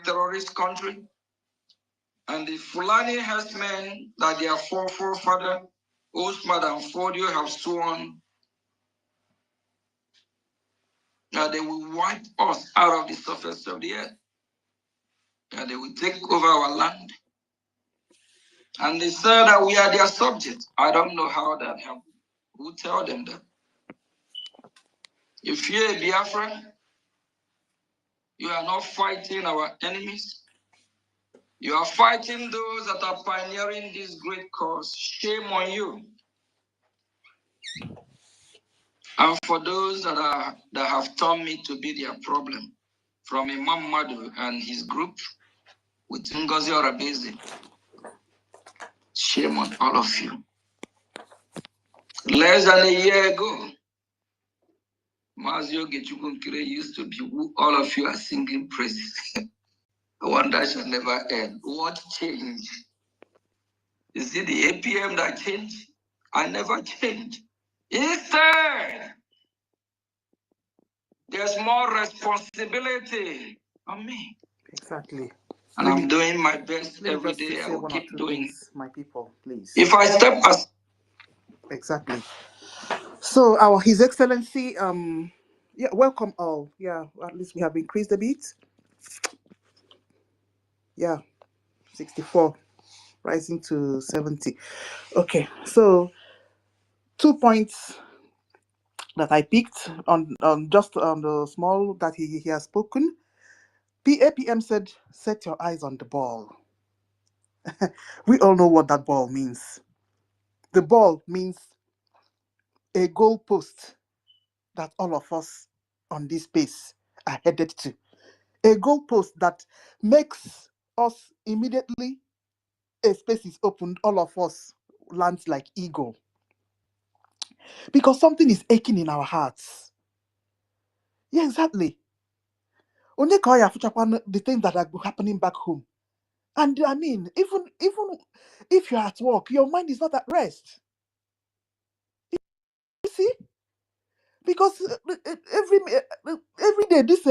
terrorist country. And the Fulani herdsmen that their forefather, Osman and Fodio, have sworn that they will wipe us out of the surface of the earth, that they will take over our land. And they say that we are their subjects. I don't know how that happened. Who tell them that? If you're a Biafran, you are not fighting our enemies. You are fighting those that are pioneering this great cause. Shame on you. And for those that have turned me to be their problem, from Imam Madu and his group with NGOZI or Abezi, shame on all of you. Less than a year ago, Mazio Gechukunkire used to be who all of you are singing praises. One that shall never end. What changed? Is it the APM that changed? I never changed. Instead, there's more responsibility on me. Exactly. And I'm doing my best every day. I will keep doing it. My people, please. If I step as exactly. So His Excellency, yeah, welcome all. Yeah, at least we have increased a bit. Yeah, 64, rising to 70. Okay, so 2 points that I picked on just on the small that he has spoken. PAPM said, set your eyes on the ball. We all know what that ball means. The ball means a goal post that all of us on this space are headed to. A goal post that makes us immediately, a space is opened, all of us lands like eagle. Because something is aching in our hearts. Yeah, exactly. Only the things that are happening back home. And I mean, even if you're at work, your mind is not at rest. You see? Because every day, this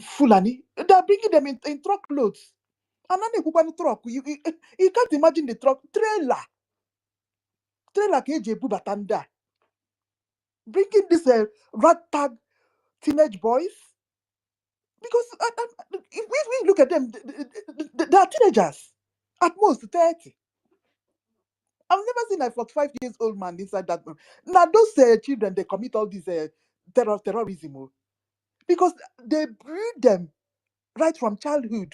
Fulani, they're bringing them in truckloads. And then they truck. You can't imagine the truck. Trailer KJ Bubatanda. Bringing this ragtag teenage boys. Because if we look at them, they are teenagers. At most 30. I've never seen a 45-year-old man inside that. Now those children, they commit all this terrorism. Because they breed them right from childhood,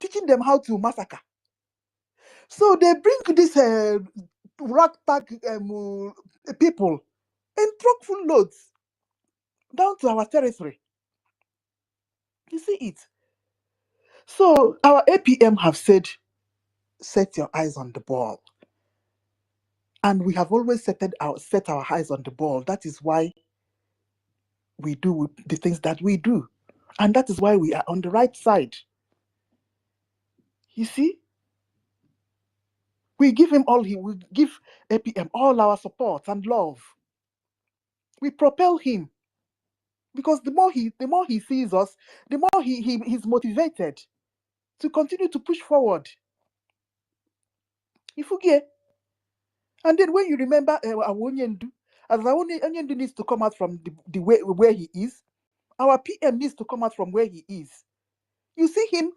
teaching them how to massacre. So they bring this ragtag people in truckful loads down to our territory. You see it. So our APM have said, set your eyes on the ball. And we have always set our eyes on the ball. That is why we do the things that we do. And that is why we are on the right side. You see? We give APM all our support and love. We propel him. Because the more he sees us, the more he's motivated to continue to push forward. You forget. And then when you remember Awonyendu, as Awonyendu needs to come out from the way where he is, our PM needs to come out from where he is. You see him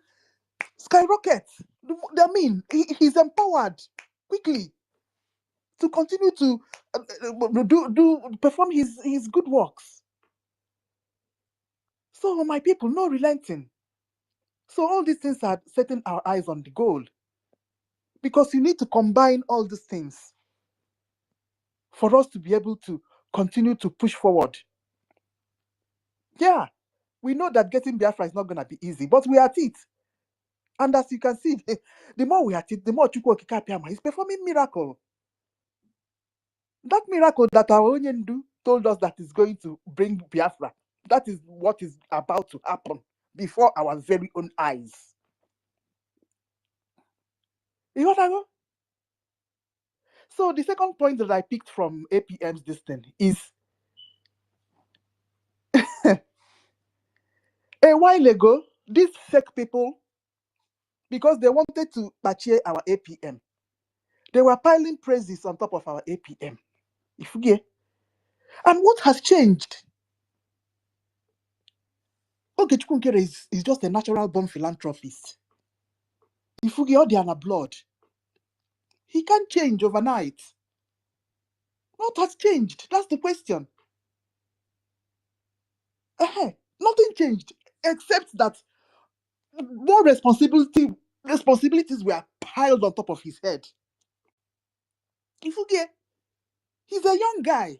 skyrocket. I mean, he's empowered quickly to continue to perform his good works. So my people, no relenting. So all these things are setting our eyes on the goal. Because you need to combine all these things for us to be able to continue to push forward. Yeah, we know that getting Biafra is not going to be easy, but we are at it. And as you can see, the more we are at it, the more Chukwu Okike Abiama is performing miracle. That miracle that our Onyendu told us that is going to bring Biafra, that is what is about to happen before our very own eyes. You know what I mean? So the second point that I picked from APM's this thing is a while ago, these fake people, because they wanted to purchase our APM, they were piling praises on top of our APM. If you get, and what has changed? Okechukwu is just a natural born philanthropist. If you get all the blood, he can't change overnight. What has changed? That's the question. Nothing changed except that more responsibilities were piled on top of his head. If you get, he's a young guy,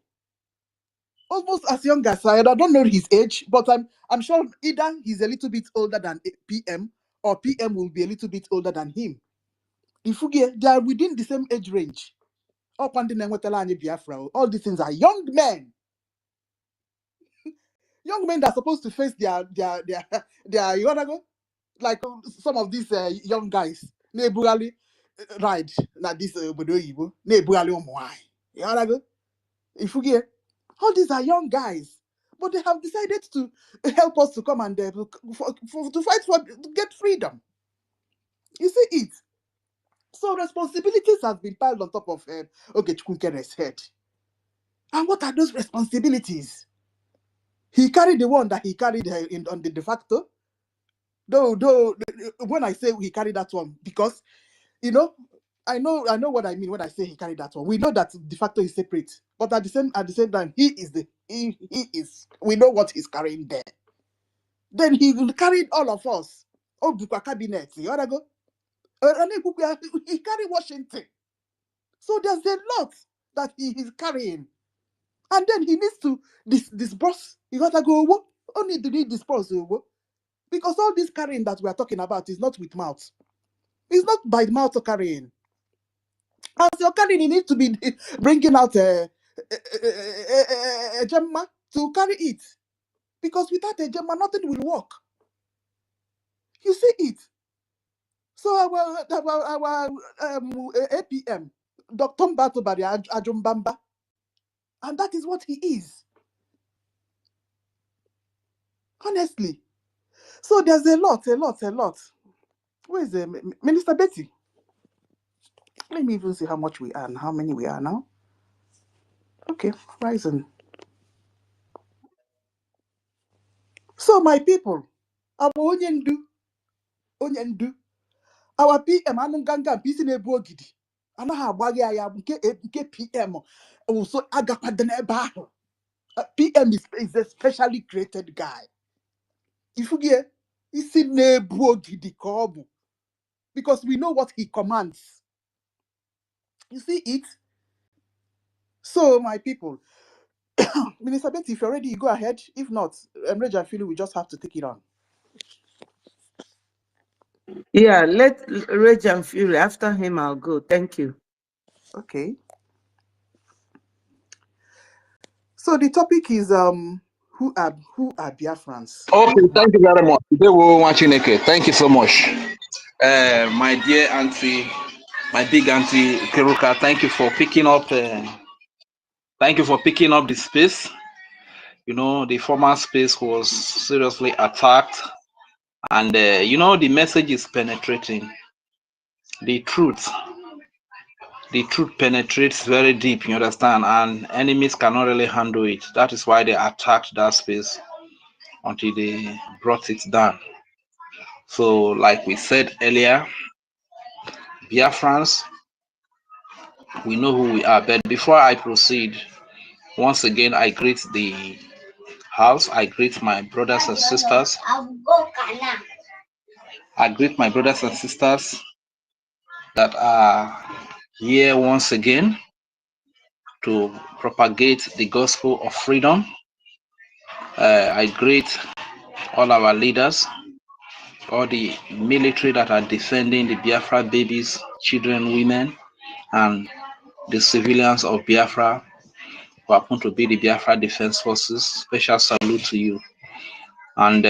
almost as young as I don't know his age, but I'm sure either he's a little bit older than PM or PM will be a little bit older than him. If you get, they are within the same age range. All these things are young men. Young men that are supposed to face their you wanna go? Like some of these young guys. Ride like this you wanna go? If you get, all these are young guys, but they have decided to help us to come and to fight to get freedom. You see it. So responsibilities have been piled on top of Okechukwu head. And what are those responsibilities? He carried the one that he carried on the de facto. Though when I say he carried that one, because I know what I mean when I say he carried that one. We know that de facto is separate, but at the same time, he is. We know what he's carrying there. Then he carried all of us. Oh, Bukwa cabinet. You wanna go? He carried Washington. So there's a lot that he is carrying, and then he needs to disburse. You gotta go. Only to need disburse. Because all this carrying that we are talking about is not with mouth. It's not by mouth carrying. As you're carrying, you need to be bringing out a gemma to carry it. Because without a gemma, nothing will work. You see it. So our APM, Dr. Mbatobari Ajumbamba, and that is what he is. Honestly. So there's a lot. Where is the Minister Betty? Let me even see how much we are and how many we are now. Okay, rising. So my people, our onyendu, our PM anunganga bisi nebu ogidi. Anaha agbagi aya nke PM also agakwadene ebe ahụ. PM is a specially created guy. If you get, isi nebu ogidi ka ọ bụ, because we know what he commands. You see it? So my people, Minister Betty, if you're ready, go ahead. If not, Reggie and Philly, we just have to take it on. Yeah, let Reggie and Fury. After him, I'll go. Thank you. Okay. So the topic is who are Biafrans? Okay, thank you very much. Thank you so much. My dear auntie, my big auntie Keruka, thank you for picking up the space. You know, the former space was seriously attacked, and the message is penetrating. The truth penetrates very deep, you understand, and enemies cannot really handle it. That is why they attacked that space until they brought it down. So, like we said earlier, Biafrans, we know who we are. But before I proceed, once again, I greet the house. I greet my brothers and sisters. I greet my brothers and sisters that are here once again to propagate the gospel of freedom. I greet all our leaders, all the military that are defending the Biafra babies, children, women, and the civilians of Biafra who happen to be the Biafra Defense Forces. Special salute to you. And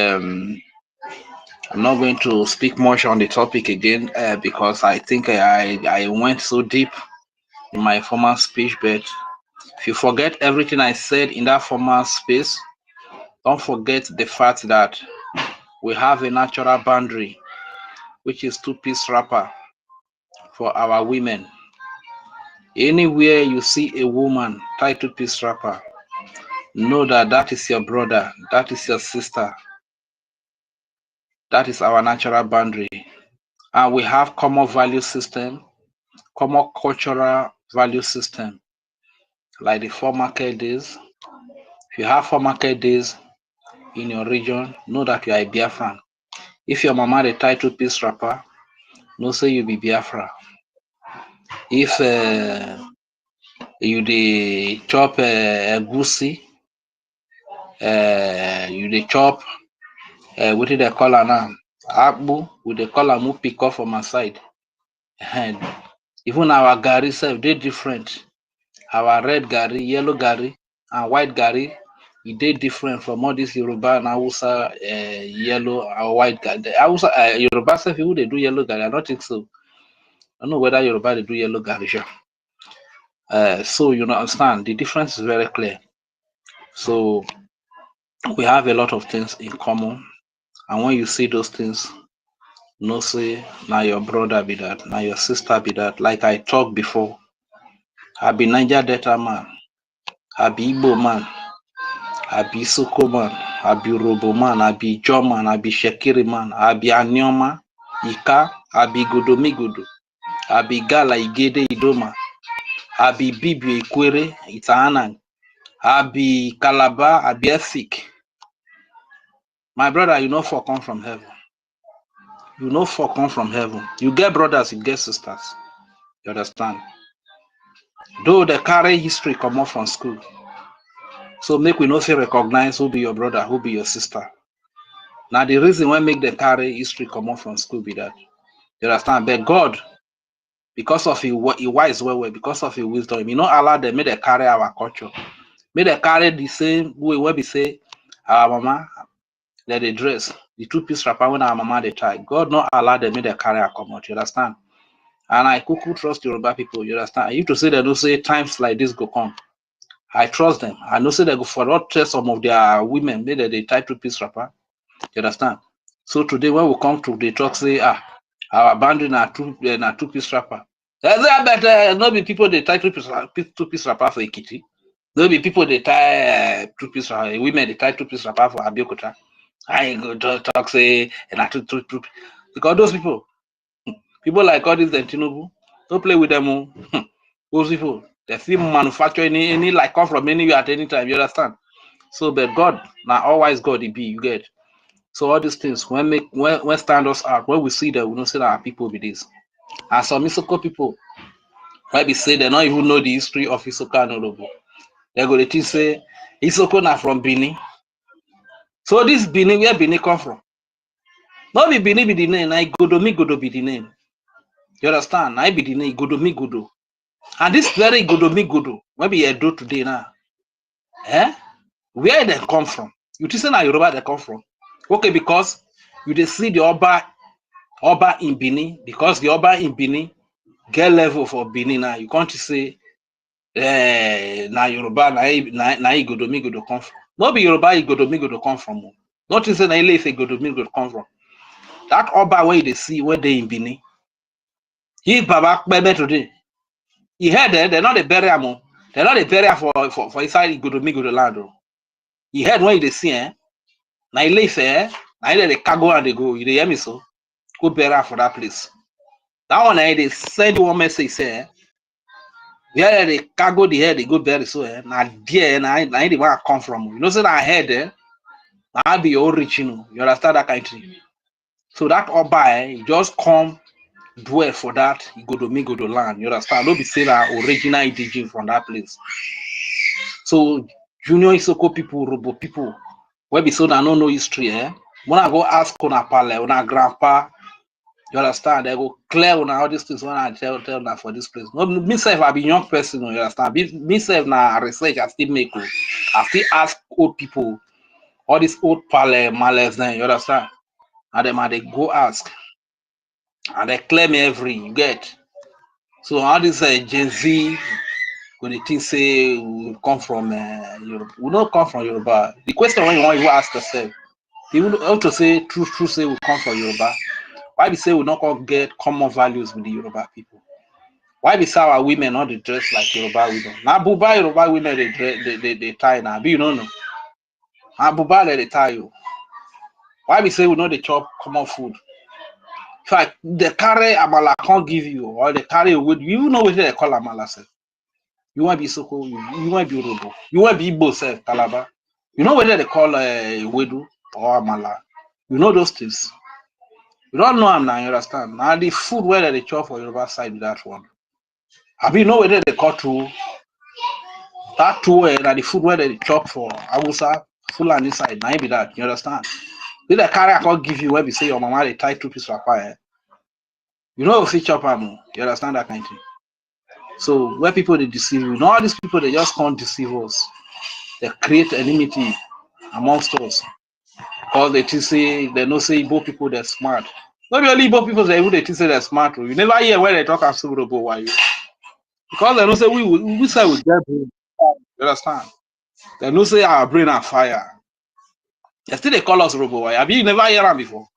I'm not going to speak much on the topic again because I think I went so deep in my former speech, but if you forget everything I said in that former space, don't forget the fact that we have a natural boundary, which is two-piece wrapper for our women. Anywhere you see a woman tie two-piece wrapper, know that that is your brother, that is your sister. That is our natural boundary. And we have common value system, common cultural value system, like the 4 market days. If you have 4 market days in your region, know that you are a Biafran. If your mama dey tie two-piece wrapper, know say you be Biafra. If you dey chop egusi, you dey chop wetin dey call am now, akpu, we dey call am upiko for my side. Even our garri sef dey different. Our red garri, yellow garri, and white garri, e dey different from all this Yoruba and Hausa yellow or white garri. Hausa Yoruba sef even dey do yellow garri. I don't think so. I don't know whether Yoruba dey do yellow garri. So you understand the difference is very clear. So we have a lot of things in common, and when you see those things, know say now your brother be that, now your sister be that. Like I talked before, I be Niger Delta man, I be Igbo man, I be Soko man, I be Robo man, I be Ijaw man, I be Shekiri man, I be Anioma, Ika, I be Godomigodo, I be Gala Igede Idoma, I be Ibibio Ikwere, it's ANNANG, I be Calabar, I be EFIK. My brother, you know for come from heaven. You know for come from heaven. You get brothers, you get sisters. You understand? Though they carry history come up from school. So make we not say recognize who be your brother, who be your sister. Now the reason why make them carry history come up from school be that. You understand? But God, because of his wise well, because of his wisdom, he not allow them, make they carry our culture. Make they carry the same way where we say our mama, that they dress, the two-piece wrapper when our mama they tie. God not allow them, make they carry our commot. You understand? And I could trust Yoruba people. You understand? I used to say they don't say times like this go come. I trust them. I know say they go for not test some of their women, maybe they tie two-piece wrapper. You understand? So today when we come to the talk, say our boundary na two-piece wrapper. But no be people they tie two-piece wrapper for Ekiti. No be people they tie two-piece wrapper. Women they tie two-piece wrapper for Abiokota. I ain't go to talk say na two because those people like all these Tinubu, don't play with them. Those people they still manufacture any like come from anywhere at any time. You understand? So, but God, now always God he be, you get. So all these things when stand us out, when we see that we don't say that our people be this. And some Isoko people, might be say they don't even know the history of Isoko and Orobo. They go to say Isoko na from Benin. So this Benin, where Benin come from? Not be Benin be the name, na Godo be the name. You understand? Na be the name Godo. And this very Godo, maybe Edo today now. Where they come from? You think say na Yoruba they come from? Okay, because you dey see the Oba in Benin, because the Oba in Benin get level for Benin now. You can't say na Yoruba na Godo come from. Not be Yoruba Godo come from. Not to say na Ile Ife Godo come from. That Oba where they see where they in Benin. He Baba Bebe today. He heard they're not a barrier mo. They're not a barrier for inside Godo land. He heard when they see na Ile Ife na they cargo and they go. You hear me so? Go barrier for that place. That one they send one message say where they cargo the head they go bury so na there na the one come from. You know say that head na be your origin. You understand that kind of thing? So that Oba he just come dwell for that Godo land. You understand? Don't be say that original indigene from that place. So Junior Isoko people, Robo people, where be so that no history, when I go ask on pale, on grandpa, you understand? They go clear on all these things when I tell them for this place. No, myself, I be young person, you understand? Myself na research, I still make, I still ask old people, all these old pale, males, then you understand? And then they go ask. And they clear me you get. So all this Gen Z, when they think say we come from Yoruba, we don't come from Yoruba. The question when you want to ask yourself, They would also say true say we come for Yoruba. Why we say we not gonna get common values with the Yoruba people? Why we say our women not dress like Yoruba women? Now Buba Yoruba women they tie now. But you don't know. Now Buba they tie you. Why we say we know they chop common food? In fact, the carry amala can't give you, or the carry wood. You know what they call amala self. You want to be Soko, you want to be Robo, you want to be Igbo self, Calabar. You know whether they call Wedu or amala. You know those things. You don't know them now, you understand? Now the food whether they chop for Yoruba side with that one. Have you know whether they cut through that two and the food whether they chop for Awusa, Fulani side, now be that, you understand? Did the carry I can't give you where we say your mama they tie 2 pieces of fire. You know if you chop them, you understand that kind of thing. So where people they deceive you, all these people they just can't deceive us. They create enmity amongst us. Because they say they know say Igbo people they're smart. Not only Igbo people they say they're smart. You never hear when they talk about Suburobo why you. Because they know say we say we get brain. You understand? They know say our brain are fire. They still they call us Robo why. Have you never heard them before?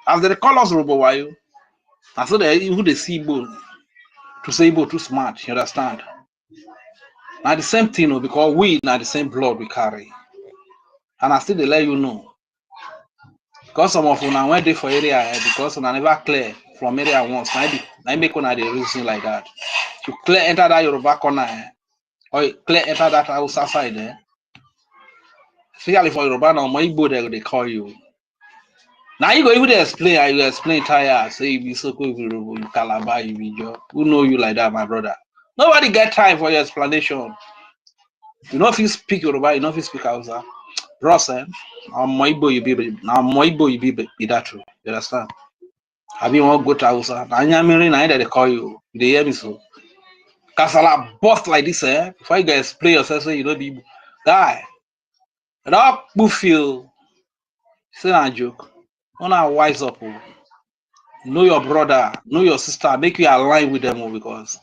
As they call us Robo why you. And so they who they see Igbo to say Igbo too smart, you understand? Now the same thing, because we now the same blood we carry. And I still they let you know. Because some of them went there for area because they never clear from area once. Now make one the reason like that. To clear enter that Yoruba corner or clear enter that Hausa side especially for Yoruba now, my Igbo they call you. Now you go even explain tire, say you be so cool, you Calabar, you be Joe. Who know you like that, my brother? Nobody get time for your explanation. You know if you speak Yoruba, you know if you speak Hausa. Bros, I'm my boy you be now my boy you be that true. You understand? I mean want go to Hausa. Now Nyamiri na they call you. They hear me so. Kasala bust like this, before you guys explain yourself, so you don't be guy. That feel say a joke. Don't wise up. Know your brother, know your sister, make you align with them because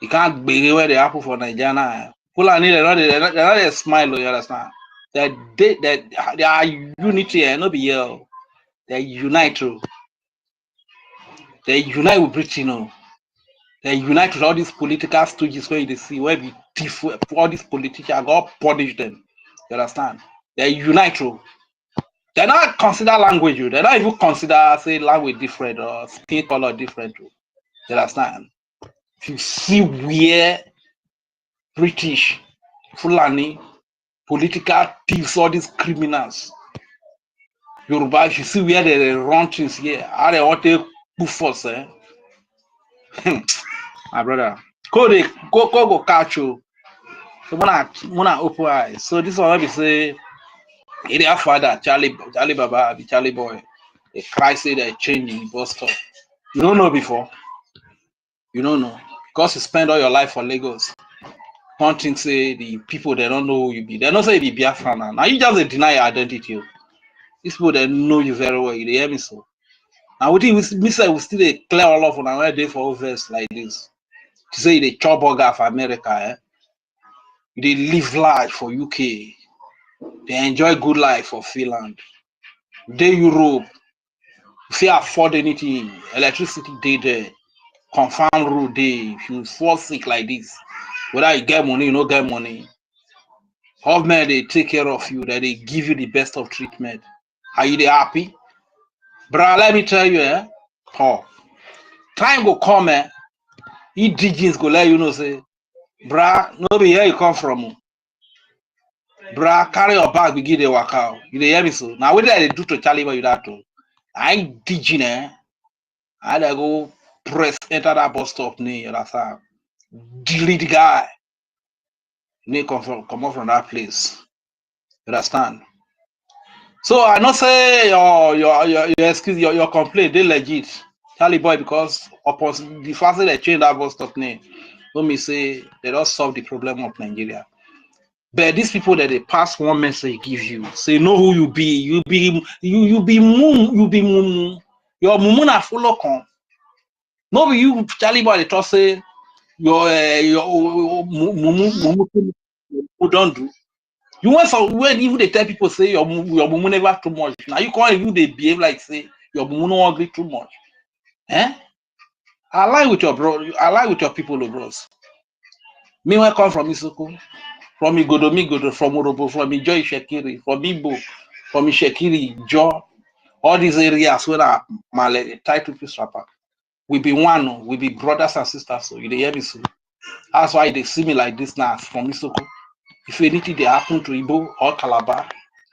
you can't be where they happen for Nigeria. People are they're not a smile, you understand? They are unity and not be here. They unite too. They unite with Britain, They unite with all these political stooges where you see where we all these politicians God punish them. You understand? They unite too. They not consider language, they not even consider say language different or skin color different. You understand? If you see where British, Fulani, political thieves, all these criminals, Yoruba, if you see where they run things here, how they want to put force, my brother. Go catch you. So when I open eyes. So this one we say, their father, Charlie Baba, Charlie boy, they cry say they changing the bus stop. You don't know before. You don't know. Because you spend all your life for Lagos. One thing say the people they don't know who you be. They don't say you be Biafra now. You just deny your identity. These people they know you very well. You hear me so. Now we think we say we still clear all of on our day for overs like this. To say they chop burger for America, they live life for UK. They enjoy good life for Finland. They Europe. If you afford anything, electricity they there. Confirm road day. If you fall sick like this, whether you get money, you don't get money. Government they take care of you, that they give you the best of treatment. Are you happy? Bro, let me tell you, time will come, indigenous go let you know, say, bro, no be here you come from. Bro, carry your bag, begin the work out. You hear me so? Now, what did they do to Charlie you that too? I indigenous, I go press enter that bus stop near that's how delete the guy. You come up from that place. You understand? So I not say your excuse your complaint they legit, Charlie boy, because upon the fact that they change that bus stop name, let me say they don't solve the problem of Nigeria. But these people that they pass one message give you, say know who you be, you be mumu, your mumu na follow come. No be you Charlie boy they talk say your mumu who don't do. You want some when even they tell people say your mumu never too much. Now you can't even they behave like say your mumu no ugly too much. Eh? Align with your bro, align with your people, bros. Me when I come from Isoko, from Igodo, from Orobo, from Ijo Ishekiri, from Igbo, from Ishekiri, Ijo, all these areas where are Male title piece rapper. We be one, we be brothers and sisters. So you hear me so. That's why they see me like this now from Isoko. If anything they happen to Igbo or Calabar,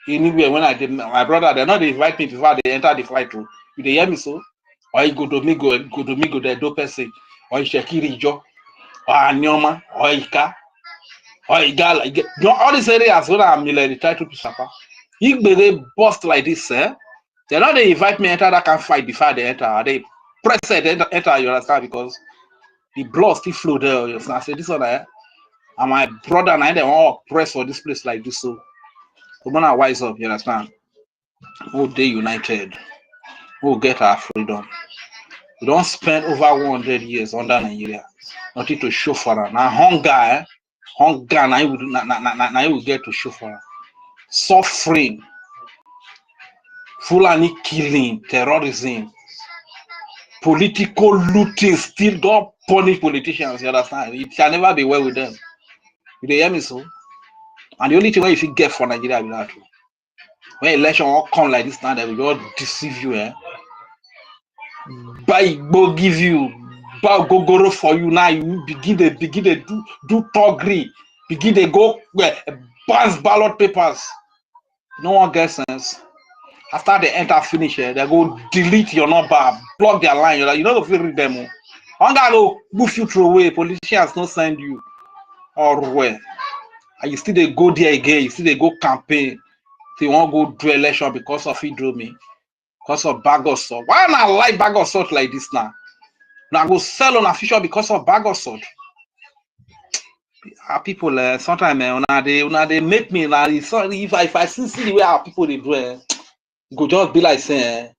anywhere when I did my brother, they not invite me before they enter the flight room. You hear me so? Or you go to Migo, the do person, or Ishekiri Ijo, or Anyoma, or Ika. Or Igala, all these areas where I'm the title to Sapa. If they bust like this, they don't they invite me enter that can fight before they enter. They press it, enter, you understand, because the blood still flow there. You understand? I say this one, and my brother and I they all press for this place like this. So we're gonna wise up, you understand? We'll day united, we'll get our freedom. We don't spend over 100 years under Nigeria. Nothing to show for her. Now hunger, hunger, now you will get to show for her. Suffering, Fulani killing, terrorism, political looting, still don't punish politicians, you understand? It can never be well with them. You hear me so? And the only thing where you should get for Nigeria is that when election all come like this now, they will just deceive you, eh? Buy go give you, buy go for you now. You begin to do toggery, begin to go pass ballot papers. No one gets sense. After they enter finish, they go delete your number, block their line. You know if you read them. On that go move you through away. Politicians don't send you or where. And you still they go there again. You still they go campaign. If you want to go do election because of it, do me. Because of bag of salt. Why not like bag of salt like this now? Now go sell on a future because of bag of salt. Our people sometimes they make me now. If I see the way our people they do, go just be like saying,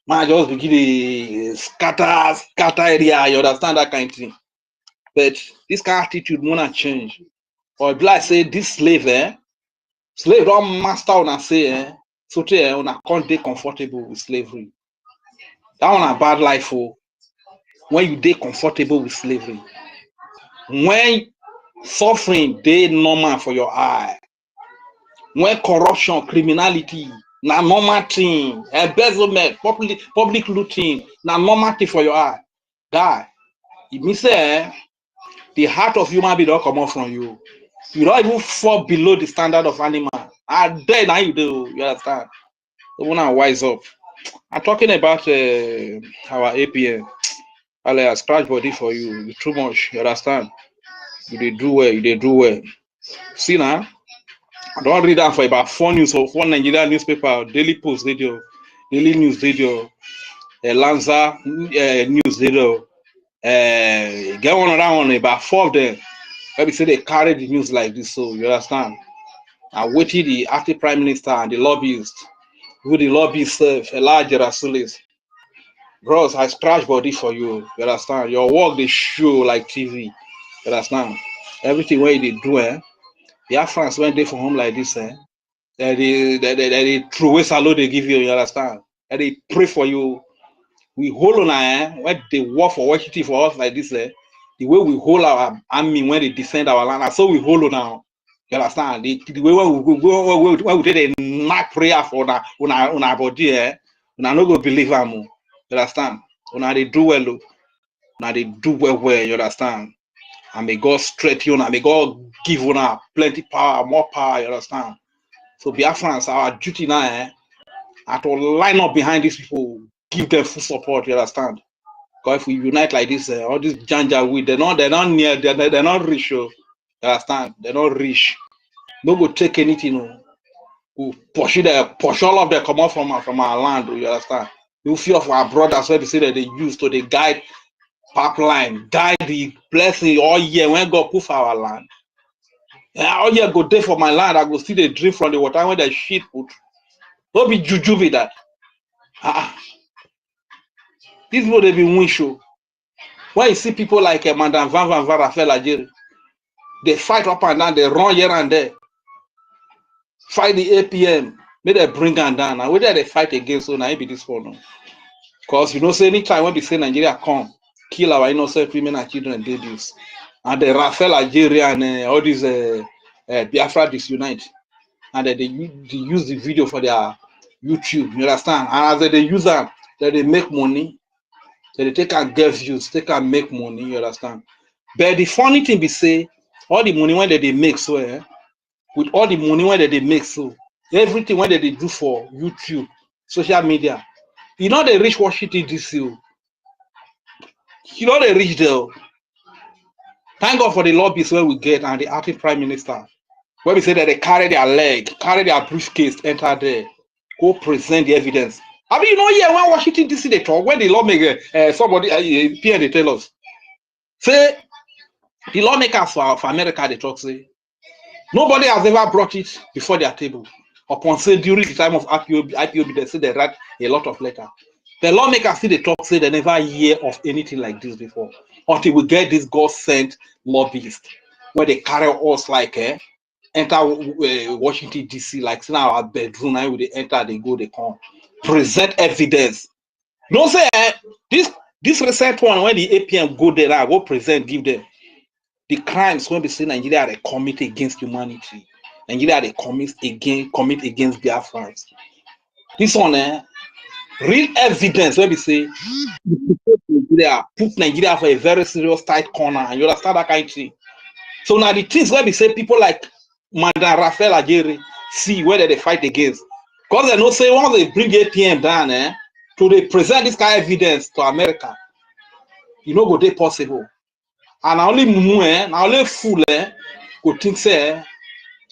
man, just begin to scatter area. You understand that kind of thing. But this kind of attitude wanna change. Or be like say this slave, slave don't master on say, so on a can't be comfortable with slavery. That one a bad life for when you dey comfortable with slavery. When suffering dey normal for your eye. When corruption, criminality, na normal thing, embezzlement, public looting, na normal thing for your eye. Guy, it means the heart of human being don't come out from you. You don't even fall below the standard of animal. And then now you do, you understand? So when I wise up. I'm talking about our APN. I'll scratch body for you. It's too much, you understand? You did do well, you did do well. See now? I don't read that for about 4 news or 1 Nigerian newspaper, Daily Post Radio, Daily News Radio, Lanza News Radio. Get one around one, about 4 of them. Let me say they carry the news like this, so you understand. I waited the active prime minister and the lobbyists, who the lobbyists serve, Elijah Rasulis. Bros, I scratch body for you, you understand. Your work they show like TV, you understand. Everything where they do, Biafrans when they from home like this, they throw away salute they give you, you understand. And they pray for you. We hold on, when they work for Washington for us like this, the way we hold our army when they defend our land, so we hold on now. You understand? The way when we did a knock prayer for on our body, we are not going to believe them. You understand? When they do well, now they do well, you understand? And may God strengthen you, and may God give you plenty power, more power, you understand? So Biafrans, our duty now, are to line up behind these people, give them full support, you understand? Because if we unite like this, all these janja weed, they're not near, they're not rich, you understand? They're not rich. No go take anything, who push all of them come out from our land, you understand? You few of our brothers where they say that they use to they guide pipeline, guide the blessing all year when God put for our land. All year go there for my land, I go see the drink from the water when the shit put. Don't be juju with that. These people they be win show. When you see people like Madame Van Raphael Algeri, they fight up and down, they run here and there. fight the APM, make they bring them down. And whether they fight against, so now it be this one. Because you know, say anytime when they say Nigeria come, kill our innocent women and children and babies. And the Rafael Algeria and all these Biafra disunite. And they use the video for their YouTube, you understand? And as they use them, they make money. So they take and get views, take and make money, you understand? But the funny thing be say, all the money when they make so, with all the money when they make so, everything when they do for YouTube, social media, you know they reach Washington DC. You know they reach there. Thank God for the lobbies where we get and the acting prime minister. Where we say that they carry their leg, carry their briefcase, enter there, go present the evidence. I mean, you know, yeah, when Washington DC they talk, when the lawmaker, somebody, PM they tell us, say, the lawmakers for America, they talk, say, nobody has ever brought it before their table. Upon say during the time of IPOB, they say they write a lot of letters. The lawmakers see the talk, say they never hear of anything like this before. Until we get this God-sent lobbyist, where they carry us like enter Washington DC, like in our bedroom, and they enter, they go, they come, present evidence. Don't say this recent one when the APM go there, I go present, give them the crimes when we say Nigeria they commit against humanity. Nigeria they commit against Biafrans. This one, real evidence when we say Nigeria put Nigeria for a very serious tight corner, and you understand that kind of thing. So now the things where we say people like Madam Rafael Algeria see whether they fight against. Because they know say once they bring APM down, to they present this kind of evidence to America, you know, go they possible. And only mumu, now only fool, go think say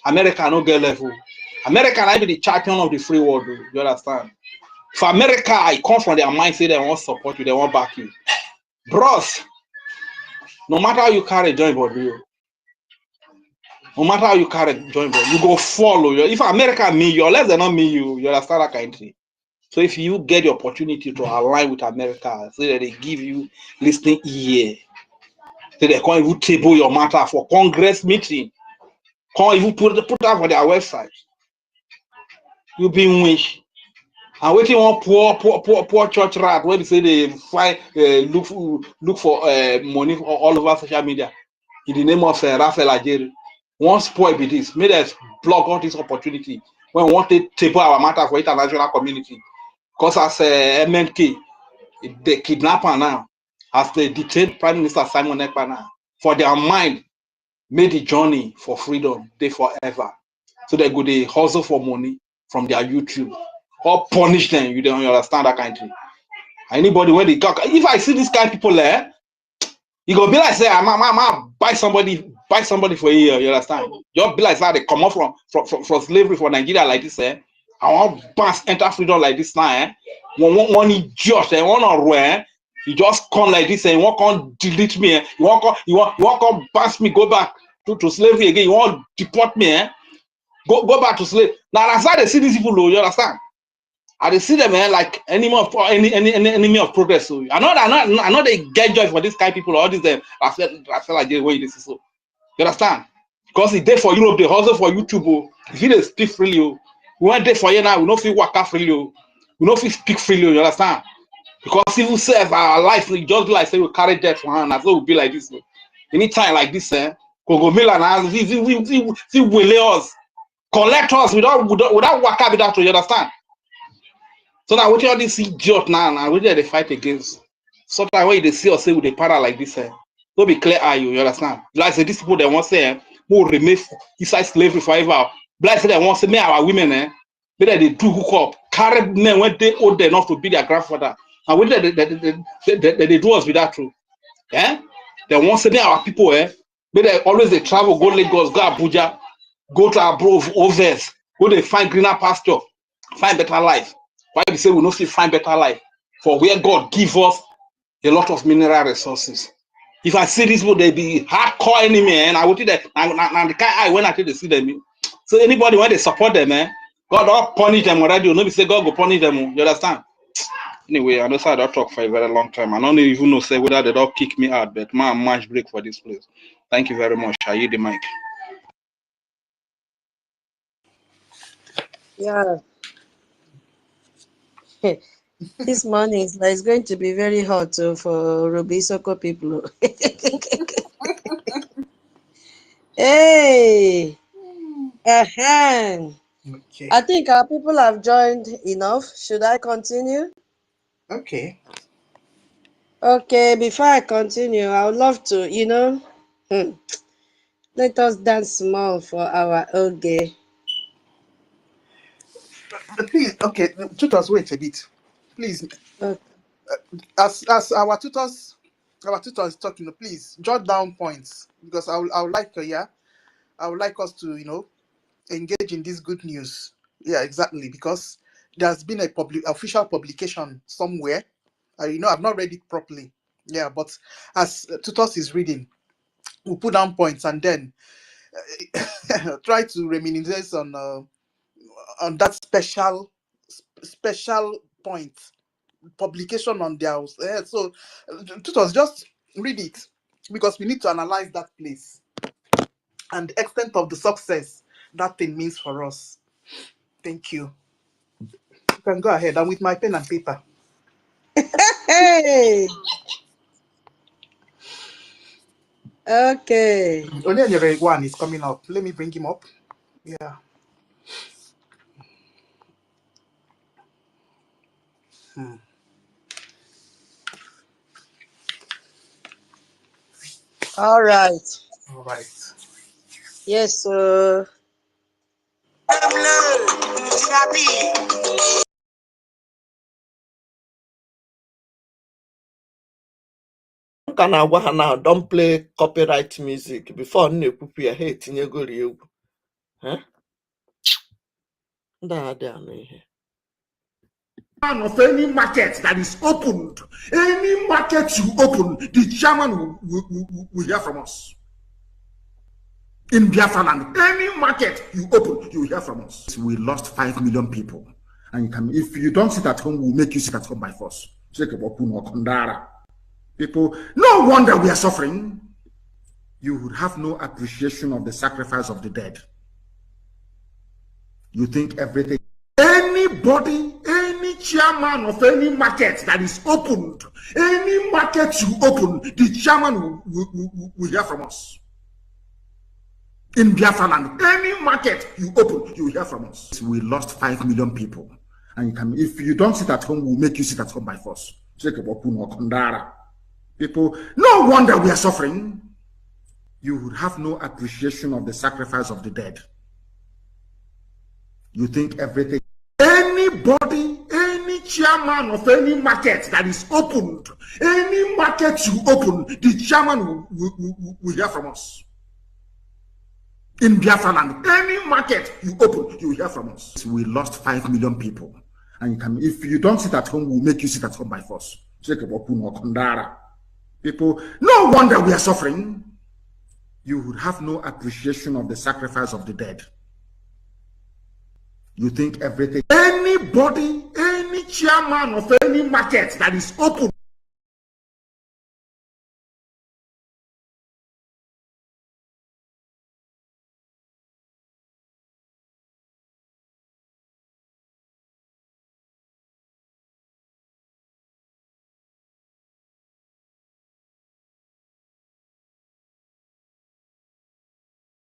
America no get level. America might be the champion of the free world. You understand? For America, I come from their mind say they want support you, they want back you. Bros, no matter how you carry join body, no matter how you carry join body, you go follow. If America me you, unless they not me you understand that kind of thing. So if you get the opportunity to align with America, so that they give you listening ear. So they can't even table your matter for Congress meeting. Can't even put that for their website. You be wish. And waiting one poor church rat when they say they find look for money all over social media in the name of Rafael Algeria. One spoil be this. Made us block all this opportunity when we want to table our matter for international community. Because as MNK, the kidnapper now, as they detained Prime Minister Simon Ekpa now, for their mind, made the journey for freedom, they forever. So they go they hustle for money from their YouTube or punish them. You don't understand that kind of thing. Anybody when they talk, if I see this kind of people there, you go be like say, I'm buy somebody for a year. You understand? Just be like that they come up from slavery for Nigeria like this. I want pass enter freedom like this now. One idiot, one or you just come like this and you want to delete me. You want to pass me, go back to slavery again. You want to deport me. Go back to slave. Now that's how they see these people. You understand? And they see them like enemy of progress. So I know they get joy for this kind of people. All these I feel like they way this is so. You understand? Because it's there for Europe, they hustle for YouTube. If they speak freely, we went there for you now. We don't feel work freely. We don't feel speak freely. You understand? Because if we say our life, we just like say we carry death for hand, as well we be like this. Anytime like this, Congo Milan, we will us, collect us without work out without, you understand? So now what all this idiot now what they fight against? Sometimes when they see us say with a para like this, don't be clear eye, you understand? Like say these people they want say who remain inside slavery forever. Like say they want say me our women whether they do hook up, carry men when they old enough to be their grandfather. And when they do us with that truth. They want to say our people, but they always they travel, go Lagos, go Abuja, go to abroad, overs, go they find greener pasture, find better life. Why we say we not find better life? For where God give us a lot of mineral resources. If I see this, they be hardcore enemy, and I would think that and the kind I when I see them. So anybody when they support them, God don't punish them already. You know, we say God will punish them. You understand? Anyway, I know I don't talk for a very long time. I don't even know say whether they don't kick me out, but my match break for this place. Thank you very much. I yield the mic. Yeah. This morning it's going to be very hot for Robisoko people. Hey. Okay. I think our people have joined enough. Should I continue? Okay. Okay, before I continue, I would love to, let us dance small for our Oge. Please, okay, tutors, wait a bit. Please, Okay. as our tutor is talking, please jot down points because I would like I would like us to engage in this good news. Yeah, exactly, because there's been a official publication somewhere. I've not read it properly. Yeah, but as tutors is reading, we'll put down points and then try to reminisce on that special point publication on their so tutors, just read it because we need to analyze that place and the extent of the success that thing means for us. Thank you. You can go ahead. I'm with my pen and paper. Hey! Okay. Only one is coming up. Let me bring him up. Yeah. Hmm. All right. All right. Yes, sir. Can I go now? Don't play copyright music before you prepare. Hey, tinye go real. Huh? Of any market that is opened, any market you open, the chairman will hear from us. In Biafra land, any market you open, you will hear from us. We lost 5 million people. And if you don't sit at home, we'll make you sit at home by force. People, no wonder we are suffering. You would have no appreciation of the sacrifice of the dead. You think everything. Anybody, any chairman of any market that is opened, any market you open, the chairman will hear from us. In Biafra land, any market you open, you will hear from us. We lost 5 million people. And if you don't sit at home, we'll make you sit at home by force. People, no wonder we are suffering. You would have no appreciation of the sacrifice of the dead. You think everything. Anybody, any chairman of any market that is opened, any market you open, the chairman will hear from us. In Biafra land, any market you open, you will hear from us. We lost 5 million people. And if you don't sit at home, we'll make you sit at home by force. People, no wonder we are suffering. You would have no appreciation of the sacrifice of the dead. You think everything. Anybody, any chairman of any market that is open.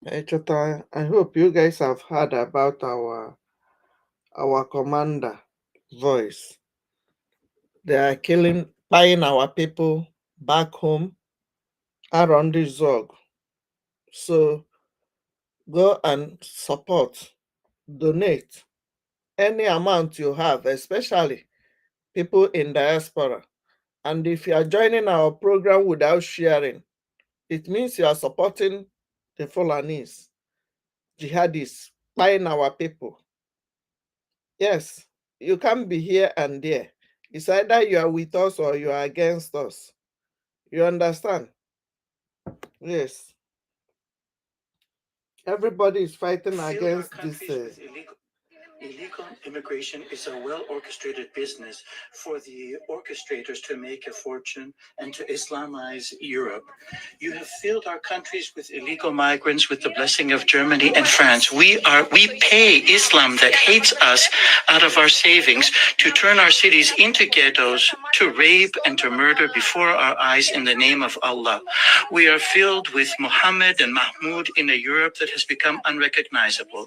Hey, Chota, I hope you guys have heard about our commander voice. They are buying our people back home around the Zog. So go and support, donate any amount you have, especially people in diaspora. And if you are joining our program without sharing, it means you are supporting the Fulanese, jihadists, buying our people. Yes, you can't be here and there. It's either you are with us or you are against us. You understand? Yes. Everybody is fighting against this Illegal immigration is a well-orchestrated business for the orchestrators to make a fortune and to Islamize Europe. You have filled our countries with illegal migrants with the blessing of Germany and France. We pay Islam that hates us out of our savings to turn our cities into ghettos, to rape and to murder before our eyes in the name of Allah. We are filled with Muhammad and Mahmoud in a Europe that has become unrecognizable.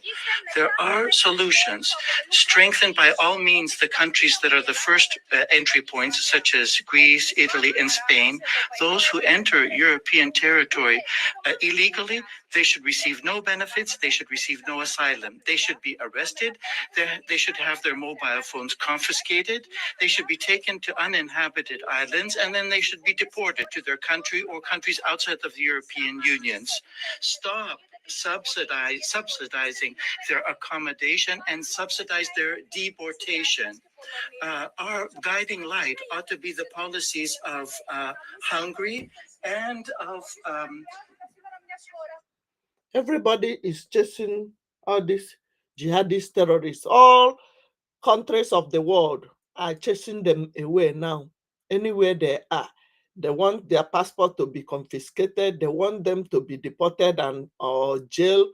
There are solutions. Strengthen by all means the countries that are the first entry points, such as Greece, Italy, and Spain. Those who enter European territory illegally, they should receive no benefits, they should receive no asylum. They should be arrested, they should have their mobile phones confiscated, they should be taken to uninhabited islands, and then they should be deported to their country or countries outside of the European Unions. Stop subsidizing their accommodation and subsidize their deportation. Our guiding light ought to be the policies of Hungary and of Everybody is chasing all these jihadist terrorists. All countries of the world are chasing them away now. Anywhere they are, they want their passport to be confiscated. They want them to be deported and or jailed.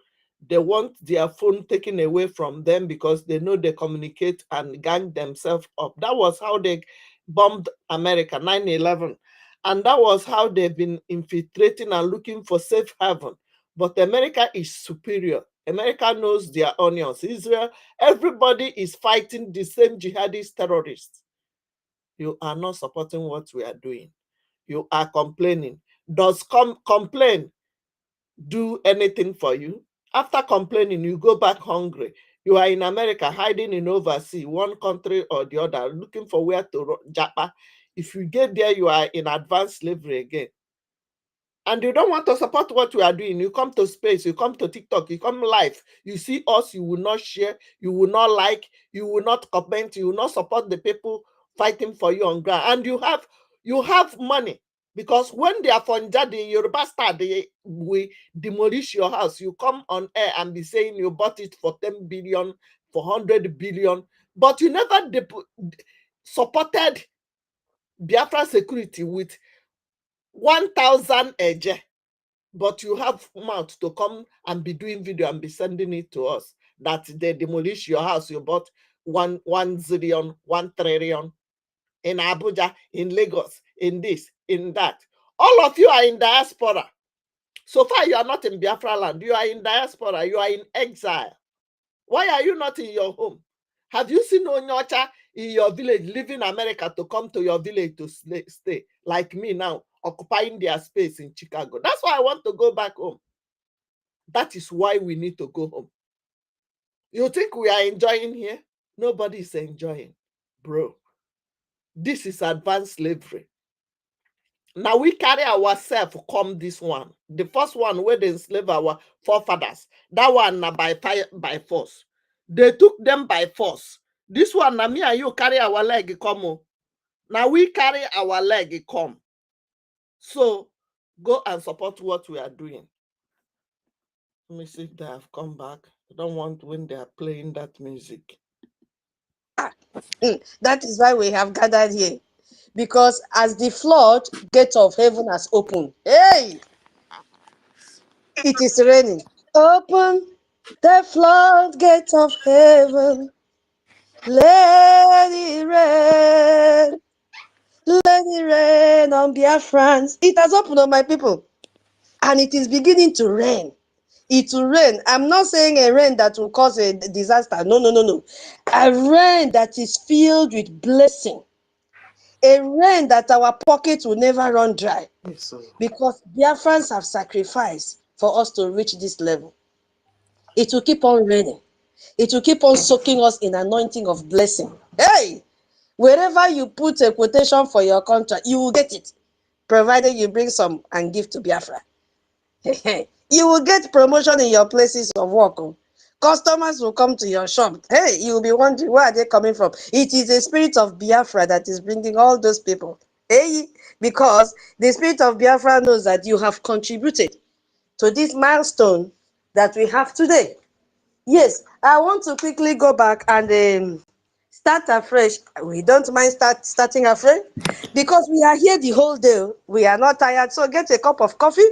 They want their phone taken away from them because they know they communicate and gang themselves up. That was how they bombed America, 9/11. And that was how they've been infiltrating and looking for safe haven. But America is superior. America knows their onions. Israel, everybody is fighting the same jihadist terrorists. You are not supporting what we are doing. You are complaining. Does complain do anything for you? After complaining, you go back hungry. You are in America, hiding in overseas, one country or the other, looking for where to japa. If you get there, you are in advanced slavery again. And you don't want to support what we are doing. You come to space, you come to TikTok, you come live. You see us, you will not share, you will not like, you will not comment, you will not support the people fighting for you on ground. And you have money. Because when they are funja, the Yoruba star, we demolish your house. You come on air and be saying you bought it for 10 billion, for 100 billion, but you never supported Biafra security with 1,000 eje. But you have mouth to come and be doing video and be sending it to us that they demolish your house. You bought 1 zillion, 1 trillion in Abuja, in Lagos, in this, in that. All of you are in diaspora. So far, you are not in Biafra land. You are in diaspora. You are in exile. Why are you not in your home? Have you seen Onyocha in your village, leaving America to come to your village to stay, like me now, occupying their space in Chicago? That's why I want to go back home. That is why we need to go home. You think we are enjoying here? Nobody is enjoying, bro. This is advanced slavery. Now we carry ourselves come this one. The first one where they enslave our forefathers. That one by force. They took them by force. This one, now me and you carry our leg come. Now we carry our leg come. So go and support what we are doing. Let me see if they have come back. I don't want when they are playing that music. That is why we have gathered here. Because as the floodgate of heaven has opened, hey, it is raining. Open the floodgate of heaven. Let it rain. Let it rain on Biafrans. It has opened on my people. And it is beginning to rain. It will rain. I'm not saying a rain that will cause a disaster. No, no, no, no. A rain that is filled with blessing. A rain that our pockets will never run dry. Yes, because Biafrans have sacrificed for us to reach this level. It will keep on raining. It will keep on soaking us in anointing of blessing. Hey! Wherever you put a quotation for your contract, you will get it. Provided you bring some and give to Biafra. You will get promotion in your places of work. Customers will come to your shop. Hey, you will be wondering, where are they coming from? It is the spirit of Biafra that is bringing all those people. Hey, because the spirit of Biafra knows that you have contributed to this milestone that we have today. Yes, I want to quickly go back and start afresh. We don't mind starting afresh because we are here the whole day. We are not tired, so get a cup of coffee.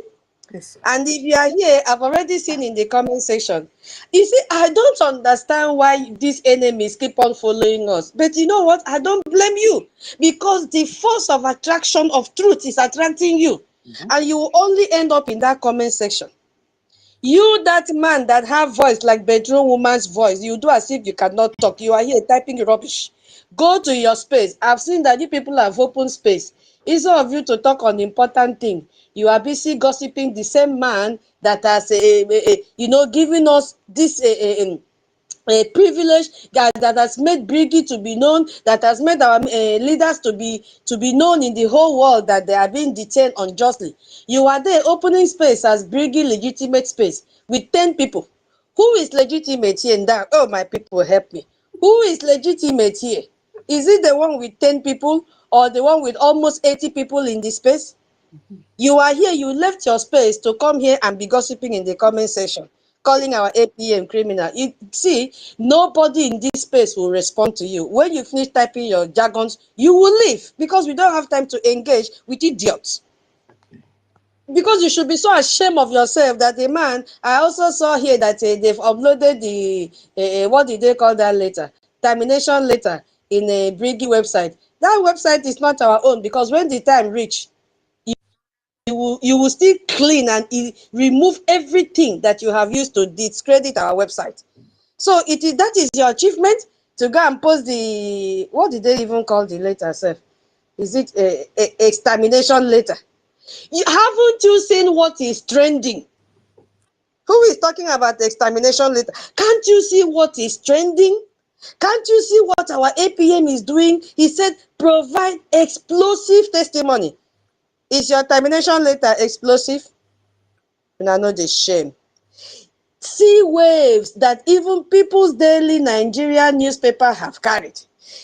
Yes. And if you are here, I've already seen in the comment section. You see, I don't understand why these enemies keep on following us. But you know what? I don't blame you because the force of attraction of truth is attracting you. And you will only end up in that comment section. You, that man that have voice like bedroom woman's voice, you do as if you cannot talk. You are here typing rubbish. Go to your space. I've seen that you people have open space. Instead of you to talk on important thing, you are busy gossiping the same man that has, given us this a privilege that has made Brigi to be known, that has made our leaders to be known in the whole world that they are being detained unjustly. You are there opening space as Brigi legitimate space with 10 people. Who is legitimate here in that? Oh, my people, help me. Who is legitimate here? Is it the one with 10 people or the one with almost 80 people in the space? You are here, you left your space to come here and be gossiping in the comment section, calling our APM criminal. You see, nobody in this space will respond to you. When you finish typing your jargons, you will leave because we don't have time to engage with idiots. Because you should be so ashamed of yourself that a man, I also saw here that they've uploaded the, what did they call that letter? Termination letter in a Brigi website. That website is not our own because when the time reach, you will still clean and remove everything that you have used to discredit our website. So that is your achievement to go and post the, what did they even call the letter self? Is it a extermination letter? Haven't you seen what is trending? Who is talking about the extermination letter? Can't you see what is trending? Can't you see what our APM is doing? He said, provide explosive testimony. Is your termination letter explosive? And I know the shame. See waves that even People's Daily Nigerian newspaper have carried.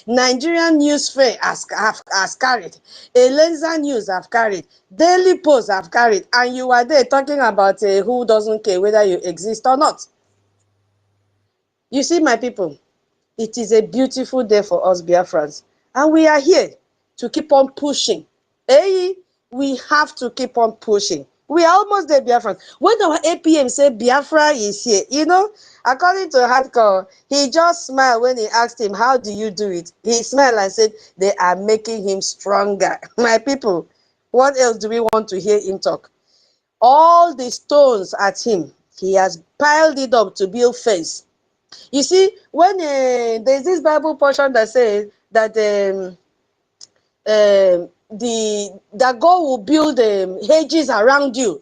Nigerian News Fair has carried. Elenza News have carried. Daily Post have carried. And you are there talking about who doesn't care whether you exist or not. You see, my people, it is a beautiful day for us Biafrans. And we are here to keep on pushing. Hey, we have to keep on pushing. We are almost there, Biafrans. When our APM said Biafra is here, according to Hardcore, he just smiled when he asked him, how do you do it? He smiled and said, they are making him stronger. My people, what else do we want to hear him talk? All the stones at him, he has piled it up to build fence. You see, when there's this Bible portion that says that that God will build hedges around you.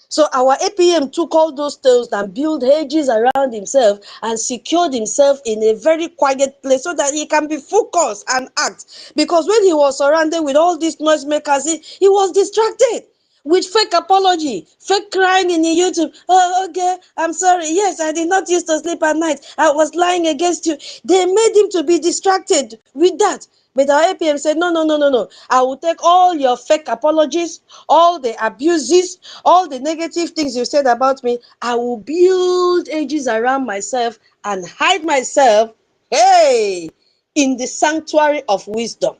So our APM took all those stones and built hedges around himself and secured himself in a very quiet place so that he can be focused and act. Because when he was surrounded with all these noisemakers, he was distracted with fake apology, fake crying in the YouTube. Oh, okay, I'm sorry. Yes, I did not used to sleep at night. I was lying against you. They made him to be distracted with that. But our APM said, no. I will take all your fake apologies, all the abuses, all the negative things you said about me. I will build edges around myself and hide myself, hey, in the sanctuary of wisdom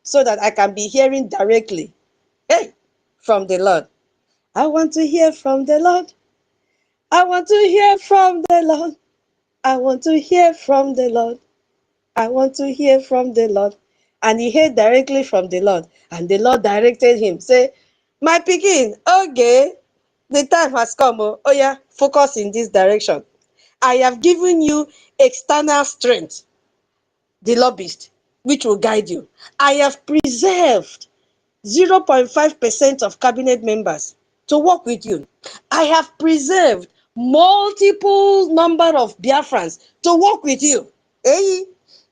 so that I can be hearing directly, hey, from the Lord. I want to hear from the Lord. I want to hear from the Lord. I want to hear from the Lord. I want to hear from the Lord. And he heard directly from the Lord. And the Lord directed him, say, my pikin, okay, the time has come. Oh yeah, focus in this direction. I have given you external strength, the lobbyist, which will guide you. I have preserved 0.5% of cabinet members to work with you. I have preserved multiple number of Biafrans to work with you. Hey,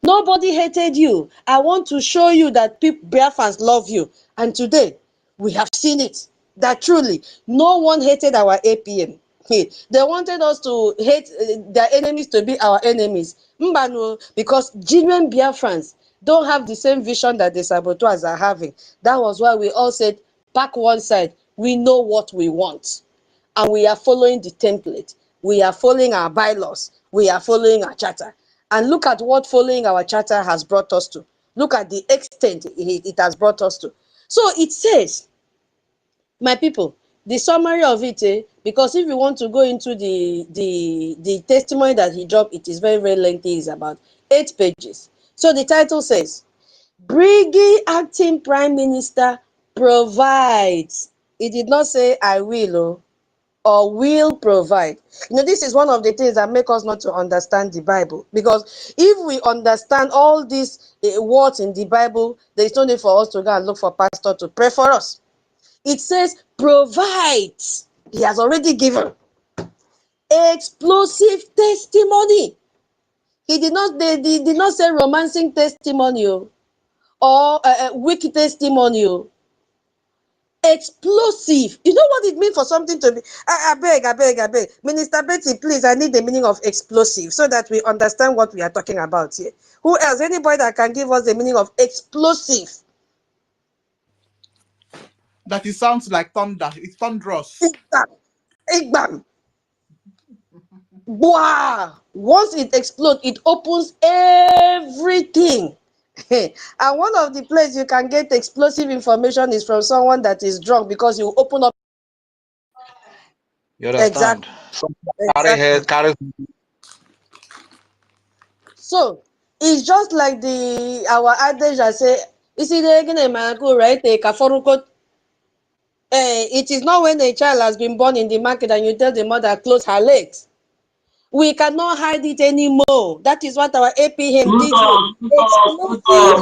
nobody hated you. I want to show you that Biafrans love you. And today, we have seen it, that truly, no one hated our APM. They wanted us to hate their enemies to be our enemies. Mbano, because genuine Biafrans don't have the same vision that the saboteurs are having. That was why we all said, pack one side. We know what we want. And we are following the template. We are following our bylaws. We are following our charter. And look at what following our charter has brought us to. Look at the extent it has brought us to. So it says, my people, the summary of it, because if you want to go into the testimony that he dropped, it is very, very lengthy. It's about 8 pages. So the title says, Brgie acting prime minister provides. It did not say I will or will provide. You know, this is one of the things that make us not to understand the Bible. Because if we understand all these words in the Bible, there is no need for us to go and look for pastor to pray for us. It says provides. He has already given explosive testimony. He did not. They did not say romancing testimony or weak testimony. Explosive. You know what it means for something to be? I beg. Minister Betty, please, I need the meaning of explosive so that we understand what we are talking about here. Who else? Anybody that can give us the meaning of explosive? That it sounds like thunder. It's thunderous. Bam. Wow! Once it explodes, it opens everything. And one of the places you can get explosive information is from someone that is drunk, because you open up. You understand? Exactly. Carry. So it's just like our adage that say, you see, right? It is not when a child has been born in the market and you tell the mother close her legs. We cannot hide it anymore. That is what our APM did here.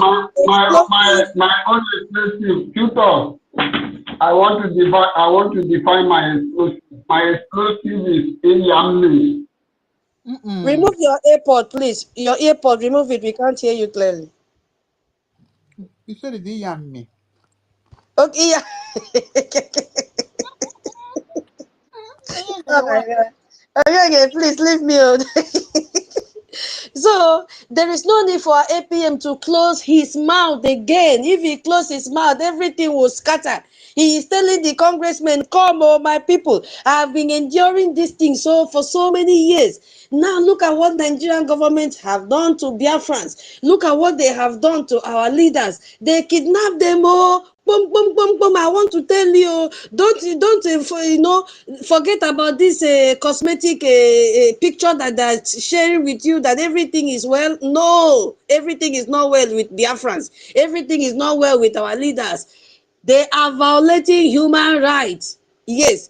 My own explosive. Tutor, I want to define my explosive. My explosive is in. Remove your earpod, please. Your earpod, remove it. We can't hear you clearly. You said it didn't me. Okay, yeah. Oh my God. Okay, please leave me alone. So there is no need for APM to close his mouth again. If he closes his mouth, everything will scatter. He is telling the congressman, come, oh my people, I have been enduring this thing for so many years. Now look at what Nigerian government have done to Biafrans. Look at what they have done to our leaders. They kidnapped them all. Boom, boom, boom, boom. I want to tell you, don't forget about this cosmetic picture that they're sharing with you, that everything is well. No, everything is not well with Biafrans. Everything is not well with our leaders. They are violating human rights. Yes,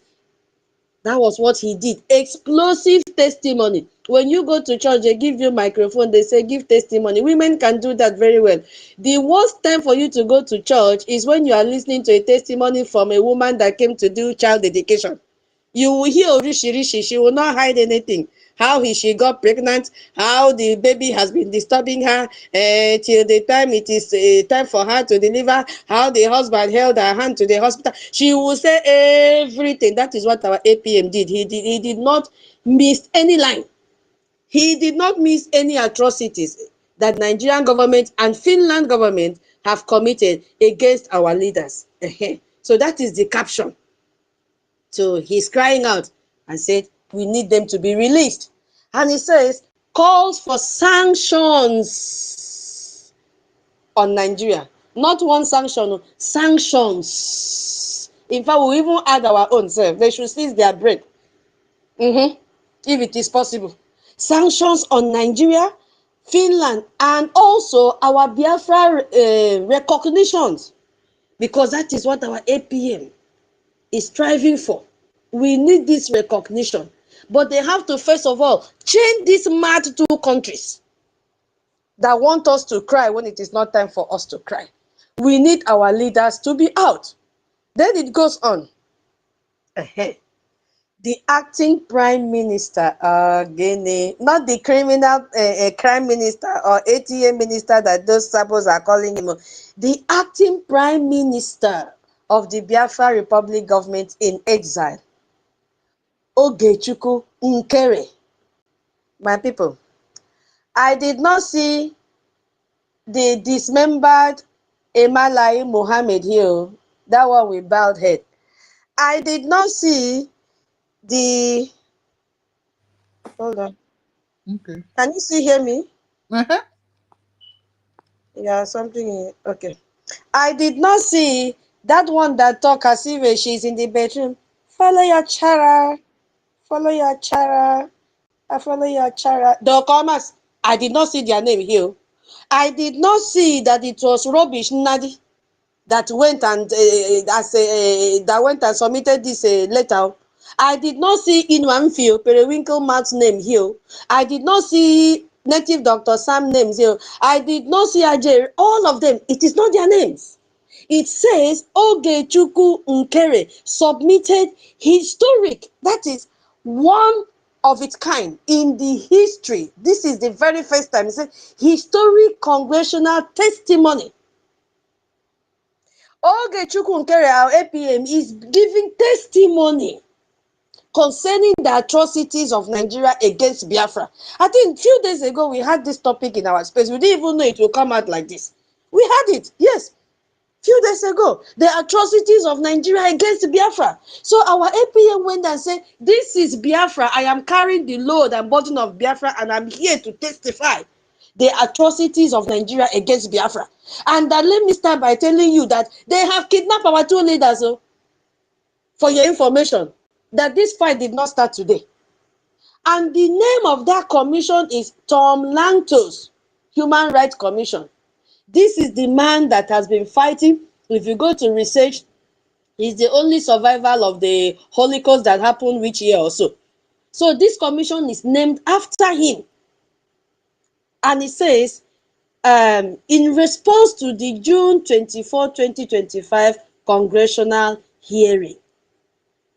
that was what he did. Explosive testimony. When you go to church, they give you microphone. They say, give testimony. Women can do that very well. The worst time for you to go to church is when you are listening to a testimony from a woman that came to do child dedication. You will hear Rishi. She will not hide anything. How she got pregnant, how the baby has been disturbing her till the time it is time for her to deliver, how the husband held her hand to the hospital. She will say everything. That is what our APM did. He did not miss any line. He did not miss any atrocities that Nigerian government and Finland government have committed against our leaders. So that is the caption. So he's crying out and said, we need them to be released. And he says, calls for sanctions on Nigeria. Not one sanction, sanctions. In fact, we even add our own self. They should seize their bread. If it is possible. Sanctions on Nigeria, Finland, and also our Biafra recognitions. Because that is what our APM is striving for. We need this recognition. But they have to, first of all, change these mad 2 countries that want us to cry when it is not time for us to cry. We need our leaders to be out. Then it goes on. The acting prime minister, not the criminal crime minister or ATM minister that those sabos are calling him. The acting prime minister of the Biafra Republic government in exile, Ogechukwu Nkere. My people, I did not see the dismembered Emalai Mohammed here, that one with bowed head. I did not see the Hold on. Okay. Can you still hear me? Uh-huh. Yeah, something here. Okay. I did not see that one that talk as if she's in the bedroom. Follow your chara. Follow your chara. I follow your chara. The commas. I did not see their name here. I did not see that it was Rubbish Nadi that went and that went and submitted this letter. I did not see Inwanfio Periwinkle Mark's name here. I did not see Native Dr. Sam names here. I did not see Ajay. All of them. It is not their names. It says Ogechukwu Nkere submitted historic. That is one of its kind in the history. This is the very first time. It says historic congressional testimony. Ogechukwu Nkere, our APM, is giving testimony concerning the atrocities of Nigeria against Biafra. I think a few days ago we had this topic in our space. We didn't even know it will come out like this. We had it, yes. Few days ago, the atrocities of Nigeria against Biafra. So our APM went and said, this is Biafra. I am carrying the load and burden of Biafra, and I'm here to testify the atrocities of Nigeria against Biafra. And let me start by telling you that they have kidnapped our two leaders. So, for your information, that this fight did not start today. And the name of that commission is Tom Lantos Human Rights Commission. This is the man that has been fighting. If you go to research, he's the only survivor of the Holocaust that happened which year or so. So this commission is named after him. And it says, in response to the June 24, 2025 congressional hearing,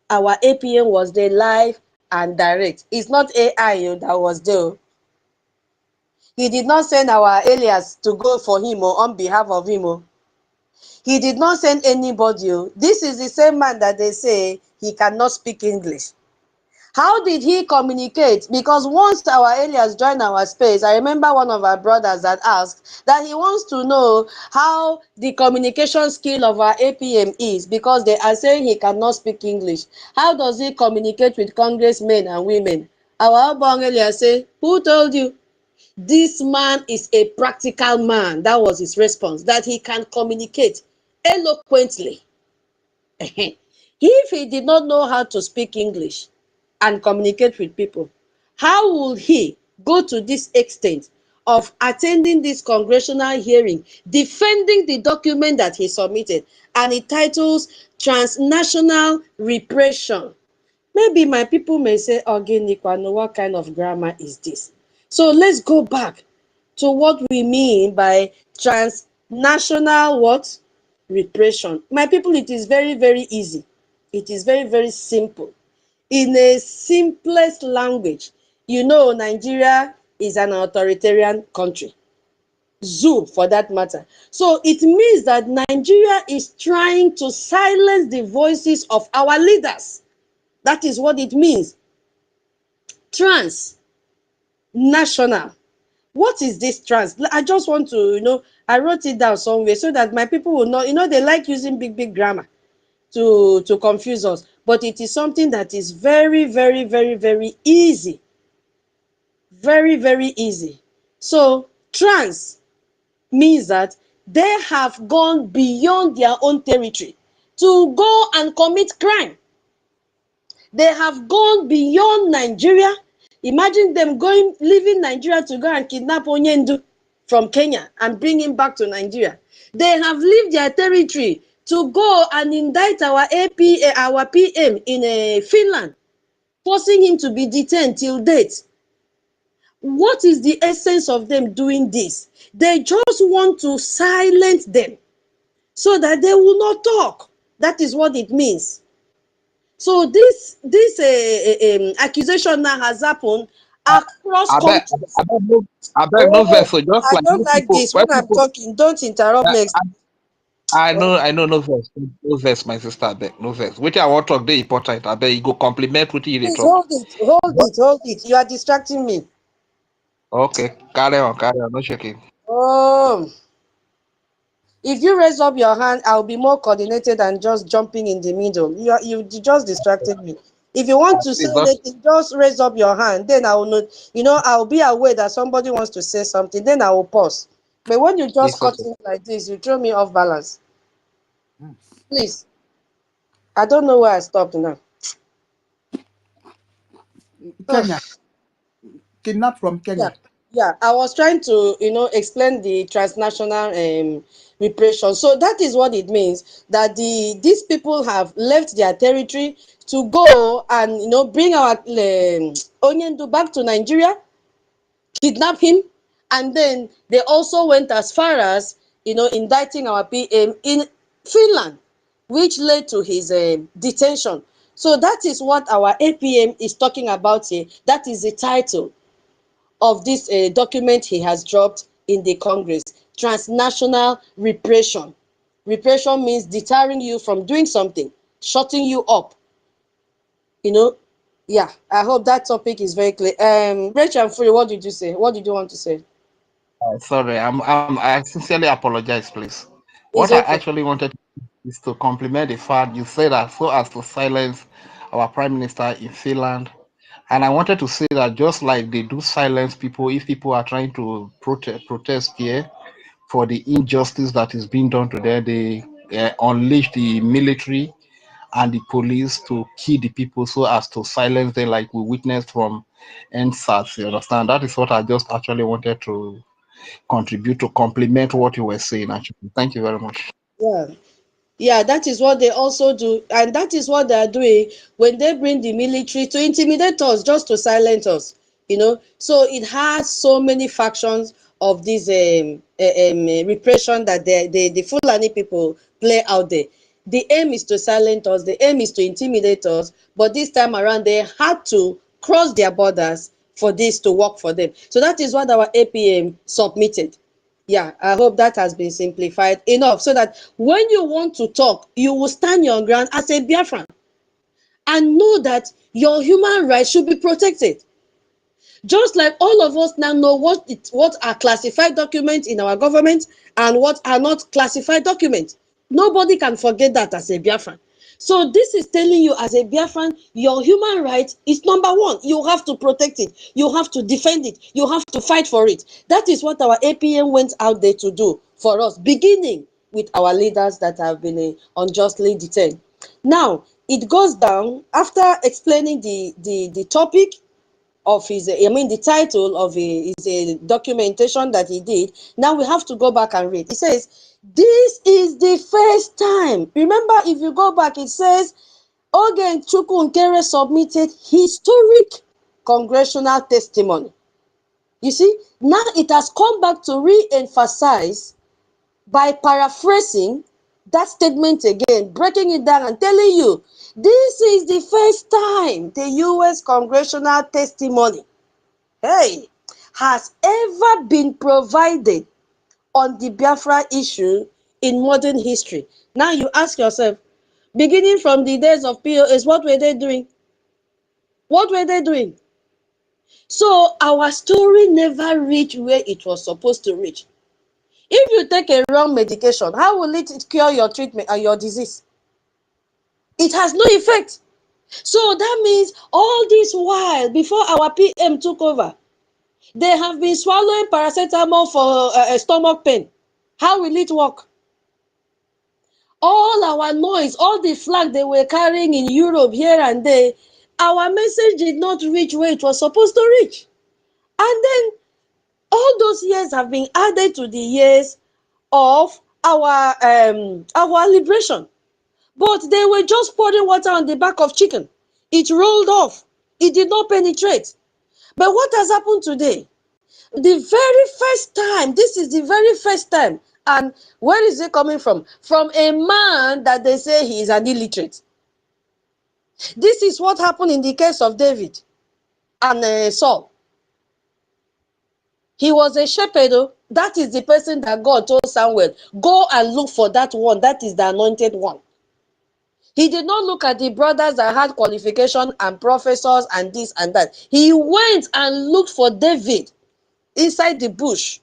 our APM was there live and direct. It's not AI that was there. He did not send our alias to go for him or on behalf of him. He did not send anybody. This is the same man that they say he cannot speak English. How did he communicate? Because once our alias joined our space, I remember one of our brothers that asked that he wants to know how the communication skill of our APM is, because they are saying he cannot speak English. How does he communicate with congressmen and women? Our Obong alias say, who told you? This man is a practical man. That was his response, that he can communicate eloquently. If he did not know how to speak English and communicate with people, how would he go to this extent of attending this congressional hearing, defending the document that he submitted, and it titles Transnational Repression? Maybe my people may say, "Organic, what kind of grammar is this?" So let's go back to what we mean by transnational what? Repression. My people, it is very, very easy. It is very, very simple. In a simplest language, you know, Nigeria is an authoritarian country. Zoo, for that matter. So it means that Nigeria is trying to silence the voices of our leaders. That is what it means. Transnational. What is this trans? I just want to, I wrote it down somewhere so that my people will know. They like using big grammar to confuse us. But it is something that is very, very, very, very easy. Very, very easy. So trans means that they have gone beyond their own territory to go and commit crime. They have gone beyond Nigeria. Imagine them leaving Nigeria to go and kidnap Onyendu from Kenya and bring him back to Nigeria. They have left their territory to go and indict our PM in Finland, forcing him to be detained till date. What is the essence of them doing this? They just want to silence them so that they will not talk. That is what it means. So this accusation now has happened across countries. I beg no verse. So just I like don't like this. When I'm talking, don't interrupt me. I know no verse. No verse, my sister. I beg no verse. Which I want to talk, they important. I beg you go compliment what you Please talk. hold it. You are distracting me. Okay, carry on, no shaking. Oh, if you raise up your hand, I'll be more coordinated than just jumping in the middle. You just distracted me. If you want to say Please, but anything, just raise up your hand. Then I will not, I'll be aware that somebody wants to say something. Then I will pause. But when you just it's cut okay. in like this, you throw me off balance. Please. I don't know where I stopped now. Kenya, kidnapped from Yeah, Kenya. yeah. I was trying to, explain the transnational repression. So that is what it means, that these people have left their territory to go and bring our Onyendu back to Nigeria, kidnap him, and then they also went as far as indicting our PM in Finland, which led to his detention. So that is what our APM is talking about here. That is the title of this document he has dropped in the Congress. Transnational repression. Repression means deterring you from doing something, shutting you up. Yeah, I hope that topic is very clear. Rachel and Fury, what did you say? What did you want to say? Sorry, I sincerely apologize, please. It's What I okay. actually wanted is to compliment the fact you said that so as to silence our Prime Minister in Finland. And I wanted to say that just like they do silence people, if people are trying to protest here for the injustice that is being done to them, they unleash the military and the police to kill the people so as to silence them, like we witnessed from NSAS. You understand? That is what I just actually wanted to contribute to complement what you were saying. Actually, thank you very much. Yeah. Yeah, that is what they also do. And that is what they are doing when they bring the military to intimidate us, just to silence us. So it has so many factions of this repression that the Fulani people play out there. The aim is to silence us. The aim is to intimidate us. But this time around, they had to cross their borders for this to work for them. So that is what our APM submitted. Yeah, I hope that has been simplified enough so that when you want to talk, you will stand your ground as a Biafran and know that your human rights should be protected. Just like all of us now know what are classified documents in our government and what are not classified documents. Nobody can forget that as a Biafran. So this is telling you as a Biafran, your human right is number one. You have to protect it. You have to defend it. You have to fight for it. That is what our APM went out there to do for us, beginning with our leaders that have been unjustly detained. Now, it goes down after explaining the topic of his, the title of his documentation that he did. Now we have to go back and read. It says, this is the first time. Remember, if you go back, it says, Ogen Chukwunkere submitted historic congressional testimony. You see, now it has come back to re-emphasize by paraphrasing that statement again, breaking it down and telling you, this is the first time the U.S. congressional testimony has ever been provided on the Biafra issue in modern history. Now you ask yourself, beginning from the days of POS, what were they doing? What were they doing? So our story never reached where it was supposed to reach. If you take a wrong medication, how will it cure your treatment and your disease? It has no effect. So that means all this while, before our PM took over, they have been swallowing paracetamol for stomach pain. How will it work? All our noise, all the flag they were carrying in Europe here and there, our message did not reach where it was supposed to reach. And then all those years have been added to the years of our liberation. But they were just pouring water on the back of chicken. It rolled off. It did not penetrate. But what has happened today? The very first time, this is the very first time. And where is it coming from? From a man that they say he is an illiterate. This is what happened in the case of David and Saul. He was a shepherd. That is the person that God told Samuel, go and look for that one. That is the anointed one. He did not look at the brothers that had qualification and professors and this and that. He went and looked for David inside the bush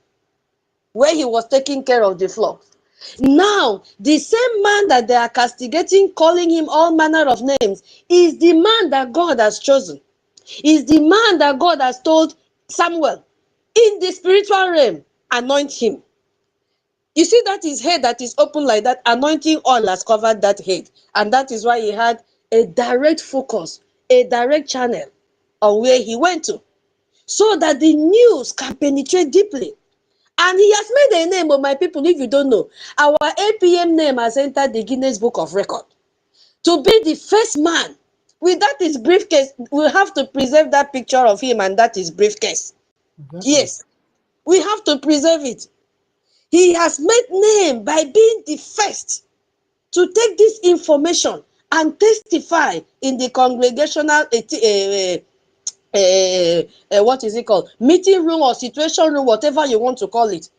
where he was taking care of the flock. Now, the same man that they are castigating, calling him all manner of names, is the man that God has chosen. Is the man that God has told Samuel, in the spiritual realm, anoint him. You see that his head that is open like that, anointing oil has covered that head. And that is why he had a direct focus, a direct channel on where he went to, so that the news can penetrate deeply. And he has made a name of my people. If you don't know, our APM name has entered the Guinness Book of Record to be the first man. With that his briefcase, we have to preserve that picture of him and that is briefcase. Exactly. Yes, we have to preserve it. He has made name by being the first to take this information and testify in the congregational what is it called, meeting room or situation room, whatever you want to call it.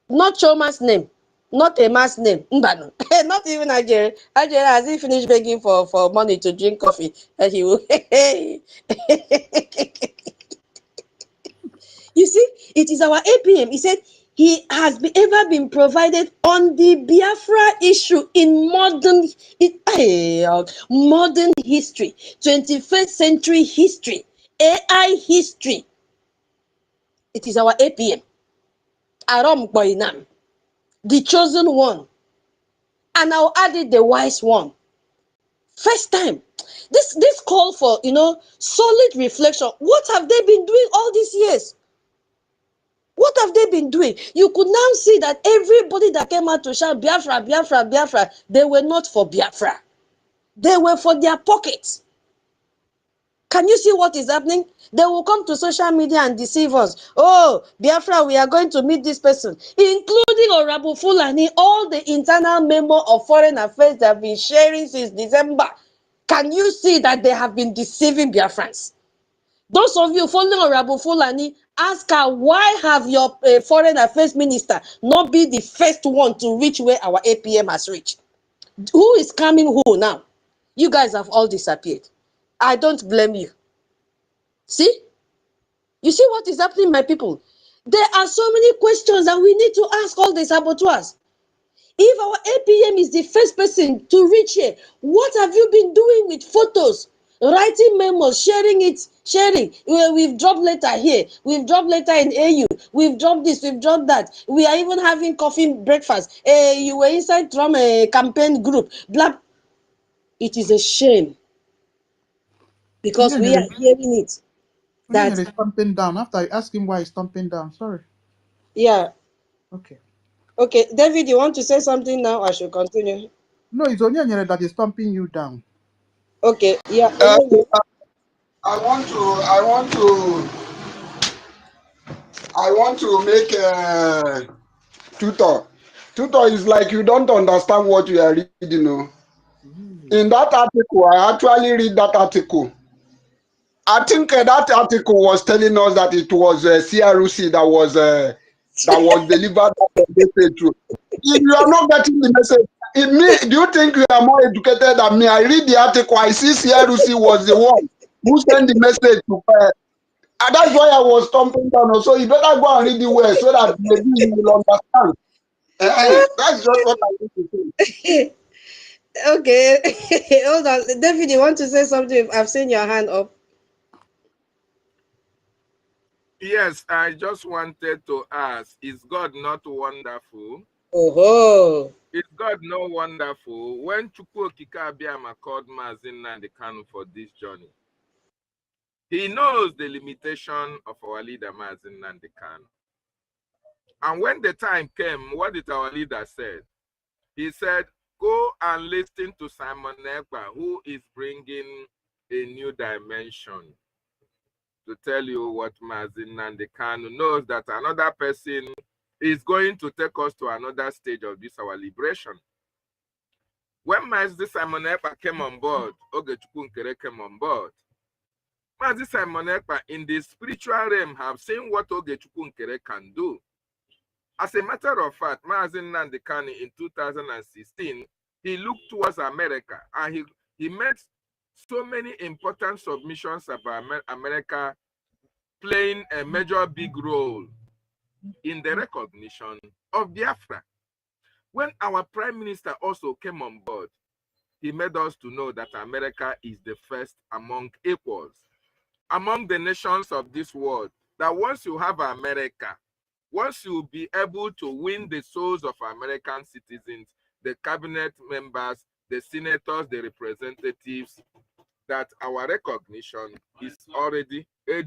Not Choma's name, not a man's name, Mbano. Not even Ajere. Ajere, has he finished begging for money to drink coffee? And he will. You see, it is our APM. He said he has ever been provided on the Biafra issue in modern history, 21st century history, AI history. It is our APM. Aram Boinam, the chosen one. And I'll add it, the wise one. First time. This call for, solid reflection. What have they been doing all these years? What have they been doing? You could now see that everybody that came out to shout Biafra, Biafra, Biafra, they were not for Biafra. They were for their pockets. Can you see what is happening? They will come to social media and deceive us. Oh, Biafra, we are going to meet this person, including Orabu Fulani, all the internal memo of foreign affairs they have been sharing since December. Can you see that they have been deceiving Biafrans? Those of you following Orabu Fulani, ask her, why have your foreign affairs minister not been the first one to reach where our APM has reached? Who is coming who now? You guys have all disappeared. I don't blame you. See? You see what is happening, my people? There are so many questions that we need to ask all the saboteurs. If our APM is the first person to reach here, what have you been doing with photos, writing memos, sharing it, sharing? We've dropped letter here, we've dropped letter in AU, we've dropped this, we've dropped that. We are even having coffee breakfast. You were inside from a campaign group. Blah. It is a shame because we are hearing it. That He's stomping down. After I ask him why he's stomping down. Sorry. yeah. Okay. Okay, David, you want to say something now? I should continue. No, it's only that is stomping you down. Okay, yeah. I want to make a tutor. Tutor is like you don't understand what you are reading. No? In that article, I actually read that article. I think that article was telling us that it was CRUC that was delivered that message to. If you are not getting the message, do you think you are more educated than me? I read the article, I see CRUC was the one who sent the message to and that's why I was stomping down. So you better go and read the word so that maybe you will understand. That's just what I want to say. Okay, hold on. David, you want to say something? I've seen your hand up. Yes, I just wanted to ask, is God not wonderful? Oh. Is God not wonderful? When Chukwu Ekpa-IBIBIO called Mazi Nnamdi Kanu for this journey, he knows the limitation of our leader, Mazi Nnamdi Kanu. And when the time came, what did our leader say? He said, go and listen to Simon Ekpa, who is bringing a new dimension to tell you what Mazi Nnamdi Kanu knows, that another person is going to take us to another stage of this, our liberation. When Mazi Simon Ekpa came on board, Ogechukwu Nkere came on board, Mazi Simon Ekpa in the spiritual realm have seen what Ogechukwu Nkere can do. As a matter of fact, Mazi Nnamdi Kanu in 2016, he looked towards America and he made so many important submissions about America playing a major big role in the recognition of Biafra. When our prime minister also came on board, he made us to know that America is the first among equals, among the nations of this world, that once you have America, once you be able to win the souls of American citizens, the cabinet members, the senators, the representatives, that our recognition is already a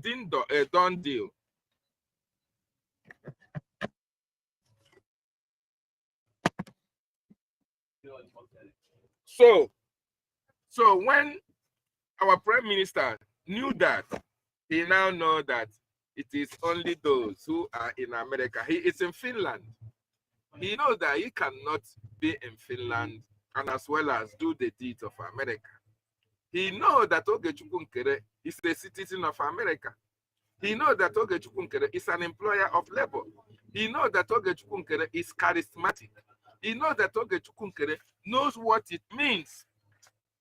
done deal. So when our prime minister knew that, he now knows that it is only those who are in America. He is in Finland. He knows that he cannot be in Finland and as well as do the deeds of America. He knows that Ogechukwu Nkere is a citizen of America. He knows that Ogechukwu Nkere is an employer of labor. He knows that Ogechukwu Nkere is charismatic. He knows that Ogechukwu Nkere knows what it means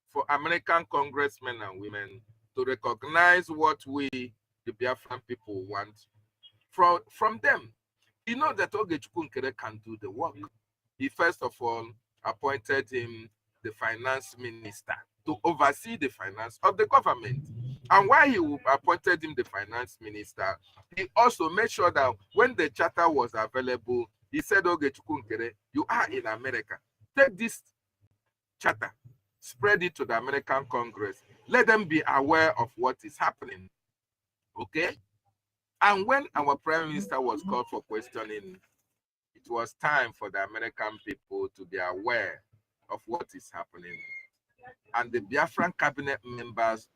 for American congressmen and women to recognize what we, the Biafran people, want from them. He knows that Ogechukwu Nkere can do the work. He first of all appointed him the finance minister to oversee the finance of the government. And while he appointed him the finance minister, he also made sure that when the charter was available, he said, Ogechukwu Nkere, you are in America. Take this charter, spread it to the American Congress. Let them be aware of what is happening. Okay? And when our prime minister was called for questioning, it was time for the American people to be aware of what is happening. And the Biafran cabinet members,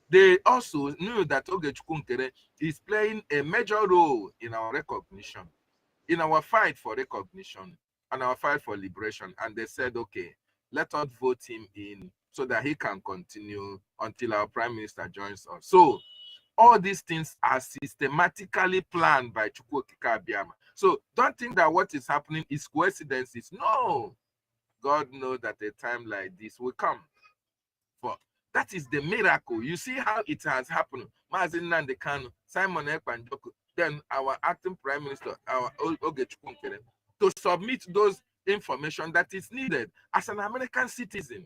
they also knew that Ogechukwu Nkere is playing a major role in our recognition, in our fight for recognition and our fight for liberation. And they said, okay, let us vote him in so that he can continue until our prime minister joins us. So all these things are systematically planned by Chukwu Abiyama. So don't think that what is happening is coincidences. No. God knows that a time like this will come. For that is the miracle. You see how it has happened. Mazin Nandekano, Simon Ekpa, then our acting prime minister, our Ogechukwu Nkere, to submit those information that is needed as an American citizen.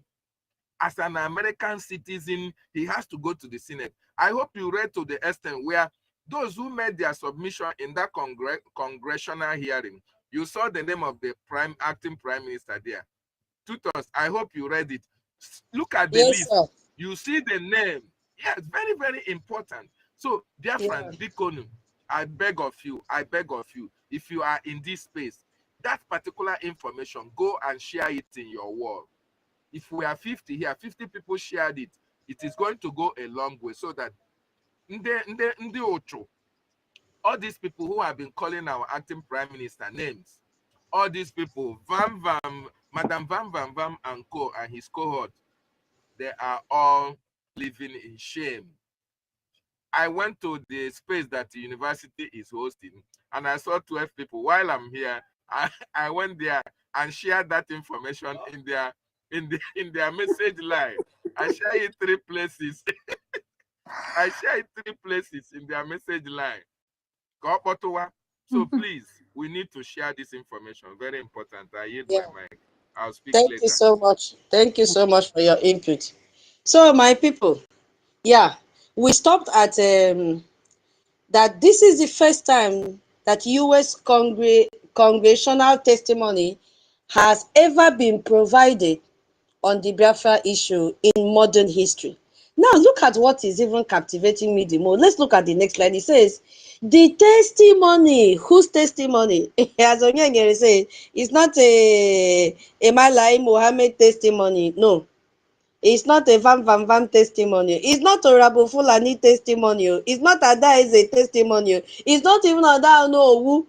As an American citizen, he has to go to the Senate. I hope you read to the extent where those who made their submission in that congressional hearing, you saw the name of the acting prime minister there. Tutors, I hope you read it. Look at the list. Sir. You see the name. Yes, very, very important. So, dear friends, Bikonu, I beg of you, if you are in this space, that particular information, go and share it in your wall. If we are 50 here, 50 people shared it, it is going to go a long way so that all these people who have been calling our acting prime minister names, all these people, Madam Vam and co and his cohort, they are all living in shame. I went to the space that the university is hosting and I saw 12 people. While I'm here, I went there and shared that information in their message line. I share it 3 places. I share it 3 places in their message line. So please, we need to share this information. Very important. I yield my mic. I'll speak later. Thank you so much. Thank you so much for your input. So my people, we stopped at that this is the first time that U.S. congressional testimony has ever been provided on the Biafra issue in modern history. Now, look at what is even captivating me the most. Let's look at the next slide. It says, the testimony, whose testimony? As Onyengere said, it's not a Malai Mohammed testimony. No, it's not a Vam testimony. It's not a Rabu Fulani testimony. It's not Ada is a testimony. It's not even Ada no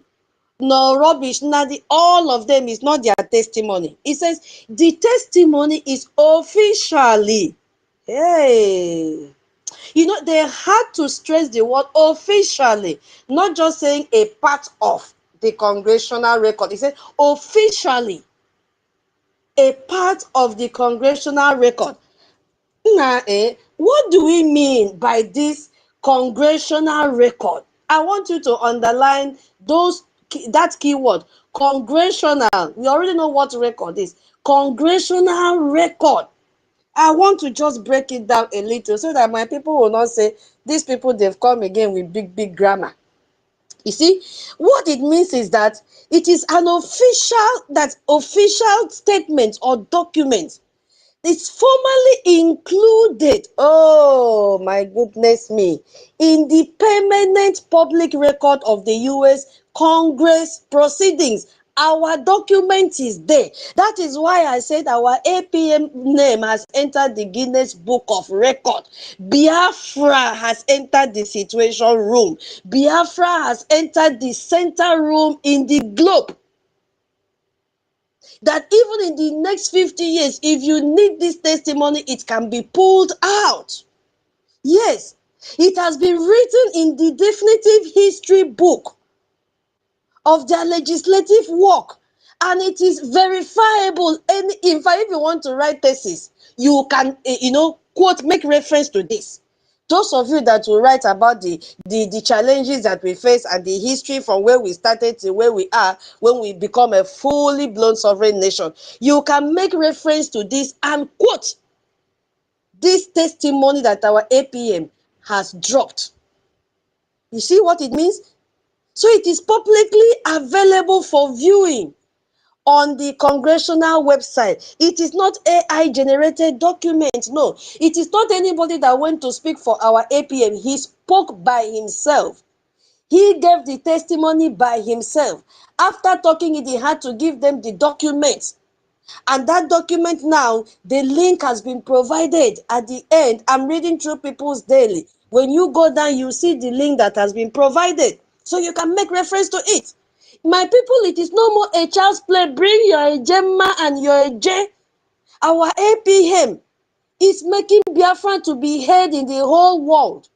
no rubbish. All of them is not their testimony. It says the testimony is officially. Hey, you know, they had to stress the word officially, not just saying a part of the congressional record. It said officially a part of the congressional record. Now, what do we mean by this congressional record? I want you to underline those that keyword, congressional. We already know what record is. Congressional record. I want to just break it down a little so that my people will not say, these people, they've come again with big grammar. You see, what it means is that it is an official statement or document. It's formally included, oh my goodness me, in the permanent public record of the US Congress proceedings. Our document is there. That is why I said our APM name has entered the Guinness Book of Record. Biafra has entered the situation room. Biafra has entered the center room in the globe. That even in the next 50 years, if you need this testimony, it can be pulled out. Yes, it has been written in the definitive history book of their legislative work, and it is verifiable. And in fact, if you want to write thesis, you can, quote, make reference to this. Those of you that will write about the challenges that we face and the history from where we started to where we are when we become a fully blown sovereign nation, you can make reference to this and quote this testimony that our APM has dropped. You see what it means? So it is publicly available for viewing on the congressional website. It is not AI generated document. No, it is not anybody that went to speak for our APM. He spoke by himself. He gave the testimony by himself. After talking it, he had to give them the document. And that document now, the link has been provided at the end. I'm reading through People's Daily. When you go down, you see the link that has been provided. So you can make reference to it. My people, it is no more a child's play. Bring your Gemma and your J. Our APM is making Biafra to be heard in the whole world.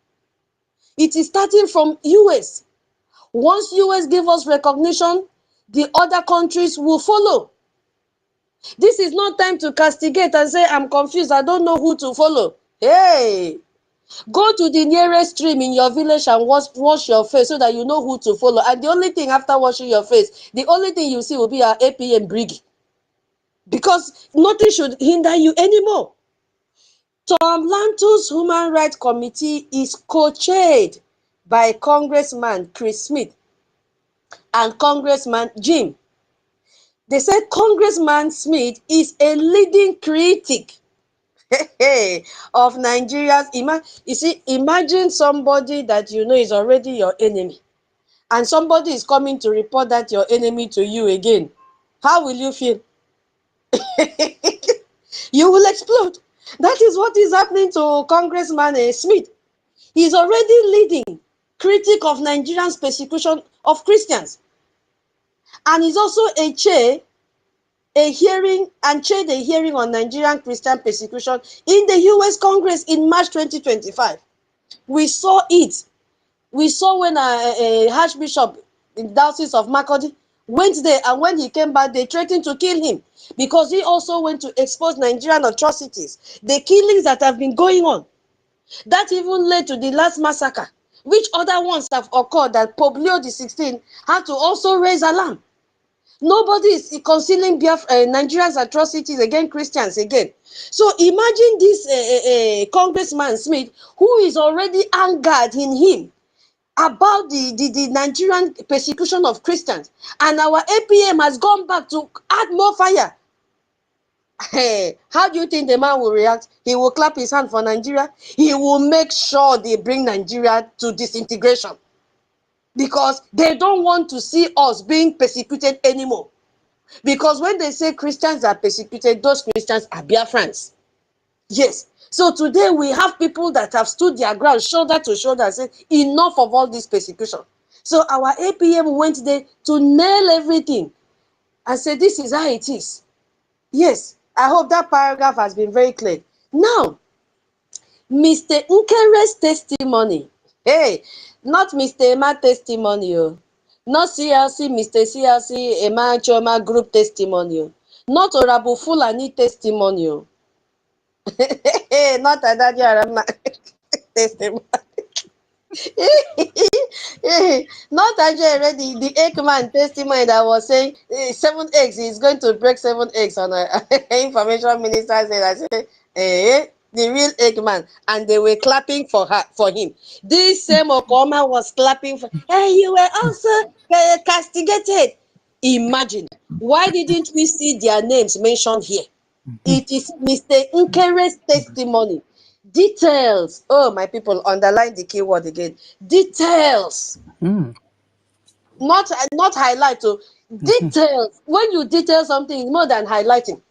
It is starting from US. Once US give us recognition, the other countries will follow. This is not time to castigate and say, I'm confused, I don't know who to follow. Hey! Go to the nearest stream in your village and wash your face so that you know who to follow. And the only thing after washing your face, the only thing you see will be our APM Brgie. Because nothing should hinder you anymore. Tom Lantos Human Rights Committee is co-chaired by Congressman Chris Smith and Congressman Jim. They said Congressman Smith is a leading critic of Nigeria's you see, imagine somebody that you know is already your enemy, and somebody is coming to report that your enemy to you again. How will you feel? You will explode. That is what is happening to Congressman Smith. He's already leading critic of Nigeria's persecution of Christians, and he's also chaired a hearing on Nigerian Christian persecution in the US Congress in March 2025. We saw it. We saw when Archbishop in the Diocese of Makurdi went there, and when he came back, they threatened to kill him because he also went to expose Nigerian atrocities, the killings that have been going on. That even led to the last massacre, which other ones have occurred that Pope Leo XVI had to also raise alarm. Nobody is concealing Nigeria's atrocities against Christians again. So imagine this Congressman Smith, who is already angered in him about the Nigerian persecution of Christians. And our APM has gone back to add more fire. Hey, how do you think the man will react? He will clap his hand for Nigeria. He will make sure they bring Nigeria to disintegration, because they don't want to see us being persecuted anymore. Because when they say Christians are persecuted, those Christians are Biafrans. Yes. So today we have people that have stood their ground shoulder to shoulder and said, enough of all this persecution. So our APM went there to nail everything and said, this is how it is. Yes. I hope that paragraph has been very clear. Now, Mr. Nkere's testimony. Hey, not Mr. Emma testimony. Not CLC, Mr. CLC, Emma Choma group testimony. Not Orabu Fulani testimony. Not Adadia Rama testimony. Not actually already the Ekman testimony that was saying 7 eggs is going to break 7 eggs on a information minister said, I said, the real Ekman, and they were clapping for him. This same Okoma was clapping for, hey, you were also castigated. Imagine, why didn't we see their names mentioned here? It is Mr. Nkere's testimony. Details. Oh, my people, underline the keyword again. Details. Not highlight. Oh, details. When you detail something, it's more than highlighting.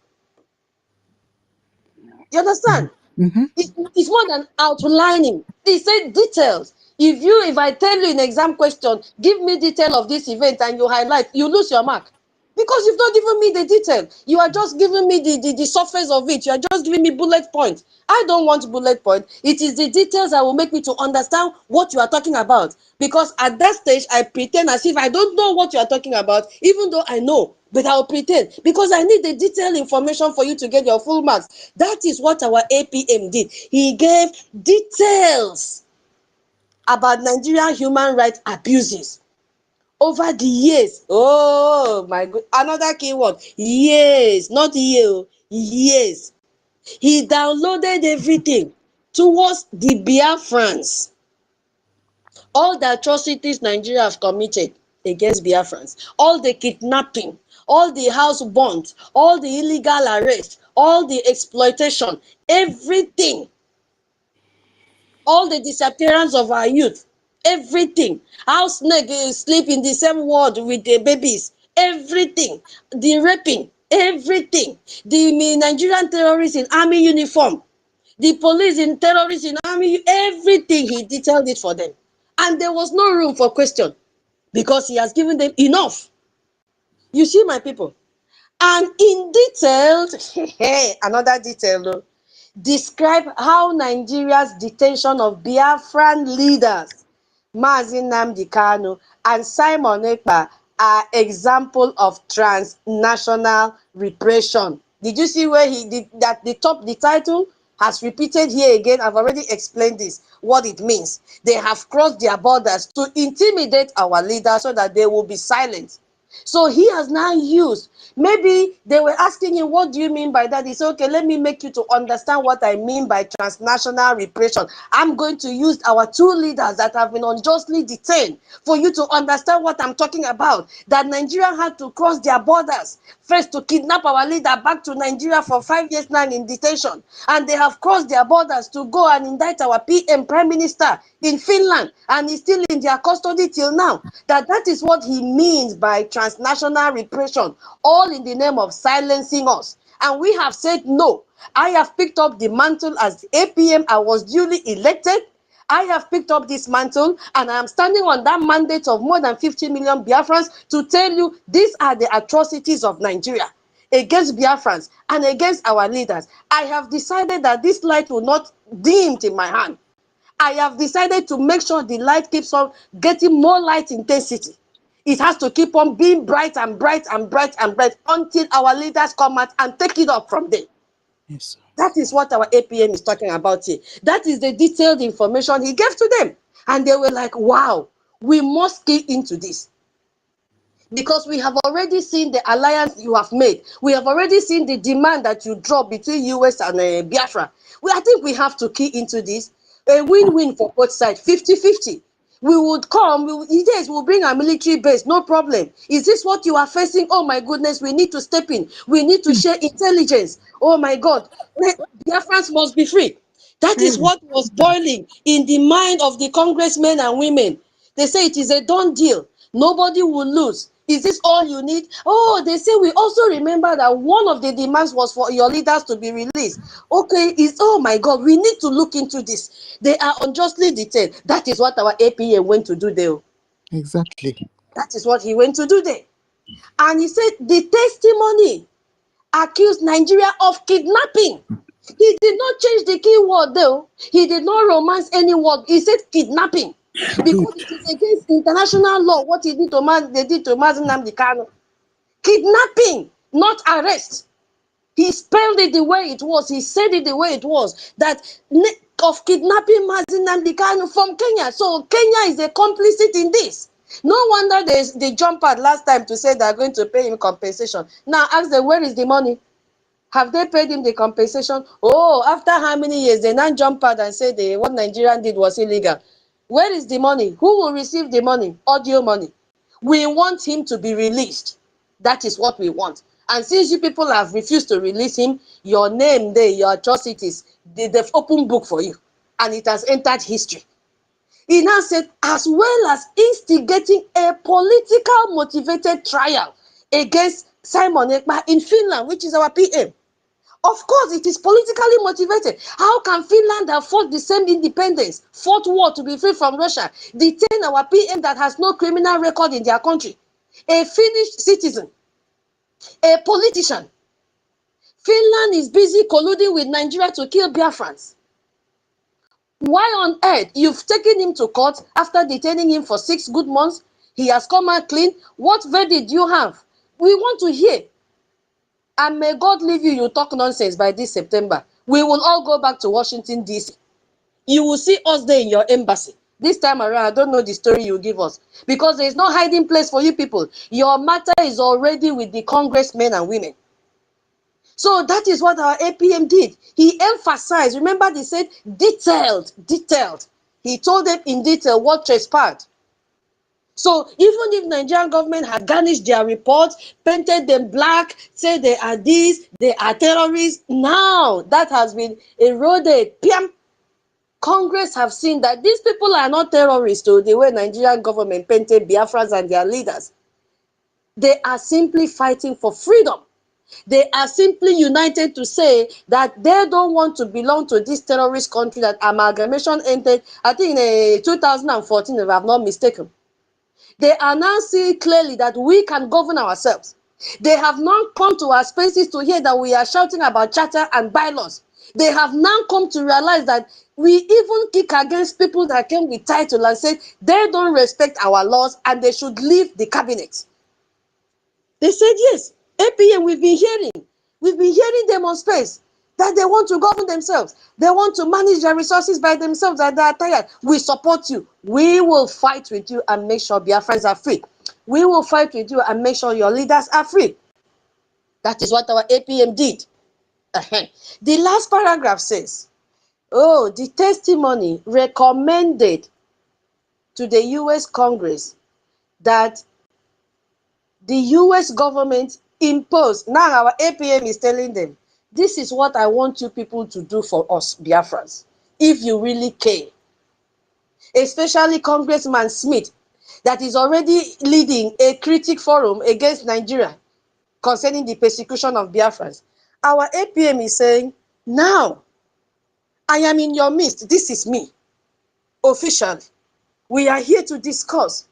You understand? It's more than outlining. They say details. If I tell you an exam question, give me detail of this event and you highlight, you lose your mark. Because you've not given me the detail. You are just giving me the surface of it. You are just giving me bullet points. I don't want bullet points. It is the details that will make me to understand what you are talking about. Because at that stage, I pretend as if I don't know what you are talking about, even though I know. But I'll pretend because I need the detailed information for you to get your full marks. That is what our APM did. He gave details about Nigerian human rights abuses over the years. Oh my God. Another keyword. Years, not year. Years. He downloaded everything towards the Biafrans. All the atrocities Nigeria have committed against Biafrans, all the kidnapping, all the house burnt, all the illegal arrest, all the exploitation, everything, all the disappearance of our youth, everything, how snake sleep in the same ward with the babies, everything, the raping, everything, the Nigerian terrorists in army uniform, the police in terrorists in army, everything, he detailed it for them. And there was no room for question because he has given them enough. You see, my people. And in detail, another detail, though, describe how Nigeria's detention of Biafran leaders, Mazi Nnamdi Kanu and Simon Ekpa, are example of transnational repression. Did you see where he did that? The title has repeated here again. I've already explained this, what it means. They have crossed their borders to intimidate our leaders so that they will be silent. So he has now used, maybe they were asking him, what do you mean by that? He said, okay, let me make you to understand what I mean by transnational repression. I'm going to use our 2 leaders that have been unjustly detained for you to understand what I'm talking about. That Nigeria had to cross their borders first to kidnap our leader back to Nigeria for 5 years now in detention. And they have crossed their borders to go and indict our PM Prime Minister in Finland. And he's still in their custody till now. That is what he means by transnational repression, all in the name of silencing us. And we have said no. I have picked up the mantle as the APM. I was duly elected. I have picked up this mantle and I am standing on that mandate of more than 50 million Biafrans to tell you these are the atrocities of Nigeria against Biafrans and against our leaders. I have decided that this light will not dim in my hand. I have decided to make sure the light keeps on getting more light intensity. It has to keep on being bright and bright and bright and bright until our leaders come out and take it up from there. Yes. That is what our APM is talking about here. That is the detailed information he gave to them. And they were like, wow, we must key into this. Because we have already seen the alliance you have made. We have already seen the demand that you drop between US and Biafra. I think we have to key into this. A win-win for both sides, 50-50. We would come, yes, we'll bring our military base, no problem. Is this what you are facing? Oh my goodness, we need to step in. We need to share intelligence. Oh my God, Biafrans must be free. That is what was boiling in the mind of the congressmen and women. They say it is a done deal. Nobody will lose. Is this all you need? Oh, they say we also remember that one of the demands was for your leaders to be released. Okay, oh my God, we need to look into this. They are unjustly detained. That is what our APA went to do there. Exactly. That is what he went to do there. And he said the testimony accused Nigeria of kidnapping. He did not change the key word though. He did not romance any word. He said kidnapping. Because it is against international law what they did to Mazi Nnamdi Kanu. Kidnapping, not arrest. He spelled it the way it was. He said it the way it was. That of kidnapping Mazi Nnamdi Kanu from Kenya. So Kenya is a complicit in this. No wonder they jumped out last time to say they're going to pay him compensation. Now ask them, where is the money? Have they paid him the compensation? Oh, after how many years? They now jump out and say what Nigerian did was illegal. Where is the money? Who will receive the money? Audio money. We want him to be released. That is what we want. And since you people have refused to release him, your name there, your atrocities, they've opened book for you. And it has entered history. He now said, as well as instigating a political motivated trial against Simon Ekpa in Finland, which is our PM. Of course, it is politically motivated. How can Finland have fought the same independence, fought war to be free from Russia, detain our PM that has no criminal record in their country? A Finnish citizen, a politician. Finland is busy colluding with Nigeria to kill Biafrans. Why on earth you've taken him to court after detaining him for 6 good months? He has come out clean. What verdict do you have? We want to hear. And may God leave you talk nonsense by this September. We will all go back to Washington, D.C. You will see us there in your embassy. This time around, I don't know the story you give us. Because there is no hiding place for you people. Your matter is already with the congressmen and women. So that is what our APM did. He emphasized, remember they said detailed. He told them in detail what transpired. So even if Nigerian government had garnished their reports, painted them black, said they are this, they are terrorists, now that has been eroded. Congress have seen that these people are not terrorists, though, the way Nigerian government painted Biafrans and their leaders. They are simply fighting for freedom. They are simply united to say that they don't want to belong to this terrorist country that amalgamation ended, I think in 2014, if I'm not mistaken. They are now seeing clearly that we can govern ourselves. They have not come to our spaces to hear that we are shouting about charter and bylaws. They have now come to realize that we even kick against people that came with title and said they don't respect our laws and they should leave the cabinet. They said yes. APM, we've been hearing them on space that they want to govern themselves. They want to manage their resources by themselves and they are tired. We support you. We will fight with you and make sure Biafrans are free. We will fight with you and make sure your leaders are free. That is what our APM did. The last paragraph says, oh, the testimony recommended to the US Congress that the US government imposed. Now our APM is telling them, this is what I want you people to do for us, Biafrans, if you really care. Especially Congressman Smith, that is already leading a critic forum against Nigeria concerning the persecution of Biafrans. Our APM is saying, now, I am in your midst. This is me, officially. We are here to discuss.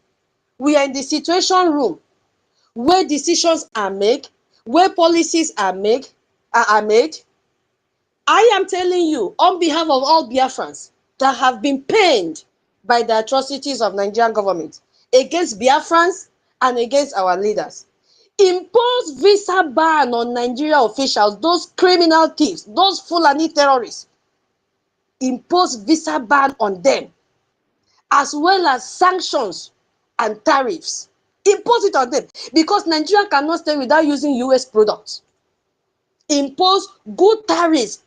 We are in the situation room where decisions are made, where policies are made. I am telling you, on behalf of all Biafrans that have been pained by the atrocities of Nigerian government against Biafrans and against our leaders, impose visa ban on Nigeria officials, those criminal thieves, those Fulani terrorists. Impose visa ban on them, as well as sanctions and tariffs. Impose it on them because Nigeria cannot stay without using US products. Impose good tariffs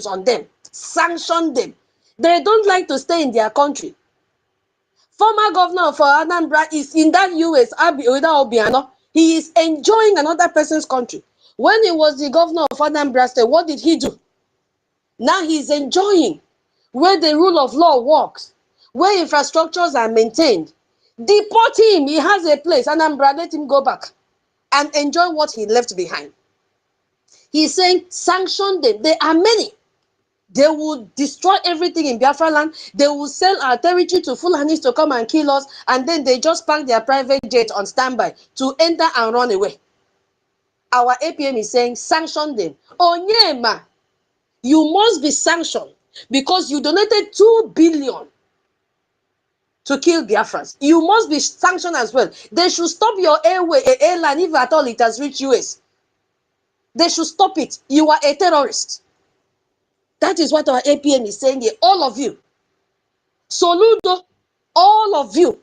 on them. Sanction them. They don't like to stay in their country. Former governor for Anambra is in that US, Obiano. He is enjoying another person's country. When he was the governor of Anambra State, what did he do? Now he's enjoying where the rule of law works, where infrastructures are maintained. Deport him. He has a place. Anambra, let him go back and enjoy what he left behind. He's saying sanction them. There are many. They will destroy everything in Biafra land. They will sell our territory to Fulanis to come and kill us, and then they just park their private jet on standby to enter and run away. Our APM is saying sanction them. Onyema, you must be sanctioned because you donated 2 billion to kill Biafrans. You must be sanctioned as well. They should stop your airline if at all it has reached US. They should stop it. You are a terrorist. That is what our APM is saying here. All of you. Soludo, all of you.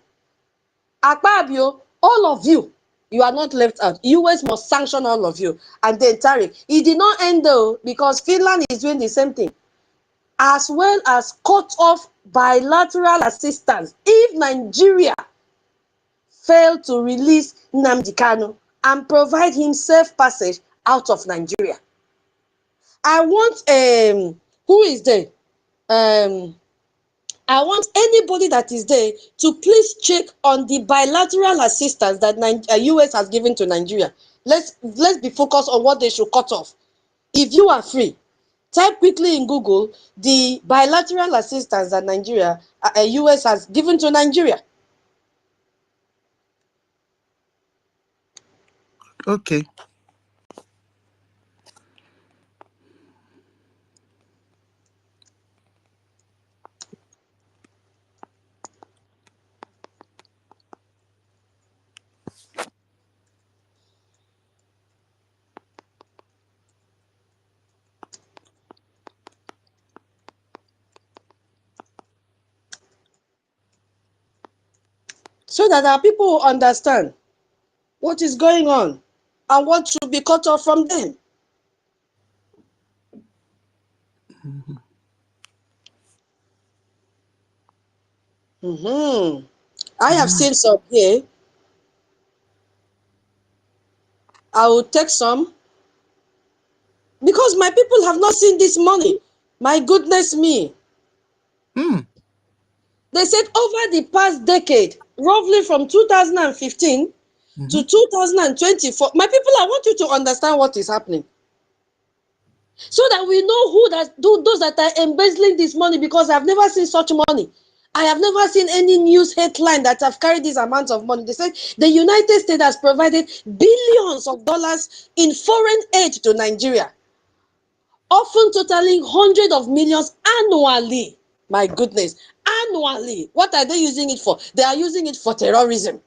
Ekpa-IBIBIO, all of you. You are not left out. US must sanction all of you. And then Tariq, it did not end though, because Finland is doing the same thing. As well as cut off bilateral assistance if Nigeria failed to release Nnamdi Kanu and provide him safe passage out of Nigeria. I want who is there? I want anybody that is there to please check on the bilateral assistance that US has given to Nigeria. Let's be focused on what they should cut off. If you are free, type quickly in Google the bilateral assistance that Nigeria, US has given to Nigeria. Okay. So that our people will understand what is going on and what should be cut off from them. I have seen some here. I will take some because my people have not seen this money. My goodness me. They said over the past decade, roughly from 2015 to 2024, my people, I want you to understand what is happening. So that we know those that are embezzling this money, because I've never seen such money. I have never seen any news headline that have carried this amount of money. They said the United States has provided billions of dollars in foreign aid to Nigeria, often totaling hundreds of millions annually. My goodness, annually. What are they using it for? They are using it for terrorism.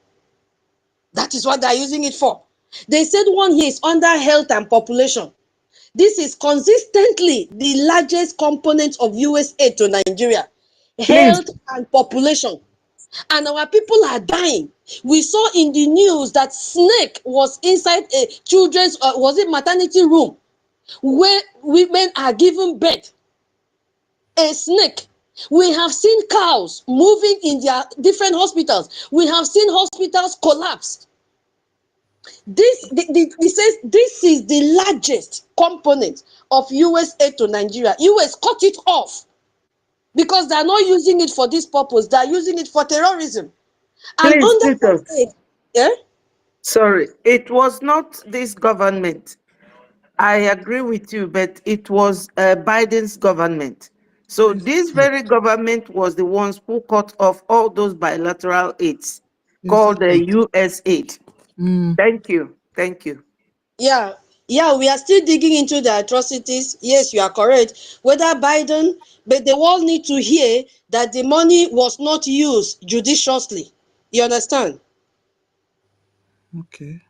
That is what they are using it for. They said one here is under health and population. This is consistently the largest component of US aid to Nigeria. Health and population. And our people are dying. We saw in the news that snake was inside a children's, was it maternity room, where women are giving birth. A snake. We have seen cows moving in their different hospitals. We have seen hospitals collapse. This says this is the largest component of US aid to Nigeria. US cut it off because they are not using it for this purpose. They are using it for terrorism. And Please, under Peter. that aid, yeah? Sorry, it was not this government. I agree with you, but it was Biden's government. So this very government was the ones who cut off all those bilateral aids called the US aid. Thank you. Thank you. Yeah, we are still digging into the atrocities. Yes, you are correct. Whether Biden, but the world need to hear that the money was not used judiciously. You understand? Okay.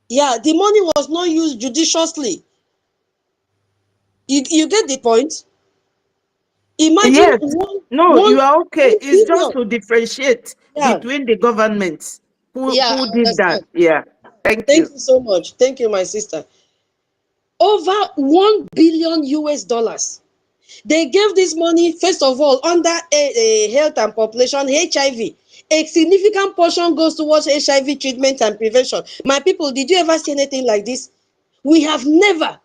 Yeah, the money was not used judiciously. You get the point? Imagine Yes. No, you are okay. 1 It's just billion. to differentiate Yeah, between the governments who I did that. understand. Yeah. Thank Thank you. you so much. Thank you, my sister. Over 1 billion US dollars. They gave this money, first of all, under health and population, HIV. A significant portion goes towards HIV treatment and prevention. My people, did you ever see anything like this? We have never.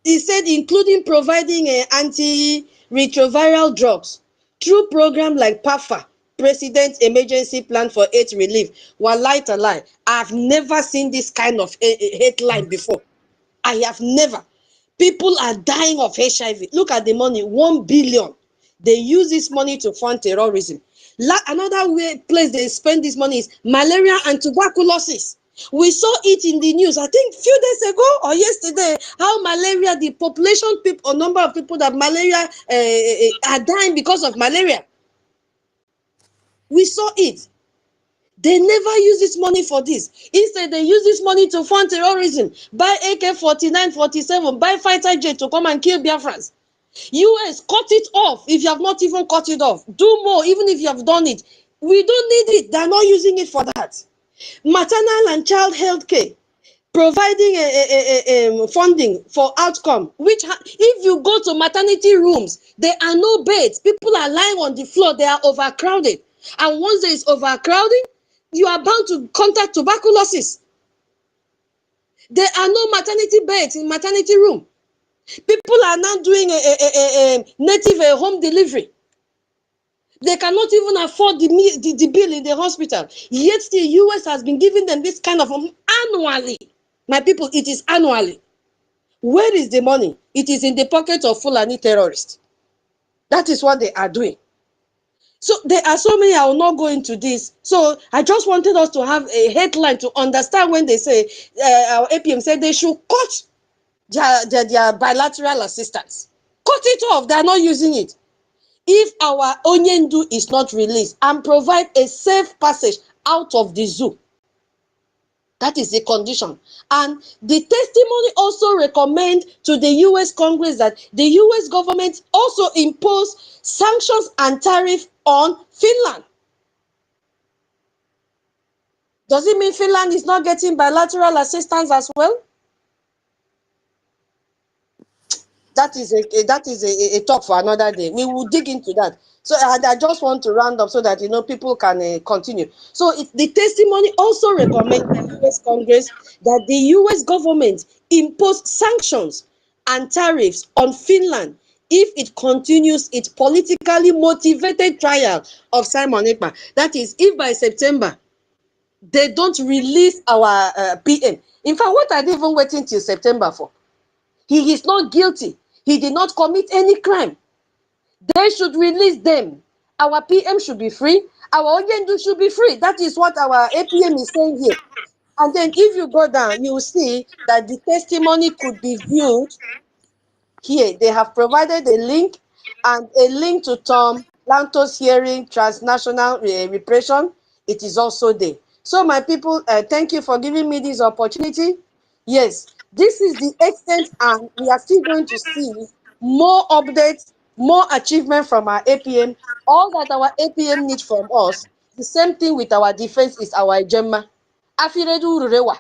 He said, including providing antiretroviral drugs through programs like PAFA, President's Emergency Plan for AIDS Relief. Wallahi talai, I've never seen this kind of headline before. I have never. People are dying of HIV. Look at the money, 1 billion. They use this money to fund terrorism. Another place they spend this money is malaria and tuberculosis. We saw it in the news, I think few days ago or yesterday, how malaria, the population people or number of people that malaria are dying because of malaria. We saw it. They never use this money for this. Instead, they use this money to fund terrorism. Buy AK-49, 47, buy fighter jet to come and kill Biafrans. US, cut it off if you have not even cut it off. Do more, even if you have done it. We don't need it. They're not using it for that. Maternal and child health care, providing funding for outcome, which if you go to maternity rooms, there are no beds. People are lying on the floor. They are overcrowded. And once there is overcrowding, you are bound to contact tuberculosis. There are no maternity beds in maternity room. People are now doing a native home delivery. They cannot even afford the bill in the hospital. Yet the US has been giving them this kind of annually. My people, it is annually. Where is the money? It is in the pocket of Fulani terrorists. That is what they are doing. So there are so many, I will not go into this. So I just wanted us to have a headline to understand when they say, our APM said they should cut their bilateral assistance. Cut it off, they are not using it. If our Onyendu is not released and provide a safe passage out of the zoo, that is the condition. And the testimony also recommend to the US Congress that the US government also impose sanctions and tariff on Finland. Does it mean Finland is not getting bilateral assistance as well? That is a talk for another day. We will dig into that. So I just want to round up so that people can continue. So the testimony also recommends the U.S. Congress that the U.S. government impose sanctions and tariffs on Finland if it continues its politically motivated trial of Simon Ekpa. That is, if by September they don't release our PM. In fact, what are they even waiting till September for? He is not guilty. He did not commit any crime. They should release them. Our PM should be free. Our Oyendu should be free. That is what our APM is saying here. And then if you go down, you will see that the testimony could be viewed here. They have provided a link and a link to Tom Lantos hearing transnational repression. It is also there. So my people, thank you for giving me this opportunity. Yes, this is the extent, and we are still going to see more updates, more achievement from our APM. All that our APM needs from us, the same thing with our defense is our Gemma. Afiredu Rurewa.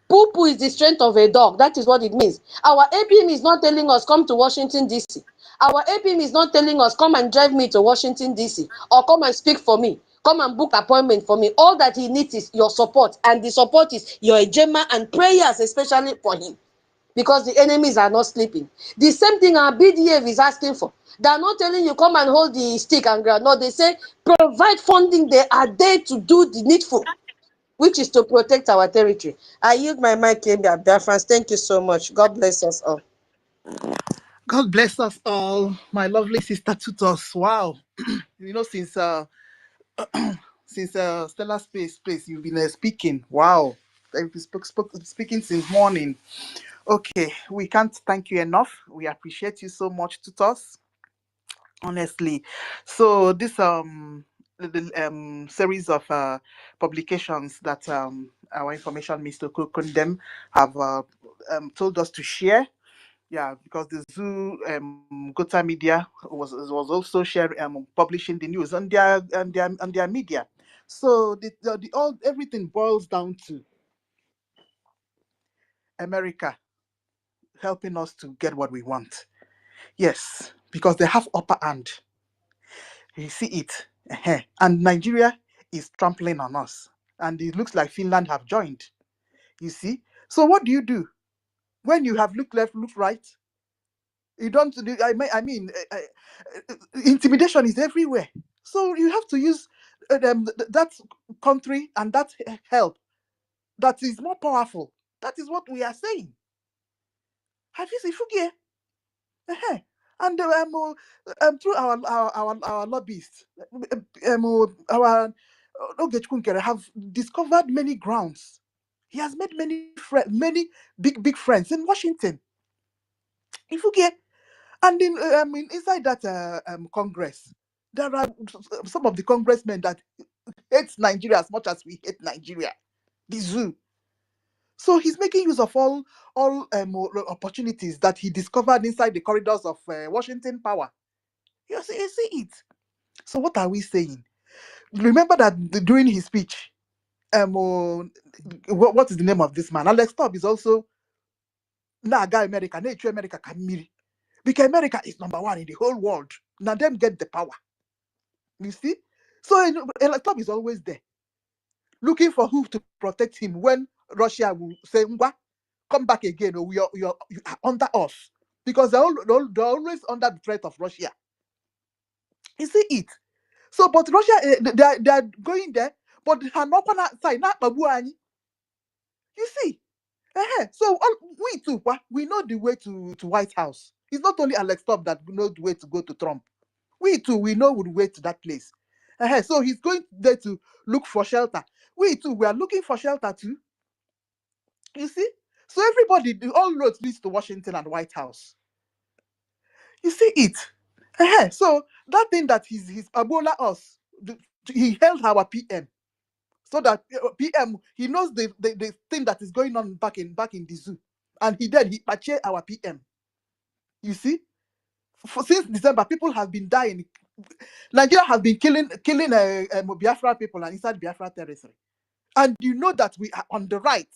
Poo-poo is the strength of a dog. That is what it means. Our APM is not telling us, come to Washington, D.C. Our APM is not telling us, come and drive me to Washington, D.C. or come and speak for me. Come and book appointment for me. All that he needs is your support. And the support is your ejema and prayers, especially for him. Because the enemies are not sleeping. The same thing our BDF is asking for. They are not telling you, come and hold the stick and ground. No, they say, provide funding. They are there to do the needful, which is to protect our territory. I yield my mic, Biafrans. Thank you so much. God bless us all. God bless us all, my lovely sister Tutos. Wow. Since Stellar Space, you've been speaking. Wow. You've been speaking since morning. Okay, we can't thank you enough. We appreciate you so much, Tutos. Honestly. So this the series of publications that our information Mr. Kukundem have told us to share. Yeah, because the Zoo Gota Media was also sharing publishing the news on their media. So everything boils down to America helping us to get what we want. Yes, because they have upper hand. You see it. And Nigeria is trampling on us. And it looks like Finland have joined. You see? So what do you do? When you have looked left, look right, you don't, intimidation is everywhere. So you have to use that country and that help that is more powerful. That is what we are saying. Have you seen Fugie? And through our lobbyists, our Ogechkunkere have discovered many grounds. He has made many big friends in Washington. If you get, and inside that Congress, there are some of the congressmen that hate Nigeria as much as we hate Nigeria. The zoo. So he's making use of all opportunities that he discovered inside the corridors of Washington Power. You see it. So what are we saying? Remember that during his speech, what is the name of this man? Alex Tobb is also Naga America, Nature America Kamiri. Because America is number one in the whole world. Now them get the power. You see? So Alex Tobb is always there, looking for who to protect him when Russia will say, "Ngwa, come back again, or you are under us." Because they're always under the threat of Russia. You see it? So, but Russia, they are going there, but they are not going to say, "Not Babu Ani." You see? So we too, we know the way to White House. It's not only Alex Tobb that knows the way to go to Trump. We too, we know the way to that place. So he's going there to look for shelter. We too, we are looking for shelter too. You see? So everybody, all roads leads to Washington and White House. You see it? So that thing that he's Ebola us, he held our PM. So that PM, he knows the thing that is going on back in the zoo. And he purchased our PM. You see? Since December, people have been dying. Nigeria has been killing Biafra people and inside Biafra territory. And you know that we are on the right.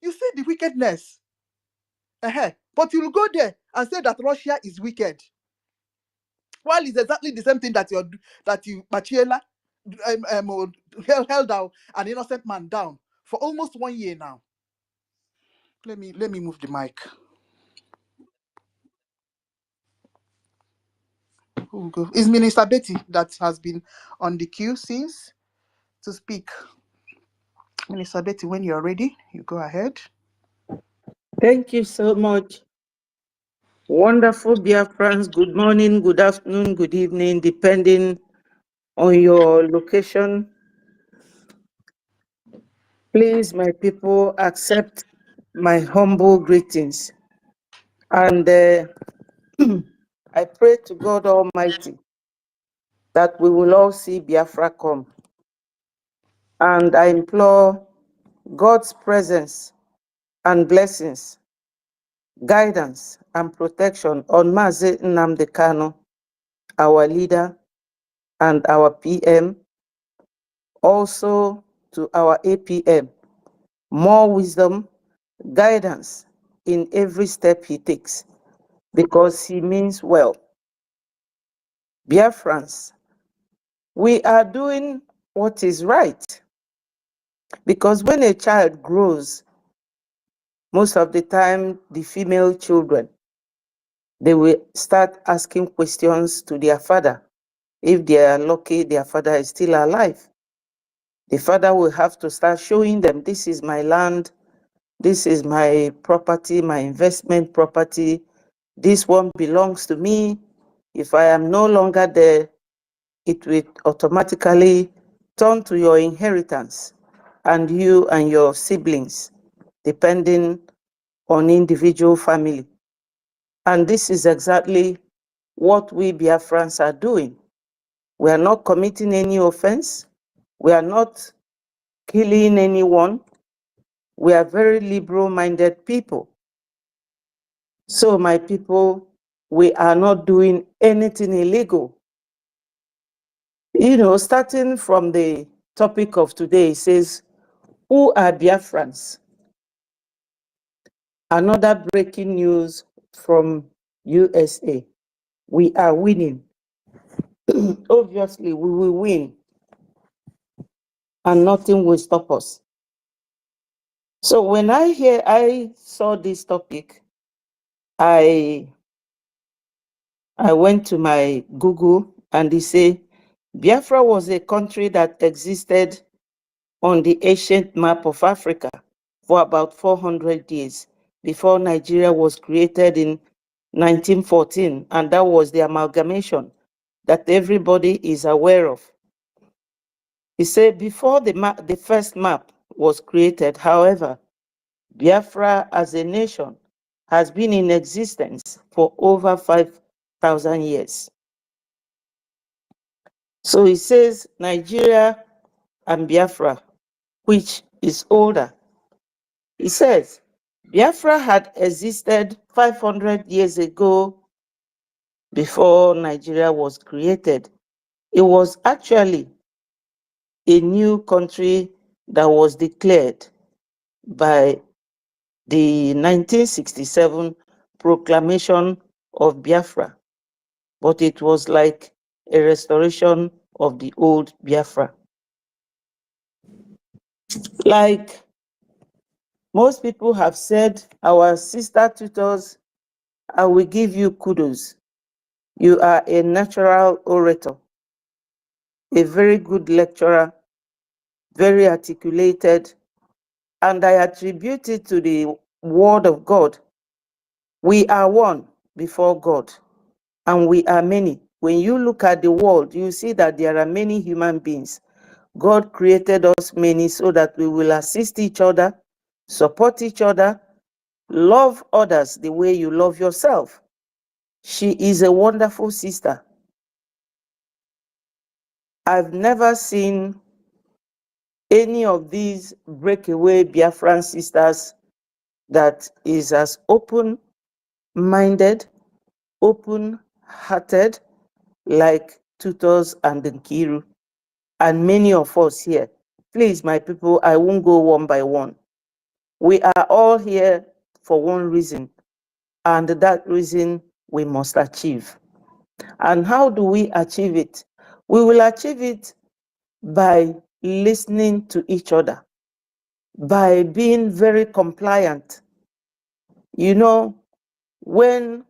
You see the wickedness. But you'll go there and say that Russia is wicked. While it's exactly the same thing that you Machiela held out an innocent man down for almost 1 year now. Let me move the mic. It's Minister Betty that has been on the queue since to speak. Minister Betty, when you're ready, you go ahead. Thank you so much. Wonderful Biafrans, good morning, good afternoon, good evening, depending on your location. Please, my people, accept my humble greetings. And I pray to God Almighty that we will all see Biafra come. And I implore God's presence and blessings, guidance and protection on Mazi Nnamdi Kanu, our leader and our PM, also to our APM, more wisdom, guidance in every step he takes, because he means well. Biafrans, we are doing what is right, because when a child grows, most of the time, the female children, they will start asking questions to their father. If they are lucky, their father is still alive. The father will have to start showing them, this is my land, this is my property, my investment property, this one belongs to me. If I am no longer there, it will automatically turn to your inheritance and you and your siblings, depending on individual family. And this is exactly what we Biafrans are doing. We are not committing any offense. We are not killing anyone. We are very liberal-minded people. So, my people, we are not doing anything illegal. You know, starting from the topic of today, it says, who are Biafrans? Another breaking news from USA. We are winning. Obviously, we will win. And nothing will stop us. So when I saw this topic, I went to my Google and they say, Biafra was a country that existed on the ancient map of Africa for about 400 years before Nigeria was created in 1914, and that was the amalgamation that everybody is aware of. He said before the first map was created, however, Biafra as a nation has been in existence for over 5,000 years. So he says Nigeria and Biafra, which is older. He says, Biafra had existed 500 years ago before Nigeria was created. It was actually a new country that was declared by the 1967 proclamation of Biafra, but it was like a restoration of the old Biafra. Like most people have said, our sister tutors, I will give you kudos. You are a natural orator, a very good lecturer, very articulated, and I attribute it to the word of God. We are one before God, and we are many. When you look at the world, you see that there are many human beings. God created us many so that we will assist each other, support each other, love others the way you love yourself. She is a wonderful sister. I've never seen any of these breakaway Biafran sisters that is as open-minded, open-hearted, like Tutors and Nkiru, and many of us here. Please, my people, I won't go one by one. We are all here for one reason, and that reason we must achieve. And how do we achieve it? We will achieve it by listening to each other, by being very compliant. You know, when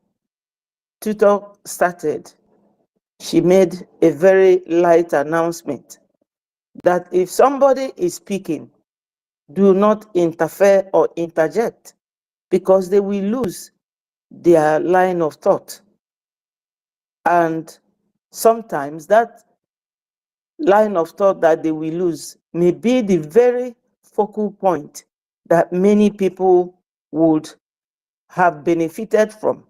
Tutor started, she made a very light announcement that if somebody is speaking, do not interfere or interject, because they will lose their line of thought. And sometimes that line of thought that they will lose may be the very focal point that many people would have benefited from.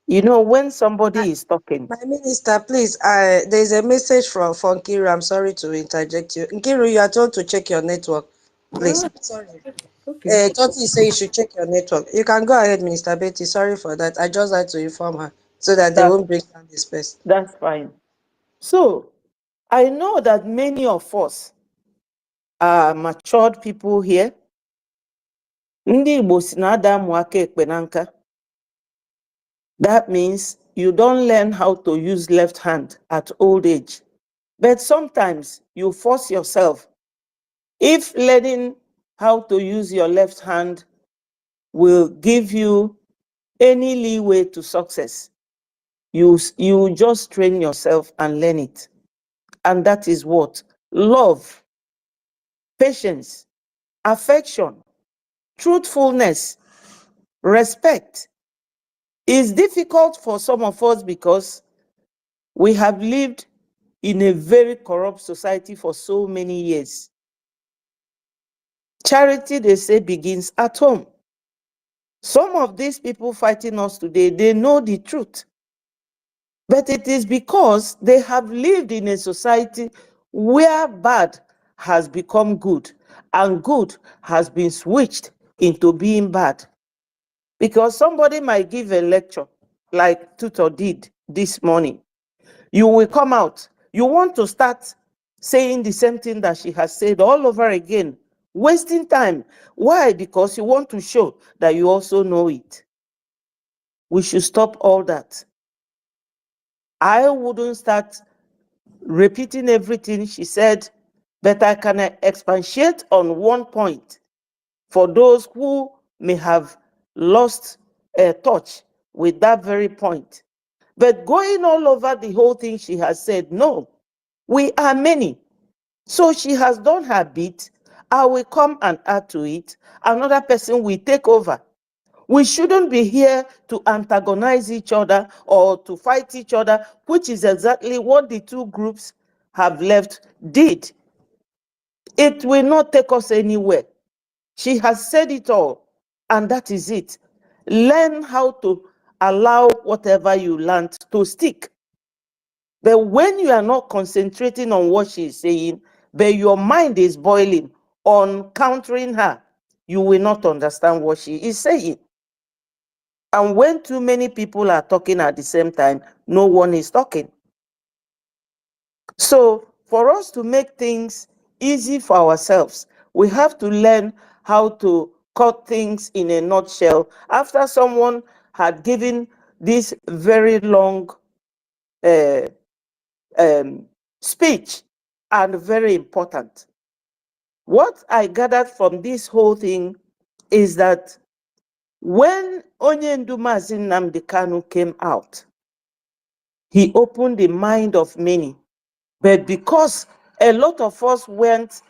You know, when somebody is talking. My minister, please, there's a message from Nkiru. I'm sorry to interject you. Nkiru, you are told to check your network, please. Sorry. Okay. Toti say you should check your network. You can go ahead, Minister Betty. Sorry for that. I just had to inform her so that they won't break down the space. That's fine. So, I know that many of us are matured people here. Ndị Igbo si na ada amụ aka ekpe na nka. That means you don't learn how to use left hand at old age. But sometimes you force yourself. If learning how to use your left hand will give you any leeway to success, you just train yourself and learn it. And that is what? Love, patience, affection, truthfulness, respect. Is difficult for some of us because we have lived in a very corrupt society for so many years. Charity, they say, begins at home. Some of these people fighting us today, they know the truth. But it is because they have lived in a society where bad has become good and good has been switched into being bad. Because somebody might give a lecture like Tutor did this morning. You will come out. You want to start saying the same thing that she has said all over again, wasting time. Why? Because you want to show that you also know it. We should stop all that. I wouldn't start repeating everything she said, but I can expatiate on one point for those who may have lost touch with that very point. But going all over the whole thing she has said, no, we are many. So she has done her bit. I will come and add to it. Another person will take over. We shouldn't be here to antagonize each other or to fight each other, which is exactly what the two groups have left did. It will not take us anywhere. She has said it all, and that is it. Learn how to allow whatever you learned to stick. But when you are not concentrating on what she is saying, but your mind is boiling, on countering her, you will not understand what she is saying. And when too many people are talking at the same time, no one is talking. So for us to make things easy for ourselves, we have to learn how to cut things in a nutshell. After someone had given this very long speech and very important, what I gathered from this whole thing is that when Onyendu Mazi Nnamdi Kanu came out, he opened the mind of many. But because a lot of us weren't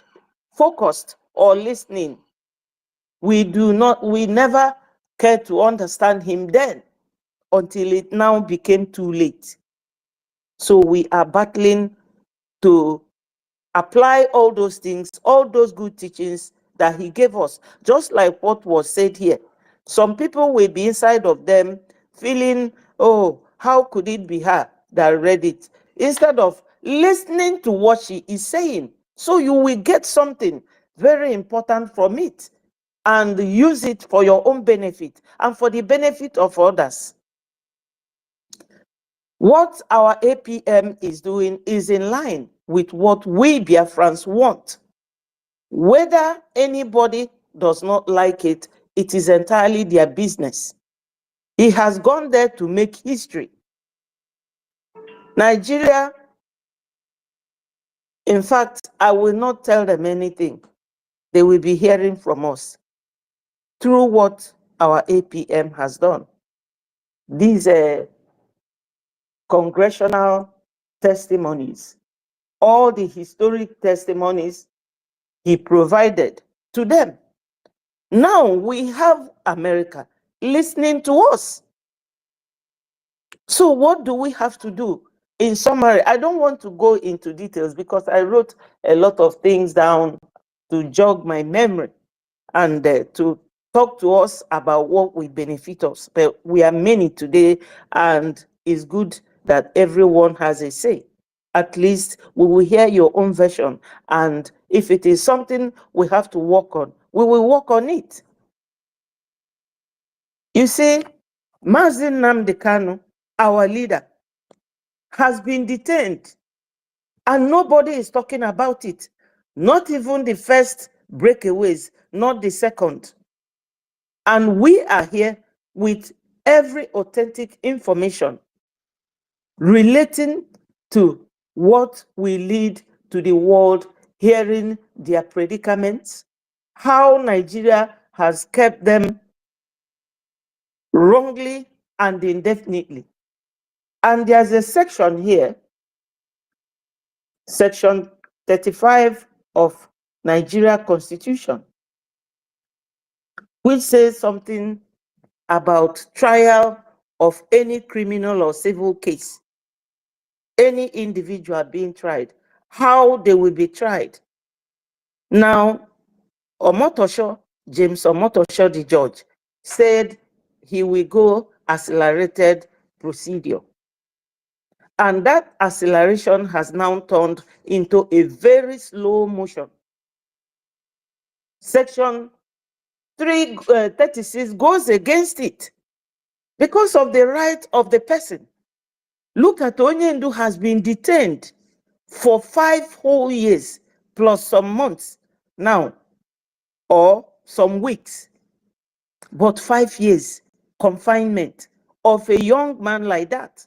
focused or listening, we never cared to understand him then until it now became too late. So we are battling to apply all those things, all those good teachings that he gave us, just like what was said here. Some people will be inside of them feeling, oh, how could it be her that read it? Instead of listening to what she is saying. So you will get something very important from it and use it for your own benefit and for the benefit of others. What our APM is doing is in line with what we Biafrans want. Whether anybody does not like it, it is entirely their business. He has gone there to make history. Nigeria, in fact, I will not tell them anything. They will be hearing from us through what our APM has done. These congressional testimonies, all the historic testimonies he provided to them. Now we have America listening to us. So what do we have to do? In summary, I don't want to go into details because I wrote a lot of things down to jog my memory and to talk to us about what will benefit us. But we are many today, and it's good that everyone has a say. At least we will hear your own version. And if it is something we have to work on, we will work on it. You see, Mazi Nnamdi Kanu, our leader, has been detained and nobody is talking about it. Not even the first breakaways, not the second. And we are here with every authentic information relating to what will lead to the world hearing their predicaments, how Nigeria has kept them wrongly and indefinitely. And there's a section here, section 35 of Nigeria Constitution, which says something about trial of any criminal or civil case, any individual being tried, how they will be tried. Now, Omotosho, James Omotosho, the judge, said he will go accelerated procedure. And that acceleration has now turned into a very slow motion. Section 336 goes against it because of the right of the person. Look at Onyendu has been detained for 5 whole years plus some months now, or some weeks, but 5 years confinement of a young man like that.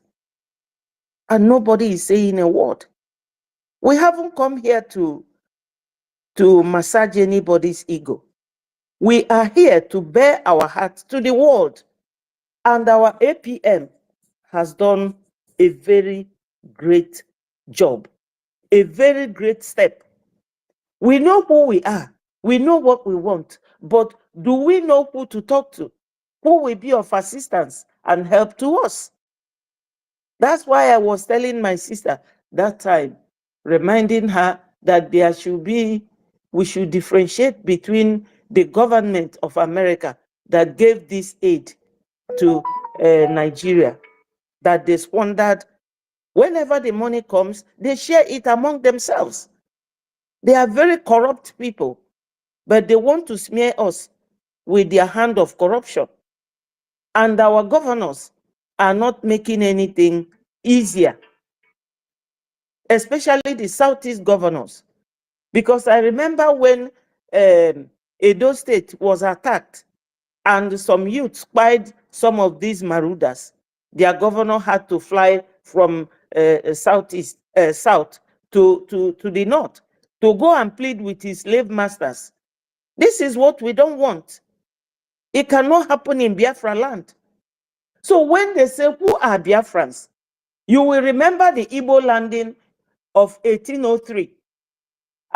And nobody is saying a word. We haven't come here to massage anybody's ego. We are here to bear our hearts to the world. And our APM has done a very great job, a very great step. We know who we are. We know what we want. But do we know who to talk to? Who will be of assistance and help to us? That's why I was telling my sister that time, reminding her that we should differentiate between the government of America that gave this aid to Nigeria, that they squandered. Whenever the money comes, they share it among themselves. They are very corrupt people. but they want to smear us with their hand of corruption. And our governors are not making anything easier, especially the Southeast governors. Because I remember when Edo State was attacked and some youths spied some of these marauders, their governor had to fly from south to the north to go and plead with his slave masters. This is what we don't want. It cannot happen in Biafra land. So when they say, who are Biafrans? You will remember the Igbo landing of 1803.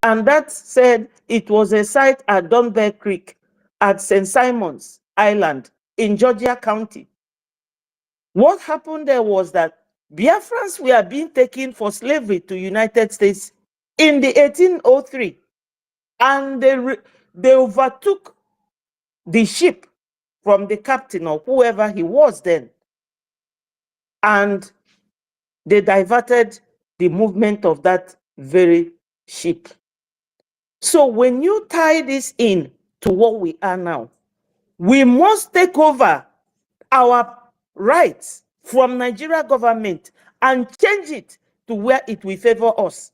And that said it was a site at Dunbar Creek at St. Simon's Island in Georgia County. What happened there was that Biafrans were being taken for slavery to United States in the 1803. And they overtook the ship from the captain or whoever he was then. And they diverted the movement of that very ship. So when you tie this in to what we are now, we must take over our rights from Nigeria government and change it to where it will favor us.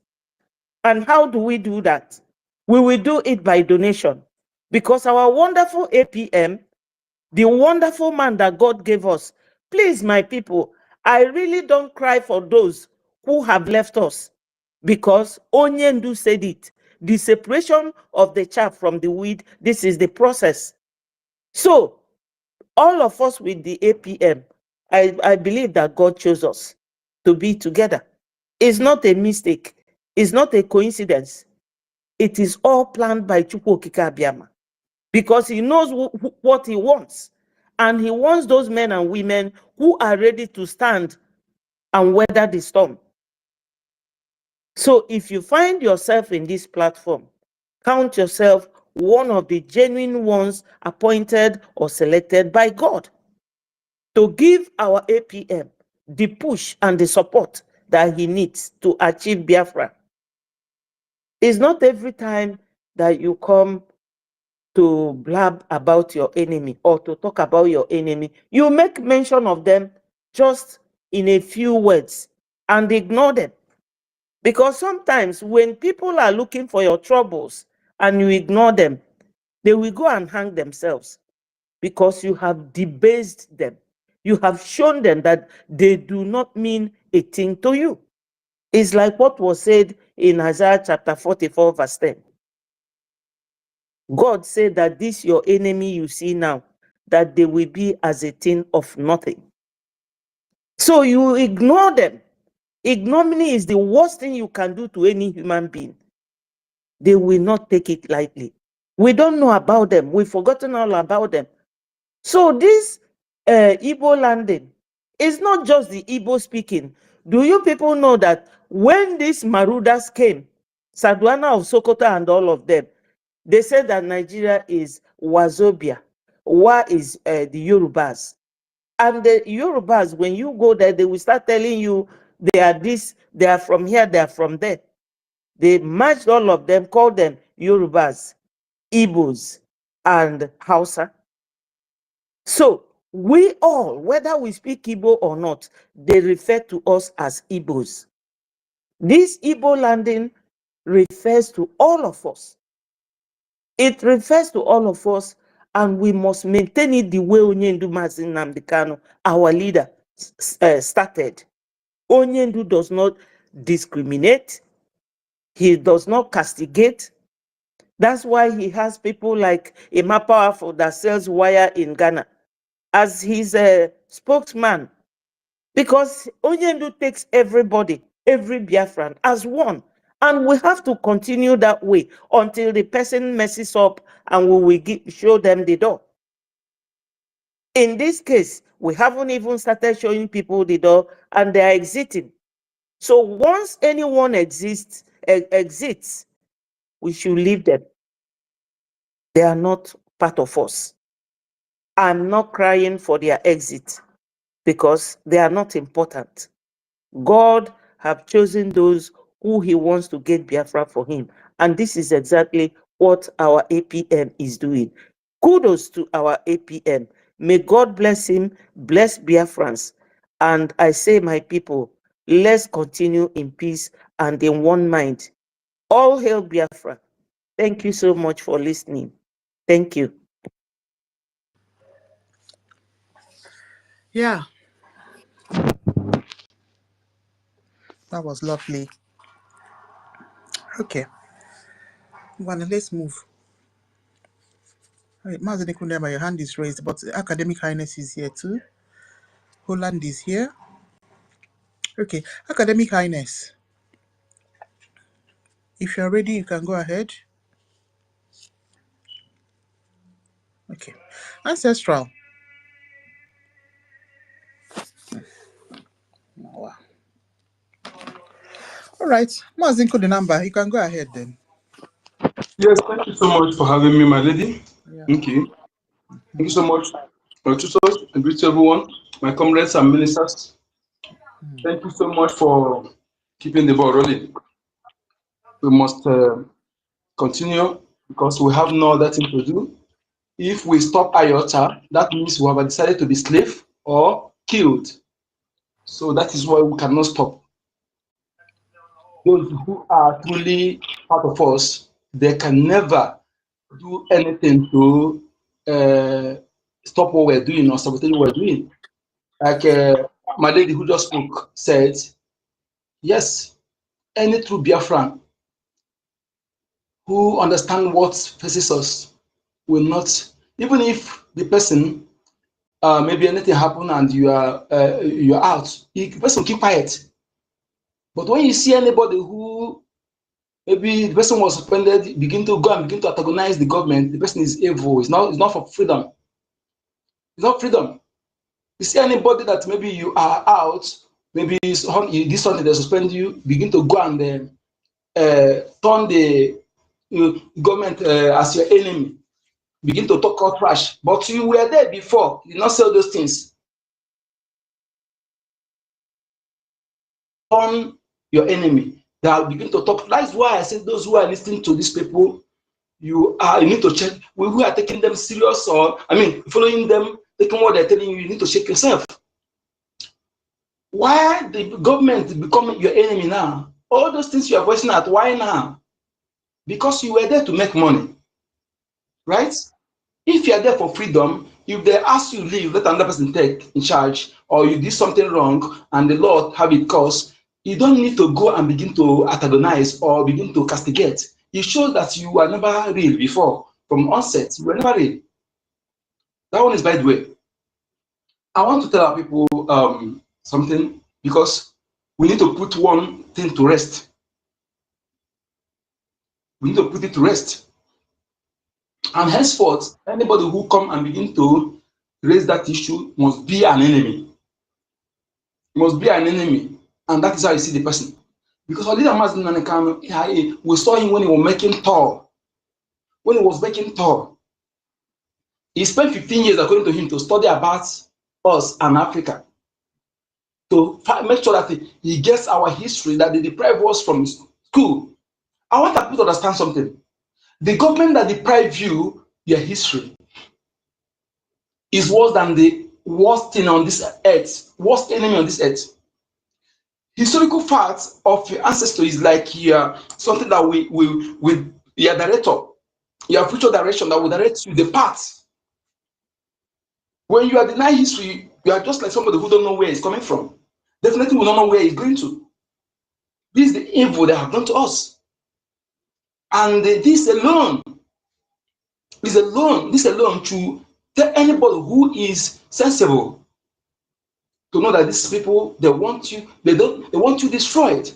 And how do we do that? We will do it by donation, because our wonderful APM, the wonderful man that God gave us, please, my people, I really don't cry for those who have left us, because Onyendu said it, the separation of the chaff from the weed, this is the process. So all of us with the APM, I believe that God chose us to be together. It's not a mistake. It's not a coincidence. It is all planned by Chukwu Okike Abiama, because he knows what he wants. And he wants those men and women who are ready to stand and weather the storm. So if you find yourself in this platform, count yourself one of the genuine ones appointed or selected by God to give our APM the push and the support that he needs to achieve Biafra. It's not every time that you come to blab about your enemy or to talk about your enemy, you make mention of them just in a few words and ignore them. Because sometimes when people are looking for your troubles and you ignore them, they will go and hang themselves, because you have debased them. You have shown them that they do not mean a thing to you. It's like what was said in Isaiah chapter 44 verse 10. God said that this your enemy you see now, that they will be as a thing of nothing. So you ignore them. Ignominy is the worst thing you can do to any human being. They will not take it lightly. We don't know about them. We've forgotten all about them. So this Igbo landing is not just the Igbo speaking. Do you people know that when these marauders came, Saduana of Sokoto and all of them, they said that Nigeria is Wazobia. Wa is the Yorubas. And the Yorubas, when you go there, they will start telling you they are this, they are from here, they are from there. They merged all of them, called them Yorubas, Igbos, and Hausa. So we all, whether we speak Igbo or not, they refer to us as Igbos. This Igbo landing refers to all of us. It refers to all of us, and we must maintain it the way Onyendu Mazin Nnamdi Kanu, our leader, started. Onyendu does not discriminate. He does not castigate. That's why he has people like Emma Powerful that sells wire in Ghana as his spokesman, because Onyendu takes everybody, every Biafran as one. And we have to continue that way until the person messes up and we will show them the door. In this case, we haven't even started showing people the door and they are exiting. So once anyone exits, we should leave them. They are not part of us. I'm not crying for their exit because they are not important. God have chosen those who he wants to get Biafra for him. And this is exactly what our APM is doing. Kudos to our APM. May God bless him, bless Biafrans. And I say, my people, let's continue in peace and in one mind. All hail Biafra. Thank you so much for listening. Thank you. Yeah. That was lovely. Okay. Well, let's move. Right, Mazen Ikundema, your hand is raised, but Academic Highness is here too. Holland is here. Okay, Academic Highness. If you're ready, you can go ahead. Okay. Ancestral. Wow. All right. Mazen Ikundema, you can go ahead then. Yes, thank you so much for having me, my lady. Yeah. Thank you. Thank you so much. My tutors, and greet everyone, my comrades and ministers. Thank you so much for keeping the ball rolling. We must continue because we have no other thing to do. If we stop IOTA, that means we have decided to be slave or killed. So that is why we cannot stop. Those who are truly part of us, they can never do anything to stop what we're doing or sabotage what we're doing. Like my lady who just spoke said, yes, any true Biafran who understand what faces us will not, even if the person maybe anything happen and you're out, the person keep quiet. But when you see anybody who maybe the person was suspended, begin to go and begin to antagonize the government, the person is evil. It's not for freedom. It's not freedom. You see anybody that maybe you are out, maybe this something they suspend you, begin to go and turn the government as your enemy, begin to talk out trash. But you were there before, you did not say all those things. Turn your enemy. They will begin to talk. That's why I said those who are listening to these people, you need to check. We are taking them serious, or following them, taking what they're telling you. You need to check yourself. Why the government becoming your enemy now? All those things you are voicing at, why now? Because you were there to make money, right? If you are there for freedom, if they ask you to leave, let another person take in charge, or you did something wrong and the law have it cause, you don't need to go and begin to antagonize or begin to castigate. It shows that you were never real before. From onset, you were never real. That one is by the way. I want to tell our people something, because we need to put one thing to rest. We need to put it to rest. And henceforth, anybody who come and begin to raise that issue must be an enemy. Must be an enemy. And that is how you see the person. Because we saw him when he was making tour. When he was making tour, he spent 15 years, according to him, to study about us and Africa. To make sure that he gets our history, that they deprive us from school. I want people to understand something. The government that deprive you your history is worse than the worst thing on this earth, worst enemy on this earth. Historical facts of your ancestors is like something that we your director, your future direction that will direct you the path. When you are denying history, you are just like somebody who don't know where it's coming from. Definitely will not know where it's going to. This is the evil they have done to us. And this alone to tell anybody who is sensible to know that these people, they want you destroyed.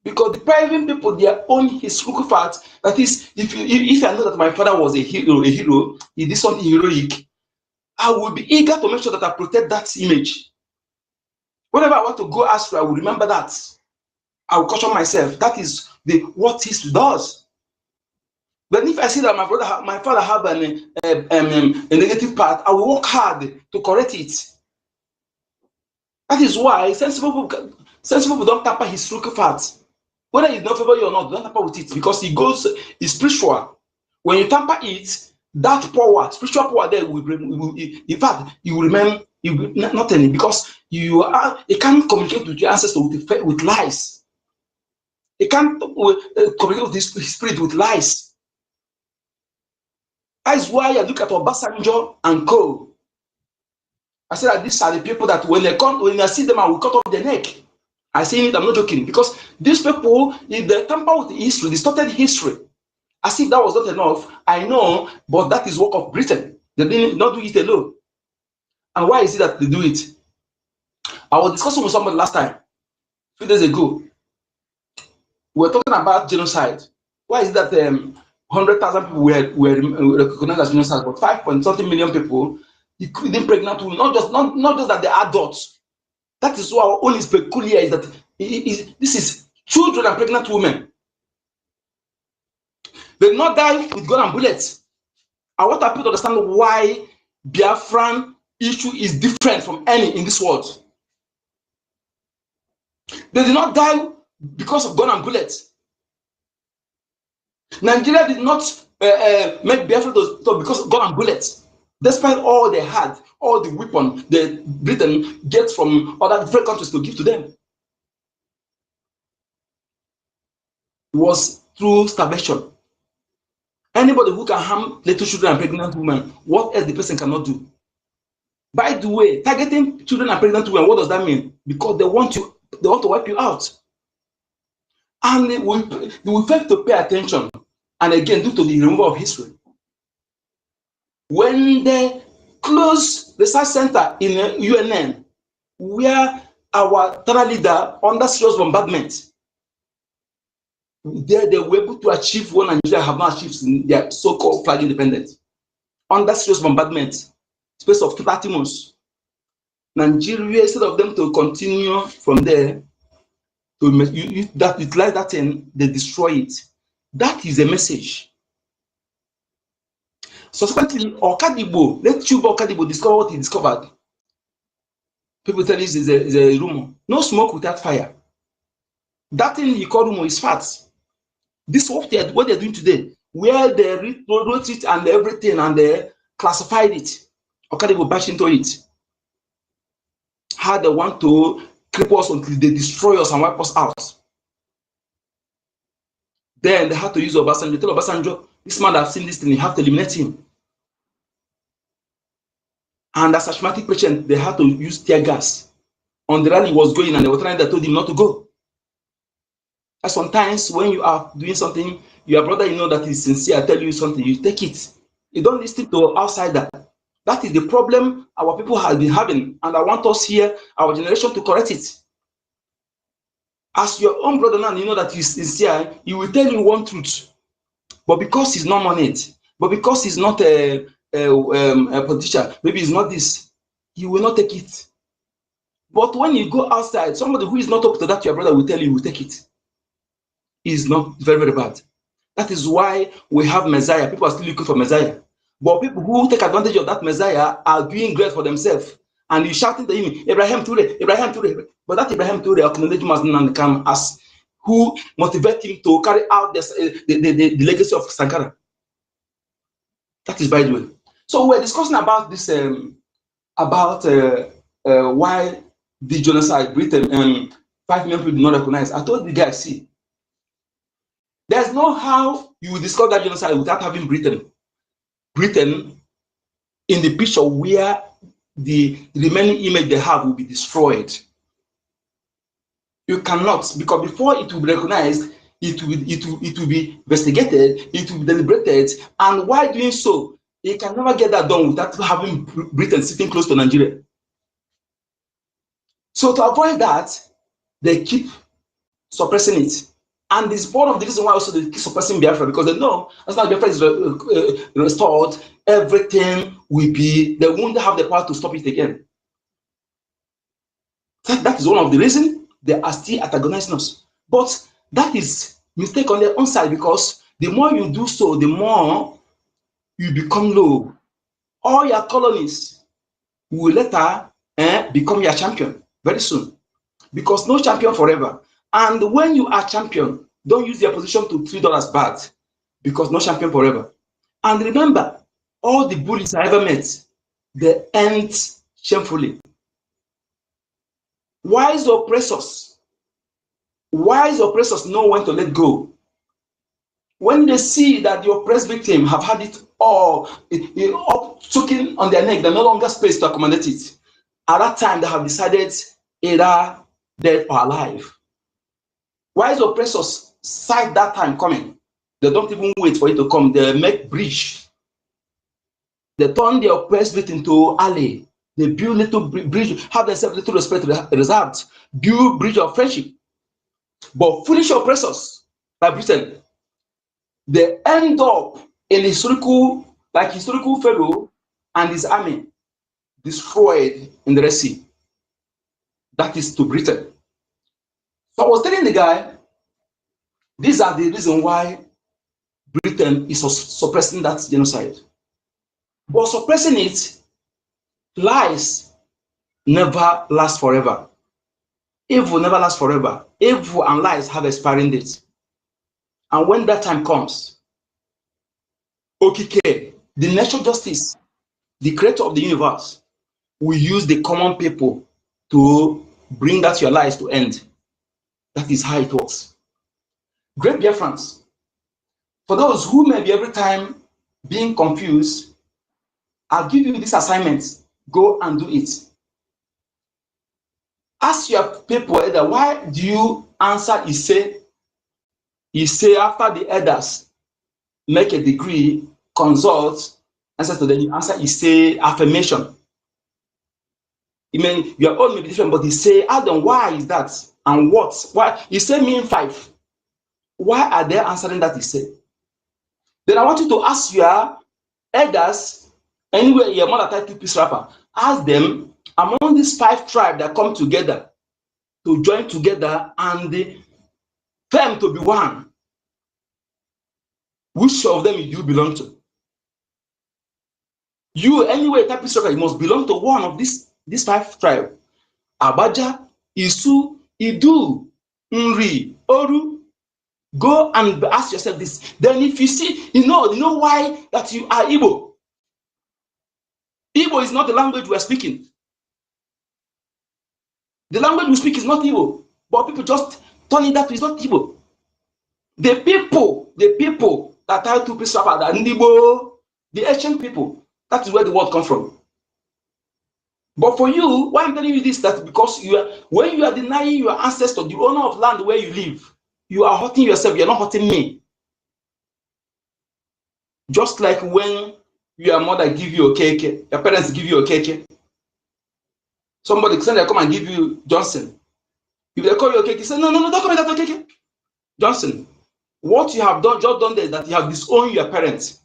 Because depriving people their own historical facts, that is, if I know that my father was a hero, he did something heroic, I will be eager to make sure that I protect that image. Whenever I want to go astray, I will remember that. I will caution myself. That is what history does. But if I see that my father have a negative part, I will work hard to correct it. That is why sensible people don't tamper historical facts. Whether it's not favor you or not, don't tamper with it, because it's spiritual. When you tamper it, that power, spiritual power there will in fact, you will remain nothing, because you can't communicate with your ancestors with lies. It can't communicate with his spirit with lies. That's why I look at Obasanjo and Co. I said that these are the people that when I see them, I will cut off their neck. I say it, I'm not joking, because these people, if they tamper with history, distorted history, as if that was not enough, I know, but that is work of Britain. They did not do it alone. And why is it that they do it? I was discussing with somebody last time, 2 days ago. We were talking about genocide. Why is it that 100,000 people were recognized as genocide, but 5.something million people, including pregnant women, not just that they're adults. That is why our own is peculiar, is that this is children and pregnant women. They did not die with gun and bullets. I want people to understand why Biafran issue is different from any in this world. They did not die because of gun and bullets. Nigeria did not make Biafra because of gun and bullets. Despite all they had, all the weapons that Britain gets from other different countries to give to them, it was through starvation. Anybody who can harm little children and pregnant women, what else the person cannot do? By the way, targeting children and pregnant women, what does that mean? Because they want to wipe you out. And we fail to pay attention. And again, due to the removal of history, when they closed the research center in UNN, where our terror leader under serious bombardment, there they were able to achieve what Nigeria have not achieved in their so-called flag independence. Under serious bombardment, space of 30 months, Nigeria, instead of them to continue from there to utilize that thing, they destroy it. That is a message. Subsequently, Okadibo, let Chuba Okadibo discover what he discovered. People tell this is a rumor. No smoke without fire. That thing he called rumor is facts. This is what they're doing today, where they wrote it and everything and they classified it. Okadibo bash into it. How they want to cripple us until they destroy us and wipe us out. Then they had to use Obasanjo. They tell Obasanjo, this man that I've seen this thing, you have to eliminate him. And as a asthmatic patient, they had to use tear gas. On the rally he was going and they were trying to tell him not to go. And sometimes when you are doing something, your brother you know that is sincere, tell you something, you take it. You don't listen to outsider. That is the problem our people have been having, and I want us here, our generation, to correct it. As your own brother now, you know that he's sincere, he will tell you one truth. But because he's not on it, but because he's not a politician, maybe he's not this, he will not take it. But when you go outside, somebody who is not up to that, your brother will tell you, will take it. Is not very, very bad. That is why we have Messiah. People are still looking for Messiah. But people who take advantage of that Messiah are doing great for themselves. And you shouting to him, Abraham Ture, Abraham Ture. But that Abraham Ture acknowledge Mazinan as who motivate him to carry out this, the legacy of Sankara. That is by the way. So we're discussing about this, why the genocide Britain and 5 million people do not recognize. I told the guy, see, there's no how you will discover that genocide without having Britain in the picture where the remaining image they have will be destroyed. You cannot, because before it will be recognized, it will be investigated, it will be deliberated, and while doing so, you can never get that done without having Britain sitting close to Nigeria. So to avoid that, they keep suppressing it. And this is part of the reason why also they keep suppressing Biafra, because they know as long as Biafra is restored, everything will be, they won't have the power to stop it again. That is one of the reasons they are still antagonizing us. But that is mistake on their own side, because the more you do so, the more you become low. All your colonies will later become your champion very soon, because no champion forever. And when you are champion, don't use your position to $3 bad, because no champion forever. And remember, all the bullies I ever met, they end shamefully. Wise oppressors know when to let go. When they see that the oppressed victim have had it all up choking on their neck, they no longer space to accommodate it. At that time, they have decided either dead or alive. Wise oppressors sight that time coming. They don't even wait for it to come. They make bridge. They turn the oppressed victim to ally. They build little bridge, have themselves little respect reserved, build bridge of friendship. But foolish oppressors like Britain, they end up in historical Pharaoh and his army destroyed in the Red Sea. That is to Britain. So I was telling the guy, these are the reason why Britain is suppressing that genocide. But suppressing it, lies never last forever. Evil never lasts forever. Evil and lies have expiring dates. And when that time comes, Okike, the natural justice, the creator of the universe, will use the common people to bring that your lives to end. That is how it works. Great Biafrans, for those who may be every time being confused, I'll give you this assignment. Go and do it. Ask your people, why do you answer Ise after the elders make a decree, consult, answer to them, you answer Ise affirmation. I mean, your own may be different, but Ise, ask them, why is that? And what? Why? Ise mean 5. Why are they answering that Ise? Then I want you to ask your elders, anywhere your mother type 2 piece rapper, ask them, among these 5 tribes that come together to join together and them to be one, which of them do you belong to? You, anyway, type piece rapper, you must belong to one of these 5 tribes. Abaja, Isu, Idu, Nri, Oru. Go and ask yourself this. Then if you see, you know why that you are Igbo. Igbo is not the language we are speaking. The language we speak is not Igbo, but people just turn it that it's not Igbo. The people that are to piece rapper, the Igbo, the ancient people, that is where the word comes from. But for you, why I'm telling you this, that because when you are denying your ancestor, the owner of land where you live, you are hurting yourself, you're not hurting me. Just like when your mother give you a cake, your parents give you a cake, somebody send they come and give you Johnson. If they call you a cake, you say, no, don't call me that cake. Johnson, what you have just done there is that you have disowned your parents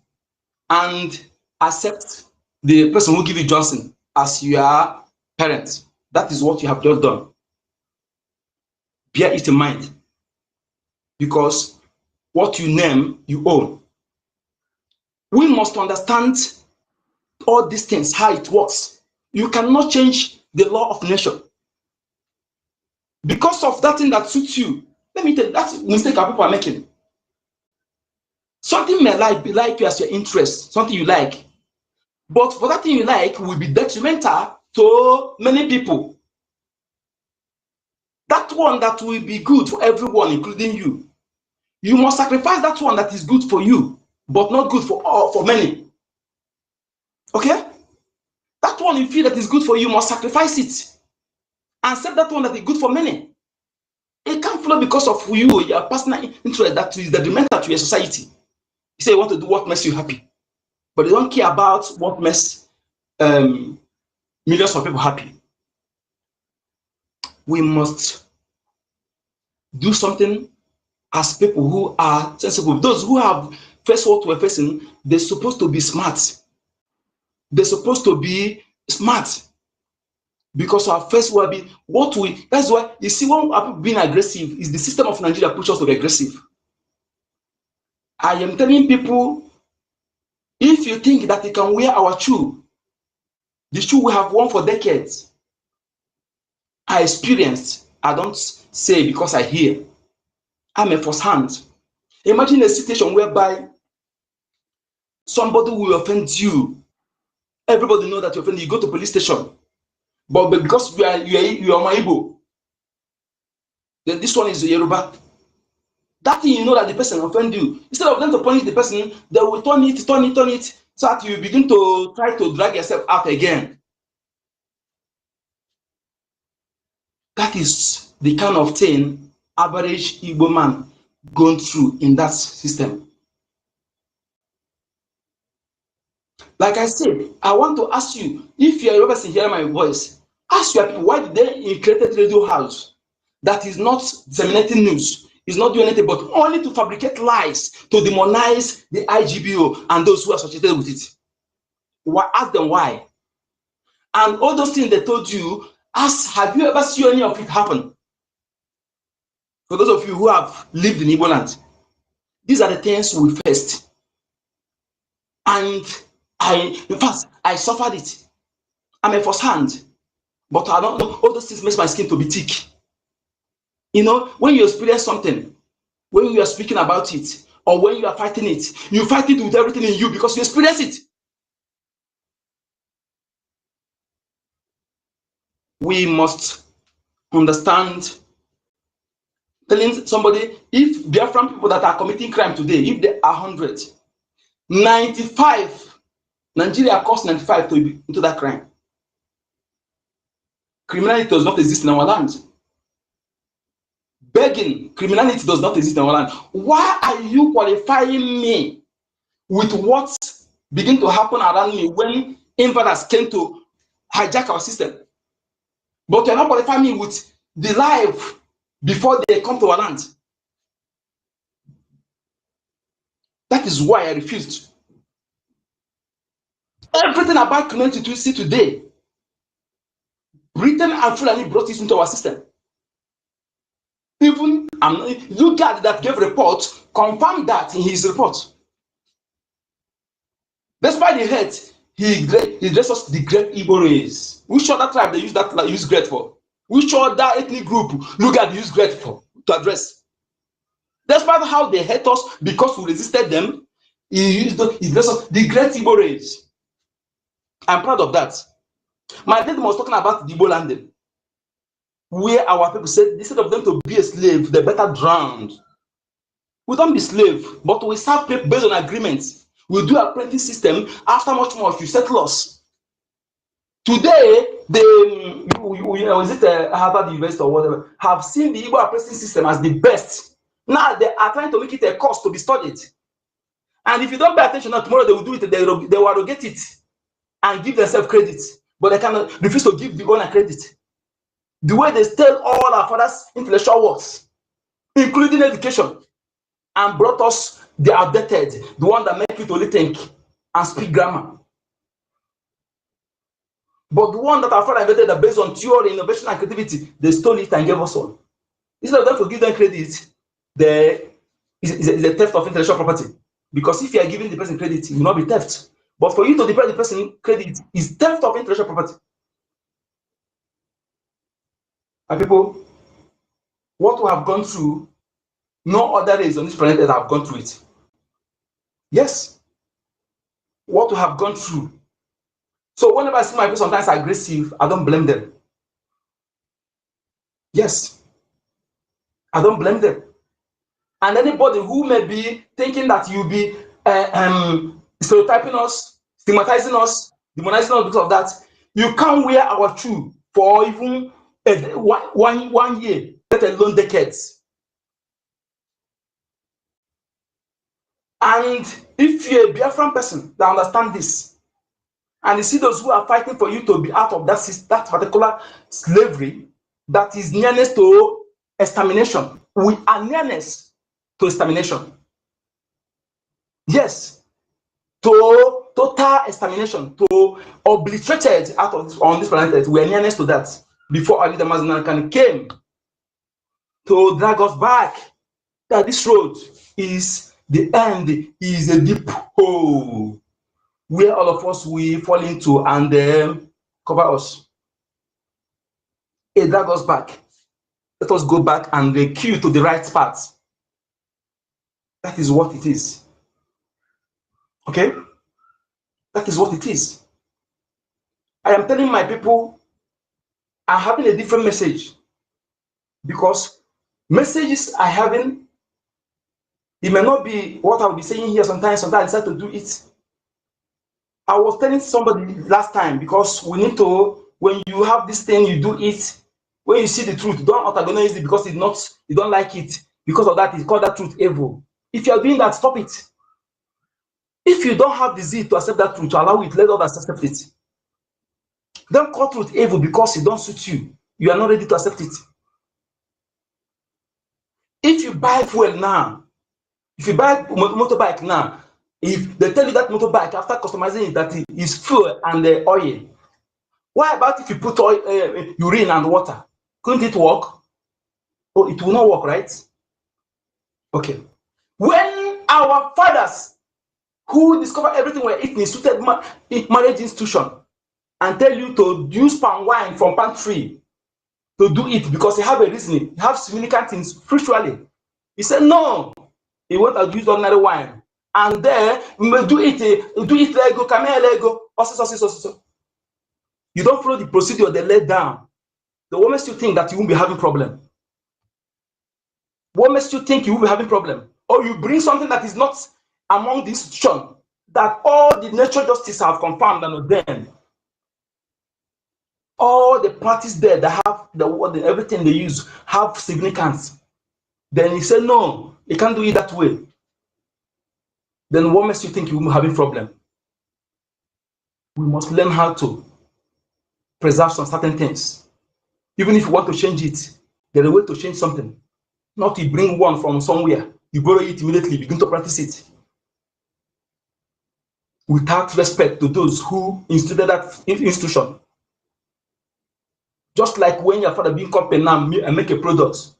and accept the person who give you Johnson as your parent. That is what you have just done. Bear it in mind, because what you name, you own. We must understand all these things, how it works. You cannot change the law of nature. Because of that thing that suits you, let me tell you, that's a mistake that people are making. Something may be like you as your interest, something you like. But for that thing you like will be detrimental to many people. That one that will be good for everyone, including you. You must sacrifice that one that is good for you, but not good for many. Okay? That one you feel that is good for you, must sacrifice it. And set that one that is good for many. It can't flow because of you, your personal interest that is detrimental to your society. You say you want to do what makes you happy, but you don't care about what makes millions of people happy. We must do something as people who are sensible. Those who have faced what we're facing, they're supposed to be smart. They're supposed to be smart. Because our first will be what we, that's why you see when people being aggressive is the system of Nigeria push us to be aggressive. I am telling people, if you think that you can wear our shoe, the shoe we have worn for decades, I experienced, I don't say because I hear, I'm a first hand. Imagine a situation whereby Somebody will offend you. Everybody know that you offend. You go to police station, but because you are Igbo, then this one is Yoruba. That thing, you know that the person offend you. Instead of them to punish the person, they will turn it, so that you begin to try to drag yourself out again. That is the kind of thing average Igbo man going through in that system. Like I said, I want to ask you, if you are a person hearing my voice, ask your people, why did they create a radio house that is not disseminating news, is not doing anything, but only to fabricate lies, to demonize the IGBO and those who are associated with it? Why? Ask them why. And all those things they told you, ask, have you ever seen any of it happen? For those of you who have lived in Igbo land, these are the things we faced. And in fact, I suffered it. I'm a first hand, but I don't know, all those things makes my skin to be thick. You know, when you experience something, when you are speaking about it, or when you are fighting it, you fight it with everything in you because you experience it. We must understand, telling somebody, if Biafran people that are committing crime today, if they are 100, 95, Nigeria cost 95 into that crime. Criminality does not exist in our land. Begging, criminality does not exist in our land. Why are you qualifying me with what began to happen around me when invaders came to hijack our system? But you're not qualifying me with the life before they come to our land. That is why I refused. Everything about criminality you see today, Britain and Fulani brought this into our system. Even Lugard that gave report confirmed that in his report. Despite the hate, he dressed us the great Igbo race. Which other tribe they use great for? Which other ethnic group Lugard used great for to address? Despite how they hate us because we resisted them, he dressed us the great Igbo race. I'm proud of that. My dad was talking about the Igbo landing, where our people said, instead of them to be a slave, they better drown. We don't be slave, but we serve people based on agreements. We do apprentice system. After much more, you settle us. Today, is it Harvard University or whatever, have seen the Igbo apprentice system as the best. Now they are trying to make it a course to be studied. And if you don't pay attention, now tomorrow they will do it. They will arrogate it and give themselves credit, but they cannot refuse to give the owner credit. The way they steal all our fathers' intellectual works, including education, and brought us the outdated, the one that make you to only think and speak grammar. But the one that our father invented that based on theory, innovation, and creativity, they stole it and gave us all. Instead of them to give them credit, is a theft of intellectual property. Because if you are giving the person credit, it will not be theft. But for you to deprive the person credit is theft of intellectual property. And people, what we have gone through, no other race on this planet that have gone through it. Yes. What we have gone through. So whenever I see my people sometimes aggressive, I don't blame them. Yes. I don't blame them. And anybody who may be thinking that you'll be stereotyping us, stigmatizing us, demonizing us because of that, you can't wear our shoe for even one year, let alone decades. And if you're a Biafran person that understands this, and you see those who are fighting for you to be out of that particular slavery that is nearness to extermination, we are nearness to extermination. Yes, to total extermination, to obliterated out of on this planet. We are nearness to that before Ali Damazinakan came to drag us back. That this road is the end, is a deep hole where all of us will fall into and cover us. It drag us back. Let us go back and cue to the right path. That is what it is. Okay? That is what it is. I am telling my people, I'm having a different message, because messages I having, it may not be what I'll be saying here sometimes I decide to do it. I was telling somebody last time, because we need to, when you have this thing, you do it. When you see the truth, don't antagonize it because it's not, you don't like it. Because of that, it's called that truth evil. If you are doing that, stop it. If you don't have the zeal to accept that truth, to allow it, let others accept it. Don't call truth evil because it don't suit you. You are not ready to accept it. If you buy fuel now, if you buy motorbike now, if they tell you that motorbike, after customizing it, that it is fuel and oil, why about if you put oil, urine and water? Couldn't it work? Oh, it will not work, right? Okay. When our fathers who discover everything we're eating is suited marriage institution and tell you to use palm wine from palm tree to do it because they have a reasoning, they have significant things spiritually. He said no, he want to use ordinary wine, and there do it lego, camel lego, also. You don't follow the procedure they laid down. The what makes you think that you won't be having problem? What makes you think you will be having problem? Or you bring something that is not among the institution that all the natural justice have confirmed and ordained. All the parties there that have everything they use have significance. Then he said, no, you can't do it that way. Then what makes you think you will be having problem? We must learn how to preserve some certain things. Even if you want to change it, there's a way to change something. Not to bring one from somewhere, you borrow it immediately, begin to practice it. Without respect to those who instituted that institution. Just like when your father being company now and make a product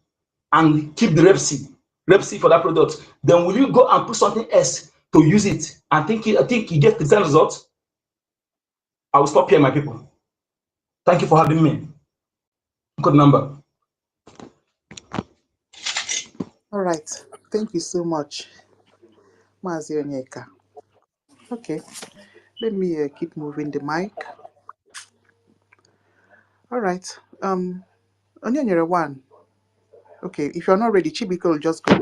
and keep the rep C for that product, then will you go and put something else to use it and think you get the same result? I will stop here, my people. Thank you for having me. Good number. All right. Thank you so much, Mazi Onyeka. Okay. Let me keep moving the mic. All right. Onyanyere one. Okay. If you're not ready, Chibiko will just go.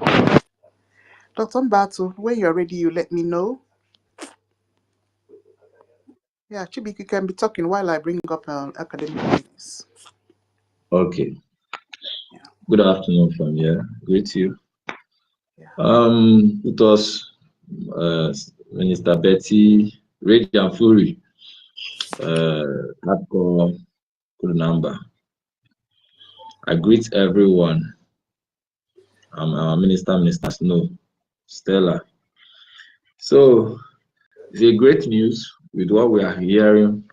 Dr. Mbatu, when you're ready, you let me know. Yeah, Chibiko can be talking while I bring up academic news. Okay. Yeah. Good afternoon from here. Greet you. Yeah. It was Minister Betty, Rage and Fury, hardcore good number. I greet everyone. Our Minister Snow, Stella. So it's a great news with what we are hearing.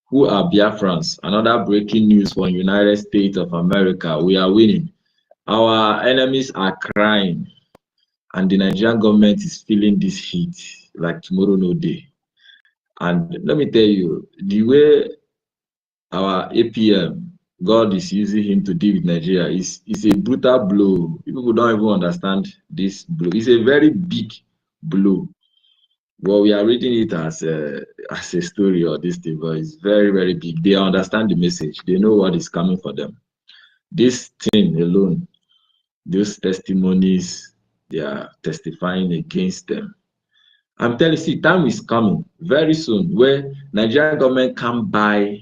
Who are Biafrans? Another breaking news from United States of America. We are winning. Our enemies are crying. And the Nigerian government is feeling this heat like tomorrow no day. And let me tell you, the way our APM, God is using him to deal with Nigeria, is a brutal blow. People don't even understand this blow. It's a very big blow. Well, we are reading it as a story or this thing, but it's very, very big. They understand the message. They know what is coming for them. This thing alone, those testimonies, they are testifying against them. I'm telling you, time is coming very soon where Nigerian government can't buy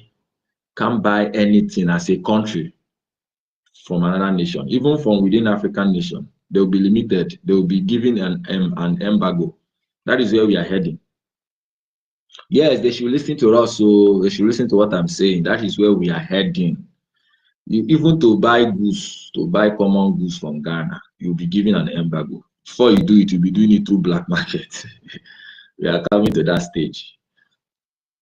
anything as a country from another nation, even from within African nation. They will be limited. They will be given an embargo. That is where we are heading. Yes, they should listen to us, so they should listen to what I'm saying. That is where we are heading. Even to buy goods, to buy common goods from Ghana, you'll be given an embargo. Before you do it, you'll be doing it through black market. We are coming to that stage.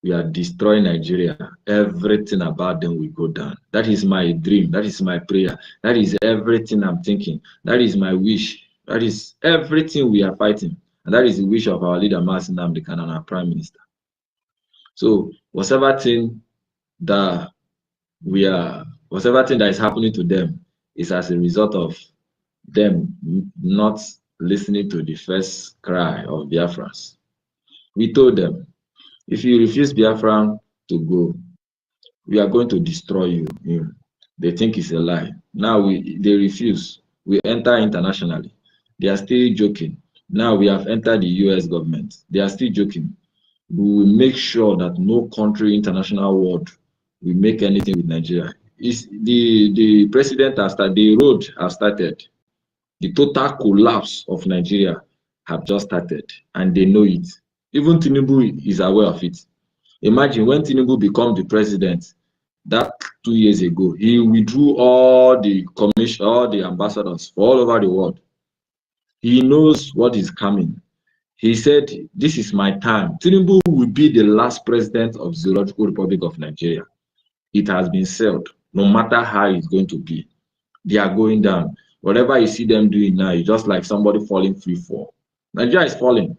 We are destroying Nigeria. Everything about them will go down. That is my dream. That is my prayer. That is everything I'm thinking. That is my wish. That is everything we are fighting. And that is the wish of our leader, Nnamdi Kanu, and our Prime Minister. So whatever thing that is happening to them is as a result of them not listening to the first cry of Biafrans. We told them, If you refuse Biafra to go, we are going to destroy you. They think it's a lie. Now they refuse. We enter internationally. They are still joking. Now we have entered the US government. They are still joking. We will make sure that no country, international world, will make anything with Nigeria. It's the president has started, the road has started. The total collapse of Nigeria have just started, and they know it. Even Tinubu is aware of it. Imagine when Tinubu became the president that 2 years ago, he withdrew all the commission, all the ambassadors all over the world. He knows what is coming. He said, this is my time. Tinubu will be the last president of the Zoological Republic of Nigeria. It has been said, no matter how it's going to be, they are going down. Whatever you see them doing now, it's just like somebody falling free fall. Nigeria is falling.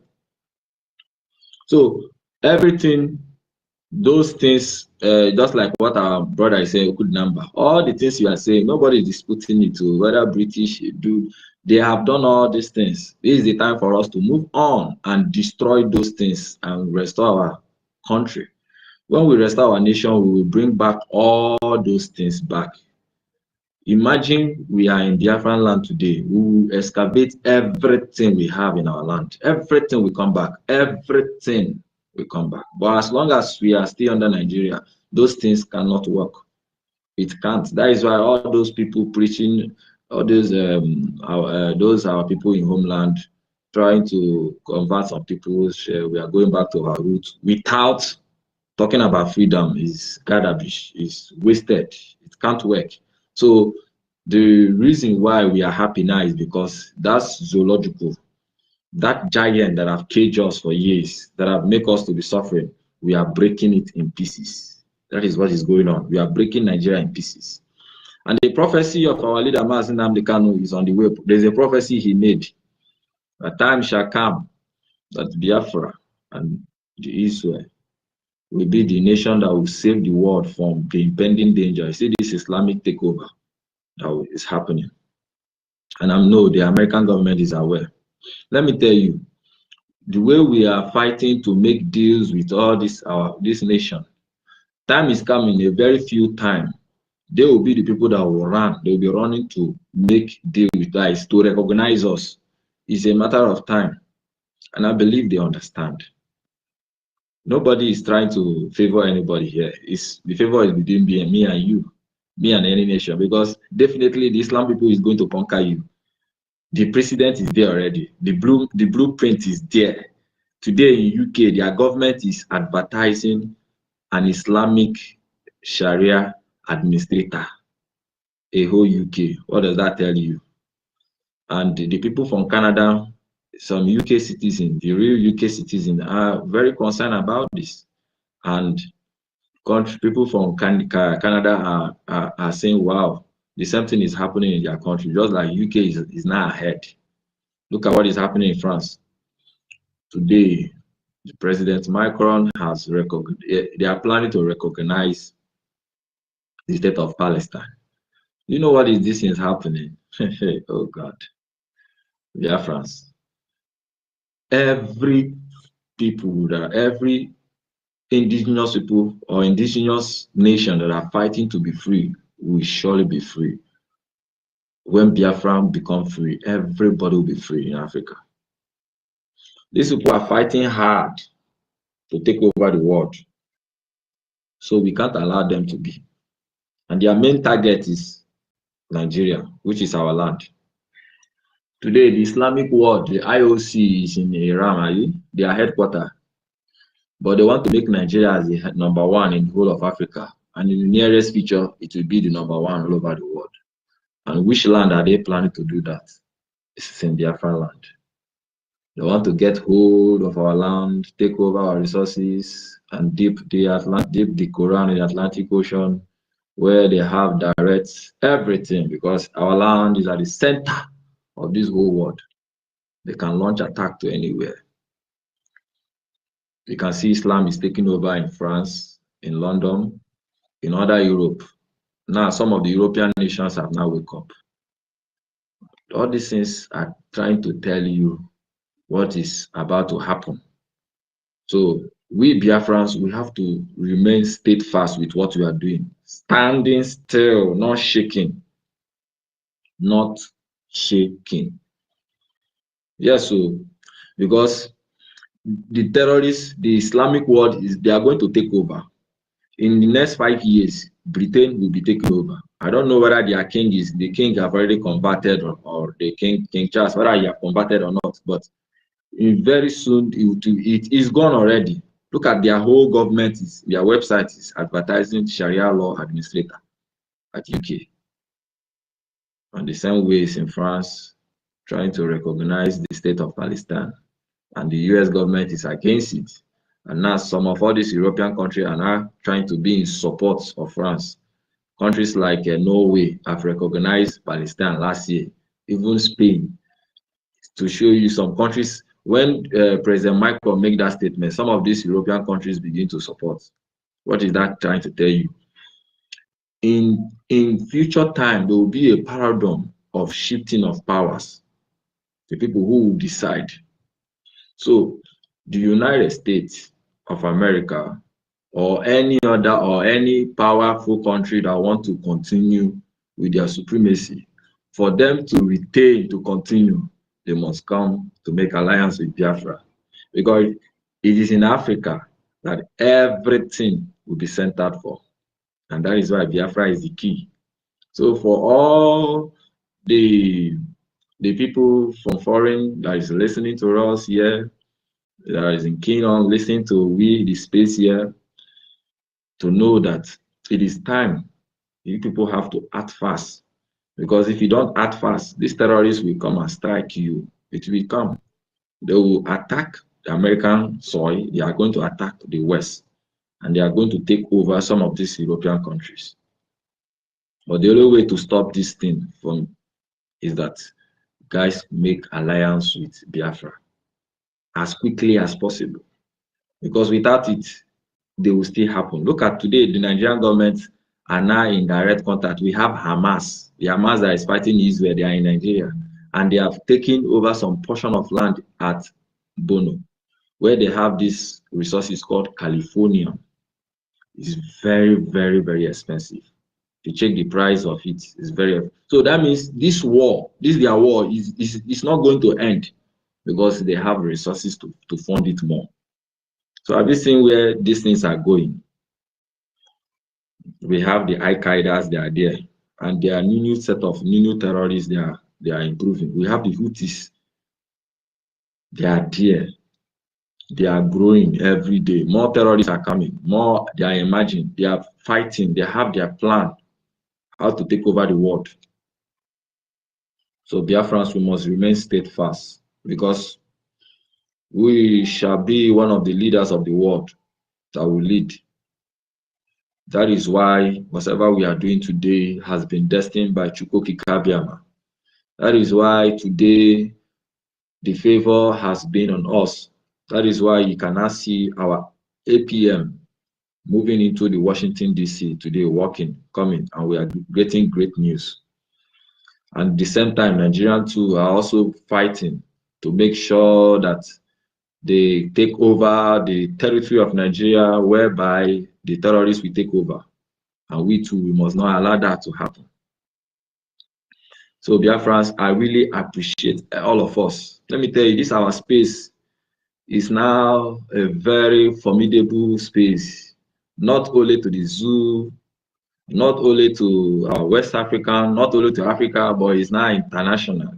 So everything, those things, just like what our brother is saying, good number, all the things you are saying, nobody is disputing it to whether British do. They have done all these things. This is the time for us to move on and destroy those things and restore our country. When we restore our nation, we will bring back all those things back. Imagine we are in Biafran land today. We will excavate everything we have in our land. Everything will come back. Everything will come back. But as long as we are still under Nigeria, those things cannot work. It can't. That is why all those people preaching, all those our people in homeland trying to convert some people, we are going back to our roots without talking about freedom is garbage, is wasted. It can't work. So the reason why we are happy now is because that's zoological. That giant that have caged us for years, that have made us to be suffering, we are breaking it in pieces. That is what is going on. We are breaking Nigeria in pieces. And the prophecy of our leader, Mazi Nnamdi Kanu, is on the way. There's a prophecy he made. A time shall come that Biafra and the Israel will be the nation that will save the world from the impending danger. You see this Islamic takeover that is happening. And I know the American government is aware. Let me tell you, the way we are fighting to make deals with all this nation, time is coming, a very few time, they will be the people that will run. They will be running to make deal with us, to recognize us. It's a matter of time. And I believe they understand. Nobody is trying to favor anybody here. The favor is between me and you, me and any nation, because definitely the Islam people is going to conquer you. The president is there already. The blueprint is there. Today in UK, their government is advertising an Islamic Sharia administrator, a whole UK. What does that tell you? And the people from Canada, some UK citizens, the real UK citizens, are very concerned about this. And people from Canada are saying, wow, the same thing is happening in their country, just like UK is now ahead. Look at what is happening in France. Today, President Macron has they are planning to recognize the state of Palestine. You know what is this is happening? Oh God. Biafrans. Every indigenous people or indigenous nation that are fighting to be free will surely be free. When Biafra become free, everybody will be free in Africa. These people are fighting hard to take over the world. So we can't allow them to be. And their main target is Nigeria, which is our land. Today, the Islamic world, the IOC is in Iran, their headquarters. But they want to make Nigeria as the #1 in the whole of Africa. And in the nearest future, it will be the #1 all over the world. And which land are they planning to do that? It's in Biafra land. They want to get hold of our land, take over our resources, and dip the Quran in the Atlantic Ocean, where they have direct everything, because our land is at the center of this whole world. They can launch attack to anywhere. You can see Islam is taking over in France, in London, in other Europe. Now, some of the European nations have now woke up. All these things are trying to tell you what is about to happen. So we Biafrans, we have to remain steadfast with what we are doing. Standing still, not shaking. Not shaking. Yes, so because the terrorists, the Islamic world they are going to take over. In the next 5 years, Britain will be taken over. I don't know whether the king have already converted or the King Charles, whether he have converted or not, but very soon it is gone already. Look at their whole government, their website is advertising Sharia law administrator at UK. And the same way is in France, trying to recognize the state of Palestine. And the US government is against it. And now some of all these European countries are now trying to be in support of France. Countries like Norway have recognized Palestine last year, even Spain. To show you some countries, when President Macron made that statement, some of these European countries begin to support. What is that trying to tell you? In future time, there will be a paradigm of shifting of powers. The people who will decide. So the United States of America or any other or any powerful country that want to continue with their supremacy, for them to retain, to continue, they must come to make alliance with Biafra. Because it is in Africa that everything will be centered for. And that is why Biafra is the key. So for all the people from foreign that is listening to us here, that is keen on listening to we, the space here, to know that it is time. You people have to act fast. Because if you don't act fast, these terrorists will come and strike you. It will come. They will attack the American soil. They are going to attack the West. And they are going to take over some of these European countries. But the only way to stop this thing is that guys make alliance with Biafra as quickly as possible. Because without it, they will still happen. Look at today, the Nigerian government are now in direct contact. We have Hamas. The Hamas that is fighting Israel, they are in Nigeria. And they have taken over some portion of land at Bono, where they have these resources called California. It's very, very, very expensive. To check the price of it is very. So that means this their war is not going to end because they have resources to fund it more. So have you seen where these things are going? We have the IKIDs, they are there, and there are new set of new terrorists they are improving. We have the Houthis, they are there. They are growing every day. More terrorists are coming. More they are emerging. They are fighting. They have their plan how to take over the world. So Biafrans, we must remain steadfast because we shall be one of the leaders of the world that will lead. That is why whatever we are doing today has been destined by Chukwu Kabiama. That is why today the favor has been on us. That is why you cannot see our APM moving into the Washington, D.C. today, coming, and we are getting great news. And at the same time, Nigerians too are also fighting to make sure that they take over the territory of Nigeria, whereby the terrorists will take over. And we too, we must not allow that to happen. So Biafrans, I really appreciate all of us. Let me tell you, this our space is now a very formidable space, not only to the zoo, not only to West Africa, not only to Africa, but it's now international.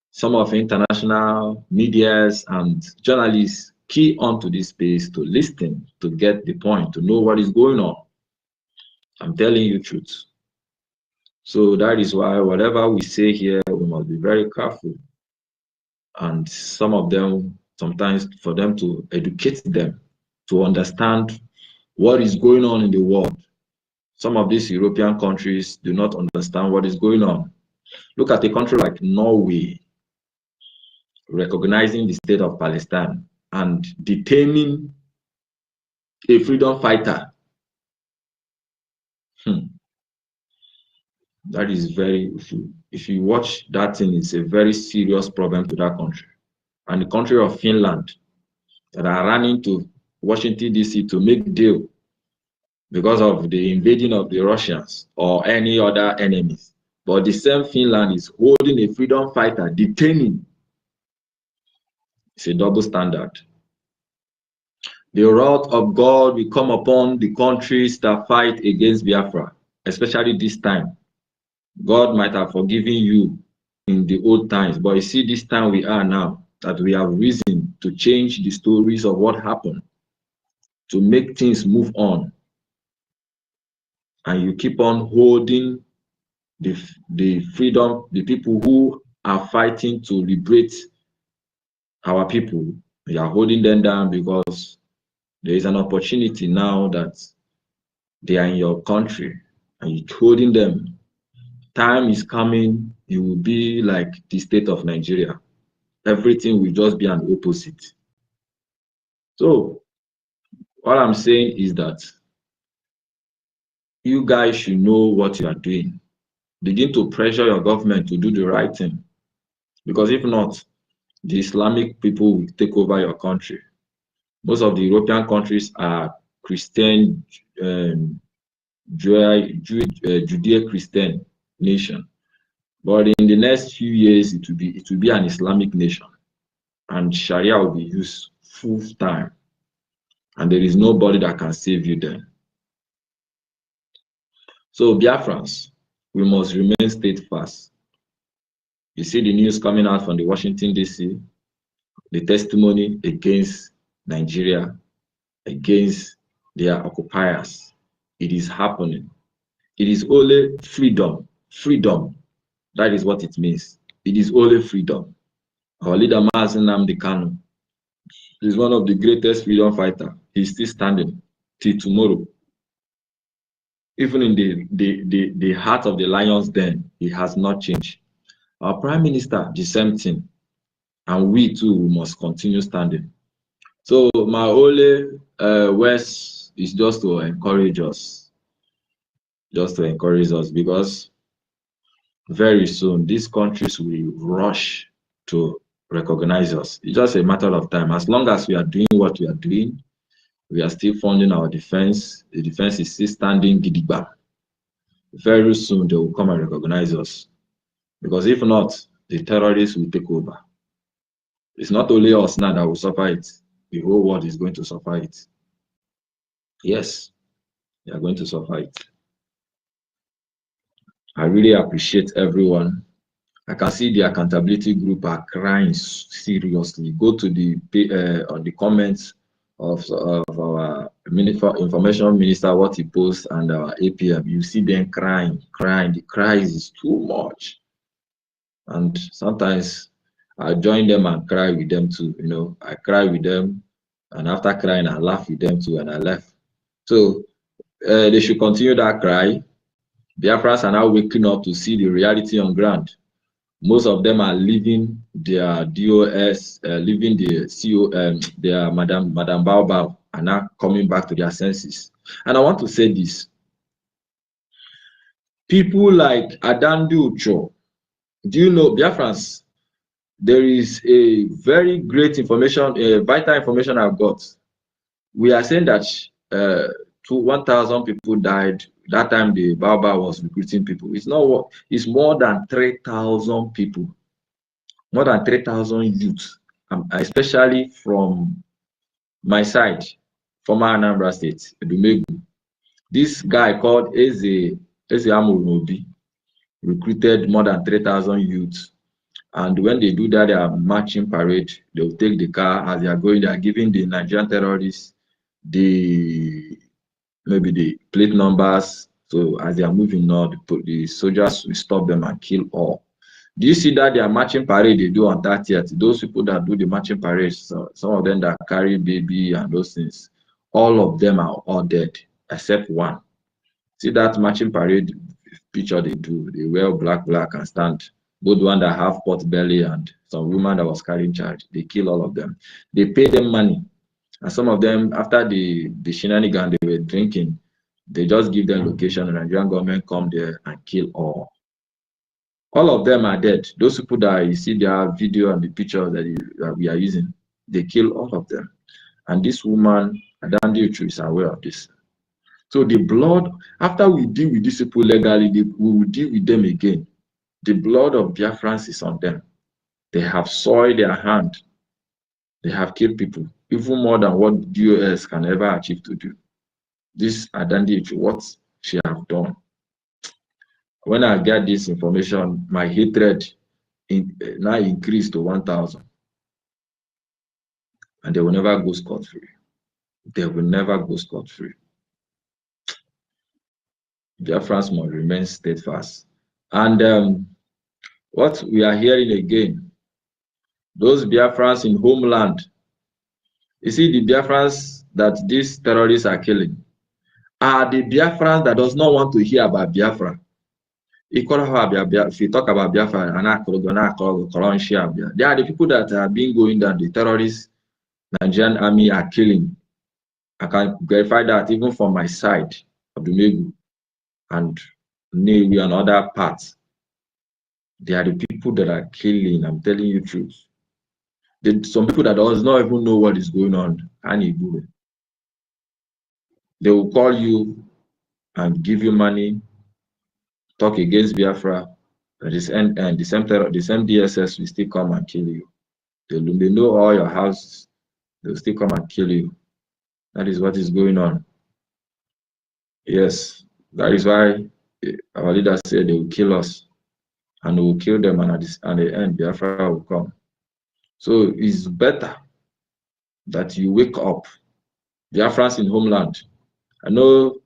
Some of international medias and journalists key onto this space to listen, to get the point, to know what is going on. I'm telling you the truth. So that is why whatever we say here, we must be very careful. And some of them, sometimes for them to educate them, to understand what is going on in the world. Some of these European countries do not understand what is going on. Look at a country like Norway, recognizing the state of Palestine and detaining a freedom fighter. That is very, if you watch that thing, it's a very serious problem to that country. And the country of Finland that are running to Washington, D.C. to make deal because of the invading of the Russians or any other enemies. But the same Finland is holding a freedom fighter, detaining. It's a double standard. The wrath of God will come upon the countries that fight against Biafra, especially this time. God might have forgiven you in the old times, but you see this time we are now, that we have reason to change the stories of what happened, to make things move on. And you keep on holding the freedom, the people who are fighting to liberate our people. You are holding them down because there is an opportunity now that they are in your country and you're holding them. Time is coming, it will be like the state of Nigeria. Everything will just be an opposite. So what I'm saying is that you guys should know what you are doing. Begin to pressure your government to do the right thing. Because if not, the Islamic people will take over your country. Most of the European countries are Christian, Judeo-Christian nation. But in the next few years, it will be an Islamic nation. And Sharia will be used full time. And there is nobody that can save you then. So Biafrans, we must remain steadfast. You see the news coming out from the Washington, D.C., the testimony against Nigeria, against their occupiers. It is happening. It is only freedom. Freedom. That is what it means. It is only freedom. Our leader, Nnamdi Kanu, is one of the greatest freedom fighters. He's still standing till tomorrow. Even in the heart of the lion's den, he has not changed. Our prime minister, the same thing. And we too must continue standing. So my only words is just to encourage us. Just to encourage us, because very soon these countries will rush to recognize us. It's just a matter of time. As long as we are doing what we are doing, we are still funding our defense. The defense is still standing gidigba. Very soon they will come and recognize us. Because if not, the terrorists will take over. It's not only us now that will suffer it. The whole world is going to suffer it. Yes, they are going to suffer it. I really appreciate everyone. I can see the accountability group are crying seriously. Go to on the comments of our information minister, what he posts, and our APM. You see them crying. The cries is too much. And sometimes I join them and cry with them too. You know, I cry with them, and after crying, I laugh with them too, and I laugh. So they should continue that cry. Biafrans are now waking up to see the reality on ground. Most of them are leaving their DOS, leaving the CO, their Madam Baobab, and now coming back to their senses. And I want to say this. People like Adandu Ucho, do you know, Biafrans, there is a very great information, vital information I've got. We are saying that 1,000 people died that time the Baobab was recruiting people. It's not what, it's more than 3,000 people, more than 3,000 youth, especially from my side, former Anambra State, Edumegu. This guy called Eze Amurobi recruited more than 3,000 youths. And when they do that, their marching parade, they'll take the car as they are going, they are giving the Nigerian terrorists maybe the plate numbers. So as they are moving now, the soldiers will stop them and kill all. Do you see that their marching parade they do on 30th? Those people that do the marching parades, so some of them that carry baby and those things, all of them are all dead except one. See that marching parade picture they do? They wear black and stand. Both one that have pot belly and some woman that was carrying charge. They kill all of them. They pay them money. And some of them, after the shenanigan they were drinking, they just give them location and the Nigerian government come there and kill all. All of them are dead. Those people that you see their video and the picture that we are using, they kill all of them. And this woman Adandi is aware of this. So the blood, after we deal with these people legally, we will deal with them again. The blood of Biafrans is on them. They have soiled their hand. They have killed people, even more than what DOS can ever achieve to do. This Adandi, what she have done. When I get this information, my hatred now increased to 1,000. And they will never go scot-free. They will never go scot-free. Biafrans must remain steadfast. And what we are hearing again, those Biafrans in homeland, you see the Biafrans that these terrorists are killing are the Biafrans that does not want to hear about Biafra. If you talk about Biafra, they are the people that have been going down, the terrorists, Nigerian army are killing. I can verify that even from my side of the Megu and Navy and other parts. They are the people that are killing. I'm telling you the truth. Some people that does not even know what is going on. They will call you and give you money, talk against Biafra. And the same DSS will still come and kill you. They know all your houses. They will still come and kill you. That is what is going on. Yes, that is why our leaders said they will kill us. And we will kill them, and at the end, Biafra will come. So it's better that you wake up. Biafrans in homeland. I know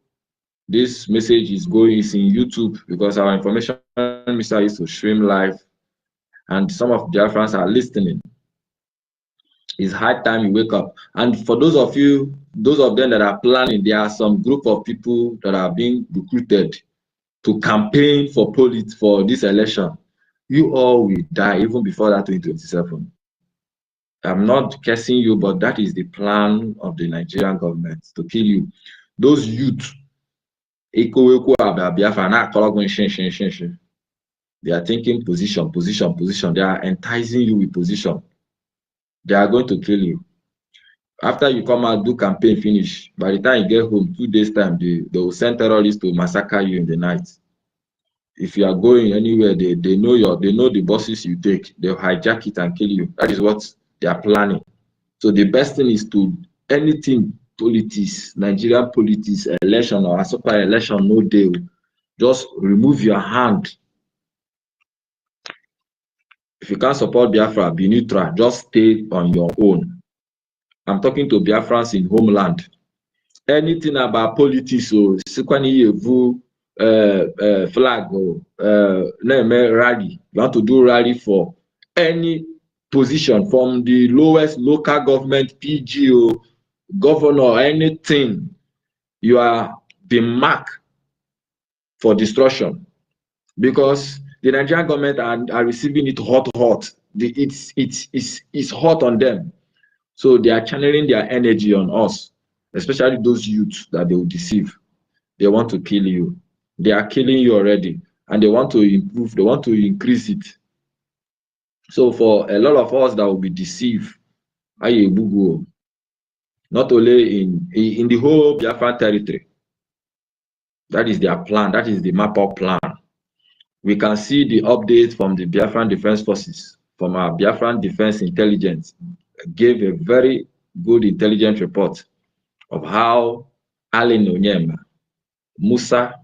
this message is in YouTube because our information minister used to stream live, and some of Biafrans are listening. It's high time you wake up. And for those of them that are planning, there are some group of people that are being recruited to campaign for this election. You all will die even before that 2027. I'm not cursing you, but that is the plan of the Nigerian government, to kill you. Those youth, they are thinking position. They are enticing you with position. They are going to kill you. After you come out, do campaign, finish. By the time you get home, 2 days time, they will send terrorists to massacre you in the night. If you are going anywhere, they know the buses you take. They'll hijack it and kill you. That is what they are planning. So the best thing is to anything politics, Nigerian politics, election or super election, no deal. Just remove your hand. If you can't support Biafra, be neutral. Just stay on your own. I'm talking to Biafrans in homeland. Anything about politics or flag or rally, you want to do rally for any position from the lowest local government, PGO, governor, anything, you are being marked for destruction because the Nigerian government are receiving it hot. It's hot on them. So they are channeling their energy on us, especially those youths that they will deceive. They want to kill you. They are killing you already, and they want to improve. They want to increase it. So for a lot of us that will be deceived, not only in the whole Biafran territory. That is their plan. That is the map-out plan. We can see the updates from the Biafran Defense Forces, from our Biafran Defense Intelligence, gave a very good intelligence report of how Allen Onyema, Musa,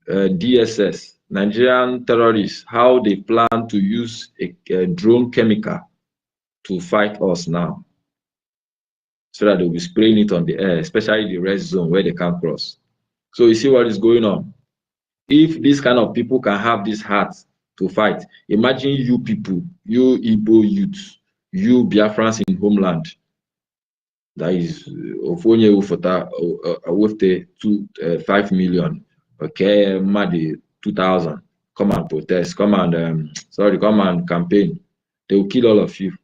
DSS, Nigerian terrorists, how they plan to use a drone chemical to fight us now. So that they'll be spraying it on the air, especially the red zone where they can't cross. So you see what is going on. If this kind of people can have this heart to fight, imagine you people, you Igbo youths, you Biafrans in homeland. That is Ofonye Ufota with the 5 million. Okay, Madi 2,000. Come and protest. Come and campaign. They will kill all of you.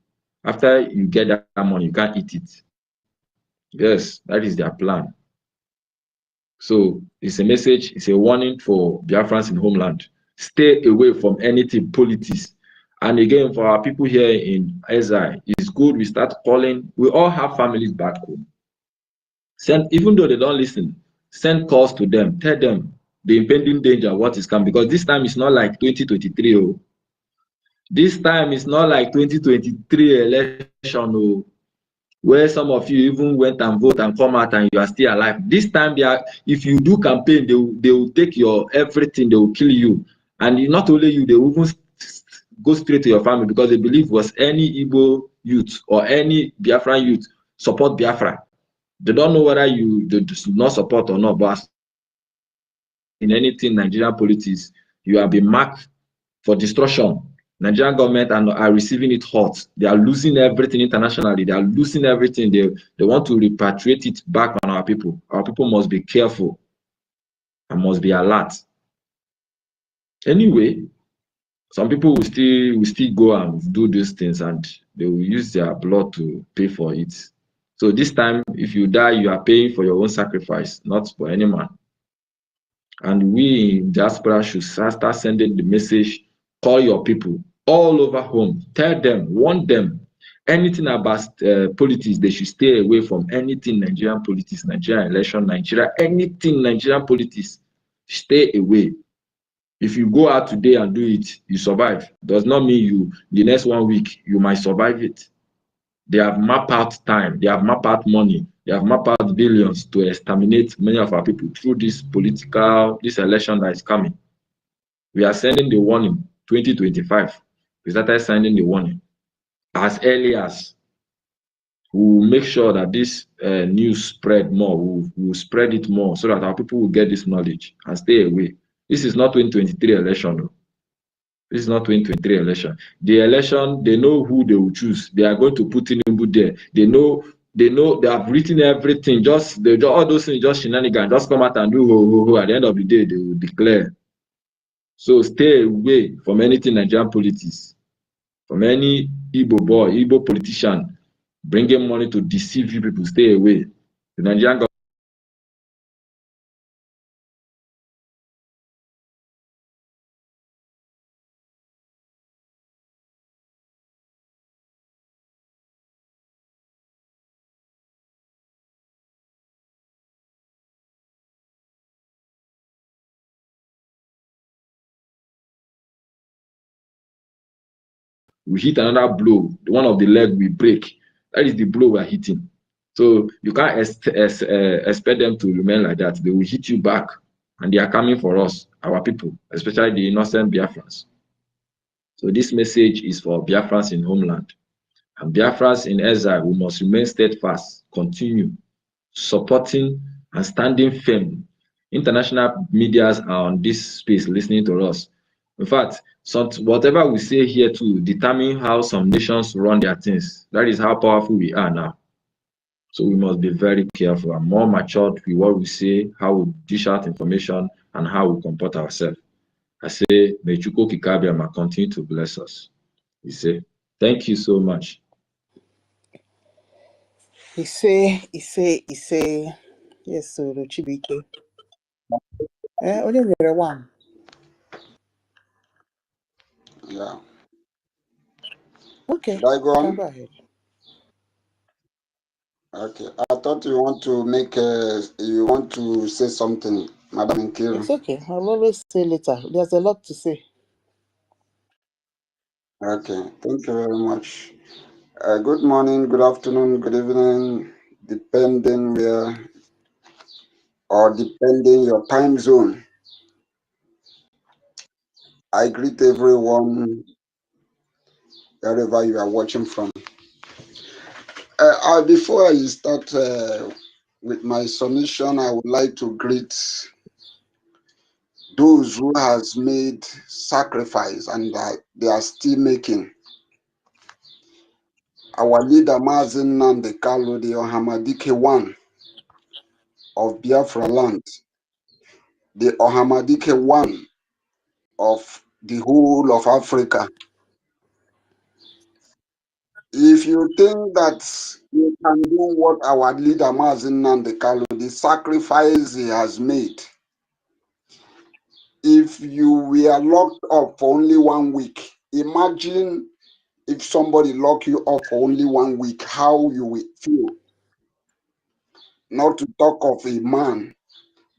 After you get that money, you can't eat it. Yes, that is their plan. So it's a message, it's a warning for Biafrans in homeland. Stay away from anything politics. And again, for our people here in EZI, it's good we start calling. We all have families back home. even though they don't listen, send calls to them, tell them the impending danger, what is coming, because this time is not like 2023. Oh. This time is not like 2023 election, oh, where some of you even went and vote and come out and you are still alive. This time, if you do campaign, they will take your everything, they will kill you. And not only you, they will even go straight to your family, because they believe was any Igbo youth or any Biafran youth support Biafra. They don't know whether you do not support or not, but in anything Nigerian politics, you have been marked for destruction. Nigerian government are receiving it hot. They are losing everything internationally. They are losing everything. They want to repatriate it back on our people. Our people must be careful and must be alert. Anyway, some people will still go and do these things, and they will use their blood to pay for it. So this time, if you die, you are paying for your own sacrifice, not for any man. And we in diaspora should start sending the message, call your people all over home, tell them, warn them, anything about politics, they should stay away from anything Nigerian politics, Nigerian election, Nigeria, anything Nigerian politics, stay away. If you go out today and do it, you survive. Does not mean the next 1 week, you might survive it. They have mapped out time, they have mapped out money, they have mapped out billions to exterminate many of our people through this election that is coming. We are sending the warning, 2025. We started sending the warning. As early as we will make sure that this news spread more, we will spread it more so that our people will get this knowledge and stay away. This is not 2023 election. No. This is not 2023 election. The election, they know who they will choose. They are going to put in there. They know, they have written everything. All those things, just shenanigans. Just come out and do ho. At the end of the day, they will declare. So stay away from anything Nigerian politics, from any Igbo politician bringing money to deceive you people. Stay away. The Nigerian government. We hit another blow, one of the leg we break. That is the blow we're hitting. So you can't expect them to remain like that. They will hit you back, and they are coming for us, our people, especially the innocent Biafrans. So this message is for Biafrans in homeland. And Biafrans in exile, we must remain steadfast, continue supporting and standing firm. International medias are on this space listening to us. In fact, whatever we say here to determine how some nations run their things. That is how powerful we are now. So we must be very careful and more matured with what we say, how we dish out information, and how we comport ourselves. I say, may Chukwu Okike-Abịama continue to bless us. We say, thank you so much. He say, yes, so Chibike. Only there one. Yeah. Okay. Should I go on? Go ahead. Okay. I thought you want to say something, Madam Nkiru. It's okay. I'll always say later. There's a lot to say. Okay. Thank you very much. Good morning, good afternoon, good evening, depending your time zone. I greet everyone wherever you are watching from. Before I start with my submission, I would like to greet those who has made sacrifice and they are still making. Our leader, Mazi Nnamdi Kanu, the Ohamadike one of Biafra land, the Ohamadike one of the whole of Africa. If you think that you can do what our leader, Mazi Nnamdi Kanu, the sacrifice he has made, if you were locked up for only 1 week, imagine if somebody lock you up for only 1 week, how you will feel. not to talk of a man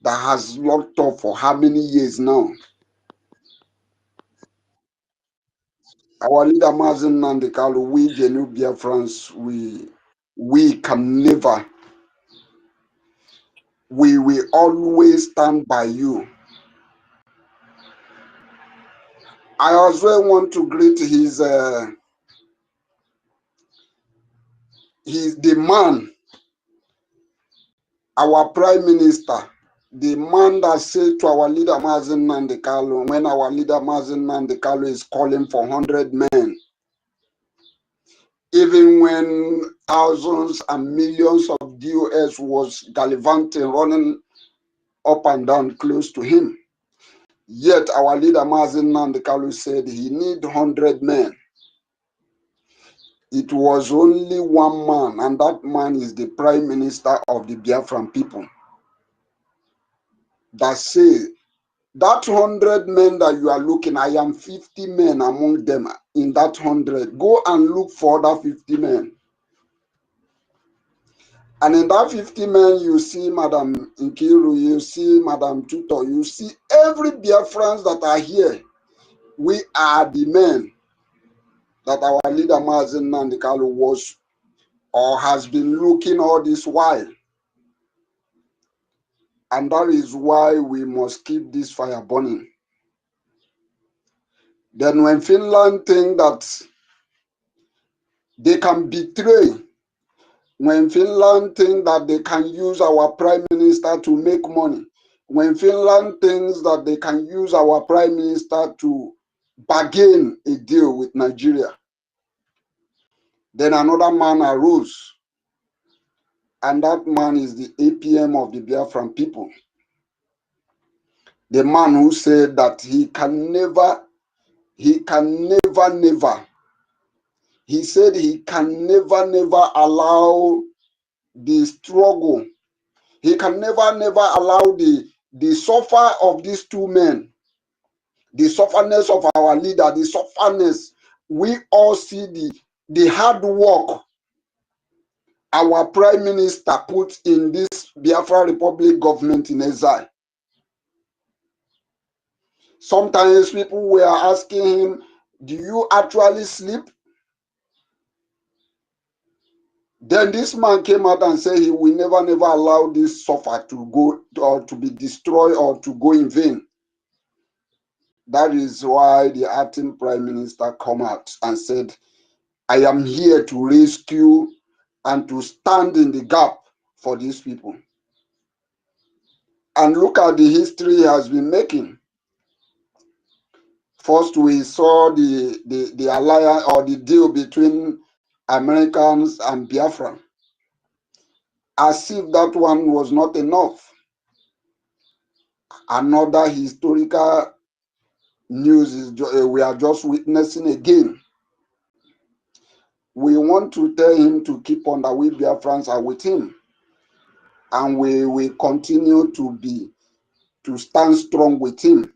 that has locked up for how many years now. Our leader Mazen Nandekalo, we genuine Biafrans, we can never, we will always stand by you. I also want to greet his the man, our Prime Minister, the man that said to our leader Mazen Nandekalo, when our leader Mazen Nandekalo is calling for 100 men, even when thousands and millions of DOS was gallivanting, running up and down close to him. Yet our leader Mazen Nandekalo said he need 100 men. It was only one man, and that man is the Prime Minister of the Biafran people, that said, that 100 men that you are looking, I am 50 men among them in that 100. Go and look for other 50 men. And in that 50 men, you see Madam Nkiru, you see Madam Tuto, you see every Biafrans that are here. We are the men that our leader Mazen Nandekalo was or has been looking all this while. And that is why we must keep this fire burning. Then when Finland think that they can betray, when Finland think that they can use our Prime Minister to make money, when Finland thinks that they can use our Prime Minister to bargain a deal with Nigeria, then another man arose, and that man is the APM of the Biafran people. The man who said that he said he can never allow the struggle. He can never allow the suffer of these two men, the sufferness of our leader, the sufferness. We all see the hard work our Prime Minister put in this Biafra Republic government in exile. Sometimes people were asking him, do you actually sleep? Then this man came out and said he will never allow this suffer to go or to be destroyed or to go in vain. That is why the acting Prime Minister come out and said, I am here to rescue and to stand in the gap for these people. And look at the history he has been making. First, we saw the alliance or the deal between Americans and Biafra, as if that one was not enough. Another historical news is we are just witnessing again. We want to tell him to keep on that we Biafrans are with him, and we will continue to stand strong with him.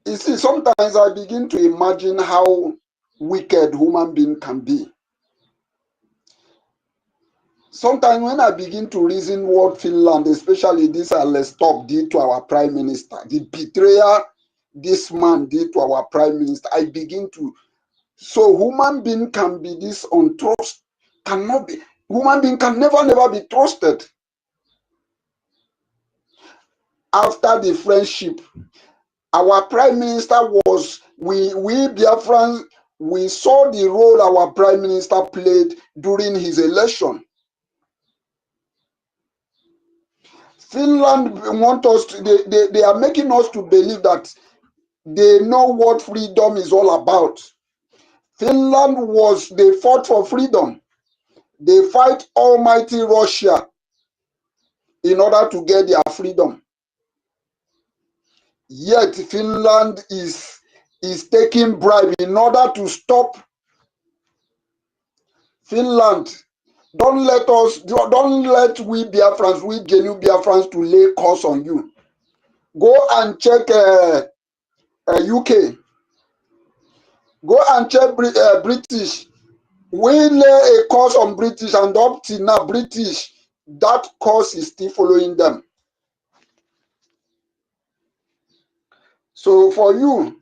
You see, sometimes I begin to imagine how wicked human being can be. Sometimes when I begin to reason what Finland, especially this Stop, did to our Prime Minister, the betrayal this man did to our Prime Minister, I begin to. So human being can be this untrust, cannot be. Human being can never be trusted. After the friendship, our Prime Minister was, we Biafrans, we saw the role our Prime Minister played during his election. Finland want us to, they are making us to believe that they know what freedom is all about. Finland they fought for freedom. They fight almighty Russia in order to get their freedom. Yet Finland is taking bribe in order to stop. Finland, don't let we Biafrans, we genuine Biafrans to lay curse on you. Go and check UK. Go and check British. We lay a curse on British, and up till now, British, that curse is still following them. So for you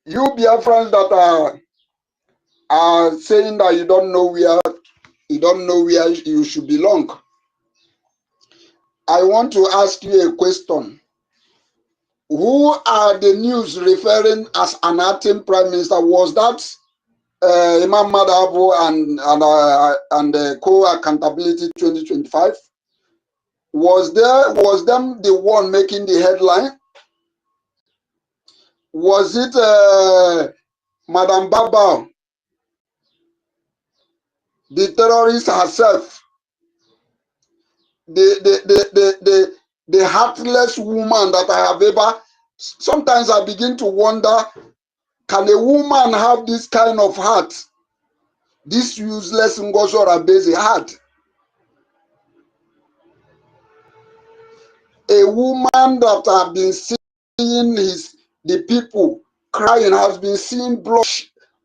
Biafrans that are saying that you don't know where you should belong, I want to ask you a question. Who are the news referring as an acting prime minister? Was that Imam Madabo and Co-Accountability 2025? Was them the one making the headline? Was it Madam Baba, the terrorist herself, the heartless woman that I have ever? Sometimes I begin to wonder, can a woman have this kind of heart? This useless Ngozi Orabeze heart. A woman that have been seeing the people crying, has been seeing blood.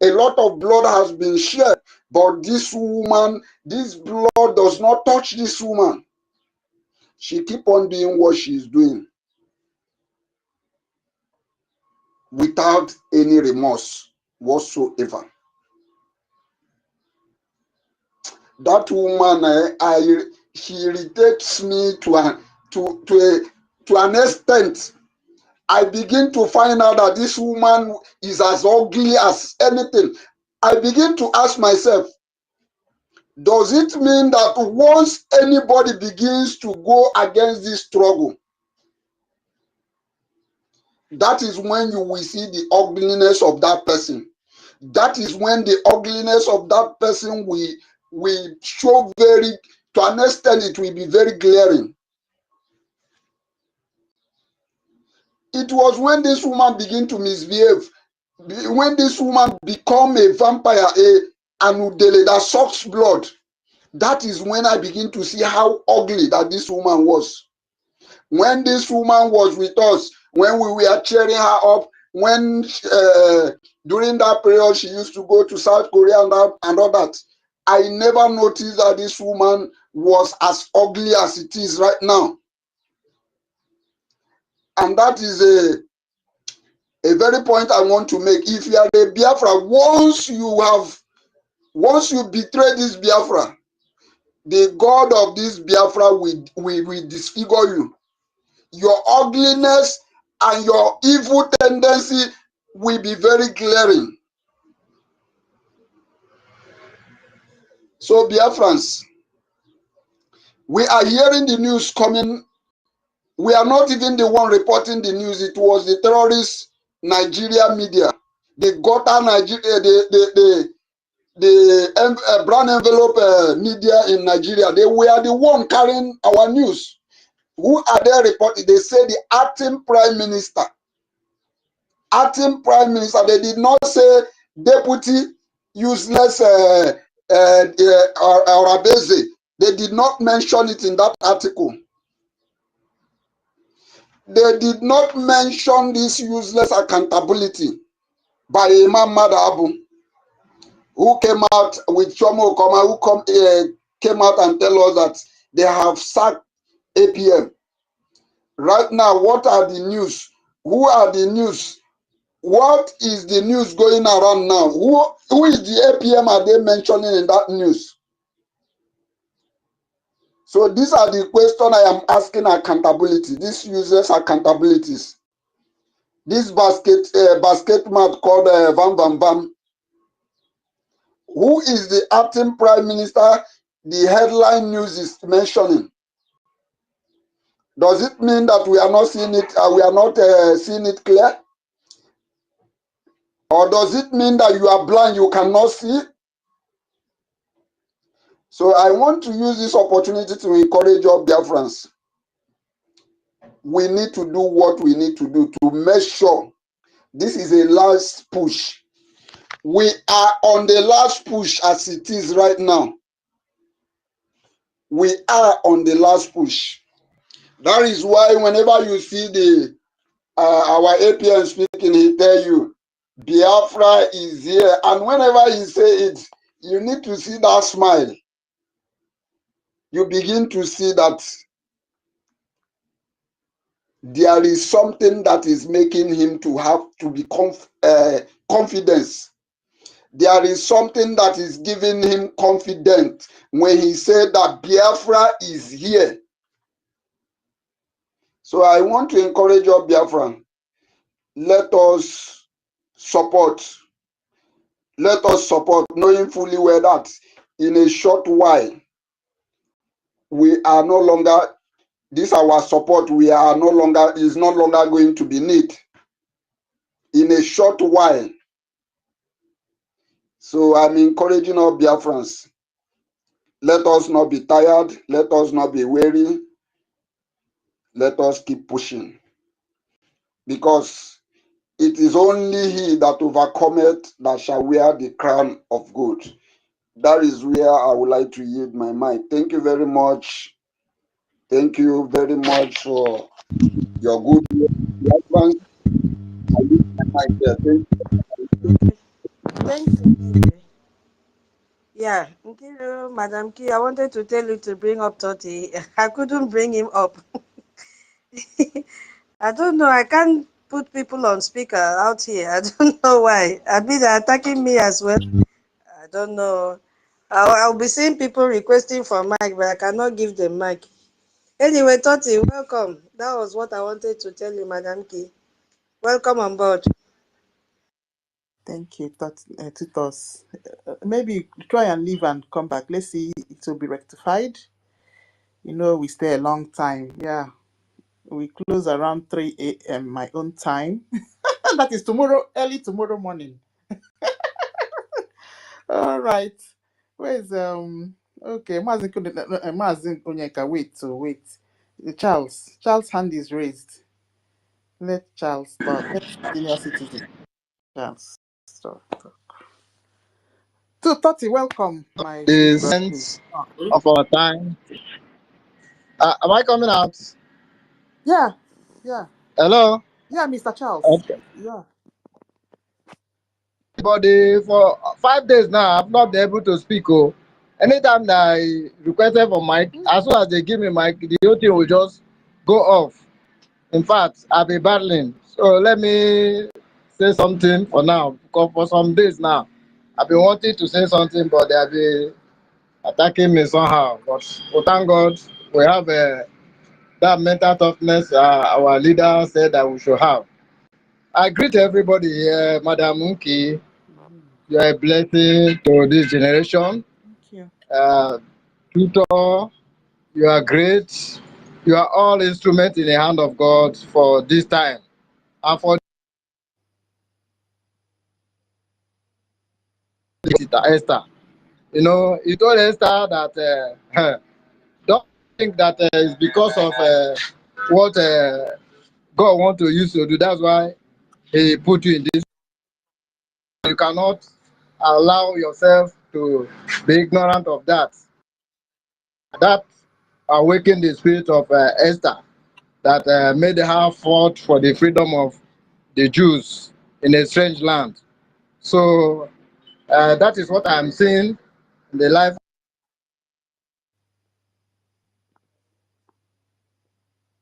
A lot of blood has been shed, but this woman, this blood does not touch this woman. She keep on doing what she's doing without any remorse whatsoever. That woman, she irritates me to an extent. I begin to find out that this woman is as ugly as anything. I begin to ask myself, does it mean that once anybody begins to go against this struggle, that is when you will see the ugliness of that person? That is when the ugliness of that person will show to an extent, it will be very glaring. It was when this woman began to misbehave, when this woman become a vampire, an udele that sucks blood. That is when I begin to see how ugly that this woman was. When this woman was with us, when we were cheering her up, when during that period she used to go to South Korea and all that, I never noticed that this woman was as ugly as it is right now. And that is a very point I want to make. If you are a Biafra, once you betray this Biafra, the God of this Biafra will disfigure you. Your ugliness and your evil tendency will be very glaring. So Biafrans, we are hearing the news coming. We are not even the one reporting the news. It was the terrorist Nigeria media. They got our Nigeria, the brown envelope media in Nigeria. They were the one carrying our news. Who are they reporting? They say the acting prime minister. Acting prime minister. They did not say deputy useless Orabeze. They did not mention it in that article. They did not mention this useless accountability by Imam Madabu, who came out with Chomo Okoma, who came out and tell us that they have sacked APM. Right now, what are the news? Who are the news? What is the news going around now? Who is the APM are they mentioning in that news? So these are the questions I am asking accountability. These useless accountabilities. This basket man called Van Van Van. Who is the acting prime minister the headline news is mentioning? Does it mean that we are not seeing it? We are not seeing it clear? Or does it mean that you are blind, you cannot see? So I want to use this opportunity to encourage all Biafrans. We need to do what we need to do to make sure this is a last push. We are on the last push as it is right now. We are on the last push. That is why whenever you see our APM speaking, he tell you, Biafra is here. And whenever he say it, You need to see that smile. You begin to see that there is something that is making him to have to be confidence. There is something that is giving him confidence when he said that Biafra is here. So I want to encourage your Biafran. Let us support. Let us support, knowing fully well that in a short while, we are no longer, this our support, we are no longer, is no longer going to be need. In a short while. So I'm encouraging all Biafrans. Let us not be tired. Let us not be weary. Let us keep pushing. Because it is only he that overcometh that shall wear the crown of gold. That is where I would like to yield my mind. Thank you very much. Thank you very much for your good work. I yield my mind there. Thank you. Thank you. Yeah, Nkiru, Madam Ki, I wanted to tell you to bring up Toti. I couldn't bring him up. I don't know. I can't put people on speaker out here. I don't know why. I mean, they're attacking me as well. I don't know. I'll be seeing people requesting for mic, but I cannot give them mic. Anyway, Toti, welcome. That was what I wanted to tell you, Madam Ki. Welcome on board. Thank you, Titos. Maybe try and leave and come back. Let's see, it will be rectified. You know, we stay a long time. Yeah, we close around 3 a.m. my own time. That is tomorrow, early tomorrow morning. All right. Where's okay, Mazin Onyeka, wait. Charles' hand is raised. Let Charles talk. Let senior citizen Charles talk. So Toti, welcome, my sweet The brother. sense of our time. Am I coming out? Yeah, Hello? Mr. Charles. Okay. Yeah. Everybody, for 5 days now, I've not been able to speak. Oh. Anytime that I requested for mic, as soon as they give me mic, the whole thing will just go off. In fact, I've been battling. So let me say something for now. Because for some days now, I've been wanting to say something, but they have been attacking me somehow. But thank God, we have that mental toughness our leader said that we should have. I greet everybody here, Madam Munki. You are a blessing to this generation. Thank you. Tutor, you are great. You are all instruments in the hand of God for this time. And for Esther, you know, he told Esther that don't think that it's because of what God wants to use to do. That's why he put you in this. You cannot allow yourself to be ignorant of that. That awakened the spirit of Esther that made her fought for the freedom of the Jews in a strange land. So that is what I'm seeing in the life.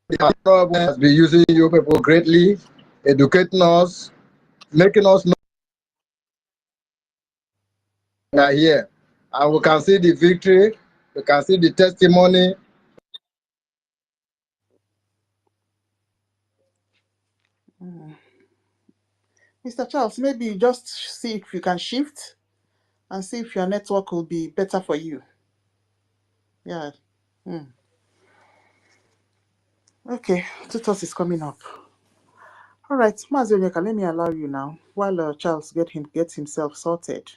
The government has been using you people greatly, educating us, making us know we are here. And we can see the victory, we can see the testimony. Mr. Charles, maybe you just see if you can shift and see if your network will be better for you. Yeah. Okay, Tutos is coming up. All right, Mazonyeka, let me allow you now while Charles gets himself sorted.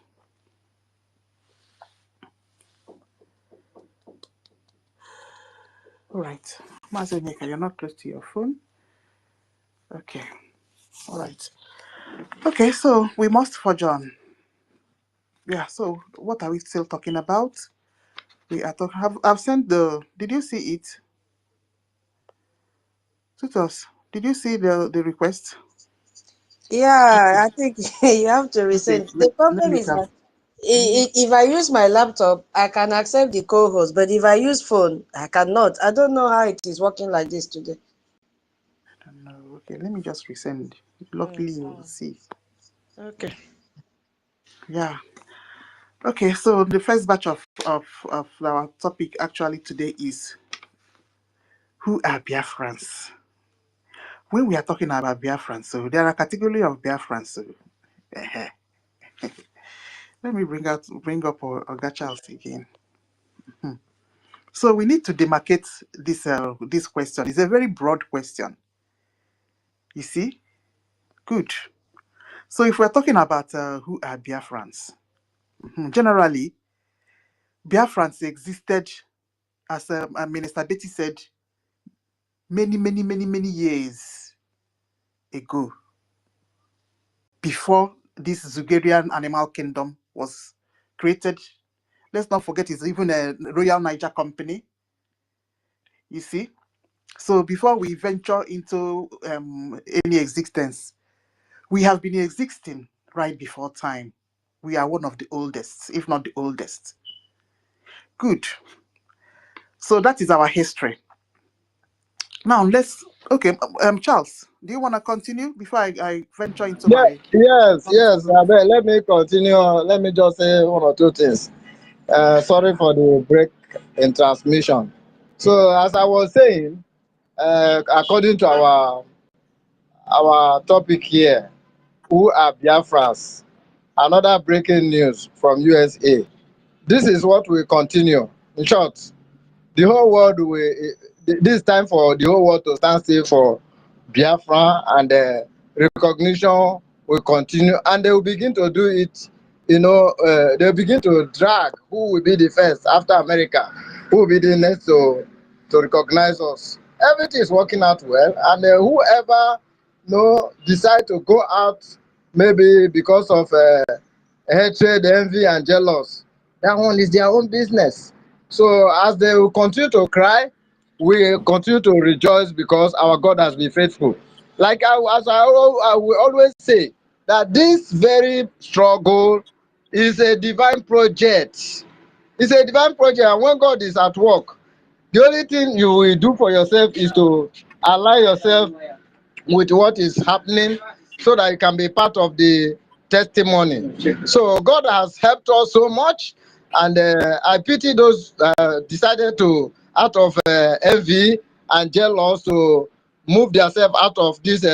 All right, Mazonyeka, you're not close to your phone. Okay. All right. Okay, so we must forge on. Yeah. So what are we still talking about? We are talking. I've sent the. Did you see it? Tutos, did you see the request? Yeah, I think you have to Okay. resend. The Let problem me is come. that If I use my laptop, I can accept the co-host, but if I use phone, I cannot. I don't know how it is working like this today. I don't know. Okay, let me just resend. Luckily, you will see. Okay. Yeah. Okay, so the first batch of our topic actually today is who are Biafrans? When we are talking about Biafrans, so there are a category of Biafrans. So let me bring up Oga Charles again. So we need to demarcate this question. It's a very broad question. You see? Good. So if we're talking about who are Biafrans, generally, Biafrans existed, as Minister Betty said, many years ago, before this Zugerian animal kingdom was created. Let's not forget it's even a Royal Niger company, you see. So before we venture into any existence, we have been existing right before time. We are one of the oldest, if not the oldest. Good. So that is our history. Now okay, Charles, do you want to continue before I venture into Yeah, my... yes. Abel, let me continue. Let me just say one or two things. Sorry for the break in transmission. So as I was saying, according to our topic here, who are Biafrans? Another breaking news from USA. This is what we continue. In short, the whole world this time for the whole world to stand still for Biafra, and recognition will continue, and they will begin to do it. They'll begin to drag who will be the first after America, who will be the next to recognize us. Everything is working out well, and whoever decide to go out, maybe because of hatred, envy, and jealous, that one is their own business. So as they will continue to cry, we continue to rejoice because our God has been faithful. Like I will always say, that this very struggle is a divine project. It's a divine project, and when God is at work, the only thing you will do for yourself is to align yourself with what is happening, so that you can be part of the testimony. So God has helped us so much, and I pity those decided to, out of envy and jealous, to move themselves out of this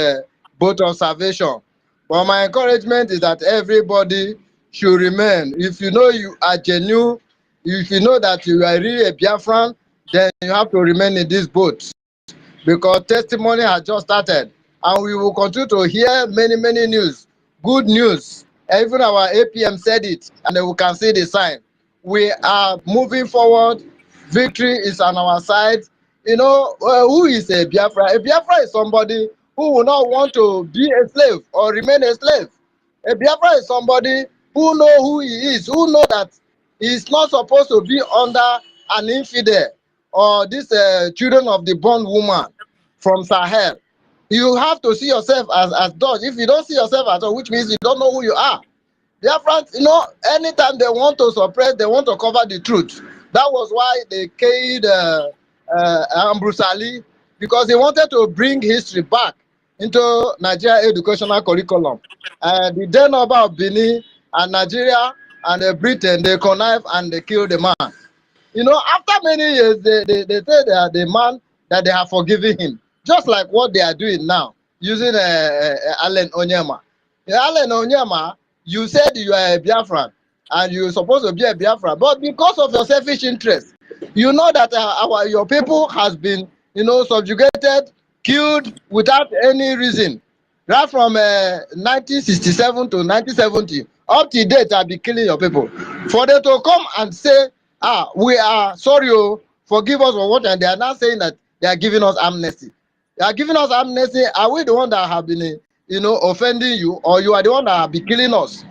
boat of salvation. But my encouragement is that everybody should remain. If you know you are genuine, if you know that you are really a Biafran, then you have to remain in this boat, because testimony has just started, and we will continue to hear many news, good news. Even our APM said it, and we can see the sign. We are moving forward. Victory is on our side. Who is a Biafra? A Biafra is somebody who will not want to be a slave or remain a slave. A Biafra is somebody who know who he is, who know that he is not supposed to be under an infidel, or this children of the born woman from Sahel. You have to see yourself as Dutch. If you don't see yourself at all, which means you don't know who you are. Biafrans, anytime they want to suppress, they want to cover the truth. That was why they killed Ambrose Ali, because they wanted to bring history back into Nigeria educational curriculum. The then about Benin and Nigeria and Britain, they connive and they killed the man. After many years, they say they are the man that they have forgiven him. Just like what they are doing now, using Allen Onyema. Allen Onyema, you said you are a Biafran, and you're supposed to be a Biafran, but because of your selfish interest, you know that your people has been, subjugated, killed without any reason. Right from 1967 to 1970, up to date, I've been killing your people. For them to come and say, we are sorry, forgive us for what, and they are now saying that they are giving us amnesty. They are giving us amnesty. Are we the one that have been, offending you, or you are the one that have been killing us?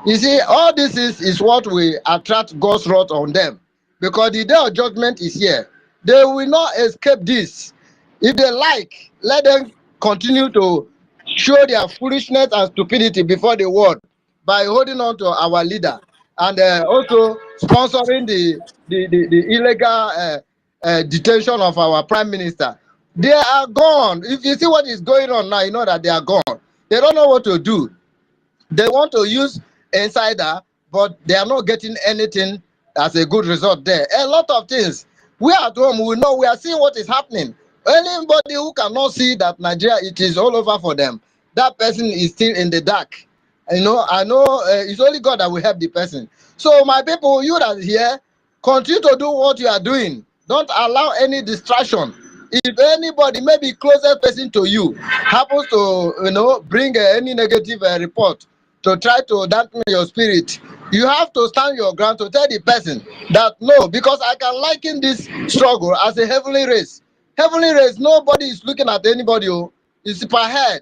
You see, all this is what we attract God's wrath on them, because the day of judgment is here. They will not escape this. If they like, let them continue to show their foolishness and stupidity before the world by holding on to our leader. and also sponsoring the illegal detention of our prime minister. They are gone. If you see what is going on now, you know that they are gone. They don't know what to do. They want to use insider, but they are not getting anything as a good result there. A lot of things. We at home, we know, we are seeing what is happening. Anybody who cannot see that Nigeria, it is all over for them, that person is still in the dark. You know, I know it's only God that will help the person. So my people, you that are here, continue to do what you are doing. Don't allow any distraction. If anybody, maybe closest person to you, happens to, you know, bring any negative report to try to dampen your spirit, you have to stand your ground to tell the person that no, because I can liken this struggle as a heavenly race. Heavenly race, nobody is looking at anybody. It's per head.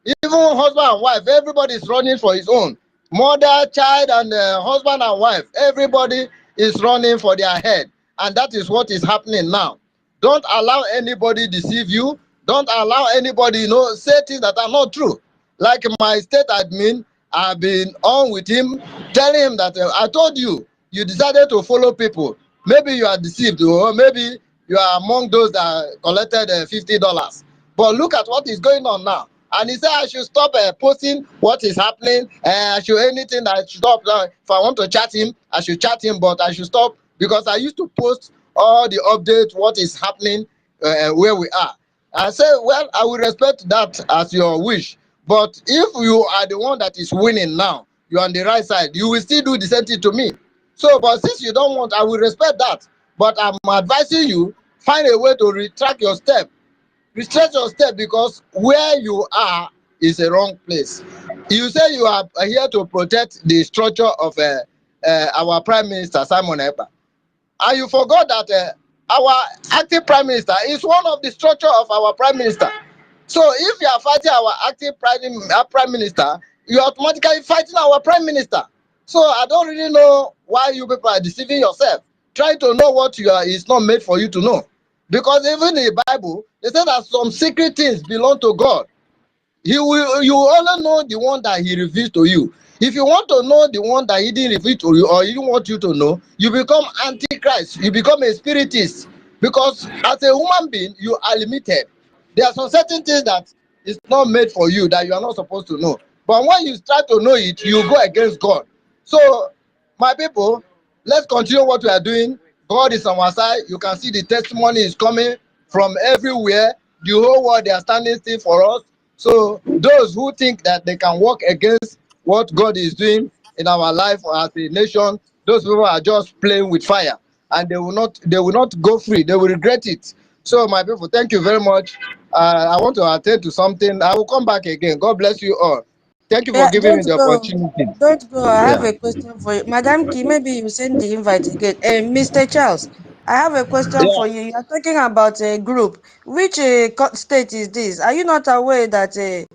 Even husband and wife, everybody is running for his own. Mother, child, and husband and wife, everybody is running for their head. And that is what is happening now. Don't allow anybody deceive you. Don't allow anybody, you know, say things that are not true. Like my state admin, I've been on with him, telling him that I told you, you decided to follow people. Maybe you are deceived, or maybe you are among those that collected $50. But look at what is going on now. And he said I should stop posting what is happening. I should anything that I should stop. If I want to chat him, I should chat him, but I should stop because I used to post all the updates, what is happening, where we are. I said, well, I will respect that as your wish. But if you are the one that is winning now, you're on the right side, you will still do the same thing to me. So, but since you don't want, I will respect that. But I'm advising you, find a way to retract your step. Retract your step because where you are is a wrong place. You say you are here to protect the structure of our Prime Minister, Simon Ekpa. And you forgot that our active Prime Minister is one of the structure of our Prime Minister. So if you are fighting our active Prime Minister, you are automatically fighting our Prime Minister. So I don't really know why you people are deceiving yourself. Try to know what you are is not made for you to know. Because even in the Bible, they say that some secret things belong to God. You only know the one that he reveals to you. If you want to know the one that he didn't reveal to you, or he didn't want you to know, you become antichrist. You become a spiritist. Because as a human being, you are limited. There are some certain things that is not made for you that you are not supposed to know. But when you start to know it, you go against God. So, my people, let's continue what we are doing. God is on our side. You can see the testimony is coming from everywhere. The whole world, they are standing still for us. So those who think that they can work against what God is doing in our life or as a nation, those people are just playing with fire, and they will not go free. They will regret it. So my people, thank you very much. I want to attend to something. I will come back again. God bless you all. Thank you for Yeah, giving me don't the go. opportunity. Don't go. I have Yeah. a question for you. Madam Key, maybe you send the invite again. Mr. Charles, I have a question Yeah. for you. You are talking about a group. Which state is this? Are you not aware that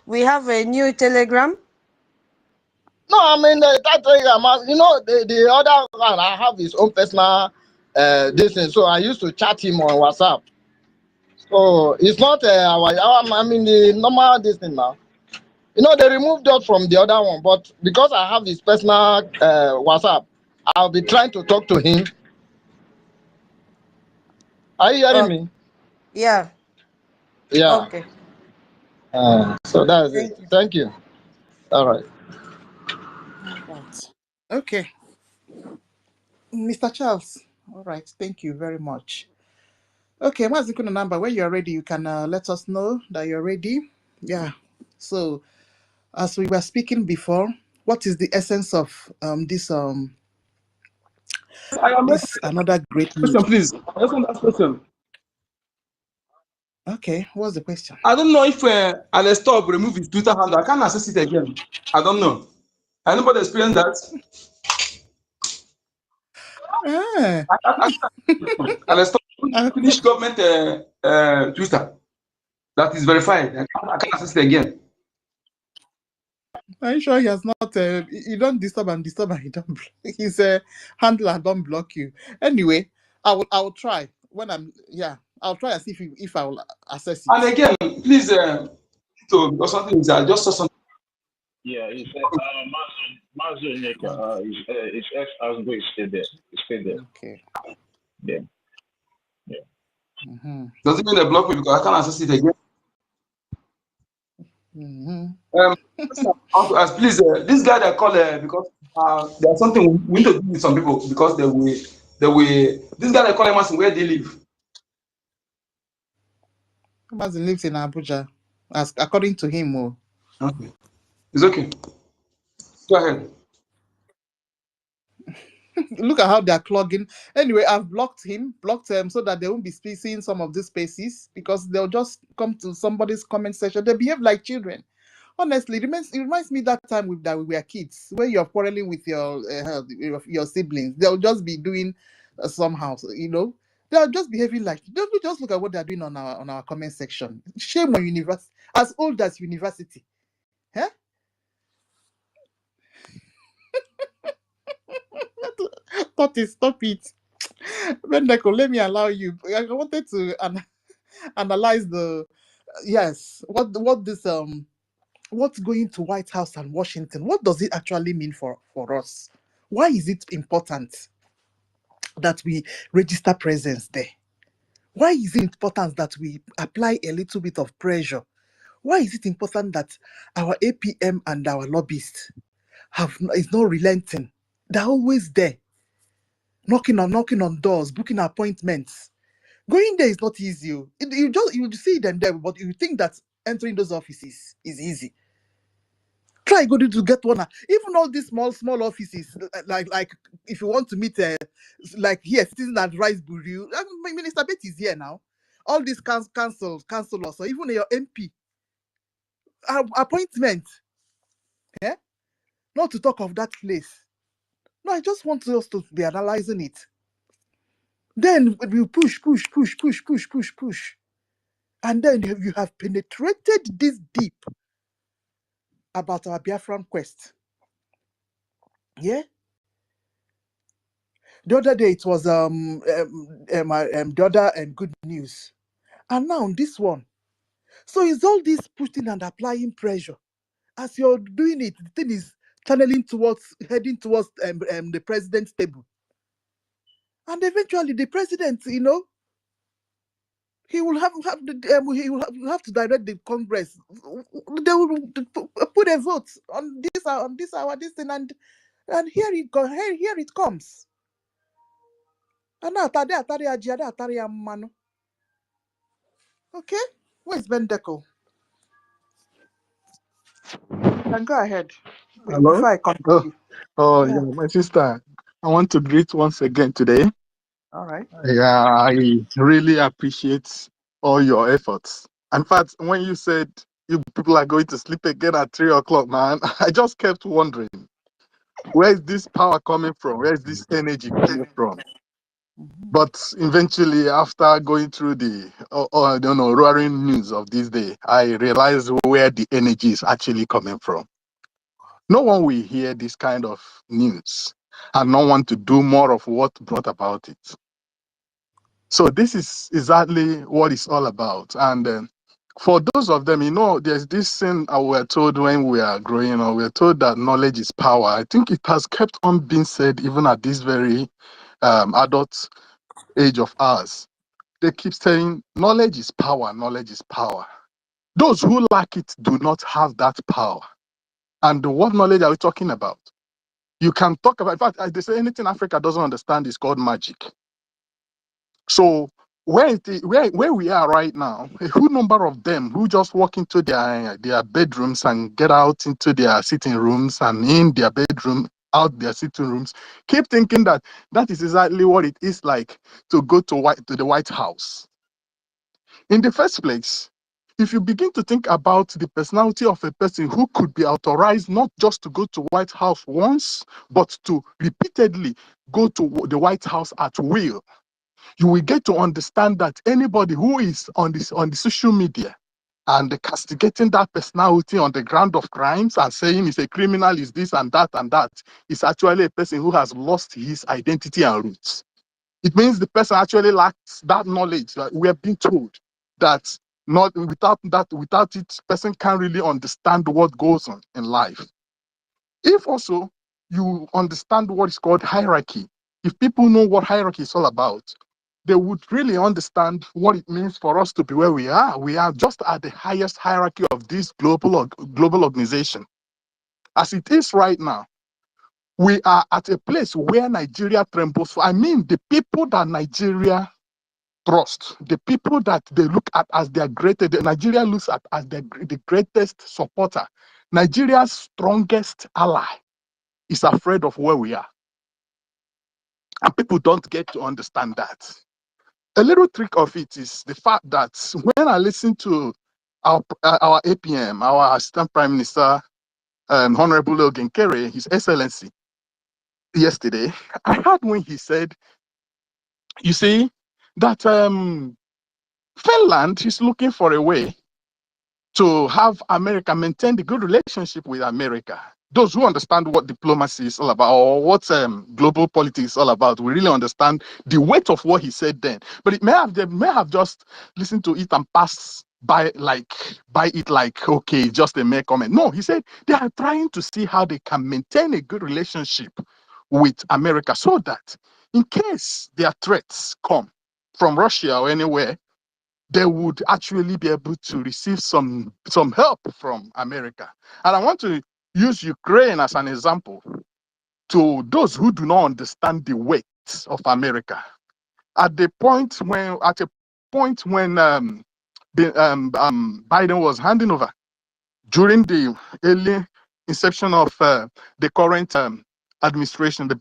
we have a new telegram? No, I mean that telegram. You know, the other one, I have his own personal this thing. So I used to chat him on WhatsApp. So it's not I mean the normal this thing now. You know, they removed that from the other one, but because I have his personal WhatsApp, I'll be trying to talk to him. Are you hearing Okay. me? Yeah. Yeah. Okay. So that's it. Thank you. Thank you. All right. All right. Okay, Mr. Charles. All right. Thank you very much. Okay, what's the number? When you're ready, you can let us know that you're ready. Yeah. So, as we were speaking before, what is the essence of I am ready. this another great news? Question, please. I just want to ask a question. Okay, what's the question? I don't know if Alex Top remove his Twitter handle. I can't access it again. I don't know. Anybody experienced that? Ah, Alex Top uh, finish government Twitter that is verified. I can't access it again. are you sure he has not? You don't disturb and disturb, and he don't. His handler don't block you. Anyway, I will try when I'm. Yeah, I'll try and see if I will access it. And again, please, because something is I just saw something. Yeah, it's house his ex-house is still there. It's still there. Okay. Yeah. Yeah. Mm-hmm. Doesn't mean they block me because I can't access it again. Mm-hmm. Please, this guy that call because there's something we need to do with some people because this guy that call him asking where they live. Amazon lives in Abuja, as according to him. Oh. Okay, it's okay. Go ahead. Look at how they're clogging. Anyway, I've blocked him, so that they won't be seeing some of these spaces because they'll just come to somebody's comment section. They behave like children. Honestly, it reminds me that time that we were kids, when you're quarreling with your siblings. They'll just be doing somehow, They'll just behaving like. Just look at what they're doing on our comment section. Shame on university, as old as university. Huh? Stop it. Bendeko, let me allow you. I wanted to analyze what's going to White House and Washington. What does it actually mean for us? Why is it important that we register presence there? Why is it important that we apply a little bit of pressure? Why is it important that our APM and our lobbyists is not relenting? They're always there, knocking on doors, booking appointments. Going there is not easy. You see them there, but you think that entering those offices is easy. Try going to get one. Even all these small offices, like if you want to meet like here, Citizen Advice Bureau, Minister Betty is here now. All these councilors, or even your MP appointment. Yeah, not to talk of that place. No, I just want us to be analyzing it. Then we push, and then you have penetrated this deep about our Biafran quest. Yeah. The other day it was the other good news, and now this one. So it's all this putting and applying pressure. As you're doing it, the thing is heading towards the president's table, and eventually the president, he will he will have to direct the Congress. They will put a vote on this thing, and here it go. Here it comes. And now okay, where's Bendeko? You can go ahead Hello? before I continue. Yeah, my sister. I want to greet once again today. All right. Yeah, I really appreciate all your efforts. In fact, when you said you people are going to sleep again at 3 o'clock, man, I just kept wondering, where is this power coming from? Where is this energy coming from? But eventually, after going through the roaring news of this day, I realized where the energy is actually coming from. No one will hear this kind of news and not want to do more of what brought about it. So this is exactly what it's all about. And for those of them, there's this thing we were told when we are growing up. We are told that knowledge is power. I think it has kept on being said even at this very adult age of ours. They keep saying knowledge is power, knowledge is power. Those who lack it do not have that power. And what knowledge are we talking about? You can talk about, in fact, they say anything Africa doesn't understand is called magic. So where we are right now, a huge number of them who just walk into their bedrooms and get out into their sitting rooms, and in their bedroom, out their sitting rooms, keep thinking that is exactly what it is like to go to the White House. In the first place, if you begin to think about the personality of a person who could be authorized not just to go to White House once, but to repeatedly go to the White House at will, you will get to understand that anybody who is on the social media and castigating that personality on the ground of crimes and saying he's a criminal, is this and that, is actually a person who has lost his identity and roots. It means the person actually lacks that knowledge that we have been told that without it, person can't really understand what goes on in life. If also you understand what is called hierarchy, if people know what hierarchy is all about, they would really understand what it means for us to be where we are. We are just at the highest hierarchy of this global organization. As it is right now, we are at a place where Nigeria trembles. I mean, the people that Nigeria trust, the people that they look at as their greatest, Nigeria looks at as the greatest supporter, Nigeria's strongest ally is afraid of where we are. And people don't get to understand that. A little trick of it is the fact that when I listen to our APM, our Assistant Prime Minister, Honorable Logan Kerry, His Excellency, yesterday, I heard when he said, you see, that Finland is looking for a way to have America maintain the good relationship with America. Those who understand what diplomacy is all about, or what global politics is all about, we really understand the weight of what he said then. But they may have just listened to it and passed by it like, okay, just a mere comment. No, he said they are trying to see how they can maintain a good relationship with America so that in case their threats come from Russia or anywhere, they would actually be able to receive some help from America. And I want to use Ukraine as an example to those who do not understand the weight of America. At a point when Biden was handing over, during the early inception of the current administration, the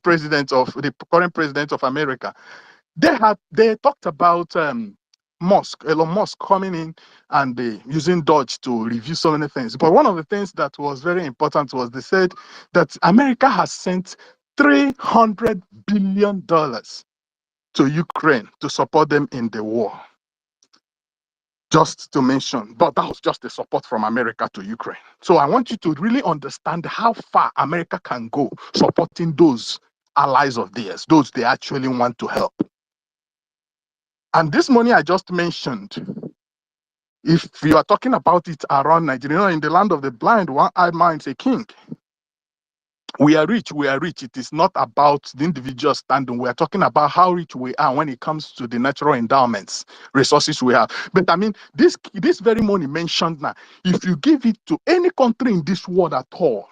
current president of America, they talked about Elon Musk coming in and using Dodge to review so many things. But one of the things that was very important was they said that America has sent $300 billion to Ukraine to support them in the war. Just to mention, but that was just the support from America to Ukraine. So I want you to really understand how far America can go supporting those allies of theirs, those they actually want to help. And this money I just mentioned, if you are talking about it around Nigeria, in the land of the blind, one-eyed man is a king. We are rich, we are rich. It is not about the individual standing. We are talking about how rich we are when it comes to the natural endowments, resources we have. But I mean, this very money mentioned now, if you give it to any country in this world at all,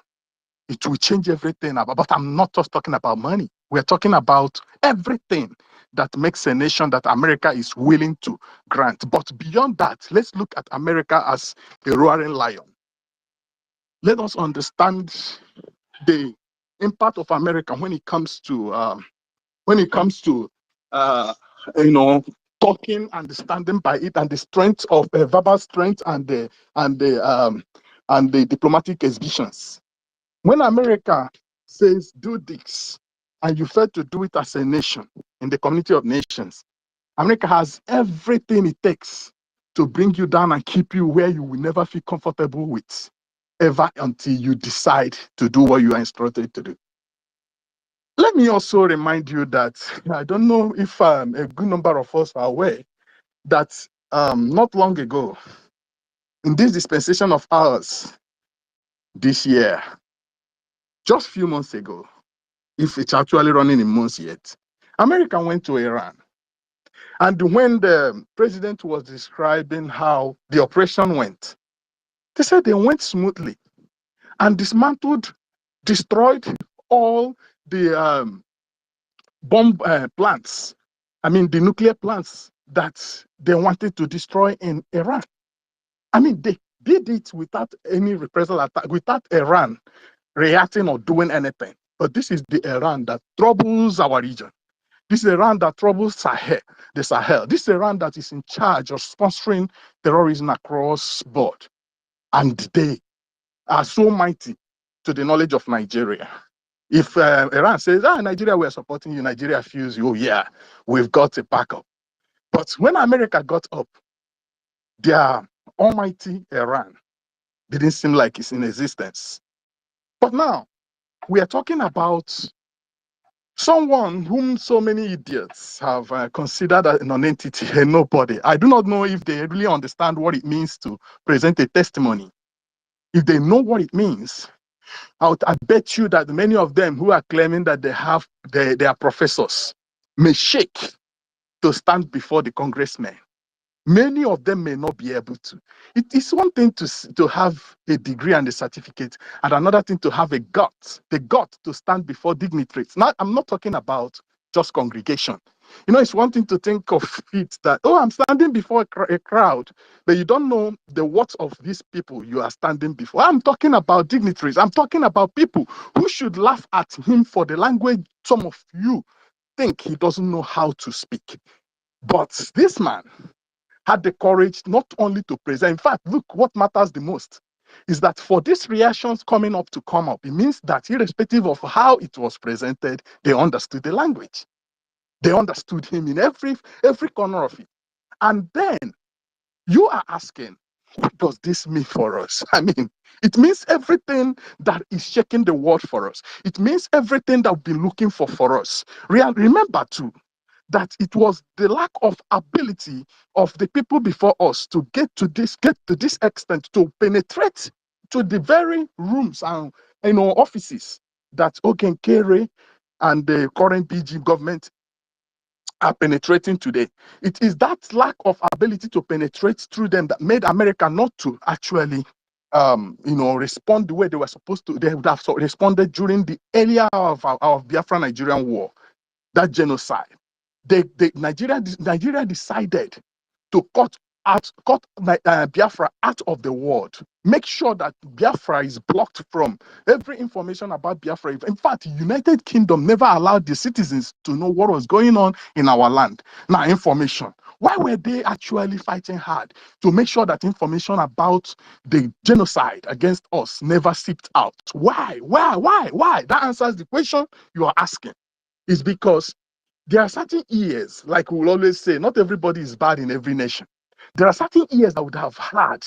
it will change everything. But I'm not just talking about money. We're talking about everything that makes a nation that America is willing to grant. But beyond that, let's look at America as a roaring lion. Let us understand the impact of America when it comes to talking and standing by it, and the strength of verbal strength and the diplomatic exhibitions. When America says do this, and you fail to do it as a nation in the community of nations, America has everything it takes to bring you down and keep you where you will never feel comfortable with, ever until you decide to do what you are instructed to do. Let me also remind you that I don't know if a good number of us are aware that not long ago, in this dispensation of ours this year, just a few months ago, if it's actually running in months yet, America went to Iran. And when the president was describing how the operation went, they said they went smoothly and dismantled, destroyed all the bomb plants, I mean the nuclear plants that they wanted to destroy in Iran. I mean, they did it without any reprisal attack, without Iran reacting or doing anything. But this is the Iran that troubles our region. This is Iran that troubles the Sahel. This is Iran that is in charge of sponsoring terrorism across board. And they are so mighty to the knowledge of Nigeria. If Iran says, Nigeria, we're supporting you, Nigeria feels, oh yeah, we've got a backup. But when America got up, their almighty Iran didn't seem like it's in existence. But now, we are talking about someone whom so many idiots have considered a non-entity, a nobody. I do not know if they really understand what it means to present a testimony. If they know what it means, I bet you that many of them who are claiming that they are professors may shake to stand before the congressmen. Many of them may not be able to. It is one thing to have a degree and a certificate, and another thing to have the gut to stand before dignitaries. Now, I'm not talking about just congregation. You know, it's one thing to think of it that, oh, I'm standing before a crowd, but you don't know the worth of these people you are standing before. I'm talking about dignitaries. I'm talking about people who should laugh at him for the language some of you think he doesn't know how to speak. But this man had the courage not only to present. In fact, look, what matters the most is that for these reactions coming up to come up, it means that irrespective of how it was presented, they understood the language. They understood him in every corner of it. And then you are asking, what does this mean for us? I mean, it means everything that is shaking the world for us. It means everything that we've been looking for us. Remember too, that it was the lack of ability of the people before us to get to this extent, to penetrate to the very rooms and offices that Okenkere and the current BG government are penetrating today. It is that lack of ability to penetrate through them that made America not to actually respond the way they were supposed to. They would have responded during the earlier of Biafra-Nigerian war, that genocide. Nigeria decided to cut Biafra out of the world. Make sure that Biafra is blocked from every information about Biafra. In fact, United Kingdom never allowed the citizens to know what was going on in our land. Now, information. Why were they actually fighting hard to make sure that information about the genocide against us never seeped out? Why? That answers the question you are asking. It's because there are certain years, like we'll always say, not everybody is bad in every nation. There are certain years that would have had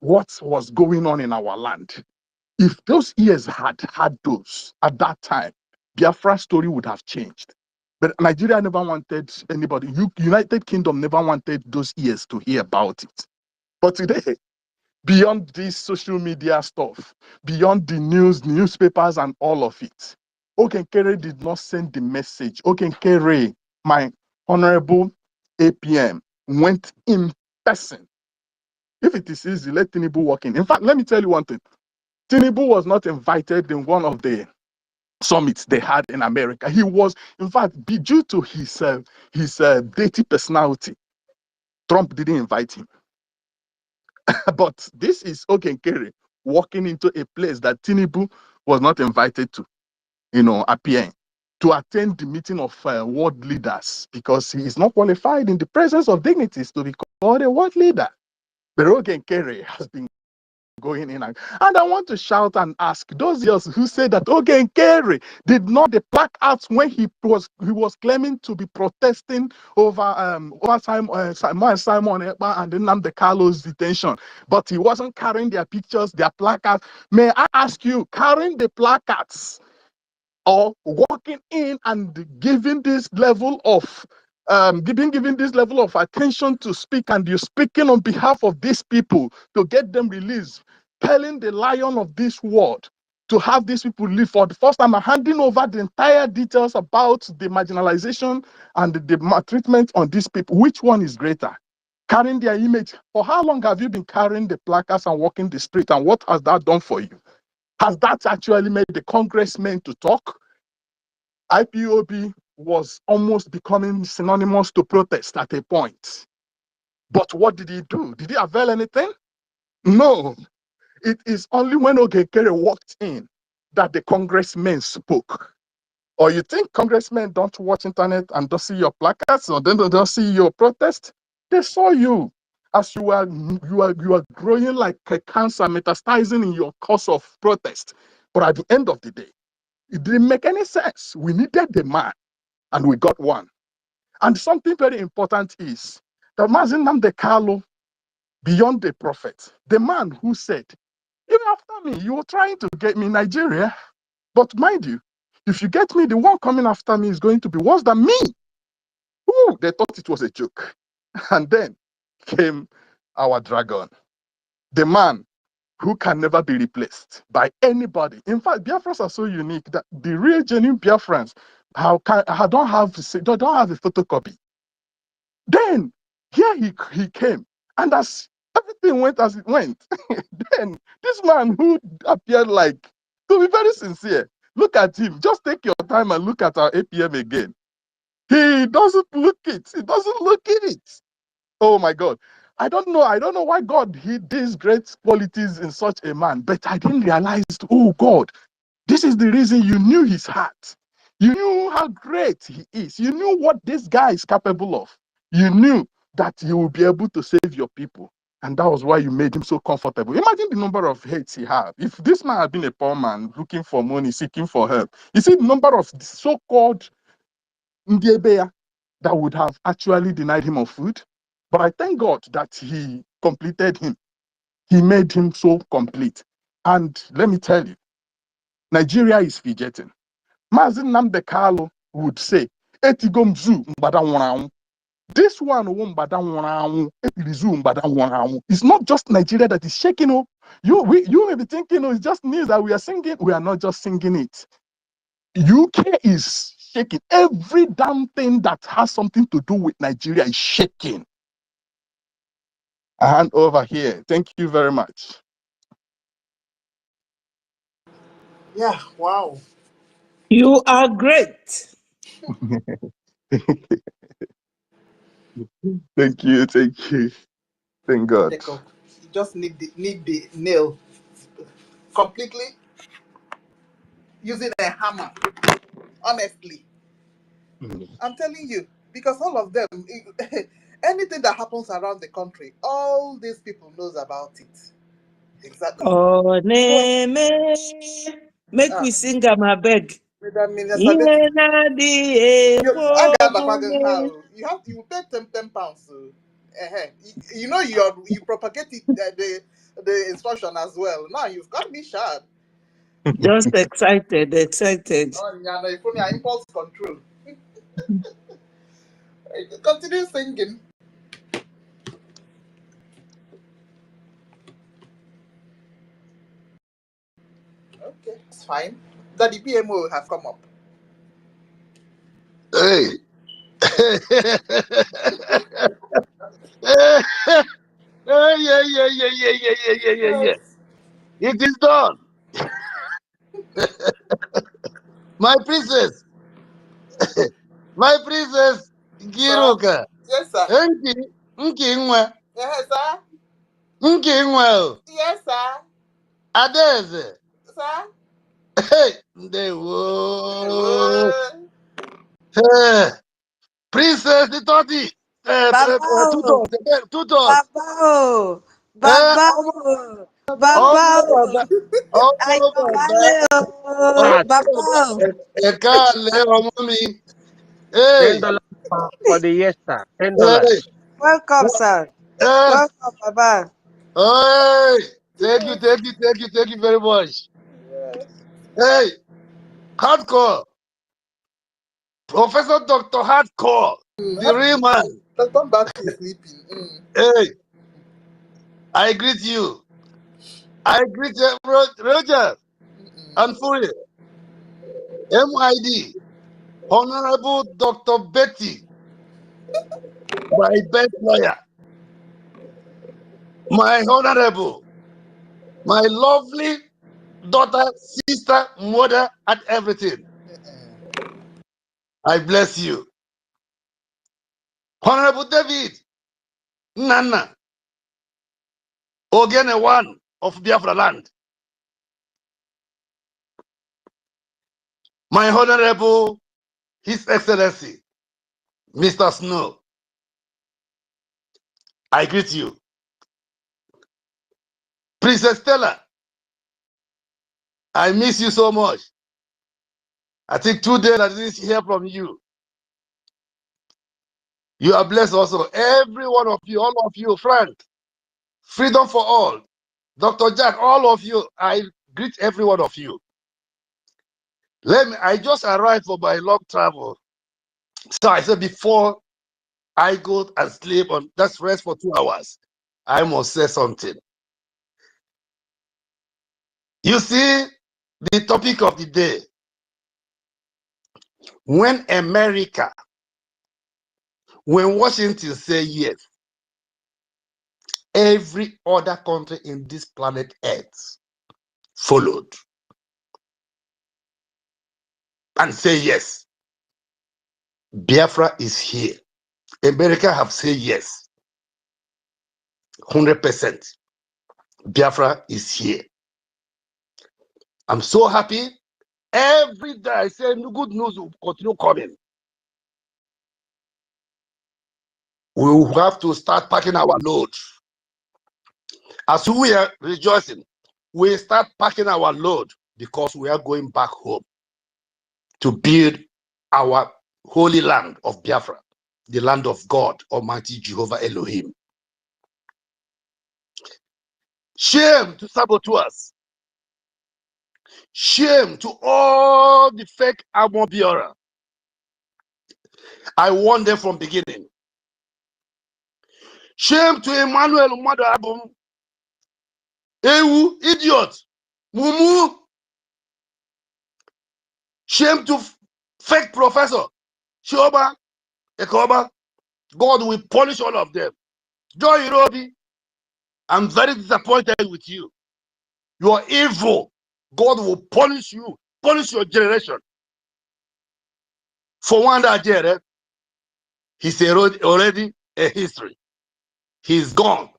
what was going on in our land. If those years had those at that time, Biafra's story would have changed. But Nigeria never wanted anybody. United Kingdom never wanted those years to hear about it. But today, beyond this social media stuff, beyond the newspapers and all of it, Okenkere did not send the message. Okenkere, my honorable APM, went in person. If it is easy, let Tinubu walk in. In fact, let me tell you one thing. Tinubu was not invited in one of the summits they had in America. He was, in fact, due to his dating personality, Trump didn't invite him. But this is Okenkere walking into a place that Tinubu was not invited to, appearing to attend the meeting of world leaders because he is not qualified in the presence of dignities to be called a world leader. But Okenkere has been going in and I want to shout and ask those who say that Okenkere did not the placards when he was claiming to be protesting over Simon Ekpa and Nnamdi Kalu's detention, but he wasn't carrying their pictures, their placards. May I ask you, carrying the placards or walking in and giving this level of giving this level of attention to speak, and you're speaking on behalf of these people to get them released, telling the lion of this world to have these people live for the first time, and handing over the entire details about the marginalization and the maltreatment on these people. Which one is greater? Carrying their image. For how long have you been carrying the placards and walking the street, and what has that done for you? Has that actually made the congressmen to talk? IPOB was almost becoming synonymous to protest at a point. But what did he do? Did he avail anything? No. It is only when Okenkere walked in that the congressmen spoke. Or you think congressmen don't watch internet and don't see your placards, or they don't see your protest? They saw you as you are growing like a cancer, metastasizing in your cause of protest. But at the end of the day, it didn't make any sense. We needed the man, and we got one. And something very important is that Nnamdi Kalu, beyond the prophet, the man who said, even after me, you were trying to get me Nigeria, but mind you, if you get me, the one coming after me is going to be worse than me. Ooh, they thought it was a joke. And then came our dragon, the man who can never be replaced by anybody. In fact, Biafrans are so unique that the real genuine Biafrans don't have a photocopy. Then here he came, and as everything went as it went, then this man who appeared like, to be very sincere, look at him. Just take your time and look at our APM again. He doesn't look it. He doesn't look it. Oh my God. I don't know why God hid these great qualities in such a man, but I didn't realize, oh God, this is the reason you knew his heart. You knew how great he is. You knew what this guy is capable of. You knew that he will be able to save your people. And that was why you made him so comfortable. Imagine the number of hates he had. If this man had been a poor man looking for money, seeking for help, you see the number of so-called Ndiebeya that would have actually denied him of food. But I thank God that he completed him. He made him so complete. And let me tell you, Nigeria is fidgeting. Mazin Namdekalo would say, Etigom zoo mbada. This one it's not just Nigeria that is shaking up. You may be thinking, it's just news that we are singing. We are not just singing it. UK is shaking. Every damn thing that has something to do with Nigeria is shaking. I hand over here. Thank you very much. Yeah, wow. You are great. Thank you. Thank God. Jacob, you just need the nail completely using a hammer. Honestly, I'm telling you, because all of them, anything that happens around the country, all these people knows about it. Exactly. Oh, So, make we sing am abeg. Minister you pay 10 pounds. So, you propagate it, the instruction as well. Now you've got me sharp. Just excited. Oh, yeah, no, you impulse control. Continue singing. Okay, it's fine. That the PMO have come up. Hey. Yeah. It is done. My princess. My princess Giruka. Yes, sir. Nkinwa. Yes, sir. Nkinwa. Yes, sir. Adeze. Sir. Hey, ndewo. Hey, Princess Itoti. Two dots. Hey. $10 for the yes, sir. $10. Hey. Welcome, sir. Welcome, Baba. Hey. Thank you very much. Hey, hardcore. Professor Dr. Hardcore. The real man. Come back to sleeping. Hey. I greet you. I greet Roger and Fury. MID. Honorable Dr. Betty. My best lawyer. My honorable. My lovely daughter, sister, mother, and everything. I bless you. Honorable David Nana. Ogene one of Biafra land. My honorable His Excellency, Mr. Snow, I greet you. Princess Stella, I miss you so much. I think 2 days I didn't hear from you. You are blessed also. Every one of you, all of you, Frank, Freedom for All, Dr. Jack, all of you, I greet every one of you. I just arrived for my long travel. So I said before I go and sleep on, that's rest for 2 hours, I must say something. You see, the topic of the day, when America, when Washington say yes, every other country in this planet Earth followed and say yes. Biafra is here. America have said yes. 100%. Biafra is here. I'm so happy. Every day I say good news will continue coming. We will have to start packing our load. As we are rejoicing, we start packing our load because we are going back home to build our holy land of Biafra, the land of God, Almighty Jehovah Elohim. Shame to saboteurs. Shame to all the fake armor bearer. I warned them from beginning. Shame to Emmanuel Umadabum. Ewu, idiot. Mumu. Shame to fake professor. Shoba, Ekoba. God will punish all of them. Joy Irobi, I'm very disappointed with you. You are evil. God will punish you, punish your generation. For one that he's already a history. He's gone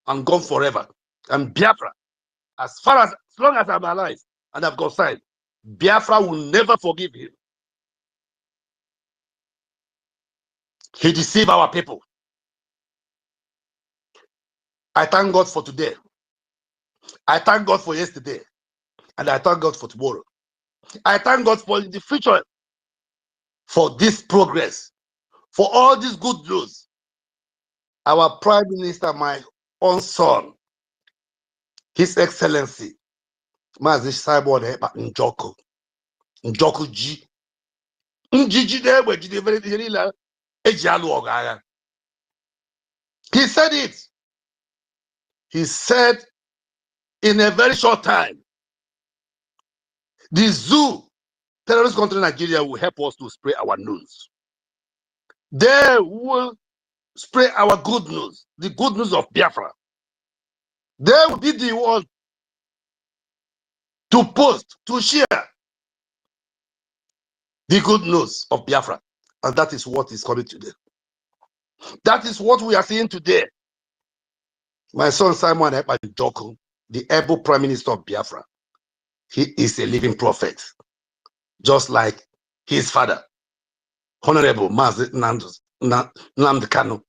and gone forever. And Biafra, as long as I'm alive and I've got sight, Biafra will never forgive him. He deceived our people. I thank God for today. I thank God for yesterday. And I thank God for tomorrow. I thank God for the future, for this progress, for all this good news. Our Prime Minister, my own son, His Excellency, Mazi Simon Ekpa Njoku G. He said it. He said in a very short time, the zoo, terrorist country Nigeria, will help us to spray our news. They will spray our good news, the good news of Biafra. They will be the one to post, to share the good news of Biafra. And that is what is coming today. That is what we are seeing today. My son Simon Ekpa Njoku, the able Prime Minister of Biafra, he is a living prophet, just like his father, Honorable Mazi Nnamdi Kanu,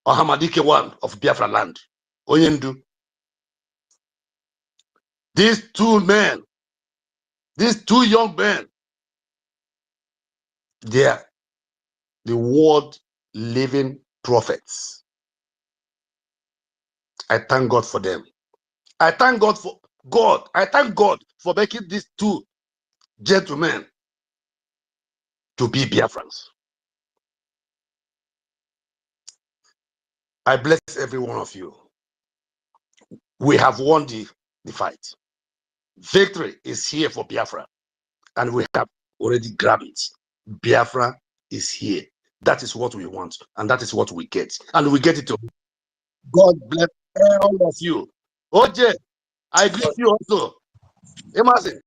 Ohamadike one of Biafra land, Onyendu. These two men, these two young men, they are the world living prophets. I thank God for them. I thank God for God. I thank God for making these two gentlemen to be Biafrans. I bless every one of you. We have won the fight. Victory is here for Biafra, and we have already grabbed it. Biafra is here. That is what we want, and that is what we get. And we get it to God bless all of you. OJ, I greet you also. Emerson,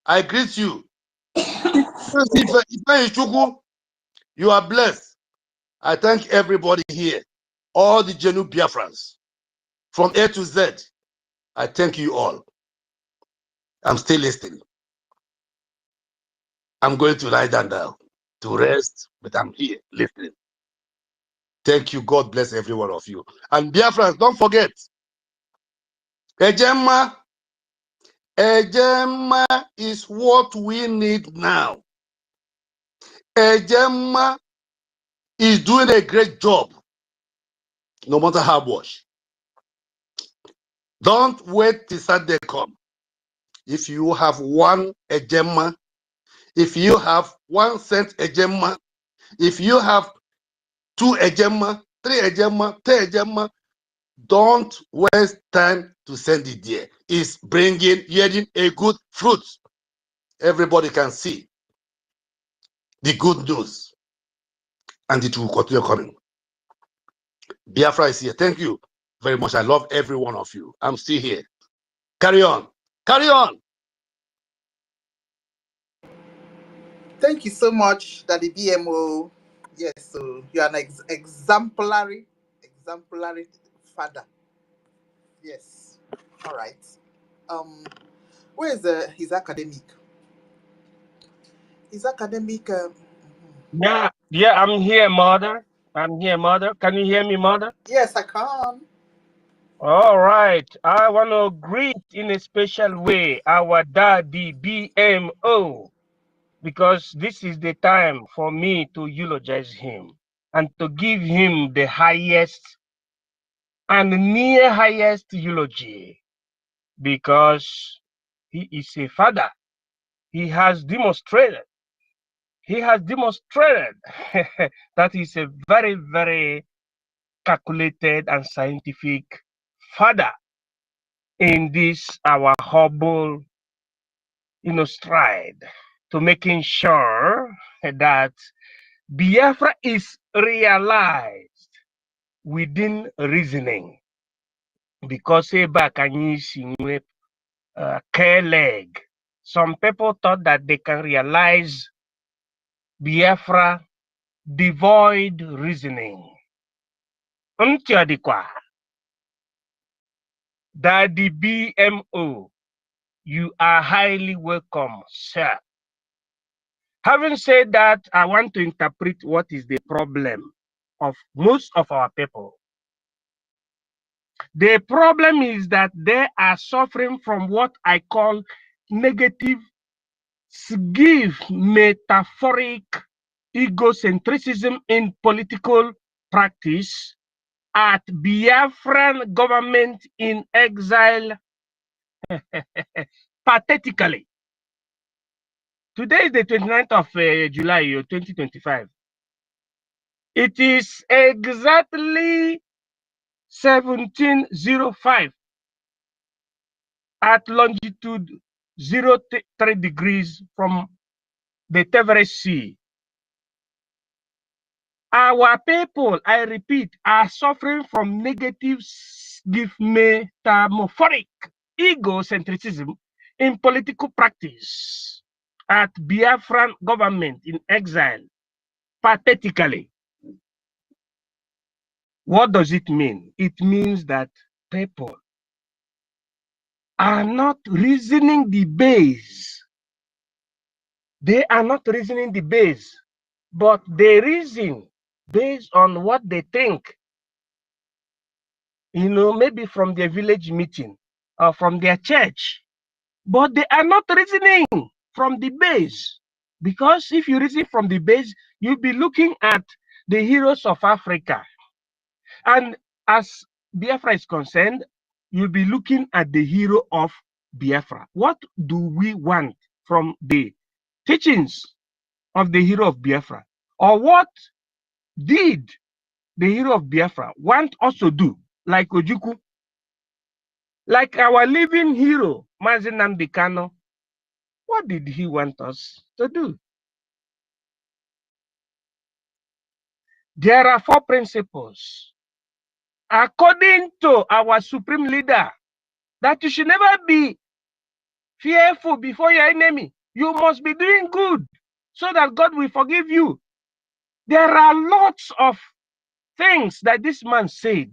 I greet you. You are blessed. I thank everybody here, all the genuine Biafrans, from A to Z. I thank you all. I'm still listening. I'm going to lie down now to rest, but I'm here listening. Thank you. God bless every one of you. And Biafrans, don't forget, Ejema is what we need now. Ejema is doing a great job, no matter how much. Don't wait till Sunday come. If you have one Ejema, if you have 1 cent Ejema, if you have 2 Ejema, 3 Ejema, 10 Ejema, Don't waste time to send it there. It's yielding a good fruit. Everybody can see the good news, and it will continue coming. Biafra is here. Thank you very much. I love every one of you. I'm still here. Carry on. Carry on. Thank you so much, Daddy BMO. Yes, so you are an exemplary father. Yes. All right. Where is his academic? His academic. Yeah, I'm here, mother. I'm here, mother. Can you hear me, mother? Yes, I can. All right. I want to greet in a special way our daddy BMO, because this is the time for me to eulogize him and to give him the highest and near highest eulogy, because he is a father. He has demonstrated that he's a very, very calculated and scientific father in this our humble stride to making sure that Biafra is realized within reasoning, because back care leg. Some people thought that they can realize Biafra devoid reasoning. Daddy BMO, you are highly welcome, sir. Having said that, I want to interpret what is the problem of most of our people. The problem is that they are suffering from what I call negative, metaphoric egocentrism in political practice at Biafran government in exile. Pathetically. Today is the 29th of July 2025. It is exactly 1705 at longitude 03 degrees from the Tevere Sea. Our people, I repeat, are suffering from negative metamorphic egocentrism in political practice at Biafran government in exile, pathetically. What does it mean? It means that people are not reasoning the base. They are not reasoning the base, but they reason based on what they think. Maybe from their village meeting or from their church, but they are not reasoning from the base. Because if you reason from the base, you'll be looking at the heroes of Africa. And as Biafra is concerned, you'll be looking at the hero of Biafra. What do we want from the teachings of the hero of Biafra? Or what did the hero of Biafra want us to do? Like Ojukwu, like our living hero, Mazi Nnamdi Kanu. What did he want us to do? There are 4 principles, according to our supreme leader, that you should never be fearful before your enemy. You must be doing good so that God will forgive you. There are lots of things that this man said.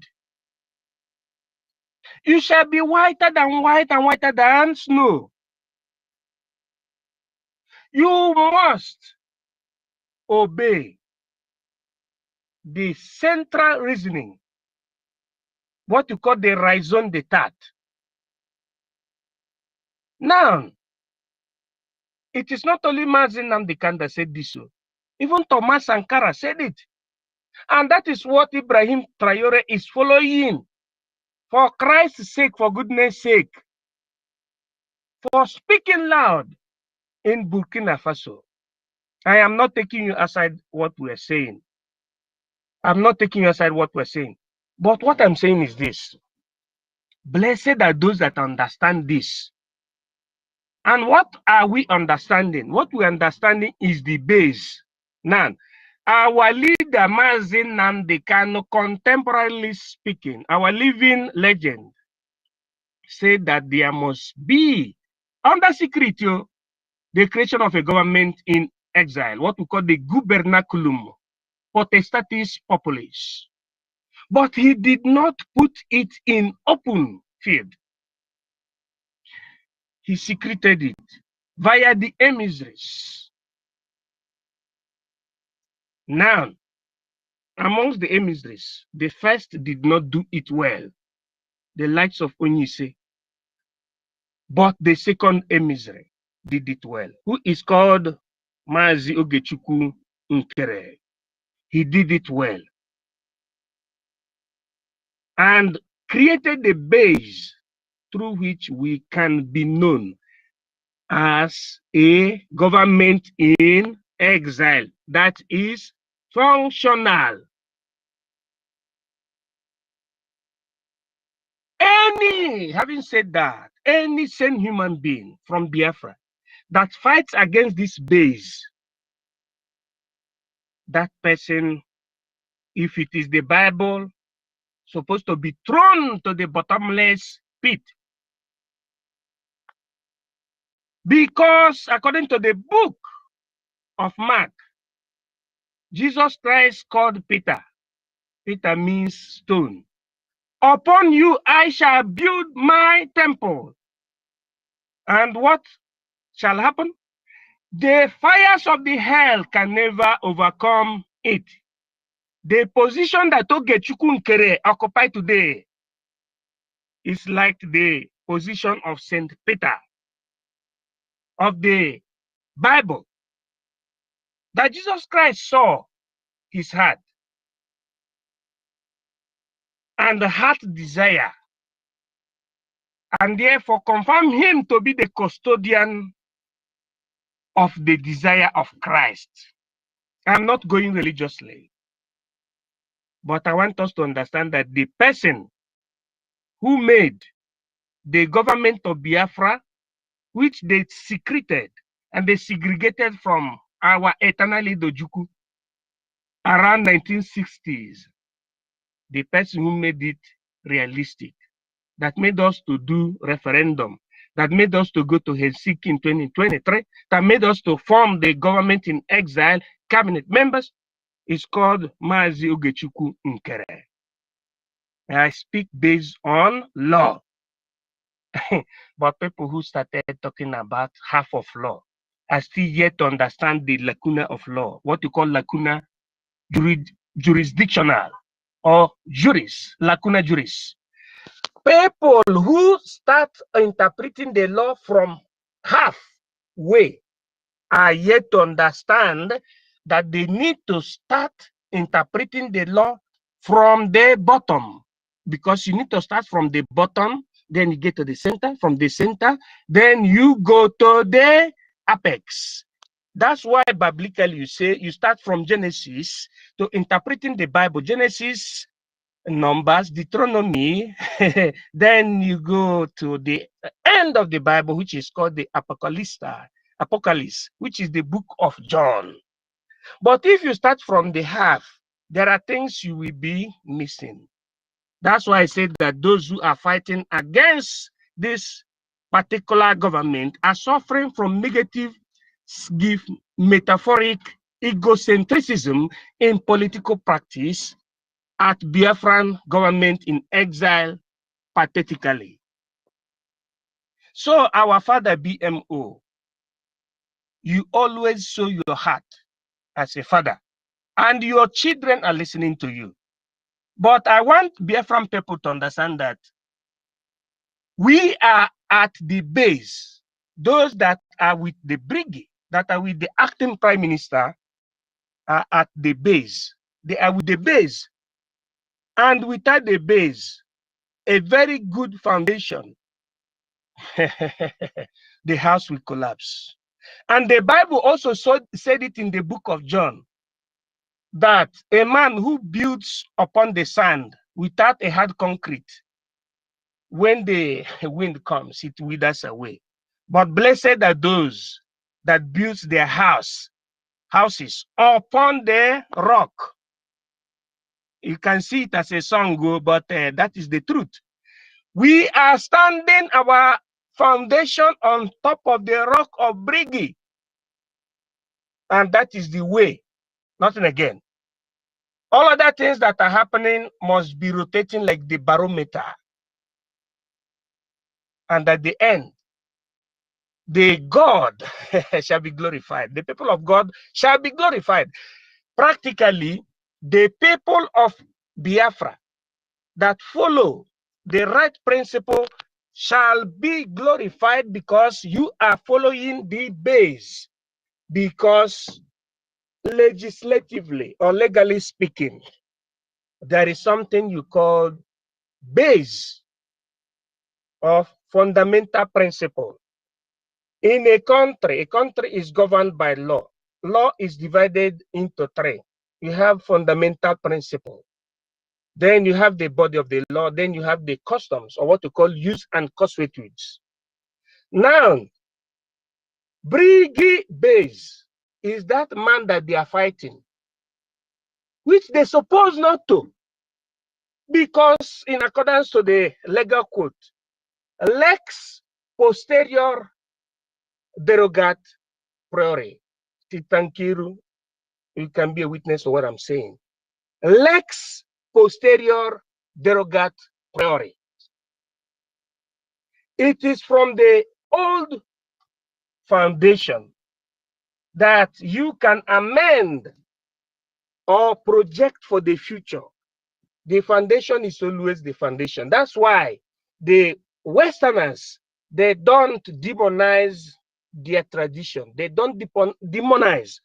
You shall be whiter than white and whiter than snow. You must obey the central reasoning, what you call the raison d'etat. Now, it is not only Mazi Nnamdi Kanu that said this. Even Thomas Sankara said it. And that is what Ibrahim Traore is following. For Christ's sake, for goodness sake, for speaking loud in Burkina Faso. I am not taking you aside what we're saying. I'm not taking you aside what we're saying. But what I'm saying is this: blessed are those that understand this. And what are we understanding? What we're understanding is the base. Now, our leader, Mazi Nnamdi Kanu, contemporarily speaking, our living legend, said that there must be, under security, the creation of a government in exile, what we call the gubernaculum potestatis populis. But he did not put it in open field. He secreted it via the emissaries. Now, amongst the emissaries, the first did not do it well, the likes of Onyise. But the second emissary did it well, who is called Mazi Ogechukwu Nkere. He did it well and created a base through which we can be known as a government in exile that is functional. Having said that, any sane human being from Biafra that fights against this base, that person, if it is the Bible, supposed to be thrown to the bottomless pit. Because according to the book of Mark, Jesus Christ called Peter. Peter means stone. Upon you I shall build my temple. And what shall happen? The fires of the hell can never overcome it. The position that Ogechukwu Nkere occupied today is like the position of Saint Peter of the Bible, that Jesus Christ saw his heart and the heart desire, and therefore confirmed him to be the custodian of the desire of Christ. I'm not going religiously, but I want us to understand that the person who made the government of Biafra, which they secreted and they segregated from our eternal leader Juku around 1960s, the person who made it realistic, that made us to do referendum, that made us to go to Helsinki in 2023, that made us to form the government in exile, cabinet members, is called Mazi Ogechukwu Nkere. I speak based on law. But people who started talking about half of law are still yet to understand the lacuna of law, what you call lacuna jurisdictional or juris, lacuna juris. People who start interpreting the law from halfway are yet to understand that they need to start interpreting the law from the bottom, because you need to start from the bottom, then you get to the center, from the center, then you go to the apex. That's why biblically you say you start from Genesis to interpreting the Bible, Genesis, Numbers, Deuteronomy, then you go to the end of the Bible, which is called the Apocalypse, which is the book of John. But if you start from the half, there are things you will be missing. That's why I said that those who are fighting against this particular government are suffering from negative, metaphoric egocentrism in political practice at Biafran government in exile, pathetically. So our father BMO, you always show your heart as a father, and your children are listening to you. But I want Biafran people to understand that we are at the base. Those that are with the Brgie, that are with the acting prime minister, are at the base. They are with the base. And without the base, a very good foundation, the house will collapse. And the Bible also said it in the book of John, that a man who builds upon the sand without a hard concrete. When the wind comes, it withers away. But blessed are those that build their houses upon the rock. You can see it as a song, but that is the truth. We are standing our foundation on top of the rock of Brgie. And that is the way, nothing again. All other things that are happening must be rotating like the barometer. And at the end, the God shall be glorified. The people of God shall be glorified. Practically, the people of Biafra that follow the right principle shall be glorified because you are following the base. Because legislatively or legally speaking, there is something you call base of fundamental principle. In a country is governed by law. Law is divided into three. You have fundamental principle. Then you have the body of the law. Then you have the customs, or what you call use and consuetudes. Now, Brgie-Biafrans is that man that they are fighting, which they suppose not to. Because in accordance to the legal code, lex posterior derogat priori. Titankiru, you can be a witness to what I'm saying. Lex posterior derogat priori. It is from the old foundation that you can amend or project for the future. The foundation is always the foundation. That's why the Westerners, they don't demonize their tradition. They don't demonize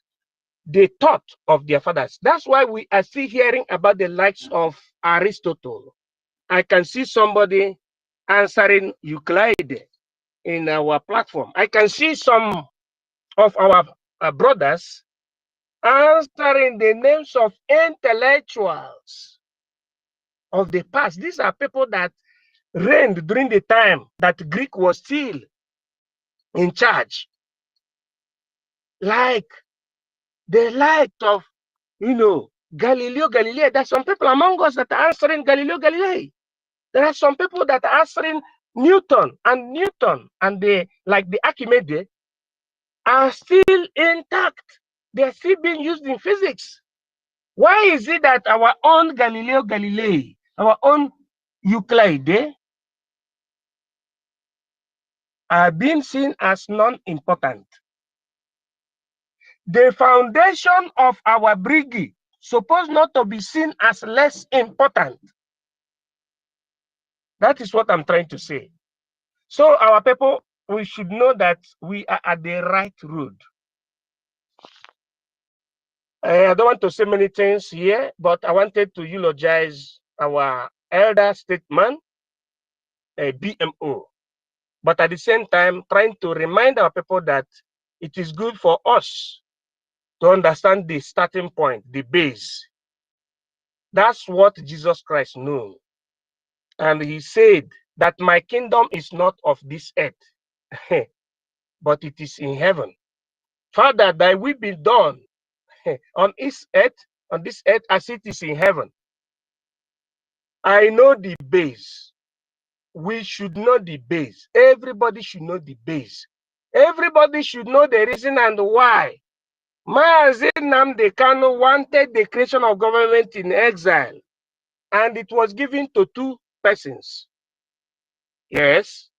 the thought of their fathers. That's why we are still hearing about the likes of Aristotle. I can see somebody answering Euclid in our platform. I can see some of our brothers answering the names of intellectuals of the past. These are people that reigned during the time that Greek was still in charge. Like the light of, Galileo Galilei. There's some people among us that are answering Galileo Galilei. There are some people that are answering Newton, and the Archimedes are still intact. They're still being used in physics. Why is it that our own Galileo Galilei, our own Euclid, are being seen as non-important? The foundation of our Brgie supposed not to be seen as less important. That is what I'm trying to say. So our people, we should know that we are at the right road. I don't want to say many things here, but I wanted to eulogize our elder statesman, BMO. But at the same time, trying to remind our people that it is good for us to understand the starting point, the base. That's what Jesus Christ knew. And he said that my kingdom is not of this earth, but it is in heaven. Father, thy will be done on this earth as it is in heaven. I know the base. We should know the base. Everybody should know the base. Everybody should know the reason and why Mazi Nnamdi Kanu wanted the creation of government in exile, and it was given to two persons. Yes.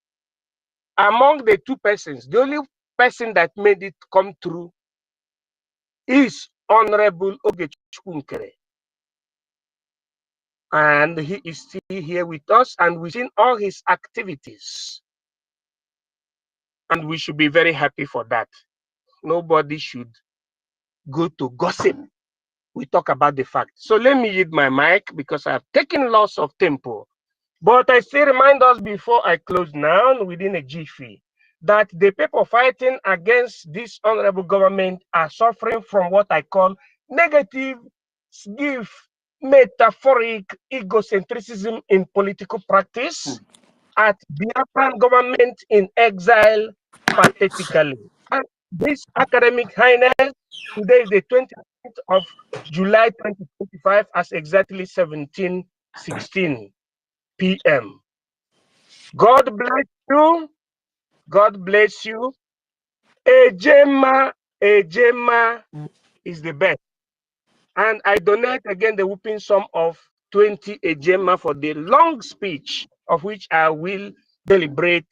Among the two persons, the only person that made it come true is Honorable OGOJA. And he is still here with us, and we've seen all his activities. And we should be very happy for that. Nobody should go to gossip. We talk about the fact. So let me yield my mic because I've taken lots of tempo. But I still remind us before I close now within a jiffy that the people fighting against this honorable government are suffering from what I call negative gift metaphoric egocentrism in political practice, at Biafran government in exile pathetically. And this academic highness, today is the 20th of July 2025 as exactly 17:16 p.m. God bless you. God bless you. Ejema is the best. And I donate again the whooping sum of 20 Ejema for the long speech, of which I will deliberate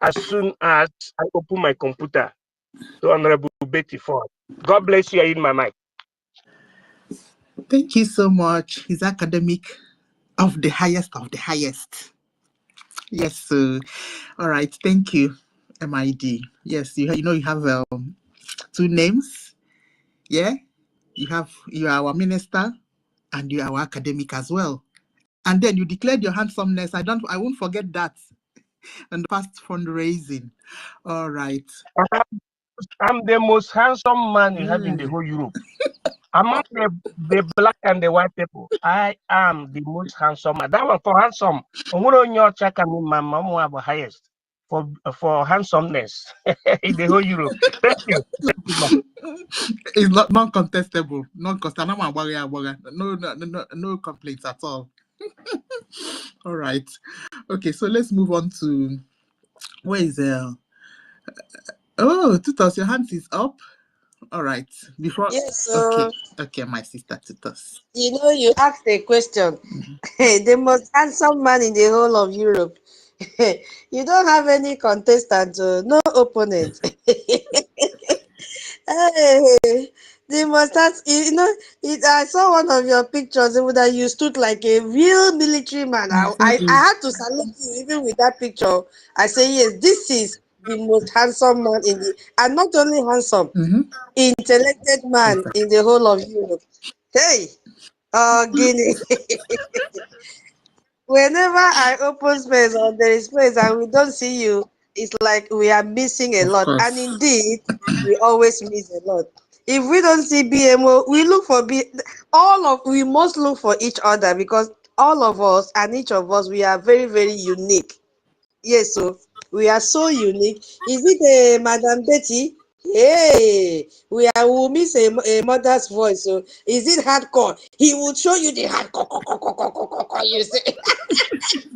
as soon as I open my computer to Honorable Betty Ford. God bless you. I in my mic. Thank you so much. He's academic of the highest of the highest. Yes, sir. All right. Thank you, MID. Yes, you know you have 2 names. Yeah, you are our minister and you are our academic as well. And then you declared your handsomeness. I won't forget that. And the past fundraising. All right. I'm the most handsome man you have in the whole Europe. Among the black and the white people, I am the most handsome. That one for handsome. My highest for handsomeness in the whole Europe. Thank you. It's not non-contestable. No complaints at all. All right. Okay, so let's move on to where is oh, Tutos, your hand is up. All right. Before Yes, okay, my sister Tutos. you know, you asked a question. The most handsome man in the whole of Europe. You don't have any contestant, no opponent. Hey, the mustache, I saw one of your pictures that you stood like a real military man. I had to salute you even with that picture. I say, yes, this is the most handsome man and not only handsome, intellected man in the whole of Europe. Hey, Guinea. Whenever I open space or there is space and we don't see you, it's like we are missing a lot. And indeed, we always miss a lot. If we don't see BMO, we look for we must look for each other because all of us and each of us, we are very, very unique. Yes, so we are so unique. Is it Madam Betty? Hey, we will miss a mother's voice. So is it hardcore? He will show you the hardcore. You say.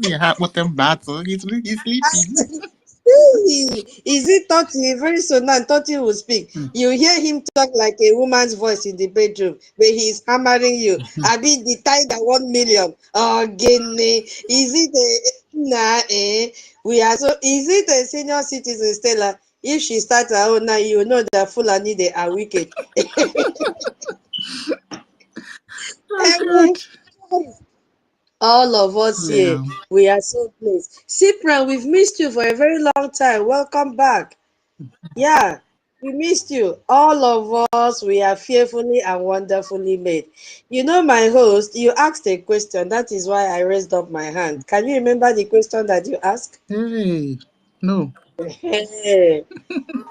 Yeah, what them battle? He's sleeping. Is it 30? Very soon now, 30 will speak. You hear him talk like a woman's voice in the bedroom, but he's hammering you. I mean, the tiger 1 million. Oh, Guinea. Is it we are so. Is it a senior citizen, Stella? If she starts her own now, you know that Fulani they are wicked. All of us here, we are so pleased. Cyprian, we've missed you for a very long time. Welcome back. Yeah, we missed you. All of us, we are fearfully and wonderfully made. You know, my host, you asked a question. That is why I raised up my hand. Can you remember the question that you asked? Hey, no.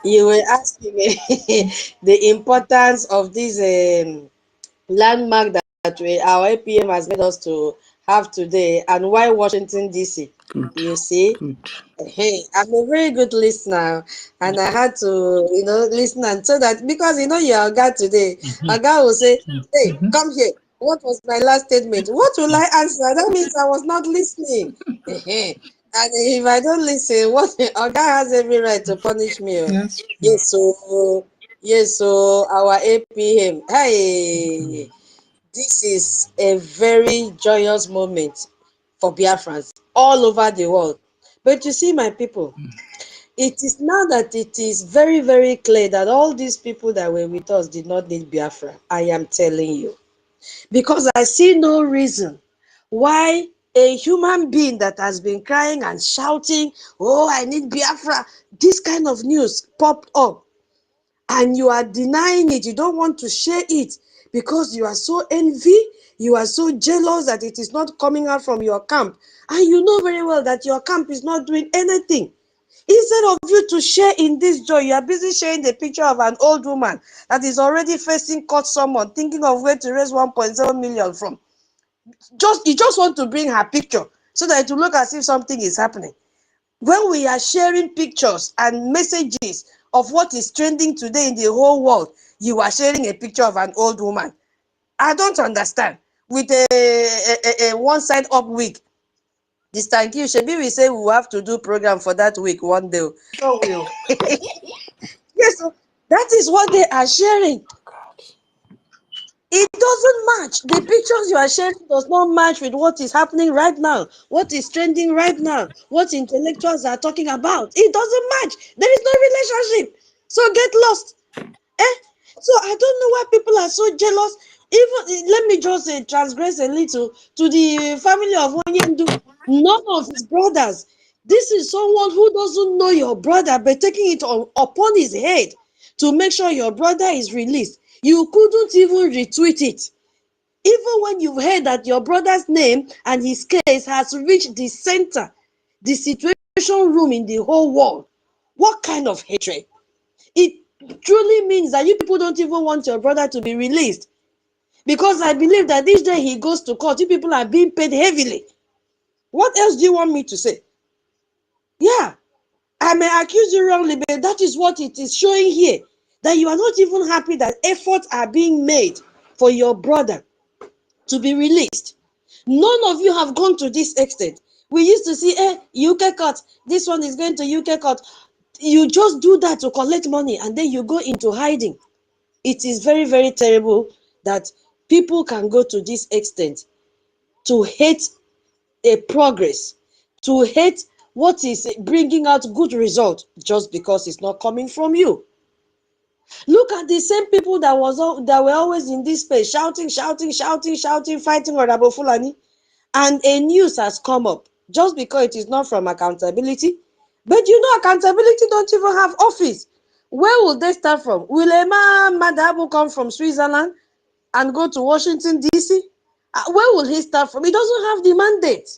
You were asking me the importance of this landmark that our APM has made us to have today and why Washington, D.C. Good. You see? Good. Hey, I'm a very good listener and I had to, listen and so that because you're Oga today, Oga will say, hey, come here. What was my last statement? What will I answer? That means I was not listening. And if I don't listen, what Oga has every right to punish me. Yes. Yes, so our APM. Hey, this is a very joyous moment for Biafrans all over the world. But you see, my people, it is now that it is very, very clear that all these people that were with us did not need Biafra. I am telling you. Because I see no reason why a human being that has been crying and shouting, oh, I need Biafra, this kind of news popped up. And you are denying it. You don't want to share it because you are so envy. You are so jealous that it is not coming out from your camp. And you know very well that your camp is not doing anything. Instead of you to share in this joy, you are busy sharing the picture of an old woman that is already facing court summon, thinking of where to raise 1.7 million from. you just want to bring her picture so that it will look as if something is happening. When we are sharing pictures and messages of what is trending today in the whole world, you are sharing a picture of an old woman. I don't understand. With a one side up wig. This thank you, Shebi, we say we will have to do program for that week one day. Sure will. Yes, so that is what they are sharing. It doesn't match. The pictures you are sharing does not match with what is happening right now, what is trending right now, what intellectuals are talking about. It doesn't match. There is no relationship. So get lost. So I don't know why people are so jealous. Even let me just transgress a little to the family of Onyendu. None of his brothers. This is someone who doesn't know your brother, but taking it upon his head to make sure your brother is released. You couldn't even retweet it. Even when you've heard that your brother's name and his case has reached the center, the situation room in the whole world. What kind of hatred? It truly means that you people don't even want your brother to be released. Because I believe that each day he goes to court, you people are being paid heavily. What else do you want me to say? Yeah, I may accuse you wrongly, but that is what it is showing here. That you are not even happy that efforts are being made for your brother to be released. None of you have gone to this extent. We used to see, UK court, this one is going to UK court. You just do that to collect money and then you go into hiding. It is very, very terrible that people can go to this extent to hate a progress, to hate what is bringing out good result just because it's not coming from you. Look at the same people that were always in this space shouting, fighting Honorable Fulani, and a news has come up just because it is not from accountability. But you know, accountability don't even have office. Where will they start from? Will a man Madabu come from Switzerland and go to Washington, D.C.? Where will he start from? He doesn't have the mandate.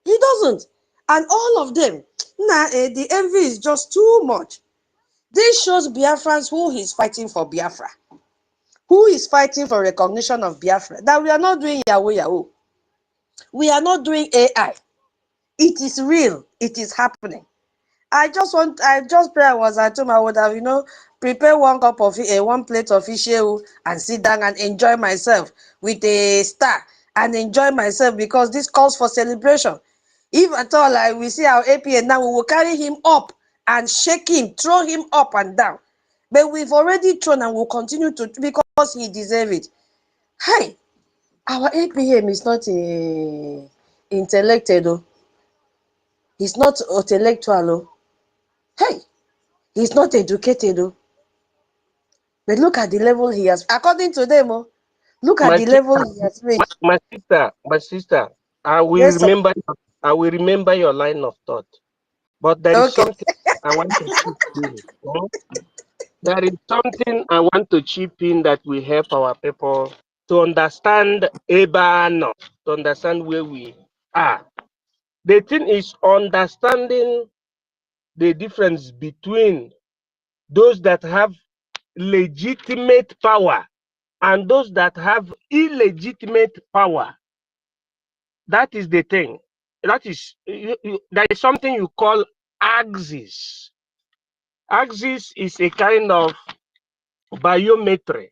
He doesn't. And all of them, the envy is just too much. This shows Biafrans who is fighting for Biafra, who is fighting for recognition of Biafra, that we are not doing Yahoo Yahoo. We are not doing AI. It is real. It is happening. I just pray I was at home. I would have, prepare one plate of fish and sit down and enjoy myself with a star and enjoy myself, because this calls for celebration. If at all we see our APA now, we will carry him up and shake him, throw him up and down. But we've already thrown and will continue to, because he deserves it. Hi, our APM is not intellectual, though. He's not intellectual, though. Hey, he's not educated, though. But look at the level he has, according to them, look at the level he has reached. My sister, I will Yes, remember your line of thought. But there is something I want to chip in. There is something I want to chip in that will help our people to understand Ebano, to understand where we are. The thing is understanding the difference between those that have legitimate power and those that have illegitimate power. That is the thing. That is, there is something you call axis. Axis is a kind of biometry,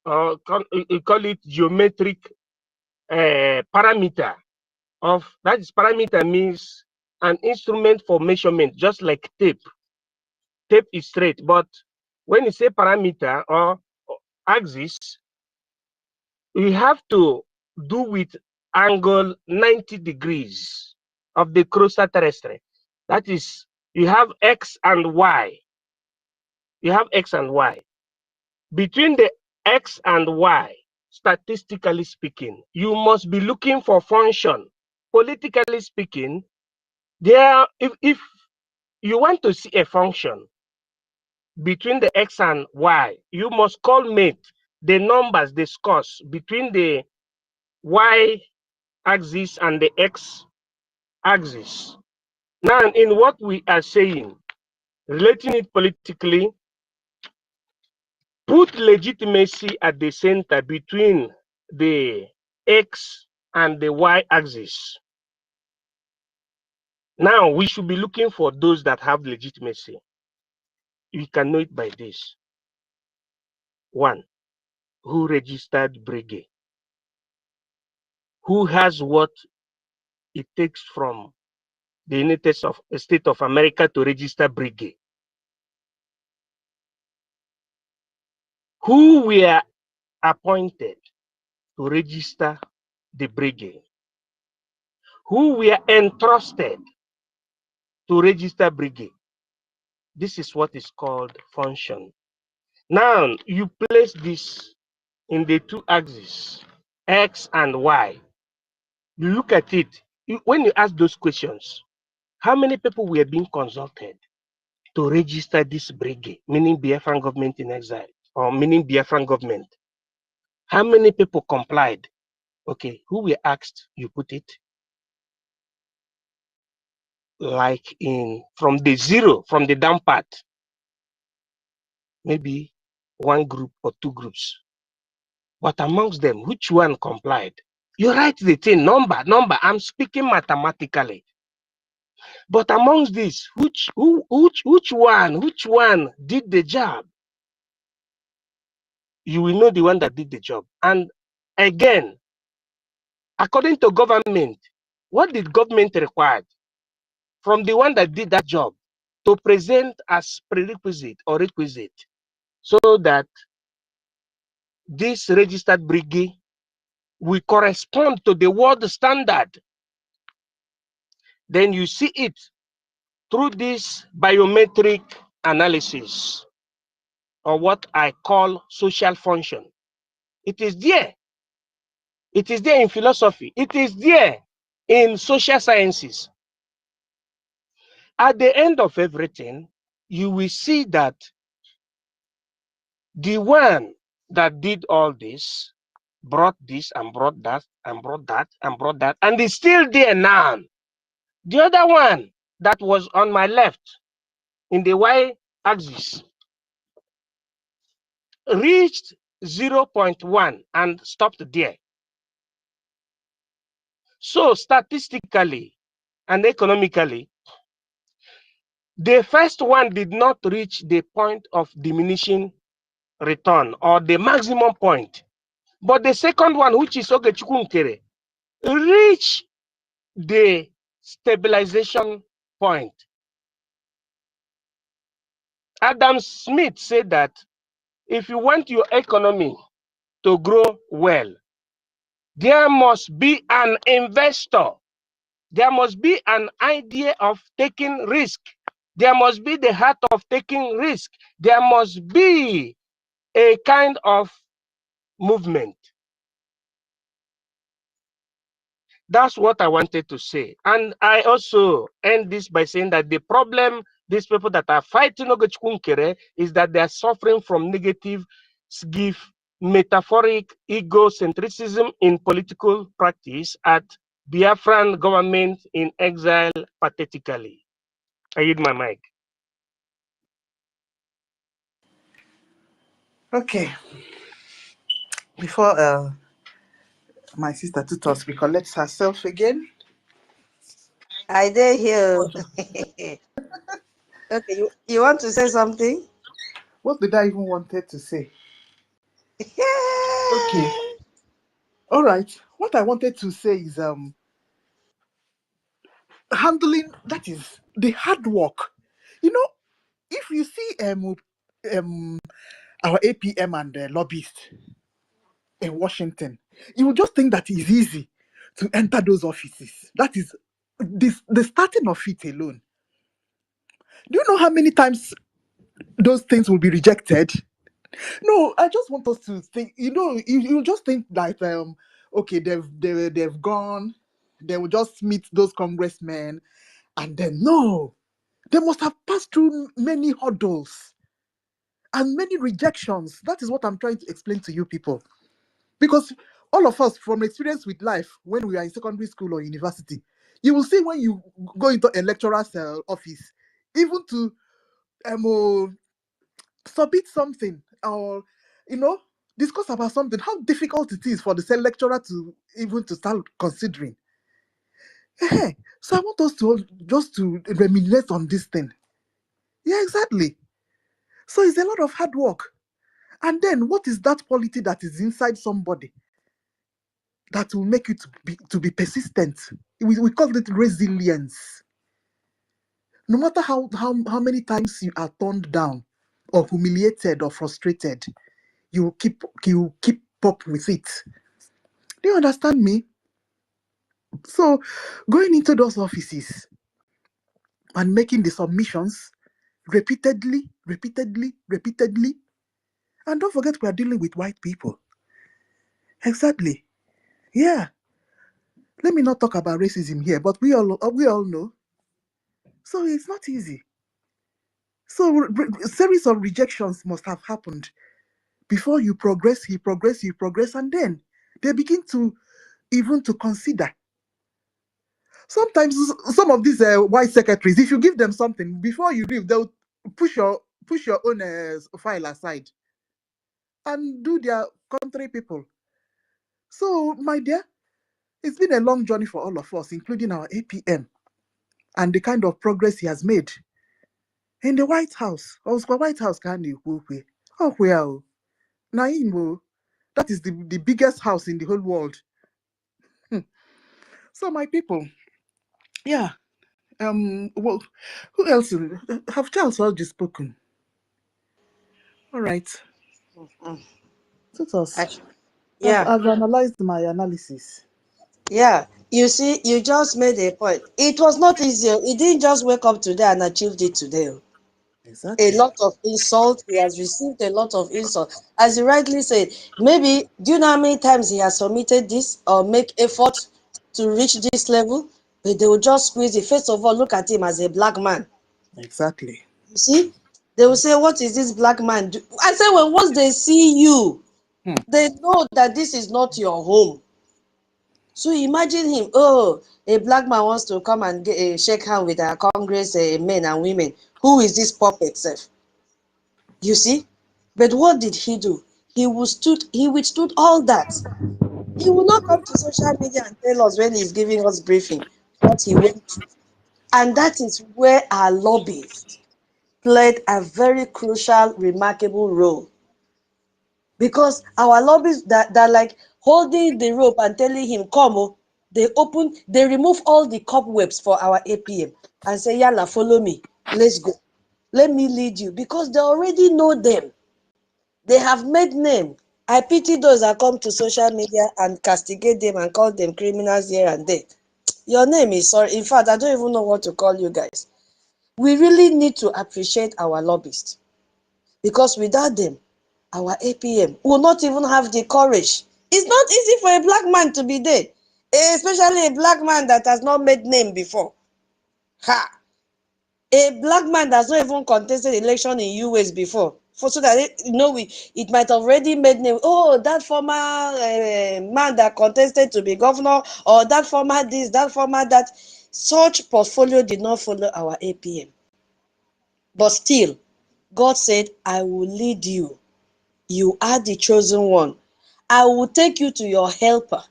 or you call it geometric parameter. That is, parameter means an instrument for measurement, just like tape. Tape is straight, but when you say parameter or axis, we have to do with angle 90 degrees of the crustal terrestre. That is, you have X and Y. You have X and Y. Between the X and Y, statistically speaking, you must be looking for function. Politically speaking, if you want to see a function between the X and Y, you must culminate the numbers, the scores between the Y axis and the X axis. Now, in what we are saying, relating it politically, put legitimacy at the center between the X and the Y axis. Now we should be looking for those that have legitimacy. You can know it by this. One, who registered Brgie? Who has what it takes from the United States of America to register Brgie? Who were appointed to register the Brgie? Who were entrusted to register Brgie? This is what is called function. Now you place this in the two axes, X and Y. You look at it. When you ask those questions, how many people were being consulted to register this Brgie, meaning Biafran government in exile, or meaning Biafran government? How many people complied? Okay, who were asked? You put it like from the zero, from the down part, maybe one group or two groups. But amongst them, which one complied? You write the thing, number. I'm speaking mathematically. But amongst these, which one did the job? You will know the one that did the job. And again, according to government, what did government require from the one that did that job to present as prerequisite or requisite, so that this registered Brgie will correspond to the world standard? Then you see it through this biometric analysis, or what I call social function. It is there. It is there in philosophy. It is there in social sciences. At the end of everything, you will see that the one that did all this brought this and brought that and brought that and brought that, and is still there now. The other one that was on my left in the Y axis reached 0.1 and stopped there. So statistically and economically, the first one did not reach the point of diminishing return, or the maximum point. But the second one, which is Ogechukwu, reached the stabilization point. Adam Smith said that if you want your economy to grow well, there must be an investor. There must be an idea of taking risk. There must be the heart of taking risk. There must be a kind of movement. That's what I wanted to say. And I also end this by saying that the problem these people that are fighting Ogechukwu is that they are suffering from negative, metaphoric egocentrism in political practice at Biafran government in exile pathetically. I yield my mic. Okay. Before my sister Tutos recollects herself again. I dare hear. Okay, you want to say something? What did I even wanted to say? Okay. All right. What I wanted to say is handling, that is the hard work. You know, if you see our APM and the lobbyists in Washington, you would just think that it's easy to enter those offices. That is the starting of it alone. Do you know how many times those things will be rejected? No, I just want us to think. You just think that okay, they've gone. They will just meet those congressmen, and then no, they must have passed through many hurdles and many rejections. That is what I'm trying to explain to you people, because all of us, from experience with life, when we are in secondary school or university, you will see when you go into a lecturer's office, even to submit something, or discuss about something, how difficult it is for the said lecturer to even to start considering. So I want us to just to reminisce on this thing. Yeah, exactly. So it's a lot of hard work. And then what is that quality that is inside somebody that will make you to be persistent? We call it resilience. No matter how many times you are turned down or humiliated or frustrated, you keep up with it. Do you understand me? So going into those offices and making the submissions repeatedly, and don't forget we are dealing with white people. Exactly. Yeah. Let me not talk about racism here, but we all know. So it's not easy. So a series of rejections must have happened before you progress, you progress, and then they begin to even to consider. Sometimes some of these white secretaries, if you give them something before you leave, they'll push your own file aside and do their country people. So, my dear, it's been a long journey for all of us, including our APM, and the kind of progress he has made in the White House. Also, White House can you Naim, that is the biggest house in the whole world. So, my people, yeah. Well, who else? Have Charles already spoken? All right. Let us. Yeah. I've analyzed my analysis. Yeah, you see, you just made a point. It was not easy. He didn't just wake up today and achieved it today. Exactly. A lot of insult. He has received a lot of insult. As you rightly said, maybe, do you know how many times he has submitted this or make effort to reach this level? But they will just squeeze it. First of all, look at him as a black man. Exactly. You see, they will say, what is this black man do? I say, well, once they see you, they know that this is not your home. So imagine him, oh, a black man wants to come and shake hands with our Congress men and women. Who is this puppet, self? You see? But what did he do? He withstood all that. He will not come to social media and tell us when he's giving us briefing what he went through. And that is where our lobbyists played a very crucial, remarkable role. Because our lobbyists that like holding the rope and telling him, come, they remove all the cobwebs for our APM and say, Yalla, follow me. Let's go. Let me lead you. Because they already know them. They have made name. I pity those that come to social media and castigate them and call them criminals here and there. Your name is sorry. In fact, I don't even know what to call you guys. We really need to appreciate our lobbyists. Because without them, our APM will not even have the courage. It's not easy for a black man to be there, especially a black man that has not made name before. Ha! A black man that's not even contested election in US before. So that it might already made name. Oh, that former man that contested to be governor, or that former this, that former that. Such portfolio did not follow our APM. But still, God said, I will lead you. You are the chosen one. I will take you to your helper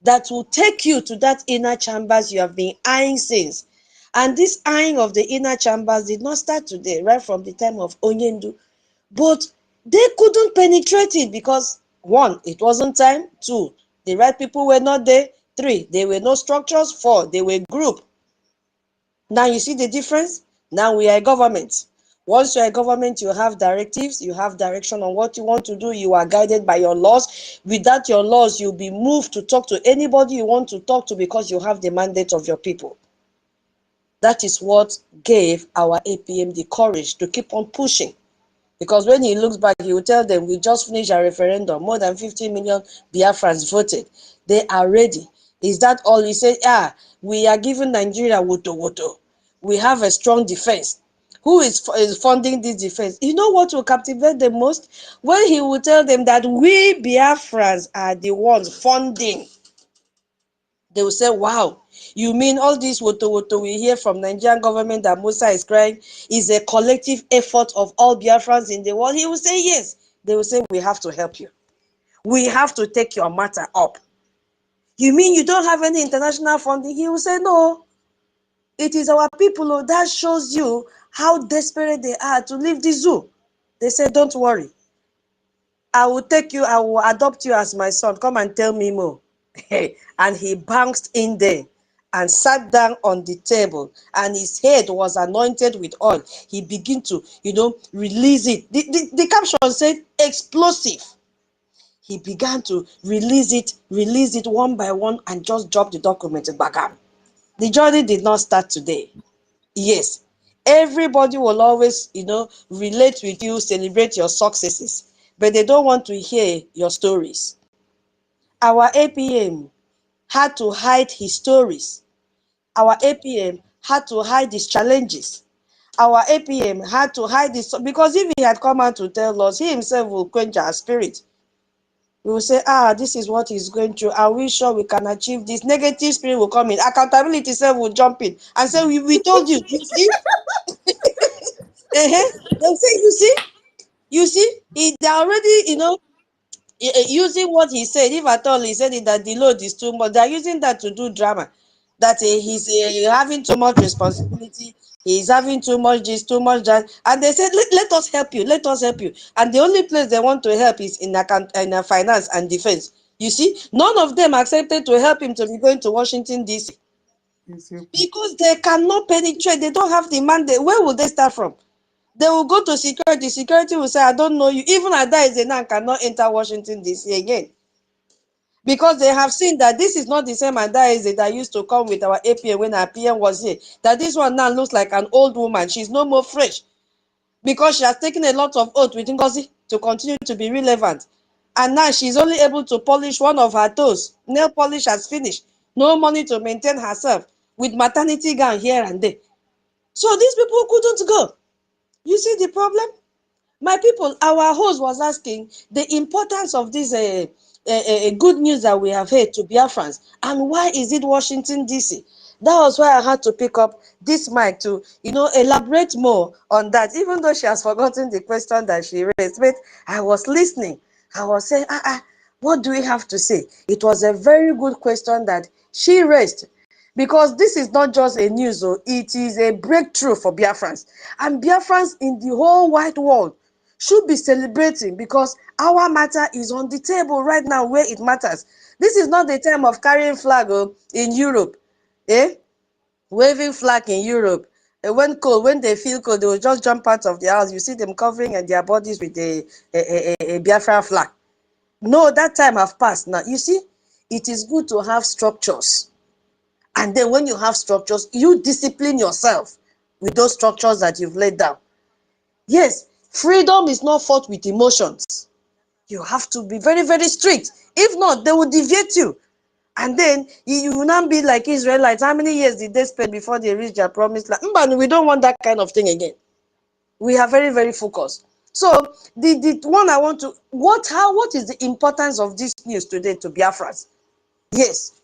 that will take you to that inner chambers you have been eyeing since. And this eyeing of the inner chambers did not start today, right from the time of Onyendu. But they couldn't penetrate it because, one, it wasn't time. Two, the right people were not there. Three, there were no structures. Four, they were group. Now you see the difference? Now we are a government. Once you are a government, you have directives, you have direction on what you want to do, you are guided by your laws. Without your laws, you'll be moved to talk to anybody you want to talk to because you have the mandate of your people. That is what gave our APM the courage to keep on pushing. Because when he looks back, he will tell them, we just finished a referendum. More than 50 million Biafrans voted. They are ready. Is that all? He said, we are giving Nigeria woto. We have a strong defense. Who is funding this defense? You know what will captivate them most? When he will tell them that we Biafrans are the ones funding. They will say, wow, you mean all this woto we hear from Nigerian government that Musa is crying is a collective effort of all Biafrans in the world? He will say, yes, They will say, we have to help you. We have to take your matter up. You mean you don't have any international funding? He will say, no. It is our people. Oh, that shows you how desperate they are to leave the zoo. They say, don't worry. I will take you, I will adopt you as my son. Come and tell me more. And he bounced in there and sat down on the table, and his head was anointed with oil. He began to, release it. The caption said, explosive. He began to release it one by one, and just drop the document back up. The journey did not start today. Yes, everybody will always, relate with you, celebrate your successes, but they don't want to hear your stories. Our APM had to hide his stories. Our APM had to hide his challenges. Our APM had to hide this, because if he had come out to tell us, he himself will quench our spirit. We will say, this is what he's going through. Are we sure we can achieve this? Negative spirit will come in. Accountability self will jump in and say, we told you. You see? They'll say, you see, they're already, using what he said. If at all he said it, that the load is too much, they're using that to do drama. That he's having too much responsibility. He's having too much this, too much that. And they said, let us help you. Let us help you. And the only place they want to help is in finance and defense. You see, none of them accepted to help him to be going to Washington, D.C. Because they cannot penetrate. They don't have the mandate. Where will they start from? They will go to security. Security will say, I don't know you. Even Ada cannot enter Washington, D.C. again. Because they have seen that this is not the same Ada that used to come with our APM when our PM was here. That this one now looks like an old woman. She's no more fresh. Because she has taken a lot of oath with NGOZI to continue to be relevant. And now she's only able to polish one of her toes. Nail polish has finished. No money to maintain herself. With maternity gown here and there. So these people couldn't go. You see the problem? My people, our host was asking the importance of this good news that we have heard to Biafrans, and why is it Washington, D.C.? That was why I had to pick up this mic to, elaborate more on that, even though she has forgotten the question that she raised. But I was listening. I was saying, what do we have to say? It was a very good question that she raised. Because this is not just a news, it is a breakthrough for Biafrans. And Biafrans in the whole wide world should be celebrating, because our matter is on the table right now where it matters. This is not the time of carrying flag in Europe. Waving flag in Europe. When they feel cold, they will just jump out of the house. You see them covering their bodies with a Biafra flag. No, that time have passed now. You see, it is good to have structures. And then when you have structures, you discipline yourself with those structures that you've laid down. Yes, freedom is not fought with emotions. You have to be very, very strict. If not, they will deviate you. And then you will not be like Israelites. How many years did they spend before they reach their promised land? But we don't want that kind of thing again. We are very, very focused. So the one I want to, what is the importance of this news today to Biafrans? Yes.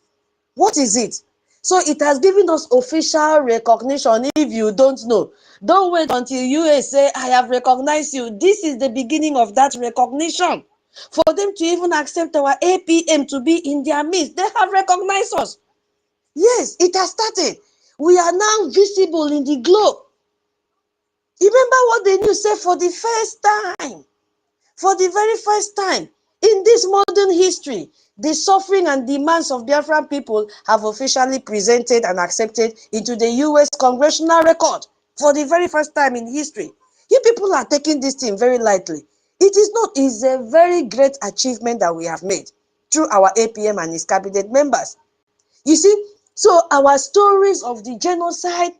What is it? So it has given us official recognition. If you don't know, don't wait until US say, I have recognized you. This is the beginning of that recognition. For them to even accept our APM to be in their midst, they have recognized us. Yes, it has started. We are now visible in the globe. Remember what the news said for the first time. For the very first time in this modern history, the suffering and demands of Biafran people have officially presented and accepted into the US congressional record for the very first time in history. You people are taking this thing very lightly. It is not, it's a very great achievement that we have made through our APM and its cabinet members. You see, so our stories of the genocide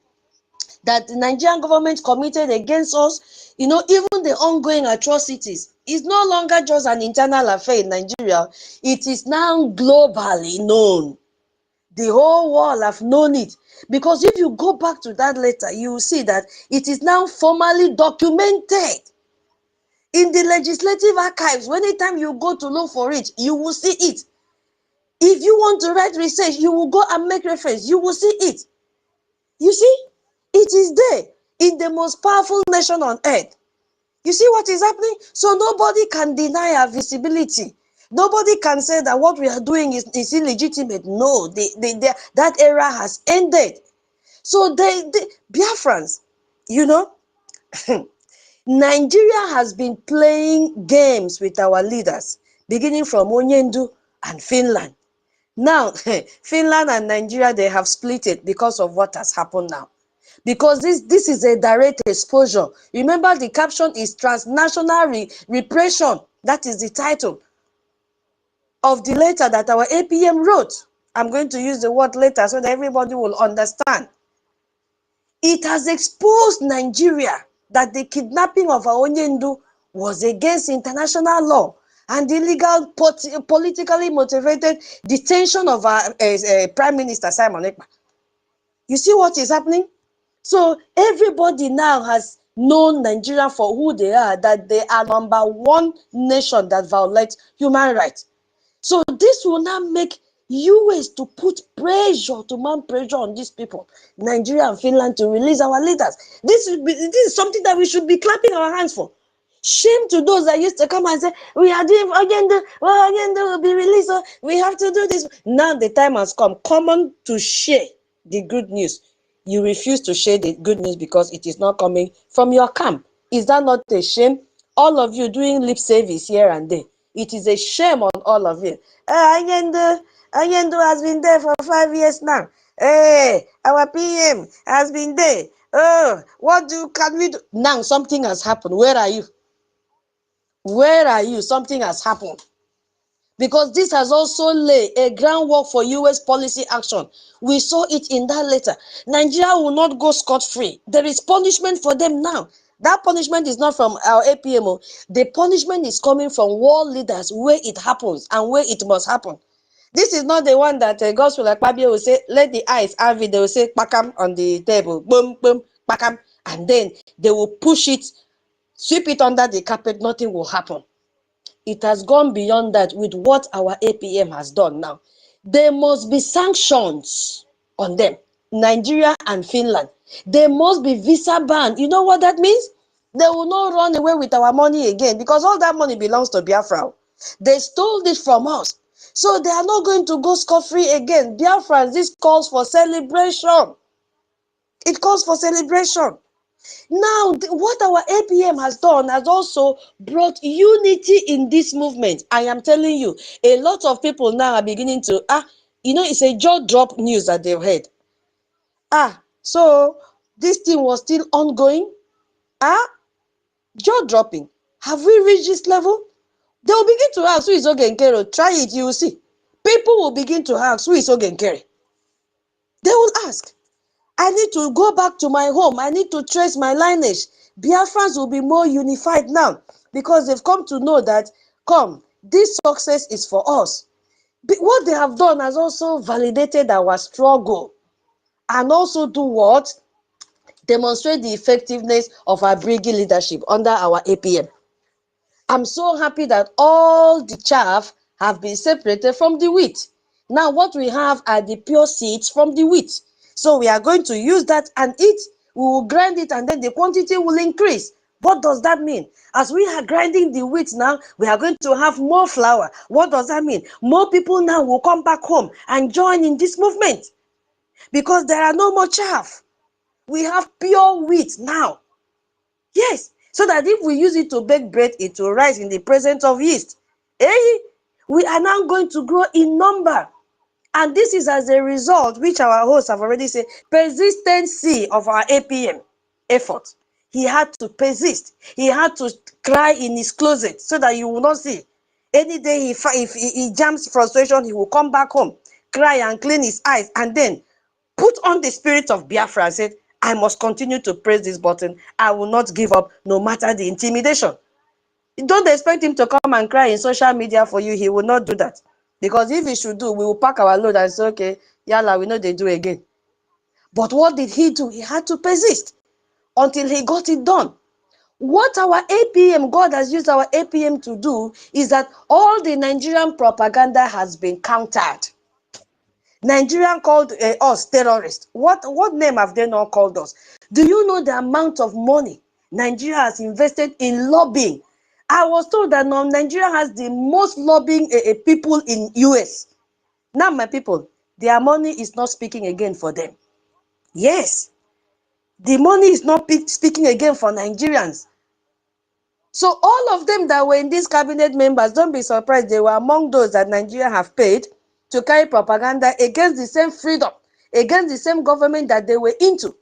that the Nigerian government committed against us, even the ongoing atrocities, is no longer just an internal affair in Nigeria. It is now globally known. The whole world have known it. Because if you go back to that letter, you will see that it is now formally documented in the legislative archives. Anytime you go to look for it, you will see it. If you want to write research, you will go and make reference. You will see it. You see, it is there in the most powerful nation on earth. You see what is happening? So nobody can deny our visibility. Nobody can say that what we are doing is illegitimate. No, that era has ended. So Biafrans, you know, Nigeria has been playing games with our leaders, beginning from Onyendu and Finland. Now, Finland and Nigeria, they have split it because of what has happened now. Because this is a direct exposure. Remember, the caption is transnational repression. That is the title of the letter that our APM wrote. I'm going to use the word letter so that everybody will understand. It has exposed Nigeria that the kidnapping of Onyendu was against international law and illegal politically motivated detention of our Prime Minister Simon Ekpa. You see what is happening? So everybody now has known Nigeria for who they are, that they are number one nation that violates human rights. So this will now make US to put pressure, to mount pressure on these people, Nigeria and Finland, to release our leaders. This is something that we should be clapping our hands for. Shame to those that used to come and say, we are doing agenda, well, agenda will be released, so we have to do this. Now the time has come. Come on to share the good news. You refuse to share the good news because it is not coming from your camp. Is that not a shame? All of you doing lip service here and there. It is a shame on all of you. Allende has been there for 5 years now. Hey, our PM has been there. Oh, can we do? Now something has happened. Where are you? Where are you? Something has happened. Because this has also laid a groundwork for US policy action. We saw it in that letter. Nigeria will not go scot-free. There is punishment for them now. That punishment is not from our APMO. The punishment is coming from world leaders where it happens and where it must happen. This is not the one that Gospel Ekpa will say, let the eyes have it. They will say, pakam on the table, boom, boom, pakam. And then they will push it, sweep it under the carpet, nothing will happen. It has gone beyond that with what our APM has done now. There must be sanctions on them, Nigeria and Finland. There must be visa ban. You know what that means? They will not run away with our money again because all that money belongs to Biafra. They stole it from us. So they are not going to go scot-free again. Biafra, this calls for celebration. It calls for celebration. Now, what our APM has done has also brought unity in this movement. I am telling you, a lot of people now are beginning to, it's a jaw drop news that they've heard. So this thing was still ongoing. Jaw dropping. Have we reached this level? They will begin to ask, who is Ogenkere? Try it, you will see. People will begin to ask, who is Ogenkere? They will ask. I need to go back to my home. I need to trace my lineage. Biafrans will be more unified now because they've come to know that, this success is for us. But what they have done has also validated our struggle and also do what? Demonstrate the effectiveness of our Brgie leadership under our APM. I'm so happy that all the chaff have been separated from the wheat. Now what we have are the pure seeds from the wheat. So we are going to use that and eat. We will grind it and then the quantity will increase. What does that mean? As we are grinding the wheat now, we are going to have more flour. What does that mean? More people now will come back home and join in this movement because there are no more chaff. We have pure wheat now. Yes, so that if we use it to bake bread, it will rise in the presence of yeast. We are now going to grow in number. And this is as a result, which our hosts have already said, persistency of our APM effort. He had to persist. He had to cry in his closet so that you will not see. Any day if he jams frustration, he will come back home, cry and clean his eyes, and then put on the spirit of Biafra and said, I must continue to press this button. I will not give up no matter the intimidation. Don't expect him to come and cry in social media for you. He will not do that. Because if he should do, we will pack our load and say, okay, yalla, we know they do again. But what did he do? He had to persist until he got it done. What our APM, God has used our APM to do is that all the Nigerian propaganda has been countered. Nigerian called us terrorists. What name have they not called us? Do you know the amount of money Nigeria has invested in lobbying. I was told that now Nigeria has the most lobbying people in US. Now, my people, their money is not speaking again for them. Yes, the money is not speaking again for Nigerians. So all of them that were in these cabinet members, don't be surprised, they were among those that Nigeria have paid to carry propaganda against the same freedom, against the same government that they were into.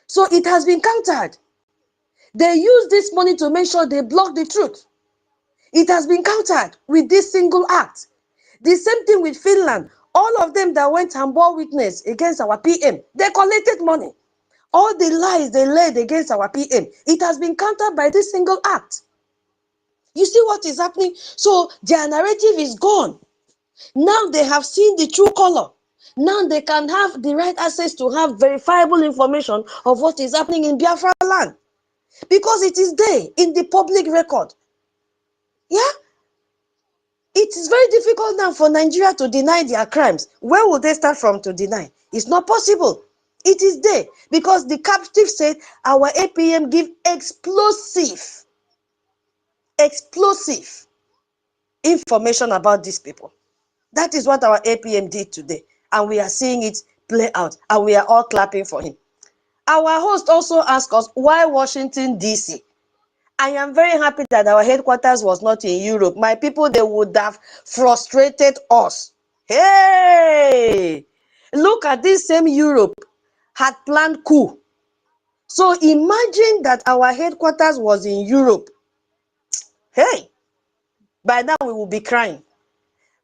So it has been countered. They use this money to make sure they block the truth. It has been countered with this single act. The same thing with Finland. All of them that went and bore witness against our PM, they collected money. All the lies they laid against our PM, it has been countered by this single act. You see what is happening? So their narrative is gone. Now they have seen the true color. Now they can have the right access to have verifiable information of what is happening in Biafra land. Because it is there in the public record. Yeah? It is very difficult now for Nigeria to deny their crimes. Where would they start from to deny? It's not possible. It is there because the captive said our APM give explosive information about these people. That is what our APM did today. And we are seeing it play out. And we are all clapping for him. Our host also asked us, why Washington, D.C.? I am very happy that our headquarters was not in Europe. My people, they would have frustrated us. Hey! Look at this same Europe had planned coup. So imagine that our headquarters was in Europe. Hey! By now we will be crying.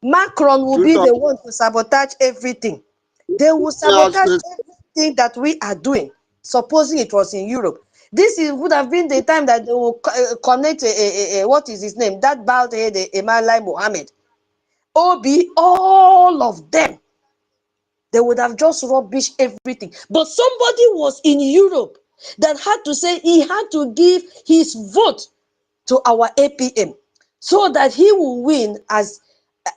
Macron will be the one to sabotage everything. They will sabotage everything that we are doing, supposing it was in Europe. This would have been the time that they will connect, what is his name? That bald head, Emalai Mohammed. Obi, all of them. They would have just rubbished everything. But somebody was in Europe that had to say he had to give his vote to our APM so that he will win as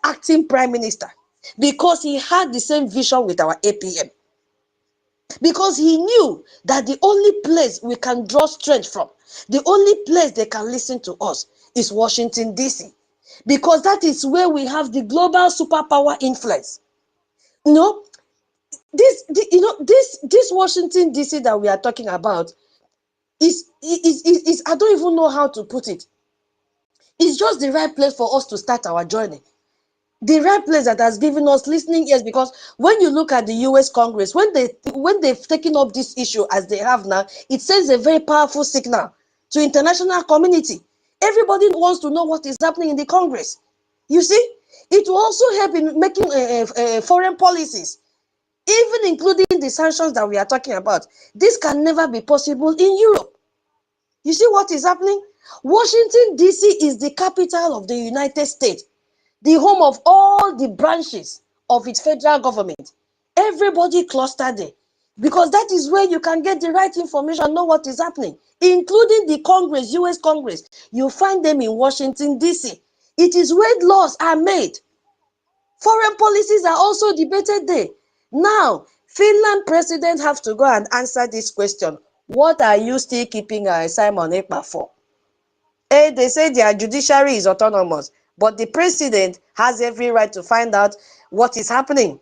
acting prime minister, because he had the same vision with our APM. Because he knew that the only place we can draw strength from, the only place they can listen to us is Washington, D.C. Because that is where we have the global superpower influence. This Washington, D.C. that we are talking about is I don't even know how to put it. It's just the right place for us to start our journey. The right place that has given us listening ears, because when you look at the US Congress, when they've taken up this issue as they have now, it sends a very powerful signal to international community. Everybody wants to know what is happening in the Congress. You see, it will also help in making foreign policies, even including the sanctions that we are talking about. This can never be possible in Europe. You see what is happening? Washington, D.C. is the capital of the United States, the home of all the branches of its federal government. Everybody clustered there, because that is where you can get the right information, know what is happening, including the Congress, US Congress. You find them in Washington, D.C. It is where laws are made. Foreign policies are also debated there. Now, Finland president have to go and answer this question. What are you still keeping Simon Ekpa for? They say their judiciary is autonomous, but the president has every right to find out what is happening,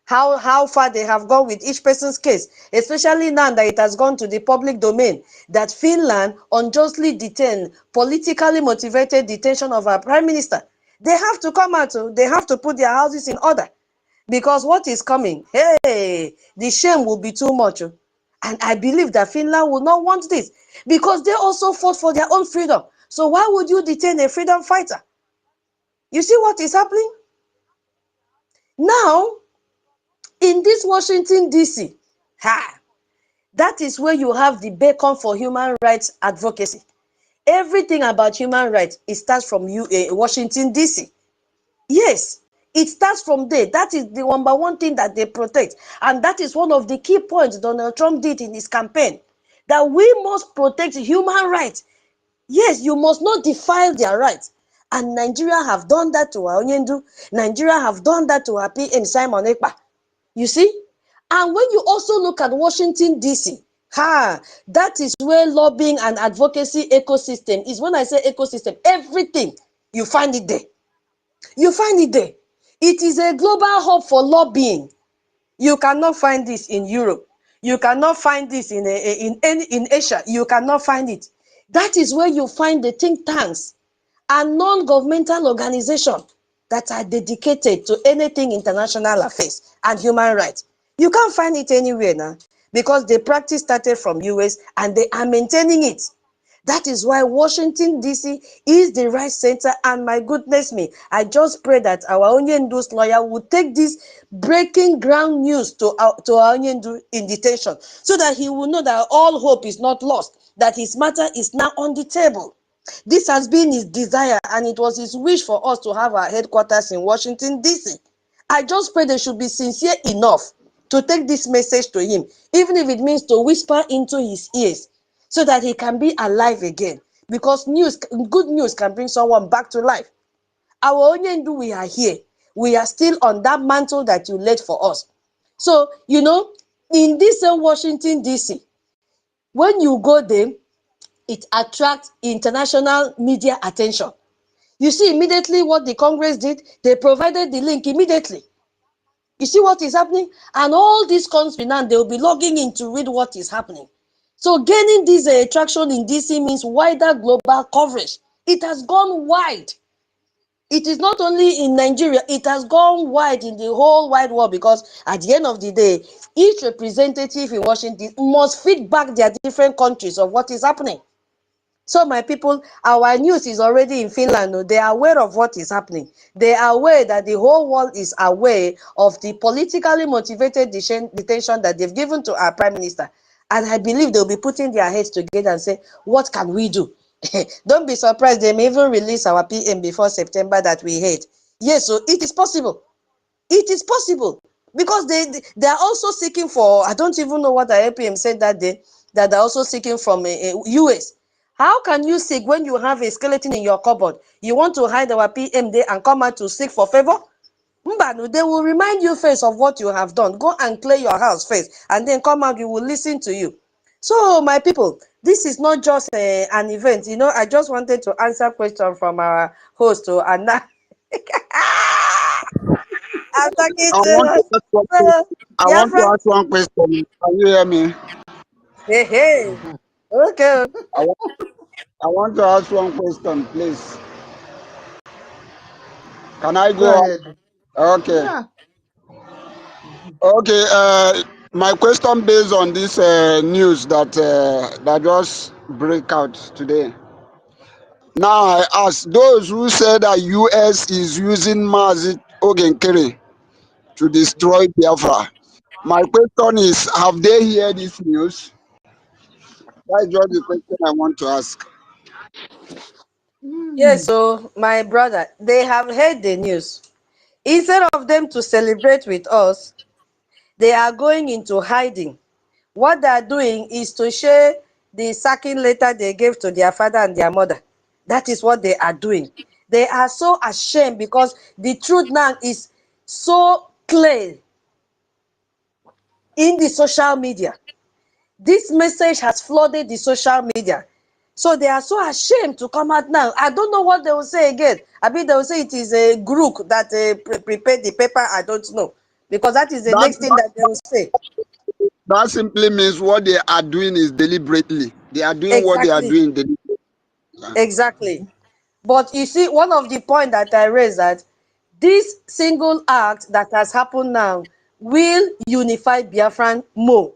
how far they have gone with each person's case, especially now that it has gone to the public domain that Finland unjustly detained, politically motivated detention of our prime minister. They have to come out, they have to put their houses in order, because what is coming, hey, the shame will be too much. And I believe that Finland will not want this, because they also fought for their own freedom. So why would you detain a freedom fighter? You see what is happening? Now, in this Washington, D.C., that is where you have the beacon for human rights advocacy. Everything about human rights, it starts from Washington, D.C. Yes, it starts from there. That is the number one thing that they protect. And that is one of the key points Donald Trump did in his campaign, that we must protect human rights. Yes, you must not defile their rights. And Nigeria have done that to our Onyendu. Nigeria have done that to our PM Simon Ekpa. You see? And when you also look at Washington, D.C., That is where lobbying and advocacy ecosystem is. When I say ecosystem, everything, you find it there. You find it there. It is a global hub for lobbying. You cannot find this in Europe. You cannot find this in Asia. You cannot find it. That is where you find the think tanks and non-governmental organizations that are dedicated to anything international affairs and human rights. You can't find it anywhere now because the practice started from US and they are maintaining it. That is why Washington, D.C. is the right center. And my goodness me, I just pray that our Onyendu's lawyer will take this breaking ground news to our Onyendu in detention so that he will know that all hope is not lost, that his matter is now on the table. This has been his desire and it was his wish for us to have our headquarters in Washington, D.C. I just pray they should be sincere enough to take this message to him, even if it means to whisper into his ears, so that he can be alive again. Because good news can bring someone back to life. Our Onyendu, we are here. We are still on that mantle that you laid for us. So, you know, in this Washington, D.C., when you go there, it attracts international media attention. You see immediately what the Congress did? They provided the link immediately. You see what is happening? And all these countries now, they will be logging in to read what is happening. So gaining this traction in DC means wider global coverage. It has gone wide. It is not only in Nigeria, it has gone wide in the whole wide world, because at the end of the day, each representative in Washington must feed back their different countries of what is happening. So my people, our news is already in Finland. They are aware of what is happening. They are aware that the whole world is aware of the politically motivated detention that they've given to our prime minister. And I believe they'll be putting their heads together and say, what can we do? Don't be surprised. They may even release our PM before September that we hate. Yes, so it is possible. It is possible. Because they are also seeking for, I don't even know what our APM said that day, that they're also seeking from US. How can you seek when you have a skeleton in your cupboard? You want to hide our PM there and come out to seek for favor? Mbanu, they will remind you first of what you have done. Go and clear your house first, and then come out, we will listen to you. So, my people, this is not just an event. You know, I just wanted to answer question from our host, Anna. I'm talking I want to to ask one question. I want to Biafra. ask one question. Can you hear me? Hey, hey. Okay. I want to ask one question, please. Can I Go go on? ahead. Okay. Yeah. Okay. My question based on this news that just break out today. Now I ask those who say that US is using Mazi Ogenkere to destroy Biafra. My question is, have they heard this news? That's just the question I want to ask. Yes, so my brother, they have heard the news. Instead of them to celebrate with us, they are going into hiding. What they are doing is to share the sacking letter they gave to their father and their mother. That is what they are doing. They are so ashamed because the truth now is so clear in the social media. This message has flooded the social media. So they are so ashamed to come out now. I don't know what they will say again. I mean, they will say it is a group that prepared the paper. I don't know. Because that is the That, next thing that they will say. that simply means what they are doing is deliberately. They are doing what they are Exactly. doing deliberately. Exactly. But you see, one of the points that I raised, that this single act that has happened now will unify Biafran more.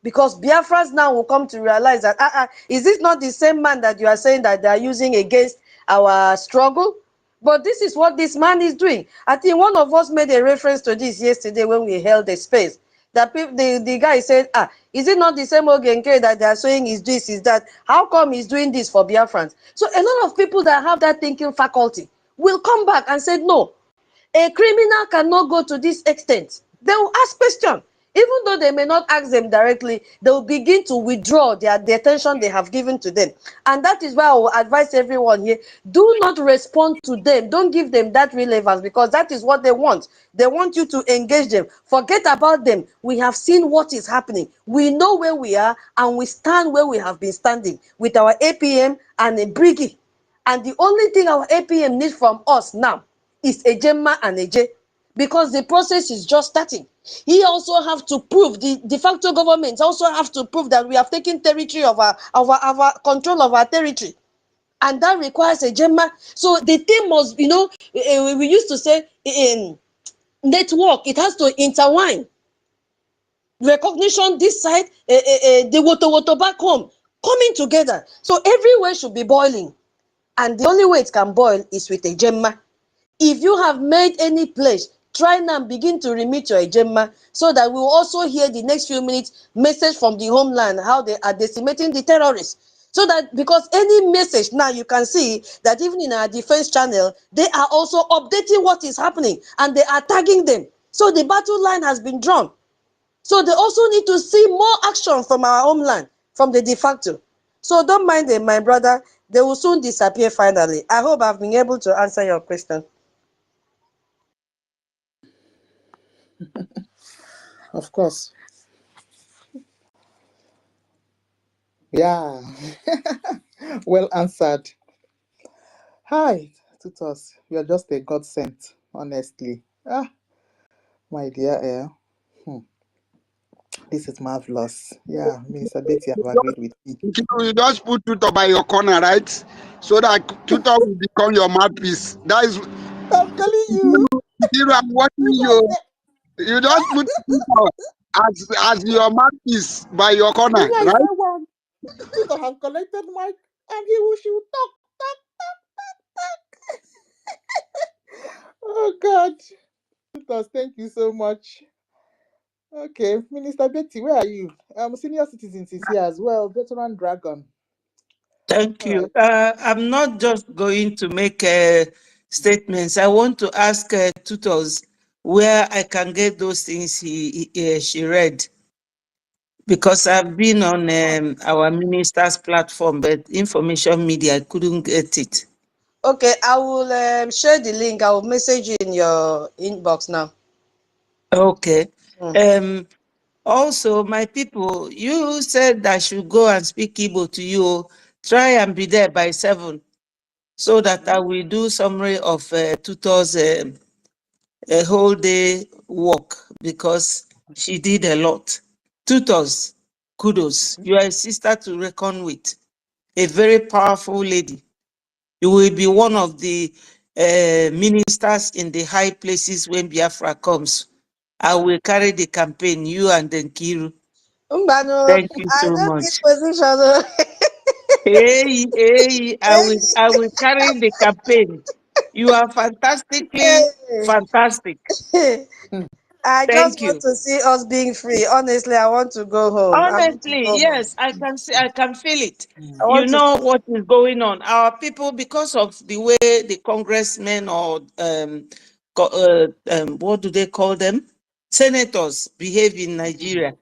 Because Biafrans now will come to realize that, is this not the same man that you are saying that they are using against our struggle? But this is what this man is doing. I think one of us made a reference to this yesterday when we held the space. That the guy said, is it not the same Ogenke that they are saying is this, is that? How come he's doing this for Biafrans? So a lot of people that have that thinking faculty will come back and say, no, a criminal cannot go to this extent. They will ask question. Even though they may not ask them directly, they will begin to withdraw the attention they have given to them. And that is why I will advise everyone here, do not respond to them. Don't give them that relevance, because that is what they want. They want you to engage them. Forget about them. We have seen what is happening. We know where we are, and we stand where we have been standing with our APM and a Brgie. And the only thing our APM needs from us now is a Gemma and a J, because the process is just starting. He also have to prove, the de facto governments also have to prove that we have taken territory of our control of our territory. And that requires a Gemma. So the thing must, you know, we used to say in network, it has to intertwine. Recognition this side, the woto back home, coming together. So everywhere should be boiling. And the only way it can boil is with a Gemma. If you have made any pledge, try now and begin to remit your Gemma, so that we will also hear the next few minutes message from the homeland, how they are decimating the terrorists. So that, because any message now, you can see that even in our defense channel, they are also updating what is happening, and they are tagging them. So the battle line has been drawn. So they also need to see more action from our homeland, from the de facto. So don't mind them, my brother. They will soon disappear finally. I hope I've been able to answer your question. Of course. Yeah. Well answered. Hi, tutors. You're just a godsend, honestly. Ah, my dear. This is marvelous. Yeah, Minister Betty have agreed with me. You just put tutor by your corner, right? So that tutor will become your mouthpiece. That is, I'm telling you. I'm watching you. You just put tutor as your mouthpiece by your corner, Like right? that one. Tutor have collected mic, and she will talk. Oh God. Tutors, thank you so much. Okay, Minister Betty, where are you? Senior citizens is here as well. Veteran Dragon. Thank All you. right. I'm not just going to make statements. I want to ask tutors where I can get those things she read, because I've been on our minister's platform, but information media, I couldn't get it. Okay, I will share the link. I will message you in your inbox now. Okay. Also, my people, you said I should go and speak Igbo to you. Try and be there by 7, so that I will do summary of tutors' a whole day work, because she did a lot. Tutors, kudos. You are a sister to reckon with, a very powerful lady. You will be one of the ministers in the high places when Biafra comes. I will carry the campaign, you and Nkiru. Thank you I so don't need much. position. Hey, I will carry the campaign. You are fantastically fantastic. I just Thank want you. to see us being free. Honestly, I want to go home. I want to Honestly, go home. yes, I can see, I can feel it. I You want to. know what is going on. Our people, because of the way the congressmen or what do they call them? Senators behave in Nigeria.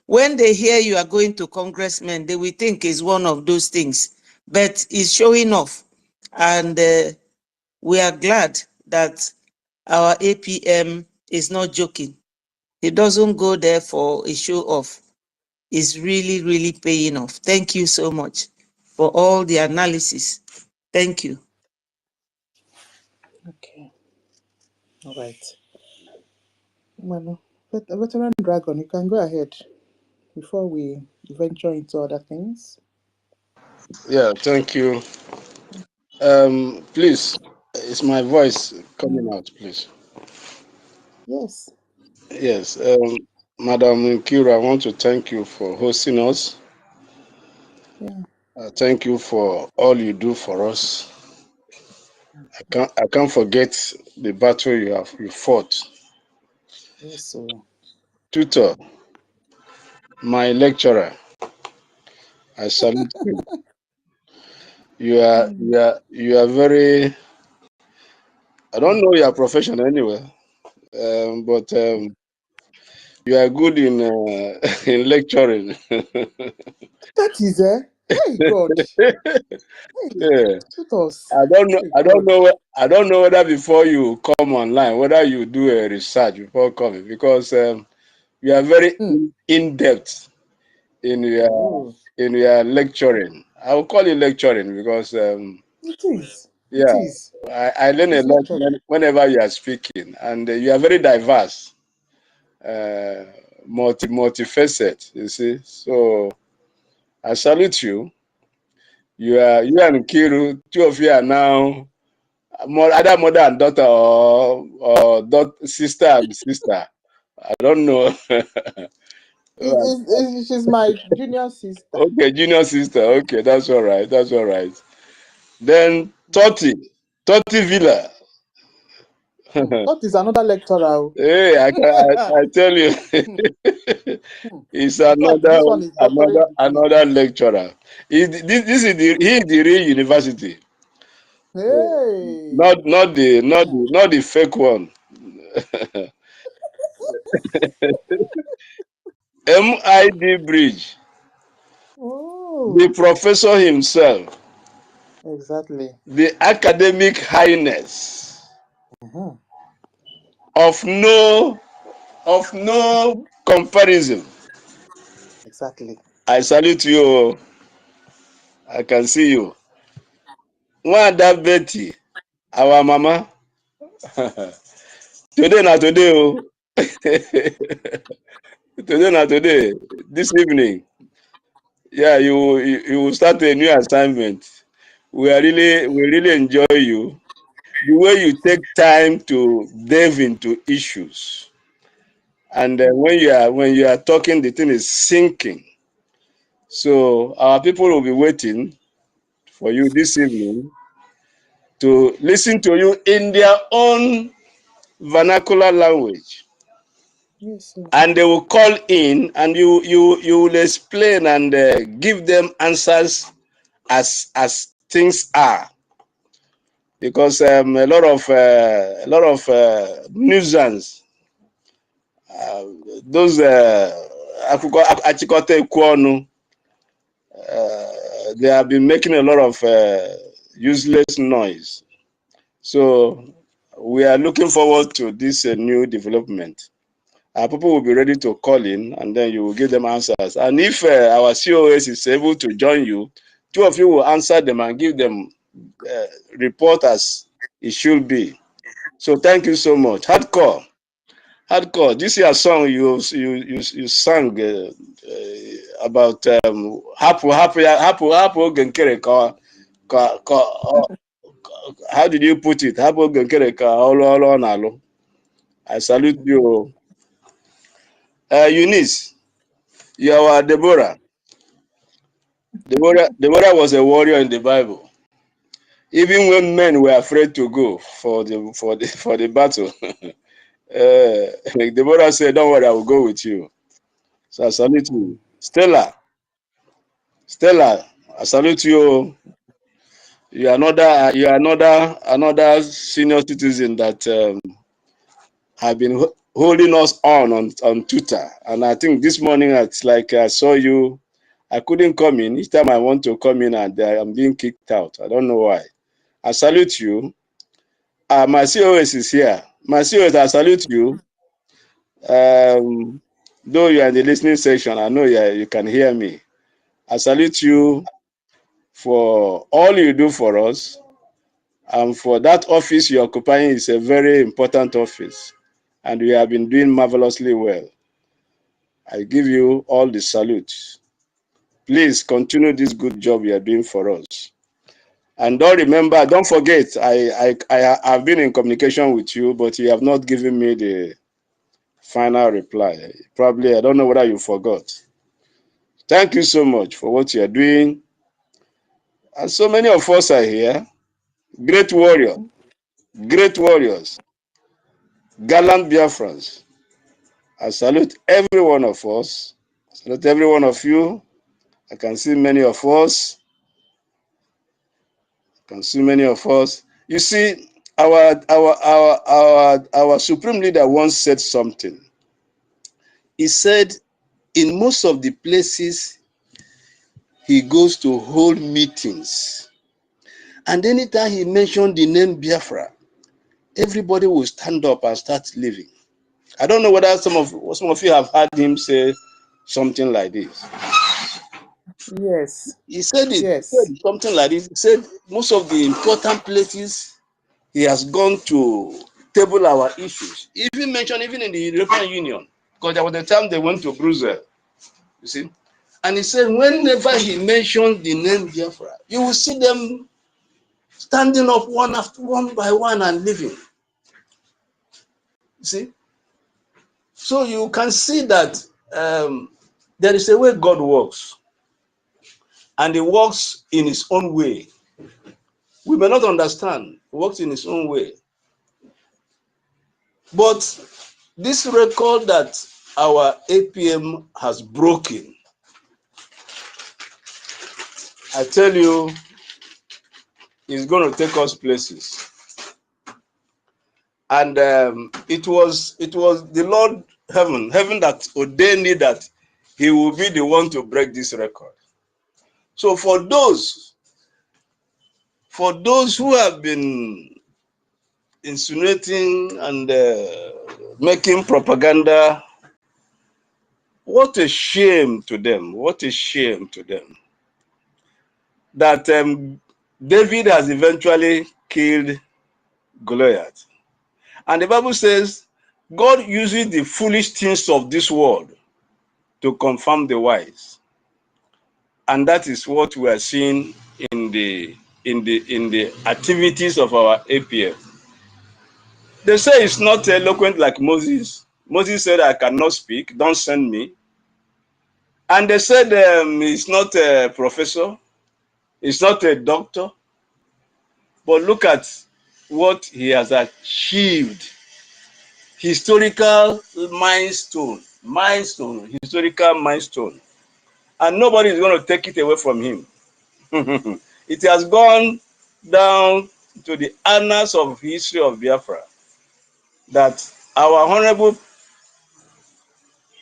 When they hear you are going to congressmen, they will think it's one of those things. But it's showing off. And we are glad that our APM is not joking. He doesn't go there for a show off. Is really, really paying off. Thank you so much for all the analysis. Thank you. Okay. All right. Well, Veteran Dragon, you can go ahead before we venture into other things. Yeah, thank you. Please, is my voice coming out, please? Yes. Yes. Madam Nkiru, I want to thank you for hosting us. Yeah. Thank you for all you do for us. I can't forget the battle you fought. Yes, so. Tutor, my lecturer, I salute you. You are very. I don't know your profession anyway, but You are good in in lecturing. That is hey God. Hey, Yeah. tutors. I don't know. Hey I don't God. know. I don't know whether before you come online, whether you do a research before coming, because you are very in depth in Oh, your lecturing. I will call it lecturing because it is. It yeah, is. I learn a It's lot lecturing. whenever you are speaking, and you are very diverse, multifaceted. You see, so I salute you. You and Kiru, two of you are now either mother and daughter or sister and sister. I don't know. She's my junior sister. Okay, junior sister. Okay, that's all right. That's all right. Then 30 Villa. That is another lecturer. Hey, I tell you, it's In fact, this one is doctorate degree. another lecturer. This is he is the real university, Hey. not the fake one. MID Bridge, the Oh, professor himself, exactly. the academic highness Mhm, of no mhm. comparison. Exactly. I salute you. I can see you. Wanda Betty, our mama. Today na today, oh. Today na today. This evening, yeah, you will start a new assignment. We really enjoy you. The way you take time to delve into issues, and when you are talking, the thing is sinking. So our people will be waiting for you this evening to listen to you in their own vernacular language, Yes, sir. and they will call in, and you will explain and give them answers as things are, because a lot of nuisance, those akụkọ achịkọta ekwu ọnụ, they have been making a lot of useless noise. So we are looking forward to this new development. Our people will be ready to call in, and then you will give them answers. And if our COS is able to join you, two of you will answer them and give them report as it should be. So thank you so much. Hardcore. This is a song you sang about hapu oge nkere how did you put it? Hapu oge nkere ka ọlụ ọ na-alụ. I salute you. Eunice, you are Deborah. Deborah was a warrior in the Bible. Even when men were afraid to go for the battle, Deborah said, "Don't worry, I will go with you." So I salute you. Stella, I salute you. You are another senior citizen that have been holding us on Twitter. And I think this morning it's like I saw you. I couldn't come in. Each time I want to come in, and I'm being kicked out. I don't know why. I salute you. My COS is here. My COS, I salute you. Though you are in the listening section, I know you can hear me. I salute you for all you do for us, and for that office you're occupying is a very important office, and you have been doing marvelously well. I give you all the salutes. Please continue this good job you are doing for us. And don't forget, I've been in communication with you, but you have not given me the final reply. Probably, I don't know whether you forgot. Thank you so much for what you are doing. And so many of us are here. Great warriors, gallant Biafrans. I salute every one of us. I salute every one of you. I can see many of us. You see, our supreme leader once said something. He said in most of the places he goes to hold meetings, and anytime he mentioned the name Biafra, everybody will stand up and start leaving. I don't know whether some of you have heard him say something like this. Yes. He said it, Yes. something like this. He said most of the important places he has gone to table our issues. He even mentioned even in the European Union, because there was a time they went to Brussels, you see. And he said whenever he mentioned the name Biafra, you will see them standing up one by one and leaving. You see? So you can see that there is a way God works, and he works in his own way. We may not understand, he works in his own way. But this record that our APM has broken, I tell you, is going to take us places. And it was the Lord heaven that ordained it that he will be the one to break this record. So for those who have been insinuating and making propaganda, what a shame to them. What a shame to them. That David has eventually killed Goliath. And the Bible says, God uses the foolish things of this world to confirm the wise. And that is what we are seeing in the activities of our APF. They say it's not eloquent like Moses. Moses said, I cannot speak, don't send me. And they said he's not a professor, he's not a doctor. But look at what he has achieved. Historical milestone, historical milestone. And nobody is going to take it away from him. It has gone down to the annals of history of Biafra that our Honorable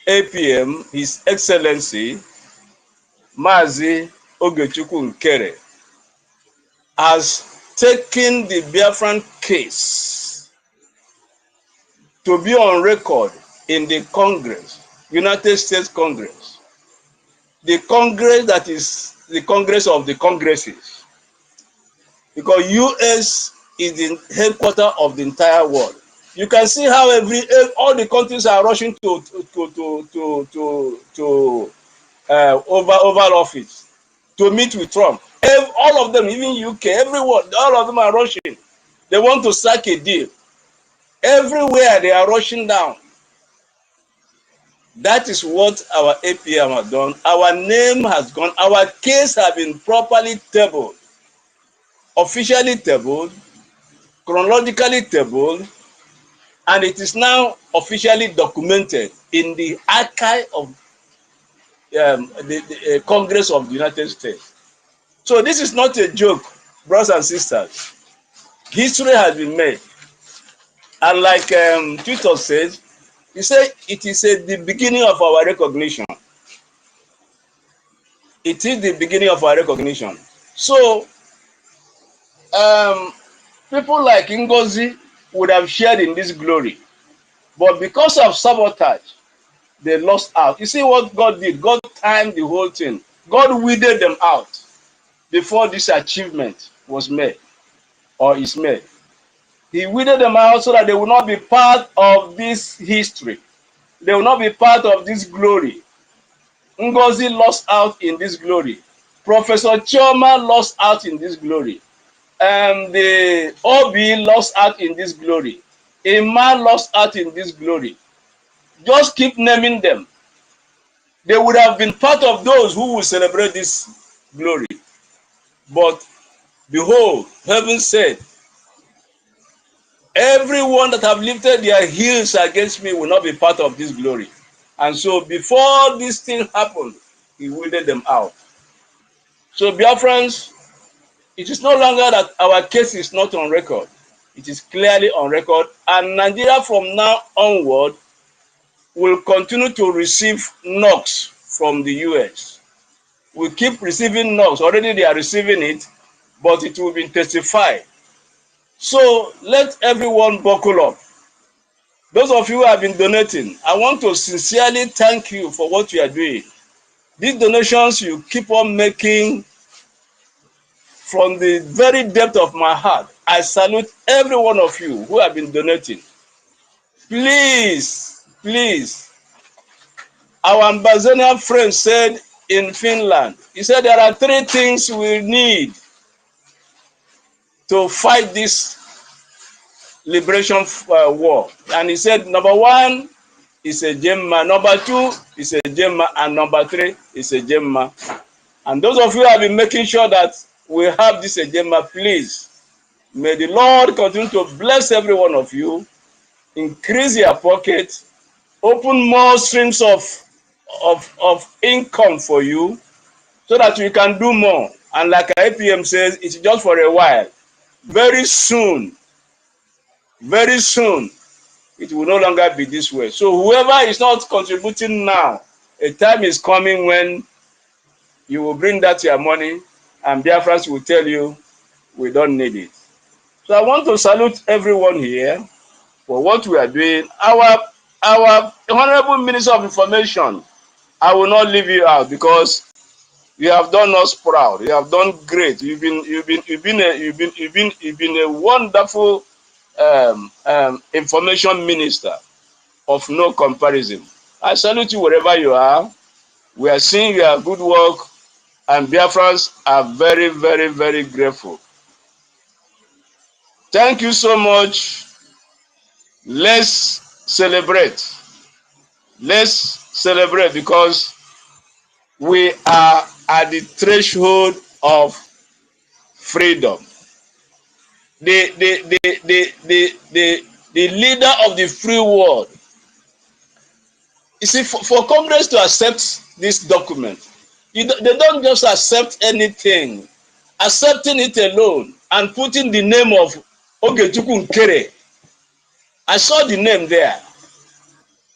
APM, His Excellency, Mazi Ogechukwu Nkere, has taken the Biafran case to be on record in the Congress, United States Congress, the Congress that is the Congress of the Congresses, because US is the headquarters of the entire world. You can see how all the countries are rushing to Oval Office to meet with Trump. All of them, even UK, everyone, all of them are rushing. They want to strike a deal. Everywhere they are rushing down. That is what our APM has done. Our name has gone. Our case has been properly tabled, officially tabled, chronologically tabled, and it is now officially documented in the archive of the Congress of the United States. So this is not a joke, brothers and sisters. History has been made. And like Twitter says, he said it is the beginning of our recognition. It is the beginning of our recognition. So people like NGOZI would have shared in this glory. But because of sabotage, they lost out. You see what God did? God timed the whole thing. God weeded them out before this achievement was made or is made. He weeded them out so that they will not be part of this history. They will not be part of this glory. NGOZI lost out in this glory. Professor Chioma lost out in this glory. The OB lost out in this glory. Emma lost out in this glory. Just keep naming them. They would have been part of those who will celebrate this glory. But behold, heaven said, everyone that have lifted their heels against me will not be part of this glory. And so before this thing happened, he weeded them out. So Biafrans, it is no longer that our case is not on record. It is clearly on record. And Nigeria from now onward will continue to receive knocks from the US. We keep receiving knocks. Already they are receiving it, but it will be intensified. So let everyone buckle up. Those of you who have been donating, I want to sincerely thank you for what you are doing. These donations you keep on making from the very depth of my heart. I salute every one of you who have been donating. Please, please, our ambassador friend said in Finland, he said there are 3 things we need to fight this liberation war. And he said, number 1 is a Gemma, number 2 is a Gemma, and number 3 is a Gemma. And those of you who have been making sure that we have this Gemma, please, may the Lord continue to bless every one of you, increase your pocket, open more streams of income for you, so that you can do more. And like APM says, it's just for a while. Very soon, it will no longer be this way. So whoever is not contributing now, a time is coming when you will bring that your money and Biafrans will tell you, we don't need it. So I want to salute everyone here for what we are doing. Our Honorable Minister of Information, I will not leave you out because you have done us proud. You have done great. You've been a wonderful information minister of no comparison. I salute you wherever you are. We are seeing your good work, and Biafrans are very, very, very grateful. Thank you so much. Let's celebrate. Let's celebrate because we are at the threshold of freedom. The leader of the free world. You see, for Congress to accept this document, they don't just accept anything. Accepting it alone and putting the name of Ogechukwu Nkere. I saw the name there.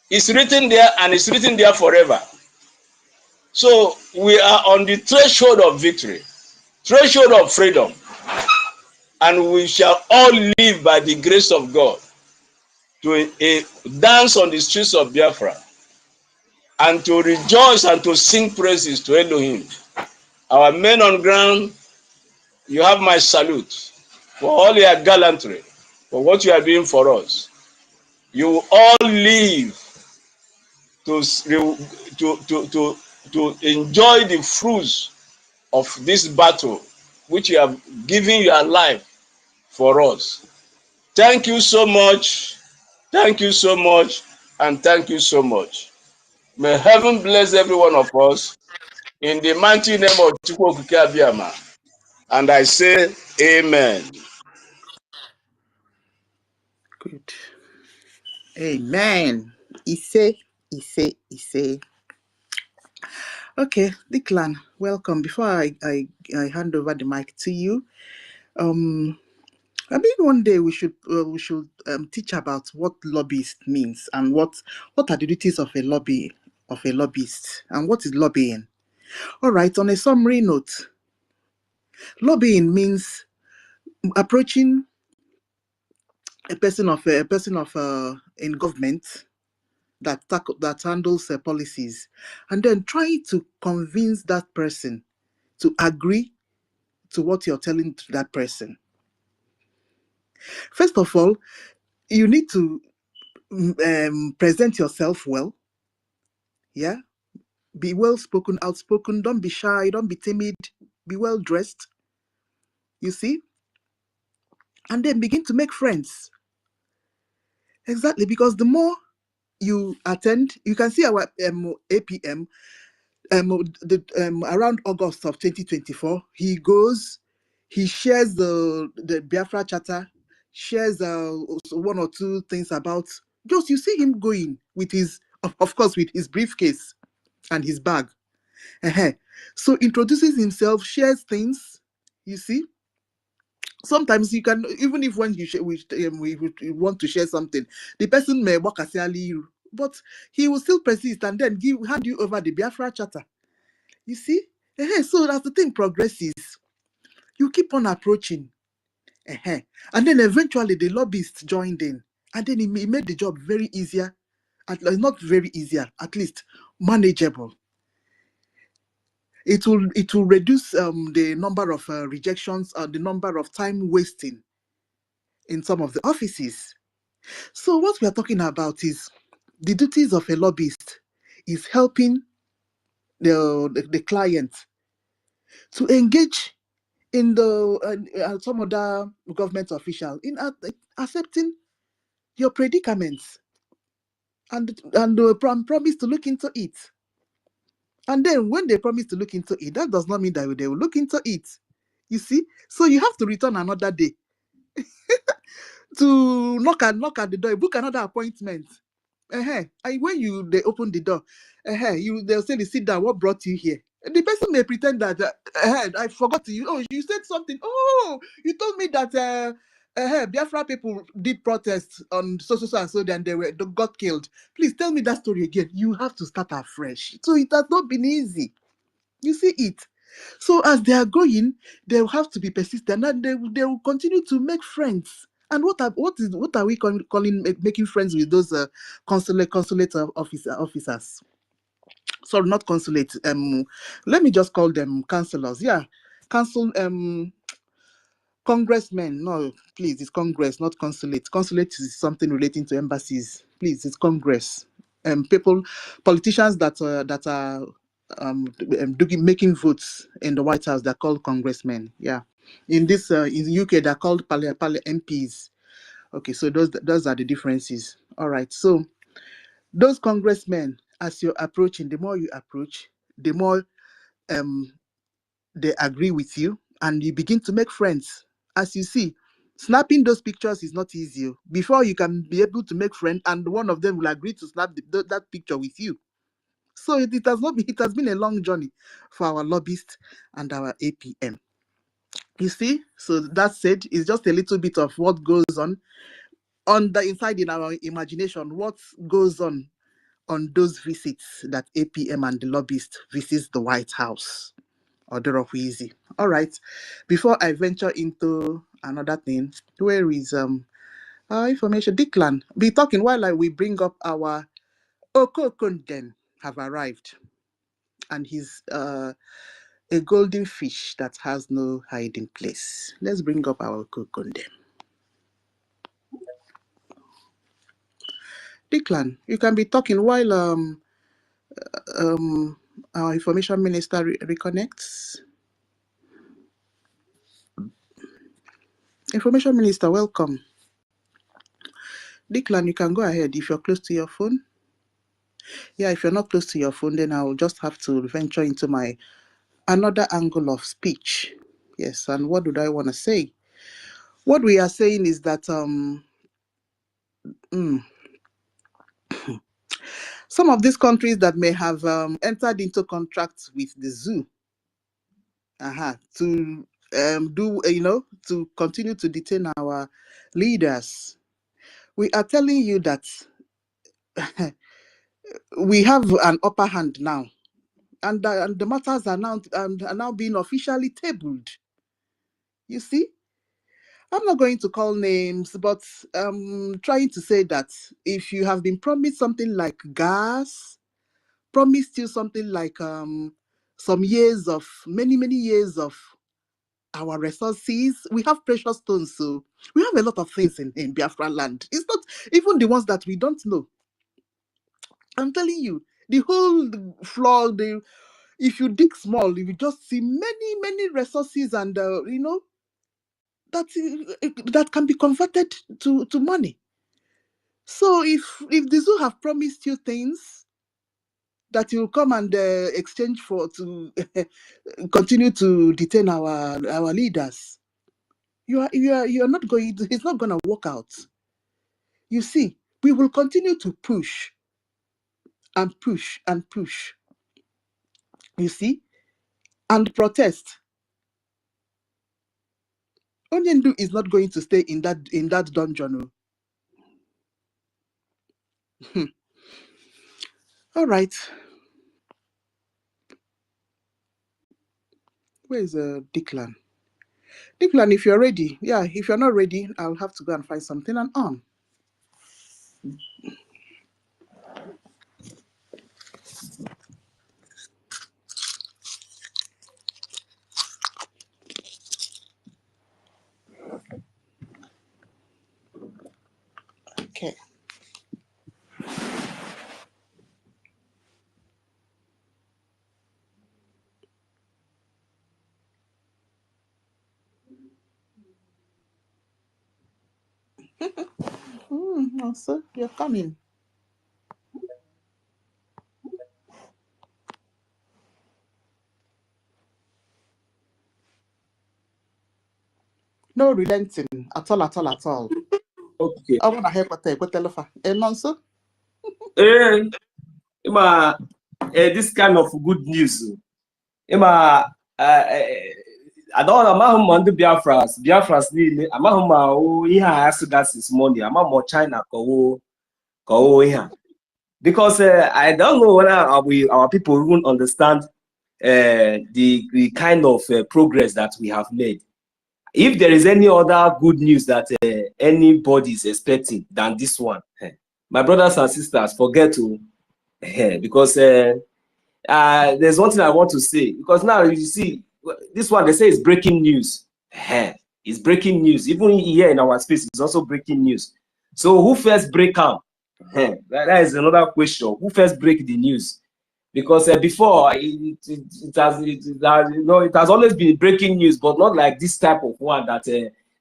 It's written there and it's written there forever. So we are on the threshold of victory, threshold of freedom, and we shall all live by the grace of God to dance on the streets of Biafra and to rejoice and to sing praises to Elohim. Our men on ground, you have my salute for all your gallantry, for what you are doing for us. You all live to enjoy the fruits of this battle, which you have given your life for us. Thank you so much. Thank you so much. And thank you so much. May heaven bless every one of us in the mighty name of Chukwu Okike Abiyama. And I say, Amen. Good. Amen. Ise. Okay, Declan, welcome. Before I hand over the mic to you, I mean, one day we should teach about what lobbyist means and what are the duties of a lobbyist and what is lobbying. All right. On a summary note, lobbying means approaching a person in government that handles policies, and then trying to convince that person to agree to what you're telling to that person. First of all, you need to present yourself well. Yeah, be well spoken, outspoken. Don't be shy. Don't be timid. Be well dressed. You see, and then begin to make friends. Exactly, because the more you attend, you can see our APM around August of 2024. He goes, he shares the Biafra charter, shares one or two things about. Just you see him going with his, of course, with his briefcase and his bag. So introduces himself, shares things. You see. Sometimes you can, even if when we want to share something, the person may walk you, but he will still persist and then hand you over the Biafra Charter. You see? So as the thing progresses, you keep on approaching. And then eventually the lobbyists joined in. And then he made the job very easier. Not very easier, at least manageable. It will reduce the number of rejections or the number of time wasting in some of the offices. So what we are talking about is the duties of a lobbyist is helping the client to engage in the some other government official in accepting your predicaments and promise to look into it. And then when they promise to look into it, that does not mean that they will look into it. You see? So you have to return another day to knock at the door, book another appointment. And when they open the door, they'll say, sit down, what brought you here? The person may pretend that I forgot to you. Oh, you said something. Oh, you told me that Biafra people did protest on so and so, then they got killed. Please tell me that story again. You have to start afresh. So it has not been easy. You see it. So as they are going, they will have to be persistent, and they will continue to make friends. And what are we calling making friends with those consulate officers? Sorry, not consulate. Let me just call them councillors. Yeah, council congressmen. No, please, it's Congress, not consulate. Consulate is something relating to embassies. Please, it's Congress. Politicians that are making votes in the White House, they're called congressmen. Yeah, in the UK, they're called MPs. Okay, so those are the differences. All right, so those congressmen, as you're approaching, the more you approach, the more they agree with you, and you begin to make friends. As you see, snapping those pictures is not easy. Before you can be able to make friends, and one of them will agree to snap that picture with you. So it has been a long journey for our lobbyists and our APM. You see, so that said, it's just a little bit of what goes on the inside in our imagination, what goes on those visits that APM and the lobbyist visits the White House or Dorothy. All right. Before I venture into another thing, where is our information? Declan, be talking while we bring up our Okokondem have arrived, and he's a golden fish that has no hiding place. Let's bring up our Okokondem. Declan, you can be talking while our information minister reconnects. Information minister, welcome. Declan, you can go ahead if you're close to your phone. Yeah, if you're not close to your phone, then I'll just have to venture into my another angle of speech. Yes, and what do I want to say? What we are saying is that some of these countries that may have entered into contracts with the zoo to to continue to detain our leaders, we are telling you that we have an upper hand now, and the matters are now being officially tabled. You see, I'm not going to call names, but trying to say that if you have been promised something like gas, promised you something like some years of many years of our resources, we have precious stones, so we have a lot of things in Biafra land. It's not even the ones that we don't know. I'm telling you, the whole floor, if you dig small, you will just see many resources, and that can be converted to money. So if the zoo have promised you things that you come and exchange for to continue to detain our leaders, you are not going. It's not going to work out. You see, we will continue to push and push and push. You see, and protest. Onyendu is not going to stay in that dungeon. All right. Where is Declan? Declan, if you're ready. Yeah, if you're not ready, I'll have to go and find something and on. Okay. So you're coming. No relenting at all, at all, at all. Okay. I want to help with telephone. Nonso? This kind of good news. I don't know how the Biafrans need. I'm how he has got this money. I'm more China go here because I don't know whether our people even understand the kind of progress that we have made. If there is any other good news that anybody is expecting than this one, my brothers and sisters, forget to because there's one thing I want to say, because now you see this one, they say it's breaking news. It's breaking news. Even here in our space, it's also breaking news. So who first break out? That is another question. Who first break the news? Because before it has always been breaking news, but not like this type of one that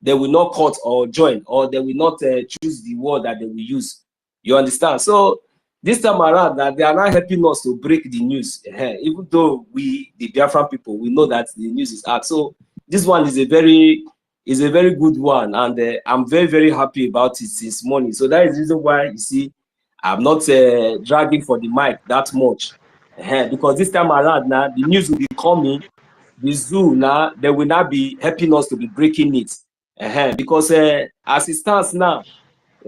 they will not cut or join, or they will not choose the word that they will use. You understand? So this time around, that they are not helping us to break the news, even though we, the Biafran people, we know that the news is out. So this one is a very good one, and I'm very, very happy about it since morning. So that is the reason why you see I'm not dragging for the mic that much, because this time around now the news will be coming. The zoo now, they will not be helping us to be breaking it, because as it stands now,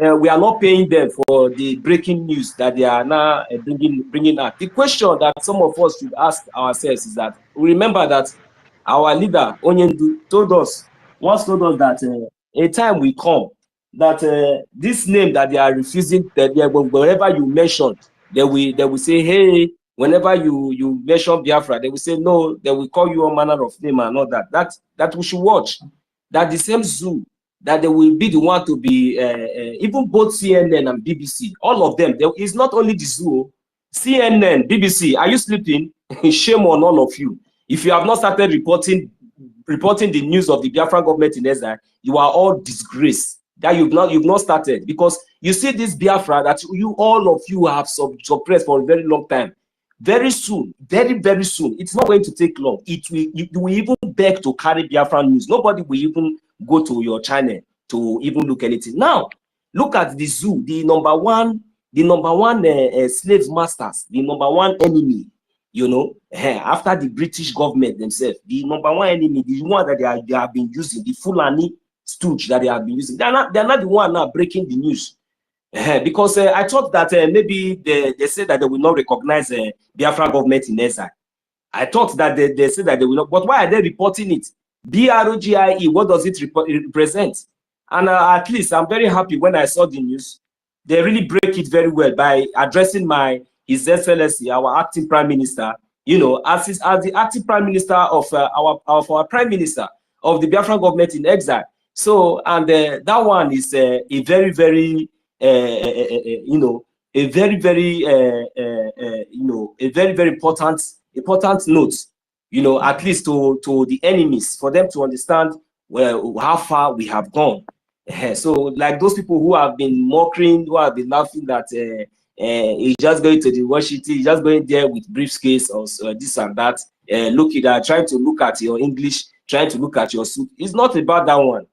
we are not paying them for the breaking news that they are now bringing out. The question that some of us should ask ourselves is that we remember that our leader Onyendu once told us that a time will come that this name that they are refusing, that wherever you mention, they will say, hey, whenever you mention Biafra, they will say no, they will call you all manner of name and all that. That we should watch. That the same zoo, that they will be the one to be even both CNN and BBC, all of them. It's not only the zoo, CNN, BBC. Are you sleeping? Shame on all of you. If you have not started reporting the news of the Biafran government in exile, you are all disgraced. That you've not started, because you see this Biafra that all of you have suppressed for a very long time. Very soon, very, very soon, it's not going to take long. You will even beg to carry Biafran news. Nobody will even go to your channel to even look anything. Now, look at the zoo, the number one slave masters, the number one enemy, you know, after the British government themselves, the number one enemy, the one that they have been using, the Fulani stooge that they have been using. They're not the one now breaking the news. Because I thought that maybe they said that they will not recognize Biafra government in exile. I thought that they said that they will not, but why are they reporting it? BROGIE, what does it represent? And at least I'm very happy when I saw the news. They really break it very well by addressing His Excellency, our acting Prime Minister, you know, as the acting Prime Minister of our Prime Minister of the Biafra government in exile. So, and that one is a very, very you know, a very, very you know, a very, very important note, you know, at least to the enemies, for them to understand how far we have gone. So, like those people who have been mocking, who have been laughing that he's just going to the Washington, he's just going there with briefcase or this and that, trying to look at your English, trying to look at your suit. It's not about that one.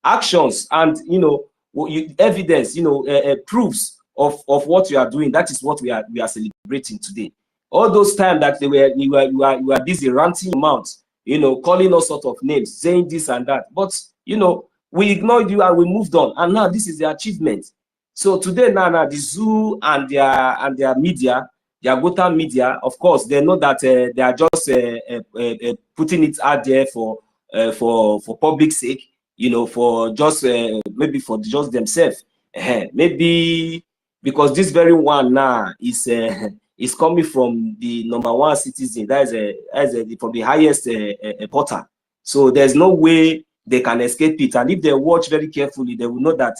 Actions and, you know, evidence, you know, proofs of what you are doing. That is what we are celebrating today. All those times that you were busy ranting your mouth, you know, calling all sorts of names, saying this and that. But you know, we ignored you and we moved on. And now this is the achievement. So today, now the zoo and their media, the Agota media, of course, they know that they are just putting it out there for public sake, you know, for just maybe for just themselves. Maybe because this very one now is coming from the #1 citizen, that is from the highest portal. So there's no way they can escape it. And if they watch very carefully, they will know that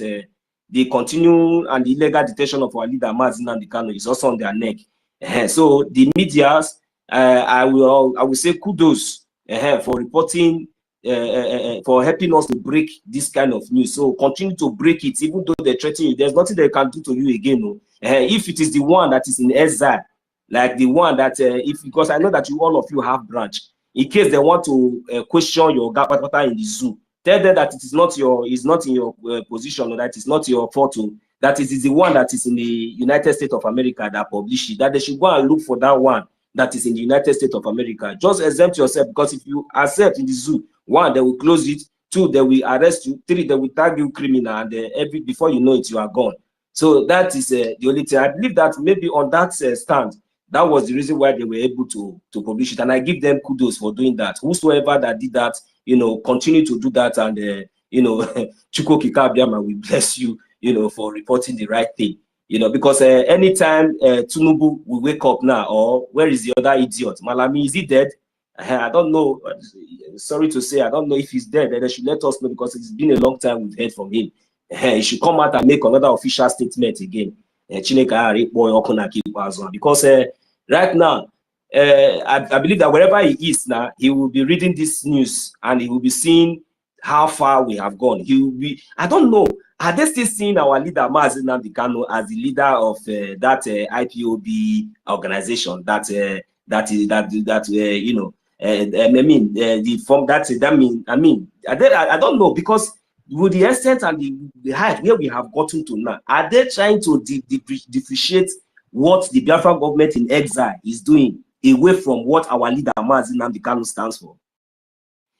the continued and the illegal detention of our leader Mazi Nnamdi Kanu is also on their neck. So the medias, I will say kudos for reporting, for helping us to break this kind of news. So continue to break it, even though they threaten you. There's nothing they can do to you again. No? If it is the one that is in exile, like the one that, because I know that all of you have branch, in case they want to question your gapata in the zoo, tell them that it is not in your position, or that it's not your photo. That is the one that is in the United States of America that published it. That they should go and look for that one that is in the United States of America. Just exempt yourself, because if you accept in the zoo, 1, they will close it. 2, they will arrest you. 3, they will tag you criminal, and before you know it, you are gone. So that is the only thing. I believe that maybe on that stand, that was the reason why they were able to publish it, and I give them kudos for doing that. Whosoever that did that, you know, continue to do that, and you know, Chukwu Okike-Abịama will bless you, you know, for reporting the right thing. You know, because anytime Tinubu will wake up now, or where is the other idiot? Malami, is he dead? I don't know. Sorry to say, I don't know if he's dead. They should let us know, because it's been a long time we've heard from him. He should come out and make another official statement again. Because right now, I believe that wherever he is now, he will be reading this news, and he will be seeing how far we have gone. He will be, I don't know, are they still seeing our leader Mazi Nnamdi Kanu as the leader of that IPOB organization you know, I mean, the form I don't know, because with the extent and the height where we have gotten to now, are they trying to differentiate what the Biafra government in exile is doing away from what our leader Mazi Nnamdi Kanu stands for?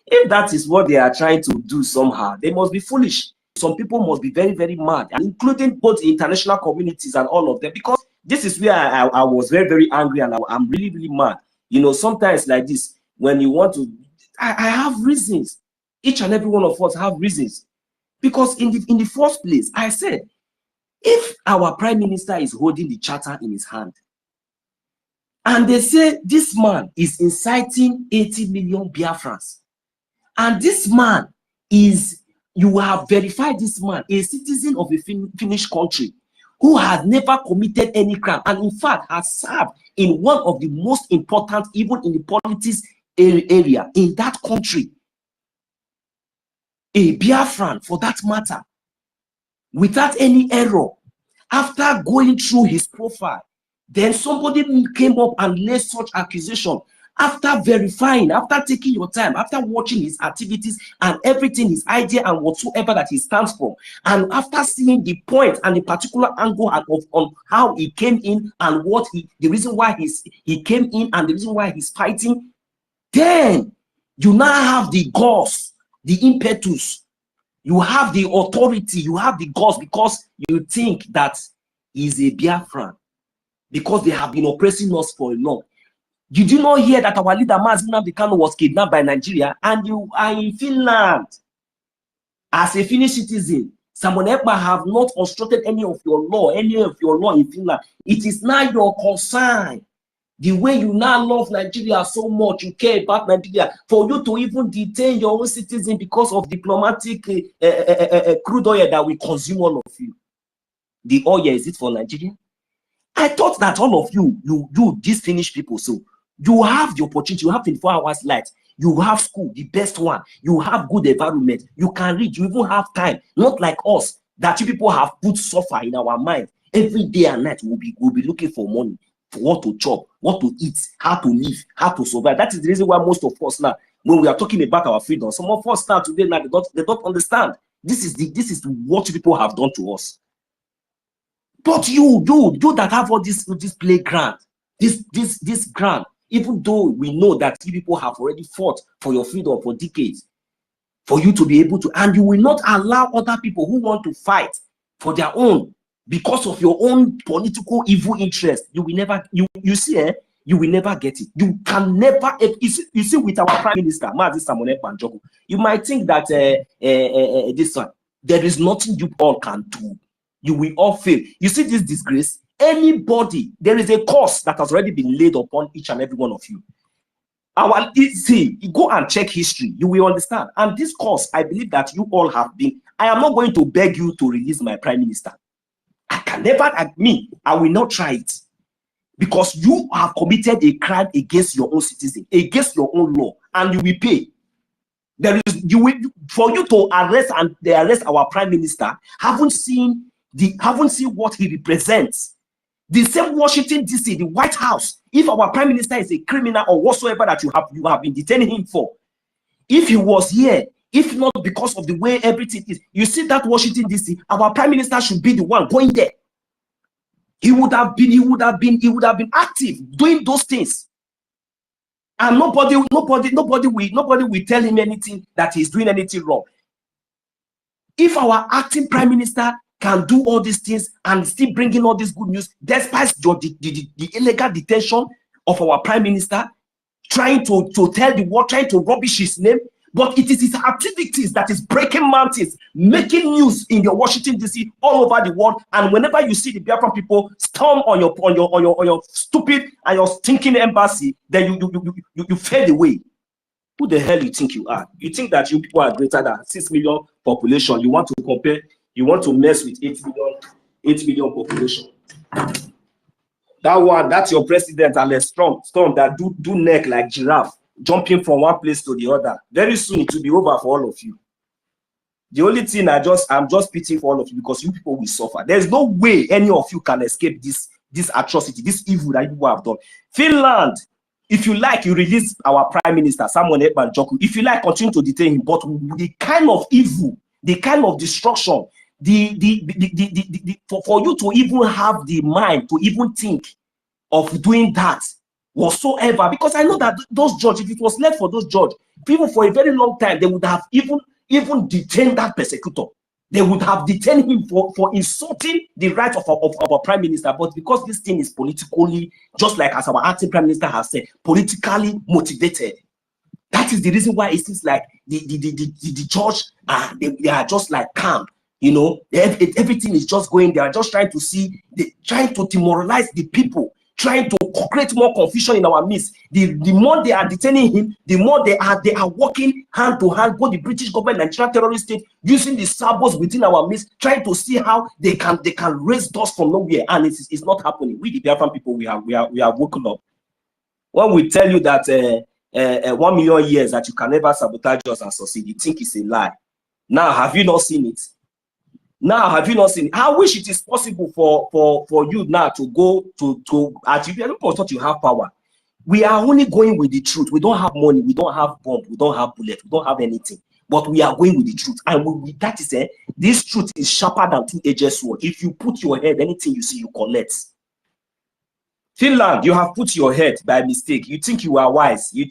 If that is what they are trying to do somehow, they must be foolish. Some people must be very, very mad, including both the international communities and all of them, because this is where I was very, very angry, and I'm really, really mad. You know, sometimes like this, when you want to, I have reasons. Each and every one of us have reasons. Because in the first place, I said, if our prime minister is holding the charter in his hand, and they say this man is inciting 80 million Biafrans, and this man is, you have verified this man, a citizen of a Finnish country who has never committed any crime, and in fact has served in one of the most important, even in the politics area in that country, a Biafran for that matter, without any error. After going through his profile, then somebody came up and laid such accusation. After verifying, after taking your time, after watching his activities and everything, his idea and whatsoever that he stands for, and after seeing the point and the particular angle on how he came in and the reason why he came in and the reason why he's fighting, then you now have the guts, the impetus, you have the authority, you have the guts, because you think that he's a Biafran, because they have been oppressing us for long. Did you not hear that our leader Mazi Nnamdi Kanu was kidnapped by Nigeria, and you are in Finland as a Finnish citizen? Someone Ekpa have not obstructed any of your law in Finland. It is now your concern. The way you now love Nigeria so much, you care about Nigeria, for you to even detain your own citizen because of diplomatic crude oil that we consume, all of you. The oil, is it for Nigeria? I thought that all of you these Finnish people, so you have the opportunity, you have 24 hours light, you have school, the best one, you have good environment, you can read, you even have time, not like us, that you people have put suffer in our mind. Every day and night we'll be looking for money, for what to chop, what to eat, how to live, how to survive. That is the reason why most of us now, when we are talking about our freedom, some of us now today now they don't understand. This is what people have done to us. But you that have all this playground, this ground, even though we know that you people have already fought for your freedom for decades, for you to be able to, and you will not allow other people who want to fight for their own because of your own political evil interest, you will never, you see, you will never get it. You can never, you see with our Prime Minister, you might think that this one, there is nothing you all can do. You will all fail. You see this disgrace? Anybody, there is a curse that has already been laid upon each and every one of you. See, go and check history, you will understand. And this curse, I believe that you all have been. I am not going to beg you to release my Prime Minister. I can never, I will not try it. Because you have committed a crime against your own citizen, against your own law, and you will pay. There is, you will, for you to arrest and they arrest our Prime Minister, haven't seen what he represents. The same Washington DC, the White House, if our Prime Minister is a criminal or whatsoever that you have been detaining him for, if he was here, if not because of the way everything is, you see that Washington DC, our Prime Minister should be the one going there. He would have been active doing those things. And nobody will tell him anything that he's doing anything wrong. If our acting Prime Minister can do all these things and still bringing all this good news, despite the illegal detention of our Prime Minister, trying to tell the world, trying to rubbish his name, but it is his activities that is breaking mountains, making news in your Washington DC all over the world. And whenever you see the Biafran people storm on your stupid and your stinking embassy, then you fade away. Who the hell you think you are? You think that you people are greater than 6 million population? You want to compare? You want to mess with 8 million population? That one, that's your president, and Storm that do neck like giraffe, jumping from one place to the other. Very soon it will be over for all of you. The only thing I'm just pitying for all of you, because you people will suffer. There's no way any of you can escape this atrocity, this evil that you people have done. Finland, if you like, you release our Prime Minister, Samuel Ekpa Njoku. If you like, continue to detain him. But the kind of evil, the kind of destruction, for you to even have the mind to even think of doing that whatsoever, because I know that those judges, if it was left for those judges, people for a very long time, they would have even detained that persecutor. They would have detained him for insulting the right of our Prime Minister. But because this thing is politically, just like as our acting Prime Minister has said, politically motivated, that is the reason why it seems like the judge, they are just like calm. You know, everything is just going. They are just trying to demoralize the people, trying to create more confusion in our midst. The more they are detaining him, the more they are working hand to hand, both the British government and Nigerian terrorist state, using the saboteurs within our midst, trying to see how they can raise dust from nowhere, and it's not happening. We the Biafran people, we have woken up. When we tell you that 1 million years that you can never sabotage us and succeed, you think it's a lie. Now, have you not seen it? Now, have you not seen it? I wish it is possible for you now to go to as you thought you have power. We are only going with the truth. We don't have money, we don't have bomb, we don't have bullet, we don't have anything. But we are going with the truth. And that is this truth is sharper than two-edged sword. If you put your head, anything you see, you collect. Finland, you have put your head by mistake. You think you are wise. You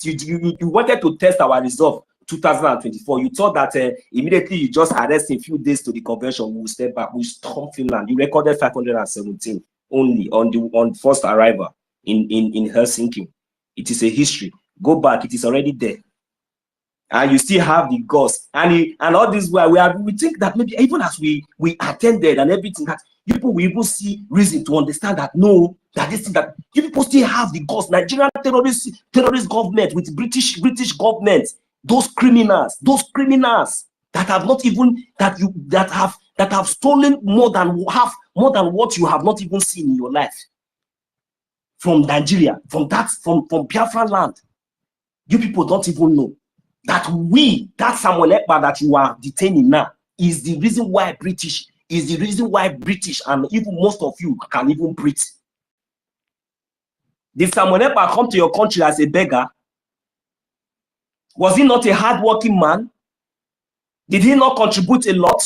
wanted to test our resolve 2024. You thought that immediately you just arrest in a few days to the convention, we will step back, we storm Finland. You recorded 517 only on first arrival in Helsinki. It is a history. Go back, it is already there. And you still have the ghost. And all this while we think that maybe even as we attended and everything, that people will even see reason to understand that no, that this thing that you people still have the ghost. Nigerian terrorist government with British government. Those criminals that have not even that have stolen more than what you have not even seen in your life from Nigeria, from Biafra land. You people don't even know that that Samuel Ekpa that you are detaining now is the reason why British and even most of you can even breathe. Did Samuel Ekpa come to your country as a beggar? Was he not a hard-working man? Did he not contribute a lot?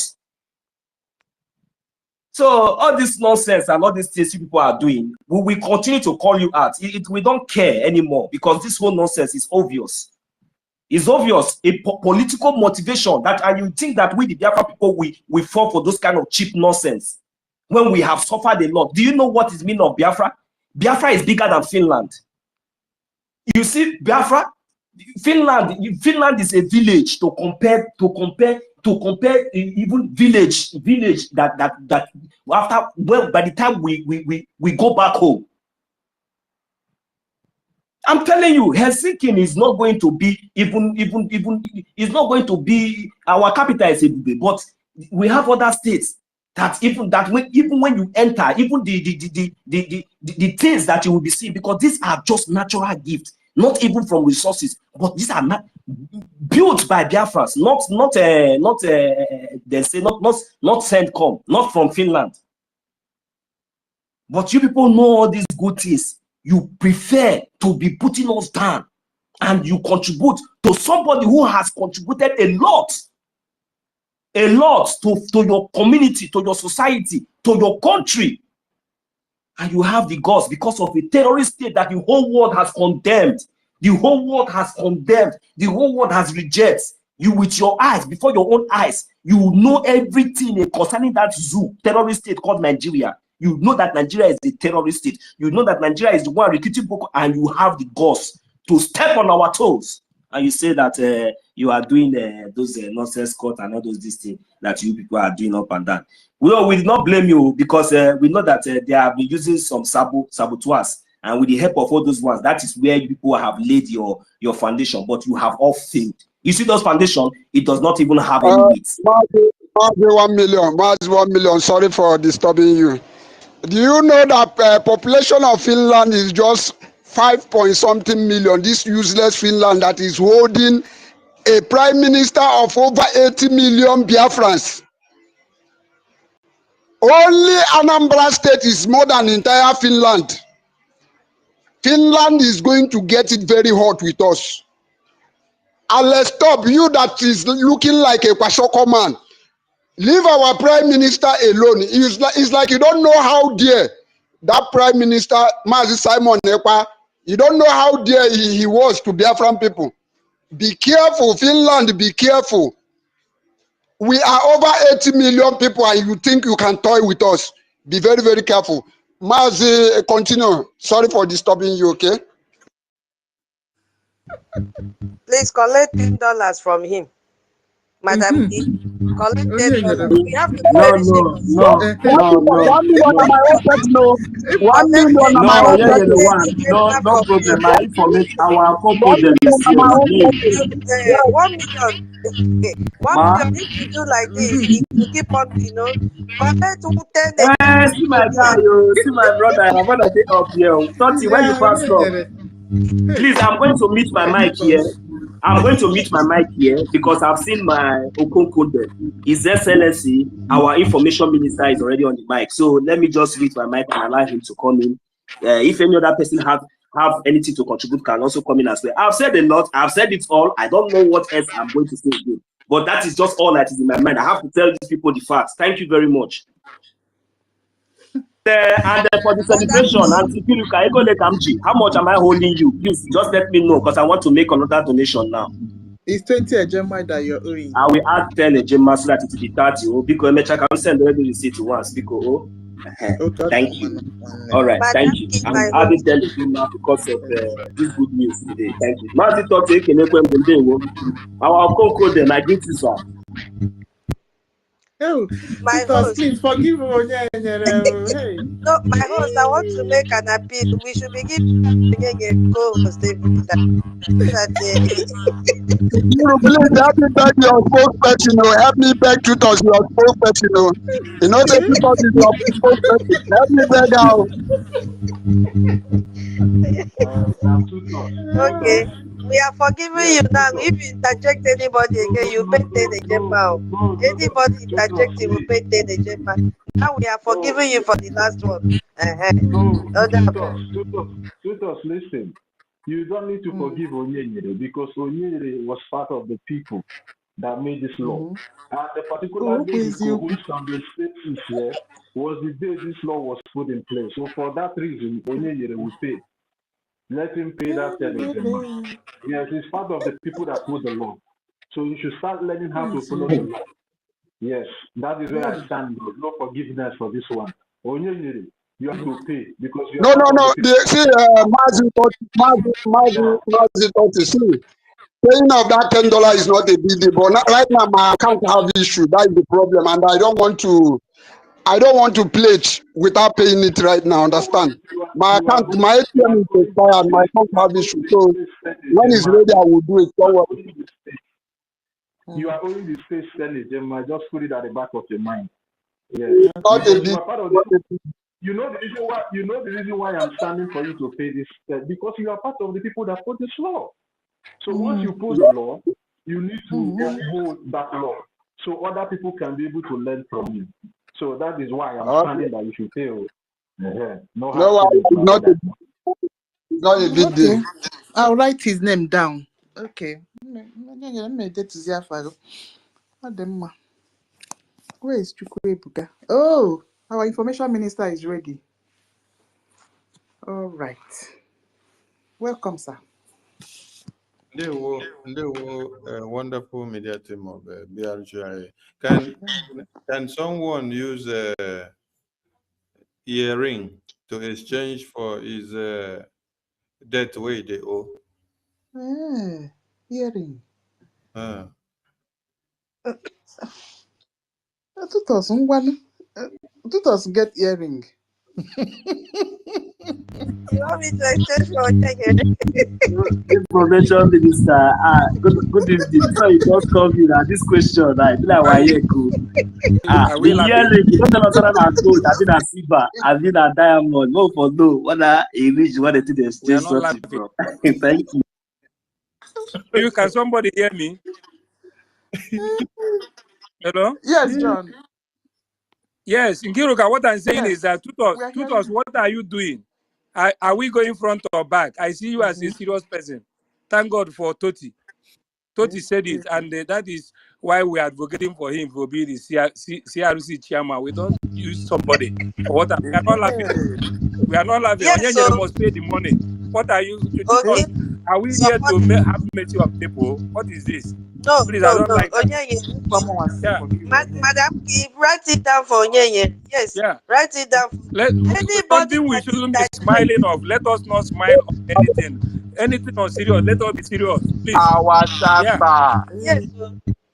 So all this nonsense and all these things you people are doing, we will continue to call you out. We don't care anymore, because this whole nonsense is obvious. It's obvious, a political motivation, that and you think that we the Biafra people we fall for those kind of cheap nonsense. when we have suffered a lot. Do you know what is meaning of Biafra? Biafra is bigger than Finland. You see, Biafra, Finland is a village to compare even village that after, well, by the time we go back home. I'm telling you, Helsinki is not going to be is not going to be our capital is Ebube, but we have other states that even when you enter, even the things that you will be seeing, because these are just natural gifts, not even from resources, but these are not built by Biafrans, not Sendcom, not from Finland. But you people know all these good things. You prefer to be putting us down, and you contribute to somebody who has contributed a lot to your community, to your society, to your country. And you have the guts because of a terrorist state that the whole world has condemned. The whole world has condemned. The whole world has rejected. You with your eyes, before your own eyes, you know everything concerning that zoo terrorist state called Nigeria. You know that Nigeria is the terrorist state. You know that Nigeria is the one recruiting Boko, and you have the guts to step on our toes. And you say that you are doing those nonsense court and all those things that you people are doing up and down. We will not blame you, because we know that they have been using some saboteurs, and with the help of all those ones, that is where you people have laid your foundation, but you have all failed. You see those foundations, it does not even have any weight. 1 million. Sorry for disturbing you. Do you know that population of Finland is just 5-point-something million? This useless Finland that is holding a prime minister of over 80 million Biafrans. Only Anambra state is more than entire Finland. Finland is going to get it very hot with us. And let's stop you that is looking like a Kwashoko man. Leave our prime minister alone. It's like you don't know how dear that prime minister, Mazi Simon Ekpa, you don't know how dear he was to Biafran people. Be careful, Finland, be careful. We are over 80 million people, and you think you can toy with us. Be very, very careful. Mazi, continue. Sorry for disturbing you, okay? Please collect $10 from him. Madam, collect $10. We have to be very serious. No. 1 million on my own personal. 1 million on my own personal. No problem. My information, our 1 company million is on my own serious. personal. 1 million. 1 million. If you do like this, it will keep on, collect 10. See my guy, see my brother. My brother take up here. 30 when you pass up. Please, I'm going to mute my mic here. I'm going to mute my mic here because I've seen my Okonko there. His Excellency, our information minister, is already on the mic. So let me just mute my mic and allow him to come in. If any other person have anything to contribute, can also come in as well. I've said a lot. I've said it all. I don't know what else I'm going to say again. But that is just all that is in my mind. I have to tell these people the facts. Thank you very much. And for the celebration, how much am I holding you? Please just let me know, because I want to make another donation now. It's 20 Ejema that you're owing. I will add 10 Ejema so that it will be 30. Because I can send already receipt once. Because thank you. All right, thank you. I'm adding 10 Ejema because of this good news today. Thank you. Mazi talk to you. Our Conco then I greet you, sir. Oh, my host, please forgive me. Hey. No, my host, I want to make an appeal. We should be giving a co-host Please help me beg your spokesperson. Help me beg Tutos, your spokesperson. You know the Tutos is your spokesperson. Help me beg out. Okay, we are forgiving you now. If you interject anybody again, you pay 10 Ejema. Anybody interjecting will pay 10 Ejema. Now we are forgiving you for the last one. Tutos, listen. You don't need to forgive Onyere because Onyere was part of the people that made this law. And the particular day which on the state here was the day this law was put in place. So for that reason, Onyere will pay. Let him pay that 10 Ejema. Yes, he's part of the people that put the law. So you should start learning how to follow the law. Yes, that is where I stand. No forgiveness for this one. Onyeyere, you have to pay because you are No, part of the people. see, Mazi thought to see. Paying of that $10 is not a big deal, but right now my account have issue. That is the problem, and I don't want to pledge without paying it right now. Understand? My account, my ATM is expired. My account have issue. So when it's ready, I will do it. Don't worry. You are only the state Senate, Gemma. Just put it at the back of your mind. Yes. Not a big. You are part of the, you know the reason why. You know the reason why I'm standing for you to pay this because you are part of the people that put this law. So once you put the law, you need to uphold that law so other people can be able to learn from you. So that is why I'm standing that you should pay. No, it's not a big deal. I'll write his name down. Okay. Where is Chukwuebuka? Oh, our information minister is ready. All right. Welcome, sir. Wonderful media team of BRGI. Can someone use a earring to exchange for his debt way they owe? Earring. 2000 get earring. You want me to exchange for Information minister, good evening. So you just come in and this question, I feel like why you go. The earring, you don't tell us that I gold, I mean a silver, I mean a diamond. No for no, whether a rich, what they do exchange something from. Thank you. Can somebody hear me? Hello? Yes, John. Yes, Nkiruka, what I'm saying is that Tutos, what are you doing? Are we going front or back? I see you as a serious person. Thank God for Toti. Toti said it, and that is why we are advocating for him to be the CRC chairman. We don't use somebody for what we are not laughing. We are not laughing. Yes, Onyeye must pay the money. What are you? Okay. Are we here to have mercy of people? What is this? No, Please, I don't like that. Madam, write it down for Onyeye. Yes. Yeah. Write it down. Something we shouldn't be smiling of. Let us not smile of anything. Anything on serious, let us be serious, please. Our chapter. Yeah. Yes.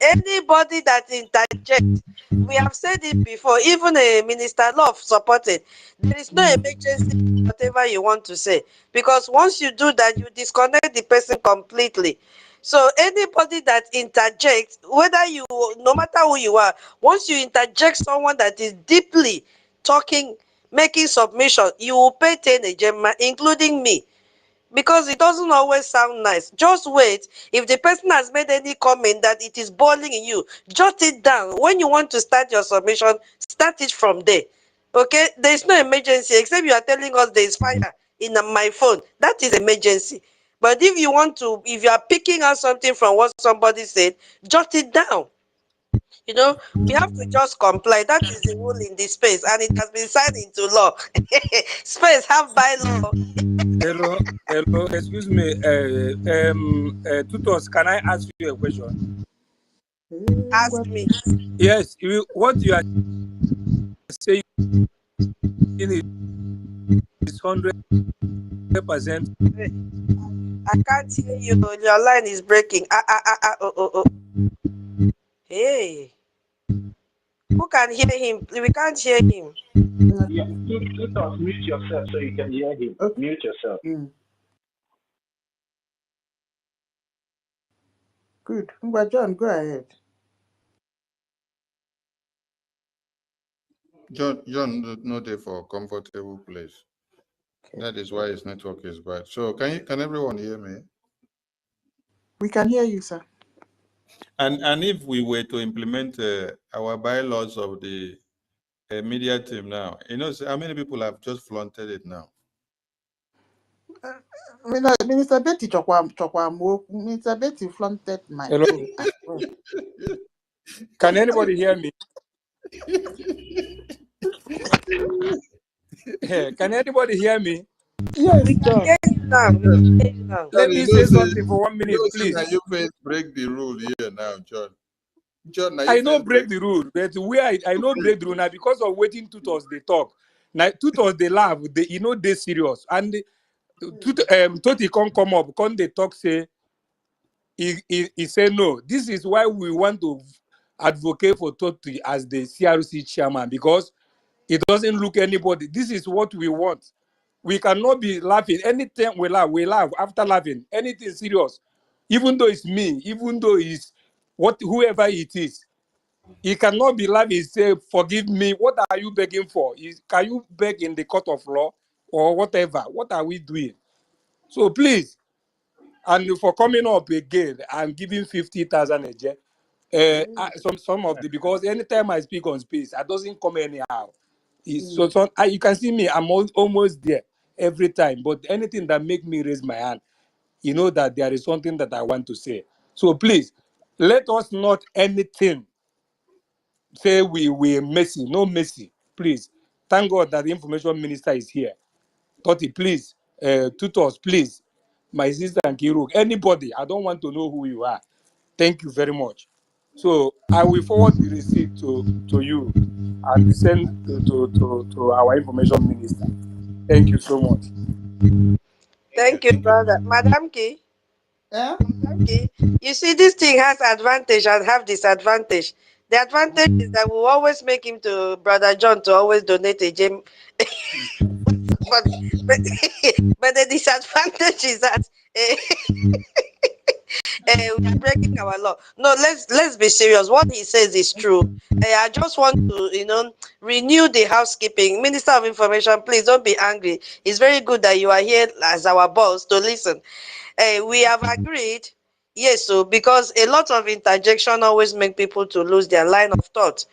Anybody that interjects, we have said it before, even a minister law supported. There is no emergency, whatever you want to say. Because once you do that, you disconnect the person completely. So anybody that interjects, whether you, no matter who you are, once you interject someone that is deeply talking, making submission, you will pay 10 Gemma, including me. Because it doesn't always sound nice. Just wait. If the person has made any comment that it is boiling in you, jot it down. When you want to start your submission, start it from there. Okay? There is no emergency, except you are telling us there is fire in my phone. That is emergency. But if you want to, if you are picking out something from what somebody said, jot it down. You know, we have to just comply. That is the rule in this space, and it has been signed into law. Space have bylaw. Hello, excuse me, Tutos, can I ask you a question? Ask me. Yes, what you are saying is 100%. I can't hear you. Your line is breaking. Oh. Hey. Who can hear him? We can't hear him. Yeah, Tutos, mute yourself so you can hear him. Okay. Mute yourself. Good. John, go ahead. John, not there for a comfortable place. Okay. That is why his network is bad. So can everyone hear me? We can hear you, sir. And if we were to implement our bylaws of the media team now, you know, how many people have just flaunted it now? Minister Betty Minister Betty flaunted my. Hello? Can anybody hear me? Can anybody hear me? Yes, we can hear you now. Let me say something for 1 minute, please. Can you first break the rule here now, John? John, I know break the rule, but where I know break the rule now because of waiting tutors they talk. Now tutors they laugh, they they serious. And Toti can't come up, can't they talk say he say no. This is why we want to advocate for Toti as the CRC chairman, because it doesn't look anybody. This is what we want. We cannot be laughing. Anytime we laugh after laughing. Anything serious, even though it's me, even though it's whoever it is, he cannot be laughing. Say, "Forgive me." What are you begging for? Can you beg in the court of law or whatever? What are we doing? So please, and for coming up again and giving 50,000 a year, some of the, because anytime I speak on space, I doesn't come anyhow. You can see me, I'm almost there every time. But anything that make me raise my hand, you know that there is something that I want to say. So please, let us not anything say we messy, no messy. Please, thank God that the information minister is here. Toti, please, tutors, please, my sister and Kiruk, anybody, I don't want to know who you are. Thank you very much. So I will forward the receipt to you and send to our information minister. Thank you so much. Thank you, brother. Madam Key. Yeah? Madam Key, you see, this thing has advantage and have disadvantage. The advantage is that we always make him to Brother John to always donate a gem. but, but, but the disadvantage is that we are breaking our law. No, let's be serious. What he says is true. I just want to, renew the housekeeping. Minister of Information, please don't be angry. It's very good that you are here as our boss to listen. We have agreed, yes, so because a lot of interjection always make people to lose their line of thought.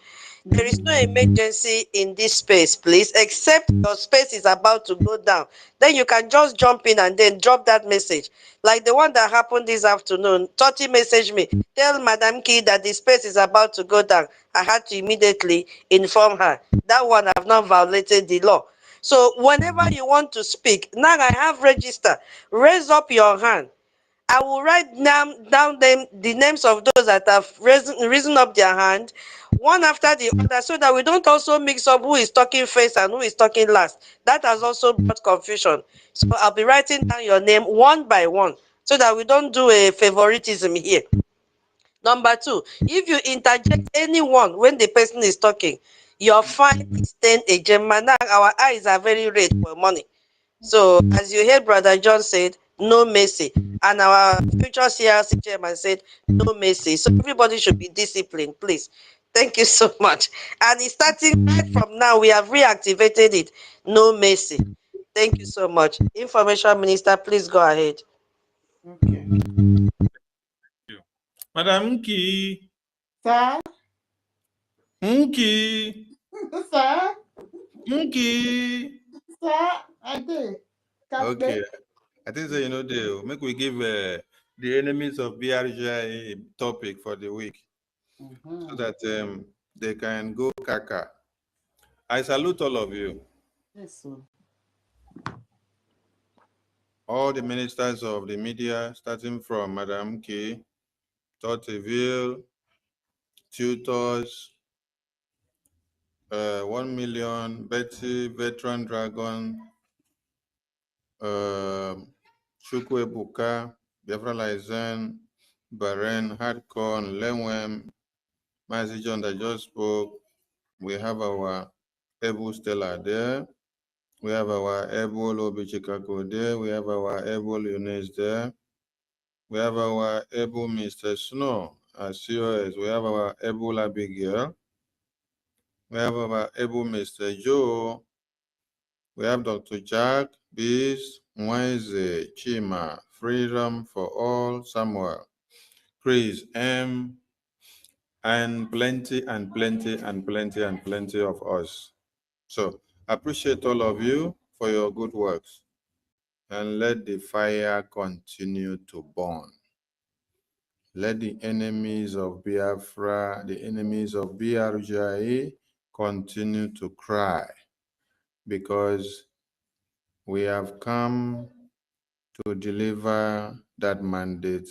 There is no emergency in this space, please, except your space is about to go down. Then you can just jump in and then drop that message. Like the one that happened this afternoon. Toti messaged me, tell Madam Key that the space is about to go down. I had to immediately inform her. That one have not violated the law. So whenever you want to speak, now I have register. Raise up your hand. I will write down the names of those that have risen up their hand, one after the other, so that we don't also mix up who is talking first and who is talking last. That has also brought confusion. So I'll be writing down your name one by one, so that we don't do a favoritism here. Number two, if you interject anyone when the person is talking, your fine is 10 a gem. Now our eyes are very red for money. So, as you heard Brother John said, no mercy. And our future CRC chairman said, no mercy. So, everybody should be disciplined, please. Thank you so much. And it's starting right from now. We have reactivated it. No mercy. Thank you so much. Information Minister, please go ahead. Okay. Madam Key. Sir? Key. Sir? Key. Sir? I did. Okay. I think so, make we give the enemies of BRJ a topic for the week, so that they can go kaka. I salute all of you. Yes, sir. All the ministers of the media, starting from Madam Key, Torteville, tutors, 1 million, Betty, Veteran Dragon, Chukwebuka, Biafra Lizen, Baren, Hardcore, Lewem, Mazi John that just spoke. We have our Ebu Stella there. We have our Ebu Lobi Chicago there. We have our Ebu Lunes there. We have our Ebu Mr. Snow as COS. We have our Ebu Abigail. We have our Ebu Mr. Joe. We have Dr. Jack, Bees, Mweze, Chima, Freedom for All, Samuel, Chris M, and plenty and plenty and plenty and plenty of us. So appreciate all of you for your good works, and let the fire continue to burn. Let the enemies of Biafra, the enemies of BRGIA, continue to cry, because we have come to deliver that mandate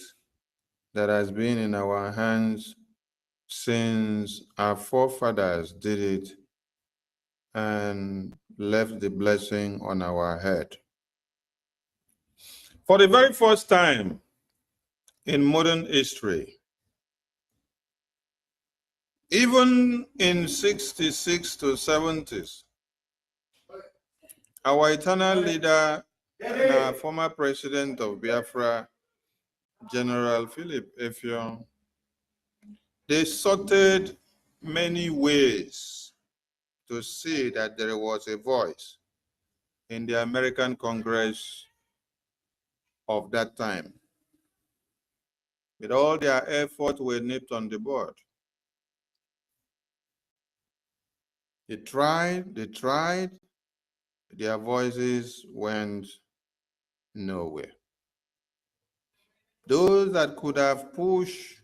that has been in our hands since our forefathers did it and left the blessing on our head. For the very first time in modern history, even in 66 to 70s, our eternal leader and our former president of Biafra, General Philip Effiong, they sorted many ways to see that there was a voice in the American Congress of that time. With all their efforts were nipped on the bud. They tried, their voices went nowhere. Those that could have pushed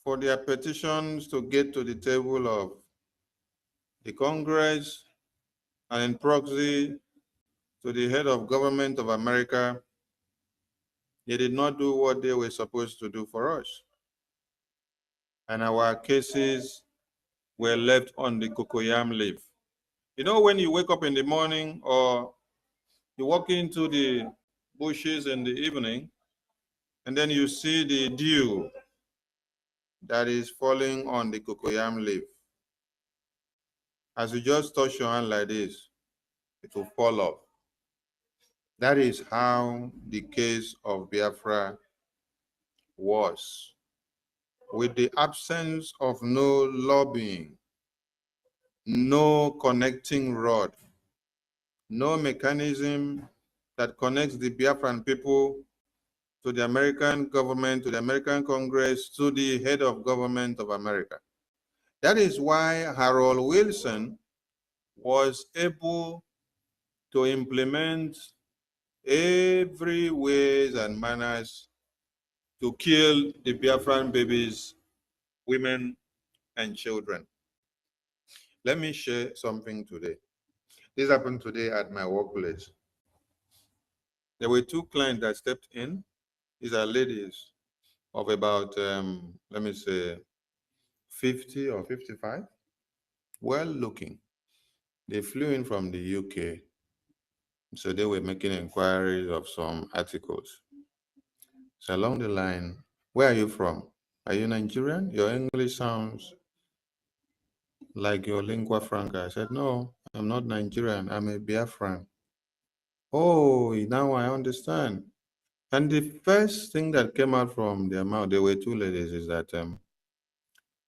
for their petitions to get to the table of the Congress and in proxy to the head of government of America, they did not do what they were supposed to do for us. And our cases were left on the cocoyam leaf. You know, when you wake up in the morning or you walk into the bushes in the evening, and then you see the dew that is falling on the cocoyam leaf. As you just touch your hand like this, it will fall off. That is how the case of Biafra was. With the absence of no lobbying, no connecting rod, no mechanism that connects the Biafran people to the American government, to the American Congress, to the head of government of America. That is why Harold Wilson was able to implement every ways and manners to kill the Biafran babies, women, and children. Let me share something today. This happened today at my workplace. There were two clients that stepped in. These are ladies of about, let me say, 50 or 55, well looking. They flew in from the UK. So they were making inquiries of some articles. So along the line, where are you from? Are you Nigerian? Your English sounds like your lingua franca. I said, no, I'm not Nigerian. I'm a Biafran. Oh, now I understand. And the first thing that came out from their mouth, there were two ladies, is that,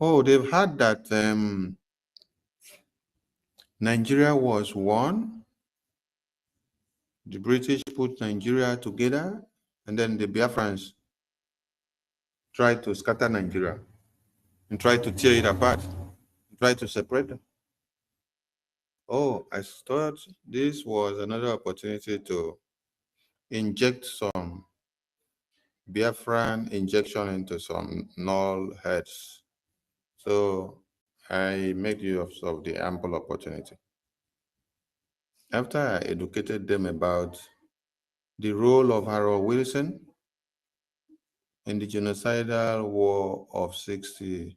oh, they've heard that Nigeria was one. The British put Nigeria together, and then the Biafrans tried to scatter Nigeria and tried to tear it apart, tried to separate them. Oh, I thought this was another opportunity to inject some Biafran injection into some null heads. So I made use of the ample opportunity. After I educated them about the role of Harold Wilson in the genocidal war of 67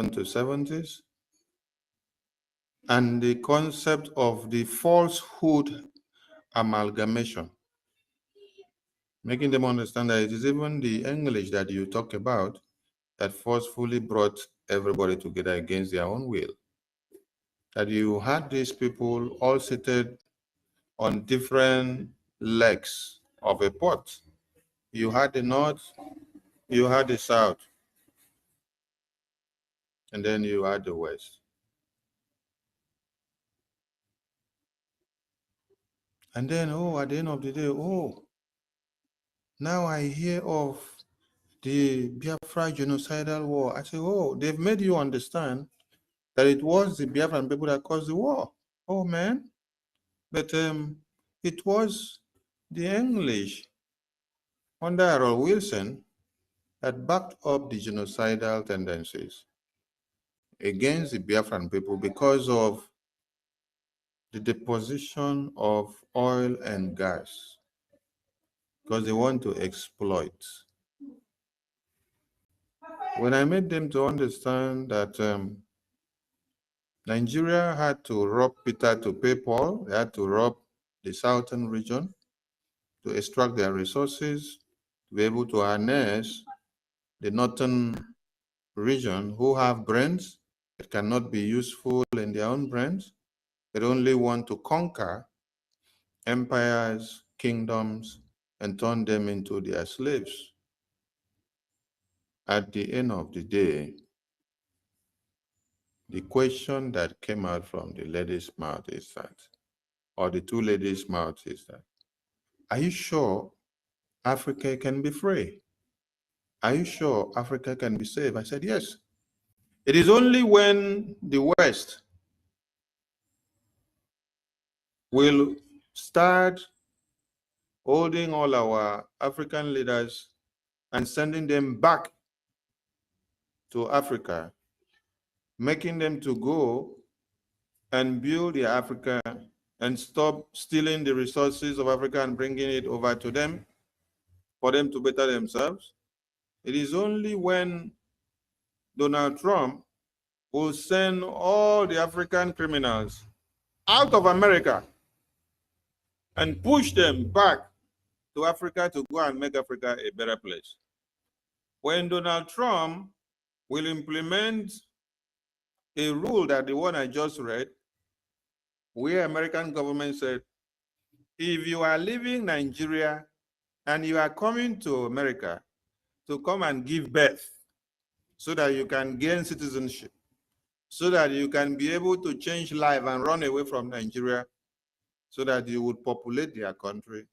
to 70s, and the concept of the falsehood amalgamation, making them understand that it is even the English that you talk about that forcefully brought everybody together against their own will. That you had these people all seated on different legs of a pot. You had the North, you had the South, and then you had the West. And then, oh, at the end of the day, oh, now I hear of the Biafra genocidal war. I say, oh, they've made you understand that it was the Biafran people that caused the war. Oh, man. But it was the English under Harold Wilson that backed up the genocidal tendencies against the Biafran people because of the deposition of oil and gas, because they want to exploit. when I made them to understand that Nigeria had to rob Peter to pay Paul, they had to rob the southern region to extract their resources, to be able to harness the northern region who have brains that cannot be useful in their own brains. They only want to conquer empires, kingdoms, and turn them into their slaves. At the end of the day, the question that came out from the lady's mouth is that, or the two ladies' mouth is that, are you sure Africa can be free? Are you sure Africa can be saved? I said, yes. It is only when the West will start holding all our African leaders and sending them back to Africa, making them to go and build the Africa and stop stealing the resources of Africa and bringing it over to them for them to better themselves. It is only when Donald Trump will send all the African criminals out of America and push them back to Africa to go and make Africa a better place. When Donald Trump will implement a rule that the one I just read, where American government said, if you are leaving Nigeria and you are coming to America to come and give birth so that you can gain citizenship, so that you can be able to change life and run away from Nigeria, so that you would populate their country,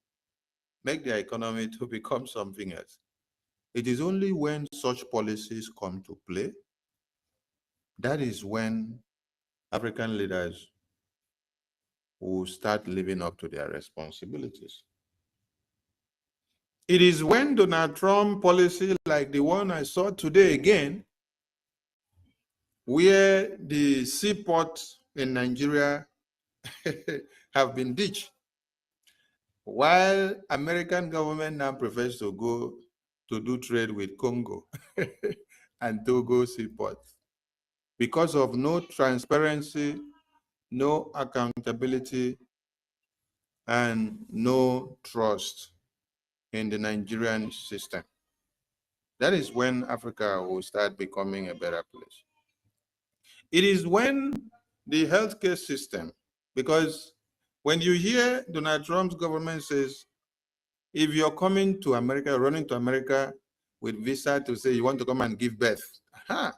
make their economy to become something else. It is only when such policies come to play, that is when African leaders will start living up to their responsibilities. It is when Donald Trump policy like the one I saw today again, where the seaports in Nigeria have been ditched, while American government now prefers to go to do trade with Congo and Togo seaports because of no transparency, no accountability, and no trust in the Nigerian system. That is when Africa will start becoming a better place. It is when the healthcare system, because when you hear Donald Trump's government says, if you're coming to America, running to America with visa to say you want to come and give birth. Aha.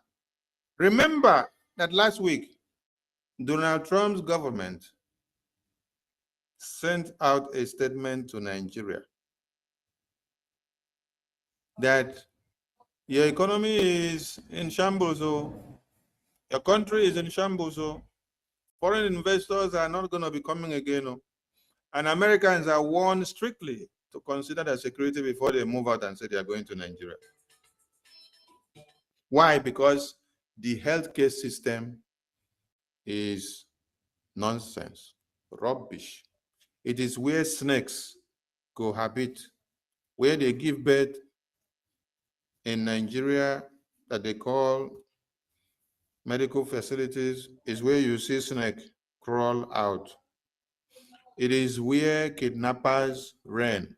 Remember that last week, Donald Trump's government sent out a statement to Nigeria that your economy is in shambles, so your country is in shambles, so foreign investors are not going to be coming again, and Americans are warned strictly to consider their security before they move out and say they are going to Nigeria. Why? Because the healthcare system is nonsense, rubbish. It is where snakes cohabit, where they give birth in Nigeria that they call medical facilities, is where you see snake crawl out. It is where kidnappers reign.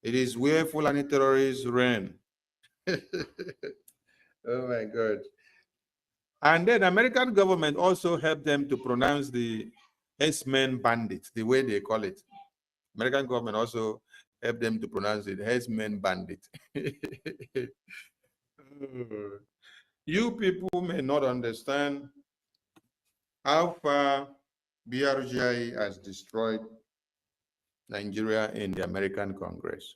It is where Fulani terrorists reign. Oh my God. And then the American government also helped them to pronounce the herdsmen bandits, the way they call it. American government also helped them to pronounce it herdsmen bandit. You people may not understand how far BRGI has destroyed Nigeria in the American Congress.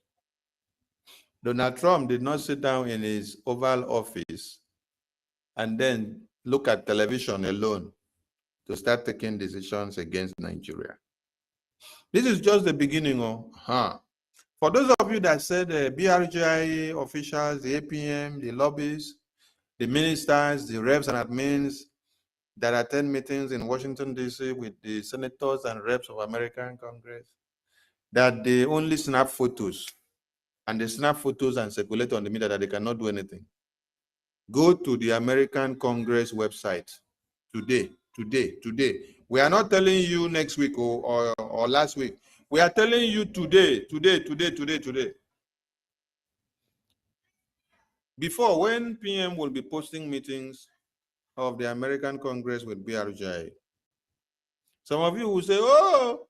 Donald Trump did not sit down in his Oval Office and then look at television alone to start taking decisions against Nigeria. This is just the beginning. For those of you that said the BRGI officials, the APM, the lobbies, the ministers, the reps and admins that attend meetings in Washington, D.C. with the senators and reps of American Congress, that they only snap photos, and they snap photos and circulate on the media that they cannot do anything. Go to the American Congress website today. We are not telling you next week or last week. We are telling you today. Before, when PM will be posting meetings of the American Congress with BRGI, some of you will say, oh,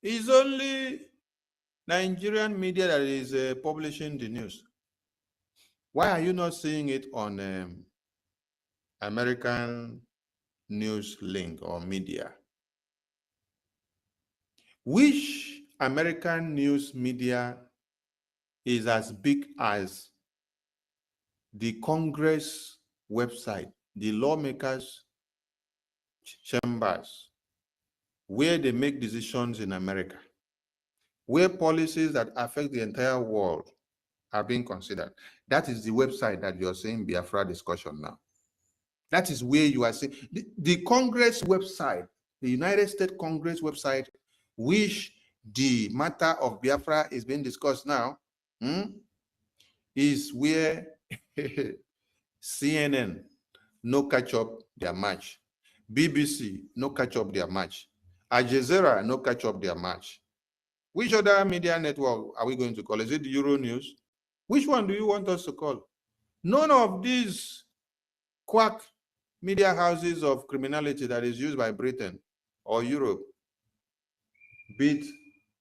it's only Nigerian media that is publishing the news. Why are you not seeing it on American news link or media? Which American news media is as big as the Congress website, the lawmakers' chambers, where they make decisions in America, where policies that affect the entire world are being considered? That is the website that you're saying Biafra discussion now. That is where you are saying the Congress website, the United States Congress website, which the matter of Biafra is being discussed now, is where CNN no catch up their match, BBC no catch up their match, Al Jazeera no catch up their match. Which other media network are we going to call? Is it Euronews? Which one do you want us to call? None of these quack media houses of criminality that is used by Britain or Europe beat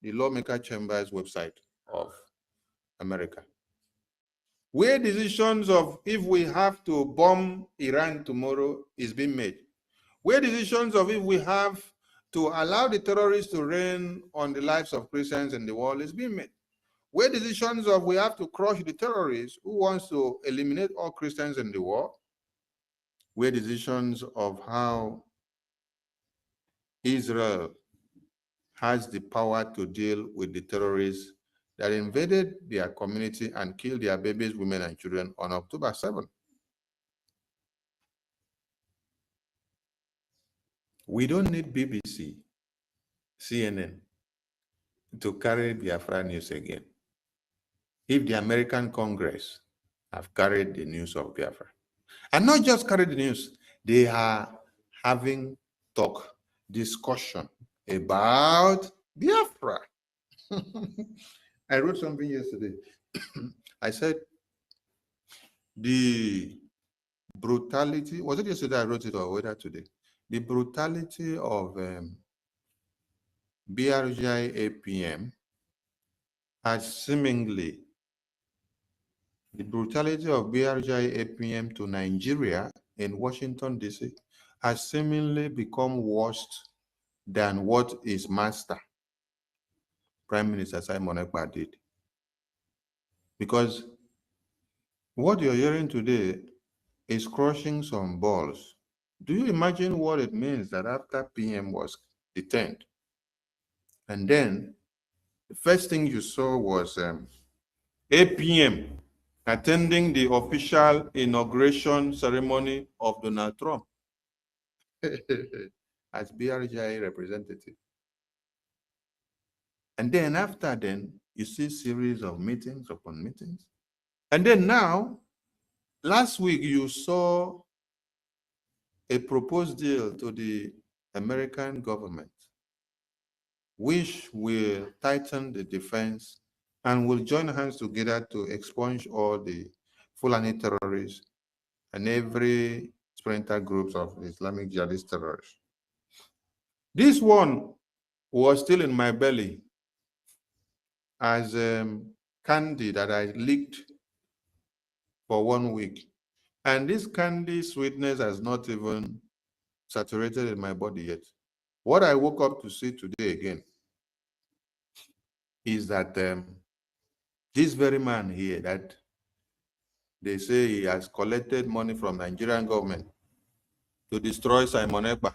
the lawmaker chambers website of America, where decisions of if we have to bomb Iran tomorrow is being made, where decisions of if we have to allow the terrorists to reign on the lives of Christians in the world is being made, where decisions of we have to crush the terrorists who wants to eliminate all Christians in the world, where decisions of how Israel has the power to deal with the terrorists that invaded their community and killed their babies, women, and children on October 7th. We don't need BBC, CNN to carry Biafra news again. If the American Congress have carried the news of Biafra, and not just carried the news, they are having talk, discussion about Biafra. I wrote something yesterday. I said, the brutality, was it yesterday I wrote it or whether today? The brutality of BRGI APM has seemingly, the brutality of BRGI APM to Nigeria in Washington, D.C. has seemingly become worse than what his master, Prime Minister Simon Ekpa, did. Because what you're hearing today is crushing some balls. Do you imagine what it means that after PM was detained, and then the first thing you saw was APM attending the official inauguration ceremony of Donald Trump as BRGI representative. And then after then, you see a series of meetings upon meetings. And then now, last week you saw a proposed deal to the American government, which will tighten the defense and will join hands together to expunge all the Fulani terrorists and every splinter groups of Islamic jihadist terrorists. This one was still in my belly as candy that I licked for 1 week. And this candy sweetness has not even saturated in my body yet. What I woke up to see today again is that this very man here that they say he has collected money from Nigerian government to destroy Simon Ekpa.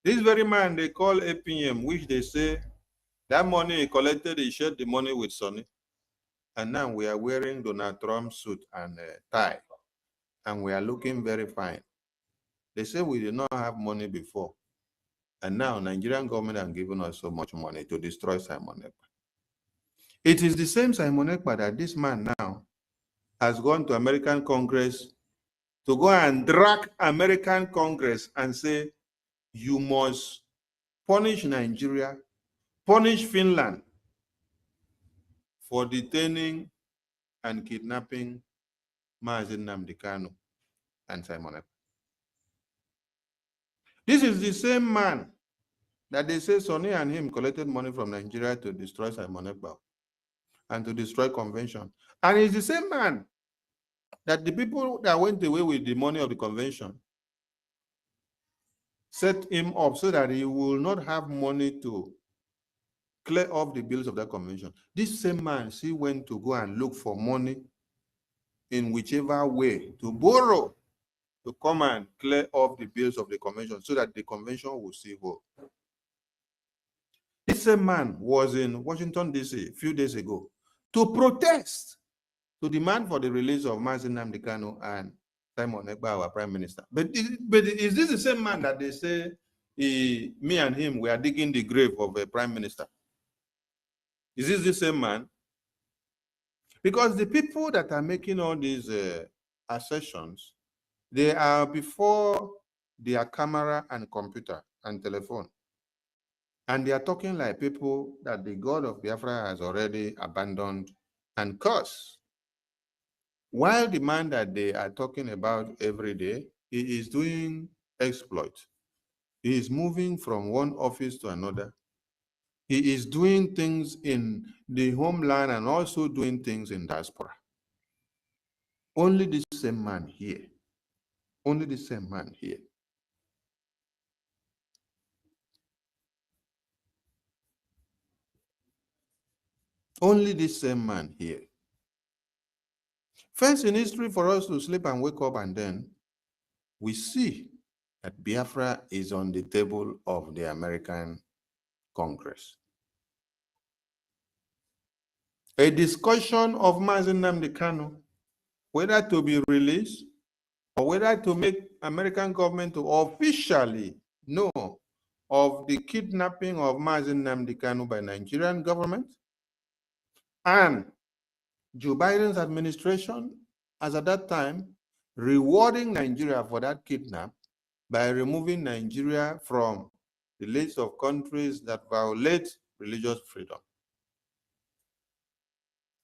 This very man they call APM, which they say that money he collected, he shared the money with Sonny. And now we are wearing Donald Trump's suit and tie, and we are looking very fine. They say we did not have money before. And now Nigerian government has given us so much money to destroy Simon Ekpa. It is the same Simon Ekpa that this man now has gone to American Congress to go and drag American Congress and say, you must punish Nigeria, punish Finland for detaining and kidnapping Mazi Nnamdi Kanu and Simon Ekpa. This is the same man that they say Sonny and him collected money from Nigeria to destroy Simon Ekpa and to destroy convention. And it's the same man that the people that went away with the money of the convention set him up so that he will not have money to clear off the bills of that convention. This same man, he went to go and look for money in whichever way to borrow to come and clear off the bills of the convention so that the convention will see whole. This same man was in Washington, D.C. a few days ago to protest, to demand for the release of Mazi Nnamdi Kanu and Simon Ekpa, our prime minister. But is this the same man that they say me and him were digging the grave of a prime minister? Is this the same man? Because the people that are making all these assertions, they are before their camera and computer and telephone. And they are talking like people that the God of Biafra has already abandoned and cursed. While the man that they are talking about every day, he is doing exploit. He is moving from one office to another. He is doing things in the homeland and also doing things in diaspora. Only the same man here. Only the same man here. Only the same man here. First in history for us to sleep and wake up, and then we see that Biafra is on the table of the American Congress. A discussion of Mazi Nnamdi Kanu, whether to be released or whether to make American government to officially know of the kidnapping of Mazi Nnamdi Kanu by Nigerian government, and Joe Biden's administration, as at that time, rewarding Nigeria for that kidnap by removing Nigeria from the list of countries that violate religious freedom.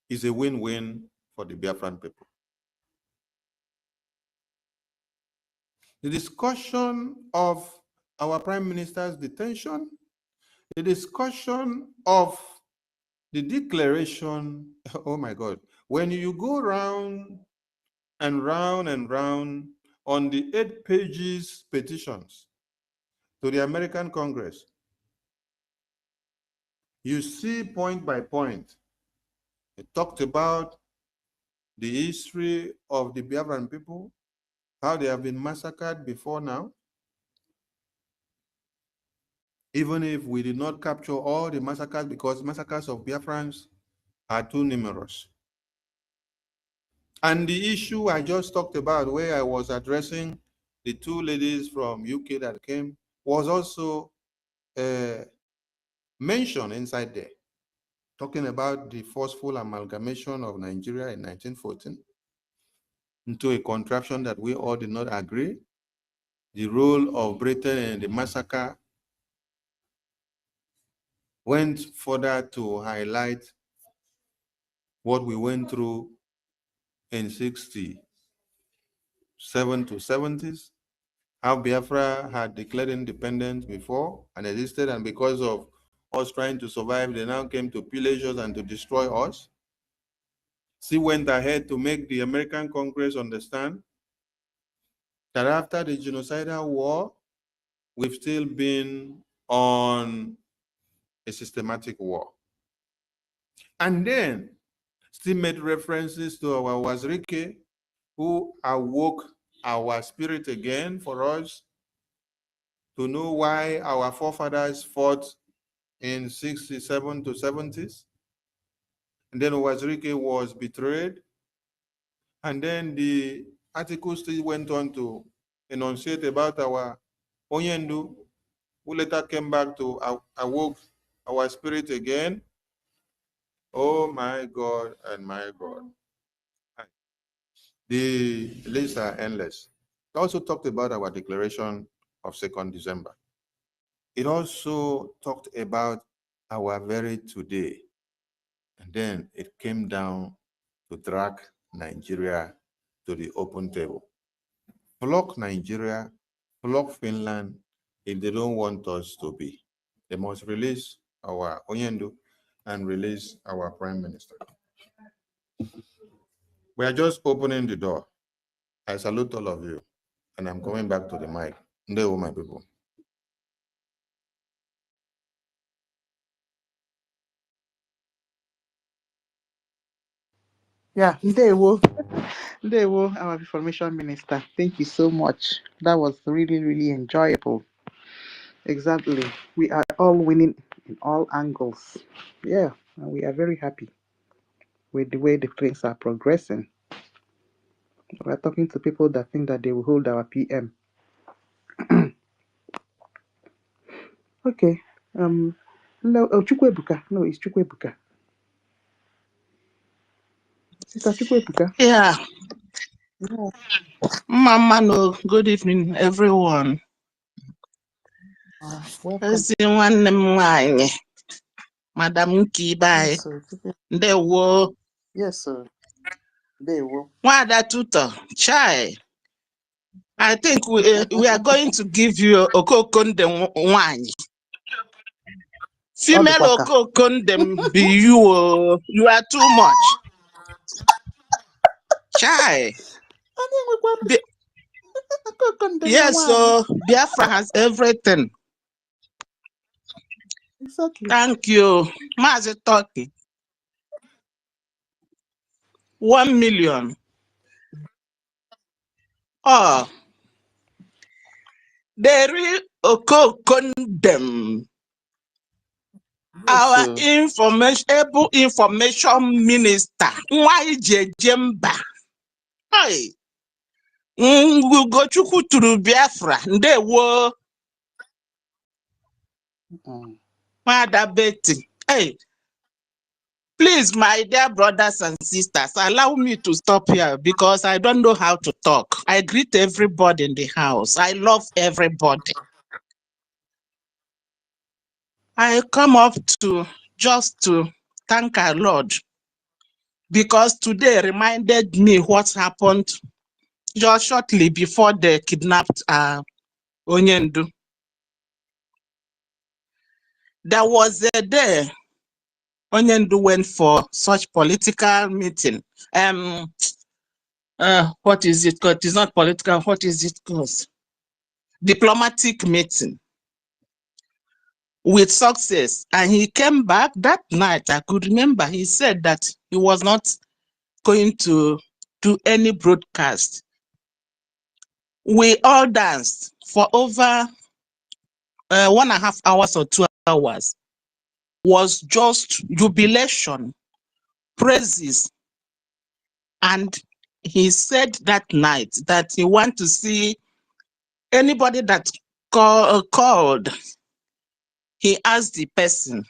Is a win-win for the Biafran people. The discussion of our prime minister's detention, the discussion of the declaration, oh my God, when you go round and round and round on the 8 pages petitions to the American Congress, you see point by point, it talked about the history of the Biafran people, how they have been massacred before now. Even if we did not capture all the massacres, because massacres of Biafrans are too numerous. And the issue I just talked about, where I was addressing the 2 ladies from UK that came, was also mentioned inside there, talking about the forceful amalgamation of Nigeria in 1914 into a contraption that we all did not agree, the role of Britain in the massacre went further to highlight what we went through in 67 to 70s, how Biafra had declared independence before and existed, and because of us trying to survive, they now came to pillage us and to destroy us. She went ahead to make the American Congress understand that after the genocidal war, we've still been on a systematic war. And then still made references to our Wazirike, who awoke our spirit again for us to know why our forefathers fought in 67 to 70s. And then Wazirike was betrayed. And then the article still went on to enunciate about our Onyendu, who later came back to awoke our spirit again. Oh my God and my God. The lists are endless. It also talked about our declaration of 2nd December. It also talked about our very today. And then it came down to drag Nigeria to the open table. Block Nigeria, block Finland if they don't want us to be. They must release our Onyendu and release our Prime Minister. We are just opening the door. I salute all of you, and I'm coming back to the mic. Ndewo, my people. Yeah, Ndewo. Ndewo, our information minister. Thank you so much. That was really, really enjoyable. Exactly. We are all winning in all angles. Yeah, and we are very happy with the way the things are progressing. We're talking to people that think that they will hold our PM. Okay. No, oh, Chukwebuka. No, it's Chukwebuka. Sister Chukwebuka. Yeah, Yeah. Mama, no, good evening, everyone. Welcome. Ezi nwanne m nwanyị, Madam Nkibai, Yes, sir. ndewo, Yes, sir. Ndewo. Nwada Tutor, Chai. I think we are going to give you Okokonde nwanyị. Female Okokonde be you. You are too much. Chai. Yes, so Biafra has everything. Exactly. Thank you. Mazi Turkey. 1 million. Oh, the real Okokondem. Our information minister. Why Jemba? Hey. Ugochukwu turu Biafra. Ndewo. Mada Betty. Hey. Please, my dear brothers and sisters, allow me to stop here because I don't know how to talk. I greet everybody in the house. I love everybody. I come up just to thank our Lord because today reminded me what happened just shortly before they kidnapped Onyendu. There was a day Onyendu went for such political meeting. What is it called? It's not political. What is it called? Diplomatic meeting with success. And he came back that night. I could remember he said that he was not going to do any broadcast. We all danced for over 1.5 hours or 2 hours. Was just jubilation, praises. And he said that night that he want to see anybody that called. He asked the person,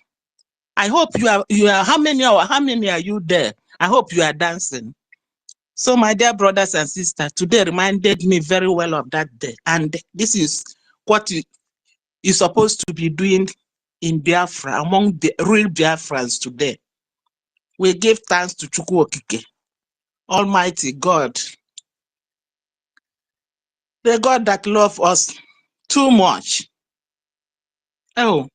I hope you are how many are you there? I hope you are dancing. So my dear brothers and sisters, today reminded me very well of that day. And this is what you're supposed to be doing in Biafra, among the real Biafrans today. We give thanks to Chukwu Okike, Almighty God, the God that loves us too much. Oh,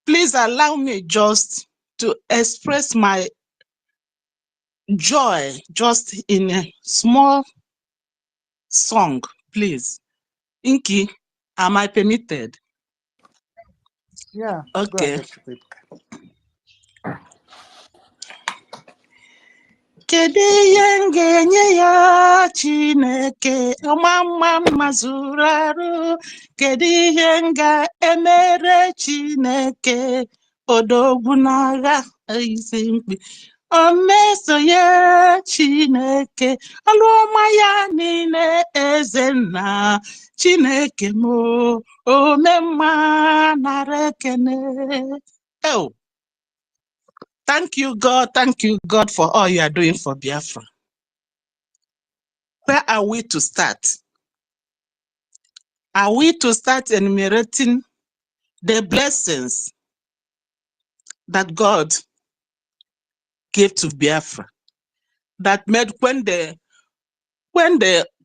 please allow me just to express my joy just in a small song, please. Inky, am I permitted? Yeah. Okay. Go ahead. Kedu ihe m ga-enye ya Chineke ọma mma zuru arụ? Kedu ihe m ga-emere Chineke odogwu n'agha isi mkpi? O mesonye Chineke ọrụ ọma ya niile eze nna Chineke m ome mma nara ekene. Oh. Thank you, God. Thank you, God, for all you are doing for Biafra. Where are we to start? Are we to start enumerating the blessings that God gave to Biafra that made when they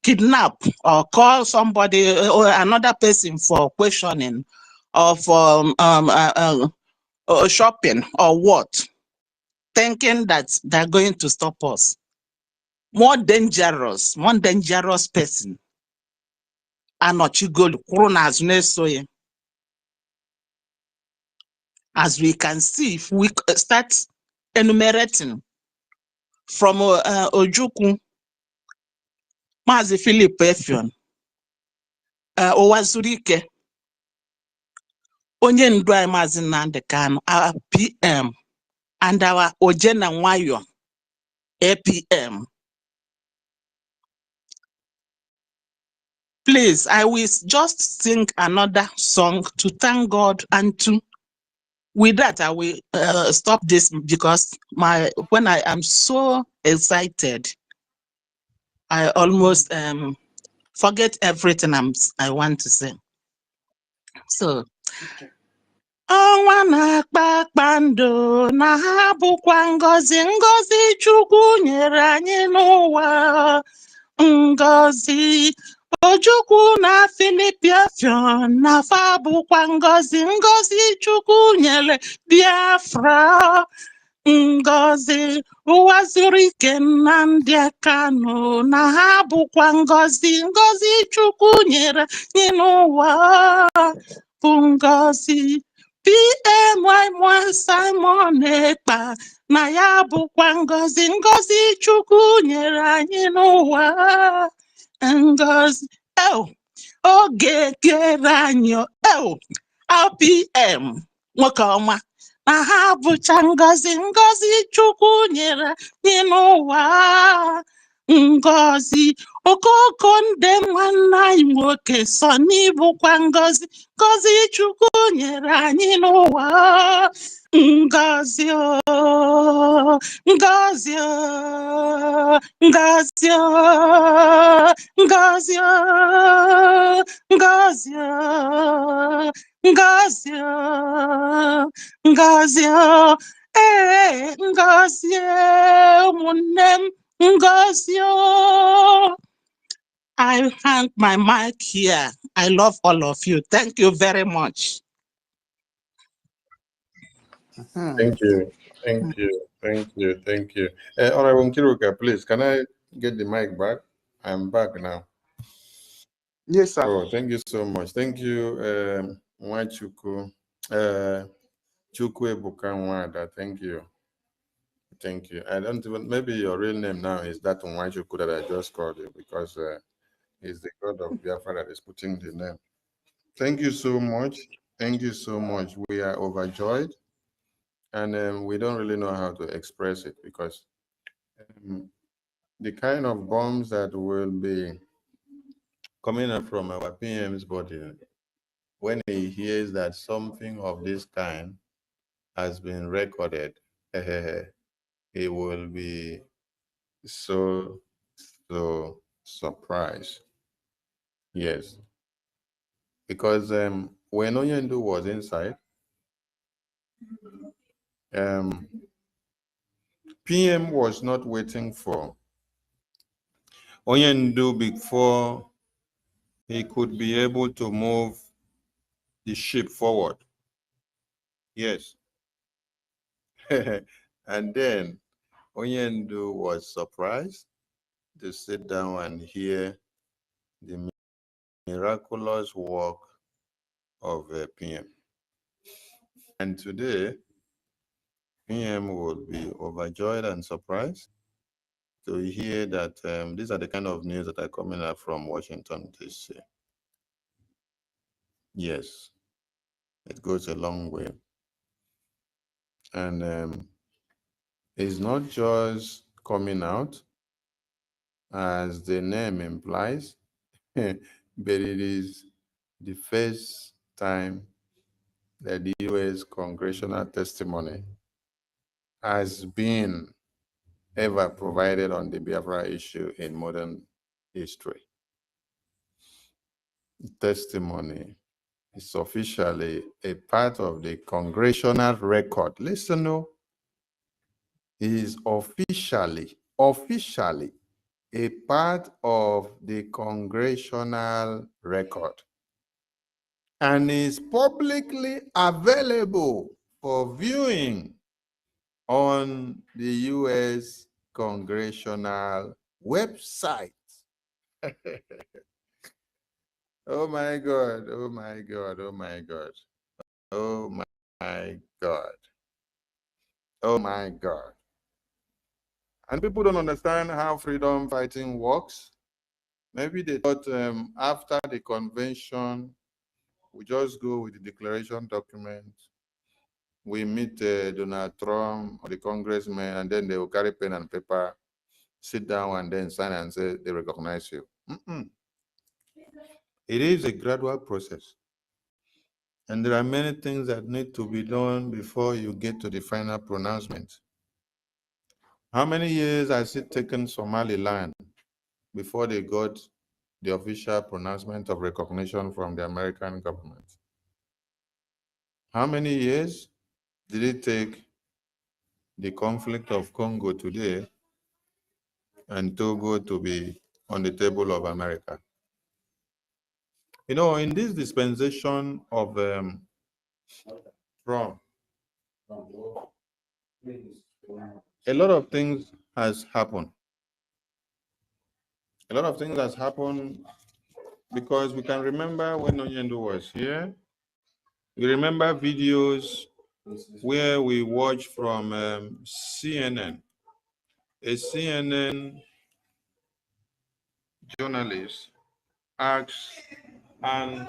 kidnap or call somebody or another person for questioning or for shopping or what, thinking that they're going to stop us? More dangerous person. Anochigolu kwuru n'azụ na-eso ya. As we can see, if we start enumerating from Ojukwu, Mazi Philip Effiong, Owazurike, onye ndu anyị Mazi Nnamdi Kanu, our PM, and our Ojena Nwayo, APM. Please, I will just sing another song to thank God, and to with that I will stop this, because when I am so excited, I almost forget everything I want to say. So, ọnwa na-akpa kpando na ha bụkwa ngọzi ngọzi Chukwu nyere anyị n'ụwa. Ngọzi Ojukwu na Philip-IBIBIO na fa bụkwa ngọzi ngọzi Chukwu nyere Biafra. Ngọzi Owazurike Nnamdi Kanu na ha bụkwa ngọzi ngọzi Chukwu nyere anyị n'ụwa. Bụ ngọzi PM Simon Ekpa na ya bụkwa ngọzi ngọzi Chukwu nyere anyị n'ụwa. Ngọzi oge kere anyị RPM nwoke ọma na ha bụcha ngọzi ngọzi Chukwu nyere anyị n'ụwa. Ngọzi okoko ndị nwanne anyị nwoke sọ n'ibụkwa ngọzi ngọzi Chukwu nyere anyị n'ụwa. Ngọzi ngọzi ngọzi ngọzi ngọzi ngọzi ngọzi ngọzi ụmụnne m ngọzi. I hang my mic here. I love all of you. Thank you very much. Thank you. Thank you. Thank you. Thank you. Honorable Kiruka, please, can I get the mic back? I'm back now. Yes, sir. Oh, thank you so much. Thank you, Nwachuku. Chukwu-Ebuka Nwada. Thank you. Thank you. I don't even, maybe your real name now is that Nwachuku that I just called you, because it's the God of Biafra that is putting the name. Thank you so much. Thank you so much. We are overjoyed, and we don't really know how to express it, because the kind of bombs that will be coming up from our PM's body, when he hears that something of this kind has been recorded, he will be so surprised. Yes. Because when Onyendu was inside, PM was not waiting for Onyendu before he could be able to move the ship forward. Yes. And then Onyendu was surprised to sit down and hear the miraculous work of PM. And today, PM will be overjoyed and surprised to hear that these are the kind of news that are coming up from Washington, D.C. Yes, it goes a long way. And it's not just coming out, as the name implies, but it is the first time that the U.S. congressional testimony has been ever provided on the Biafra issue in modern history. Testimony is officially a part of the congressional record. Listen, no, is officially a part of the congressional record and is publicly available for viewing on the U.S. congressional website. Oh my God, oh my God, oh my God, oh my God, oh my God. And people don't understand how freedom fighting works. Maybe they thought after the convention, we just go with the declaration document. We meet Donald Trump or the congressman, and then they will carry pen and paper, sit down and then sign and say they recognize you. It is a gradual process. And there are many things that need to be done before you get to the final pronouncement. How many years has it taken Somaliland before they got the official pronouncement of recognition from the American government? How many years did it take the conflict of Congo today and Togo to be on the table of America? You know, in this dispensation of Trump, a lot of things has happened. A lot of things has happened because we can remember when Onyendo was here. We remember videos where we watched from CNN. A CNN journalist asked an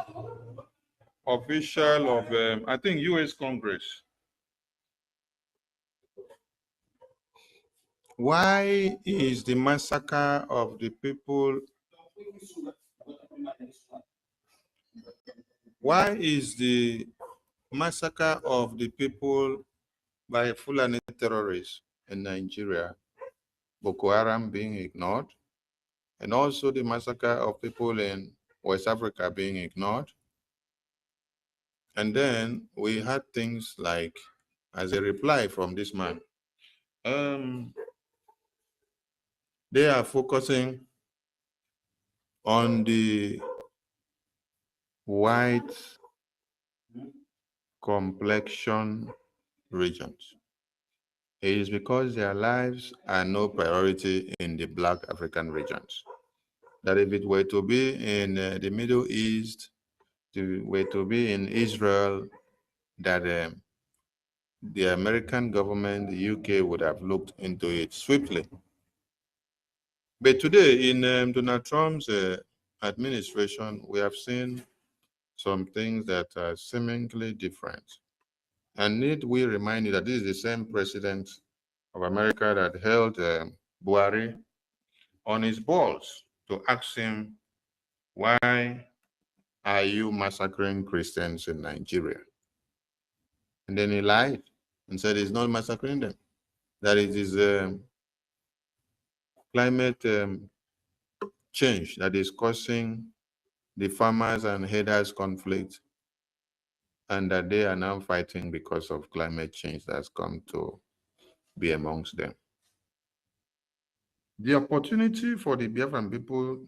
official of, I think, U.S. Congress, why is the massacre of the people, why is the massacre of the people by Fulani terrorists in Nigeria, Boko Haram, being ignored, and also the massacre of people in West Africa being ignored? And then we had things like, as a reply from this man, they are focusing on the white complexion regions. It is because their lives are no priority in the Black African regions. That if it were to be in the Middle East, were to be in Israel, that the American government, the UK, would have looked into it swiftly. But today, in Donald Trump's administration, we have seen some things that are seemingly different. And need we remind you that this is the same president of America that held Buhari on his balls to ask him, why are you massacring Christians in Nigeria? And then he lied and said he's not massacring them, that it is climate change that is causing the farmers and herders conflict, and that they are now fighting because of climate change that's come to be amongst them. The opportunity for the Biafran people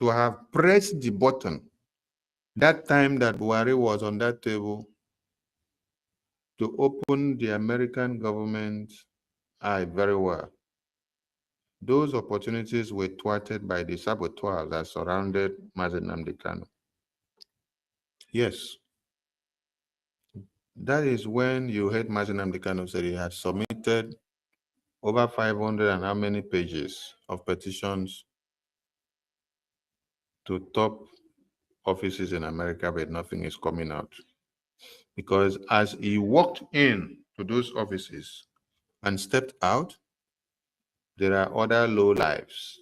to have pressed the button that time that Buhari was on that table to open the American government eye very well. Those opportunities were thwarted by the saboteurs that surrounded Mazen Nnamdi Kanu. Yes, that is when you heard Mazen Nnamdi Kanu say he had submitted over 500 and how many pages of petitions to top offices in America, but nothing is coming out. Because as he walked in to those offices and stepped out, there are other lowlifes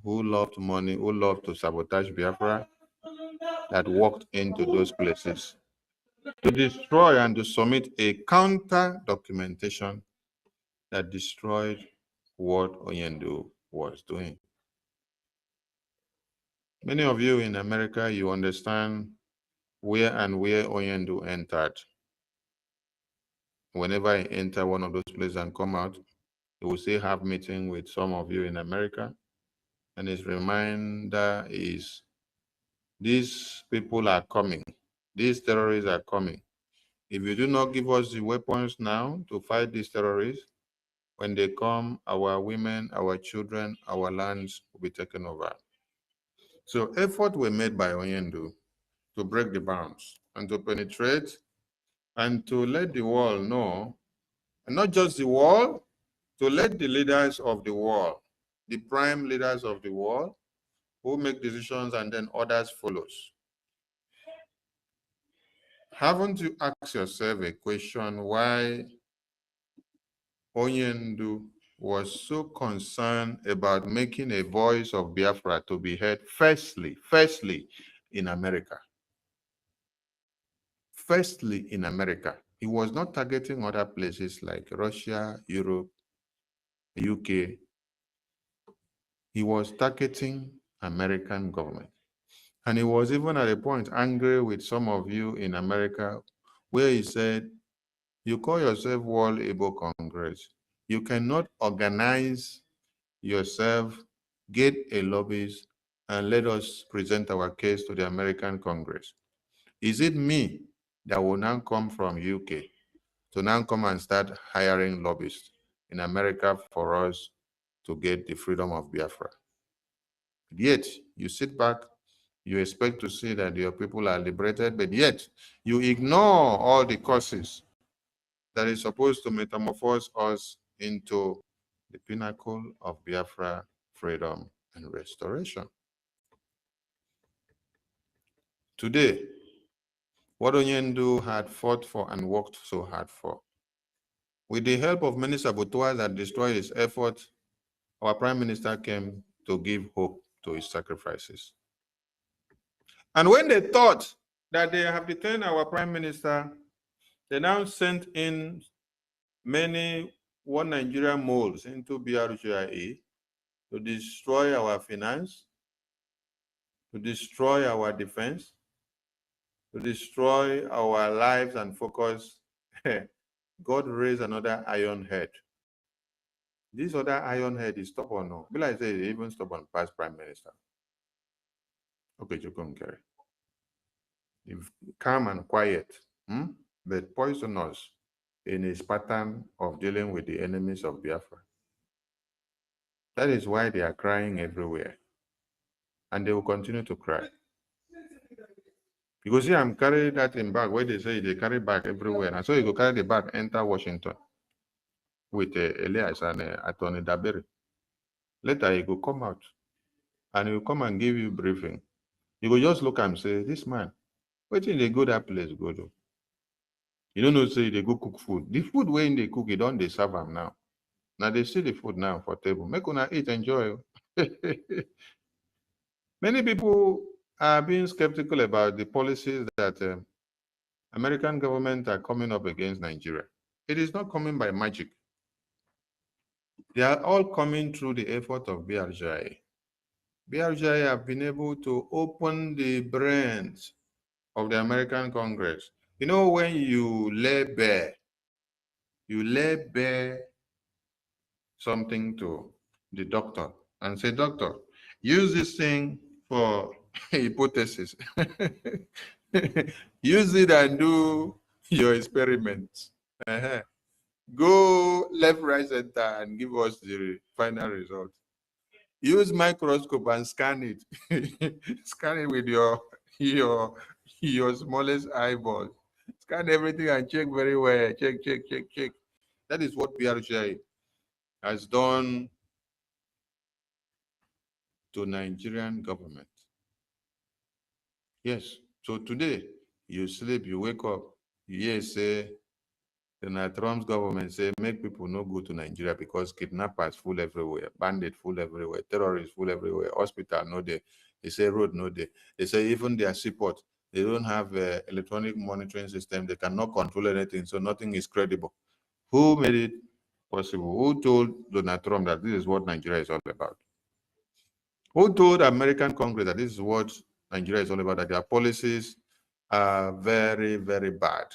who loved money, who loved to sabotage Biafra, that walked into those places to destroy and to submit a counter documentation that destroyed what Onyendo was doing. Many of you in America, you understand where Oyendu entered. Whenever I enter one of those places and come out, he will say have meeting with some of you in America. And his reminder is, these people are coming. These terrorists are coming. If you do not give us the weapons now to fight these terrorists, when they come, our women, our children, our lands will be taken over. So efforts were made by Oyendu to break the bounds and to penetrate and to let the world know, and not just the world, to let the leaders of the world, the prime leaders of the world, who make decisions and then others follows. Haven't you asked yourself a question why Oyendu was so concerned about making a voice of Biafra to be heard firstly in America? Firstly in America. He was not targeting other places like Russia, Europe, UK. He was targeting American government. And he was even at a point angry with some of you in America, where he said, you call yourself World Igbo Congress. You cannot organize yourself, get a lobbyist, and let us present our case to the American Congress. Is it me that will now come from UK to now come and start hiring lobbyists in America for us to get the freedom of Biafra? Yet, you sit back, you expect to see that your people are liberated, but yet you ignore all the causes that is supposed to metamorphose us into the pinnacle of Biafra freedom and restoration. Today, what Oyendu had fought for and worked so hard for, with the help of many saboteurs that destroyed his effort, our Prime Minister came to give hope to his sacrifices. And when they thought that they have detained our Prime Minister, they now sent in many One Nigeria moles into Brgie to destroy our finance, to destroy our defense, to destroy our lives and focus. God raised another iron head. This other iron head is stubborn. No, Bill I say even stubborn past Prime Minister. Okay, you can carry. Calm and quiet, but poisonous in his pattern of dealing with the enemies of Biafra. That is why they are crying everywhere. And they will continue to cry. Because see, I'm carrying that in bag where they say they carry bag everywhere. And so you go carry the bag, enter Washington with Elias and Attorney Dabiri. Later, he will come out and he will come and give you briefing. You go just look and say, this man, wait till they go that place, go to. You don't know, say they go cook food. The food when they cook, you don't they serve them now. Now they see the food now for table. Make una eat, enjoy. Many people are being skeptical about the policies that American government are coming up against Nigeria. It is not coming by magic. They are all coming through the effort of BRGI. BRGI have been able to open the brains of the American Congress. You know, when you lay bare something to the doctor and say, doctor, use this thing for hypothesis. Use it and do your experiments. Go left, right, center and give us the final result. Use microscope and scan it. Scan it with your smallest eyeball. Scan everything and check very well. Check. That is what BRGI has done to Nigerian government. Yes. So today, you sleep, you wake up, you hear say, Trump's government say, make people not go to Nigeria because kidnappers full everywhere, bandits full everywhere, terrorists full everywhere, hospital no day. They say road no day. They say even their seaport, they don't have electronic monitoring system. They cannot control anything, so nothing is credible. Who made it possible? Who told Donald Trump that this is what Nigeria is all about? Who told American Congress that this is what Nigeria is all about, that their policies are very, very bad?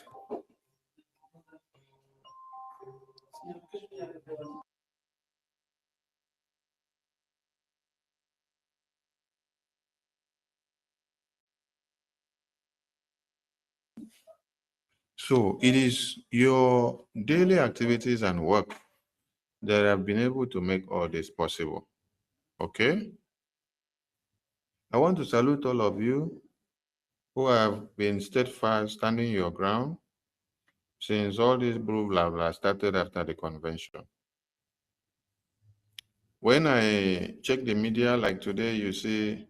So it is your daily activities and work that have been able to make all this possible. Okay? I want to salute all of you who have been steadfast, standing your ground since all this blah blah started after the convention. When I check the media like today, you see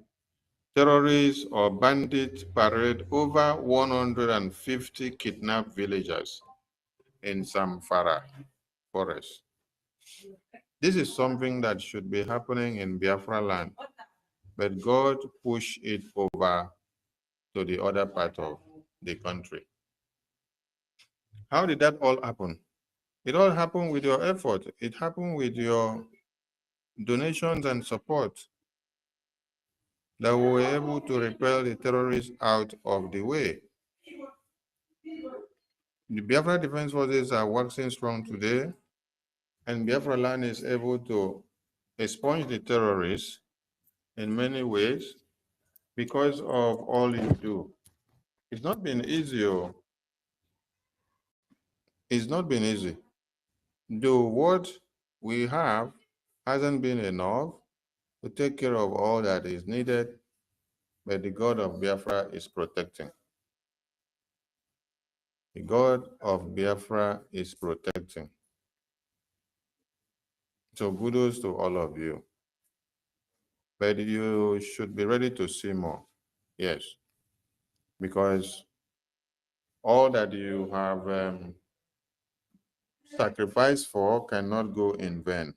terrorists or bandits parade over 150 kidnapped villagers in Zamfara forest. This is something that should be happening in Biafra land, but God pushed it over to the other part of the country. How did that all happen? It all happened with your effort. It happened with your donations and support that we were able to repel the terrorists out of the way. The Biafra Defense Forces are waxing strong today, and Biafra land is able to expunge the terrorists in many ways because of all you do. It's not been easy. It's not been easy. Though what we have hasn't been enough to take care of all that is needed, but the God of Biafra is protecting. The God of Biafra is protecting. So kudos to all of you. But you should be ready to see more. Yes. Because all that you have sacrificed for cannot go in vain.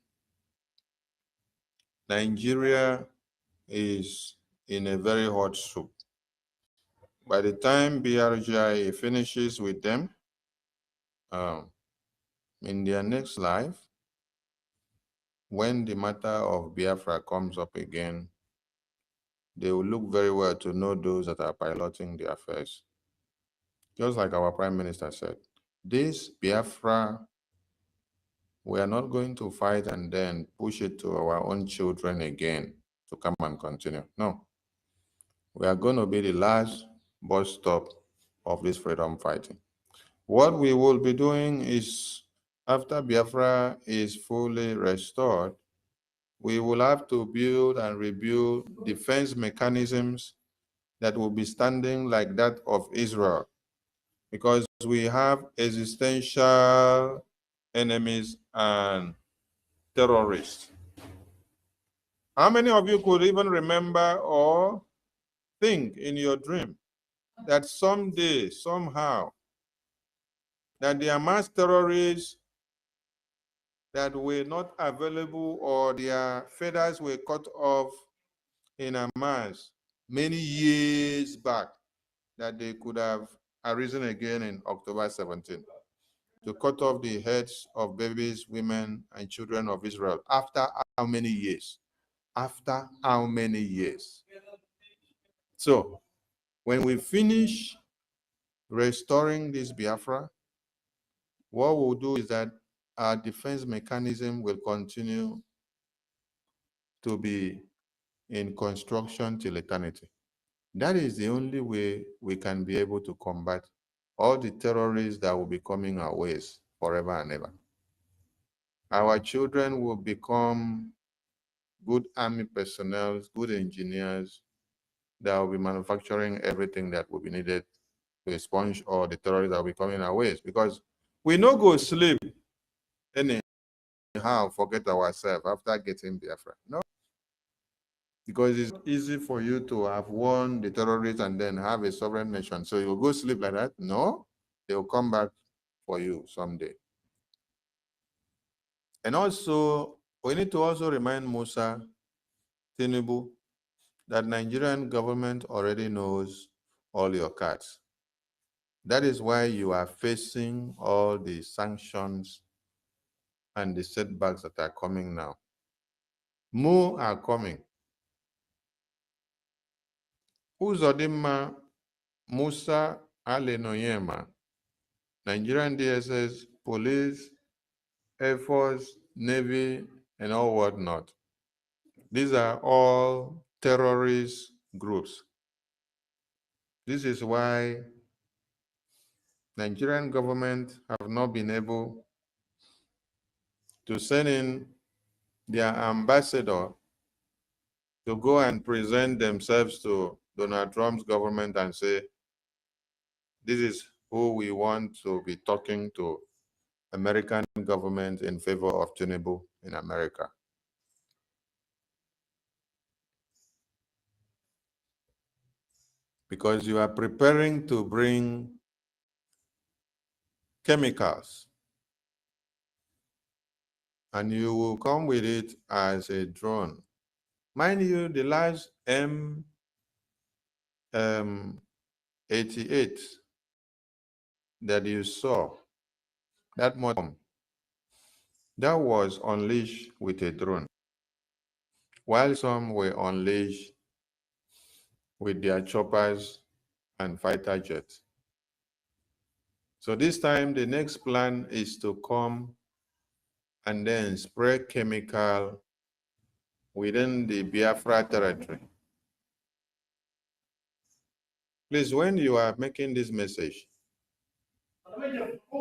Nigeria is in a very hot soup. By the time BRGI finishes with them, in their next life, when the matter of Biafra comes up again, they will look very well to know those that are piloting the affairs. Just like our Prime Minister said, this Biafra, we are not going to fight and then push it to our own children again to come and continue. No. We are going to be the last bus stop of this freedom fighting. What we will be doing is, after Biafra is fully restored, we will have to build and rebuild defense mechanisms that will be standing like that of Israel, because we have existential enemies and terrorists. How many of you could even remember or think in your dream that someday, somehow, that there are mass terrorists that were not available or their feathers were cut off in a mass many years back, that they could have arisen again in October 17 to cut off the heads of babies, women, and children of Israel? After how many years? After how many years? So, when we finish restoring this Biafra, what we'll do is that our defense mechanism will continue to be in construction till eternity. That is the only way we can be able to combat all the terrorists that will be coming our ways forever and ever. Our children will become good army personnel, good engineers that will be manufacturing everything that will be needed to expunge all the terrorists that will be coming our ways. Because we no go sleep anyhow, forget ourselves after getting Biafra. No. Because it's easy for you to have won the terrorists and then have a sovereign nation. So you'll go sleep like that? No, they'll come back for you someday. And also, we need to also remind Musa Tinubu that Nigerian government already knows all your cards. That is why you are facing all the sanctions and the setbacks that are coming now. More are coming. Uzodimma Musa Alenoyema, Nigerian DSS, police, Air Force, Navy, and all whatnot. These are all terrorist groups. This is why Nigerian government have not been able to send in their ambassador to go and present themselves to Donald Trump's government and say, this is who we want to be talking to American government in favor of Tinubu in America. Because you are preparing to bring chemicals and you will come with it as a drone. Mind you, the last M88 that you saw, that model, that was unleashed with a drone, while some were unleashed with their choppers and fighter jets. So this time, the next plan is to come and then spray chemical within the Biafra territory. Please, when you are making this message,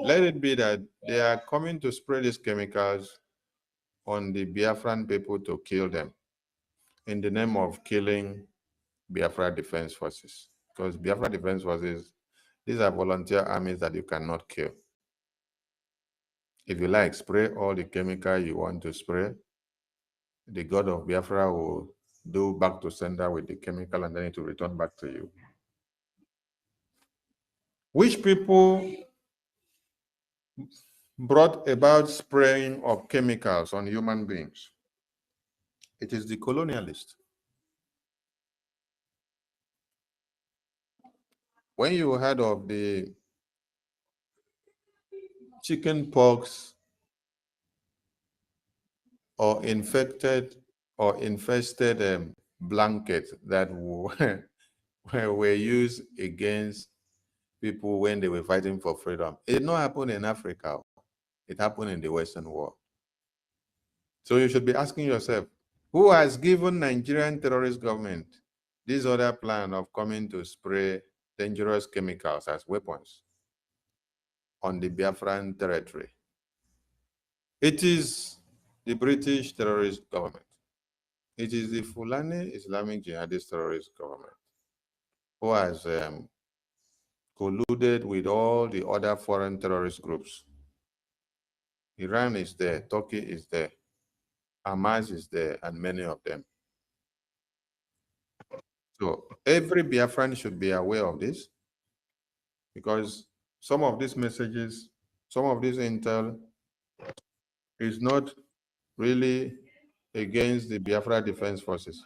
let it be that they are coming to spray these chemicals on the Biafran people to kill them in the name of killing Biafra Defense Forces. Because Biafra Defense Forces, these are volunteer armies that you cannot kill. If you like, spray all the chemical you want to spray. The God of Biafra will do back to sender with the chemical and then it will return back to you. Which people brought about spraying of chemicals on human beings? It is the colonialists. When you heard of the chicken pox or infected or infested blankets that were used against people when they were fighting for freedom, it did not happen in Africa. It happened in the Western world. So you should be asking yourself, who has given Nigerian terrorist government this other plan of coming to spray dangerous chemicals as weapons on the Biafran territory? It is the British terrorist government. It is the Fulani Islamic Jihadist terrorist government who has colluded with all the other foreign terrorist groups. Iran is there, Turkey is there, Hamas is there, and many of them. So every Biafran should be aware of this, because some of these messages, some of this intel is not really against the Biafra Defense Forces.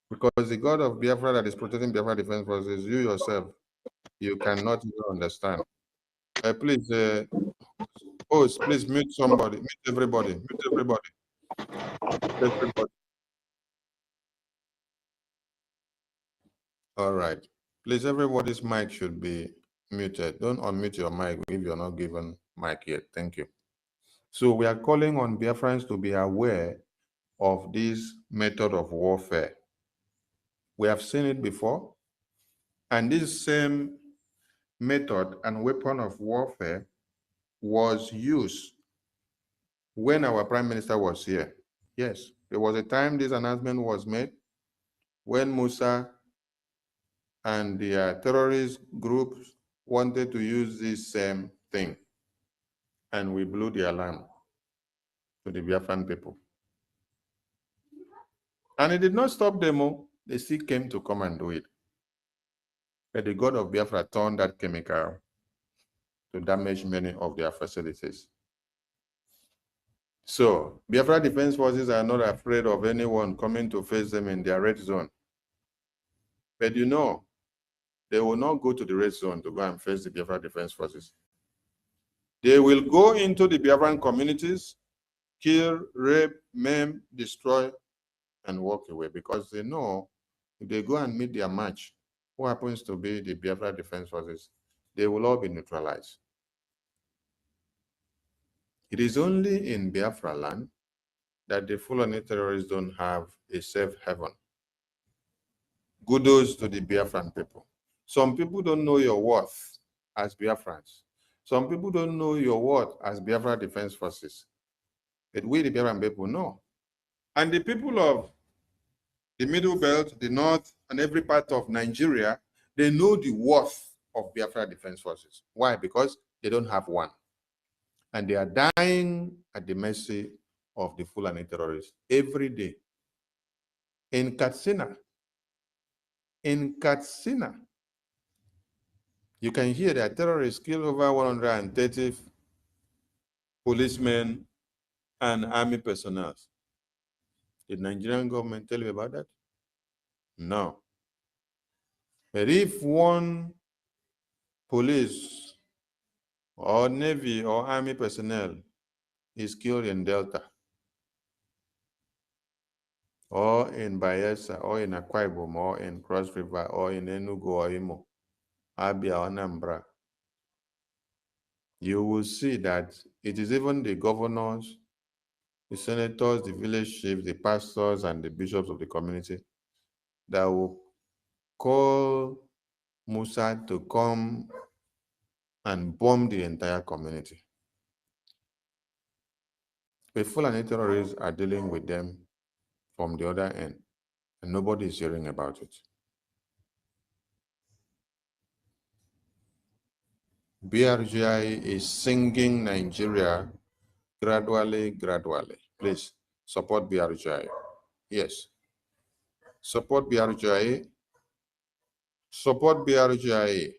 Because the God of Biafra that is protecting Biafra Defense Forces, you yourself, you cannot even understand. Please, host, please mute somebody, mute everybody, mute everybody. Mute everybody. All right. Please, everybody's mic should be muted. Don't unmute your mic if you're not given mic yet. Thank you. So we are calling on Biafrans to be aware of this method of warfare. We have seen it before, and this same method and weapon of warfare was used when our Prime Minister was here. Yes, there was a time this announcement was made when Musa and the terrorist groups wanted to use this same thing, and we blew the alarm to the Biafran people. And it did not stop them. They still came to come and do it. But the God of Biafra turned that chemical to damage many of their facilities. So Biafra Defense Forces are not afraid of anyone coming to face them in their red zone. But you know, they will not go to the red zone to go and face the Biafra Defense Forces. They will go into the Biafran communities, kill, rape, maim, destroy, and walk away, because they know if they go and meet their match, who happens to be the Biafra Defense Forces, they will all be neutralized. It is only in Biafra land that the Fulani terrorists don't have a safe haven. Kudos to the Biafran people. Some people don't know your worth as Biafrans. Some people don't know your worth as Biafra Defense Forces. But we, the Biafran people, know. And the people of the Middle Belt, the North, and every part of Nigeria, they know the worth of Biafra Defense Forces. Why? Because they don't have one. And they are dying at the mercy of the Fulani terrorists every day. In Katsina, you can hear that terrorists killed over 130 policemen and army personnel. Did the Nigerian government tell you about that? No. But if one police or Navy or Army personnel is killed in Delta, or in Bayelsa, or in Akwa Ibom, or in Cross River, or in Enugu or Imo, Abia or Anambra, you will see that it is even the governors, the senators, the village chiefs, the pastors, and the bishops of the community that will call Musa to come and bomb the entire community. The Fulani terrorists are dealing with them from the other end, and nobody is hearing about it. BRGI is singing Nigeria gradually. Please support BRGI. Yes. Support BRGI. Support BRGI.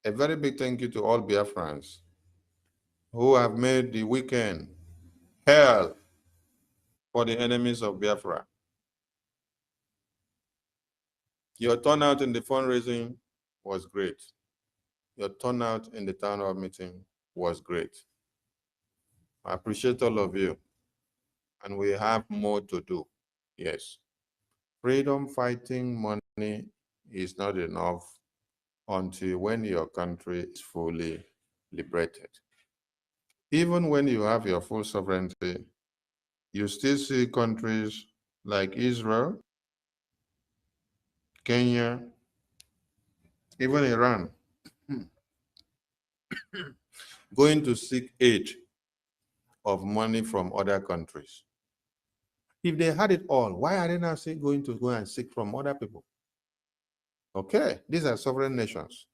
A very big thank you to all Biafrans who have made the weekend hell for the enemies of Biafra. Your turnout in the fundraising was great. Your turnout in the town hall meeting was great. I appreciate all of you. And we have more to do. Yes. Freedom fighting money is not enough until when your country is fully liberated. Even when you have your full sovereignty, you still see countries like Israel, Kenya, even Iran going to seek aid of money from other countries. If they had it all, why are they now going to go and seek from other people? Okay, these are sovereign nations.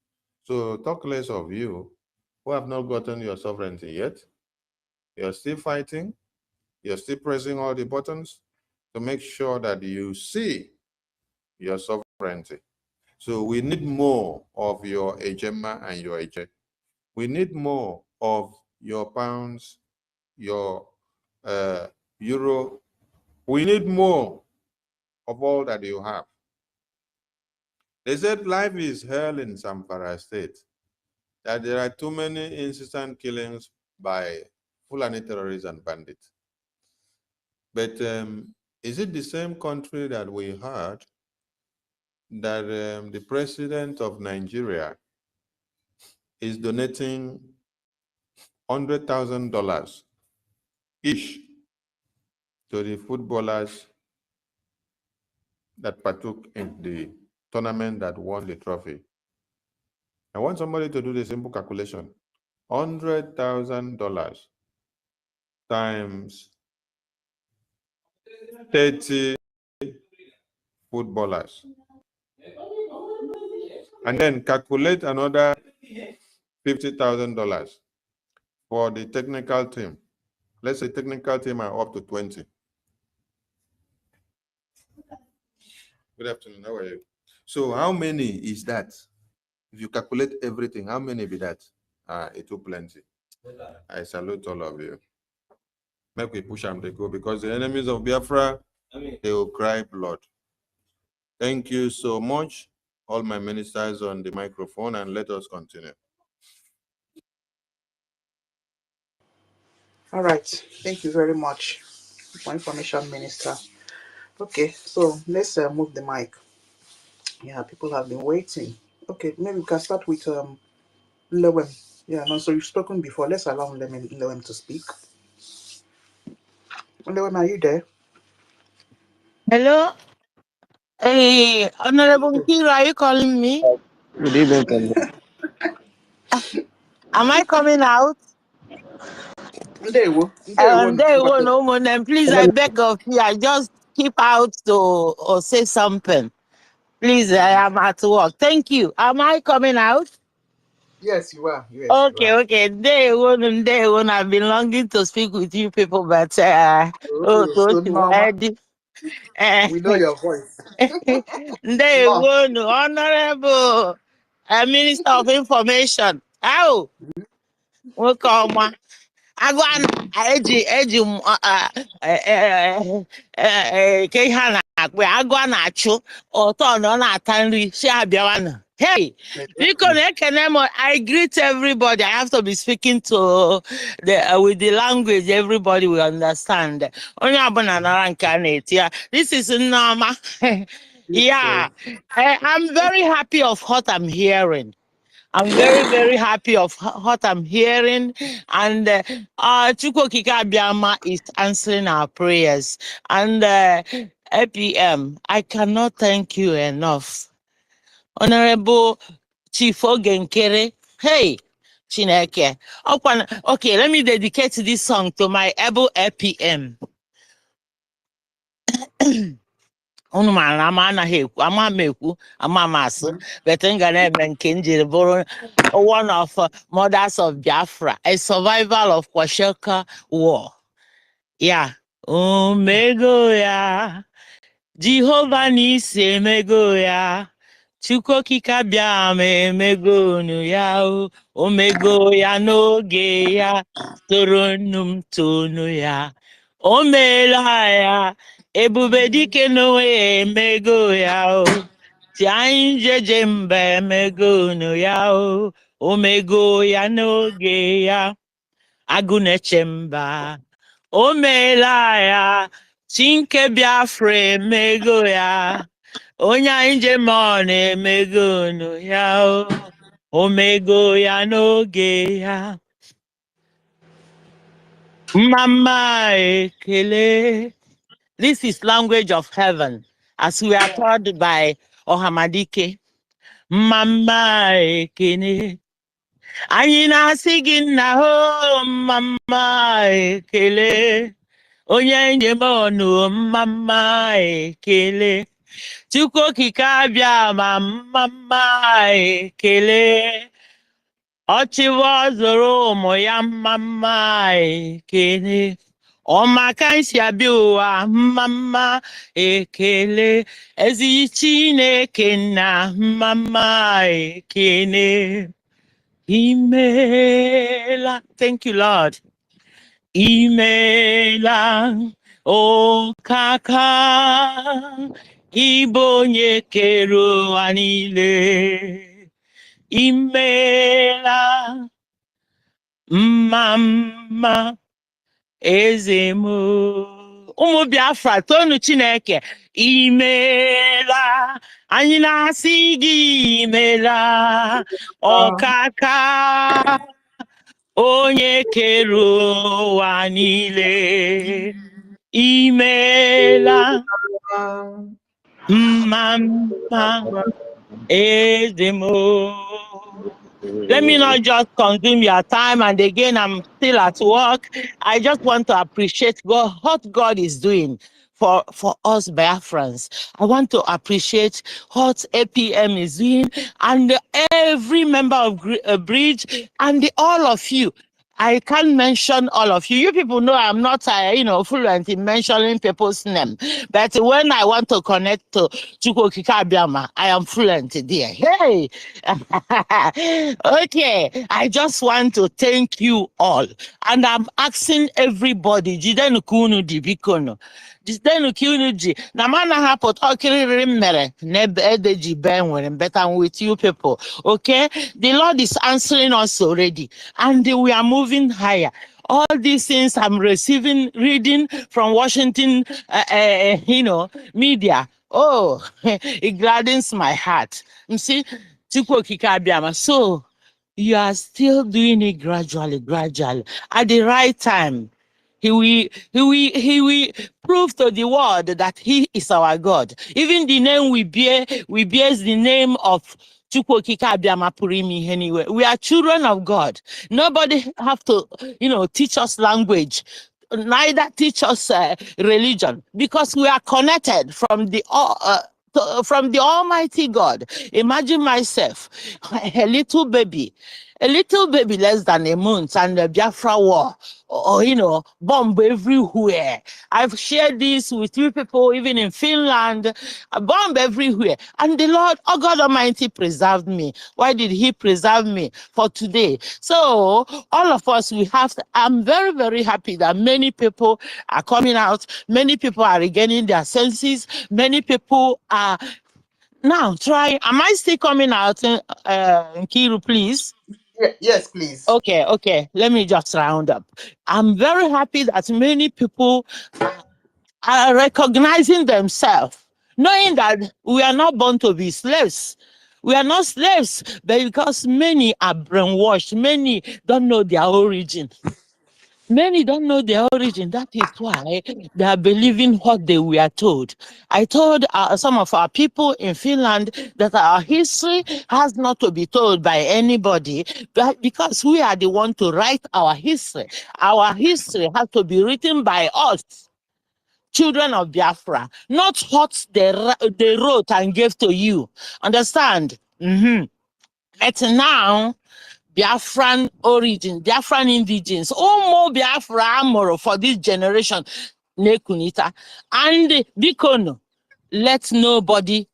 So talk less of you who have not gotten your sovereignty yet. You're still fighting. You're still pressing all the buttons to make sure that you see your sovereignty. So we need more of your Ejema and your Eje. We need more of your pounds, your euro. We need more of all that you have. They said life is hell in Zamfara State, that there are too many incessant killings by Fulani terrorists and bandits. But is it the same country that we heard that the president of Nigeria is donating $100,000 each to the footballers that partook in the tournament that won the trophy? I want somebody to do the simple calculation. $100,000 times 30 footballers. And then calculate another $50,000 for the technical team. Let's say technical team are up to 20. Good afternoon, how are you? So how many is that? If you calculate everything, how many be that? It will plenty. I salute all of you. Make we push them to go, because the enemies of Biafra, they will cry blood. Thank you so much, all my ministers on the microphone, and let us continue. All right. Thank you very much for information, Minister. Okay, so let's move the mic Yeah, people have been waiting. Okay, maybe we can start with Lewem. Yeah, no, so you've spoken before. Let's allow Lewem to speak. Lewem, are you there? Hello? Hey, Honorable Nkira, are you calling me? Good evening. Am I coming out? There There you no more. Then please, I beg of you, I just keep out to or say something. Please, I am at work. Thank you. Am I coming out? Yes, you are. Yes, Okay, okay. Day one, I've been longing to speak with you people, but so normal. We know your voice. Day one, Honorable Minister of Information. How? Welcome. Agwa eji ke ihe a na-akpụ agwa na-achụ ọtọ nọ na-ata nri si abịawanụ. Hey, biko na-ekene m. I greet everybody. I have to be speaking to the with the language everybody will understand. Onye ọbụla nara nke a na-eti ya. This is Nneoma. Yeah, I'm very happy of what I'm hearing. I'm very, very happy of what I'm hearing. And Chukwu Okike Abiama is answering our prayers. And APM, I cannot thank you enough. Honorable Chief Ogenkere, hey, Chineke. Okay, let me dedicate this song to my able APM. Unu maara ama anaghị ekwu ama m ekwu ama m asụ but m ga na-eme nke m jiri bụrụ one of mothers of Biafra, a survival of Kwashiorkor war. Yeah. Omego ya Jehovah n'isi emego ya Chukwu Okike Abiama emego nu ya omego ya n'oge ya toro nnu tonu ya o meela ya ebube dike n'onwe ya emego ya ti anyị jeje mba emego nu ya omego ya n'oge ya agụ na-eche mba o meela ya Chinke Biafra emego ya onye anyị njem ọ na-emego nu ya omego ya n'oge ya mama ekele. This is language of heaven as we are taught by Ohamadike. Mama ekele. Anyị na-asị gị nna mama ekele. Onye njem ọnụ mama ekele. Chukwu Okike Abiama mama ekele. Ọchịwa zoro ụmụ ya mama ekele. Ọmaka nsi abịa ụwa mama ekele. Ezi Chineke nna mama ekele. Imela. Thank you, Lord. Imela. O kaka. Ibo onye kere ụwa niile. Imela. Mama. Ezemo. Ụmụ Biafra tonu Chineke. Imela. Anyị na-asị gị imela. Ọkaka. Onye kere ụwa niile. Imela. Mama. Ezemo. Let me not just consume your time, and again, I'm still at work. I just want to appreciate God, what God is doing for us Biafrans. I want to appreciate what APM is doing, and every member of Bridge, and all of you. I can't mention all of you. You people know I'm not, fluent in mentioning people's name. But when I want to connect to Chukwu Okike Abiama, I am fluent there. Hey! Okay, I just want to thank you all. And I'm asking everybody, Jidenu kunu di bikono. Jidenu kunu ji. Na mana hapot okiriri mere. Nebe edeji benwere. But I'm with you people. Okay? The Lord is answering us already. And we are moving higher. All these things I'm reading from Washington, media. Oh, it gladdens my heart. You see, so you are still doing it gradually. At the right time, he will prove to the world that he is our God. Even the name we bear the name of anyway. We are children of God. Nobody have to, teach us language, neither teach us religion, because we are connected from the Almighty God. Imagine myself, a little baby less than a month, and the Biafra war, bomb everywhere. I've shared this with you people, even in Finland, a bomb everywhere. And the Lord, oh God Almighty, preserved me. Why did He preserve me? For today. So, all of us, I'm very, very happy that many people are coming out. Many people are regaining their senses. Many people are now trying. Am I still coming out, Nkiru, please? Yes, please. Okay. Let me just round up. I'm very happy that many people are recognizing themselves, knowing that we are not born to be slaves. We are not slaves, but because many are brainwashed, many don't know their origin. Many don't know their origin. That is why they are believing what they were told. I told some of our people in Finland that our history has not to be told by anybody, but because we are the one to write our history. Our history has to be written by us, children of Biafra, not what they wrote and gave to you. Understand? But now, Biafran origin, Biafran indigens, more Biafra amoro for this generation, Nekunita. And Bikono, let nobody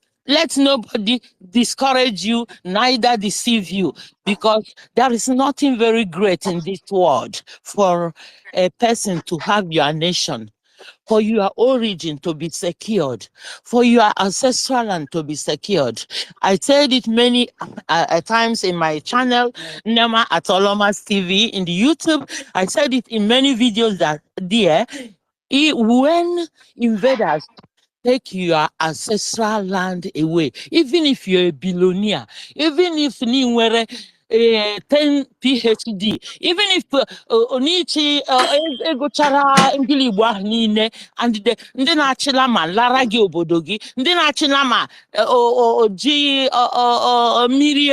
discourage you, neither deceive you, because there is nothing very great in this world for a person to have your nation, for your origin to be secured, for your ancestral land to be secured. I said it many times in my channel, Nema Atolomas TV, in the YouTube. I said it in many videos that when invaders take your ancestral land away, even if you're a billionaire, even if you were 10 PhD, even if Onichi egochara ngili Igbo ahụ niile, and ndị na-achịla ma lara gị obodo gị, ndị na-achịla ma oji mmiri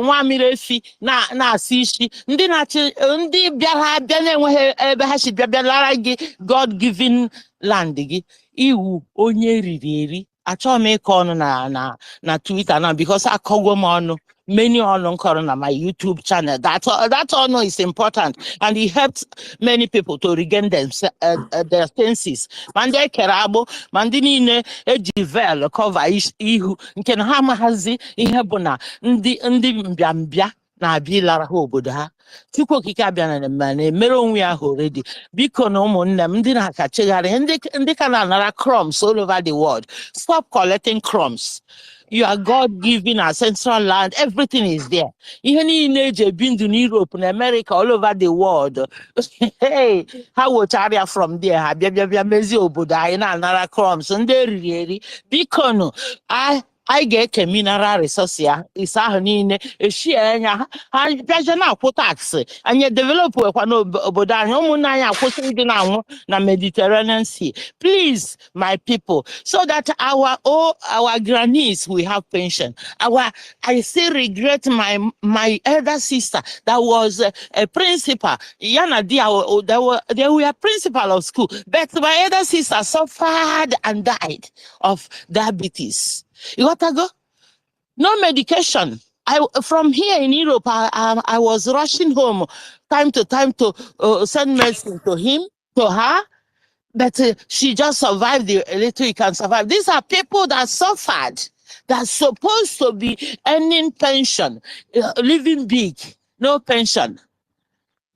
nwa mmiri efi na-asị isi, ndị bịara abịa na-enweghị ebe ha si bịa lara gị God-given land gị, iwu onye riri eri. Achọghị m ịkọ ọnụ na Twitter now because akọgwo m ọnụ. Many on my YouTube channel. That honor is important, and it helps many people to regain their senses. Mande kerabo, mandinine ejivel cover ihu. Nken hamahazi ihebuna ndi mbiambia na bilara obodo ha. Chukwu okike abịa na mmane mere onwe ya already. Biko na ụmụnne m ndị na-akachigharị ndị ka na-anara crumbs all over the world. Stop collecting crumbs. You are God-given our central land. Everything is there. Even in in Europe, in America, all over the world. Hey, how would area from there? Mezi obodo ina anara crumbs. Nderi bikono. I get a mineral resource ya. Isa hanine. Share nya. Han na akwụ tax. Anya develop kwano obodo anya. Ụmụnna anya akwụsị dị na Mediterranean Sea. Please, my people, so that our grannies will have pension. I still regret my elder sister that was a principal. Yana they were principal of school, but my elder sister suffered and died of diabetes. You got to go? No medication. From here in Europe, I was rushing home time to time to send medicine to her, but she just survived the little you can survive. These are people that suffered, that's supposed to be earning pension, living big, no pension.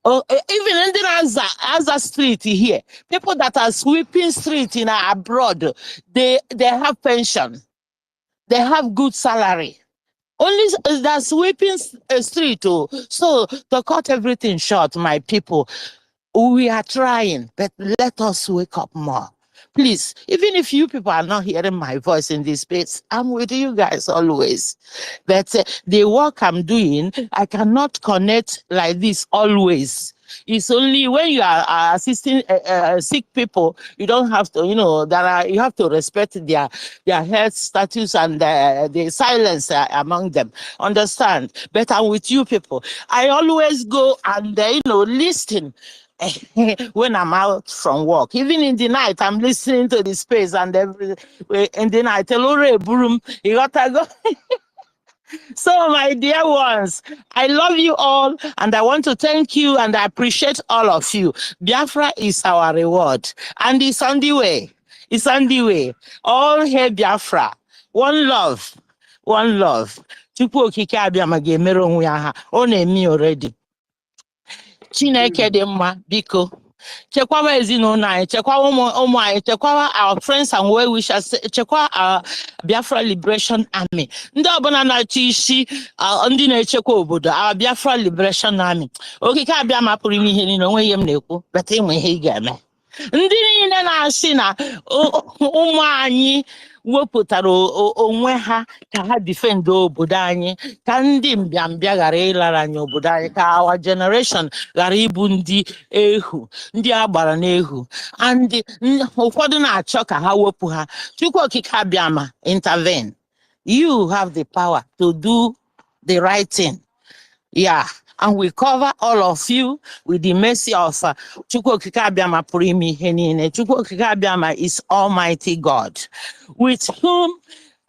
Even in the Gaza street here, people that are sweeping street in abroad, they have pension. They have good salary. Only that sweeping street. So to cut everything short, my people, we are trying, but let us wake up more. Please, even if you people are not hearing my voice in this space, I'm with you guys always. But the work I'm doing, I cannot connect like this always. It's only when you are assisting sick people, you don't have to, you have to respect their health status and the silence among them. Understand? But I'm with you people. I always go and, listen. When I'm out from work, even in the night, I'm listening to the space, and in the night, you gotta go. So, my dear ones, I love you all, and I want to thank you, and I appreciate all of you. Biafra is our reward, and it's on the way. It's on the way. All hail Biafra. One love. One love. Chukwu okike abịa ma ga-emere onwe ya ha. Ọ na-eme already. Chineke dị mma, biko. Chekwawa ezinụlọ anyị, chekwawa ụmụ anyị, chekwawa our friends and well wishers, chekwa our Biafra Liberation Army. Ndị ọbụla na-achị isi ndị na-echekwa obodo, our Biafra Liberation Army. Okike abịa ma pụrụ ime ihe niile, onwe ihe m na-ekwu, bata enwe ihe ị ga-eme. Ndị niile na-asị na ụmụ anyị wepụtara onwe ha ka ha defend obodo anyị, ka ndị mbịambịa ghara ịlara anyị obodo anyị, ka our generation ghara ịbụ ndị ehu, ndị a gbara n'ehu, and ụfọdụ na-achọ ka ha wepụ ha. Chukwu okike abịama intervene. You have the power to do the right thing. Yeah, and we cover all of you with the mercy of Chukwu okike abịama pụrụ ime ihe niile. Chukwu okike abịama is Almighty God, with whom,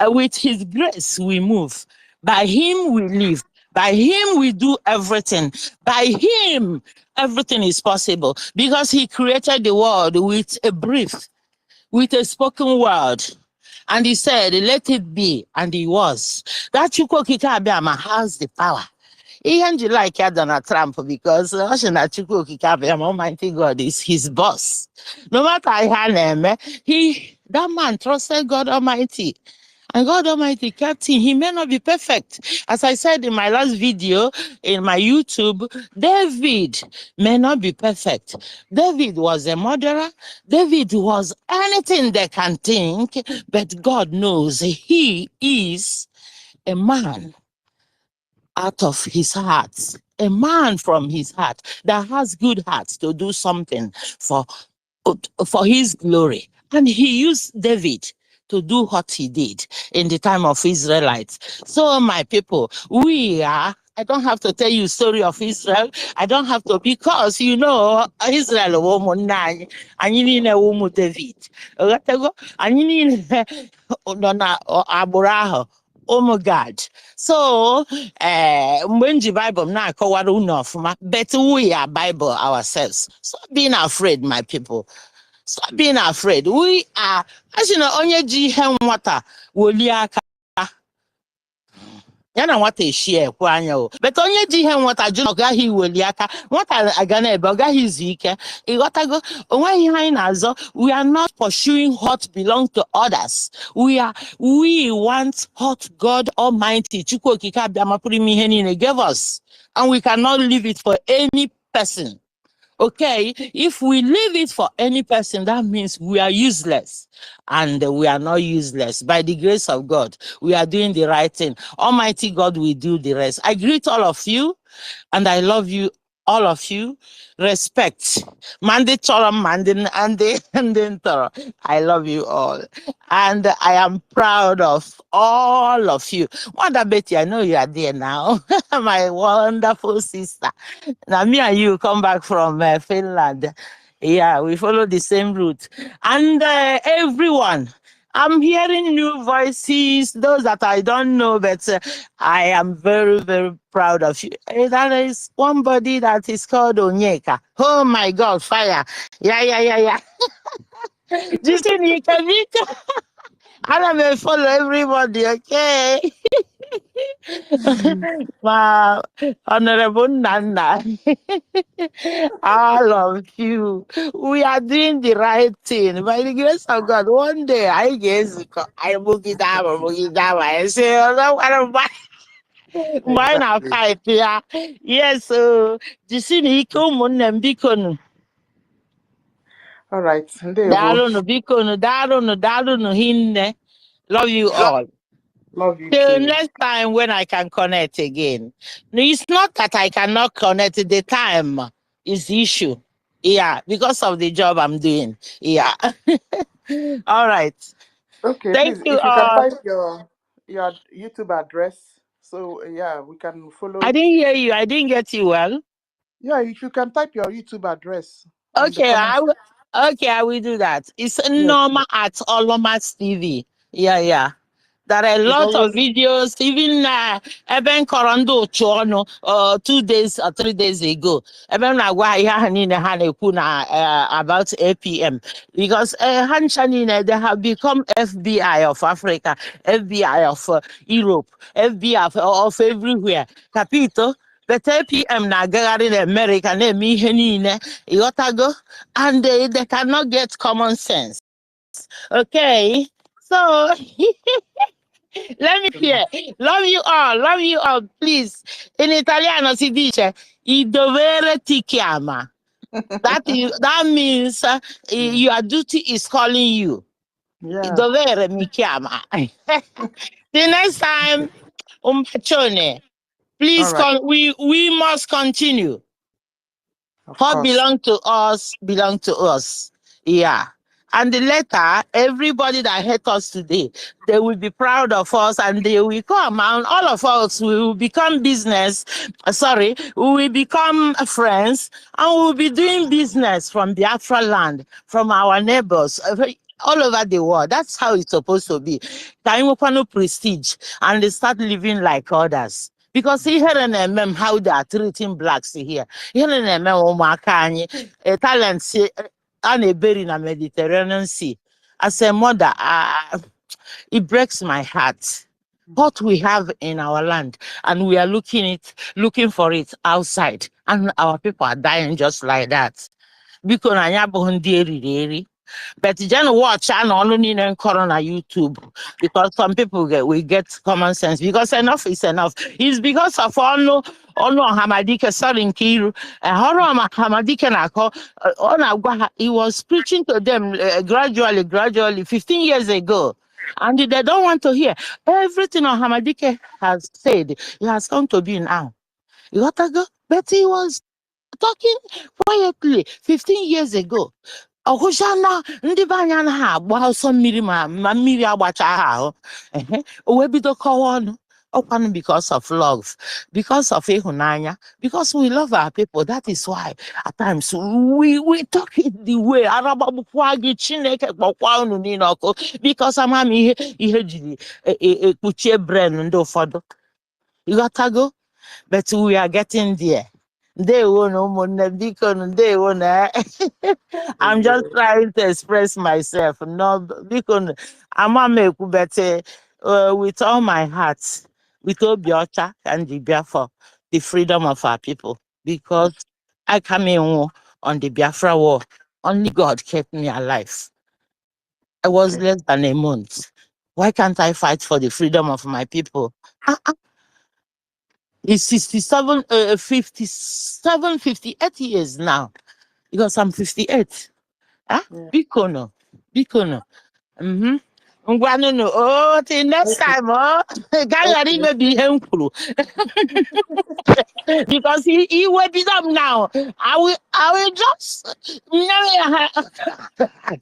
with His grace we move. By Him we live. By Him we do everything. By Him everything is possible, because He created the world with a breath, with a spoken word. And He said, let it be, and it was. That Chukwu okike abịama has the power. Even you like Donald Trump, because Almighty God is his boss. No matter how that man trusted God Almighty. And God Almighty kept him. He may not be perfect. As I said in my last video, in my YouTube, David may not be perfect. David was a murderer. David was anything they can think, but God knows he is a man out of his heart, a man from his heart that has good heart to do something for his glory. And he used David to do what he did in the time of Israelites. So my people, I don't have to tell you story of Israel. I don't have to, because Israel woman David. Oh my God. So when the Bible now but we are Bible ourselves. Stop being afraid, my people. Stop being afraid. We are, as you know, onye ji ihe nwata woli aka. Yana nwata eshie kwa anya o. But onye ji ihe nwata jụ na gaghị woli aka. Nwata aga na ebe ọ gaghị izu ike. Ịghọtago onwe ihe anyị na-azọ. We are not pursuing what belongs to others. We want what God Almighty Chukwu okike abịama pụrụ ime ihe niile gave us, and we cannot leave it for any person. Okay, if we leave it for any person, that means we are useless, and we are not useless. By the grace of God, we are doing the right thing. Almighty God will do the rest. I greet all of you, and I love you, all of you. Respect. I love you all. And I am proud of all of you. Wanda Betty, I know you are there now. My wonderful sister. Now me and you come back from Finland. Yeah, we follow the same route. And everyone, I'm hearing new voices, those that I don't know, but I am very, very proud of you. That is one body that is called Onyeka. Oh my God, fire. Yeah. Just Nika. I may follow everybody, okay? Wow, Honorable Nana, all of you, we are doing the right thing. By the grace of God, one day I guess I book it down, I say, oh, no, what am I? Why not fight? Yeah, yes, you see, IKOM. All right. Darunu, bikonu, darunu, hinne. Love you all. Love you Till too. next time when I can connect again. No, it's not that I cannot connect. The time is the issue. Yeah, because of the job I'm doing. Yeah. All right. Okay, Thank please, you if you can all. type your YouTube address, so yeah, we can I follow. didn't hear you. I didn't get you well. Yeah, if you can type your YouTube address on the Okay, comment. I will do that. It's Yes, normal at Olomas TV. Yeah. There are a it's lot of always videos, even Eben Korondo Chono 2 days or 3 days ago. Eben about APM. Because Hanchanine, they have become FBI of Africa, FBI of Europe, FBI of everywhere. Capito? But APM na gagari in America, and they cannot get common sense. Okay, so let me hear. Love you all. Love you all. Please. In Italiano si dice il dovere ti chiama. That means your duty is calling you. Il yeah. dovere mi chiama. The next time, un bacione. All Please, right. we must continue. Of What course. belong to us. Yeah. And later, everybody that hate us today, they will be proud of us and they will come and all of us will become we will become friends and we will be doing business from Biafra land, from our neighbors, all over the world. That's how it's supposed to be. Can you no prestige and they start living like others? Because here and how they are treating blacks here. Here and talents a bury in a Mediterranean Sea. As a mother, it breaks my heart. What we have in our land, and we are looking for it outside, and our people are dying just like that. Because but then watch and only in corona YouTube because some people we get common sense because enough is enough. It's because of ono Hamadike sorry Nkiru and Hamadike Nako he was preaching to them gradually 15 years ago. And they don't want to hear everything Hamadike has said. It has come to be now. You got to go, but he was talking quietly 15 years ago. Ọhụshana ndị be anyị anaghị agba ọsọ mmiri ma mmiri agbacha ha ahụ o wee bido kọwa ọnụ ọkwanụ because of love, because of ịhụnanya, because we love our people. That is why at times we talk it the way aragbagbukwaa gị Chineke kpọkwa unu niile ọkụ because ama m ihe jiri ekpuchie brain ndị ụfọdụ ịghọtago. But we are getting there. I'm just trying to express myself. No, because I'm a better with all my heart, with Obiota and the Biafra, the freedom of our people. Because I came in on the Biafra war. Only God kept me alive. I was less than a month. Why can't I fight for the freedom of my people? It's 58 years now. Because I'm 58. Huh? Yeah. Bikono. Ngwanunu. Oh, till next time, oh. Gangari may be helpful. Because he will be up now. I will just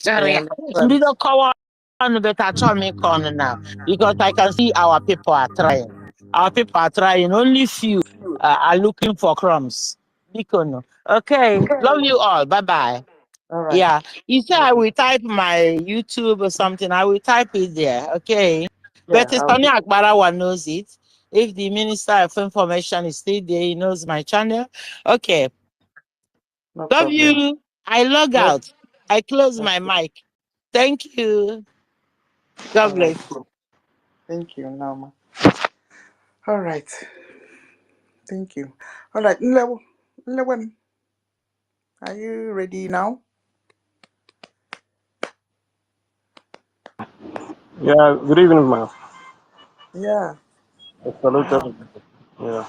sorry. Be the cover on better me corner now. Because I can see our people are trying. Our people are trying. Only few are looking for crumbs. Bikono. Okay. Love you all. Bye-bye. All right. Yeah. You say I will type my YouTube or something. I will type it there. Okay. Yeah, But Tony Akbarawa knows it. If the Minister of Information is still there, he knows my channel. Okay. no Love problem. you. I log out. I close my mic. Thank you. God bless you. Thank you, Nama. All right. Thank you. All right. Nlewem, are you ready now? Yeah, good evening, ma'am. Yeah. Salute everybody. Yeah.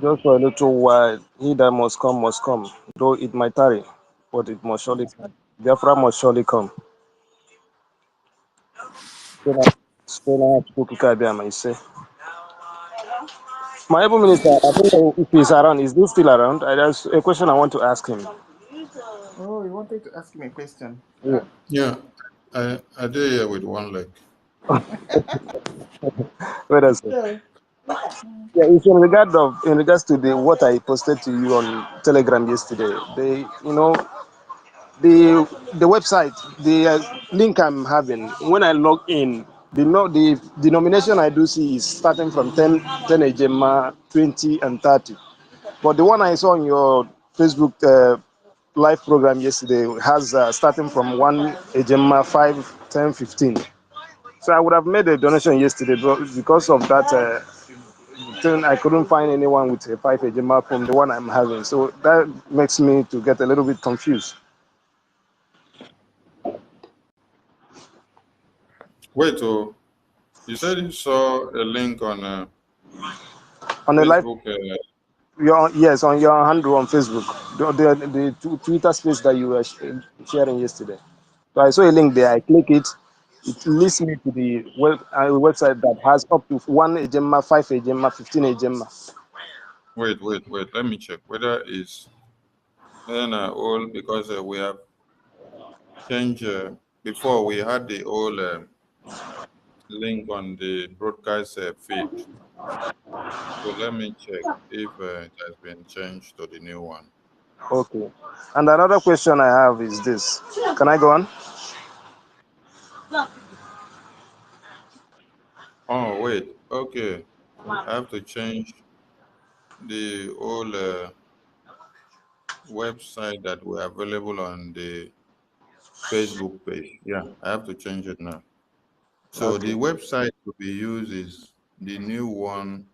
Just for a little while, he that must come, though it might tarry, but it must surely come. Biafra must surely come. You say. My able minister, I don't know if he's around. Is he still around? There's a question I want to ask him. Oh, you wanted to ask me a question? Yeah. Yeah, I did here with one leg. Wait a second. Yeah. Yeah, it's in regards to the what I posted to you on Telegram yesterday. The website, the link I'm having when I log in, the denomination I do see is starting from 10 ejema, 20 and 30. But the one I saw on your Facebook live program yesterday has starting from 1 ejema, 5, 10, 15. So I would have made a donation yesterday, but because of that thing, I couldn't find anyone with a 5 ejema from the one I'm having. So that makes me to get a little bit confused. Wait, oh, you said you saw a link on On the live, Facebook. yes, on your handle on Facebook, the Twitter space that you were sharing yesterday. So I saw a link there. I click it. It leads me to the website that has up to 1 ejema, 5 ejema, 15 ejema. Wait. Let me check whether it's all because we have changed. Before we had the old link on the broadcast feed. So let me check if it has been changed to the new one. Okay. And another question I have is this. Can I go on? Oh, wait. Okay. I have to change the old website that were available on the Facebook page. Yeah, I have to change it now. So Okay. the website to be used is the new one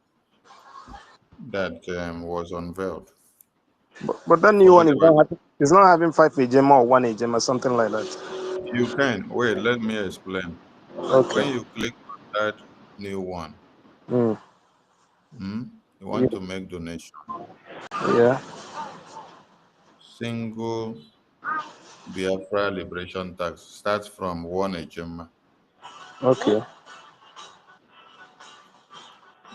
that was unveiled. But that new one is not having 5 ejema or 1 ejema, something like that. You can. Wait, let me explain. Okay. When you click on that new one, Mm. you want to make donation. Yeah. Single Biafra liberation tax starts from 1 ejema. Okay.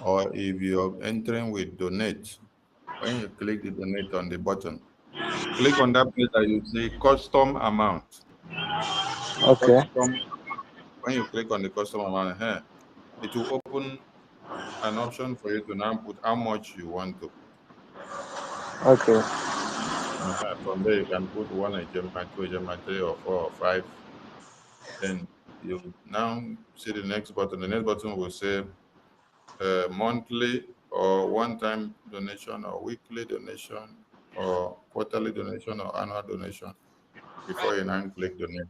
Or if you're entering with donate, when you click the donate on the button, click on that place that you see custom amount. Okay. When you click on the custom amount here, it will open an option for you to now put how much you want to put. Okay. From there, you can put 1 ejema, 2 ejema, 3 or 4 or 5. Then you now see the next button. The next button will say monthly or one-time donation or weekly donation or quarterly donation or annual donation before you now click donate.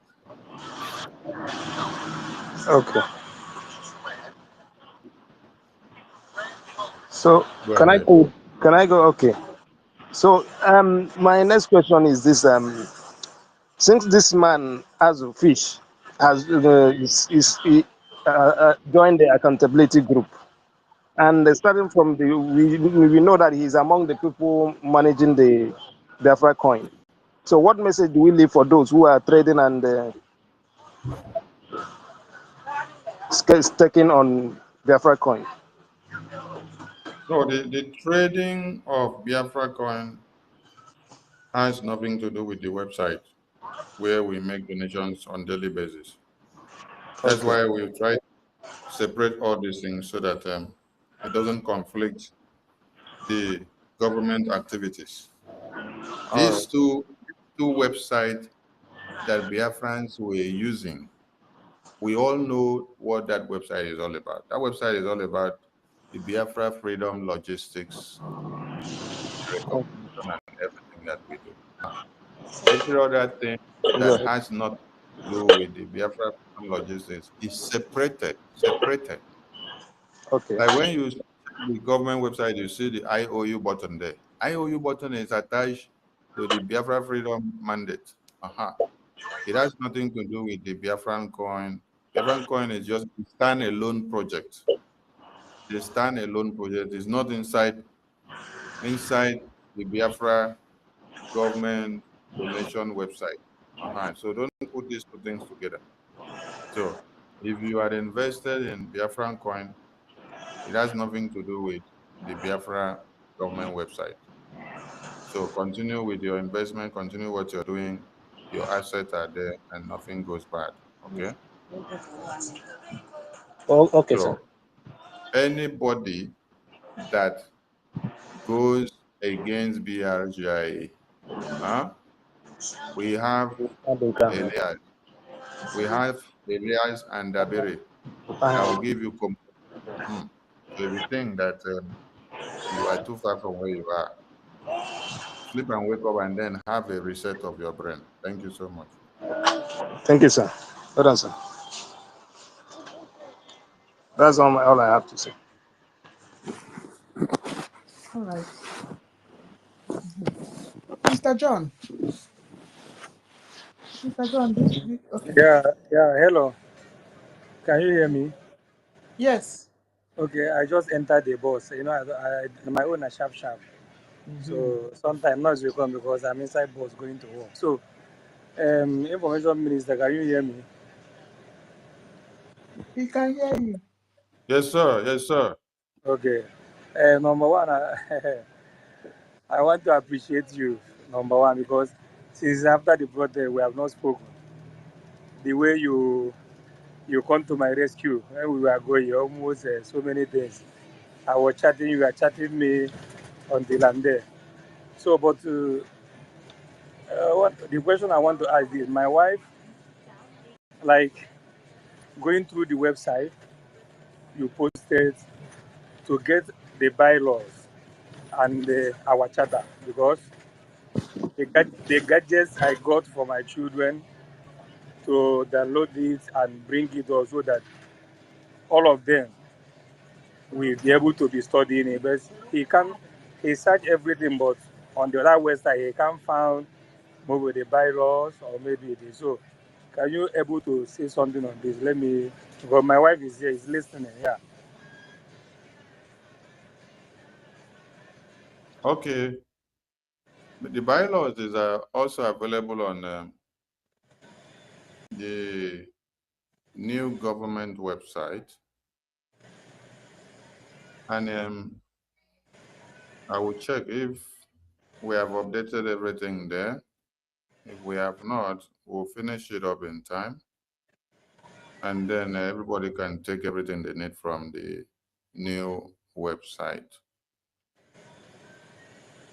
Okay. So Go can I ahead. go? Can I go? Okay. So my next question is this: since this man has a fish has joined the accountability group, and starting from we know that he's among the people managing the BIAFRACOIN. So what message do we leave for those who are trading and staking on BIAFRACOIN? No, the trading of Biafra coin has nothing to do with the website where we make donations on daily basis. That's Okay. why we try to separate all these things so that it doesn't conflict the government activities. All right. These two websites that Biafrans were using, we all know what that website is all about. That website is all about the Biafra freedom logistics, recognition, and everything that we do. Every other thing that Yeah. has nothing to do with the Biafra freedom logistics is separated. Okay. Like when you see the government website, you see the IOU button there. IOU button is attached to the Biafra freedom mandate. It has nothing to do with the Biafran coin. Biafran coin is just a standalone project. The standalone project is not inside inside the Biafra government donation website. So don't put these two things together. So if you are invested in Biafran coin, it has nothing to do with the Biafra government website. So continue with your investment, continue what you're doing. Your assets are there and nothing goes bad. Okay? Oh, okay, sir. So anybody that goes against BRGIA, we have Elias. We have Elias and Dabiri. I will give you So if you think that you are too far from where you are, sleep and wake up and then have a reset of your brain. Thank you so much. Thank you, sir. Well done, sir. That's all I have to say. All right. Mr. John. Mr. John, okay. Yeah, hello. Can you hear me? Yes. Okay, I just entered the bus. You know, my own are sharp. So sometimes noise will come because I'm inside bus going to work. So, Information Minister, can you hear me? He can hear you. Yes, sir. Yes, sir. Okay. Number one, I want to appreciate you, number one, because since after the protest, we have not spoken. The way you come to my rescue when we were going almost so many days. I was chatting, you were chatting me until I'm there. So, but the question I want to ask is, my wife, like going through the website you posted to get the bylaws and our charter, because the gadgets I got for my children to download it and bring it also that all of them will be able to be studying it. But he searched everything, but on the other website he can't find maybe the bylaws or maybe it is. So can you able to say something on this? Let me, because my wife is here, is listening. Yeah. Okay. The bylaws is also available on the new government website. And I will check if we have updated everything there. If we have not, we'll finish it up in time. And then everybody can take everything they need from the new website.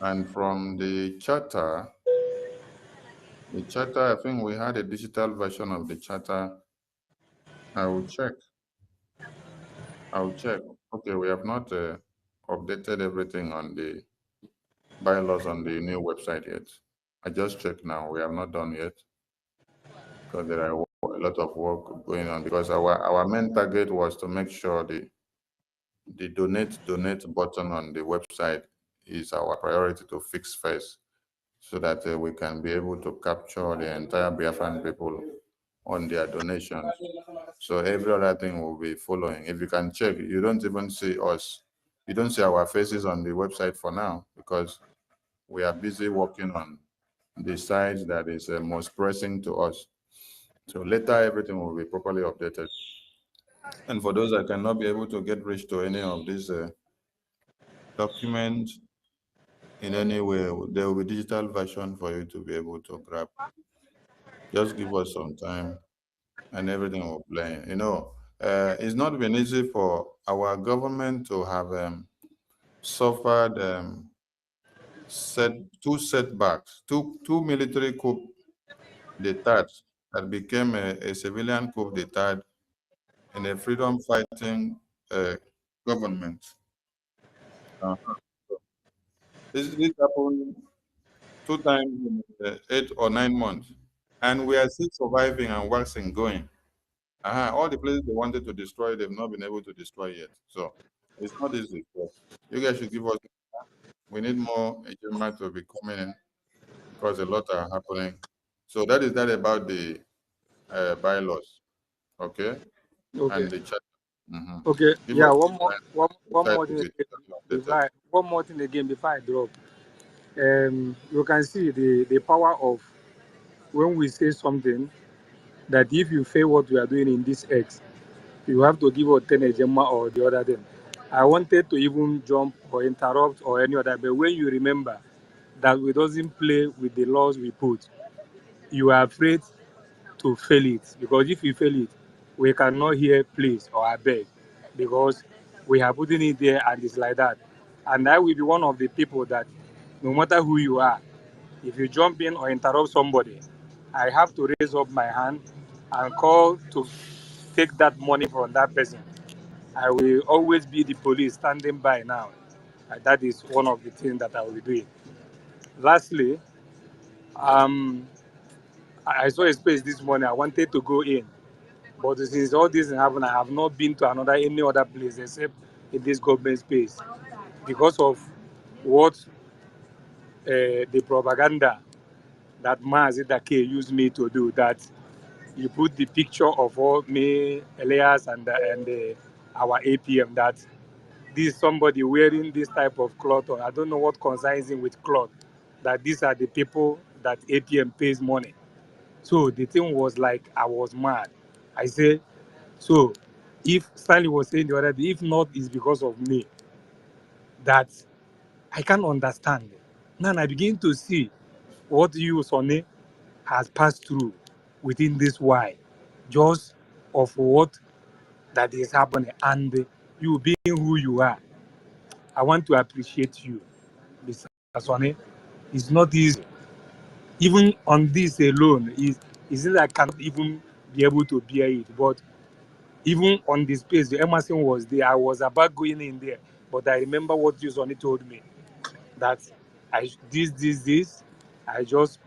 And from the charter, I think we had a digital version of the charter. I will check. Okay, we have not updated everything on the bylaws on the new website yet. I just checked now. We have not done yet because there are a lot of work going on, because our main target was to make sure the donate button on the website is our priority to fix first, so that we can be able to capture the entire Biafran people on their donations. So every other thing will be following. If you can check, you don't even see us. You don't see our faces on the website for now, because we are busy working on the side that is most pressing to us. So later, everything will be properly updated. And for those that cannot be able to get reach to any of these documents in any way, there will be digital version for you to be able to grab. Just give us some time and everything will play. You know, it's not been easy for our government to have suffered two setbacks, two military coup d'etat that became a civilian coup d'etat in a freedom fighting government. This happened 2 times in 8 or 9 months, and we are still surviving and waxing going. All the places they wanted to destroy, they've not been able to destroy yet. So it's not easy. So you guys should give us. We need more agents to be coming in, because a lot are happening. So that about the bylaws, okay, Okay. and the chat. Okay, Give yeah, us one more, one time more to thing be again updated. one more thing again before I drop. You can see the power of when we say something that if you fail what we are doing in this X, you have to give us 10 agenda or the other thing. I wanted to even jump or interrupt or any other, but when you remember that we doesn't play with the laws we put, you are afraid to fail it, because if you fail it, we cannot hear please or I beg, because we are putting it there and it's like that. And I will be one of the people that no matter who you are, if you jump in or interrupt somebody, I have to raise up my hand and call to take that money from that person. I will always be the police standing by now. And that is one of the things that I will be doing. Lastly, um, I saw a space this morning. I wanted to go in, but since all this happened, I have not been to any other place except in this government space because of what the propaganda that Mazi Dake used me to do. That you put the picture of all me, Elias, and our APM. That this is somebody wearing this type of cloth, or I don't know what concerns him with cloth. That these are the people that APM pays money. So the thing was like I was mad. I say, so if Stanley was saying the other day, if not, it's because of me, that I can't understand. Now I begin to see what you, Sonny, has passed through within this why, just of what that is happening, and you being who you are. I want to appreciate you, Mr. Sonny. It's not easy. Even on this alone, is it I cannot even be able to bear it. But even on the space, the Emerson was there. I was about going in there, but I remember what you Sonny told me, that I this. I just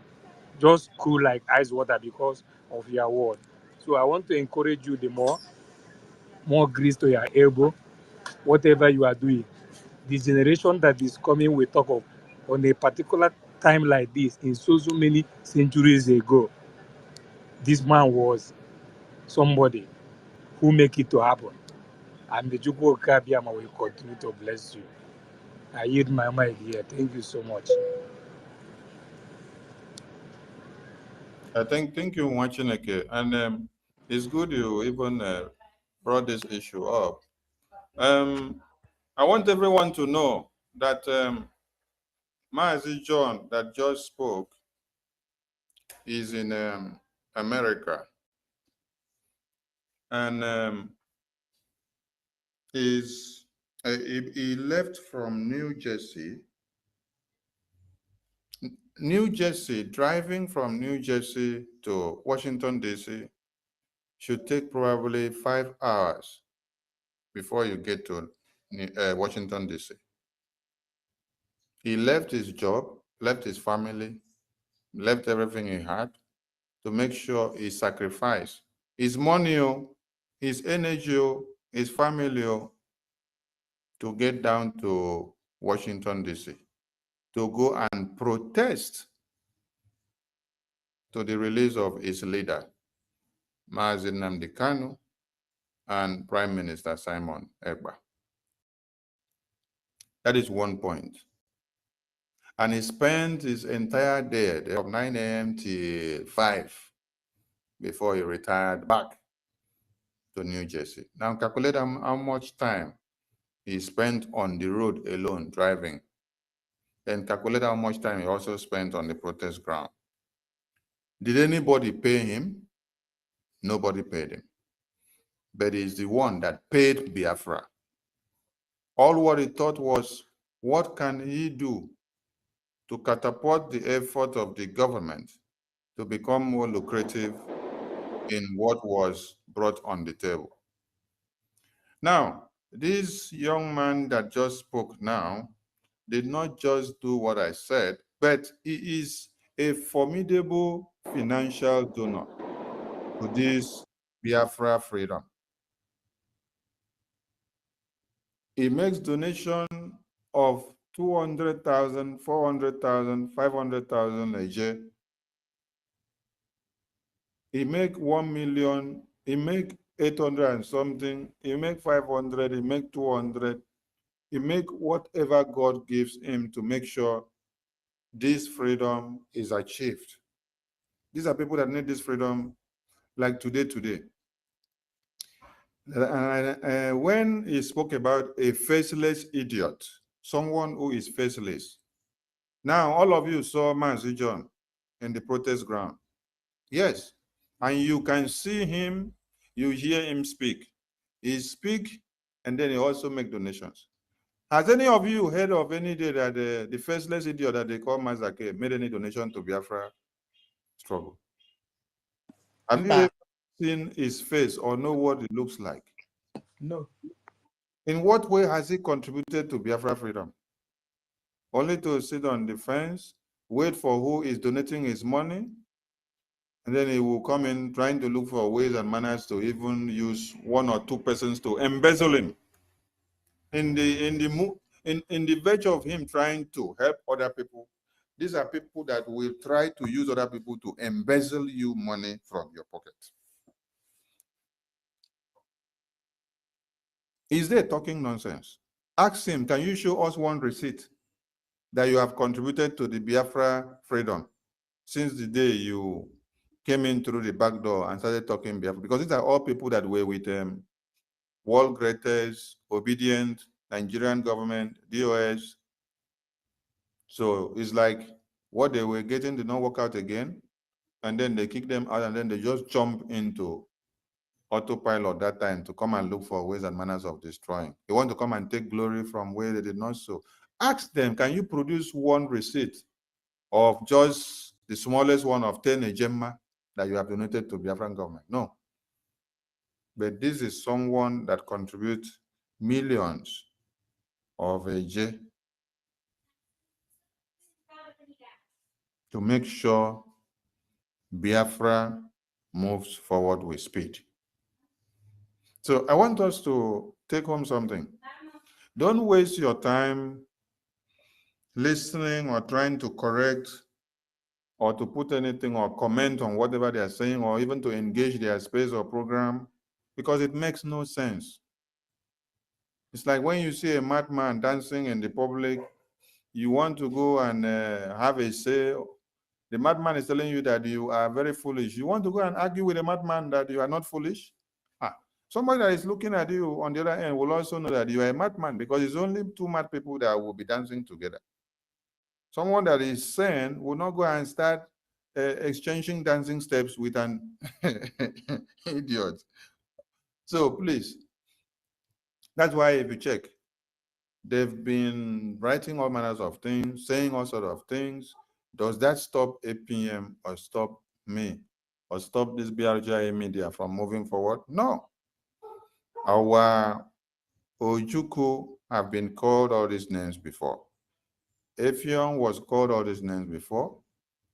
cool like ice water because of your word. So I want to encourage you the more grease to your elbow, whatever you are doing. The generation that is coming will talk of on a particular time like this in so many centuries ago. This man was somebody who make it to happen. And the Jukwu Okabiama will continue to bless you. I yield my mind here. Thank you so much. Thank you, Mwachineke. And it's good you even brought this issue up. I want everyone to know that Maazi John that just spoke is in America. And he left from New Jersey. New Jersey, driving from New Jersey to Washington, D.C. should take probably 5 hours before you get to Washington, D.C. He left his job, left his family, left everything he had to make sure he sacrificed his money, his energy, his family to get down to Washington, D.C. to go and protest to the release of his leader, Mazi Nnamdi Kanu, and Prime Minister Simon Ekpa. That is one point. And he spent his entire day from 9 a.m. till 5 before he retired back to New Jersey. Now calculate how much time he spent on the road alone driving. Then calculate how much time he also spent on the protest ground. Did anybody pay him? Nobody paid him. But he's the one that paid Biafra. All what he thought was, what can he do to catapult the effort of the government to become more lucrative in what was brought on the table? Now, this young man that just spoke now did not just do what I said, but he is a formidable financial donor to this Biafra freedom. He makes donation of 200,000, 400,000, 500,000 a year. He make 1 million, he make 800 and something, he make 500, he make 200, he make whatever God gives him to make sure this freedom is achieved. These are people that need this freedom like today. When he spoke about a faceless idiot, someone who is faceless. Now, all of you saw Mansi John in the protest ground. Yes, and you can see him, you hear him speak. He speak, and then he also make donations. Has any of you heard of any day that the faceless idiot that they call Mazake made any donation to Biafra struggle? Have you ever seen his face or know what it looks like? No. In what way has he contributed to Biafra freedom? Only to sit on the fence, wait for who is donating his money, and then he will come in trying to look for ways and manners to even use one or two persons to embezzle him. In the virtue of him trying to help other people, these are people that will try to use other people to embezzle you money from your pocket. Is they talking nonsense? Ask him, can you show us one receipt that you have contributed to the Biafra freedom since the day you came in through the back door and started talking Biafra? Because these are all people that were with world greatest, obedient, Nigerian government, DOS. So it's like what they were getting did not work out again, and then they kick them out, and then they just jump into autopilot that time to come and look for ways and manners of destroying. They want to come and take glory from where they did not sow. Ask them, can you produce one receipt of just the smallest one of 10 ejemma that you have donated to Biafran government? No. But this is someone that contributes millions of eje to make sure Biafra moves forward with speed. So I want us to take home something. Don't waste your time listening or trying to correct or to put anything or comment on whatever they are saying or even to engage their space or program, because it makes no sense. It's like when you see a madman dancing in the public, you want to go and have a say. The madman is telling you that you are very foolish. You want to go and argue with a madman that you are not foolish? Somebody that is looking at you on the other end will also know that you are a madman, because it's only two mad people that will be dancing together. Someone that is sane will not go and start exchanging dancing steps with an idiot. So please, that's why if you check, they've been writing all manners of things, saying all sorts of things. Does that stop APM or stop me or stop this BRGIA media from moving forward? No. Our Ojuku have been called all these names before. Efion was called all these names before.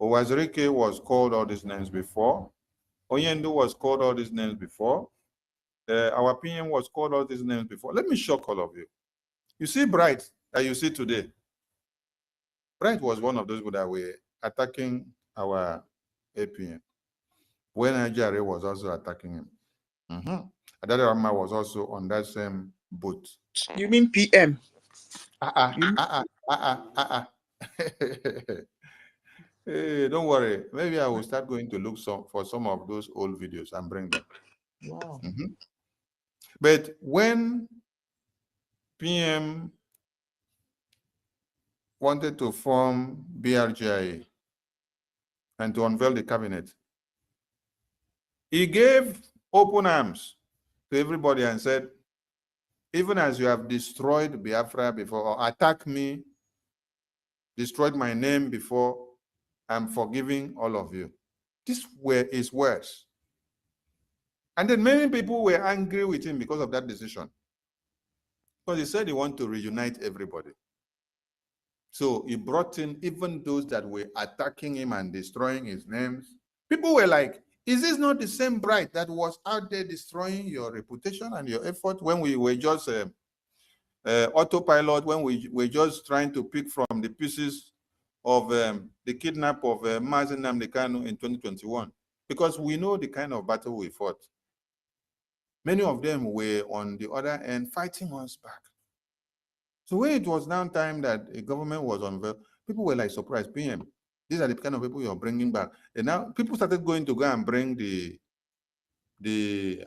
Owazirike was called all these names before. Oyendu was called all these names before. Our PM was called all these names before. Let me shock all of you. You see Bright that you see today. Bright was one of those people that were attacking our APM when Ajare was also attacking him. Adade Rama was also on that same boat. You mean PM? Hey, don't worry. Maybe I will start going to look for some of those old videos and bring them. Wow. But when PM wanted to form BRGIA and to unveil the cabinet, he gave open arms to everybody and said, even as you have destroyed Biafra before, or attacked me, destroyed my name before, I'm forgiving all of you. These were his words. And then many people were angry with him because of that decision. Because he said he wanted to reunite everybody. So he brought in even those that were attacking him and destroying his names. People were like, is this not the same Bright that was out there destroying your reputation and your effort when we were just autopilot, when we were just trying to pick from the pieces of the kidnap of Mazi Nnamdi Kanu in 2021? Because we know the kind of battle we fought. Many of them were on the other end fighting us back. So when it was now time that a government was unveiled, people were like surprised, PM, these are the kind of people you're bringing back. And now people started going to go and bring the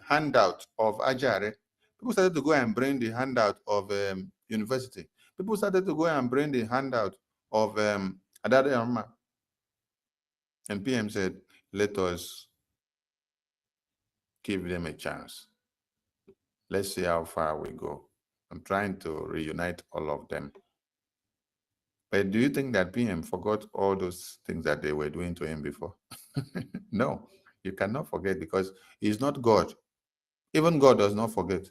handout of Ajare. People started to go and bring the handout of university. People started to go and bring the handout of Adade Amma. And PM said, let us give them a chance. Let's see how far we go. I'm trying to reunite all of them. But do you think that PM forgot all those things that they were doing to him before? No, you cannot forget, because he's not God. Even God does not forget.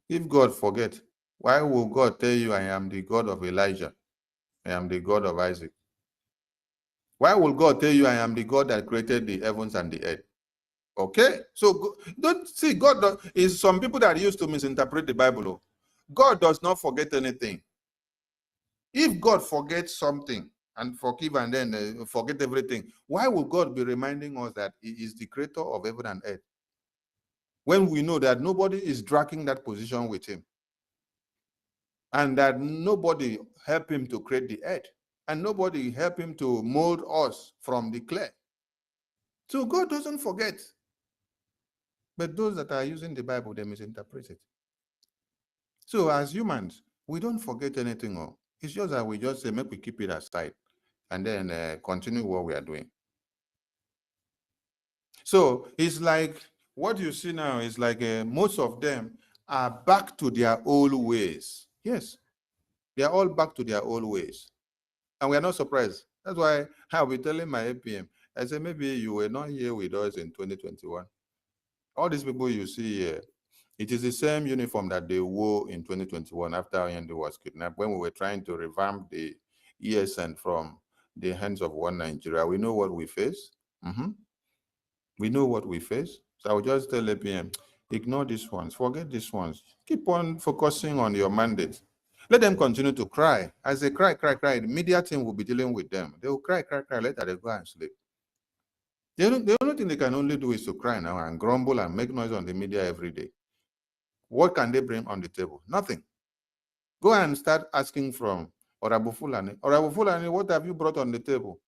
If God forget, why will God tell you, I am the God of Elijah? I am the God of Isaac. Why will God tell you, I am the God that created the heavens and the earth? Okay, so don't see, God is some people that used to misinterpret the Bible. God does not forget anything. If God forgets something and forgive and then forget everything, why will God be reminding us that he is the creator of heaven and earth, when we know that nobody is dragging that position with him, and that nobody helped him to create the earth, and nobody helped him to mold us from the clay? So God doesn't forget. But those that are using the Bible, they misinterpret it. So as humans, we don't forget anything. It's just that we just say, maybe we keep it aside and then continue what we are doing. So it's like, what you see now is like most of them are back to their old ways. Yes, they are all back to their old ways. And we are not surprised. That's why I'll be telling my APM, I said, maybe you were not here with us in 2021. All these people you see here, it is the same uniform that they wore in 2021 after Oyende was kidnapped, when we were trying to revamp the ESN from the hands of one Nigeria. We know what we face. We know what we face. So I will just tell APM, ignore these ones, forget these ones. Keep on focusing on your mandate. Let them continue to cry. As they cry, the media team will be dealing with them. They will cry, later they go and sleep. The only thing they can only do is to cry now and grumble and make noise on the media every day. What can they bring on the table? Nothing. Go and start asking from Orabu Fulani. Orabu Fulani, what have you brought on the table?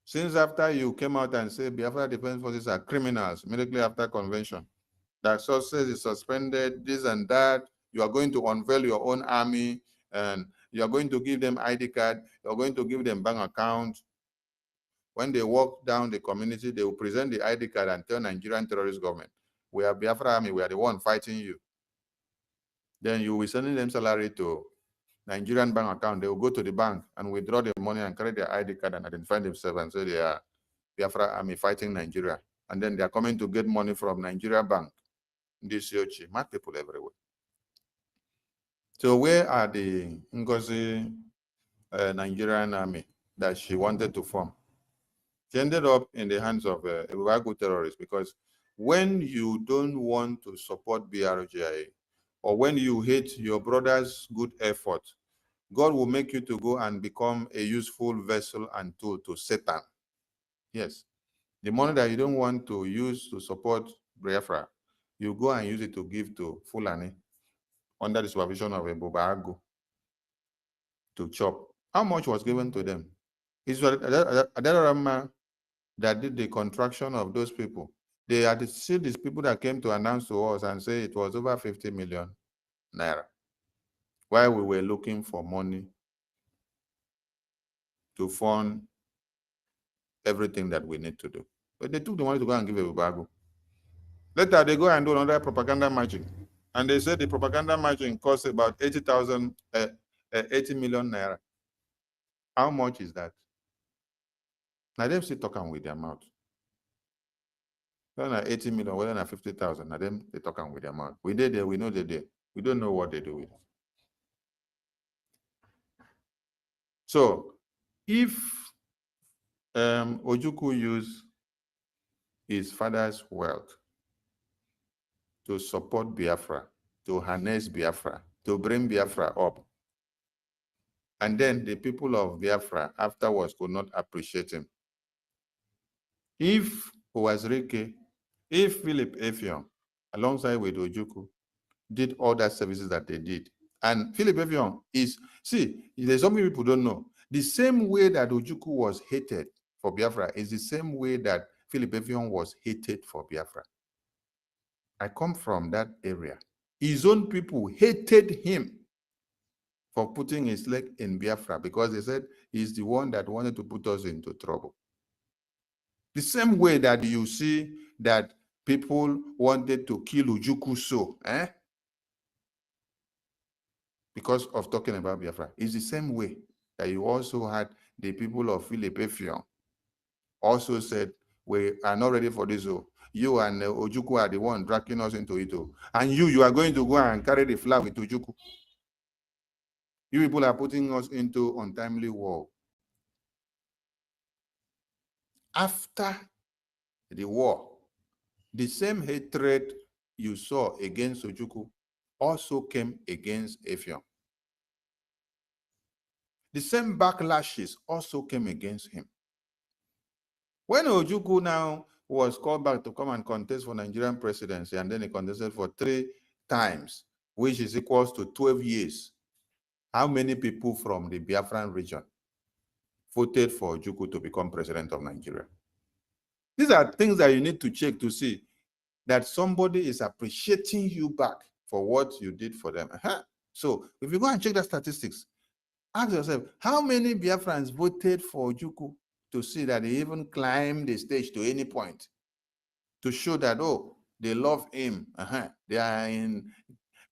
Since after you came out and said Biafra Defense Forces are criminals immediately after convention, that success is suspended, this and that, you are going to unveil your own army, and you are going to give them ID card, you are going to give them bank account. When they walk down the community, they will present the ID card and tell Nigerian terrorist government, we are Biafra army, we are the one fighting you. Then you will be sending them salary to Nigerian bank account. They will go to the bank and withdraw the money and carry their ID card and identify themselves and say they are Biafra army fighting Nigeria. And then they are coming to get money from Nigeria bank. BCOS, mad people everywhere. So where are the NGOZI Nigerian army that she wanted to form? She ended up in the hands of Iwagu terrorists, because when you don't want to support BRGIA, or when you hate your brother's good effort, God will make you to go and become a useful vessel and tool to Satan. Yes. The money that you don't want to use to support Biafra, you go and use it to give to Fulani under the supervision of a Bubago to chop. How much was given to them? It's Adarama that did the contraction of those people. They had still these people that came to announce to us and say it was over 50 million naira, while we were looking for money to fund everything that we need to do. But they took the money to go and give a Bubago. Later, they go and do another propaganda matching. And they said the propaganda matching cost about 80 million naira. How much is that? Now, them still talking with their mouth. Whether 80 million, whether 50,000, now them they talking with their mouth. We did there, we know they did. We don't know what they do with it. So, if Ojukwu used his father's wealth to support Biafra, to harness Biafra, to bring Biafra up, and then the people of Biafra afterwards could not appreciate him. If Uwazirike, if Philip Effiong alongside with Ojukwu, did all that services that they did. And EFIK-IBIBIO is, see, there's something people don't know. The same way that Ojukwu was hated for Biafra is the same way that EFIK-IBIBIO was hated for Biafra. I come from that area. His own people hated him for putting his leg in Biafra because they said he's the one that wanted to put us into trouble. The same way that you see that people wanted to kill Ojukwu so, because of talking about Biafra. It's the same way that you also had the people of EFIK-IBIBIO also said, we are not ready for this. You and Ojukwu are the one dragging us into it. And you are going to go and carry the flag with Ojukwu. You people are putting us into untimely war. After the war, the same hatred you saw against Ojukwu also came against EFIK-IBIBIO. The same backlashes also came against him. When Ojukwu now was called back to come and contest for Nigerian presidency, and then he contested for 3 times, which is equals to 12 years, how many people from the Biafran region voted for Ojukwu to become president of Nigeria? These are things that you need to check to see that somebody is appreciating you back for what you did for them. So if you go and check the statistics, ask yourself, how many Biafrans voted for Ojukwu to see that he even climbed the stage to any point to show that, oh, they love him. They are in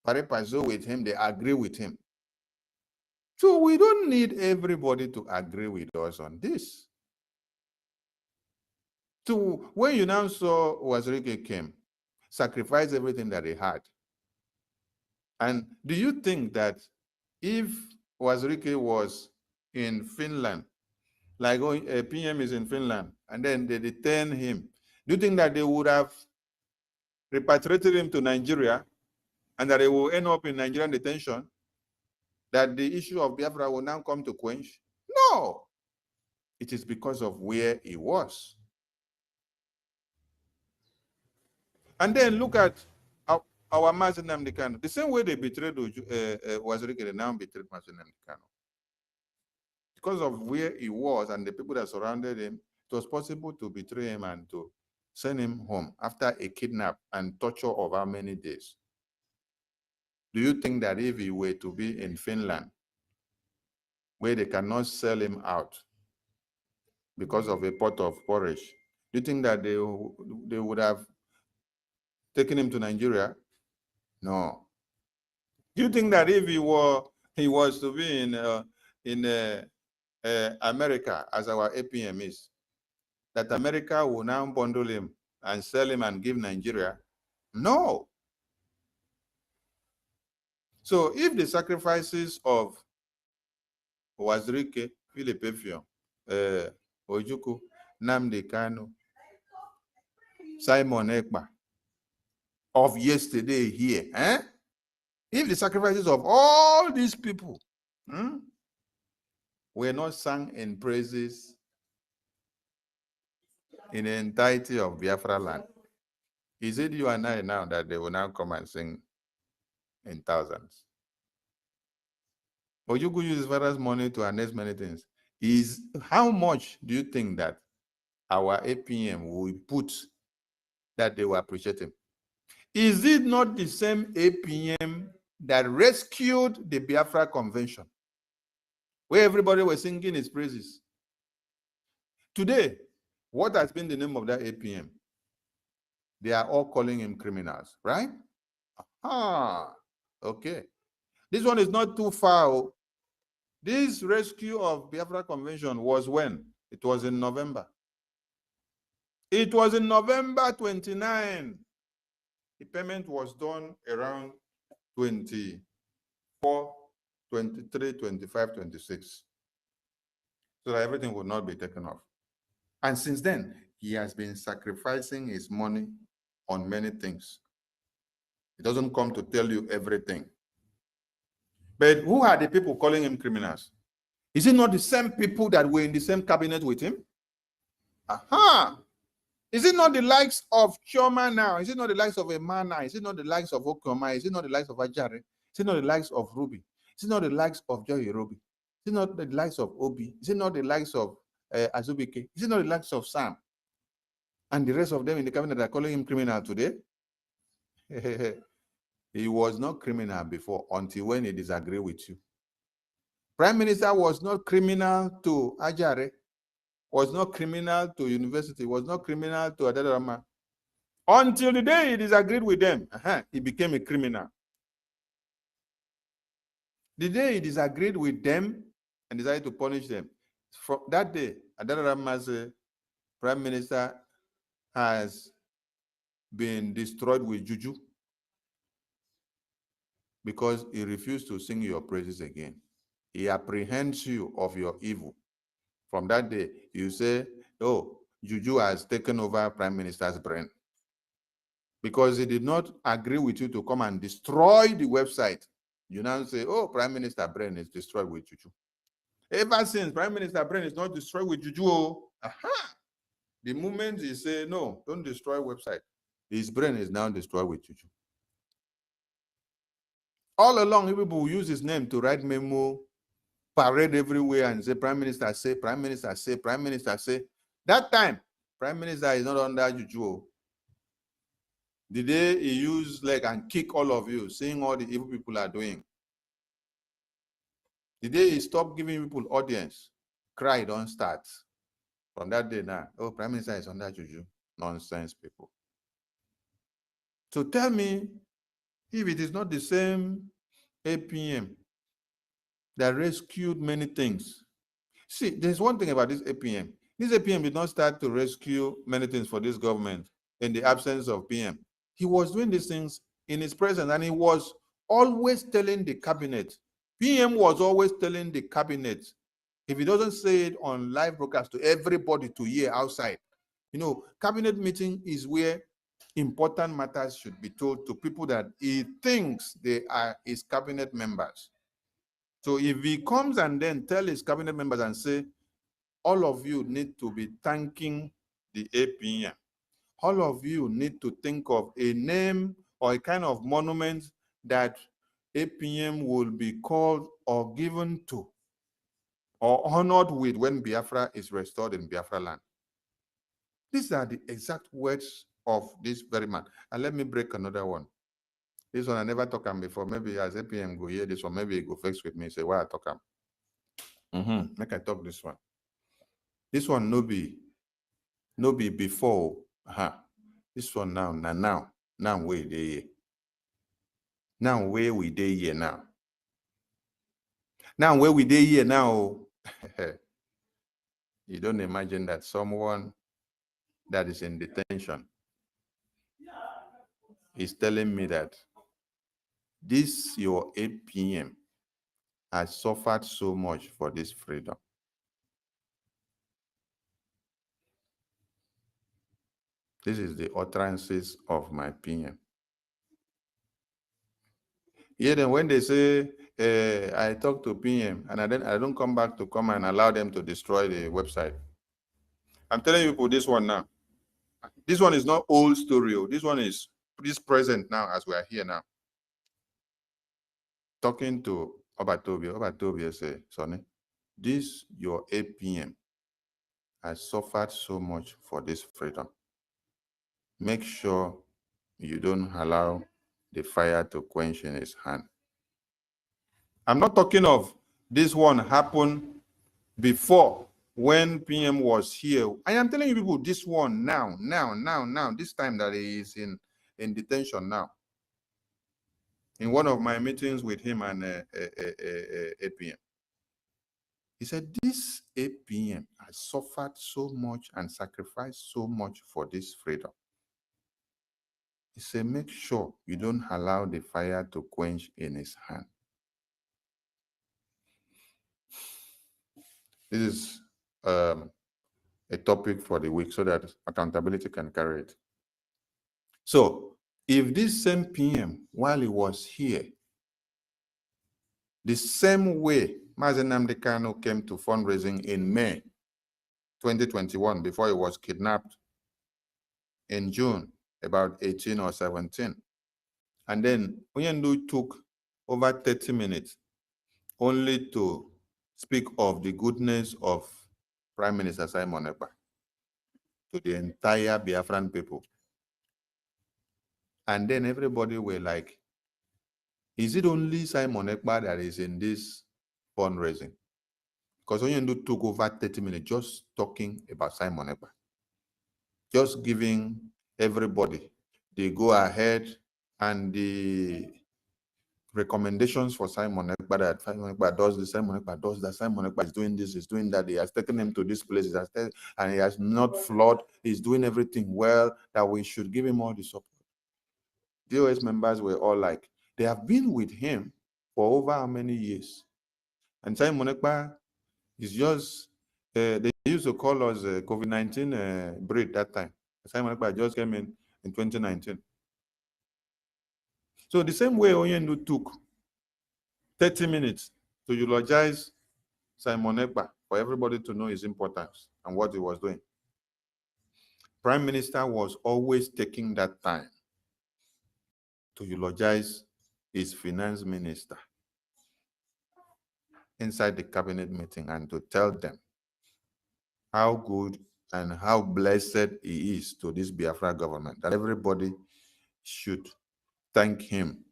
pari-passu with him. They agree with him. So we don't need everybody to agree with us on this. So when you now saw Wazirike came, sacrifice everything that he had. And do you think that if Wazirike was in Finland, like a PM is in Finland, and then they detain him, do you think that they would have repatriated him to Nigeria and that he will end up in Nigerian detention? That the issue of Biafra will now come to quench? No. It is because of where he was. And then look at our Mazi Nnamdi Kanu. The same way they betrayed Wazirike, they now betrayed Mazi Nnamdi Kanu. Because of where he was and the people that surrounded him, it was possible to betray him and to send him home after a kidnap and torture of how many days? Do you think that if he were to be in Finland, where they cannot sell him out because of a pot of porridge, do you think that they would have taken him to Nigeria? No. Do you think that if he was to be in America, as our APM is, that America will now bundle him and sell him and give Nigeria? No. So if the sacrifices of Wazirike, EFIK-IBIBIO, Ojukwu, Nnamdi Kanu, Simon Ekpa, of yesterday here, if the sacrifices of all these people were not sung in praises in the entirety of Biafra land, is it you and I now that they will now come and sing in thousands? Ojukwu uses various money to harness many things. How much do you think that our APM will put that they will appreciate him? Is it not the same APM that rescued the Biafra Convention, where everybody was singing his praises? Today, what has been the name of that APM? They are all calling him criminals, right? Okay. This one is not too far. This rescue of Biafra Convention was when? It was in November. It was in November 29. The payment was done around 24, 23, 25, 26. So that everything would not be taken off. And since then, he has been sacrificing his money on many things. It doesn't come to tell you everything. But who are the people calling him criminals? Is it not the same people that were in the same cabinet with him? Is it not the likes of Chioma now? Is it not the likes of Emana? Is it not the likes of Okoma? Is it not the likes of Ajare? Is it not the likes of Ruby? Is it not the likes of Joy Ruby? Is it not the likes of Obi? Is it not the likes of Azubike? Is it not the likes of Sam? And the rest of them in the cabinet are calling him criminal today? He was not criminal before until when he disagreed with you. Prime Minister was not criminal to Ajare, was not criminal to university, was not criminal to Adarama. Until the day he disagreed with them, he became a criminal. The day he disagreed with them and decided to punish them, from that day, Adarama's prime minister has been destroyed with juju because he refused to sing your praises again. He apprehends you of your evil. From that day, you say, oh, juju has taken over prime minister's brain. Because he did not agree with you to come and destroy the website. You now say, oh, prime minister brain is destroyed with juju. Ever since prime minister brain is not destroyed with juju, the moment he say, no, don't destroy website, his brain is now destroyed with juju. All along, people will use his name to write memo, parade everywhere and say, prime minister say, prime minister say, prime minister say. That time, prime minister is not under juju. The day he used leg and kick all of you, seeing all the evil people are doing. The day he stopped giving people audience, cry don't start. From that day now, oh, prime minister is under juju. Nonsense, people. So tell me, if it is not the same APM that rescued many things. See, there's one thing about this APM. This APM did not start to rescue many things for this government in the absence of PM. He was doing these things in his presence, and he was always telling the cabinet. PM was always telling the cabinet, if he doesn't say it on live broadcast to everybody to hear outside, you know, cabinet meeting is where important matters should be told to people that he thinks they are his cabinet members. So if he comes and then tell his cabinet members and say, all of you need to be thanking the APM. All of you need to think of a name or a kind of monument that APM will be called or given to or honored with when Biafra is restored in Biafra land. These are the exact words of this very man. And let me break another one. This one I never talked about before. Maybe as APM go hear this one, maybe he go fix with me, say, why I talk him? Make I talk this one. This one no be before. This one now where they here. Now where we dey here now. Now where we dey here now. You don't imagine that someone that is in detention is telling me that this your APM has suffered so much for this freedom. This is the utterances of my PM. Yeah, then when they say, I talk to PM and I don't come back to come and allow them to destroy the website. I'm telling you people this one now. This one is not old story. This one is present now as we are here now. Talking to Obatobia say, Sonny, this your APM has suffered so much for this freedom. Make sure you don't allow the fire to quench in his hand. I'm not talking of this one happened before when PM was here. I am telling you people this one now, this time that he is in detention now. In one of my meetings with him and APM, he said, this APM has suffered so much and sacrificed so much for this freedom. He said, make sure you don't allow the fire to quench in his hand. This is a topic for the week so that accountability can carry it. So if this same PM, while he was here, the same way Mazen Nnamdi Kanu came to fundraising in May 2021 before he was kidnapped in June, about 18 or 17. And then Onyendu took over 30 minutes only to speak of the goodness of Prime Minister Simon Ekpa to the entire Biafran people. And then everybody were like, is it only Simon Ekpa that is in this fundraising? Because Onyendu took over 30 minutes just talking about Simon Ekpa, just giving everybody the go ahead and the recommendations for Simon Ekpa, that Simon Ekpa does this, Simon Ekpa does that, Simon Ekpa is doing this, is doing that, he has taken him to this place, and he has not flawed, he's doing everything well, that we should give him all the support. DOS members were all like, they have been with him for over how many years? And Simon Ekpa is just, they used to call us COVID-19 breed that time. Simon Ekpa just came in 2019. So the same way Onyendu took 30 minutes to eulogize Simon Ekpa for everybody to know his importance and what he was doing, Prime Minister was always taking that time to eulogize his finance minister inside the cabinet meeting and to tell them how good and how blessed he is to this Biafra government, that everybody should thank him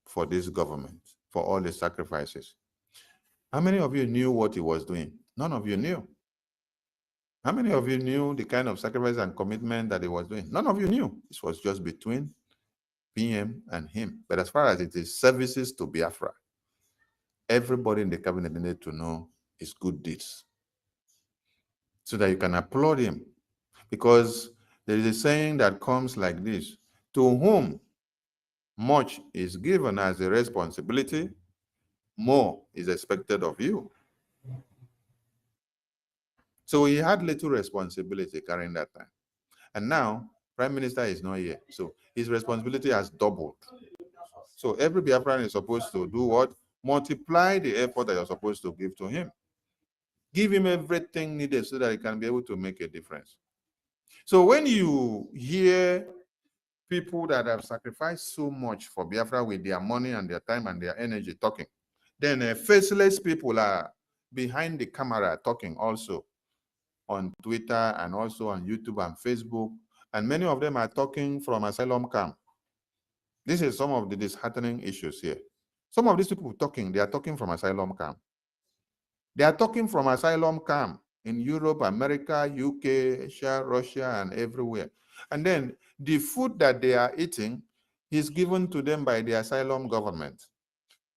for this government, for all the sacrifices. How many of you knew what he was doing? None of you knew. How many of you knew the kind of sacrifice and commitment that he was doing? None of you knew. This was just between PM and him. But as far as it is services to Biafra, everybody in the cabinet needed to know his good deeds so that you can applaud him. Because there is a saying that comes like this: to whom much is given as a responsibility, more is expected of you. So he had little responsibility carrying that time. And now, Prime Minister is not here. So his responsibility has doubled. So every Biafran is supposed to do what? Multiply the effort that you're supposed to give to him. Give him everything needed so that he can be able to make a difference. So when you hear people that have sacrificed so much for Biafra with their money and their time and their energy talking, then faceless people are behind the camera talking also on Twitter and also on YouTube and Facebook, and many of them are talking from asylum camp. This is some of the disheartening issues here. Some of these people talking, they are talking from asylum camp. They are talking from asylum camp in Europe, America, UK, Asia, Russia, and everywhere. And then the food that they are eating is given to them by the asylum government.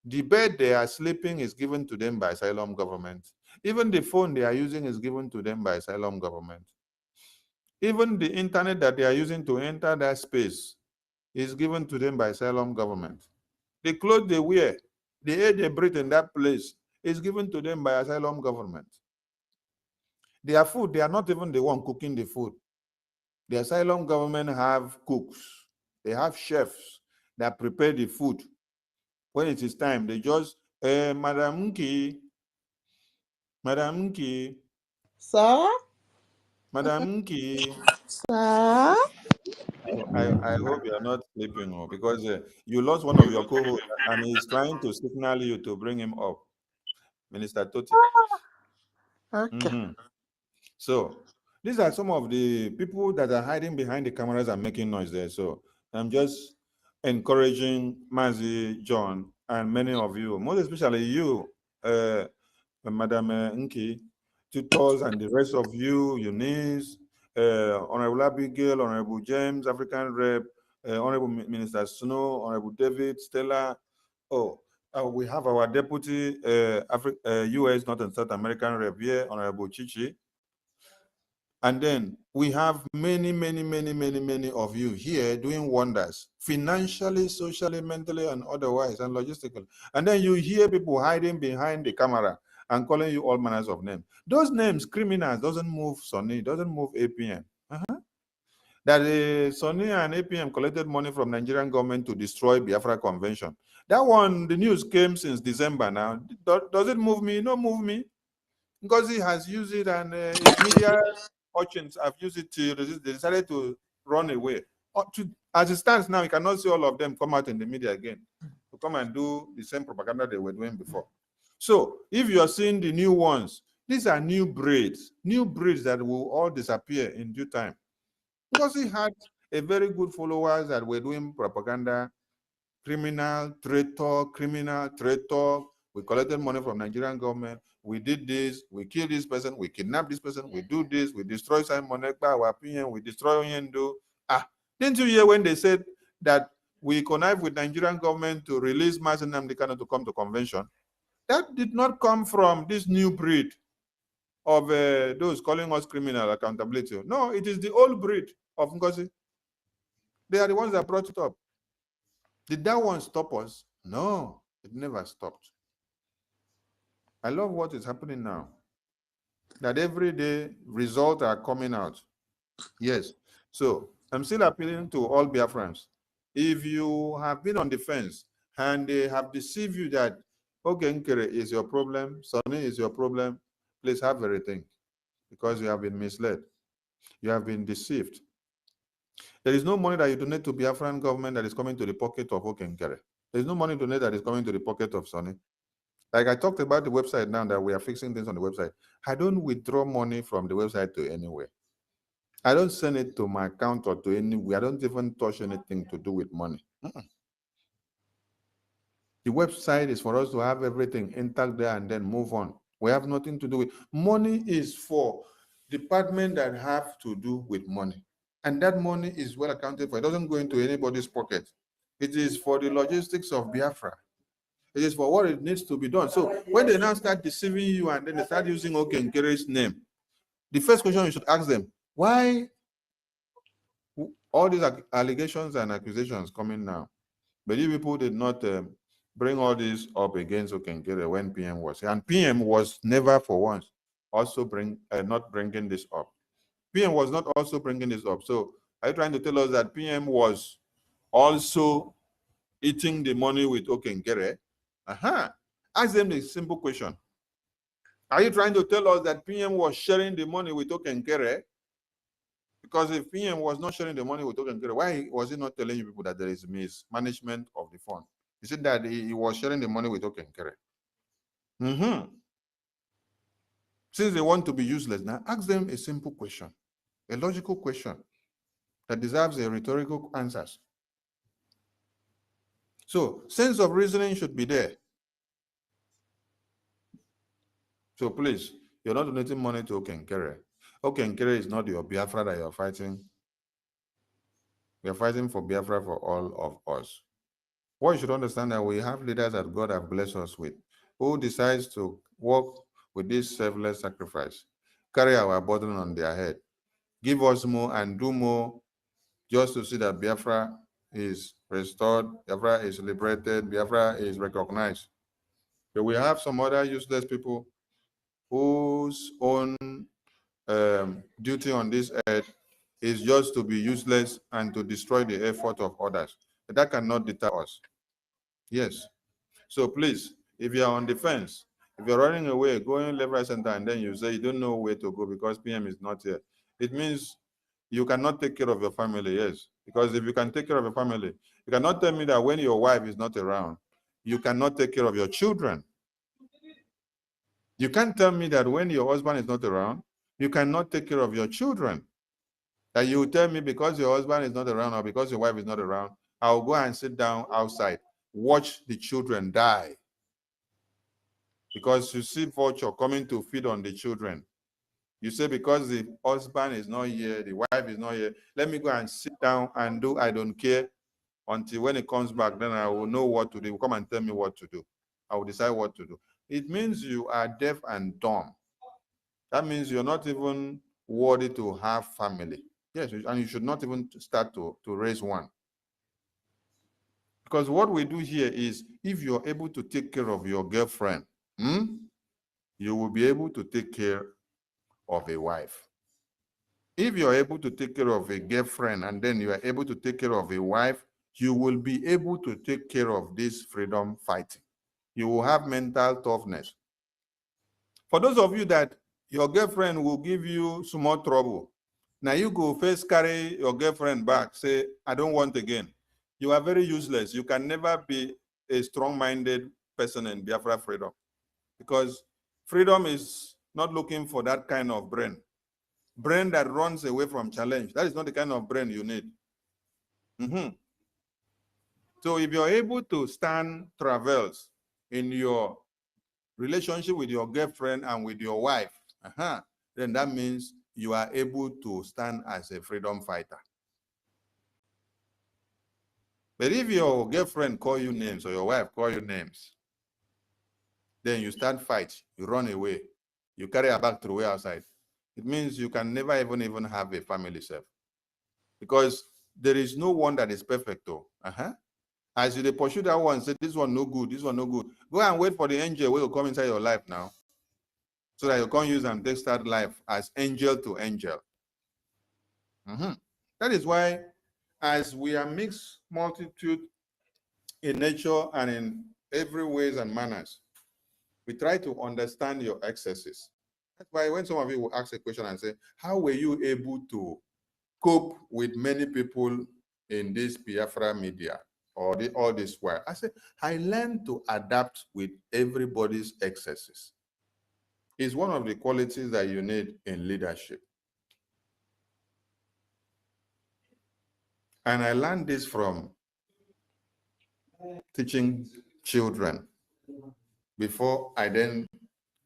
The bed they are sleeping is given to them by asylum government. Even the phone they are using is given to them by asylum government. Even the internet that they are using to enter that space is given to them by asylum government. The clothes they wear, the air they breathe in that place is given to them by asylum government. Their food, they are not even the one cooking the food. The asylum government have cooks. They have chefs that prepare the food. When it is time, they just, Madam Nki, Sir? Madam Nki. Sir? I hope you are not sleeping, because you lost one of your co-hosts and he's trying to signal you to bring him up, Minister Toti. Okay. So these are some of the people that are hiding behind the cameras and making noise there. So I'm just encouraging Mazi, John, and many of you, most especially you, Madam Nki, tutors, and the rest of you, Eunice, Honorable Abigail, Honorable James, African Rep, Honorable Minister Snow, Honorable David, Stella. We have our Deputy US North and South American Rep here, Honorable Chichi. And then we have many of you here doing wonders, financially, socially, mentally, and otherwise, and logistically. And then you hear people hiding behind the camera and calling you all manners of names. Those names, criminals, doesn't move Sonny, doesn't move APM. That Sonny and APM collected money from Nigerian government to destroy Biafra Convention. That one, the news came since December now. Does it move me? No, move me. NGOZI has used it, and its media urchins have used it to resist. They decided to run away. As it stands now, you cannot see all of them come out in the media again to come and do the same propaganda they were doing before. So if you are seeing the new ones, these are new breeds that will all disappear in due time. Because he had a very good followers that were doing propaganda, criminal, traitor, we collected money from Nigerian government, we did this, we killed this person, we kidnapped this person, we do this, we destroy Simon Ekpa, our opinion, we destroy Oyendo. Didn't you hear when they said that we connive with Nigerian government to release Mazi Nnamdi Kanu to come to convention? That did not come from this new breed of those calling us criminal accountability. No, it is the old breed of NGOZI. They are the ones that brought it up. Did that one stop us? No, it never stopped. I love what is happening now. That every day results are coming out. Yes. So I'm still appealing to all Biafrans. If you have been on the fence and they have deceived you that Ogenkere is your problem, Sonny is your problem, please have everything, because you have been misled. You have been deceived. There is no money that you donate to Biafran government that is coming to the pocket of Ogenkere. There is no money donated that is coming to the pocket of Sonny. Like I talked about the website now that we are fixing things on the website. I don't withdraw money from the website to anywhere. I don't send it to my account or to anywhere. I don't even touch anything to do with money. The website is for us to have everything intact there and then move on. We have nothing to do with money. Is for department that have to do with money. And that money is well accounted for. It doesn't go into anybody's pocket. It is for the logistics of Biafra. It is for what it needs to be done. So when they now start deceiving you and then they start using Ogenkere's name, the first question you should ask them, why all these allegations and accusations coming now? But you people did not bring all this up against Ogenkere when PM was here. And PM was never for once also not bringing this up. PM was not also bringing this up. So are you trying to tell us that PM was also eating the money with Ogenkere? Ask them the simple question. Are you trying to tell us that PM was sharing the money with Ogenkere? Because if PM was not sharing the money with Ogenkere, why was he not telling you people that there is mismanagement of the fund? He said that he was sharing the money with Ogenkere. Since they want to be useless, now ask them a simple question, a logical question that deserves a rhetorical answers. So sense of reasoning should be there. So please, you're not donating money to Ogenkere. Ogenkere is not your Biafra that you're fighting. We are fighting for Biafra for all of us. What you should understand that we have leaders that God have blessed us with, who decides to work with this selfless sacrifice, carry our burden on their head, give us more and do more just to see that Biafra is restored, Biafra is liberated, Biafra is recognized. But we have some other useless people whose own duty on this earth is just to be useless and to destroy the effort of others. But that cannot deter us. Yes. So please, if you are on the fence, if you're running away, going left, right, center, and then you say you don't know where to go because PM is not here, it means you cannot take care of your family. Yes. Because if you can take care of your family, you cannot tell me that when your wife is not around, you cannot take care of your children. You can't tell me that when your husband is not around, you cannot take care of your children. That you tell me because your husband is not around or because your wife is not around, I'll go and sit down outside, watch the children die. Because you see vulture coming to feed on the children. You say because the husband is not here, the wife is not here, let me go and sit down and do I don't care until when it comes back, then I will know what to do. Come and tell me what to do. I will decide what to do. It means you are deaf and dumb. That means you're not even worthy to have family. Yes, and you should not even start to raise one. Because what we do here is, if you're able to take care of your girlfriend, you will be able to take care of a wife. If you're able to take care of a girlfriend and then you are able to take care of a wife, you will be able to take care of this freedom fighting. You will have mental toughness. For those of you that your girlfriend will give you small trouble. Now you go first carry your girlfriend back, say, I don't want again. You are very useless. You can never be a strong-minded person in Biafra freedom, because freedom is not looking for that kind of brain. Brain that runs away from challenge. That is not the kind of brain you need. So if you're able to stand travails in your relationship with your girlfriend and with your wife, then that means you are able to stand as a freedom fighter. But if your girlfriend call you names or your wife call you names, then you start fight, you run away, you carry her back to the way outside. It means you can never even have a family self. Because there is no one that is perfect though. As you pursue that one, say this one no good, this one no good. Go and wait for the angel who will come inside your life now, so that you can use and take start life as angel to angel. That is why, as we are mixed multitude in nature and in every ways and manners, we try to understand your excesses. That's why when some of you will ask a question and say, how were you able to cope with many people in this Biafra media or all this while? I say, I learned to adapt with everybody's excesses. It's one of the qualities that you need in leadership. And I learned this from teaching children before I then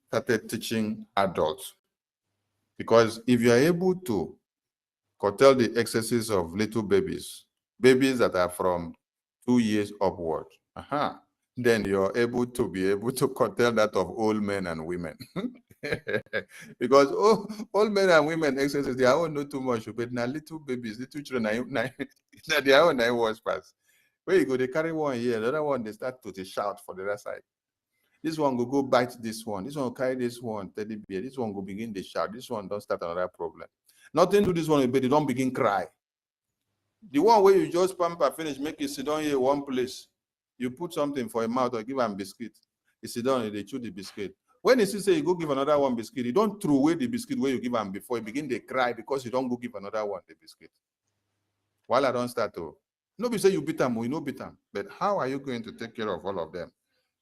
started teaching adults. Because if you are able to curtail the excesses of little babies that are from 2 years upward, then you're able to curtail that of old men and women. Because old men and women excesses, they don't know too much, but now little babies, little children, they are 9 words past. Where you go, they carry one here, the other one, they start to shout for the other side. This one go bite this one will carry this one, teddy bear, this one go begin to shout, this one don't start another problem. Nothing to this one, but they don't begin cry. The one where you just pamper, finish, make it sit down here one place. You put something for a mouth or give him biscuit. He sit down and they chew the biscuit. When he say you go give another one biscuit, you don't throw away the biscuit where you give him before. He begin to cry because you don't go give another one the biscuit. While I don't start to. Nobody say you beat them or you know beat them. But how are you going to take care of all of them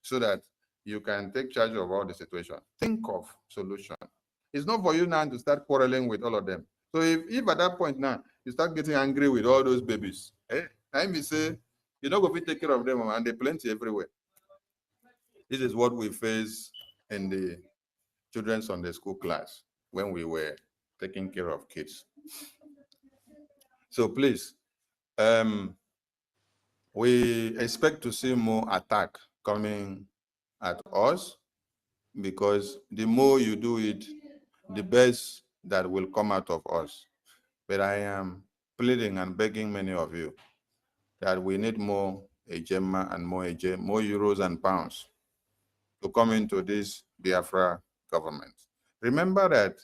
so that you can take charge of all the situation? Think of solution. It's not for you now to start quarreling with all of them. So if at that point now you start getting angry with all those babies, I may say you're not going to take care of them, and they're plenty everywhere. This is what we face in the children's Sunday school class when we were taking care of kids. So please, we expect to see more attack coming at us, because the more you do it, the best that will come out of us. But I am pleading and begging many of you that we need more Ejema and more euros and pounds to come into this Biafra government. Remember that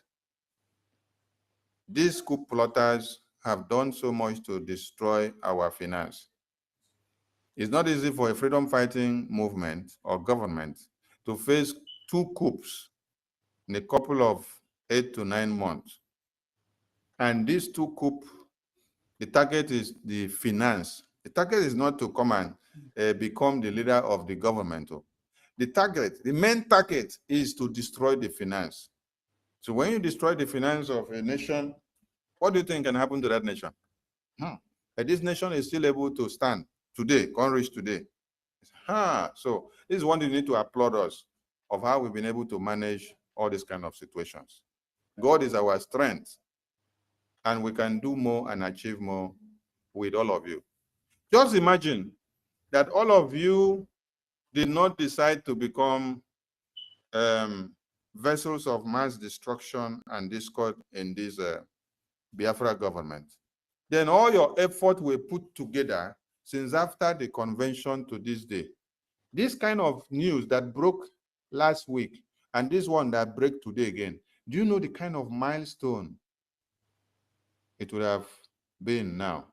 these coup plotters have done so much to destroy our finance. It's not easy for a freedom fighting movement or government to face 2 coups in a couple of 8 to 9 months. And these 2 coups, the target is the finance. The target is not to come and become the leader of the government. The main target is to destroy the finance. So when you destroy the finance of a nation, what do you think can happen to that nation? This nation is still able to stand today, can't reach today. So this is one thing you need to applaud us of how we've been able to manage all these kind of situations. God is our strength, and we can do more and achieve more with all of you. Just imagine that all of you did not decide to become vessels of mass destruction and discord in this Biafra government. Then all your effort were put together since after the convention to this day. This kind of news that broke last week and this one that break today again, do you know the kind of milestone it would have been now?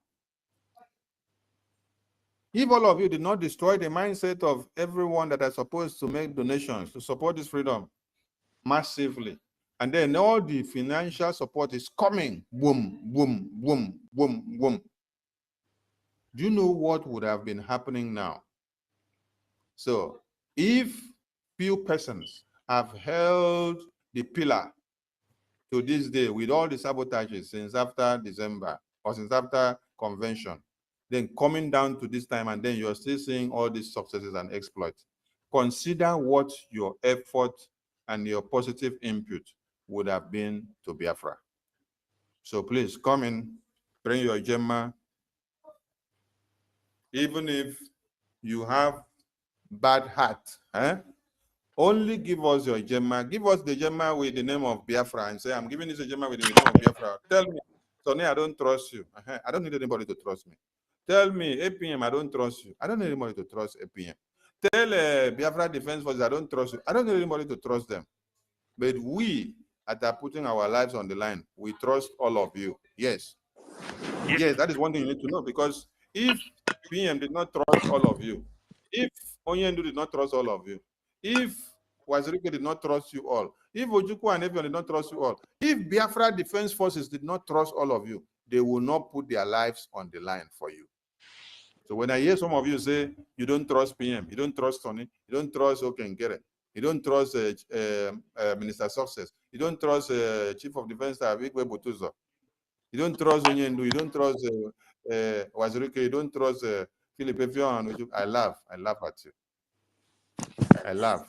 If all of you did not destroy the mindset of everyone that are supposed to make donations to support this freedom massively, And then all the financial support is coming. Boom, boom, boom, boom, boom. Do you know what would have been happening now? So if few persons have held the pillar to this day with all the sabotages since after December or since after convention, then coming down to this time and then you're still seeing all these successes and exploits, consider what your effort and your positive input would have been to Biafra. So please come in, bring your Gemma. Even if you have bad heart, only give us your Gemma. Give us the Gemma with the name of Biafra and say, I'm giving this a Gemma with the name of Biafra. Tell me, Sonny, I don't trust you. I don't need anybody to trust me. Tell me, APM, I don't trust you. I don't need anybody to trust APM. Tell Biafra Defense Forces, I don't trust you. I don't need anybody to trust them. But we that are putting our lives on the line, we trust all of you. Yes. Yes, that is one thing you need to know, because if PM did not trust all of you, if Onyendu did not trust all of you, if Wazirike did not trust you all, if Ojukwu and everyone did not trust you all, if Biafra Defense Forces did not trust all of you, they will not put their lives on the line for you. So when I hear some of you say, you don't trust PM, you don't trust Tony, you don't trust Okengere, you don't trust Minister Success, you don't trust Chief of Defense Staff, Igwe Butuzo, you don't trust Onyendu, you don't trust Wazirike, you don't trust Philip Efion. I laugh at you. I laugh.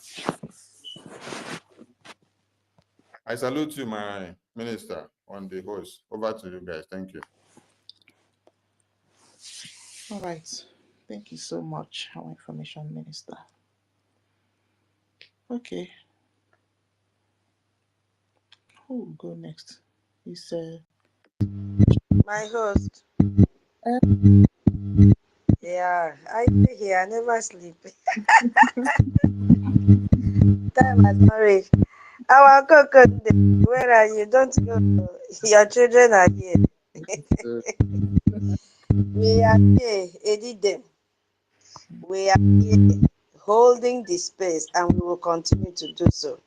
I salute you, my minister, on the host. Over to you guys. Thank you. All right. Thank you so much, our information minister. Okay. Who will go next? Is my host. Yeah, I stay here. I never sleep. Time has married. Our cocoa, where are you? Don't go. Your children are here. We are here, edit them. We are here holding the space, and we will continue to do so.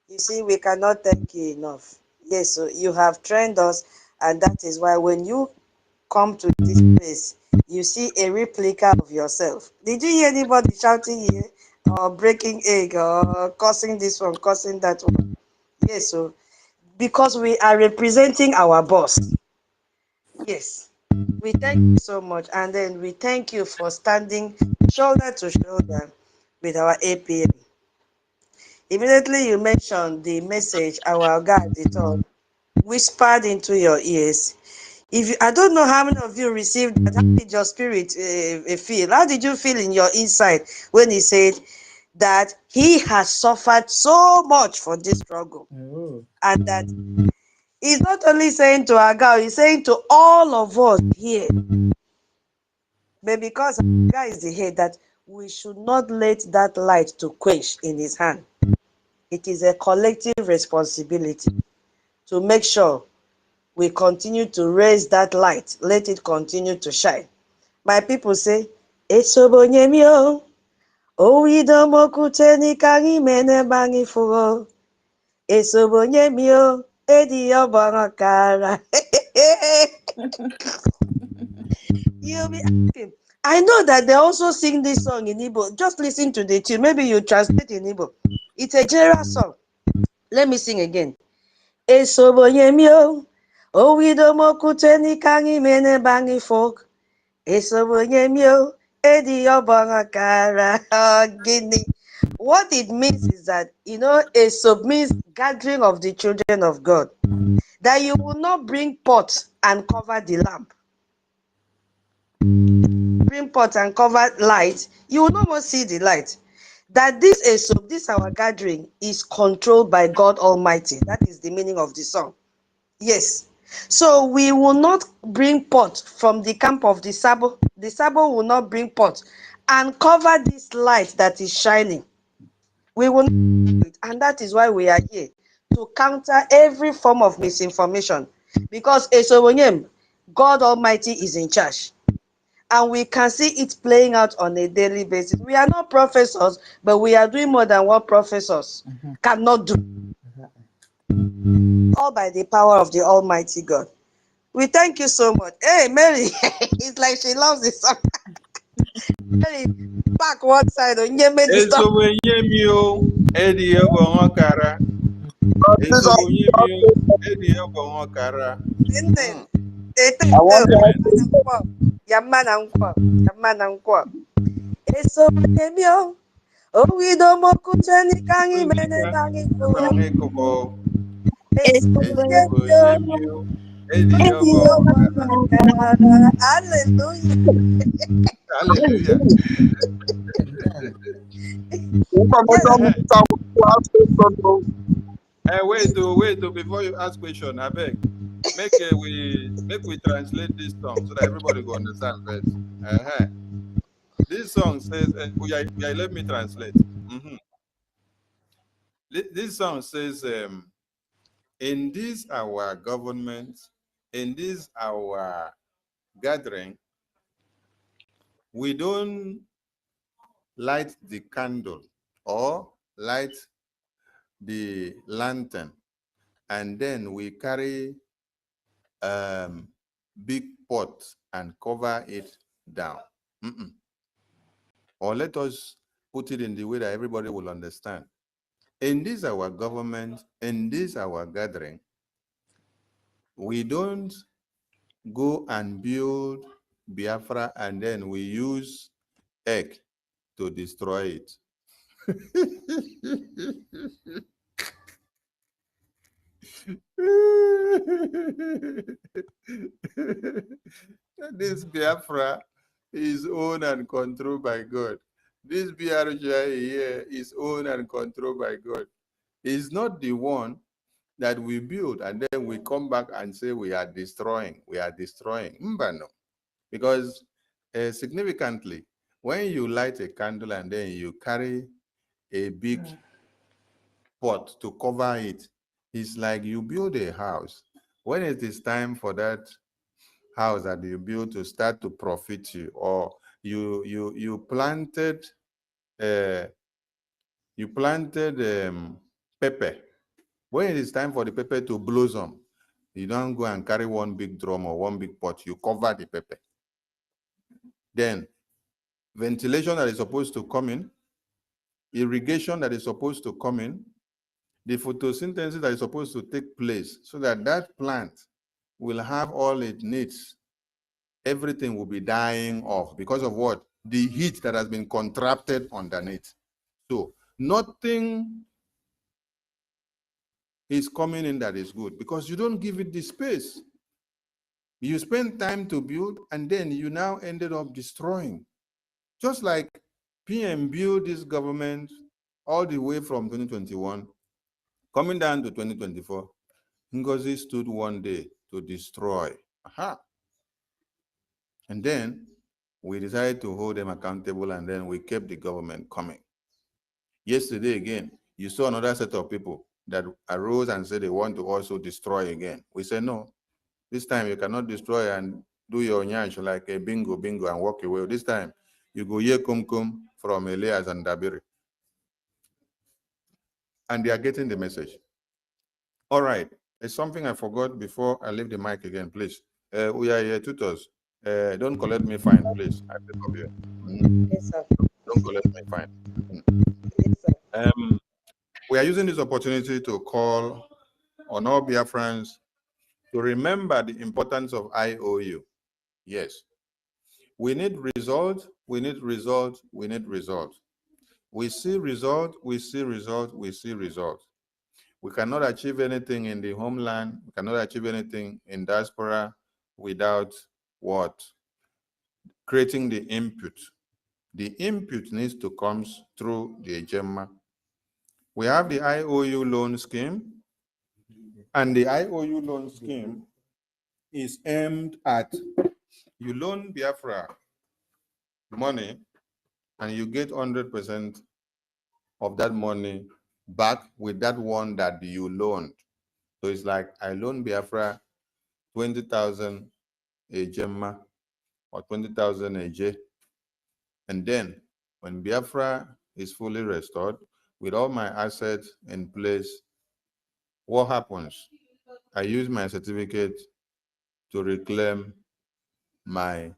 You see, we cannot thank you enough. Yes, so you have trained us, and that is why when you come to this space, you see a replica of yourself. Did you hear anybody shouting here, or breaking egg, or cursing this one, cursing that one? Yes, so because we are representing our boss. Yes, we thank you so much, and then we thank you for standing shoulder to shoulder with our APM. Immediately you mentioned the message our God did all whispered into your ears. If you, I don't know how many of you received that. How did your spirit feel? How did you feel in your inside when he said that he has suffered so much for this struggle? And that he's not only saying to Agar, he's saying to all of us here. But because Agar is the head, that we should not let that light to quench in his hand. It is a collective responsibility to make sure we continue to raise that light. Let it continue to shine. My people say, Esobonyemio, Owidomokuteni kari mene bangi fugo. Esobonyemio, Ediobarakara. You'll be asking. I know that they also sing this song in Igbo. Just listen to the tune. Maybe you translate in Igbo. It's a general song. Let me sing again. Esobonyemio, Owidomokuteni kari mene bangi fugo. Esobonyemio, Ediobarakara. Guinea. What it means is that, Esob means gathering of the children of God. That you will not bring pot and cover the lamp. Bring pot and cover light, you will not see the light. That this Esob, this our gathering, is controlled by God Almighty. That is the meaning of the song. Yes. So we will not bring pot from the camp of the Sabo. The Sabo will not bring pot and cover this light that is shining. We will not do it. And that is why we are here, to counter every form of misinformation. Because Esobonyem, God Almighty is in charge. And we can see it playing out on a daily basis. We are not professors, but we are doing more than what professors cannot do. all by the power of the Almighty God. We thank you so much. Hey, Mary, it's like she loves this song. Mary, back one side, on you made this song. Edi Obongokara. Edi Obongokara. I want Yamanangwa. Eso emio. Owido mokucheni kangi mene kangi ko. Eso emio. Edi Obongokara. Hallelujah. Hallelujah. Wait, before you ask question, I beg. Make we translate this song so that everybody will understand first. This song says, let me translate. This song says, in this our government, in this our gathering, we don't light the candle or light the lantern, and then we carry big pot and cover it down. Or let us put it in the way that everybody will understand. In this our government, in this our gathering, we don't go and build Biafra and then we use egg to destroy it. This Biafra is owned and controlled by God. This BRJ here is owned and controlled by God. It's not the one that we build and then we come back and say we are destroying. We are destroying. No. Because significantly, when you light a candle and then you carry a big pot to cover it, it's like you build a house. When it is time for that house that you build to start to profit you, or you planted pepper. When it is time for the pepper to blossom, you don't go and carry one big drum or one big pot. You cover the pepper. Then ventilation that is supposed to come in, irrigation that is supposed to come in, the photosynthesis that is supposed to take place so that that plant will have all it needs. Everything will be dying off because of what? The heat that has been contracted underneath. So nothing is coming in that is good because you don't give it the space. You spend time to build and then you now ended up destroying. Just like PM built this government all the way from 2021, coming down to 2024, NGOZI stood one day to destroy. And then we decided to hold them accountable and then we kept the government coming. Yesterday again, you saw another set of people that arose and said they want to also destroy again. We said, no, this time you cannot destroy and do your nyash like a bingo and walk away. This time you go ye kum from Elias and Dabiri. And they are getting the message. All right, there's something I forgot before I leave the mic again, please. We are here, tutors. Don't collect me fine, please. I beg of you. Yes, sir. Don't collect me fine. Yes, sir. We are using this opportunity to call on all Biafrans to remember the importance of IOU. Yes. We need result, we need result, we need result. We see result, we see result, we see result. We cannot achieve anything in the homeland, we cannot achieve anything in diaspora without what? Creating the input. The input needs to come through the EJEMA. We have the IOU loan scheme, and the IOU loan scheme is aimed at you loan Biafra money and you get 100% of that money back with that one that you loaned. So it's like I loan Biafra 20,000 a Gemma or 20,000 a J. And then when Biafra is fully restored with all my assets in place, what happens? I use my certificate to reclaim my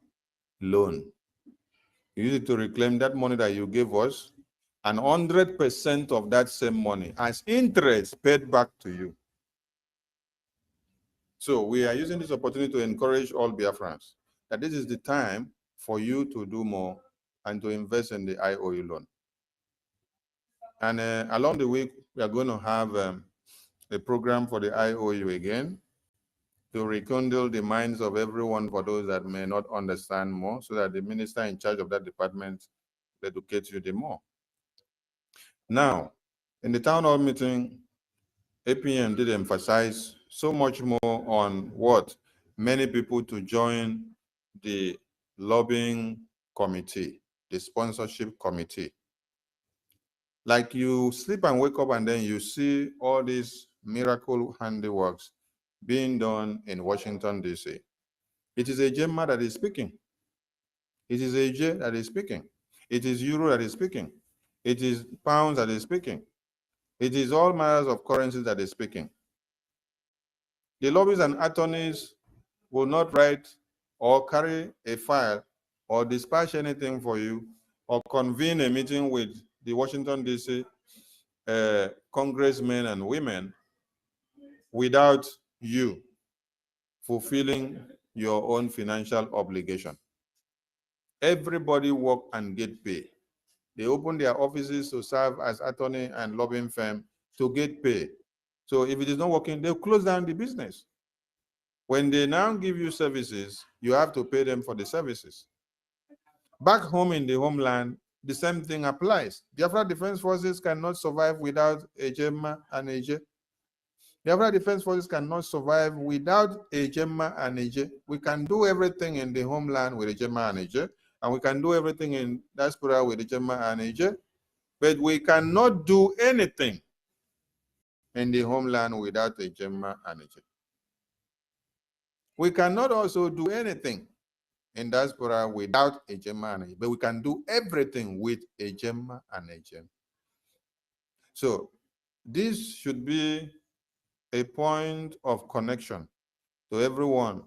loan. You use it to reclaim that money that you gave us, and 100% of that same money as interest paid back to you. So we are using this opportunity to encourage all Biafrans that this is the time for you to do more and to invest in the IOU loan. And along the week, we are going to have a program for the IOU again to rekindle the minds of everyone for those that may not understand more, so that the minister in charge of that department educates you the more. Now, in the town hall meeting, APM did emphasize so much more on what many people to join the lobbying committee, the sponsorship committee. Like you sleep and wake up and then you see all these miracle handiworks being done in Washington, D.C. It is a Gemma that is speaking. It is AJ that is speaking. It is Euro that is speaking. It is pounds that is speaking. It is all matters of currencies that is speaking. The lobbyists and attorneys will not write or carry a file or dispatch anything for you or convene a meeting with the Washington, D.C. congressmen and women without you fulfilling your own financial obligation. Everybody work and get paid. They open their offices to serve as attorney and lobbying firm to get paid. So if it is not working, they'll close down the business. When they now give you services, you have to pay them for the services. Back home in the homeland, the same thing applies. Biafra Defense Forces cannot survive without a Gemma and a J. Biafra Defense Forces cannot survive without a Gemma and a J. We can do everything in the homeland with a Gemma and a J, and we can do everything in diaspora with a Gemma and a J, but we cannot do anything in the homeland without a Gemma and a J. We cannot also do anything in diaspora without a Gemma and a J, but we can do everything with a Gemma and a J. So this should be a point of connection to everyone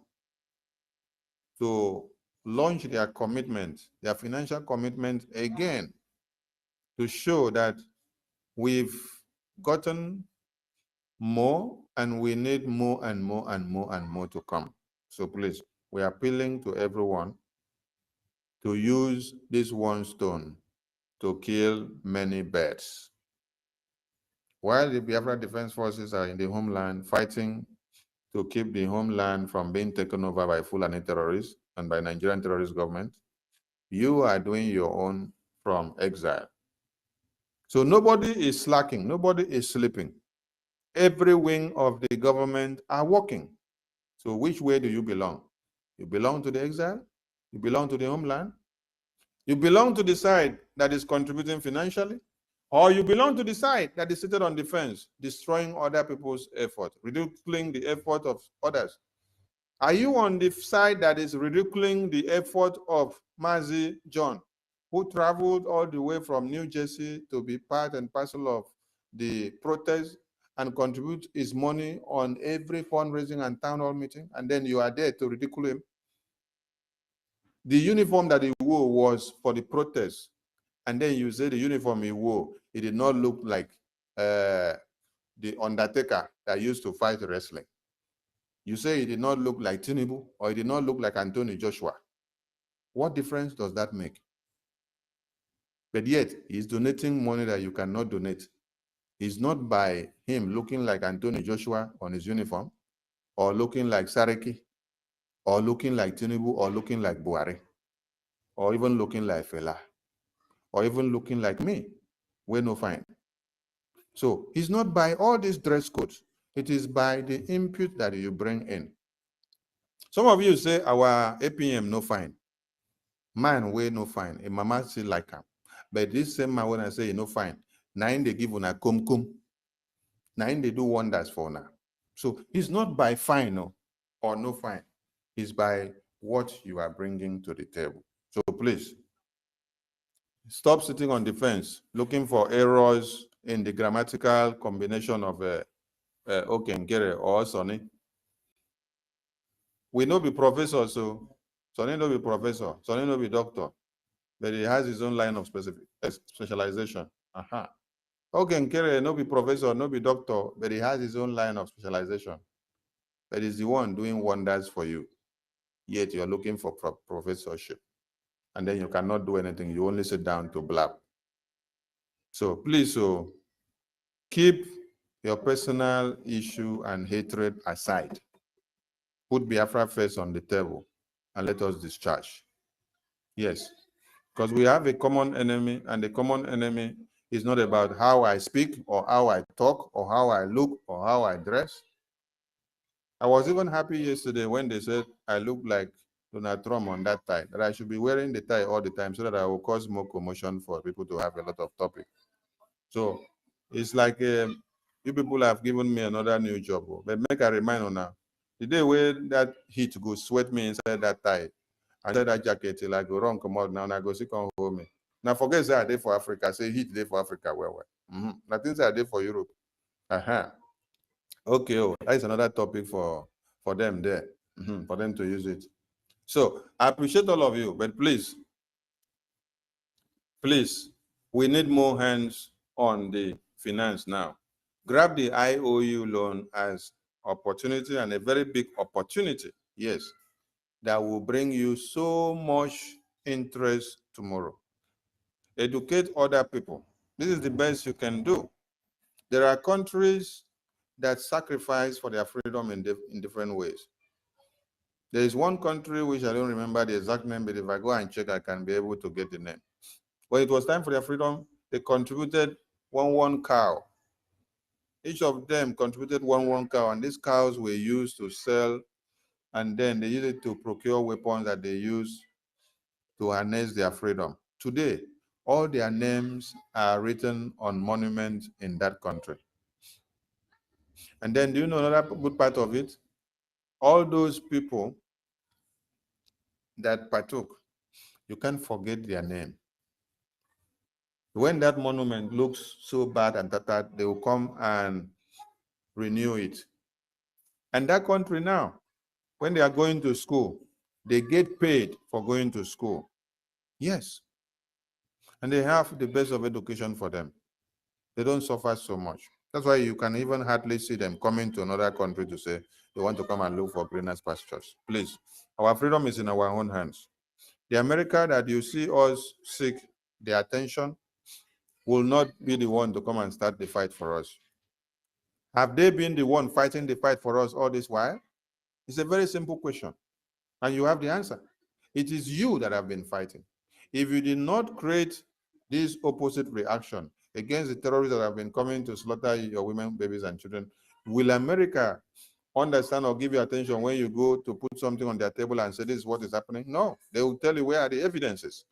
to launch their commitment, their financial commitment again, to show that we've gotten more and we need more and more and more and more to come. So please, we are appealing to everyone to use this one stone to kill many birds. While the Biafra Defense Forces are in the homeland fighting to keep the homeland from being taken over by Fulani terrorists and by Nigerian terrorist government, you are doing your own from exile. So nobody is slacking, nobody is sleeping. Every wing of the government are working. So which way do you belong? You belong to the exile? You belong to the homeland? You belong to the side that is contributing financially? Or you belong to the side that is seated on defense, destroying other people's effort, ridiculing the effort of others? Are you on the side that is ridiculing the effort of Mazi John, who traveled all the way from New Jersey to be part and parcel of the protest and contribute his money on every fundraising and town hall meeting, and then you are there to ridicule him? The uniform that he wore was for the protest, and then you say the uniform he wore, it did not look like the Undertaker that used to fight wrestling. You say it did not look like Tinubu, or it did not look like Anthony Joshua. What difference does that make? But yet, he's donating money that you cannot donate. It's not by him looking like Anthony Joshua on his uniform, or looking like Sariki, or looking like Tinubu, or looking like Buhari, or even looking like Fela, or even looking like me. We're no fine. So it's not by all these dress codes. It is by the input that you bring in. Some of you say our APM no fine. Man, we no fine. A mama still like him. But this same man, when I say no fine, nine they give una kum. Nine they do wonders for una. So it's not by fine or no fine. It's by what you are bringing to the table. So please, stop sitting on the fence looking for errors in the grammatical combination of Okenkere or Sonny. We know be professor, so Sonny no be professor, Sonny no be doctor, but he has his own line of specialization. Okenkere no be professor, no be doctor, but he has his own line of specialization. But he's the one doing wonders for you. Yet you're looking for professorship. And then you cannot do anything. You only sit down to blab. So please, keep your personal issue and hatred aside. Put Biafra first on the table and let us discharge. Yes, because we have a common enemy, and the common enemy is not about how I speak or how I talk or how I look or how I dress. I was even happy yesterday when they said I look like Donald Trump on that tie, that I should be wearing the tie all the time so that I will cause more commotion for people to have a lot of topic. So it's like you people have given me another new job. But make a reminder now. The day where that heat go sweat me inside that tie, and that jacket till I go wrong come out now and I go see come home. Now forget that I did for Africa. Say heat day for Africa. Well. Nothing say I did for Europe. Okay, that's another topic for them there, for them to use it. So I appreciate all of you, but please, we need more hands on the finance now. Grab the IOU loan as opportunity, and a very big opportunity, yes, that will bring you so much interest tomorrow. Educate other people. This is the best you can do. There are countries that sacrifice for their freedom in different ways. There is one country which I don't remember the exact name, but if I go and check, I can be able to get the name. When it was time for their freedom, they contributed one cow. Each of them contributed one cow, and these cows were used to sell, and then they used it to procure weapons that they use to harness their freedom. Today, all their names are written on monuments in that country. And then, do you know another good part of it? All those people that partook, you can't forget their name. When that monument looks so bad and tattered, they will come and renew it. And that country now, when they are going to school, they get paid for going to school. Yes. And they have the best of education for them. They don't suffer so much. That's why you can even hardly see them coming to another country to say they want to come and look for greener pastures. Please, our freedom is in our own hands. The America that you see us seek the attention will not be the one to come and start the fight for us. Have they been the one fighting the fight for us all this while? It's a very simple question, and you have the answer. It is you that have been fighting. If you did not create this opposite reaction against the terrorists that have been coming to slaughter your women, babies, and children, will America understand or give you attention when you go to put something on their table and say this is what is happening? No, they will tell you where are the evidences.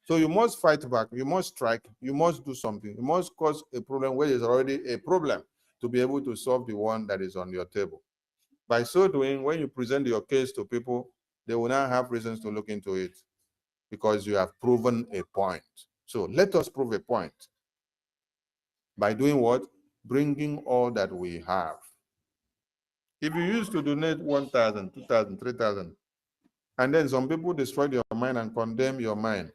So you must fight back, you must strike, you must do something, you must cause a problem where there's already a problem to be able to solve the one that is on your table. By so doing, when you present your case to people, they will now have reasons to look into it because you have proven a point. So let us prove a point. By doing what? Bringing all that we have. If you used to donate 1,000, 2,000, 3,000, and then some people destroy your mind and condemn your mind,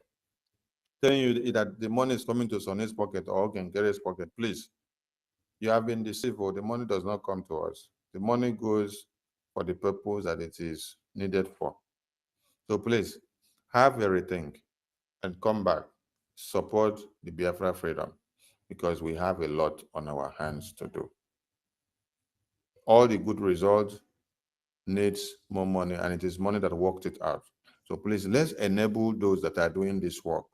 telling you that the money is coming to Sonny's pocket or Okenkere's pocket, please. You have been deceived. The money does not come to us. The money goes for the purpose that it is needed for. So please, have everything and come back. Support the Biafra freedom because we have a lot on our hands to do. All the good results needs more money, and it is money that worked it out. So please, let's enable those that are doing this work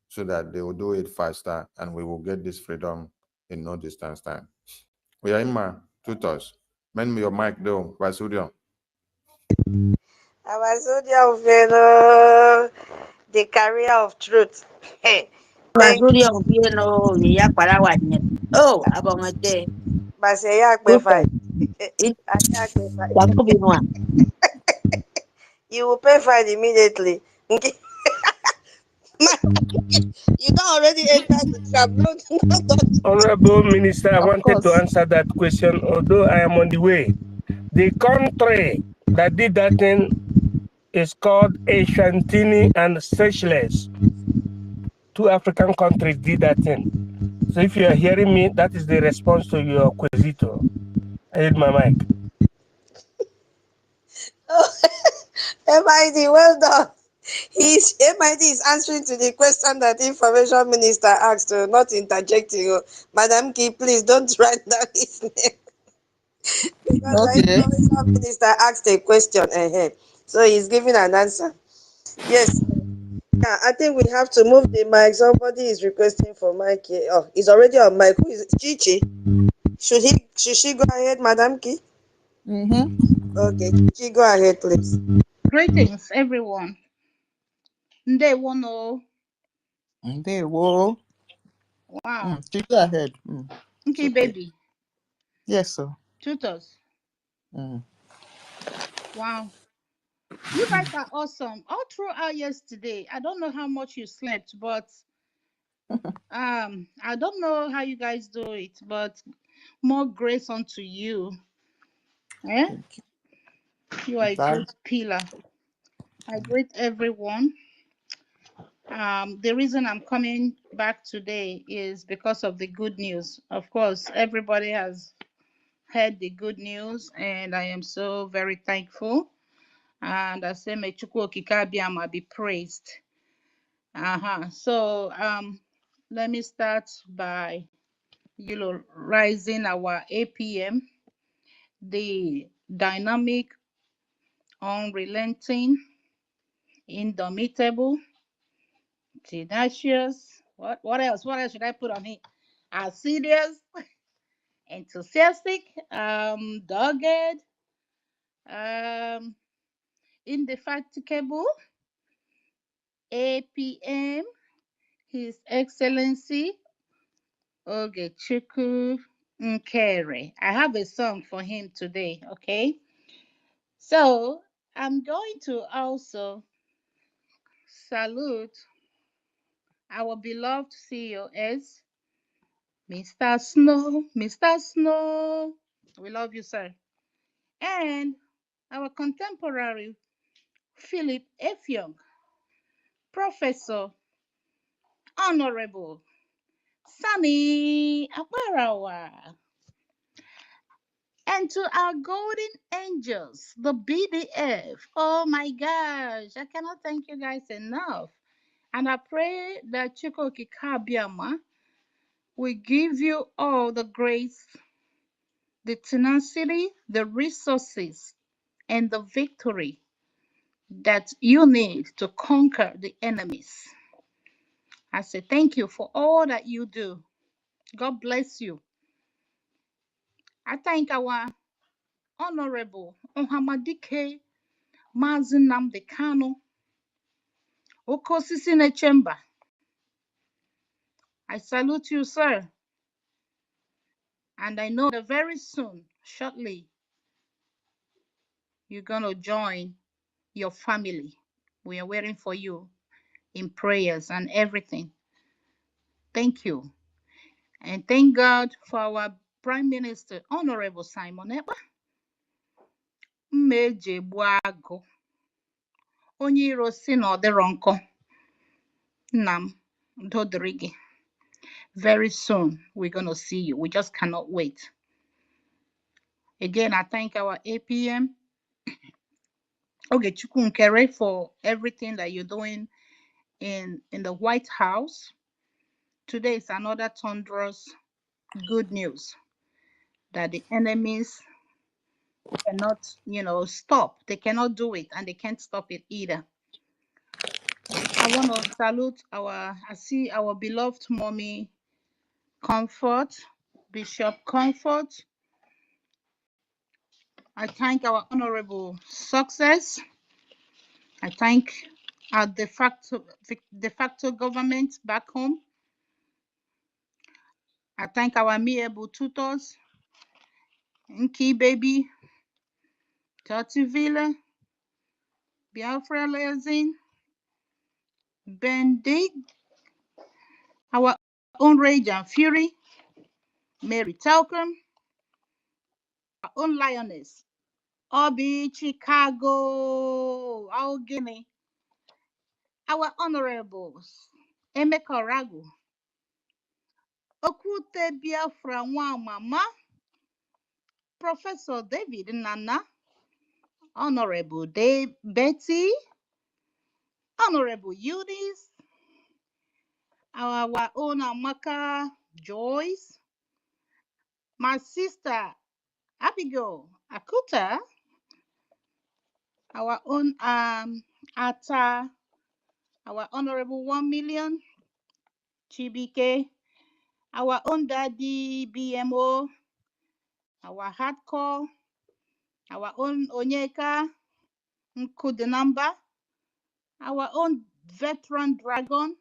so that they will do it faster and we will get this freedom in no distance time. We are in my tutors. Mend me your mic though, Vasudio. Vasudio, the carrier of truth. Thank Vasudio, you know, ya para wanya. Oh, abang ate. Baseya Super. You will pay fine immediately. You don't already enter the trap. No. Honorable Minister, I Of wanted to course. answer that question, although I am on the way. The country that did that thing is called Ashantini and Seychelles. 2 African countries did that thing. So if you are hearing me, that is the response to your quesito. I hit my mic. MID, well done. MID is answering to the question that Information Minister asked, not interjecting. Madam Key, please don't write down his name. Because the Okay. Information Minister asked a question, so he's giving an answer. Yes. Yeah, I think we have to move the mic. Somebody is requesting for mic here. Oh, he's already on mic. Who is it? Chichi? Should she go ahead, Madam Key? Okay, Chichi, go ahead, please. Greetings, everyone. Ndewono. Ndewo. Wow. Go ahead. Okay, baby. Yes, sir. Tutors. Wow. You guys are awesome. All throughout yesterday, I don't know how much you slept, but I don't know how you guys do it, but more grace unto you. Eh? You are a great pillar. I greet everyone. The reason I'm coming back today is because of the good news. Of course, everybody has heard the good news, and I am so very thankful. And I say, may Chukwu Okike Abịama be praised. So let me start by rising our APM, the dynamic, unrelenting, indomitable, tenacious. What else? What else should I put on it? Serious, enthusiastic, dogged, indefatigable, APM, His Excellency Ogechukwu Nkere. I have a song for him today, okay? So I'm going to also salute our beloved COS, Mr. Snow. Mr. Snow, we love you, sir. And our contemporary, Philip F. Young, Professor, Honorable Sammy Akwarawa. And to our golden angels, the BDF. Oh my gosh, I cannot thank you guys enough. And I pray that Chukwu Okike Abịama will give you all the grace, the tenacity, the resources, and the victory that you need to conquer the enemies. I say thank you for all that you do. God bless you. I thank our Honorable Ohamadike Mazi Nnamdi Kanu, Okosisi Chamber. I salute you, sir. And I know that very soon, shortly, you're going to join your family. We are waiting for you in prayers and everything. Thank you. And thank God for our Prime Minister, Honorable Simon Ekpa. Mmeje Buago. Onye iro si na ọ dịrọ nkọ. Nna m, udo dịrị gị. Very soon, we're going to see you. We just cannot wait. Again, I thank our APM, Ogechukwu Nkere, for everything that you're doing in the White House. Today is another thunderous good news that the enemies cannot, stop. They cannot do it, and they can't stop it either. I want to salute I see our beloved mommy, Comfort, Bishop Comfort. I thank our Honorable Success. I thank our de facto government back home. I thank our amiable tutors, Nki Baby, Tati Villa, Biafra Liaison, Bendig, our own Rage and Fury, Mary Telcom, our own Lioness, Obi Chicago, our Guinea, our honorables, Emeka Ragu, Okute Biafra Mama, Professor David Nana, Honorable Dave Betty, Honorable Eunice, our own Amaka Joyce, my sister Abigail Akuta, our own Ata, our Honorable 1 million Chibike, our own Daddy BMO, our Hardcore, our own Onyeka Nkudenamba, our own Veteran Dragon,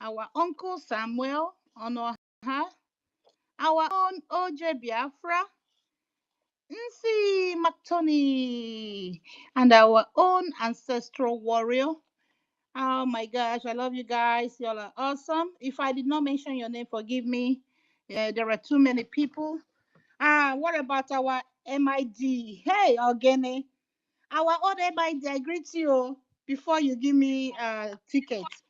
our Uncle Samuel Onoha, our own OJ Biafra, Nsi Mactoni, and our own ancestral warrior. Oh my gosh, I love you guys. Y'all are awesome. If I did not mention your name, forgive me. There are too many people. What about our MID? Hey, Ogene. Our own MID, I greet you before you give me tickets.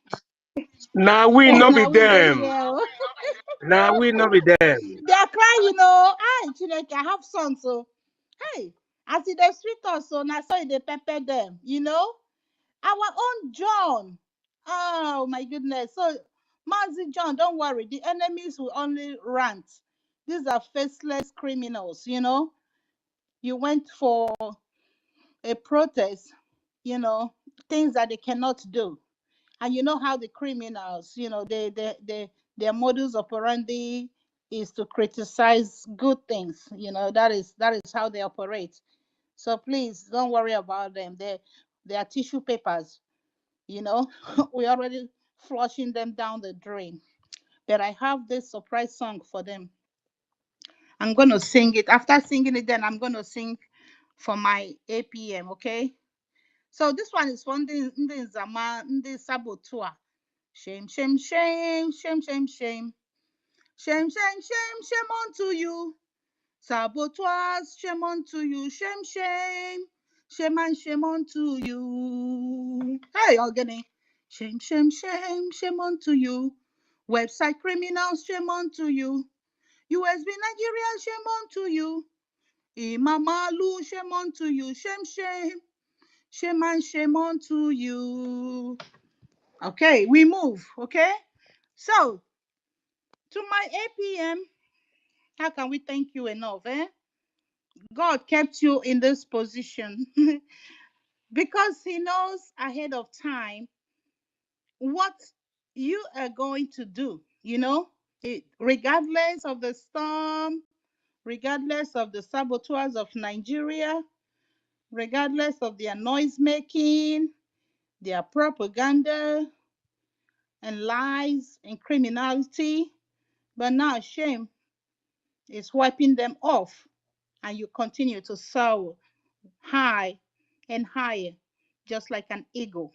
Now we not be Now we dey them. here. Now we not be them. They are crying, you know. I have sons, so hey, as they street us, so now so they pepper them, you know. Our own John. Oh my goodness. So Mazi John, don't worry. The enemies will only rant. These are faceless criminals, you know. You went for a protest, you know, things that they cannot do. And you know how the criminals, you know, their modus operandi is to criticize good things. You know, that is how they operate. So please don't worry about them. They are tissue papers, you know. We're already flushing them down the drain. But I have this surprise song for them. I'm gonna sing it. After singing it, then I'm gonna sing for my APM, okay? So this one is from the Zaman, the Sabotua. Shame, shame, shame, shame, shame, shame. Shame, shame, shame, shame unto you. Saboteurs, shame unto you. Shame, shame. Shame and shame unto you. Hey, Ogene. Shame, shame, shame, shame unto you. Website criminals, shame unto you. USB Nigeria, shame unto you. Imamalu, shame unto you. Shame, shame. Shame and shame unto you. Okay, we move. Okay. So, to my APM, how can we thank you enough? God kept you in this position because He knows ahead of time what you are going to do, you know, regardless of the storm, regardless of the saboteurs of Nigeria, regardless of their noise making, their propaganda and lies and criminality. But now shame is wiping them off, and you continue to soar high and higher, just like an eagle.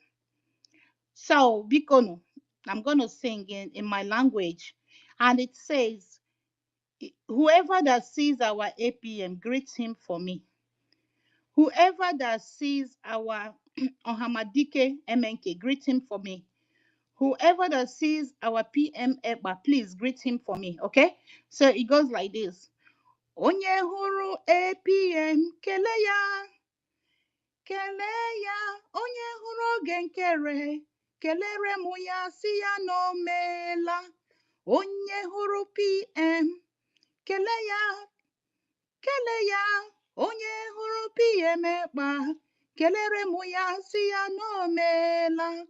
So, Bikono, I'm going to sing in my language, and it says, whoever that sees our APM, greets him for me. Whoever that sees our Ohamadike MNK, greet him for me. Whoever that sees our PM Ekpa, please greet him for me, okay? So it goes like this. Onye huru APM, kele ya. Kele ya, onye hụrụ oge nkere, kelere mụ ya si ya na o meela. Onye hụrụ PM, kele ya, onye hụrụ PM Ekpa, kelere mụ ya si ya na o meela.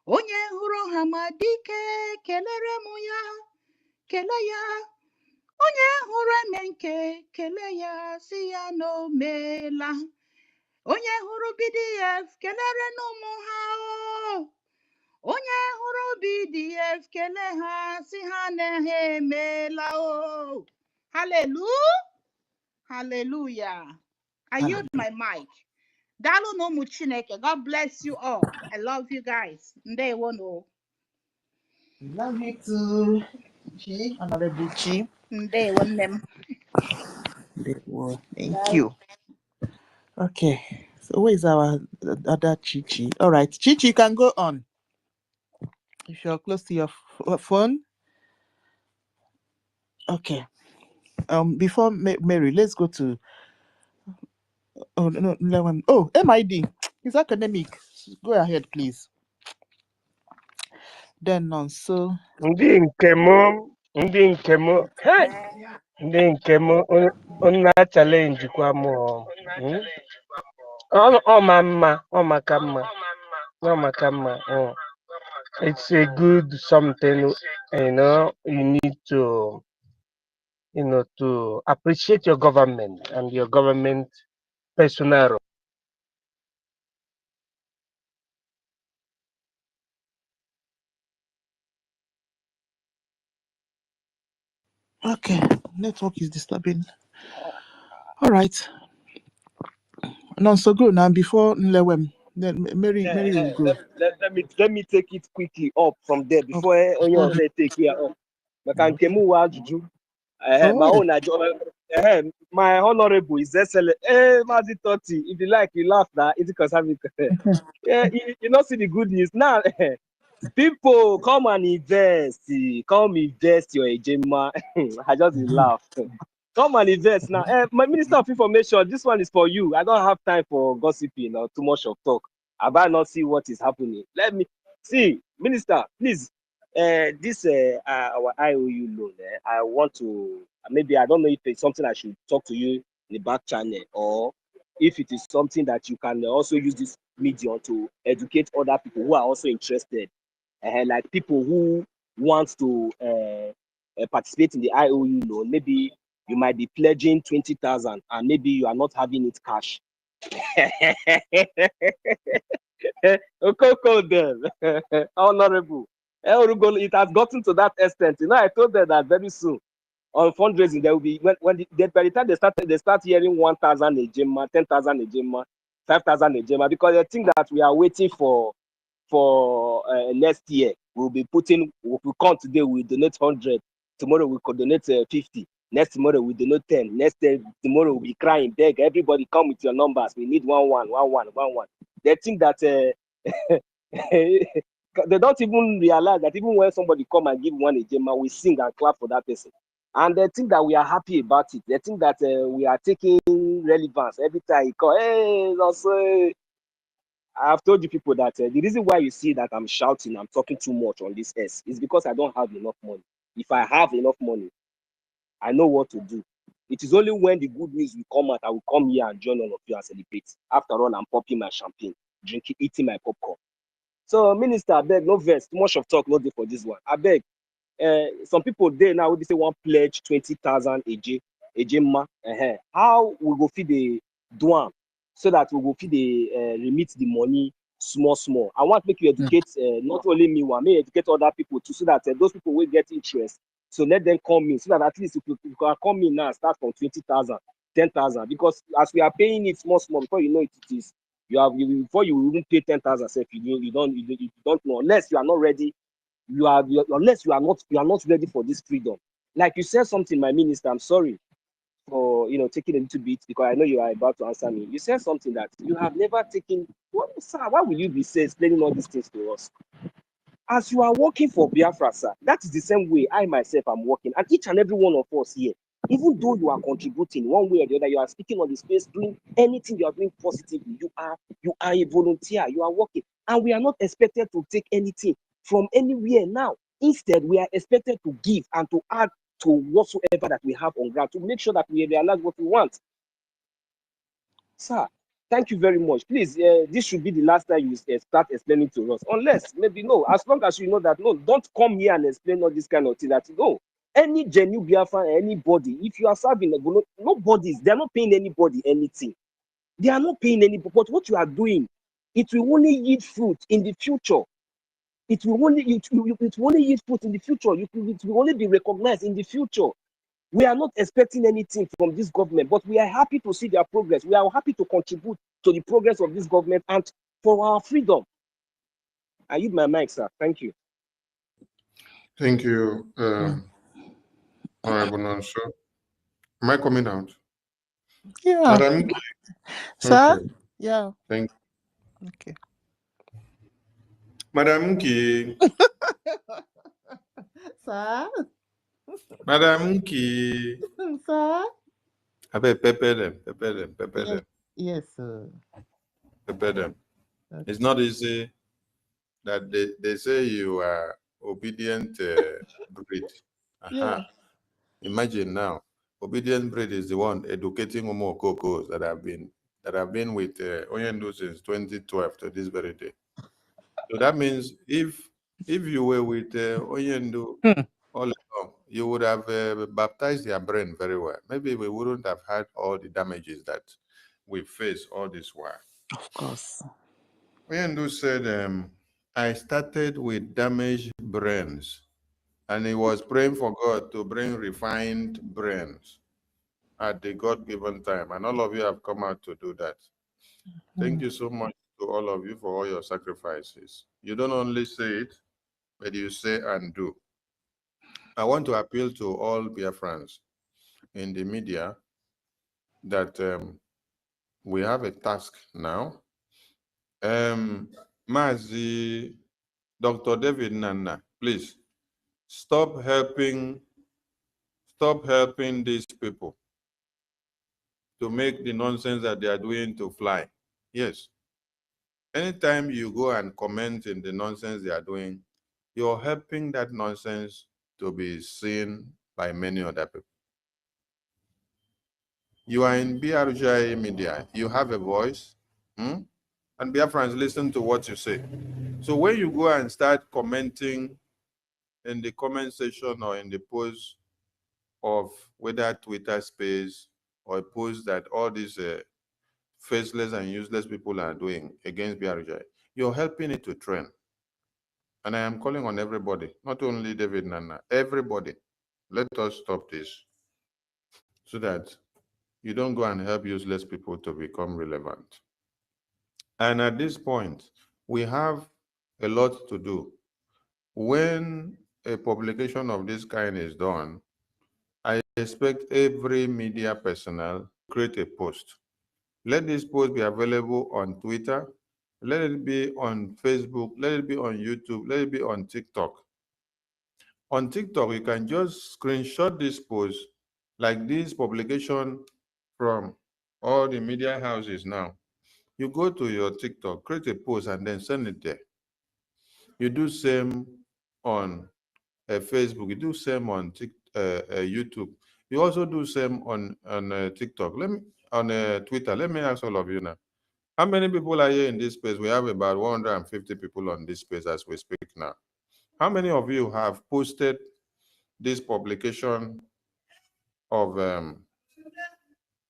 Onye hụrụ Hamadike, kelere mụ ya, kele ya. Onye hụrụ Emenke, kele ya si ya na o meela. Onye hụrụ BDF kelere n'ụmụ ha o. Onye hụrụ BDF kele ha si ha na ha emeela o. Hallelujah. Hallelujah. I yield my mic. Dalu no muchineke. God bless you all. I love you guys. They won't know. Love you too. Chi, Honorable Chi. They want them. Thank you. Okay. So where is our other Chichi? All right. Chichi, you can go on. If you're close to your phone. Okay. Before Mary, let's go to oh, MID. It's academic. Go ahead, please. Then so Ndị nke m, hey, ndị nke m, unu na-challenge kwa m. Ọ ma mma, ọ maka mma, ọ maka mma. It's a good something, you need to, to appreciate your government and your government personnel. okay, network is disturbing. All right. No, so good now. Before Nlewem, then Mary will go. Let me take it quickly up from there before you say take here up. My own my honorable is excellent. Hey, Mazi Totti, if you like, you laugh now. It's because I'm yeah, you not see the good news now. People come and invest. Come invest your agenda. I just laugh. Come and invest now. My Minister of Information, this one is for you. I don't have time for gossiping or too much of talk. I better not see what is happening. Let me see, Minister, please. This our IOU loan. I want to maybe I don't know if it's something I should talk to you in the back channel, or if it is something that you can also use this medium to educate other people who are also interested, like people who want to participate in the IOU loan. Maybe you might be pledging 20,000 and maybe you are not having it cash. Honorable. It has gotten to that extent. I told them that very soon on fundraising there will be by the time they start hearing 1,000 a gemma, 10,000 a gemma, 5,000 a gemma, because I think that we are waiting for next year. We'll be putting. If we come today, we donate 100. Tomorrow we could donate 50. Next tomorrow we donate 10. Next day, tomorrow we'll be crying, beg everybody come with your numbers. We need 1 1. They think that they don't even realize that even when somebody come and give one a gemma, we sing and clap for that person. And they think that we are happy about it. They think that we are taking relevance every time you call. Hey, also, I've told you people that the reason why you see that I'm shouting, I'm talking too much on this S is because I don't have enough money. If I have enough money, I know what to do. It is only when the good news will come out, I will come here and join all of you and celebrate. After all, I'm popping my champagne, drinking, eating my popcorn. So, Minister, I beg, no verse, too much of talk, no day for this one. I beg, some people there now, they say one pledge 20,000 a gemma. How we go feed the douane so that we go feed the remit the money small. I want to make you educate not only me, one, may educate other people too, so that those people will get interest. So let them come in, so that at least if you can come in now and start from 20,000, 10,000, because as we are paying it small, before you know it is. Before you even pay 10,000, you don't know, unless you are not ready. Unless you are not ready for this freedom. Like you said something, my minister. I'm sorry for taking a little bit, because I know you are about to answer me. You said something that you have never taken. What, sir? Why will you be explaining all these things to us? As you are working for Biafra, sir, that is the same way I myself am working, and each and every one of us here. Even though you are contributing one way or the other, you are speaking on the space, doing anything you are doing positively. You are a volunteer. You are working, and we are not expected to take anything from anywhere now. Instead, we are expected to give and to add to whatsoever that we have on ground to make sure that we realize what we want. Sir, thank you very much. Please, this should be the last time you start explaining to us. Unless, maybe no, as long as you know that, no, don't come here and explain all this kind of thing. That, no, any genuine Biafra, anybody, if you are serving, they are not paying anybody anything. They are not paying anybody. But what you are doing, it will only yield fruit in the future. It will only yield fruit in the future. It will only be recognized in the future. We are not expecting anything from this government, but we are happy to see their progress. We are happy to contribute to the progress of this government and for our freedom. I use my mic, sir. Thank you. Thank you, Honorable Nonso. Am I coming out? Yeah. Madam, Sir? okay. Yeah. Thank Okay. Madam Ki. Sir? Madam Ki. Sir? I bet pepper them, pepper them, pepper Yes, them, yes, sir. pepper them. Okay. It's not easy that they say you are obedient breed. Yeah. Imagine now, obedient breed is the one educating Umo Kokos that have been with Oyendo since 2012 to this very day. So that means if you were with Oyendo all along, you would have baptized their brain very well. Maybe we wouldn't have had all the damages that we face all this while. Of course. Oyendo said, I started with damaged brains, and he was praying for God to bring refined brains at the God-given time, and all of you have come out to do that. Thank you so much to all of you for all your sacrifices. You don't only say it, but you say and do. I want to appeal to all Biafrans in the media that we have a task now. Mazi, Dr. David Nana, please stop helping these people to make the nonsense that they are doing to fly. Yes. Anytime you go and comment in the nonsense they are doing, you're helping that nonsense to be seen by many other people. You are in BRGI media, you have a voice, and Biafrans listen to what you say. So when you go and start commenting in the comment section or in the post of whether Twitter space or a post that all these faceless and useless people are doing against BRGI, you're helping it to trend. And I am calling on everybody, not only David Nana, everybody. Let us stop this so that you don't go and help useless people to become relevant. And at this point, we have a lot to do. When a publication of this kind is done, I expect every media personnel to create a post. Let this post be available on Twitter, let it be on Facebook, let it be on YouTube, let it be on TikTok. On TikTok, you can just screenshot this post like this publication from all the media houses now. You go to your TikTok, create a post, and then send it there. You do same on Facebook. You do same on YouTube. You also do same on TikTok. On Twitter. Let me ask all of you now. How many people are here in this space? We have about 150 people on this space as we speak now. How many of you have posted this publication of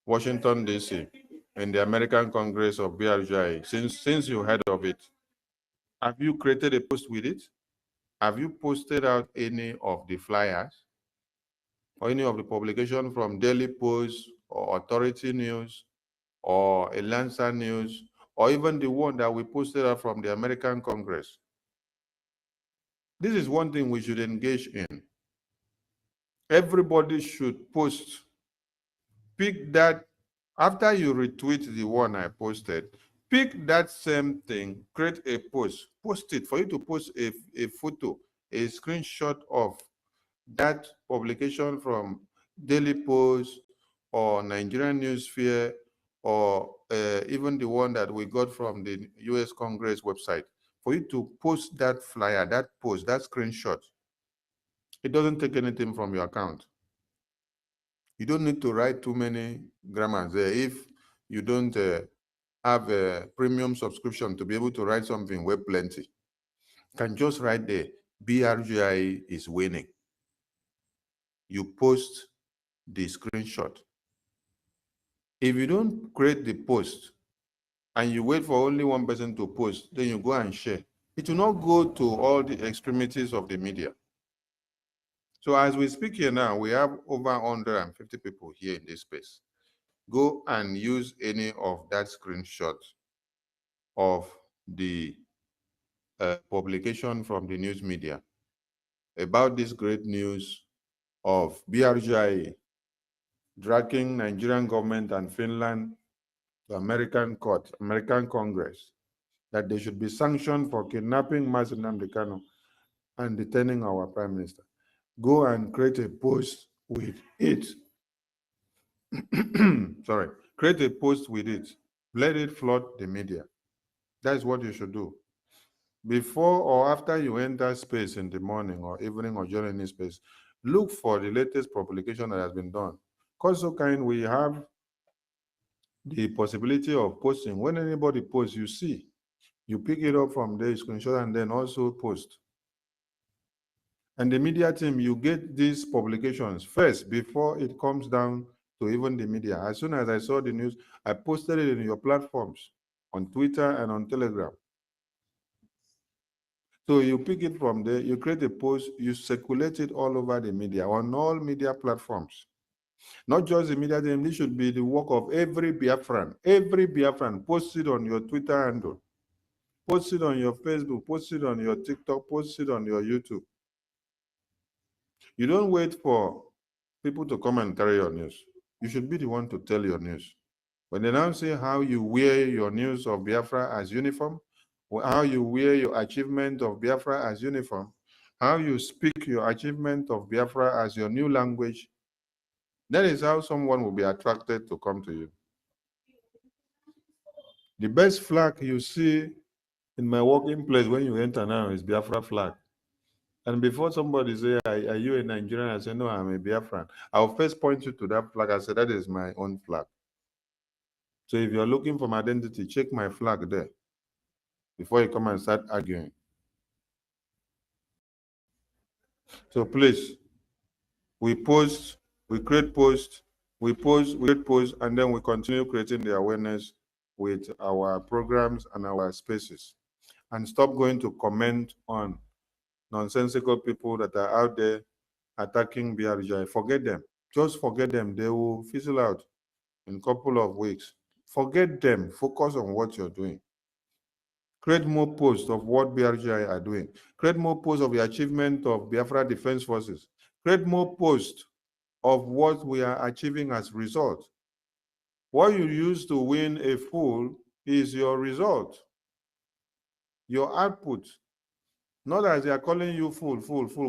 Washington, D.C. in the American Congress of BRGI since you heard of it? Have you created a post with it? Have you posted out any of the flyers or any of the publication from Daily Post or Authority News or Atlanta News or even the one that we posted out from the American Congress? This is one thing we should engage in. Everybody should post. Pick that, after you retweet the one I posted, pick that same thing, create a post it. For you to post a photo, a screenshot of that publication from Daily Post or Nigerian Newsfear or even the one that we got from the US Congress website. For you to post that flyer, that post, that screenshot, it doesn't take anything from your account. You don't need to write too many grammars there. If you don't have a premium subscription to be able to write something web plenty, you can just write there, BRGI is winning. You post the screenshot. If you don't create the post and you wait for only one person to post, then you go and share. It will not go to all the extremities of the media. So as we speak here now, we have over 150 people here in this space. Go and use any of that screenshot of the publication from the news media about this great news of BRGI dragging Nigerian government and Finland to American court, American Congress, that they should be sanctioned for kidnapping Mazi Nnamdi Kanu and detaining our Prime Minister. Go and create a post with it. Sorry, create a post with it. Let it flood the media. That's what you should do. Before or after you enter space in the morning or evening or during this space, look for the latest publication that has been done. Because so kind, we have the possibility of posting. When anybody posts, you see, you pick it up from there, screenshot, and then also post. And the media team, you get these publications first before it comes down to even the media. As soon as I saw the news, I posted it in your platforms, on Twitter and on Telegram. So you pick it from there, you create a post, you circulate it all over the media, on all media platforms. Not just the media team, this should be the work of every Biafran. Every Biafran, post it on your Twitter handle, post it on your Facebook, post it on your TikTok, post it on your YouTube. You don't wait for people to come and carry your news. You should be the one to tell your news. When they now say how you wear your news of Biafra as uniform, or how you wear your achievement of Biafra as uniform, how you speak your achievement of Biafra as your new language, that is how someone will be attracted to come to you. The best flag you see in my working place when you enter now is Biafra flag. And before somebody say, are you a Nigerian? I say, no, I'm a Biafran. I'll first point you to that flag. I say, that is my own flag. So if you're looking for my identity, check my flag there before you come and start arguing. So please, we post, we create posts, we post, we create posts, and then we continue creating the awareness with our programs and our spaces. And stop going to comment on nonsensical people that are out there attacking BRGI. Forget them. Just forget them. They will fizzle out in a couple of weeks. Forget them. Focus on what you're doing. Create more posts of what BRGI are doing. Create more posts of the achievement of Biafra Defense Forces. Create more posts of what we are achieving as result. What you use to win a fool is your result, your output. Not as they are calling you fool,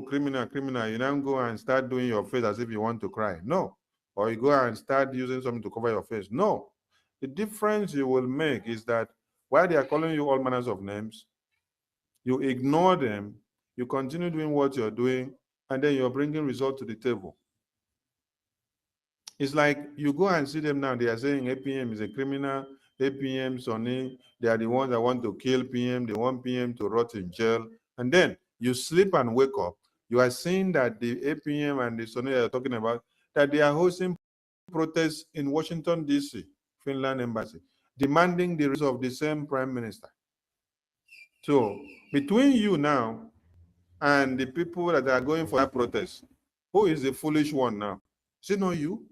criminal, criminal. You now go and start doing your face as if you want to cry. No. Or you go and start using something to cover your face. No. The difference you will make is that while they are calling you all manners of names, you ignore them, you continue doing what you're doing, and then you're bringing results to the table. It's like you go and see them now, they are saying APM is a criminal, APM, Sonny, they are the ones that want to kill PM, they want PM to rot in jail. And then you sleep and wake up, you are seeing that the APM and the Sonny are talking about, that they are hosting protests in Washington, D.C., Finland Embassy, demanding the release of the same Prime Minister. So between you now and the people that are going for that protest, who is the foolish one now? Is it not you?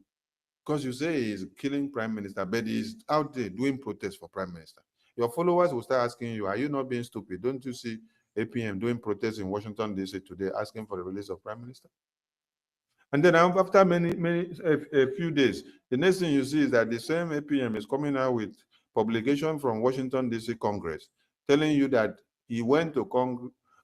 Because you say he's killing Prime Minister, but he's out there doing protests for Prime Minister. Your followers will start asking you, are you not being stupid? Don't you see APM doing protests in Washington, D.C. today, asking for the release of Prime Minister? And then after a few days, the next thing you see is that the same APM is coming out with publication from Washington, D.C. Congress, telling you that he went to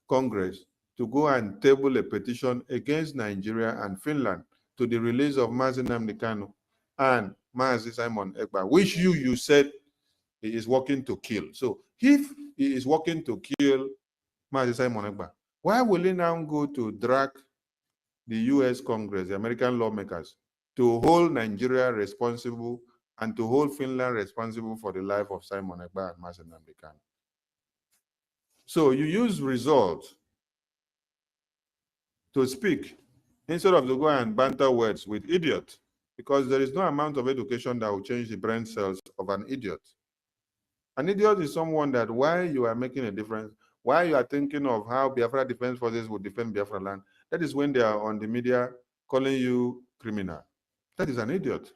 Congress to go and table a petition against Nigeria and Finland to the release of Mazi Nnamdi Kanu and Mazi Simon Ekpa, which you said he is working to kill. So if he is working to kill Mazi Simon Ekpa, why will he now go to drag the U.S. Congress, the American lawmakers, to hold Nigeria responsible and to hold Finland responsible for the life of Simon Ekpa and Mazi Nnamdi Kanu? So you use results to speak instead of to go and banter words with idiot, because there is no amount of education that will change the brain cells of an idiot. An idiot is someone that while you are making a difference, while you are thinking of how Biafra Defense Forces will defend Biafra land, That is when they are on the media calling you criminal. That is an idiot.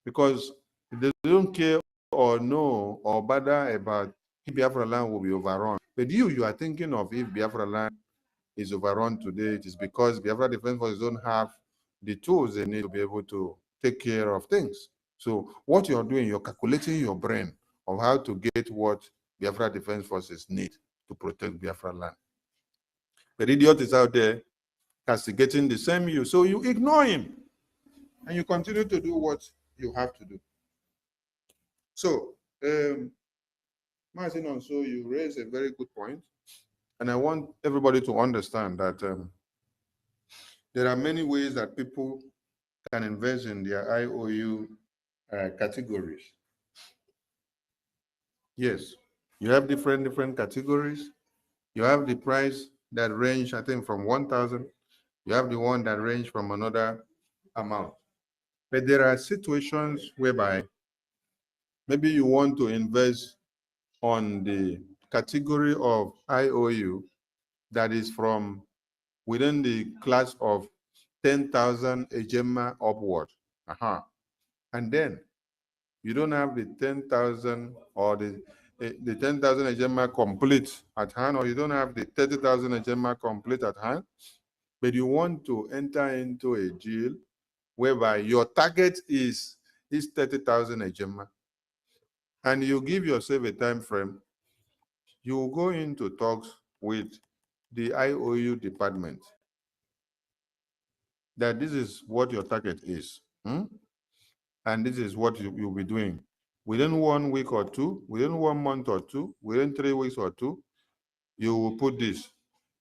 Because they don't care or know or bother about if Biafra land will be overrun. But you are thinking of if Biafra land is overrun today, it is because Biafra Defense Forces don't have the tools they need to be able to take care of things. So what you're doing, you're calculating your brain of how to get what Biafra Defense Forces need to protect Biafra land. The idiot is out there castigating the same you. So you ignore him and you continue to do what you have to do. So, Martin, so you raise a very good point. And I want everybody to understand that there are many ways that people can invest in their IOU categories. Yes, you have different categories. You have the price that range, I think, from 1,000. You have the one that range from another amount. But there are situations whereby maybe you want to invest on the category of IOU that is from within the class of 10,000 Ejema upward. And then you don't have the 10,000 or the 10,000 Ejema complete at hand, or you don't have the 30,000 Ejema complete at hand, but you want to enter into a deal whereby your target is 30,000 Ejema, and you give yourself a time frame. You will go into talks with the IOU department that this is what your target is, and this is what you'll be doing. Within 1 week or two, within 1 month or two, within 3 weeks or two, you will put this.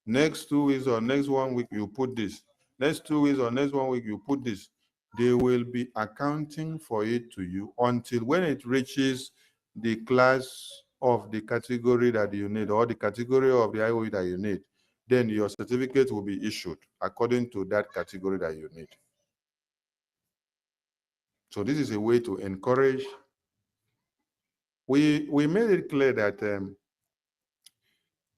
Next 2 weeks or next 1 week, you put this. Next 2 weeks or next 1 week, you put this. They will be accounting for it to you until when it reaches the class of the category that you need, or the category of the IOU that you need. Then your certificate will be issued according to that category that you need. So this is a way to encourage. We made it clear that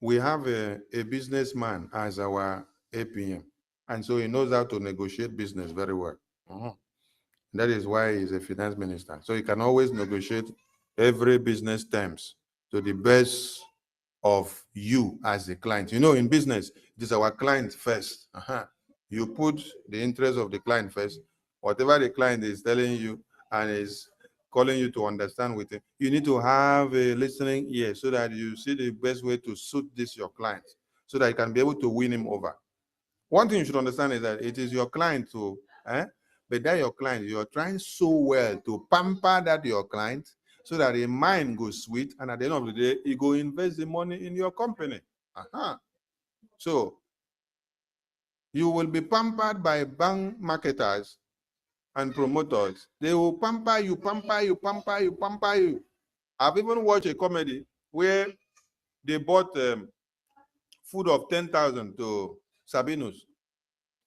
we have a businessman as our APM, and so he knows how to negotiate business very well. That is why he's a finance minister. So he can always negotiate every business terms to the best of you as the client. You know, in business, it is our client first. You put the interest of the client first. Whatever the client is telling you and is calling you to understand with it, you need to have a listening ear so that you see the best way to suit this your client, so that you can be able to win him over. One thing you should understand is that it is your client to, but that your client, you're trying so well to pamper that your client so that the mind goes sweet, and at the end of the day, you go invest the money in your company. So you will be pampered by bank marketers and promoters. They will pamper you, pamper you, pamper you, pamper you. I've even watched a comedy where they bought food of 10,000 to Sabinus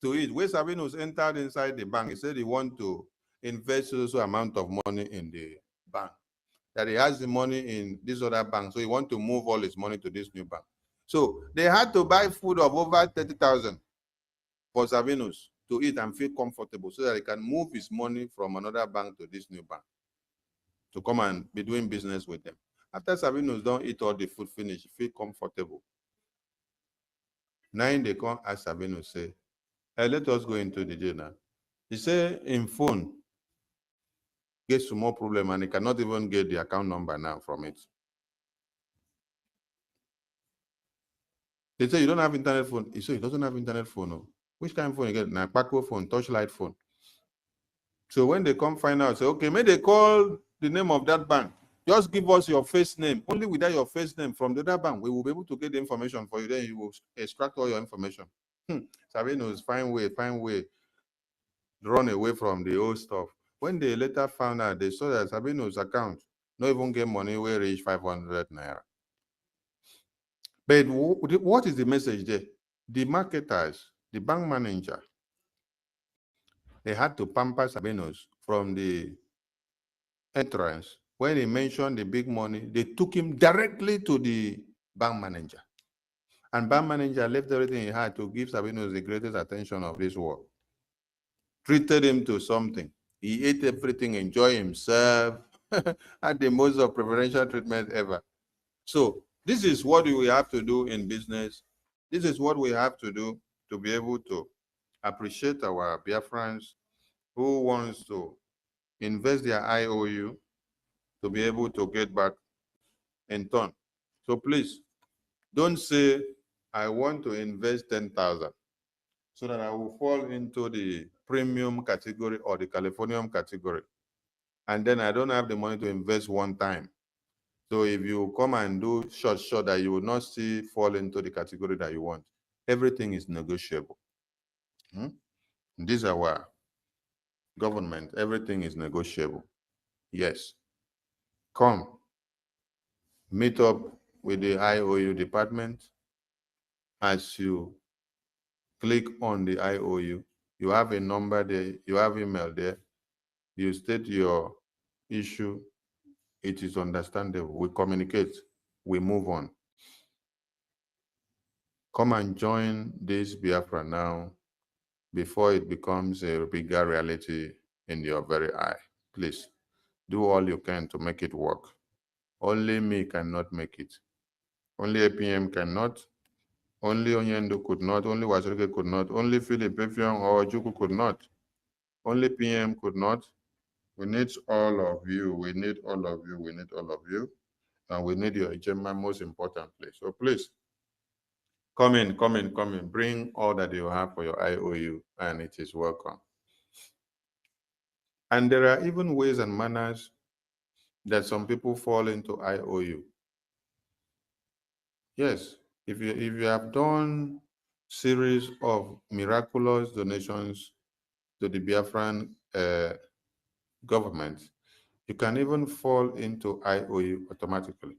to eat. Where Sabinus entered inside the bank, he said he want to invest also amount of money in the bank, that he has the money in this other bank, so he want to move all his money to this new bank. So they had to buy food of over 30,000 for Sabinus to eat and feel comfortable, so that he can move his money from another bank to this new bank to come and be doing business with them. After Sabinus don't eat all the food finish, feel comfortable. Now they come ask Sabinus, say, hey, let us go into the jail now. He said in phone, get some more problem, and he cannot even get the account number now from it. They say you don't have internet phone. He said he doesn't have internet phone. No. Which kind of phone you get? Now, Paco phone, touchlight phone. So when they come find out, say, okay, may they call the name of that bank. Just give us your first name. Only without your first name from the other bank, we will be able to get the information for you. Then you will extract all your information. Sabinus, find way, run away from the old stuff. When they later found out, they saw that Sabinus' account not even get money where reach 500 naira. But what is the message there? The marketers, the bank manager, they had to pamper Sabinus from the entrance. When he mentioned the big money, they took him directly to the bank manager. And bank manager left everything he had to give Sabinus the greatest attention of this war. Treated him to something. He ate everything, enjoyed himself, had the most of preferential treatment ever. So this is what we have to do in business. This is what we have to do to be able to appreciate our Biafrans who wants to invest their IOU to be able to get back in turn. So please, don't say, I want to invest 10,000 so that I will fall into the premium category or the Californium category. And then I don't have the money to invest one time. So if you come and do short that you will not see fall into the category that you want. Everything is negotiable. This is our government. Everything is negotiable. Yes. Come, meet up with the IOU department. As you click on the IOU, you have a number there, you have email there, you state your issue, it is understandable. We communicate, we move on. Come and join this Biafra now before it becomes a bigger reality in your very eye. Please, do all you can to make it work. Only me cannot make it. Only APM cannot. Only Onyendo could not. Only Wazirike could not. Only Philip Efiong or Juku could not. Only PM could not. We need all of you. We need all of you. We need all of you. And we need your agenda, most importantly. So please, come in. Bring all that you have for your IOU, and it is welcome. And there are even ways and manners that some people fall into IOU. Yes, if you have done series of miraculous donations to the Biafran government, you can even fall into IOU automatically.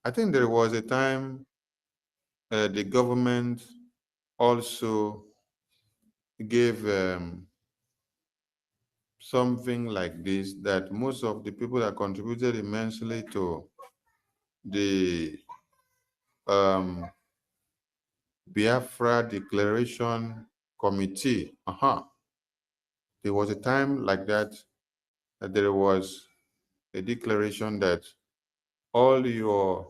I think there was a time the government also gave something like this, that most of the people that contributed immensely to the Biafra Declaration Committee. There was a time like that there was a declaration that all your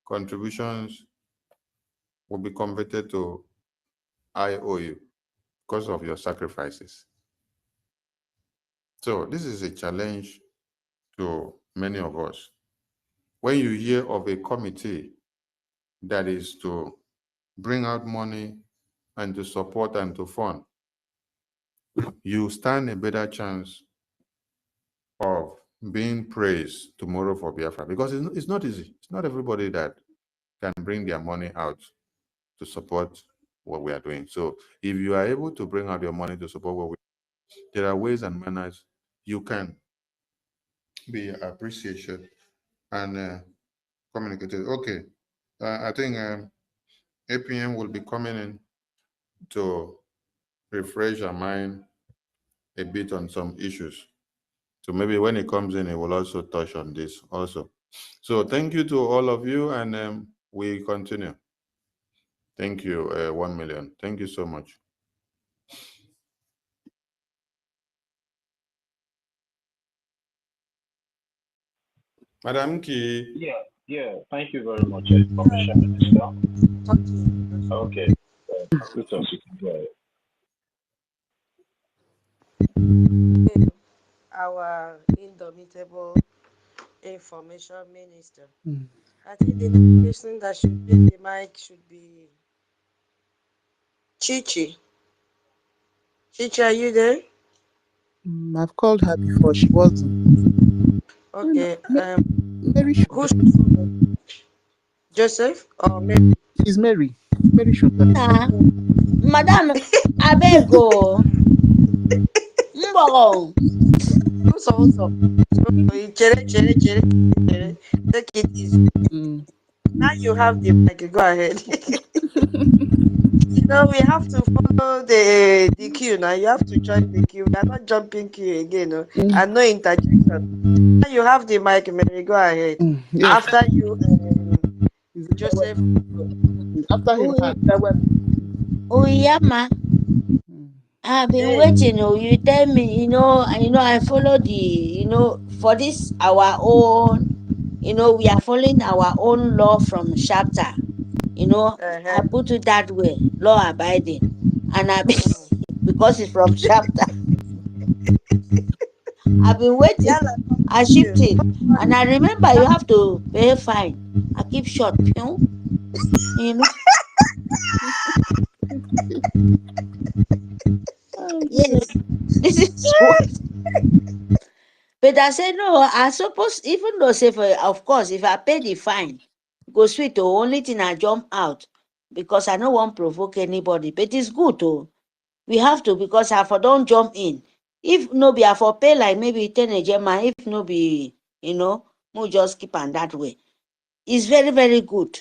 contributions will be converted to IOU because of your sacrifices. So this is a challenge to many of us. When you hear of a committee that is to bring out money and to support and to fund, you stand a better chance of being praised tomorrow for Biafra, because it's not easy. It's not everybody that can bring their money out to support what we are doing. So if you are able to bring out your money to support what we do, there are ways and manners you can be appreciated and communicated. Okay, I think APM will be coming in to refresh our mind a bit on some issues. So maybe when it comes in, it will also touch on this also. So thank you to all of you, and we continue. Thank you, 1 million. Thank you so much. Madam Ki. Yeah. Thank you very much, Commission Minister. Okay. Christos, you can go ahead. Our indomitable information minister. I think the next person that should be the mic should be Chichi. Chichi, are you there? I've called her before. She wasn't. Okay. Mary Who Sugar. should Joseph or Mary? She's Mary. Mary Sugar. Madam, abego. Mbo. Also. Take it easy. Now you have the mic. Go ahead. You know, we have to follow the queue now. You have to join the queue. We are not jumping queue again, no? And no interjection. Now you have the mic, Mary. Go ahead. Yes. After you, Joseph. After him, Uyama. I've been waiting. Oh, you tell me. I follow the. For this our own. We are following our own law from chapter. I put it that way, law abiding, and I because it's from chapter. I've been waiting. I shipped it, and I remember you have to pay fine. I keep short, Yes, this is what. But I said no. I suppose even though say of course if I pay the fine, go sweet. Oh, only thing I jump out because I don't want provoke anybody. But it's good oh. We have to because I for don't jump in. If no be I for pay like maybe 10 a gema, if no be, we just keep on that way. It's very, very good.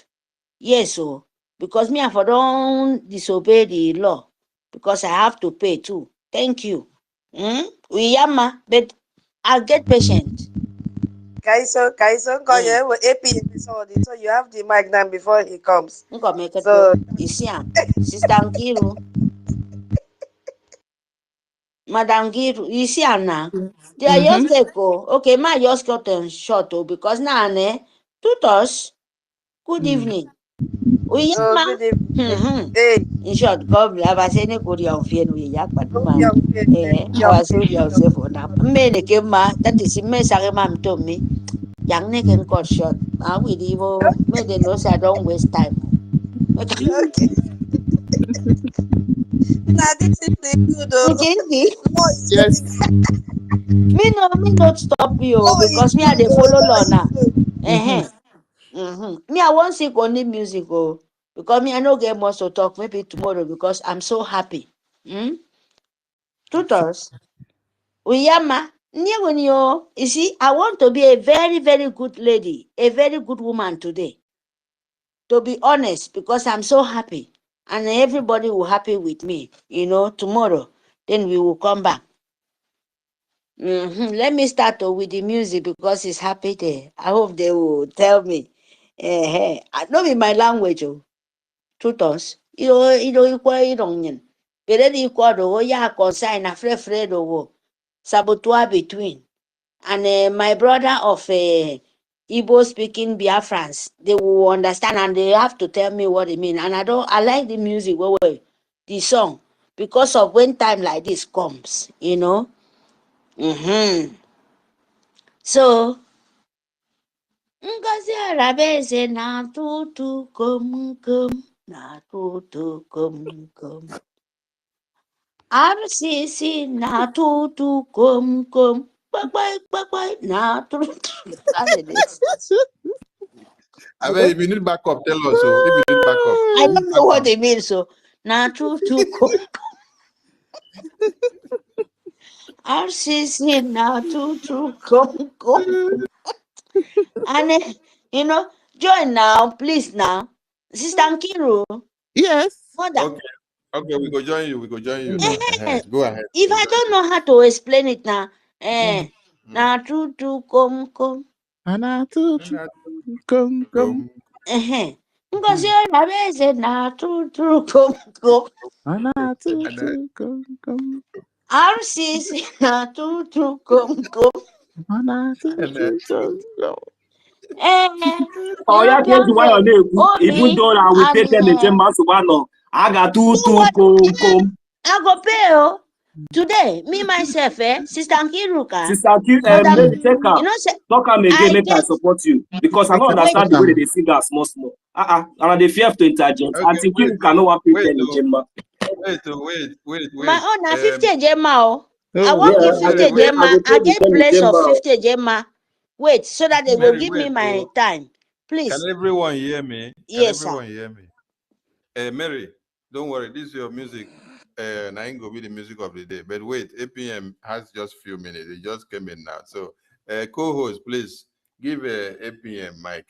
Yes, so because me I for don't disobey the law because I have to pay too. Thank you. We yama, but I'll get patient. Kaiso, AP, so you have the mic now before he comes. So, Sister Nkiru. Madam Giru, you see her now. They are just take okay, ma just cut them short because now tutors. Good evening. Uyama. Good evening. Hey. In short, God bless. I say anybody on fear we yak but man. I was so yourself for now. Many came ma that is me sorry ma'am to me. Young neck and cut short. I will even made the no say I don't waste time. Okay. Now this is good though. Yes. Me not stop you because me I dey follow law now. Me I won't sing only music because me I no get much to talk maybe tomorrow because I'm so happy. Tutors. Uyama. You see, I want to be a very, very good lady, a very good woman today. To be honest, because I'm so happy. And everybody will happy with me, tomorrow. Then we will come back. Let me start with the music because it's happy day. I hope they will tell me. Not in my language, tutors. You But then equal the ya consign a friend saboteur between. And my brother of Igbo speaking Biafrans, they will understand and they have to tell me what it means. And I like the music, the song, because of when time like this comes, So, Ngozi Arabeze na tutu kom kom, na tutu kom kom. RCC na tutu kom kom, bye na tutu. That's it. I mean, if you need backup, tell us. So if you need backup, I don't know what they mean. So now tutu kom. RCC na tutu kom kom. And join now, please now. Sister Nkiru. Yes. Mother. Okay, we go join you. We go join you now. Go ahead. If I don't know how to explain it now, na tutu kom kom. Na tutu kom kom. Ngozi Arabeze na tutu kom kom. Na tutu kom kom. RCC na tutu kom kom. Na tutu kom kom. Oh, yeah, here's why on even though I will pay 10 a month, I got two come. I go pay today. Me myself, Sister Nkiruka. Sister Nkiru, talk again, make I support you because I don't understand the way they sing as small. And they fear to interject. And Nkiru cannot want to pay 10 a month. Wait. My own na 50 gemma. I want give 50 gemma. I get place of 50 gemma. Wait, so that they will give me my time. Please. Can everyone hear me? Yes, everyone hear me? Mary, don't worry. This is your music. Now ain't gonna be the music of the day. But wait, APM has just few minutes. It just came in now. So, co-host, please give APM mic.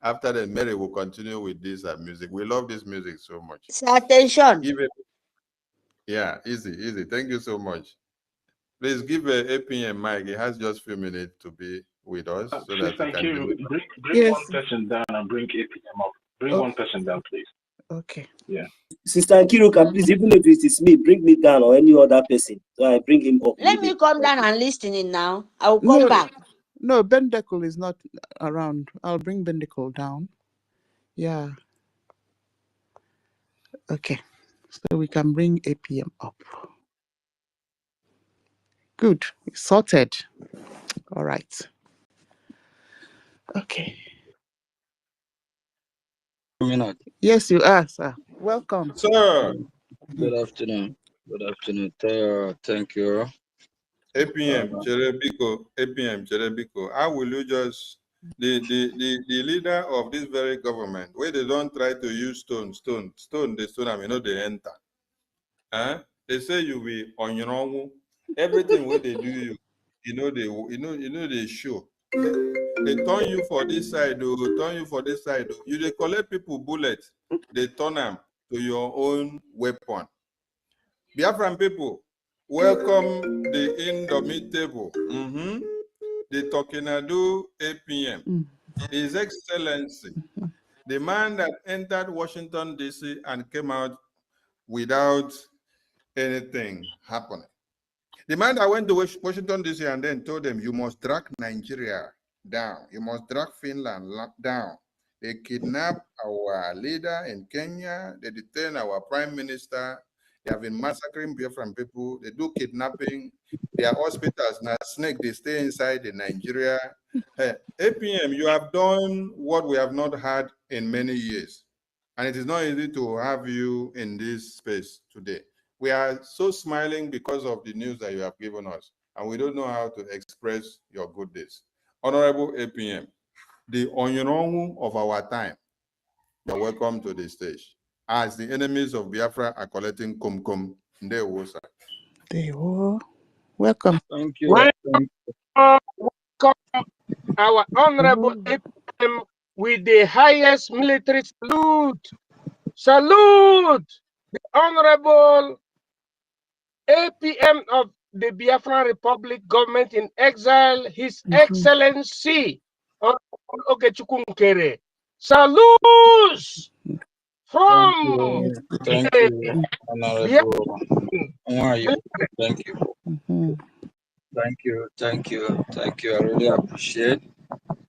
After that, Mary will continue with this music. We love this music so much. So attention. Yeah, easy. Thank you so much. Please give APM mic. It has just few minutes to be with us. So that thank you. Bring Yes. one person down and bring APM up. Bring one person down, please. Okay. Yeah. Sister Nkiruka, please, even if it is me, bring me down or any other person. So I bring him up. Let me come down and listen in now. I will come back. No, Bendekel is not around. I'll bring Bendekel down. Yeah. Okay. So we can bring APM up. Good. Sorted. All right. Okay. Yes, you are, sir. Welcome. Sir. Good afternoon. Good afternoon. Thank you. APM, Cherebiko, how will you just, the leader of this very government, where they don't try to use stone, they stone, I mean, no, they enter. They say you be on your own, everything where they do they show. They turn you for this side, turn you for this side. You they collect people bullets, they turn them to your own weapon. Biafran people, welcome the indomitable, the Tokinadu APM, His Excellency, the man that entered Washington, D.C. and came out without anything happening. The man that went to Washington, D.C. and then told them, you must drag Nigeria down. You must drag Finland down. They kidnapped our leader in Kenya. They detained our prime minister. They have been massacring Biafran people. They do kidnapping. Their hospitals now snake. They stay inside in Nigeria. Hey, APM, you have done what we have not had in many years. And it is not easy to have you in this space today. We are so smiling because of the news that you have given us, and we don't know how to express your good deeds. Honorable APM, the Onyorongu of our time, you're welcome to the stage. As the enemies of Biafra are collecting kumkum, they will, sir. They will. Welcome. Thank you. Welcome our honorable APM with the highest military salute. Salute the honorable APM of the Biafran Republic government in exile, His Excellency Okechukwu Nkere. Salute from Thank you, Honorable. How are you? Thank you. Thank you. I really appreciate it.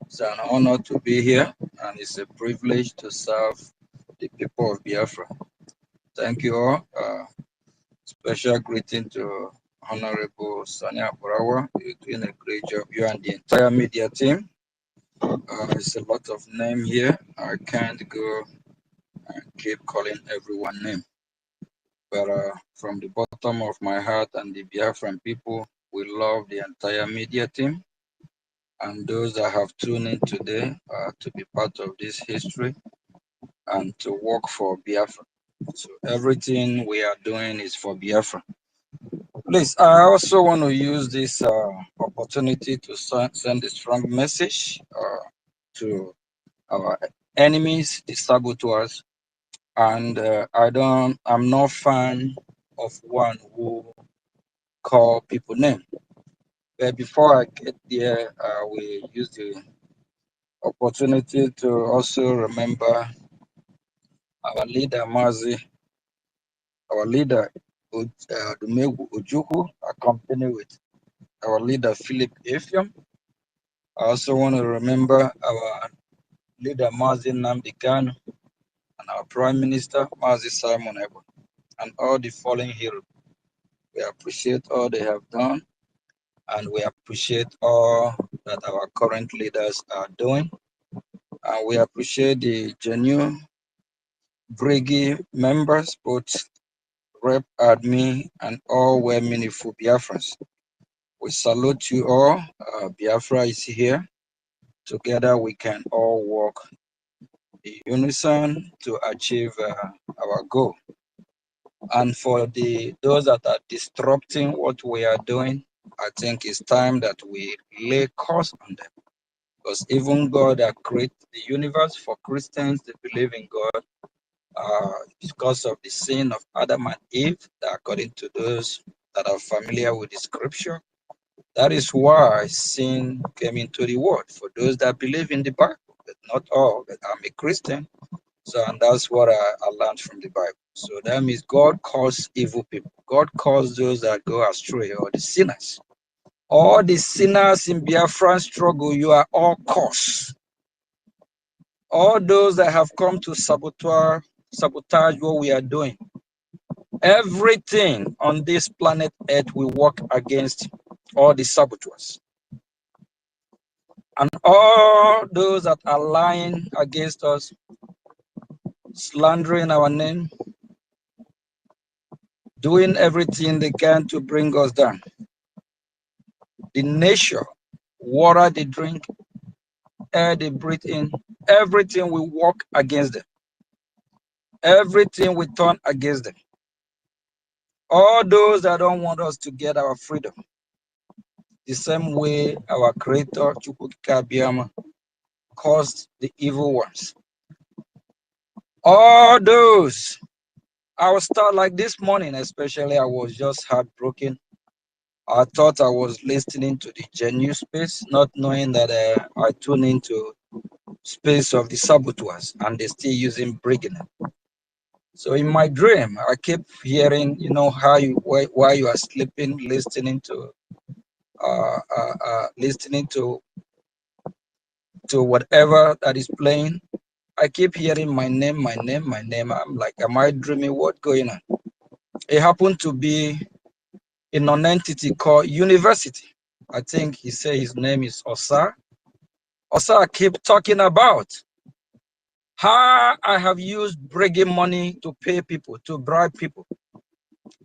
It's an honor to be here, and it's a privilege to serve the people of Biafra. Thank you all. Special greeting to Honorable Sonia Burawa. You're doing a great job, you and the entire media team. It's a lot of name here. I can't go and keep calling everyone name. But from the bottom of my heart and the Biafran people, we love the entire media team and those that have tuned in today to be part of this history and to work for Biafra. So everything we are doing is for Biafra. Please, I also want to use this opportunity to send a strong message to our enemies, the saboteurs, and I'm not fan of one who call people name. But before I get there, we use the opportunity to also remember our leader Mazi, our leader Dumegu Ojukwu, accompanied with our leader Philip Efiam. I also want to remember our leader Mazi Nnamdi Kanu and our Prime Minister Mazi Simon Ekpa and all the fallen heroes. We appreciate all they have done, and we appreciate all that our current leaders are doing. And we appreciate the genuine Brgie members, both Rep, Admin, and all were meaningful Biafrans. We salute you all. Biafra is here. Together we can all work in unison to achieve our goal. And for those that are disrupting what we are doing, I think it's time that we lay curse on them. Because even God that created the universe, for Christians, they believe in God because of the sin of Adam and Eve, that according to those that are familiar with the scripture, that is why sin came into the world. For those that believe in the Bible, but not all. But I'm a Christian, So, and that's what I learned from the Bible. So that means God calls evil people. God calls those that go astray, or the sinners. All the sinners in Biafran struggle, you are all cursed. All those that have come to sabotage what we are doing. Everything on this planet Earth will work against all the saboteurs. And all those that are lying against us, slandering our name, doing everything they can to bring us down. The nature, water they drink, air they breathe in, everything will work against them. Everything will turn against them. All those that don't want us to get our freedom, the same way our creator, Ekpa caused the evil ones. All those, I will start like this morning, especially I was just heartbroken. I thought I was listening to the genuine space, not knowing that I tuned into space of the saboteurs and they're still using brigand. So in my dream, I keep hearing, you know, how you while you are sleeping, listening to whatever that is playing. I keep hearing my name, my name, my name. I'm like, am I dreaming? What's going on? It happened to be a non-entity called University. I think he said his name is Osa. Osa keep talking about how I have used bragging money to pay people, to bribe people.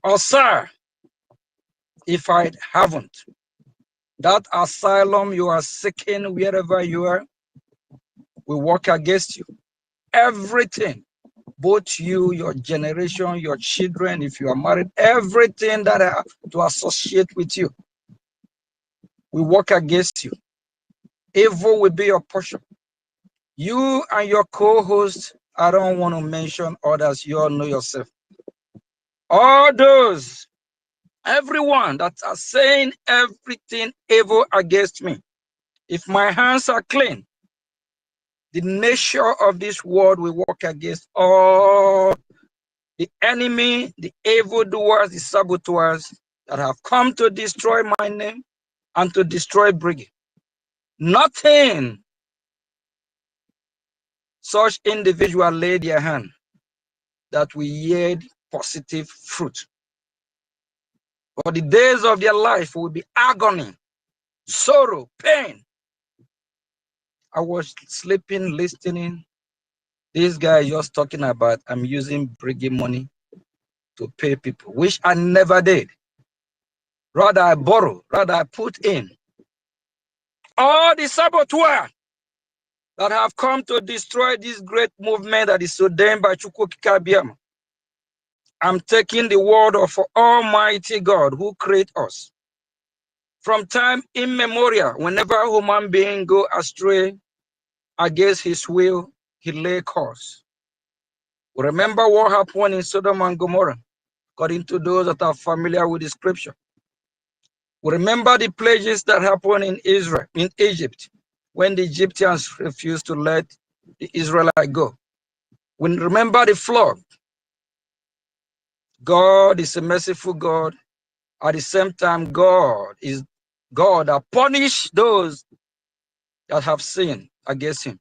Osa, if I haven't, that asylum you are seeking wherever you are will work against you. Everything, both you, your generation, your children, if you are married, everything that I have to associate with you will work against you. Evil will be your portion. You and your co-host, I don't want to mention others, you all know yourself. All those, everyone that are saying everything evil against me, if my hands are clean, the nature of this world will work against all the enemy, the evildoers, the saboteurs that have come to destroy my name and to destroy Brgie. Nothing such individual lay their hand that will yield positive fruit. For the days of their life will be agony, sorrow, pain. I was sleeping, listening. This guy just talking about I'm using Brgie money to pay people, which I never did. Rather I borrow, rather I put in. All the saboteurs that have come to destroy this great movement that is ordained by Ekpa-IBIBIO. I'm taking the word of Almighty God who created us. From time immemorial, whenever a human being go astray against his will, he lay course. Remember what happened in Sodom and Gomorrah, according to those that are familiar with the scripture. We remember the plagues that happened in Israel, in Egypt, when the Egyptians refused to let the Israelites go. We remember the flood. God is a merciful God. At the same time, God is God that punish those that have sinned against him.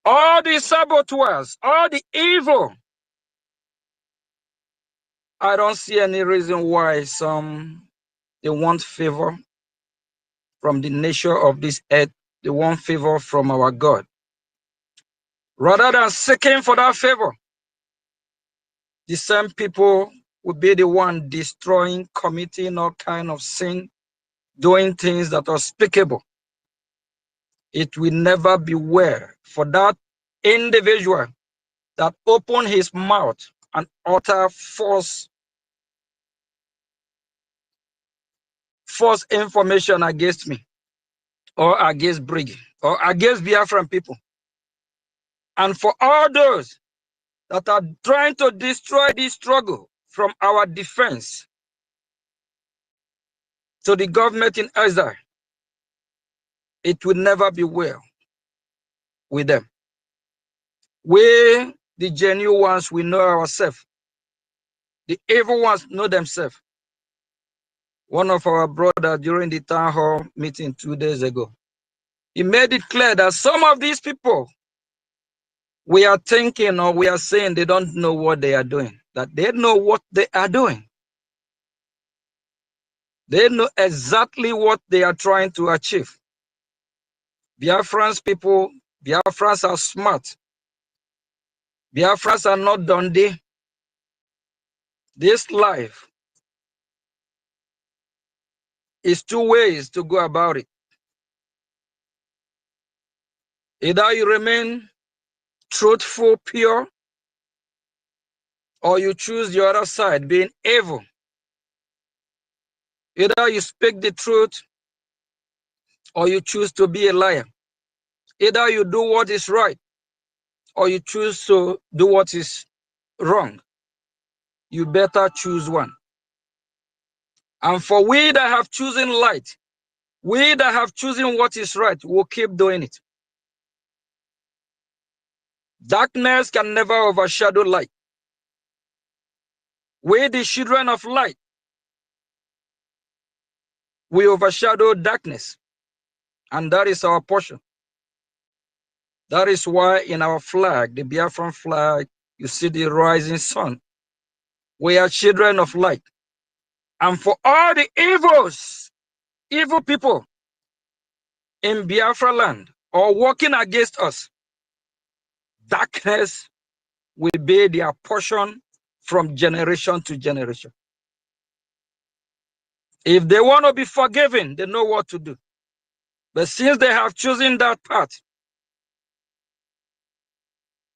All the saboteurs, all the evil, I don't see any reason why they want favor from the nature of this earth. They want favor from our God. Rather than seeking for that favor, the same people will be the one destroying, committing all kind of sin, doing things that are unspeakable. It will never be well for that individual that open his mouth and utter false information against me, or against Brgie, or against Biafran people. And for all those that are trying to destroy this struggle from our defense to the government in exile, it will never be well with them. We, the genuine ones, we know ourselves. The evil ones know themselves. One of our brothers during the town hall meeting 2 days ago, he made it clear that some of these people, we are thinking or we are saying they don't know what they are doing, that they know what they are doing. They know exactly what they are trying to achieve. Biafrans people, Biafrans are smart. Biafrans are not Dundee. This life is two ways to go about it. Either you remain truthful, pure, or you choose the other side, being evil. Either you speak the truth, or you choose to be a liar. Either you do what is right, or you choose to do what is wrong. You better choose one. And for we that have chosen light, we that have chosen what is right, will keep doing it. Darkness can never overshadow light. We, the children of light, we overshadow darkness. And that is our portion. That is why in our flag, the Biafran flag, you see the rising sun. We are children of light. And for all the evil people in Biafra land or working against us, darkness will be their portion from generation to generation. If they want to be forgiven, they know what to do. But since they have chosen that path,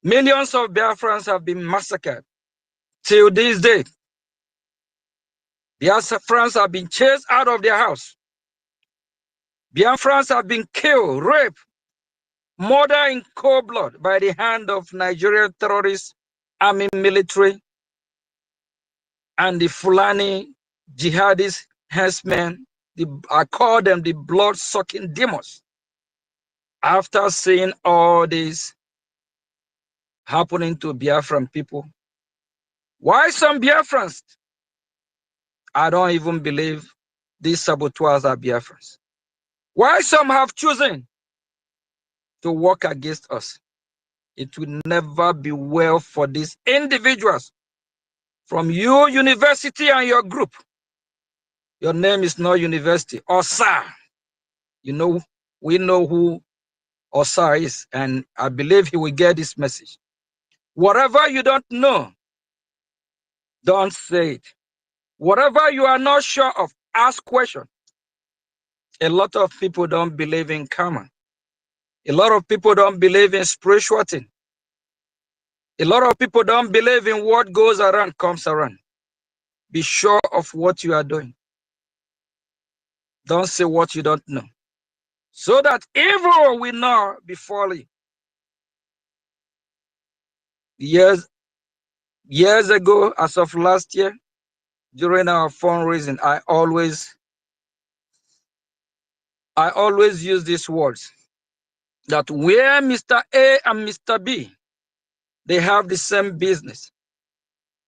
millions of Biafrans have been massacred. Till this day, Biafrans have been chased out of their house. Biafrans have been killed, raped, murdered in cold blood by the hand of Nigerian terrorists, army, military, and the Fulani jihadist herdsmen. I call them the blood-sucking demons. After seeing all this happening to Biafran people, why some Biafrans? I don't even believe these saboteurs are Biafrans. Why some have chosen to work against us? It will never be well for these individuals. From you, university, and your group. Your name is not university. Osa. You know, we know who Osa is, and I believe he will get this message. Whatever you don't know, don't say it. Whatever you are not sure of, ask questions. A lot of people don't believe in karma. A lot of people don't believe in spiritual thing. A lot of people don't believe in what goes around comes around. Be sure of what you are doing. Don't say what you don't know. So that evil will not befall you. Years ago, as of last year, during our fundraising, I always use these words. That where Mr. A and Mr. B, they have the same business.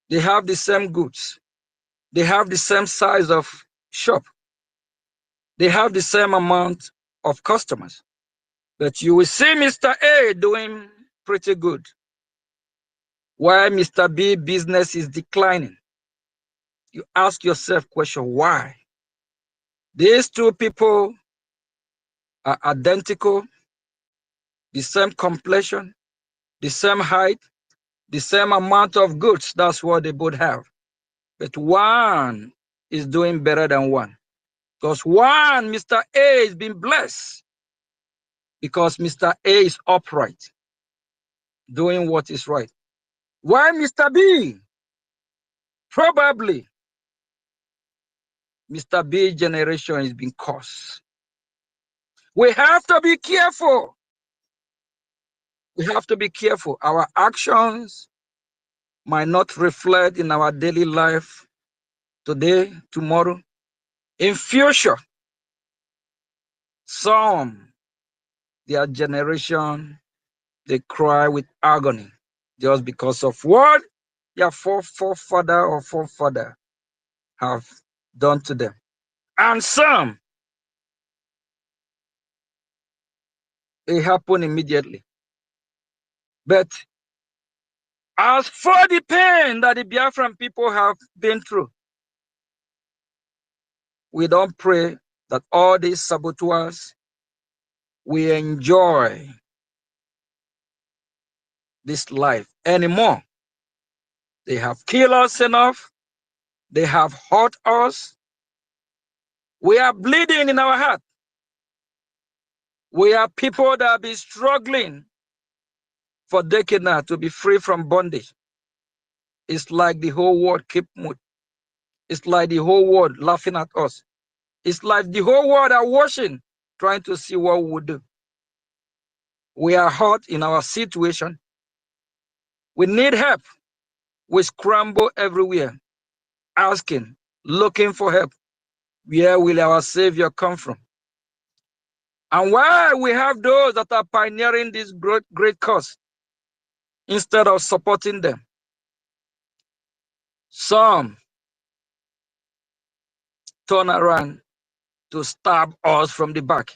They have the same goods. They have the same size of shop. They have the same amount of customers. But you will see Mr. A doing pretty good, while Mr. B business is declining. You ask yourself question, why? These two people are identical, the same complexion, the same height, the same amount of goods. That's what they both have. But one is doing better than one. Because one, Mr. A is being blessed. Because Mr. A is upright, doing what is right. Why Mr. B? Probably Mr. B generation is being cursed. We have to be careful. We have to be careful. Our actions might not reflect in our daily life today, tomorrow. In future, some, their generation They cry with agony just because of what their forefather or forefather have done to them. And some, it happened immediately. But as for the pain that the Biafran people have been through, we don't pray that all these saboteurs will enjoy this life anymore. They have killed us enough. They have hurt us. We are bleeding in our heart. We are people that have been struggling for decades now to be free from bondage. It's like the whole world keep mute. It's like the whole world laughing at us. It's like the whole world are watching, trying to see what we do. We are hurt in our situation. We need help. We scramble everywhere, asking, looking for help. Where will our Savior come from? And why we have those that are pioneering this great cause instead of supporting them? Some turn around to stab us from the back.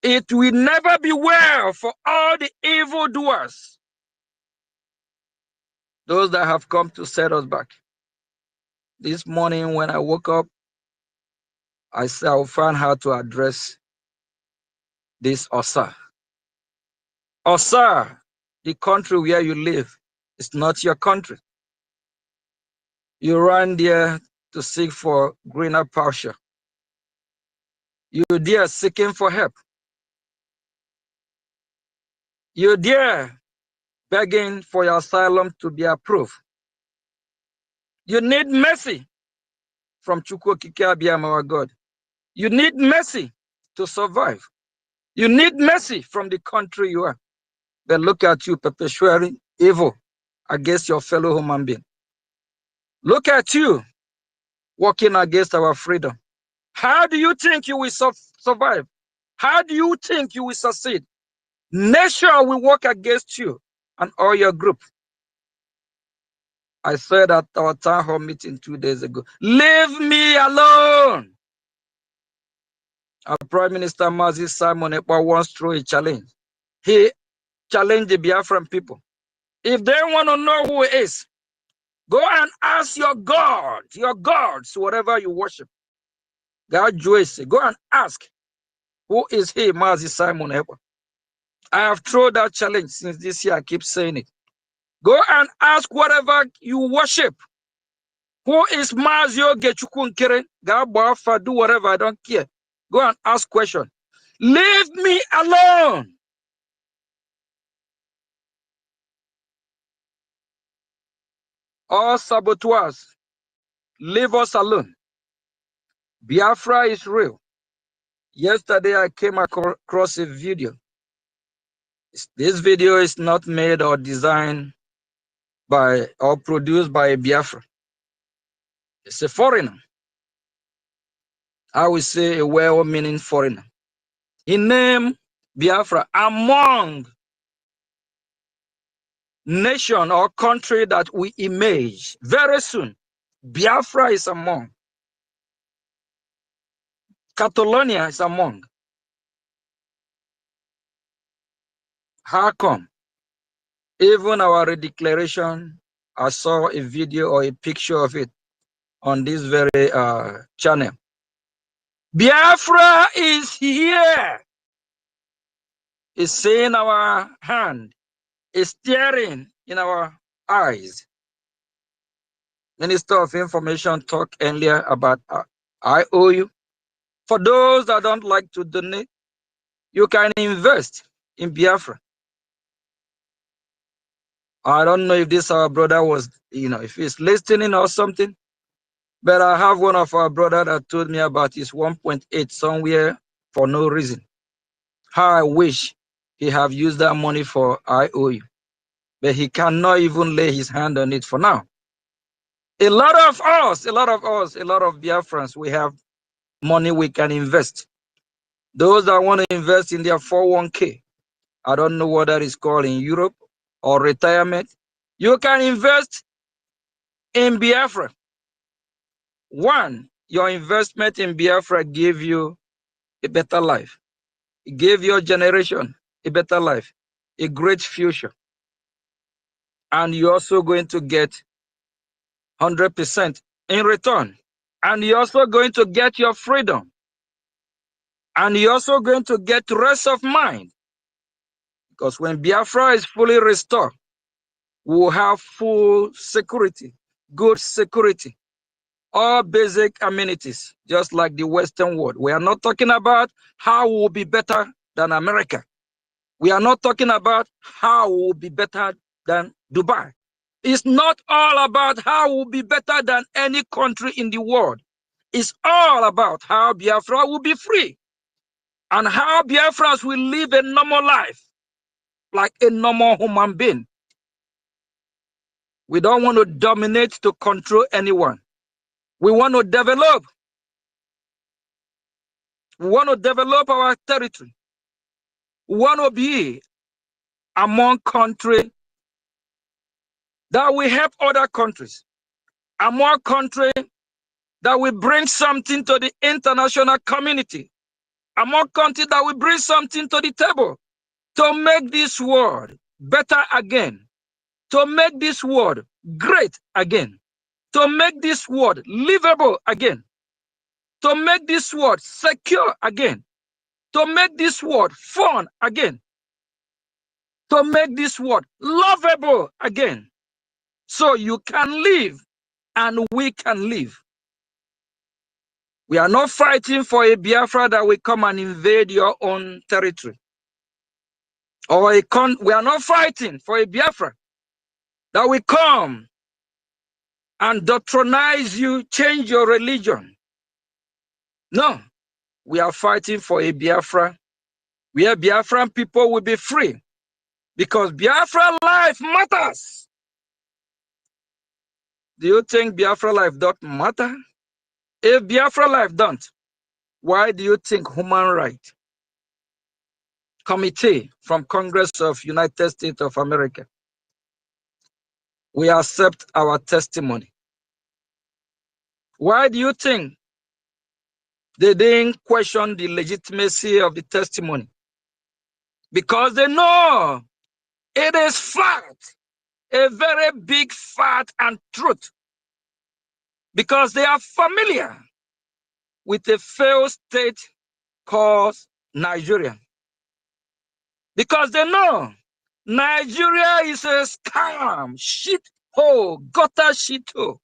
It will never be well for all the evildoers, those that have come to set us back. This morning when I woke up, I said I'll find how to address this Osa. Osa, the country where you live, is not your country. You ran there to seek for greener pasture. You're there seeking for help. You're there begging for your asylum to be approved. You need mercy from Ekpa-IBIBIO, our God. You need mercy to survive. You need mercy from the country you are. But look at you perpetuating evil against your fellow human being. Look at you working against our freedom. How do you think you will survive? How do you think you will succeed? Nation will work against you and all your group. I said at our town hall meeting 2 days ago, leave me alone. Our Prime Minister Mazi Simon Ekpa once threw a challenge. He challenged the Biafran people. If they want to know who he is, go and ask your God, your gods, whatever you worship. God Joyce, go and ask, who is he, Mazi Simon Ekpa? I have thrown that challenge since this year. I keep saying it. Go and ask whatever you worship. Who is Mazio Gechukunkere? Gabafa, do whatever, I don't care. Go and ask questions. Leave me alone. All saboteurs, leave us alone. Biafra is real. Yesterday I came across a video. This video is not made or designed by or produced by a Biafra. It's a foreigner. I would say a well-meaning foreigner. He named Biafra among nation or country that we image very soon. Biafra is among. Catalonia is among. How come? Even our redeclaration, I saw a video or a picture of it on this very channel. Biafra is here. It's seeing our hand. It's staring in our eyes. Minister of Information talked earlier about IOU. For those that don't like to donate, you can invest in Biafra. I don't know if this our brother was, if he's listening or something, but I have one of our brother that told me about his 1.8 somewhere for no reason. How I wish he have used that money for IOU, but he cannot even lay his hand on it for now. A lot of Biafrans, we have money we can invest. Those that want to invest in their 401k, I don't know what that is called in Europe, or retirement. You can invest in Biafra. One, your investment in Biafra gave you a better life. It gave your generation a better life, a great future. And you're also going to get 100% in return. And you're also going to get your freedom. And you're also going to get rest of mind. Because when Biafra is fully restored, we'll have full security, good security, all basic amenities, just like the Western world. We are not talking about how we'll be better than America. We are not talking about how we'll be better than Dubai. It's not all about how we'll be better than any country in the world. It's all about how Biafra will be free and how Biafrans will live a normal life like a normal human being. We don't want to dominate to control anyone. We want to develop. We want to develop our territory. We want to be among countries that will help other countries. Among countries that will bring something to the international community. Among countries that will bring something to the table to make this world better again. To make this world great again. To make this world livable again. To make this world secure again. To make this world fun again. To make this world lovable again. So you can live and we can live. We are not fighting for a Biafra that will come and invade your own territory. Or we are not fighting for a Biafra that will come and doctrinize you, change your religion. No, we are fighting for a Biafra where Biafran people will be free. Because Biafra life matters. Do you think Biafra life don't matter? If Biafra life don't, why do you think Human Rights Committee from Congress of United States of America we accept our testimony? Why do you think they didn't question the legitimacy of the testimony? Because they know it is fact, a very big fact and truth. Because they are familiar with a failed state called Nigeria. Because they know Nigeria is a scam, shit hole, gutter shit hole.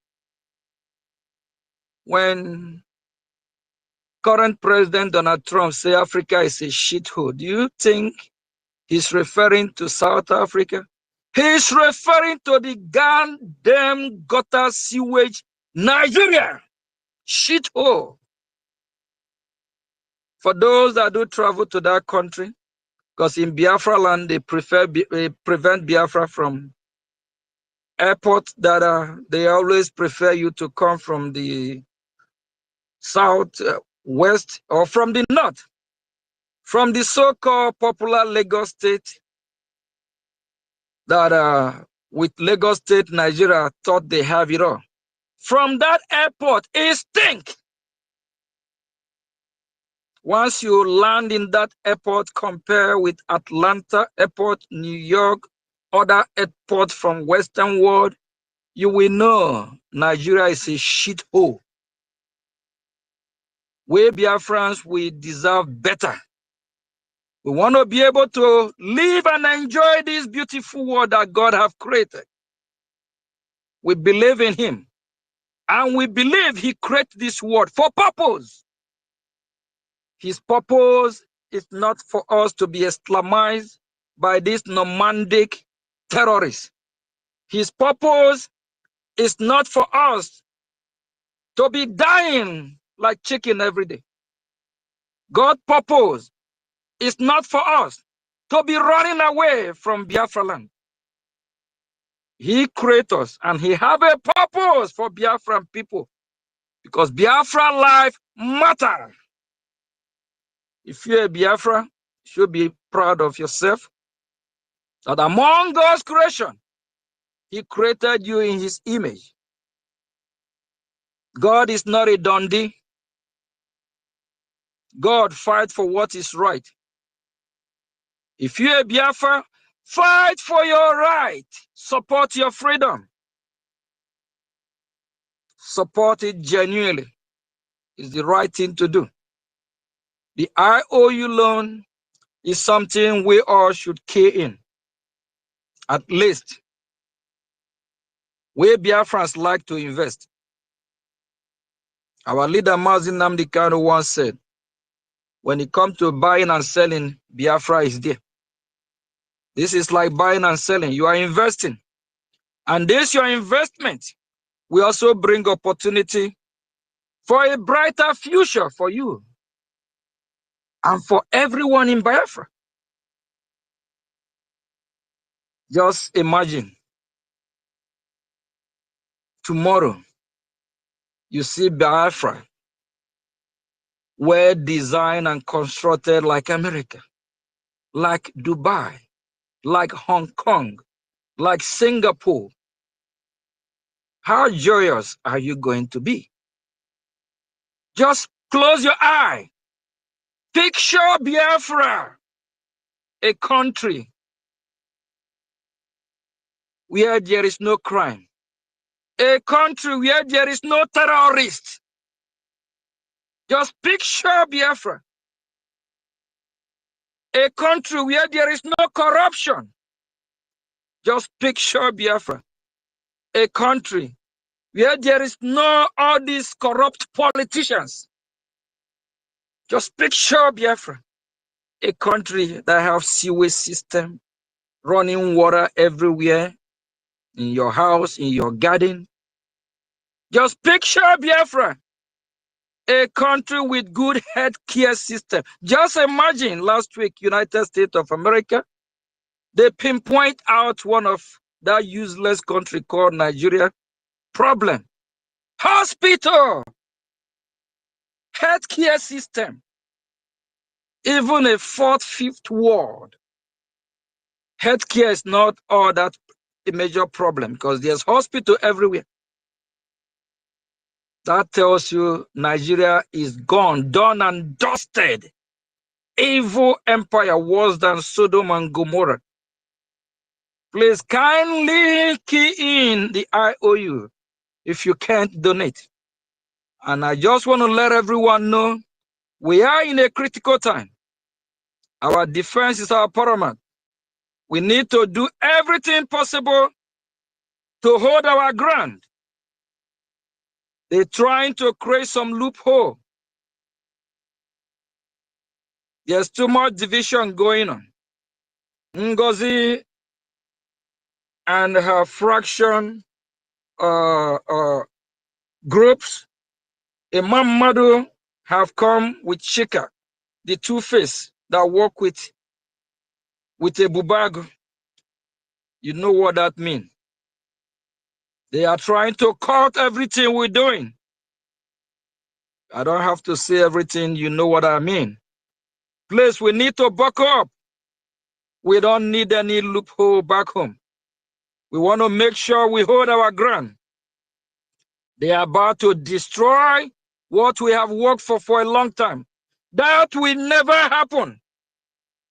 When current President Donald Trump say Africa is a shit hole, do you think he's referring to South Africa? He's referring to the goddamn gutter sewage Nigeria, shit hole. For those that do travel to that country, because in Biafra land, they prevent Biafra from airports that they always prefer you to come from the south, west, or from the north. From the so-called popular Lagos state that with Lagos state, Nigeria thought they have it all. From that airport, it stinks. Once you land in that airport, compare with Atlanta airport, New York, other airports from Western world, you will know Nigeria is a shit hole. We Biafrans, we deserve better. We want to be able to live and enjoy this beautiful world that God has created. We believe in Him. And we believe He created this world for purpose. His purpose is not for us to be Islamized by these nomadic terrorists. His purpose is not for us to be dying like chicken every day. God's purpose is not for us to be running away from Biafra land. He created us and He has a purpose for Biafran people because Biafra life matters. If you're a Biafra, you should be proud of yourself. That among God's creation, he created you in his image. God is not a dundee. God fight for what is right. If you're a Biafra, fight for your right. Support your freedom. Support it genuinely. It's the right thing to do. The IOU loan is something we all should key in. At least, we Biafrans like to invest. Our leader, Mazin Nnamdi Kanu, once said, when it comes to buying and selling, Biafra is there. This is like buying and selling. You are investing. And this, your investment, will also bring opportunity for a brighter future for you and for everyone in Biafra. Just imagine, tomorrow, you see Biafra well designed and constructed like America, like Dubai, like Hong Kong, like Singapore. How joyous are you going to be? Just close your eye. Picture Biafra, a country where there is no crime, a country where there is no terrorist. Just picture Biafra, a country where there is no corruption. Just picture Biafra, a country where there is no all these corrupt politicians. Just picture Biafra, a country that has sewage system, running water everywhere, in your house, in your garden. Just picture Biafra, a country with good health care system. Just imagine last week, United States of America, they pinpoint out one of that useless country called Nigeria problem. Hospital, health care system, even a fourth, fifth world. Healthcare is not all that a major problem because there's hospital everywhere. That tells you Nigeria is gone, done and dusted. Evil empire worse than Sodom and Gomorrah. Please kindly key in the IOU if you can't donate. And I just want to let everyone know we are in a critical time. Our defense is our paramount. We need to do everything possible to hold our ground. They're trying to create some loophole. There's too much division going on. NGOZI and her fraction groups, Imam Madu have come with Shika, the two-face that work with a Bubagu. You know what that means. They are trying to cut everything we're doing. I don't have to say everything, you know what I mean. Please, we need to buck up. We don't need any loophole back home. We want to make sure we hold our ground. They are about to destroy what we have worked for a long time. That will never happen.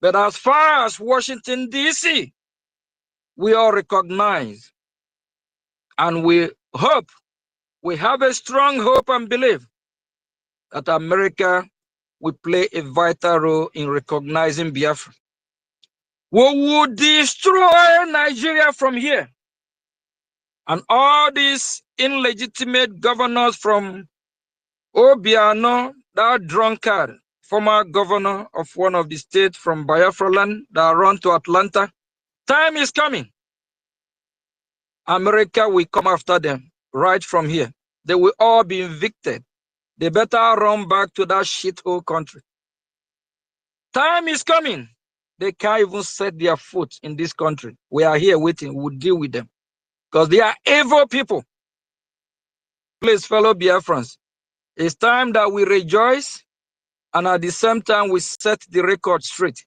But as far as Washington, D.C., we all recognize and we hope, we have a strong hope and belief that America will play a vital role in recognizing Biafra. We will destroy Nigeria from here. And all these illegitimate governors from Obiano, that drunkard, former governor of one of the states from Biafra land that run to Atlanta, time is coming. America will come after them right from here. They will all be evicted. They better run back to that shithole country. Time is coming. They can't even set their foot in this country. We are here waiting. We'll deal with them because they are evil people. Please, fellow Biafrans, it's time that we rejoice and at the same time we set the record straight.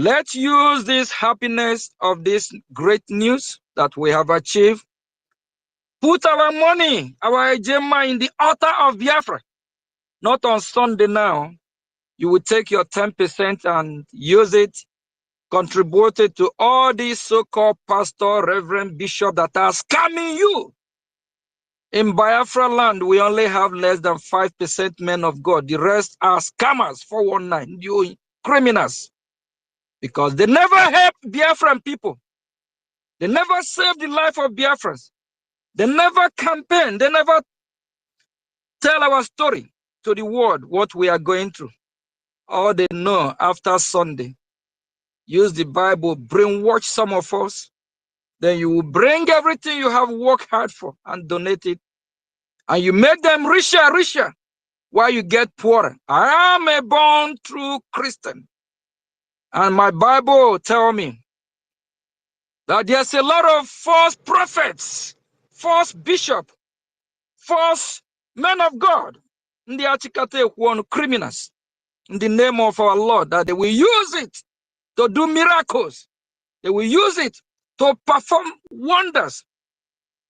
Let's use this happiness of this great news that we have achieved. Put our money, our ejema in the altar of Biafra. Not on Sunday now. You will take your 10% and use it, contribute it to all these so-called pastor, reverend, bishop that are scamming you. In Biafra land, we only have less than 5% men of God. The rest are scammers, 419, you criminals. Because they never help Biafran people. They never save the life of Biafrans. They never campaign. They never tell our story to the world, what we are going through. All they know after Sunday, use the Bible, brainwash some of us. Then you will bring everything you have worked hard for and donate it. And you make them richer, while you get poorer. I am a born true Christian. And my Bible tell me that there's a lot of false prophets, false bishops, false men of God, in the Achikate one criminals, in the name of our Lord, that they will use it to do miracles. They will use it to perform wonders.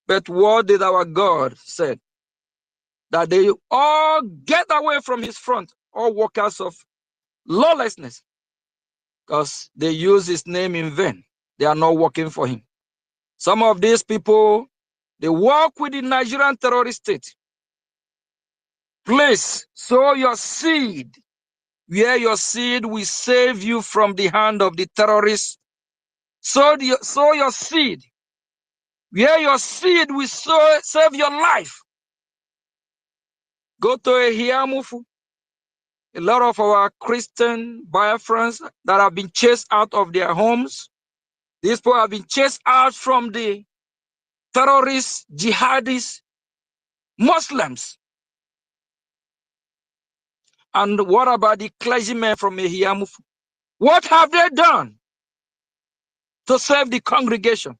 But what did our God say? That they all get away from his front, all workers of lawlessness, because they use his name in vain. They are not working for him. Some of these people, they work with the Nigerian terrorist state. Please sow your seed where your seed will save you from the hand of the terrorists. Sow your seed where your seed will save your life. Go to Ehiamufu. A lot of our Christian Biafrans that have been chased out of their homes. These people have been chased out from the terrorists, jihadists, Muslims. And what about the clergymen from Ehiamufu? What have they done to save the congregation?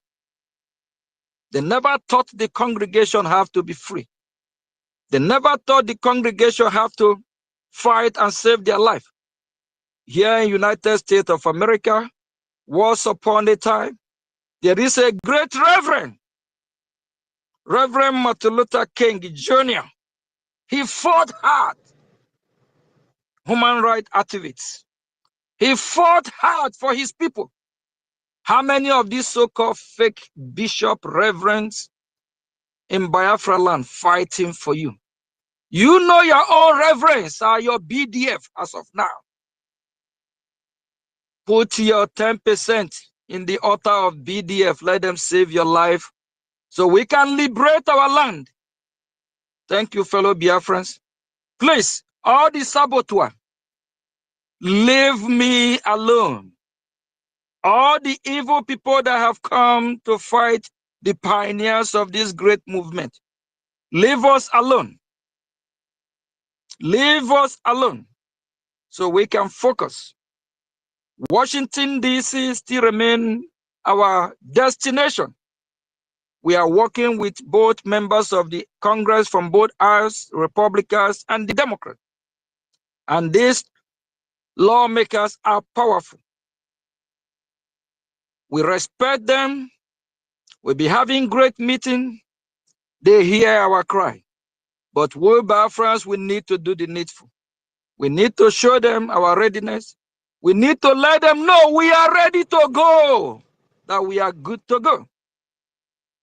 They never taught the congregation have to be free. They never taught the congregation have to fight and save their life. Here in United States of America, once upon a time, there is a great reverend, Reverend Martin Luther King Jr. He fought hard, human rights activists. He fought hard for his people. How many of these so-called fake bishop reverends in Biafra land fighting for you? You know your own reverends are your BDF as of now. Put your 10% in the altar of BDF. Let them save your life so we can liberate our land. Thank you, fellow Biafrans. Please, all the saboteurs, leave me alone. All the evil people that have come to fight the pioneers of this great movement, leave us alone. Leave us alone so we can focus. Washington, D.C. still remain our destination. We are working with both members of the Congress from both aisles, Republicans and the Democrats. And these lawmakers are powerful. We respect them. We'll be having great meetings. They hear our cry. But we Biafrans, we need to do the needful. We need to show them our readiness. We need to let them know we are ready to go, that we are good to go.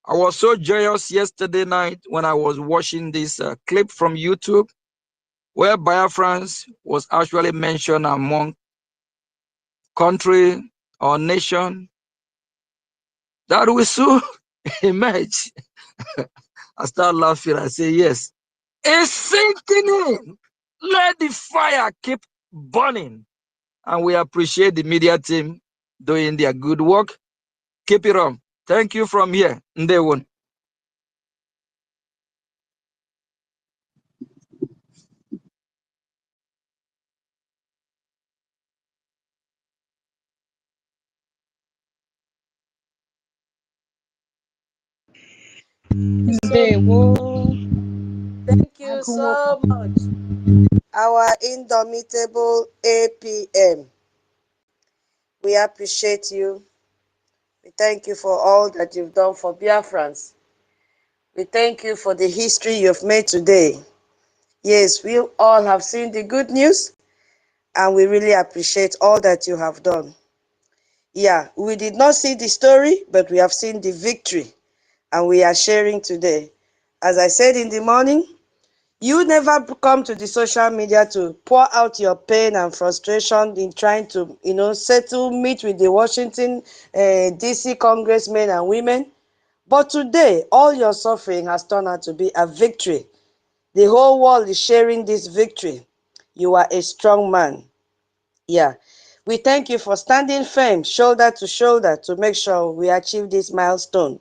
I was so joyous yesterday night when I was watching this clip from YouTube where Biafrans was actually mentioned among country or nation that will soon emerge. I start laughing. I say, yes, it's sinking in. Let the fire keep burning. And we appreciate the media team doing their good work. Keep it on. Thank you from here. Ndewon. Thank you so much, our indomitable APM. we appreciate you. We thank you for all that you've done for Biafrans. We thank you for the history you've made today. Yes, we all have seen the good news, and we really appreciate all that you have done. Yeah, we did not see the story, but we have seen the victory, and we are sharing today. As I said in the morning, you never come to the social media to pour out your pain and frustration in trying to, meet with the Washington, DC congressmen and women. But today, all your suffering has turned out to be a victory. The whole world is sharing this victory. You are a strong man. Yeah. We thank you for standing firm, shoulder to shoulder, to make sure we achieve this milestone.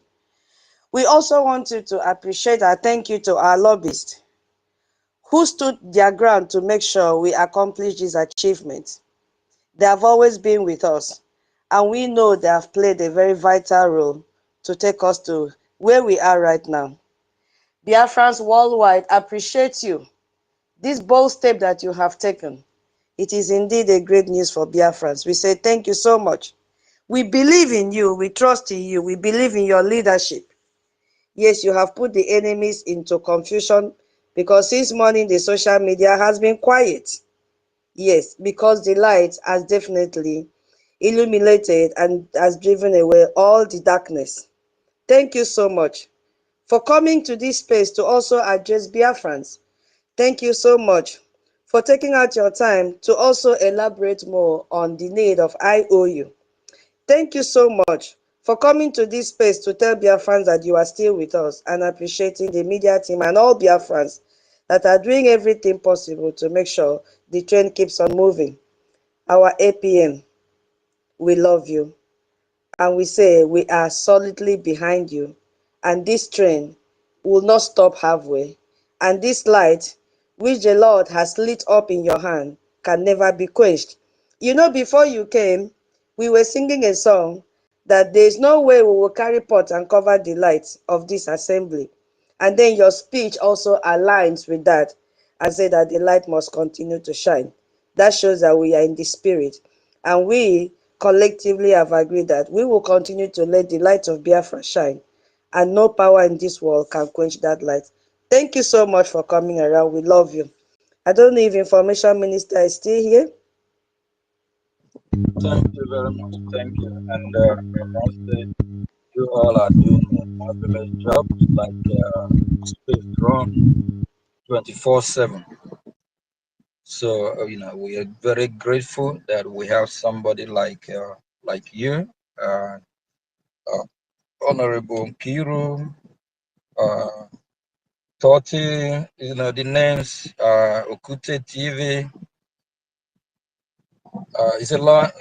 We also want you to appreciate our thank you to our lobbyists who stood their ground to make sure we accomplish these achievements. They have always been with us, and we know they have played a very vital role to take us to where we are right now. Biafrans worldwide appreciate you. This bold step that you have taken, it is indeed a great news for Biafrans. We say thank you so much. We believe in you, we trust in you, we believe in your leadership. Yes, you have put the enemies into confusion because since morning the social media has been quiet. Yes, because the light has definitely illuminated and has driven away all the darkness. Thank you so much for coming to this space to also address Biafrans. Thank you so much for taking out your time to also elaborate more on the need of IOU. Thank you so much for coming to this space to tell Biafrans that you are still with us, and appreciating the media team and all Biafrans that are doing everything possible to make sure the train keeps on moving. Our APM, we love you, and we say we are solidly behind you, and this train will not stop halfway, and this light which the Lord has lit up in your hand can never be quenched. You know, before you came, we were singing a song that there is no way we will carry pot and cover the light of this assembly. And then your speech also aligns with that and say that the light must continue to shine. That shows that we are in the spirit. And we collectively have agreed that we will continue to let the light of Biafra shine. And no power in this world can quench that light. Thank you so much for coming around. We love you. I don't know if Information Minister is still here. Thank you very much. Thank you. And I must say, you all are doing a marvelous job, like space run 24/7. So we are very grateful that we have somebody like you, uh, Honorable Kiru, Toti. The names Okute TV. It's a lot.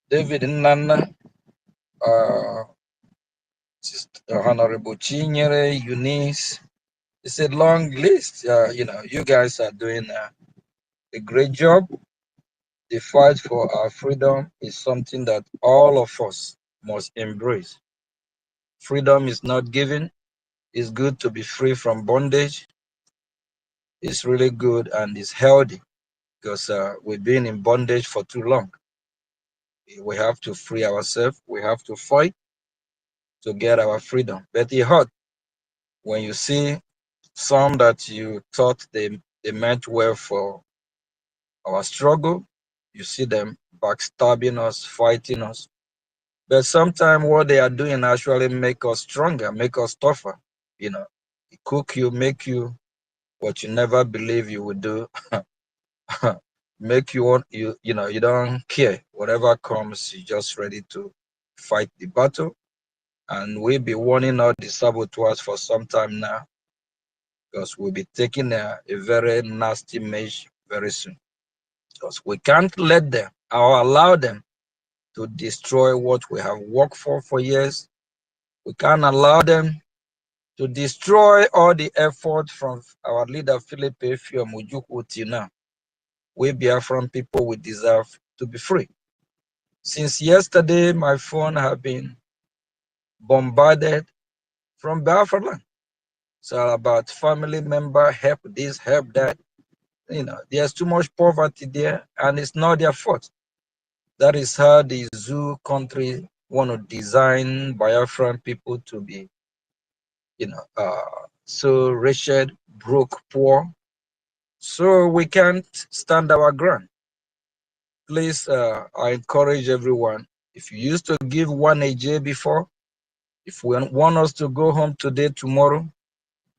David Nana. Honorable Chinyere, Eunice. It's a long list. You guys are doing a great job. The fight for our freedom is something that all of us must embrace. Freedom is not given. It's good to be free from bondage. It's really good and it's healthy because we've been in bondage for too long. We have to free ourselves. We have to fight to get our freedom. But it hurt when you see some that you thought they meant well for our struggle, you see them backstabbing us, fighting us. But sometimes what they are doing actually make us stronger, make us tougher. Cook you, make you what you never believe you would do. Make you want you don't care. Whatever comes, you're just ready to fight the battle. And we'll be warning all the saboteurs for some time now, because we'll be taking a very nasty measure very soon. Because we can't let them or allow them to destroy what we have worked for years. We can't allow them to destroy all the effort from our leader, Philip Mujuku, till now. We Biafran people, we deserve to be free. Since yesterday, my phone have been bombarded from Biafra land. So about family member, help this, help that. there's too much poverty there, and it's not their fault. That is how the zoo country want to design Biafran people to be, so wretched, broke, poor. So we can't stand our ground. Please, I encourage everyone. If you used to give 1 AJ before, if we want us to go home today, tomorrow,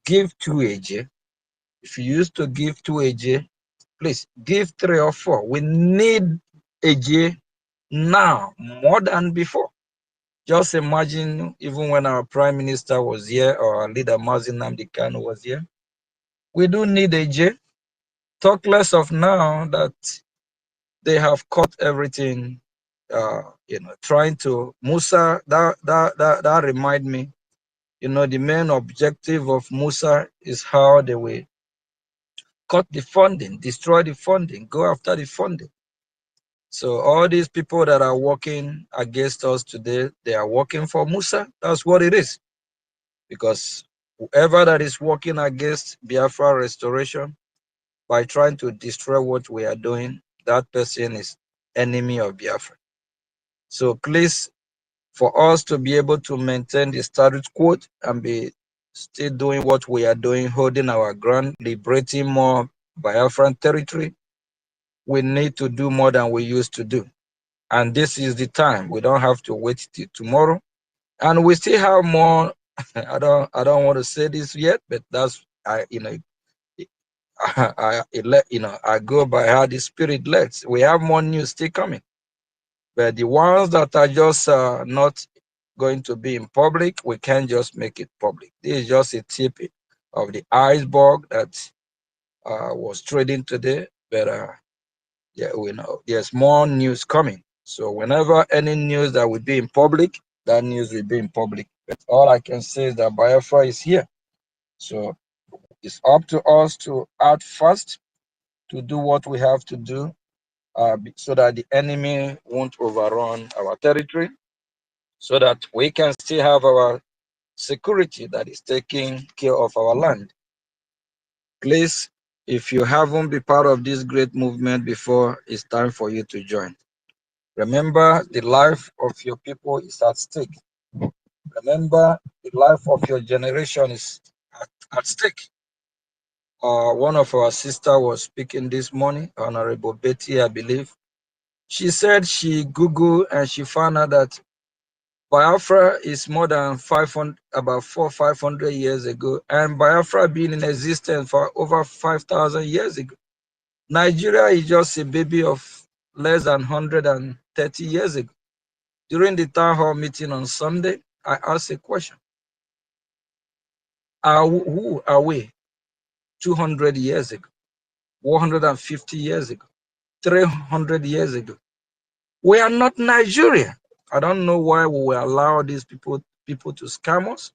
give 2 AJ. If you used to give 2 AJ, please give 3 or 4. We need AJ now more than before. Just imagine, even when our Prime Minister was here or our leader Mazi Nnamdi Kanu was here, we do need AJ. Talk less of now that they have cut everything. Trying to Musa. That remind me. The main objective of Musa is how they will cut the funding, destroy the funding, go after the funding. So all these people that are working against us today, they are working for Musa. That's what it is. Because whoever that is working against Biafra restoration by trying to destroy what we are doing, that person is enemy of Biafra. So please, for us to be able to maintain the status quo and be still doing what we are doing, holding our ground, liberating more Biafran territory, we need to do more than we used to do. And this is the time. We don't have to wait till tomorrow. And we still have more. I don't want to say this yet, but that's I go by how the spirit leads. We have more news still coming. But the ones that are just not going to be in public, we can't just make it public. This is just a tip of the iceberg that was trading today. But yeah, we know there's more news coming. So whenever any news that will be in public, that news will be in public. But all I can say is that Biafra is here. So it's up to us to act fast, to do what we have to do, so that the enemy won't overrun our territory, so that we can still have our security that is taking care of our land. Please, if you haven't been part of this great movement before, it's time for you to join. Remember, the life of your people is at stake. Remember, the life of your generation is at stake. One of our sisters was speaking this morning, Honorable Betty, I believe. She said she Googled and she found out that Biafra is more than 500, about 500 years ago, and Biafra been in existence for over 5,000 years ago. Nigeria is just a baby of less than 130 years ago. During the town hall meeting on Sunday, I asked a question. Who are we 200 years ago, 150 years ago, 300 years ago? We are not Nigeria. I don't know why we will allow these people to scam us,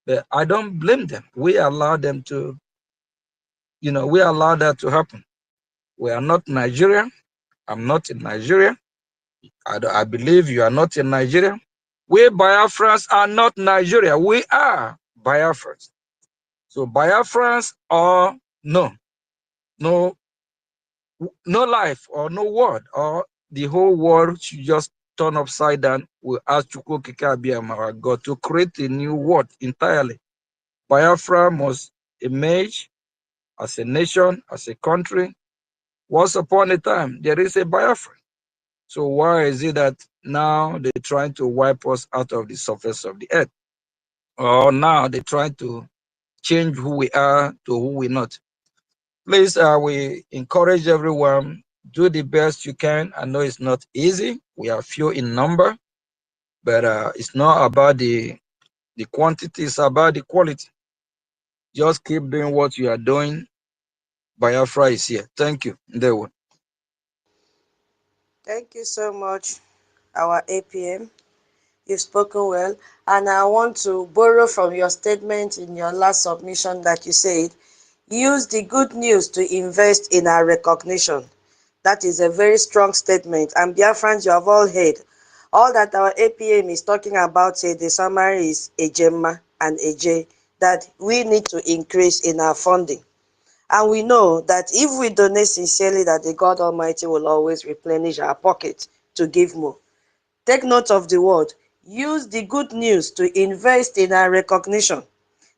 but I don't blame them. We allow them to, we allow that to happen. We are not Nigeria. I'm not in Nigeria. I believe you are not in Nigeria. We Biafrans are not Nigeria. We are Biafrans. So Biafrans are no life or no word, or the whole world should just turn upside down. We ask EFIK-IBIBIO, our God, to create a new world entirely. Biafra must emerge as a nation, as a country. Once upon a time, there is a Biafra. So why is it that now they're trying to wipe us out of the surface of the earth? Or now they're trying to change who we are to who we're not? Please, we encourage everyone, do the best you can. I know it's not easy. We are few in number, but it's not about the quantity, it's about the quality. Just keep doing what you are doing. Biafra is here. Thank you. Thank you so much, our APM. You've spoken well. And I want to borrow from your statement in your last submission that you said, use the good news to invest in our recognition. That is a very strong statement. And Biafrans, you have all heard. All that our APM is talking about, say the summary is a Gemma and a J, that we need to increase in our funding. And we know that if we donate sincerely, that the God Almighty will always replenish our pocket to give more. Take note of the word. Use the good news to invest in our recognition.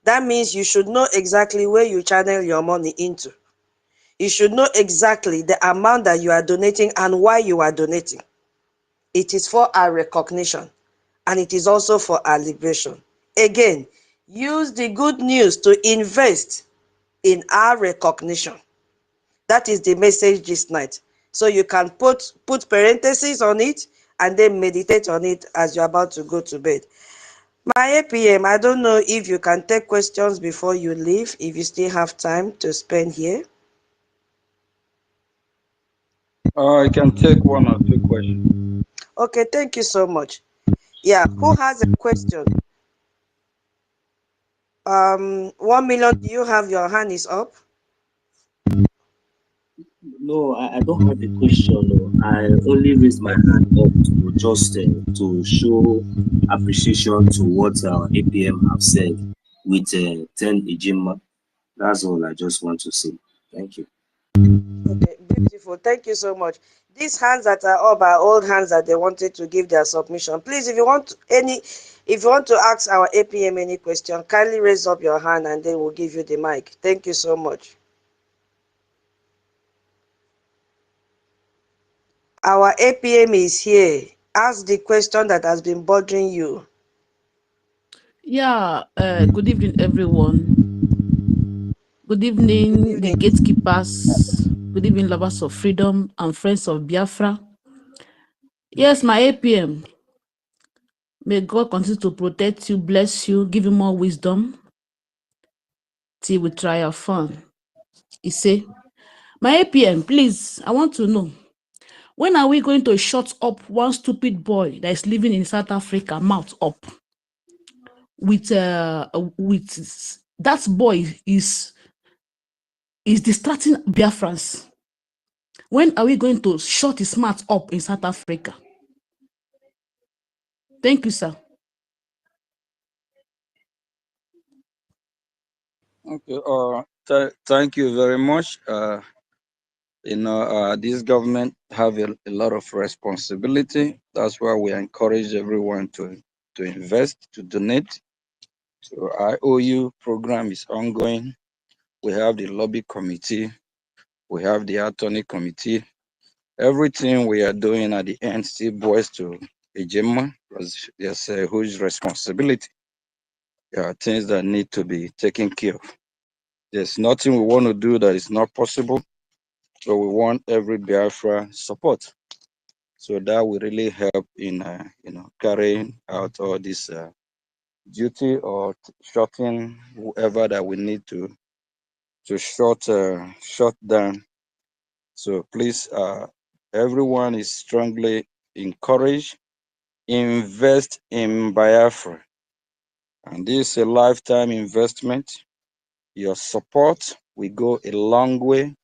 That means you should know exactly where you channel your money into. You should know exactly the amount that you are donating and why you are donating. It is for our recognition, and it is also for our liberation. Again, use the good news to invest in our recognition. That is the message this night. So you can put parentheses on it and then meditate on it as you're about to go to bed. My APM, I don't know if you can take questions before you leave, if you still have time to spend here. I can take one or two questions. Okay, thank you so much. Yeah, who has a question? 1 million, do you have your hand is up? No, I don't have a question. No. I only raised my hand up to just to show appreciation to what APM have said with 10 Ejima. That's all I just want to say. Thank you. Okay, beautiful. Thank you so much. These hands that are up are old hands that they wanted to give their submission. Please, if you want to ask our APM any question, kindly raise up your hand and then we'll give you the mic. Thank you so much. Our APM is here. Ask the question that has been bothering you. Yeah, good evening, everyone. Good evening, the gatekeepers. Good evening, lovers of freedom and friends of Biafra. Yes, my APM. May God continue to protect you, bless you, give you more wisdom till we try our fun. You say, my APM, please, I want to know, when are we going to shut up one stupid boy that is living in South Africa, mouth up? With that boy is distracting Biafrans. When are we going to shut his mouth up in South Africa? Thank you, sir. Okay. Thank you very much. This government have a lot of responsibility. That's why we encourage everyone to invest, to donate. So IOU program is ongoing. We have the lobby committee. We have the attorney committee. Everything we are doing at the end still boils to Ejima, because there's a huge responsibility. There are things that need to be taken care of. There's nothing we want to do that is not possible. So we want every Biafra support. So that will really help in carrying out all this duty or shutting whoever that we need to shut down. So please, everyone is strongly encouraged, invest in Biafra. And this is a lifetime investment. Your support will go a long way.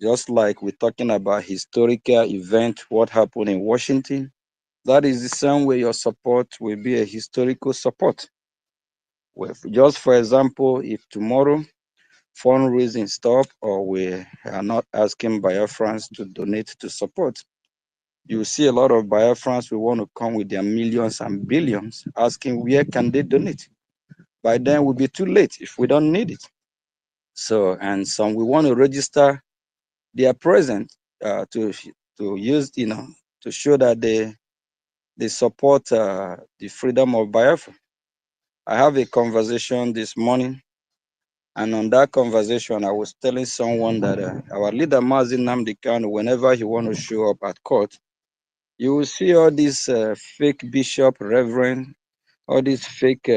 Just like we're talking about historical event, what happened in Washington, that is the same way your support will be a historical support. Well, just for example, if tomorrow fundraising stop or we are not asking Biafrans to donate to support, you see a lot of Biafrans who want to come with their millions and billions asking where can they donate. By then it will be too late if we don't need it. So, and some we want to register their present to use, to show that they support the freedom of Biafra. I have a conversation this morning, and on that conversation, I was telling someone that our leader, Mazi Nnamdi Kanu, whenever he want to show up at court, you will see all these fake bishop, reverend, all these fake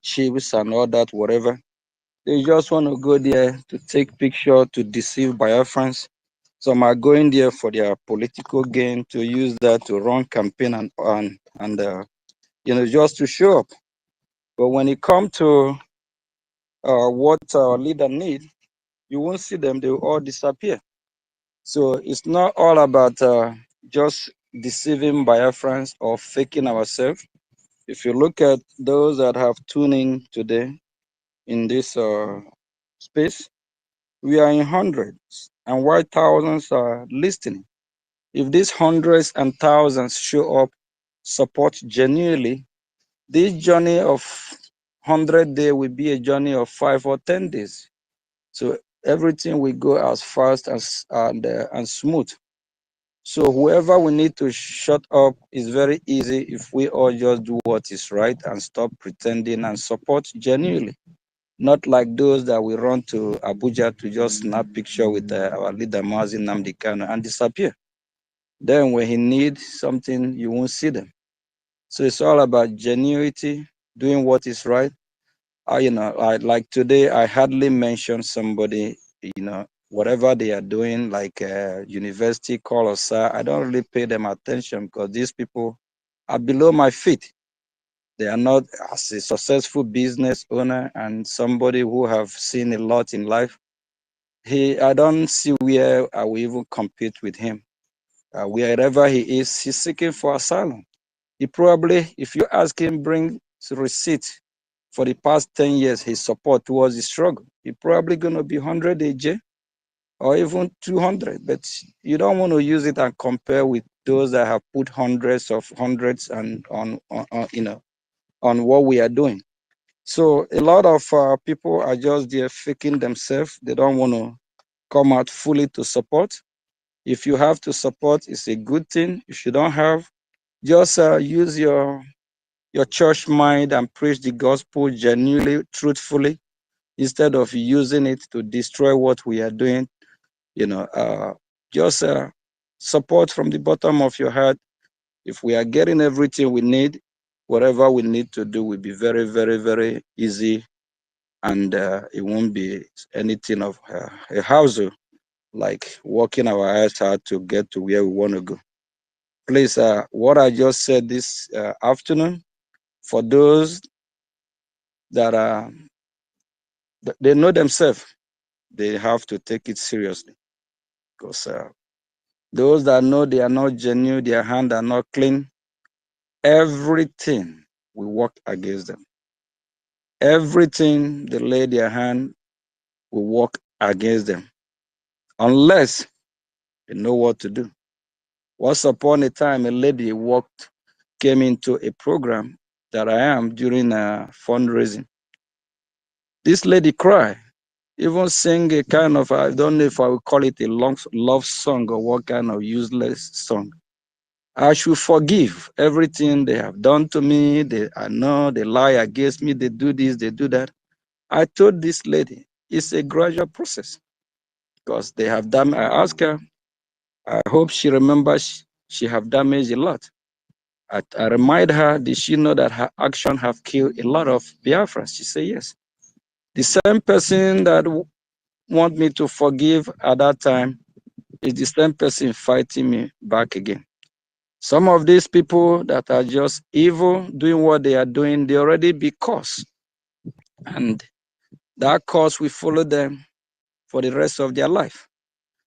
chiefs and all that, whatever. They just want to go there to take picture, to deceive Biafrans. Some are going there for their political gain, to use that to run campaign and just to show up. But when it comes to what our leader need, you won't see them. They will all disappear. So it's not all about just deceiving Biafrans or faking ourselves. If you look at those that have tuned in today in this space, we are in hundreds, and while thousands are listening. If these hundreds and thousands show up, support genuinely, this journey of 100 days will be a journey of 5 or 10 days. So everything will go as fast as and smooth. So whoever we need to shut up is very easy if we all just do what is right and stop pretending and support genuinely. Not like those that we run to Abuja to just snap picture with our leader Mazi Nnamdi Kanu and disappear. Then when he needs something, you won't see them. So it's all about genuinity, doing what is right. Like today, I hardly mention somebody, whatever they are doing, like university call or sir, I don't really pay them attention because these people are below my feet. They are not, as a successful business owner and somebody who have seen a lot in life. I don't see where I will even compete with him. Wherever he is, he's seeking for asylum. He probably, if you ask him, bring receipt for the past 10 years, his support towards the struggle, he probably going to be 100 AJ or even 200. But you don't want to use it and compare with those that have put hundreds and on what we are doing. So a lot of people are just there faking themselves. They don't want to come out fully to support. If you have to support, it's a good thing. If you don't have, just use your church mind and preach the gospel genuinely, truthfully, instead of using it to destroy what we are doing. Just support from the bottom of your heart. If we are getting everything we need, whatever we need to do will be very, very, very easy, and it won't be anything of a hassle like working our ass out to get to where we want to go. Please, what I just said this afternoon, for those that they know themselves, they have to take it seriously, because those that know they are not genuine, their hands are not clean, everything will work against them. Everything they lay their hand will work against them unless they know what to do. Once upon a time, a lady came into a program that I am during fundraising. This lady cried, even sing a kind of, I don't know if I would call it a long love song or what kind of useless song. I should forgive everything they have done to me. I know they lie against me. They do this, they do that. I told this lady, it's a gradual process because they have done. I asked her, I hope she remembers she have damaged a lot. I remind her, did she know that her action have killed a lot of Biafrans? She said yes. The same person that want me to forgive at that time is the same person fighting me back again. Some of these people that are just evil, doing what they are doing, they already be cursed. And that curse will follow them for the rest of their life.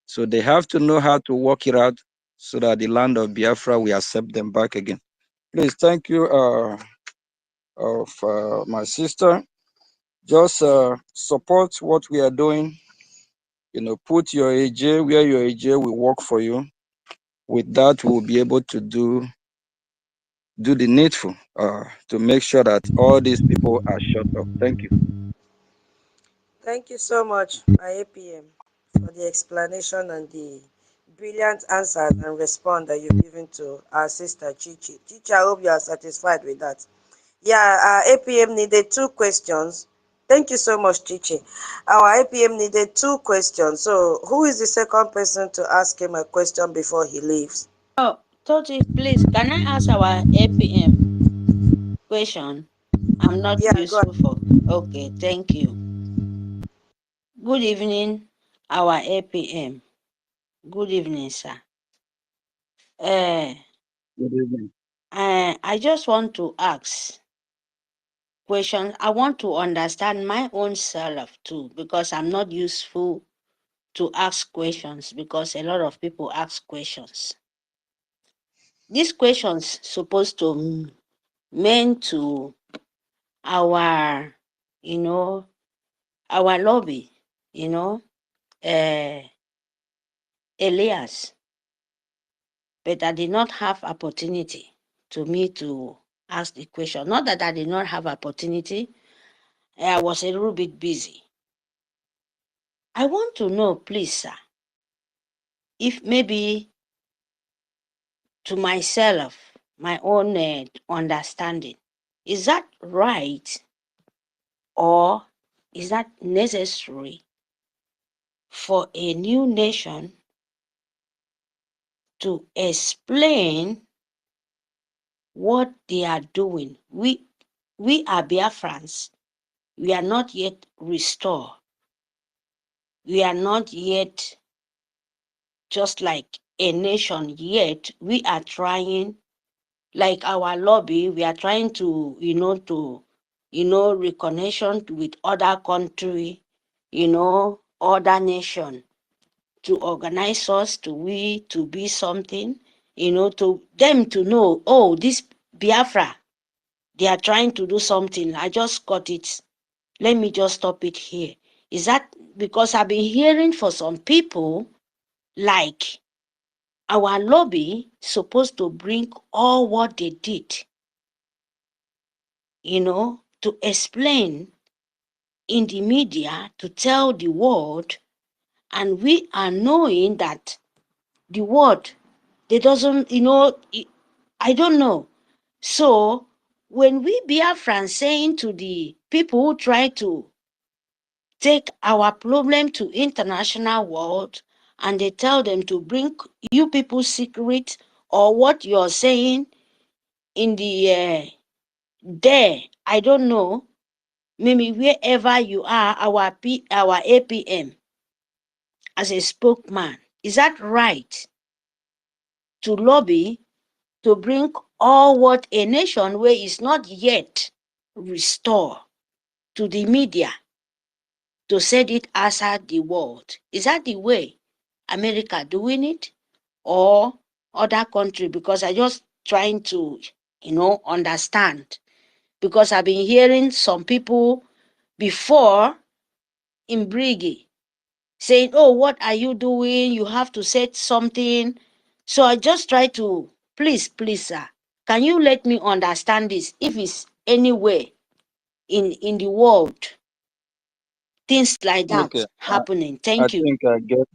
So they have to know how to work it out so that the land of Biafra will accept them back again. Please, thank you of my sister. Just support what we are doing. Put your AJ where your AJ will work for you. With that, we'll be able to do the needful to make sure that all these people are shut up. Thank you. Thank you so much, my APM, for the explanation and the brilliant answers and response that you've given to our sister Chichi. Chichi, I hope you are satisfied with that. Yeah, our APM needed 2 questions. Thank you so much, Chichi. Our APM needed 2 questions. So, who is the second person to ask him a question before he leaves? Oh, Toti, please, can I ask our APM question? I'm not useful for. Okay, thank you. Good evening, our APM. Good evening, sir. Good evening. I just want to ask questions. I want to understand my own self too, because I'm not useful to ask questions because a lot of people ask questions. These questions supposed to meant to our, our lobby, Elias, but I did not have opportunity to ask the question. Not that I did not have opportunity, I was a little bit busy. I want to know, please, sir, if maybe to myself, my own understanding, is that right or is that necessary for a new nation to explain what they are doing? We are Biafrans. We are not yet restored. We are not yet just like a nation yet. We are trying, like our lobby, we are trying to, reconnection with other country, other nation to organize us to be something, to them to know, oh, this Biafra, they are trying to do something. I just got it. Let me just stop it here. Is that because I've been hearing for some people like our lobby supposed to bring all what they did, to explain in the media, to tell the world, and we are knowing that the world, they doesn't, I don't know. So when we Biafran saying to the people who try to take our problem to international world, and they tell them to bring you people secret or what you're saying in the there, I don't know, maybe wherever you are, our APM as a spokesman, is that right to lobby to bring all what a nation where is not yet restored to the media to set it outside the world? Is that the way America doing it or other country? Because I just trying to, understand, because I've been hearing some people before in Brgie saying, oh, what are you doing? You have to set something. So I just try to, please, sir, can you let me understand this? If it's anywhere in the world, things like Okay, that happening. I Thank you. think I get.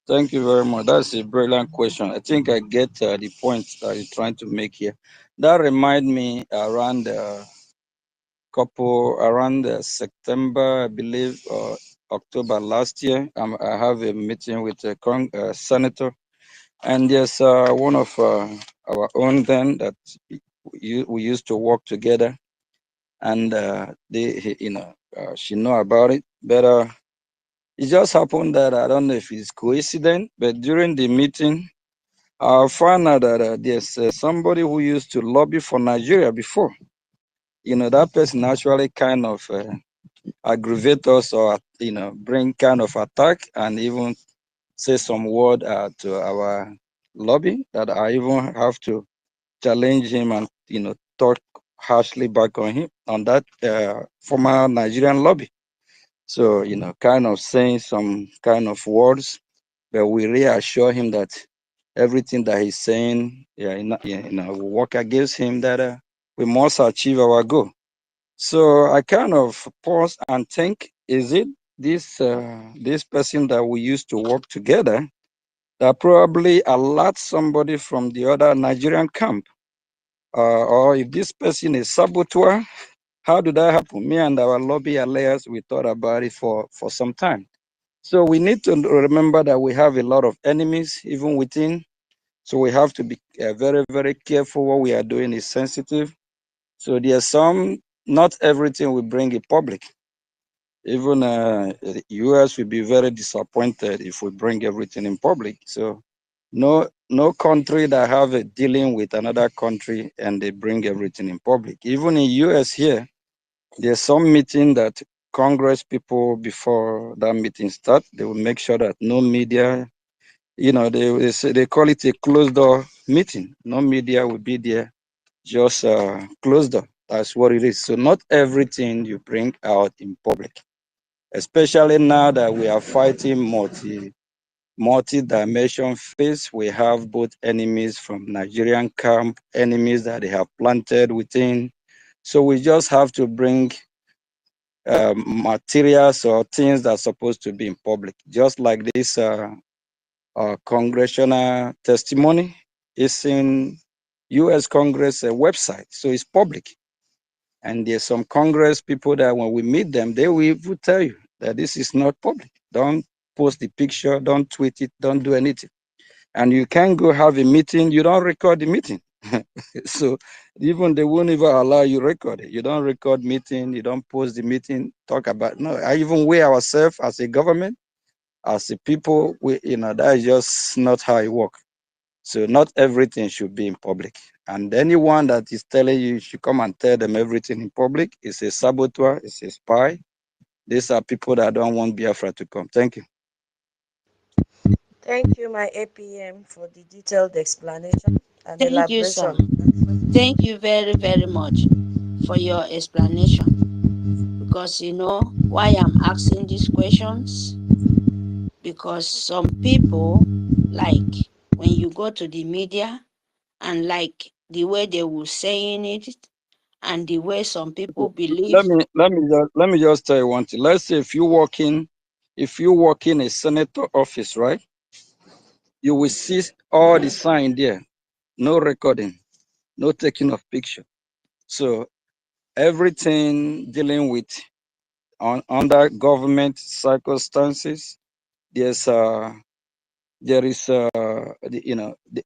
Thank you very much. That's a brilliant question. I think I get the point that you're trying to make here. That remind me around September, I believe, or October last year. I have a meeting with a senator, and there's one of our own then that we used to work together, and she know about it, but it just happened that I don't know if it's coincidence, but during the meeting, I found out that there's somebody who used to lobby for Nigeria before. That person actually kind of aggravate us, or bring kind of attack, and even say some word to our lobby that I even have to challenge him and talk harshly back on him, on that former Nigerian lobby. So kind of saying some kind of words, but we reassure him that everything that he's saying, we work against him, that we must achieve our goal. So I kind of pause and think, is it this person that we used to work together that probably alert somebody from the other Nigerian camp? Or if this person is saboteur, how did that happen? Me and our lobby alliance, we thought about it for some time. So we need to remember that we have a lot of enemies even within. So we have to be very, very careful. What we are doing is sensitive. So there's not everything we bring in public. Even the US will be very disappointed if we bring everything in public. So no country that have a dealing with another country and they bring everything in public. Even in US here, there's some meeting that Congress people, before that meeting start, they will make sure that no media, they call it a closed door meeting. No media will be there. just closed up. That's what it is. So not everything you bring out in public, especially now that we are fighting multi-dimension phase. We have both enemies from Nigerian camp, enemies that they have planted within. So we just have to bring materials or things that are supposed to be in public, just like this congressional testimony is in U.S. Congress website, so it's public. And there's some Congress people that when we meet them, they will tell you that this is not public. Don't post the picture, don't tweet it, don't do anything. And you can't go have a meeting, you don't record the meeting. So even they won't even allow you record it. You don't record meeting, you don't post the meeting, talk about, no, I even we ourselves as a government, as a people, that is just not how it works. So not everything should be in public. And anyone that is telling you should come and tell them everything in public is a saboteur, is a spy. These are people that don't want Biafra to come. Thank you. Thank you, my APM, for the detailed explanation and Thank you, sir. elaboration. Thank you very, very much for your explanation. Because you know why I'm asking these questions? Because some people, like when you go to the media and like the way they were saying it and the way some people believe. Let me just tell you one thing. Let's say if you walk in a senator office, right? You will see all the sign there. No recording, no taking of picture. So everything dealing with under government circumstances, there is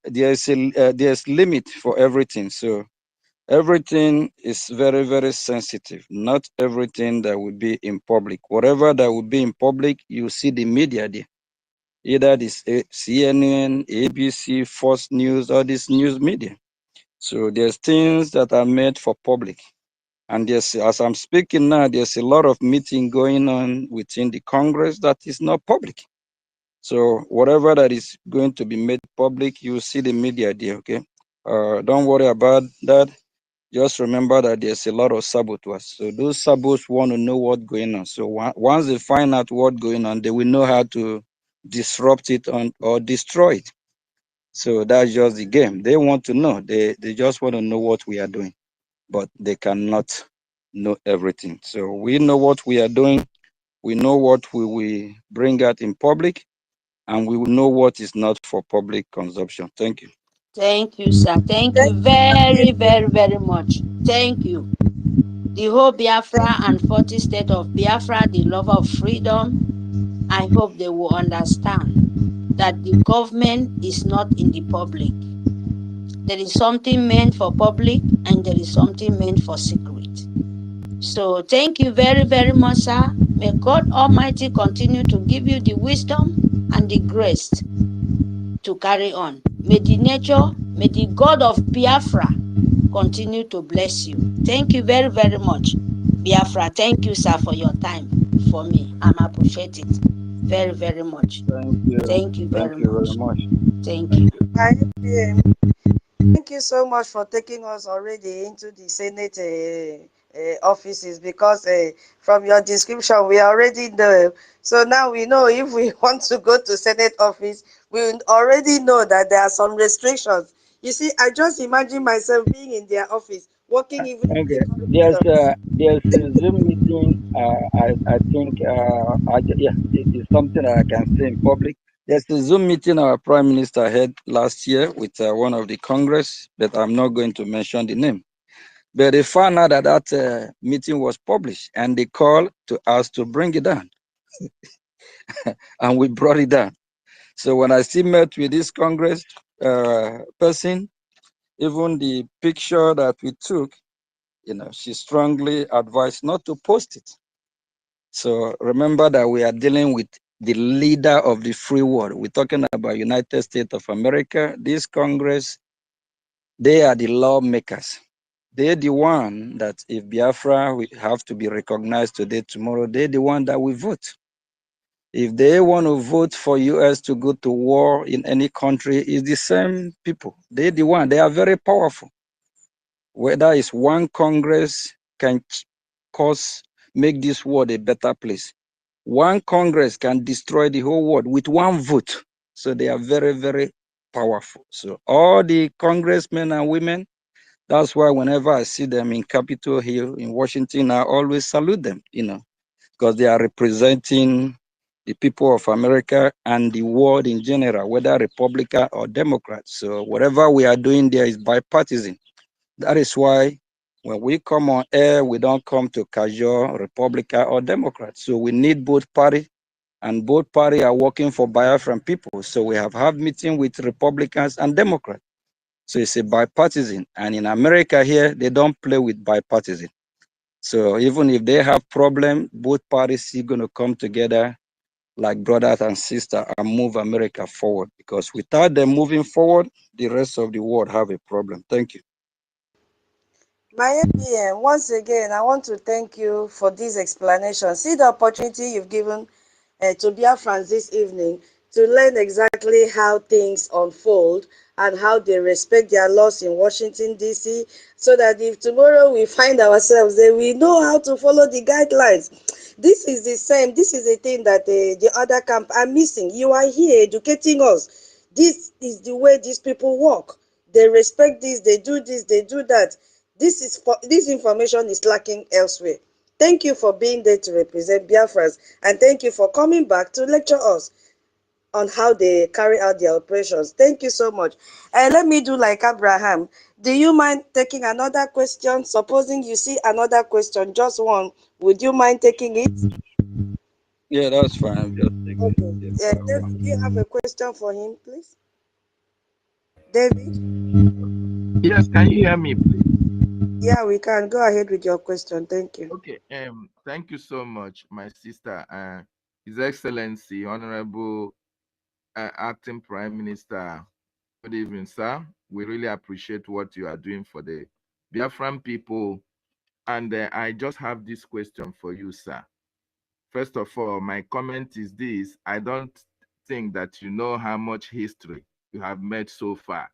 there's limit for everything. So everything is very, very sensitive. Not everything that will be in public. Whatever that will be in public, you see the media there. Either this CNN, ABC, Fox News, or this news media. So there's things that are made for public. And there's, as I'm speaking now, there's a lot of meeting going on within the Congress that is not public. So whatever that is going to be made public, you see the media there, okay? Don't worry about that. Just remember that there's a lot of saboteurs. So those saboteurs want to know what's going on. So once they find out what's going on, they will know how to disrupt it or destroy it. So that's just the game. They want to know. They just want to know what we are doing, but they cannot know everything. So we know what we are doing. We know what we will bring out in public, and we will know what is not for public consumption. Thank you. Thank you, sir. Thank you very, very, very much. Thank you. The whole Biafra and 40 state of Biafra, the lover of freedom, I hope they will understand that the government is not in the public. There is something meant for public and there is something meant for secret. So thank you very, very much, sir. May God Almighty continue to give you the wisdom and the grace to carry on. May the God of Biafra continue to bless you. Thank you very, very much, Biafra. Thank you, sir, for your time for me. I appreciate it very, very much. Thank you. Thank you very much. Thank you. My APM, thank you so much for taking us already into the Senate offices, because from your description we already know. So now we know if we want to go to Senate office, we already know that there are some restrictions. You see, I just imagine myself being in their office, working even in Okay. the corridors. There's a Zoom meeting. I think it's something that I can say in public. There's a Zoom meeting our Prime Minister had last year with one of the Congress, but I'm not going to mention the name. But they found out that that meeting was published, and they called to us to bring it down, and we brought it down. So when I still met with this Congress person, even the picture that we took, she strongly advised not to post it. So remember that we are dealing with the leader of the free world. We're talking about United States of America. This Congress, they are the lawmakers. They're the one that if Biafra we have to be recognized today, tomorrow, they're the one that will vote. If they want to vote for US to go to war in any country, it's the same people. They're the one. They are very powerful. whether it's one Congress can make this world a better place. One Congress can destroy the whole world with one vote. So they are very, very powerful. So all the congressmen and women, that's why whenever I see them in Capitol Hill in Washington, I always salute them, because they are representing the people of America and the world in general, whether Republican or Democrat. So whatever we are doing there is bipartisan. That is why when we come on air, we don't come to casual Republican or Democrat. So we need both parties, and both parties are working for Biafran people. So we have had meeting with Republicans and Democrats. So it's a bipartisan. And in America here, they don't play with bipartisan. So even if they have problem, both parties are going to come together like brothers and sisters and move America forward. Because without them moving forward, the rest of the world have a problem. Thank you. My APM, once again, I want to thank you for this explanation. See the opportunity you've given to Biafrans this evening to learn exactly how things unfold and how they respect their laws in Washington, D.C., so that if tomorrow we find ourselves there, we know how to follow the guidelines. This is the same. This is the thing that the other camp are missing. You are here educating us. This is the way these people work. They respect this, they do this, they do that. This information is lacking elsewhere. Thank you for being there to represent Biafrans, and thank you for coming back to lecture us on how they carry out their operations. Thank you so much. And let me do like Abraham. Do you mind taking another question? Supposing you see another question, just one, would you mind taking it? Yeah, that's fine. Just take it. Okay. Yeah, David, do you have a question for him, please? David? Yes, can you hear me, please? Yeah, we can. Go ahead with your question. Thank you. Okay. Thank you so much, my sister. His Excellency, Honorable Acting Prime Minister. Good evening, sir. We really appreciate what you are doing for the Biafran people. And I just have this question for you, sir. First of all, my comment is this. I don't think that you know how much history you have made so far.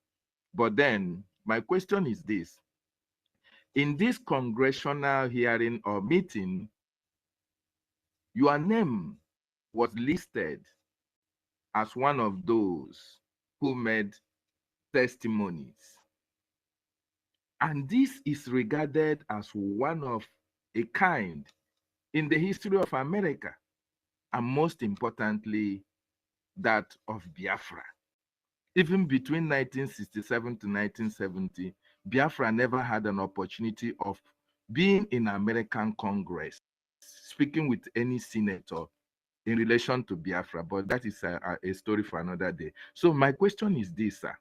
But then my question is this. In this congressional hearing or meeting, your name was listed as one of those who made testimonies. And this is regarded as one of a kind in the history of America, and most importantly, that of Biafra. Even between 1967 to 1970, Biafra never had an opportunity of being in American Congress, speaking with any senator in relation to Biafra, but that is a story for another day. So my question is this, sir.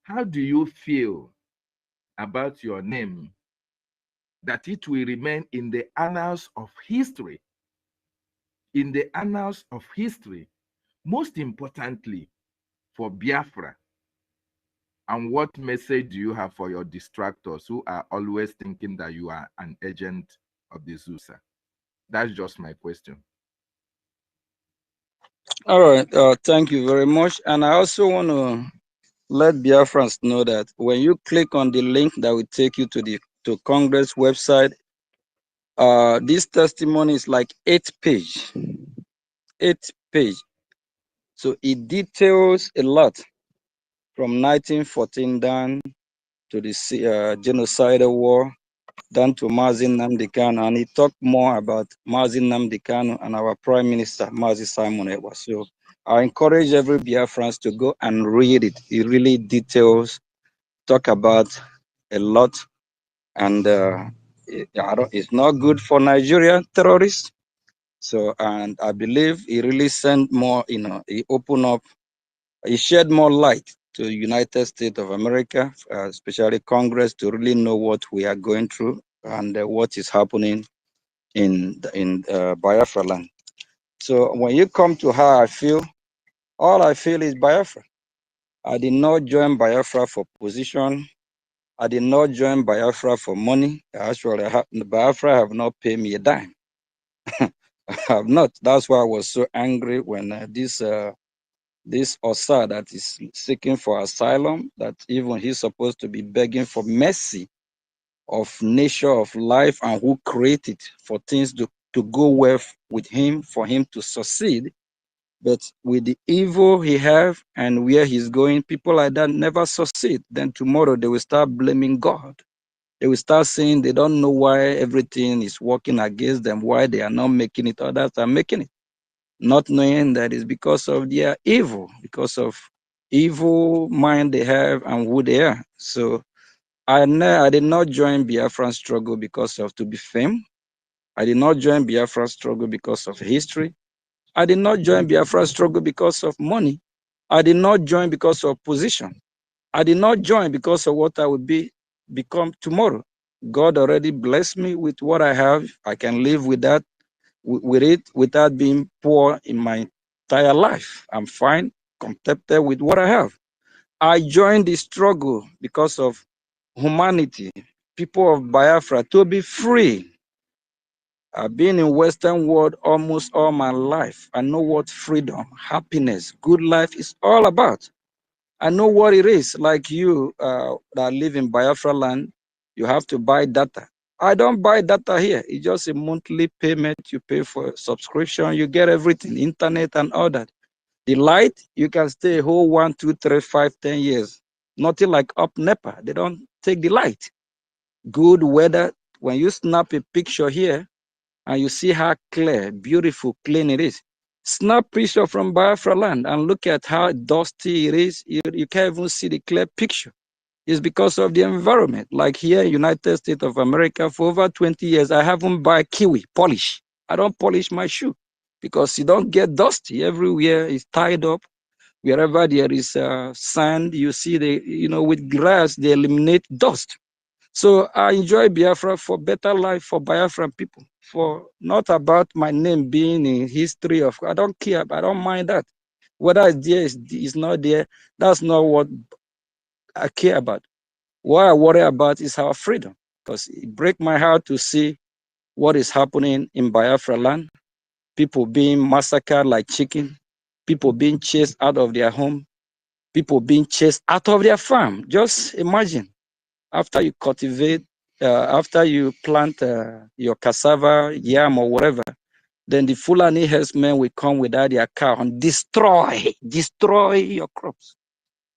How do you feel about your name, that it will remain in the annals of history, most importantly for Biafra? And what message do you have for your distractors who are always thinking that you are an agent of the ZUSA? That's just my question. All right. Thank you very much. And I also want to let Biafrans know that when you click on the link that will take you to Congress website, this testimony is like 8 page. So it details a lot from 1914 down to the genocidal war, down to Mazi Nnamdi Kanu, and he talked more about Mazi Nnamdi Kanu and our Prime Minister, Mazi Simon Ekpa. So I encourage every Biafrans to go and read it. It really details, talk about a lot, and it's not good for Nigerian terrorists. So, and I believe it really sent more, it opened up, it shed more light to the United States of America, especially Congress, to really know what we are going through and what is happening in Biafra land. So when you come to how I feel, all I feel is Biafra. I did not join Biafra for position. I did not join Biafra for money. Actually, Biafra have not paid me a dime. I have not. That's why I was so angry when this Osa that is seeking for asylum, that even he's supposed to be begging for mercy of nature of life and who created for things to go well with him, for him to succeed. But with the evil he have and where he's going, people like that never succeed. Then tomorrow they will start blaming God. They will start saying they don't know why everything is working against them, why they are not making it, others are making it. Not knowing that it's because of their evil, because of evil mind they have and who they are. So I did not join Biafran struggle because of to be fame. I did not join Biafran struggle because of history. I did not join Biafra struggle because of money. I did not join because of position. I did not join because of what I would become tomorrow. God already blessed me with what I have. I can live with that, with it, without being poor in my entire life. I'm fine, contented with what I have. I joined the struggle because of humanity, people of Biafra, to be free. I've been in Western world almost all my life. I know what freedom, happiness, good life is all about. I know what it is. Like you that live in Biafra land, you have to buy data. I don't buy data here. It's just a monthly payment. You pay for subscription. You get everything, internet and all that. The light, you can stay a whole 1, 2, 3, 5, 10 years. Nothing like up NEPA. They don't take the light. Good weather. When you snap a picture here, and you see how clear, beautiful, clean it is. Snap picture from Biafra land and look at how dusty it is. You can't even see the clear picture. It's because of the environment. Like here in United States of America, for over 20 years, I haven't buy kiwi polish. I don't polish my shoe because you don't get dusty. Everywhere is tied up. Wherever there is sand, you see with grass, they eliminate dust. So I enjoy Biafra for better life for Biafran people, for not about my name being in history of, I don't care, I don't mind that. Whether it's there, is not there, that's not what I care about. What I worry about is our freedom, because it breaks my heart to see what is happening in Biafra land, people being massacred like chicken, people being chased out of their home, people being chased out of their farm. Just imagine. After you cultivate, after you plant your cassava, yam, or whatever, then the Fulani herdsmen will come without their cow and destroy your crops,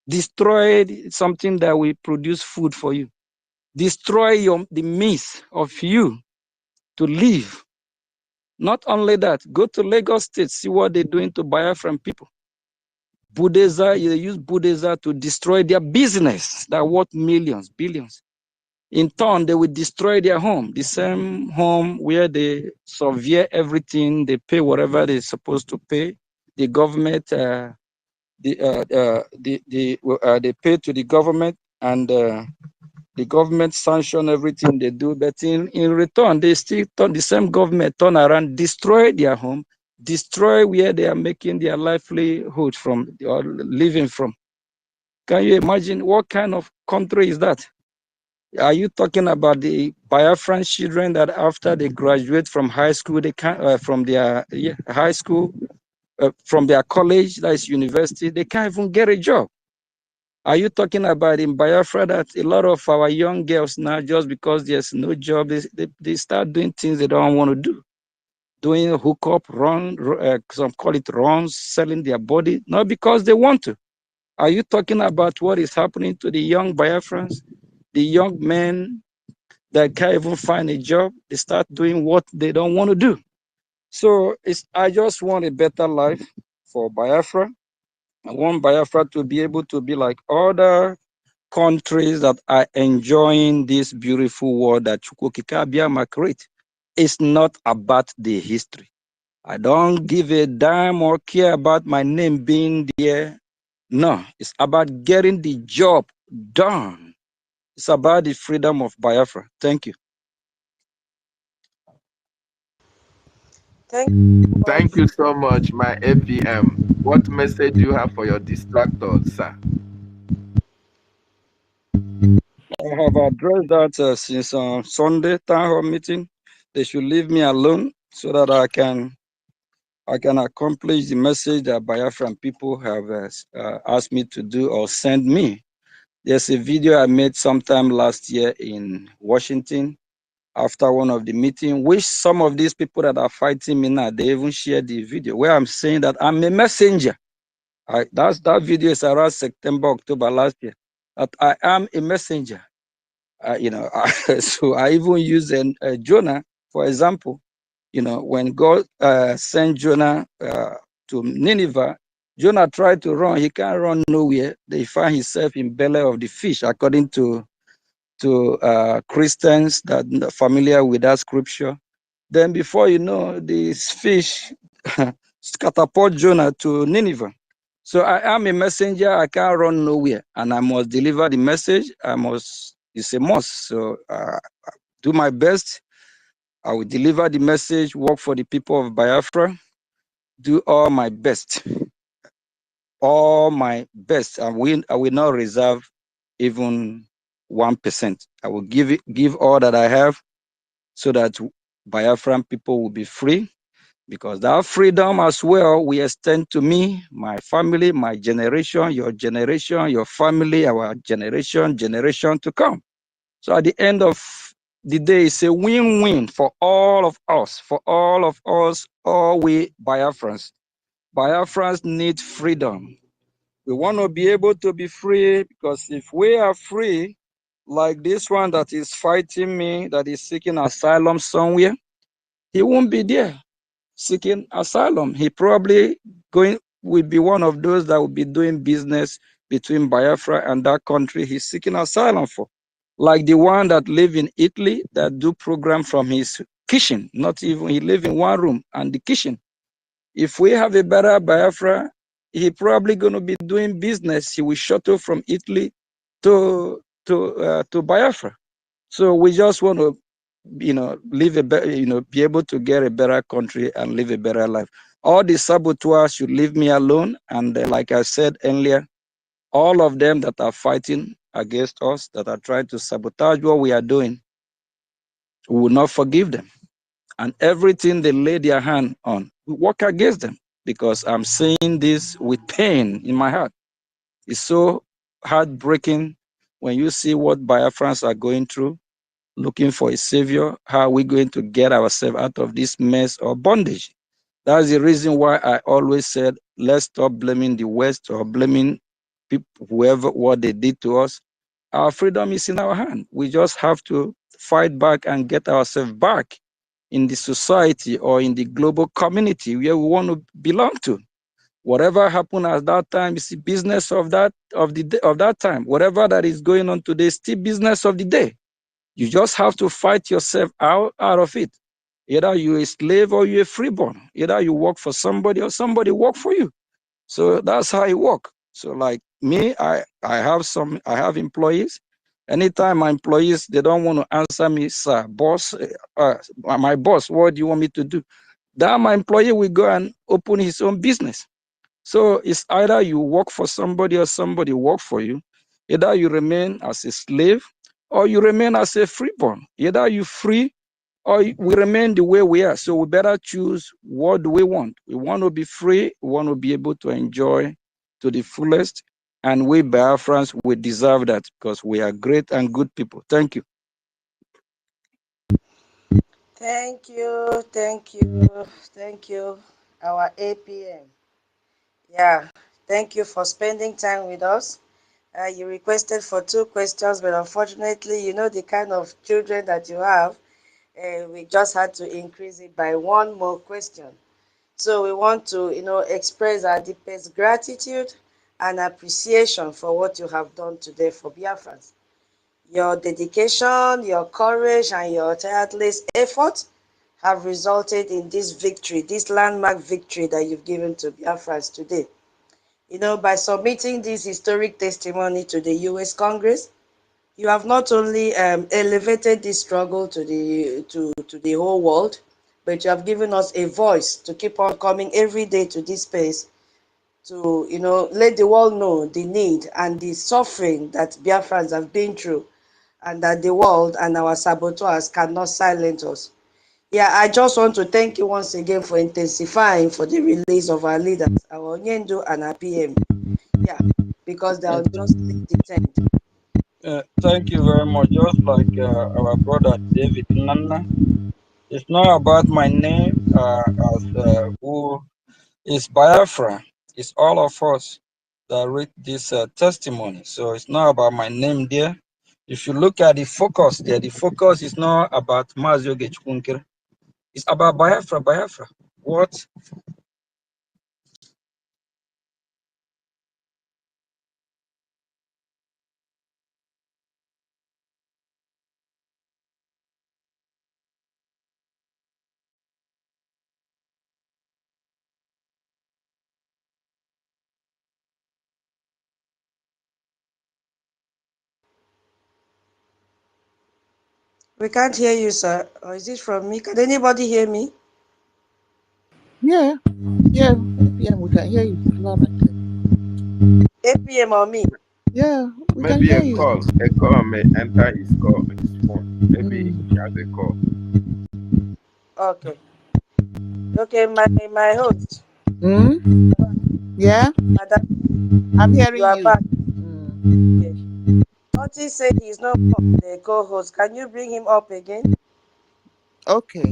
destroy something that will produce food for you, destroy the means of you to live. Not only that, go to Lagos State, see what they're doing to Biafran people. Buddhism, they use Buddhism to destroy their business that worth millions, billions. In turn, they will destroy their home, the same home where they survey everything, they pay whatever they're supposed to pay. The government, they pay to the government, and the government sanction everything they do. But in return, they still turn, the same government turn around, destroy their home, destroy where they are making their livelihood from or living from. Can you imagine what kind of country is that? Are you talking about the Biafran children that after they graduate from high school, they can from their high school, from their college, that is university, they can't even get a job? Are you talking about in Biafra that a lot of our young girls now, just because there's no job, they start doing things they don't want to do, doing hookup, run, some call it runs, selling their body, not because they want to. Are you talking about what is happening to the young Biafrans, the young men that can't even find a job? They start doing what they don't want to do. So I just want a better life for Biafra. I want Biafra to be able to be like other countries that are enjoying this beautiful world that Chukwukika create. It's not about the history. I don't give a damn or care about my name being there. No, it's about getting the job done. It's about the freedom of Biafra. Thank you. Thank you so much, my APM. What message do you have for your distractors, sir? I have addressed that since Sunday town hall meeting. They should leave me alone so that I can accomplish the message that Biafran people have asked me to do or send me. There's a video I made sometime last year in Washington after one of the meetings, which some of these people that are fighting me now, they even shared the video where I'm saying that I'm a messenger. That video is around September, October last year. That I am a messenger. So I even use Jonah, for example. When God sent Jonah to Nineveh, Jonah tried to run. He can't run nowhere. They find himself in belly of the fish, according to Christians that are familiar with that scripture. Then before you know, this fish catapult Jonah to Nineveh. So I am a messenger. I can't run nowhere, and I must deliver the message. It's a must. So do my best. I will deliver the message, work for the people of Biafra, do all my best. All my best. I will not reserve even 1%. I will give all that I have so that Biafran people will be free, because that freedom as well will extend to me, my family, my generation, your family, our generation to come. So at the end of the day, it's a win-win for all of us, all we Biafrans. Biafrans need freedom. We want to be able to be free, because if we are free, like this one that is fighting me, that is seeking asylum somewhere, he won't be there seeking asylum. He probably will be one of those that will be doing business between Biafra and that country he's seeking asylum for. Like the one that live in Italy that do program from his kitchen. Not even, he live in one room and the kitchen. If we have a better Biafra, he probably going to be doing business. He will shuttle from Italy to Biafra. So we just want to, live a better, be able to get a better country and live a better life. All the saboteurs should leave me alone. And like I said earlier, all of them that are fighting against us, that are trying to sabotage what we are doing, we will not forgive them. And everything they lay their hand on, we work against them, because I'm saying this with pain in my heart. It's so heartbreaking when you see what Biafrans are going through, looking for a savior. How are we going to get ourselves out of this mess or bondage? That's the reason why I always said, let's stop blaming the West or blaming people, whoever, what they did to us. Our freedom is in our hand. We just have to fight back and get ourselves back in the society or in the global community where we want to belong to. Whatever happened at that time is the business of that time. Whatever that is going on today is still business of the day. You just have to fight yourself out of it. Either you're a slave or you're a freeborn. Either you work for somebody or somebody work for you. So that's how it works. So like me, I have employees. Anytime my employees, they don't want to answer me, sir, boss, my boss, what do you want me to do? Then my employee will go and open his own business. So it's either you work for somebody or somebody work for you. Either you remain as a slave or you remain as a freeborn. Either you free or we remain the way we are. So we better choose, what do we want? We want to be free. We want to be able to enjoy to the fullest. And we Biafrans, we deserve that, because we are great and good people. Thank you. Thank you, thank you, thank you, our APM. Yeah, thank you for spending time with us. You requested for 2 questions, but unfortunately, you know the kind of children that you have, we just had to increase it by 1 more question. So we want to, express our deepest gratitude and appreciation for what you have done today for Biafrans. Your dedication, your courage, and your tireless effort have resulted in this victory, this landmark victory that you've given to Biafrans today. By submitting this historic testimony to the U.S. Congress, you have not only elevated this struggle to the whole world, but you have given us a voice to keep on coming every day to this space to, let the world know the need and the suffering that Biafrans have been through, and that the world and our saboteurs cannot silence us. Yeah, I just want to thank you once again for intensifying for the release of our leaders, our Onyendo and our PM. Yeah, because they are just detained. Thank you very much. Just like our brother David Nana, it's not about my name who is Biafra. It's all of us that read this testimony. So it's not about my name there. If you look at the focus there, the focus is not about Mazio Gechunker. It's about Biafra, Biafra. What? We can't hear you, sir. Or is it from me? Can anybody hear me? Yeah, APM, we can hear you loud and clear. APM or me? Yeah, we can Maybe hear a you. call may enter his phone. Maybe he has a call. Okay. Okay, my host. Yeah, Madam, I'm you hearing are you. back. Okay. Otis said he's not the co-host. Can you bring him up again? Okay.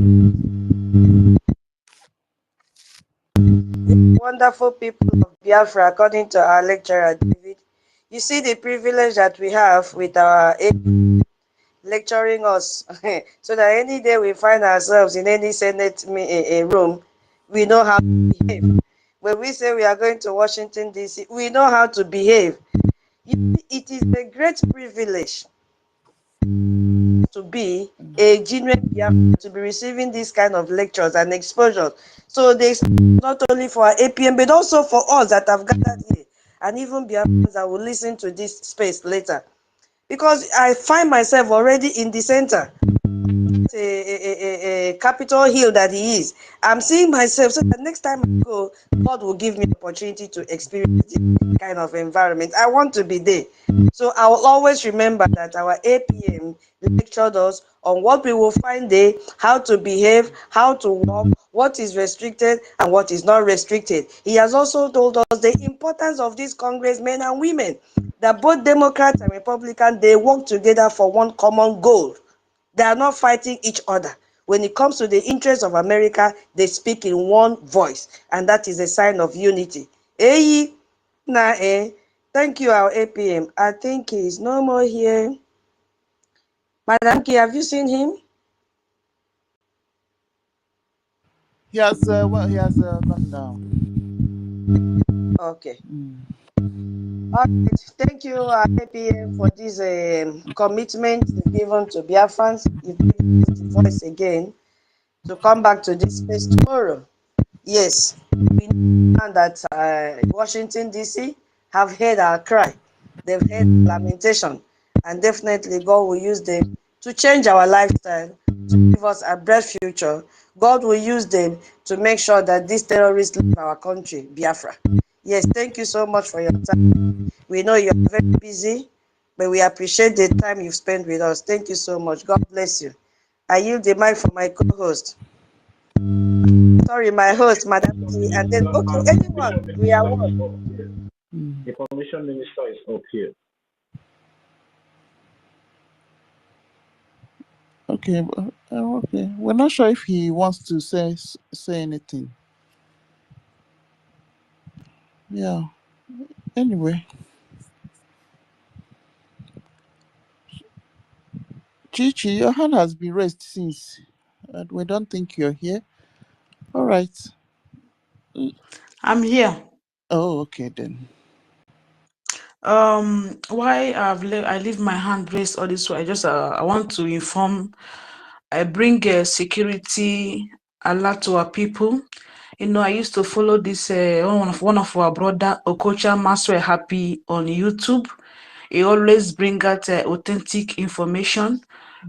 Wonderful people of Biafra, according to our lecturer David. You see the privilege that we have with our lecturing us, so that any day we find ourselves in any Senate room, we know how to behave. When we say we are going to Washington, D.C., we know how to behave. It is a great privilege to be a genuine Biafran, to be receiving these kind of lectures and exposure. So they not only for our APM, but also for us that have gathered here, and even Biafrans that will listen to this space later. Because I find myself already in the center, a Capitol Hill that he is. I'm seeing myself, so the next time I go, God will give me opportunity to experience this kind of environment. I want to be there. So I will always remember that our APM lectured us on what we will find there, how to behave, how to walk, what is restricted and what is not restricted. He has also told us the importance of these congressmen and women, that both Democrats and Republicans, they work together for one common goal. They are not fighting each other. When it comes to the interests of America, they speak in one voice, and that is a sign of unity. Thank you, our APM. I think he is no more here. Madam K, have you seen him? He has gone down. Okay. All right. Thank you, APM, for this commitment given to Biafrans. You've given us the voice again to come back to this space tomorrow. Yes, we know that Washington, D.C. have heard our cry. They've heard lamentation. And definitely God will use them to change our lifestyle, to give us a bright future. God will use them to make sure that these terrorists leave our country, Biafra. Yes, thank you so much for your time. We know you're very busy, but we appreciate the time you've spent with us. Thank you so much. God bless you. I yield the mic for my co-host. Sorry, my host, Madam T, and then, okay, anyone, we are one. Information Minister is up here. Okay, okay. We're not sure if he wants to say anything. Yeah. Anyway. Chichi, your hand has been raised since. We don't think you're here. All right. I'm here. Oh, okay then. Why I leave my hand raised all this way? I want to inform. I bring security alert to our people. You know, I used to follow this one of our brother OGOJA Maswe Happy on YouTube. He always bring out authentic information.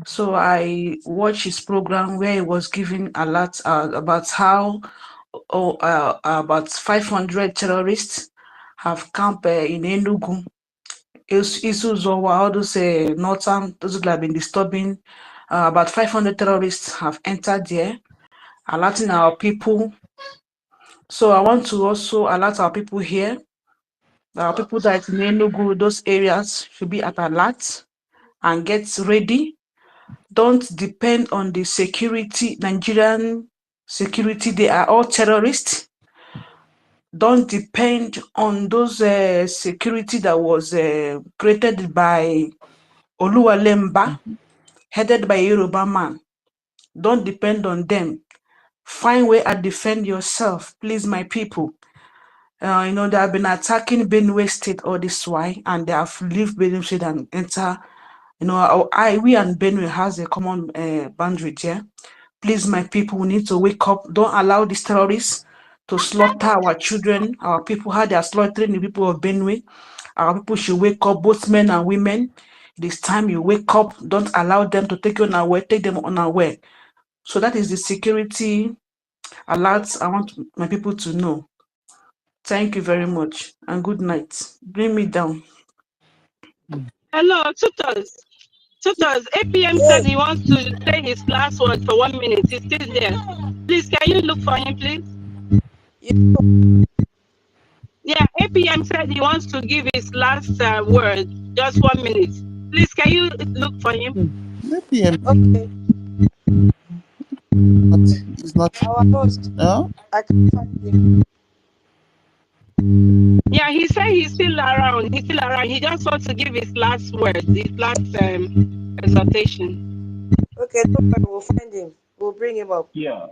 So I watched his program where he was giving alert about how about 500 terrorists have camped in Enugu. All those northern, those that have been disturbing. About 500 terrorists have entered there, alerting our people. So I want to also alert our people here. Our people that in Enugu, those areas should be at alert. and get ready. Don't depend on the security, Nigerian security. They are all terrorists. Don't depend on those security that was created by Oluwalemba, headed by a Yoruba man. Don't depend on them. Find way and defend yourself, please, my people. You know, they have been attacking Benue State all this while, and they have left Benue State and enter. You know, we and Benue has a common boundary here. Please, my people, we need to wake up. Don't allow these terrorists to slaughter our children, our people. How they are slaughtering the people of Benue. Our people should wake up, both men and women. This time you wake up. Don't allow them to take you unaware. Take them unaware. So that is the security alerts I want my people to know. Thank you very much and good night. Bring me down. Hello, tutors. Tutors, APM said he wants to say his last word for 1 minute. He's still there. Please, can you look for him, please? Yeah, APM said he wants to give his last word, just 1 minute. Please, can you look for him? APM. Okay. It's not. Our host. Huh? I can find him. Yeah, he said he's still around. He's still around. He just wants to give his last word, his last exhortation. Okay, don't worry, we'll find him. We'll bring him up. Yeah,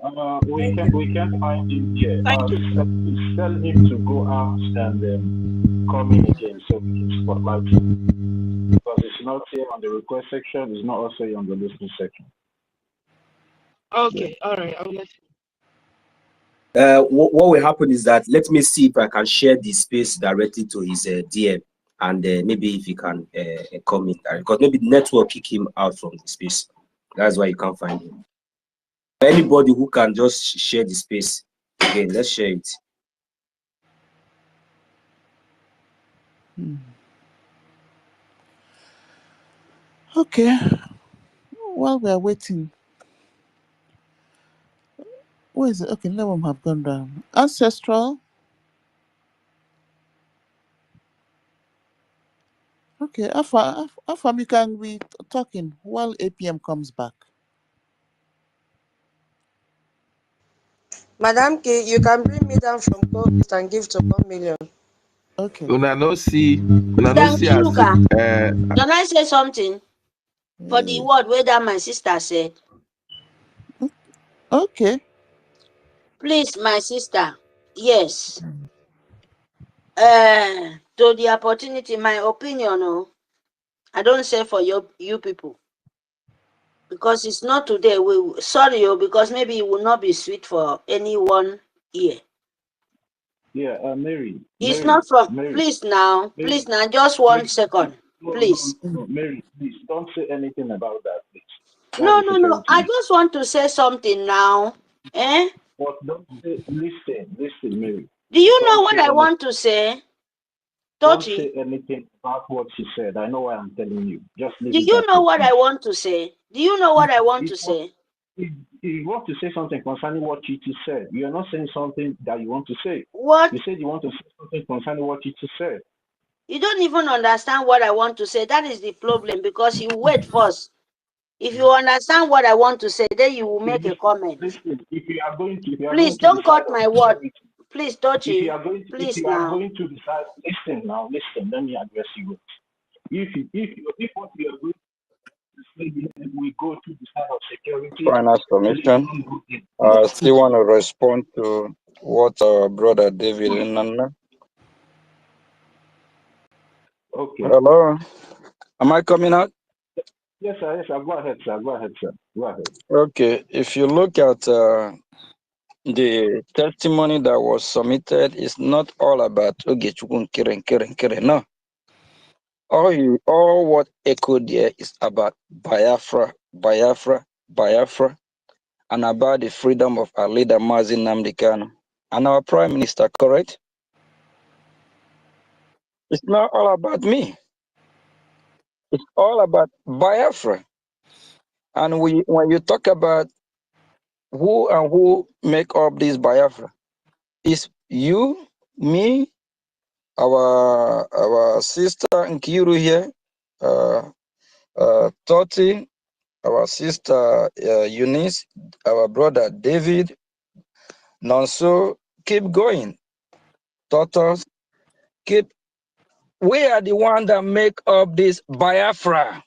we can't find him here. Thank you. Tell him to go out and come in again so we can spotlight him. Because it's not here on the request section, it's not also here on the listening section. Okay, all right, I'll let you. What will happen is that let me see if I can share the space directly to his DM, and maybe if he can come in there, because maybe the network kick him out from the space. That's why you can't find him. Anybody who can just share the space again, let's share it. Okay. While we are waiting, where is it? Okay, let them have gone down. Ancestral. Okay, Afam, you can be talking while APM comes back. Madam K, you can bring me down from COVID and give to 1 million. Okay. Una no see Thank you, as Can I say something? For the word where that my sister said. Okay. Please, my sister. Yes. To the opportunity, my opinion, I don't say for you people. Because it's not today. Sorry, because maybe it will not be sweet for anyone here. Yeah, Mary. It's not from. Mary, please now, just 1 second, please. No, Mary, please don't say anything about that, please. No. I just want to say something now. But don't say. Listen, Mary. Do you know what I want to say? Don't say anything about what she said. I know why I'm telling you. Just leave Do it you at know it. what I want to say? Do you know what I want to say? If you want to say something concerning what Chichi said, you are not saying something that you want to say. What? You said you want to say something concerning what Chichi said. You don't even understand what I want to say. That is the problem, because you wait first. If you understand what I want to say, then you will make a comment. Listen, if you are going to, please don't cut my word. Please, Tochi. If you are going to, please if you now. are going to decide, listen. Let me address you. If what we are going to say, we go to the side of security. Final submission. I still want to respond to what our brother David Nana. Okay. Hello. Am I coming out? Yes, sir. Yes, sir. Go ahead, sir. Go ahead, sir. Go ahead. Okay. If you look at the testimony that was submitted, it's not all about no. All what echoed there is about Biafra, and about the freedom of our leader Mazi Nnamdi Kanu and our Prime Minister, correct? It's not all about me. It's all about Biafra. And when you talk about who make up this Biafra, it's you, me, our sister Nkiru here, Toti, our sister Eunice, our brother David, Nonso, keep going. Totos, keep. We are the one that make up this Biafra.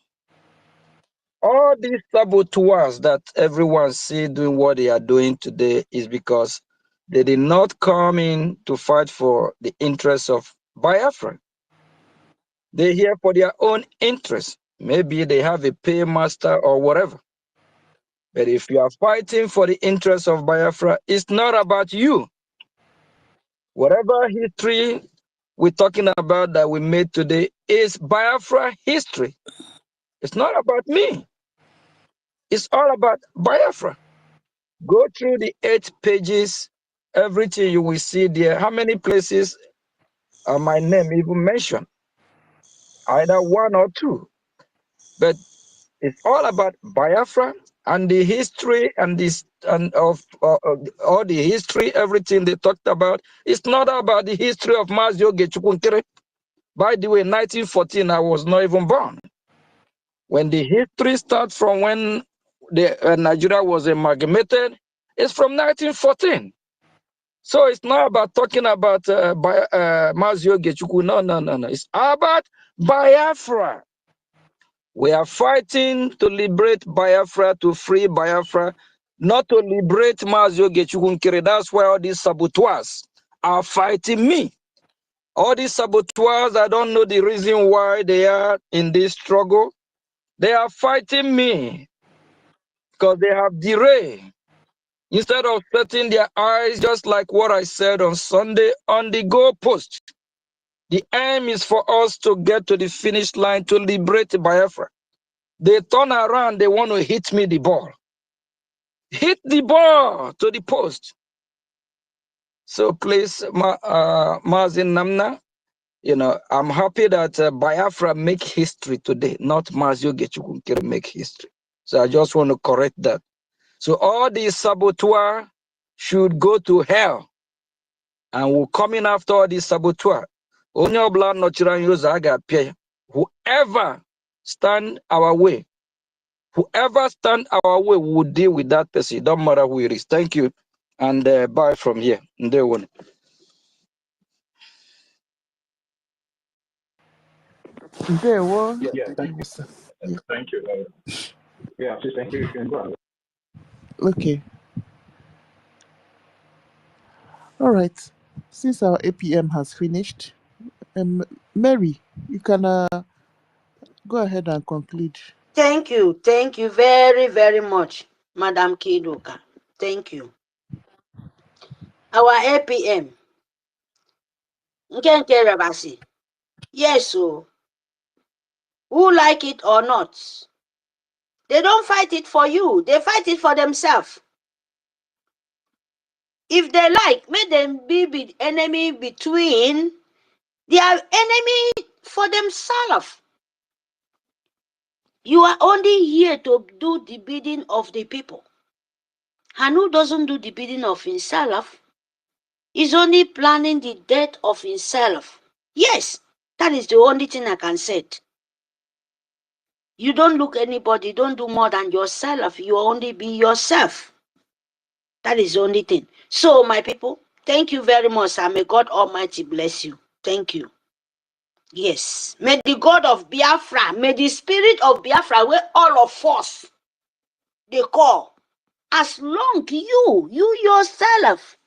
All these saboteurs that everyone see doing what they are doing today is because they did not come in to fight for the interests of Biafra. They're here for their own interests. Maybe they have a paymaster or whatever. But if you are fighting for the interests of Biafra, it's not about you. Whatever history we're talking about that we made today is Biafra history. It's not about me. It's all about Biafra. Go through the 8 pages, everything you will see there. How many places are my name even mentioned? Either 1 or 2. But it's all about Biafra and the history and this and of all the history, everything they talked about. It's not about the history of Mazio Gechukunkere. By the way, 1914, I was not even born. When the history starts from when the Nigeria was amalgamated, it's from 1914. So it's not about talking about Mazio Gechuku. No. It's about Biafra. We are fighting to liberate Biafra, to free Biafra, not to liberate Mazio Gechukunkere. That's why all these saboteurs are fighting me. All these saboteurs, I don't know the reason why they are in this struggle. They are fighting me because they have derailed. Instead of setting their eyes, just like what I said on Sunday, on the goalpost. The aim is for us to get to the finish line to liberate Biafra. They turn around, they want to hit me the ball. Hit the ball to the post. So please, Mazin Namna, I'm happy that Biafra make history today, not Mazio Gechukunkere make history. So I just want to correct that. So all these saboteurs should go to hell. And we're coming after all these saboteurs. Whoever stand our way, will deal with that person. It don't matter who it is. Thank you. And bye from here. Yeah, thank you. Thank you. Yeah, please, thank you. You can go ahead. Okay. All right. Since our APM has finished, Mary, you can go ahead and conclude. Thank you very, very much, Madam Kiduka. Thank you. Our APM. Yes, so who like it or not, they don't fight it for you. They fight it for themselves. If they like, make them be enemy between. They are enemy for themselves. You are only here to do the bidding of the people. And who doesn't do the bidding of himself is only planning the death of himself. Yes, that is the only thing I can say. You don't look anybody, don't do more than yourself. You only be yourself. That is the only thing. So, my people, thank you very much, and may God Almighty bless you. Thank you. Yes. May the God of Biafra, may the spirit of Biafra, where all of us, they call, as long you yourself,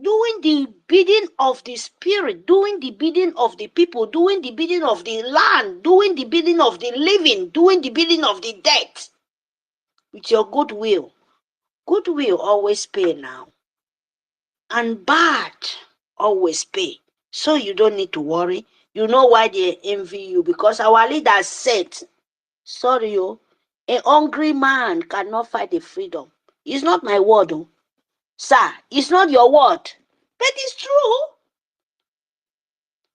doing the bidding of the spirit, doing the bidding of the people, doing the bidding of the land, doing the bidding of the living, doing the bidding of the dead, with your goodwill. Goodwill always pay now. And bad always pay. So you don't need to worry. You know why they envy you. Because our leaders said, sorry, a hungry man cannot fight the freedom. It's not my word, oh. Sir, it's not your word. But it's true.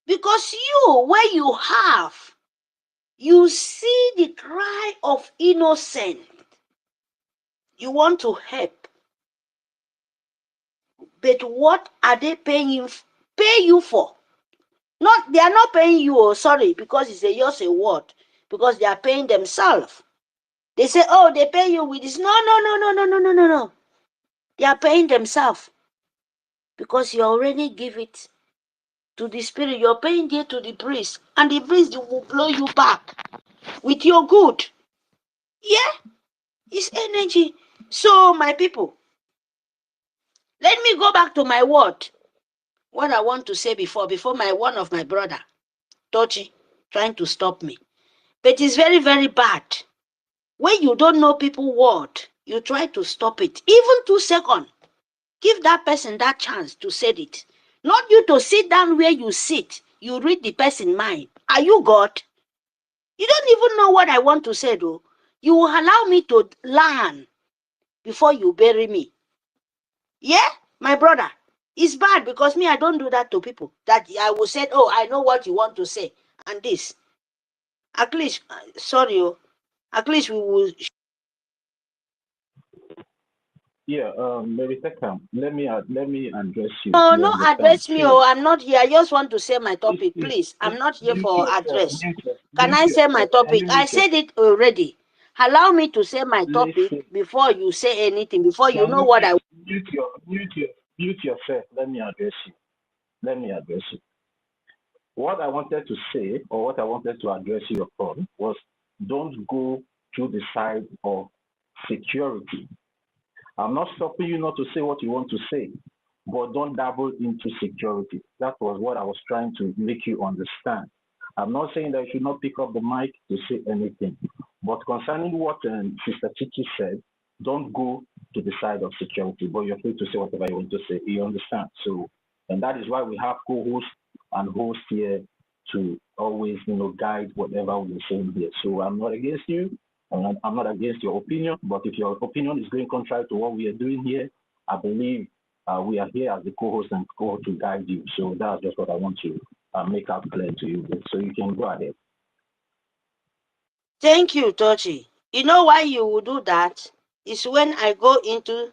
Because you, where you have, you see the cry of innocent. You want to help. But what are they paying you for? Not, they are not paying you, oh, sorry, because it's just a word. because they are paying themselves. They say, oh, they pay you with this. No. They are paying themselves because you already give it to the spirit. You're paying it to the priest, and the priest will blow you back with your good. Yeah, it's energy. So, my people, let me go back to my word. What I want to say before one of my brother, Tochi, trying to stop me. But it's very, very bad. When you don't know people's word, you try to stop it. Even 2 seconds. Give that person that chance to say it. Not you to sit down where you sit. You read the person's mind. Are you God? You don't even know what I want to say, though. You will allow me to learn before you bury me. Yeah, my brother. It's bad because me, I don't do that to people. That I will say, oh, I know what you want to say. And this. At least, sorry, at least we will. Yeah, Mary Tekam, let me address you. No, You no, understand? address me. See, Oh, I'm not here. I just want to say my topic, please. I'm not here for address. Can I say my topic? I said it already. Allow me to say my topic listen, before you say anything, before you can know you what I. mute yourself? Let me address you. What I wanted to say, or what I wanted to address you upon, was don't go to the side of security. I'm not stopping you not to say what you want to say, but don't dabble into security. That was what I was trying to make you understand. I'm not saying that you should not pick up the mic to say anything, but concerning what Sister Chichi said, don't go to the side of security, but you're free to say whatever you want to say. You understand? So, and that is why we have co-hosts and hosts here to always, guide whatever we're saying here. So I'm not against you. I'm not against your opinion, but if your opinion is going contrary to what we are doing here, I believe we are here as the co-host and co to guide you. So that's just what I want to make out clear to you. So you can go ahead. Thank you, Tochi. You know why you will do that? It's when I go into.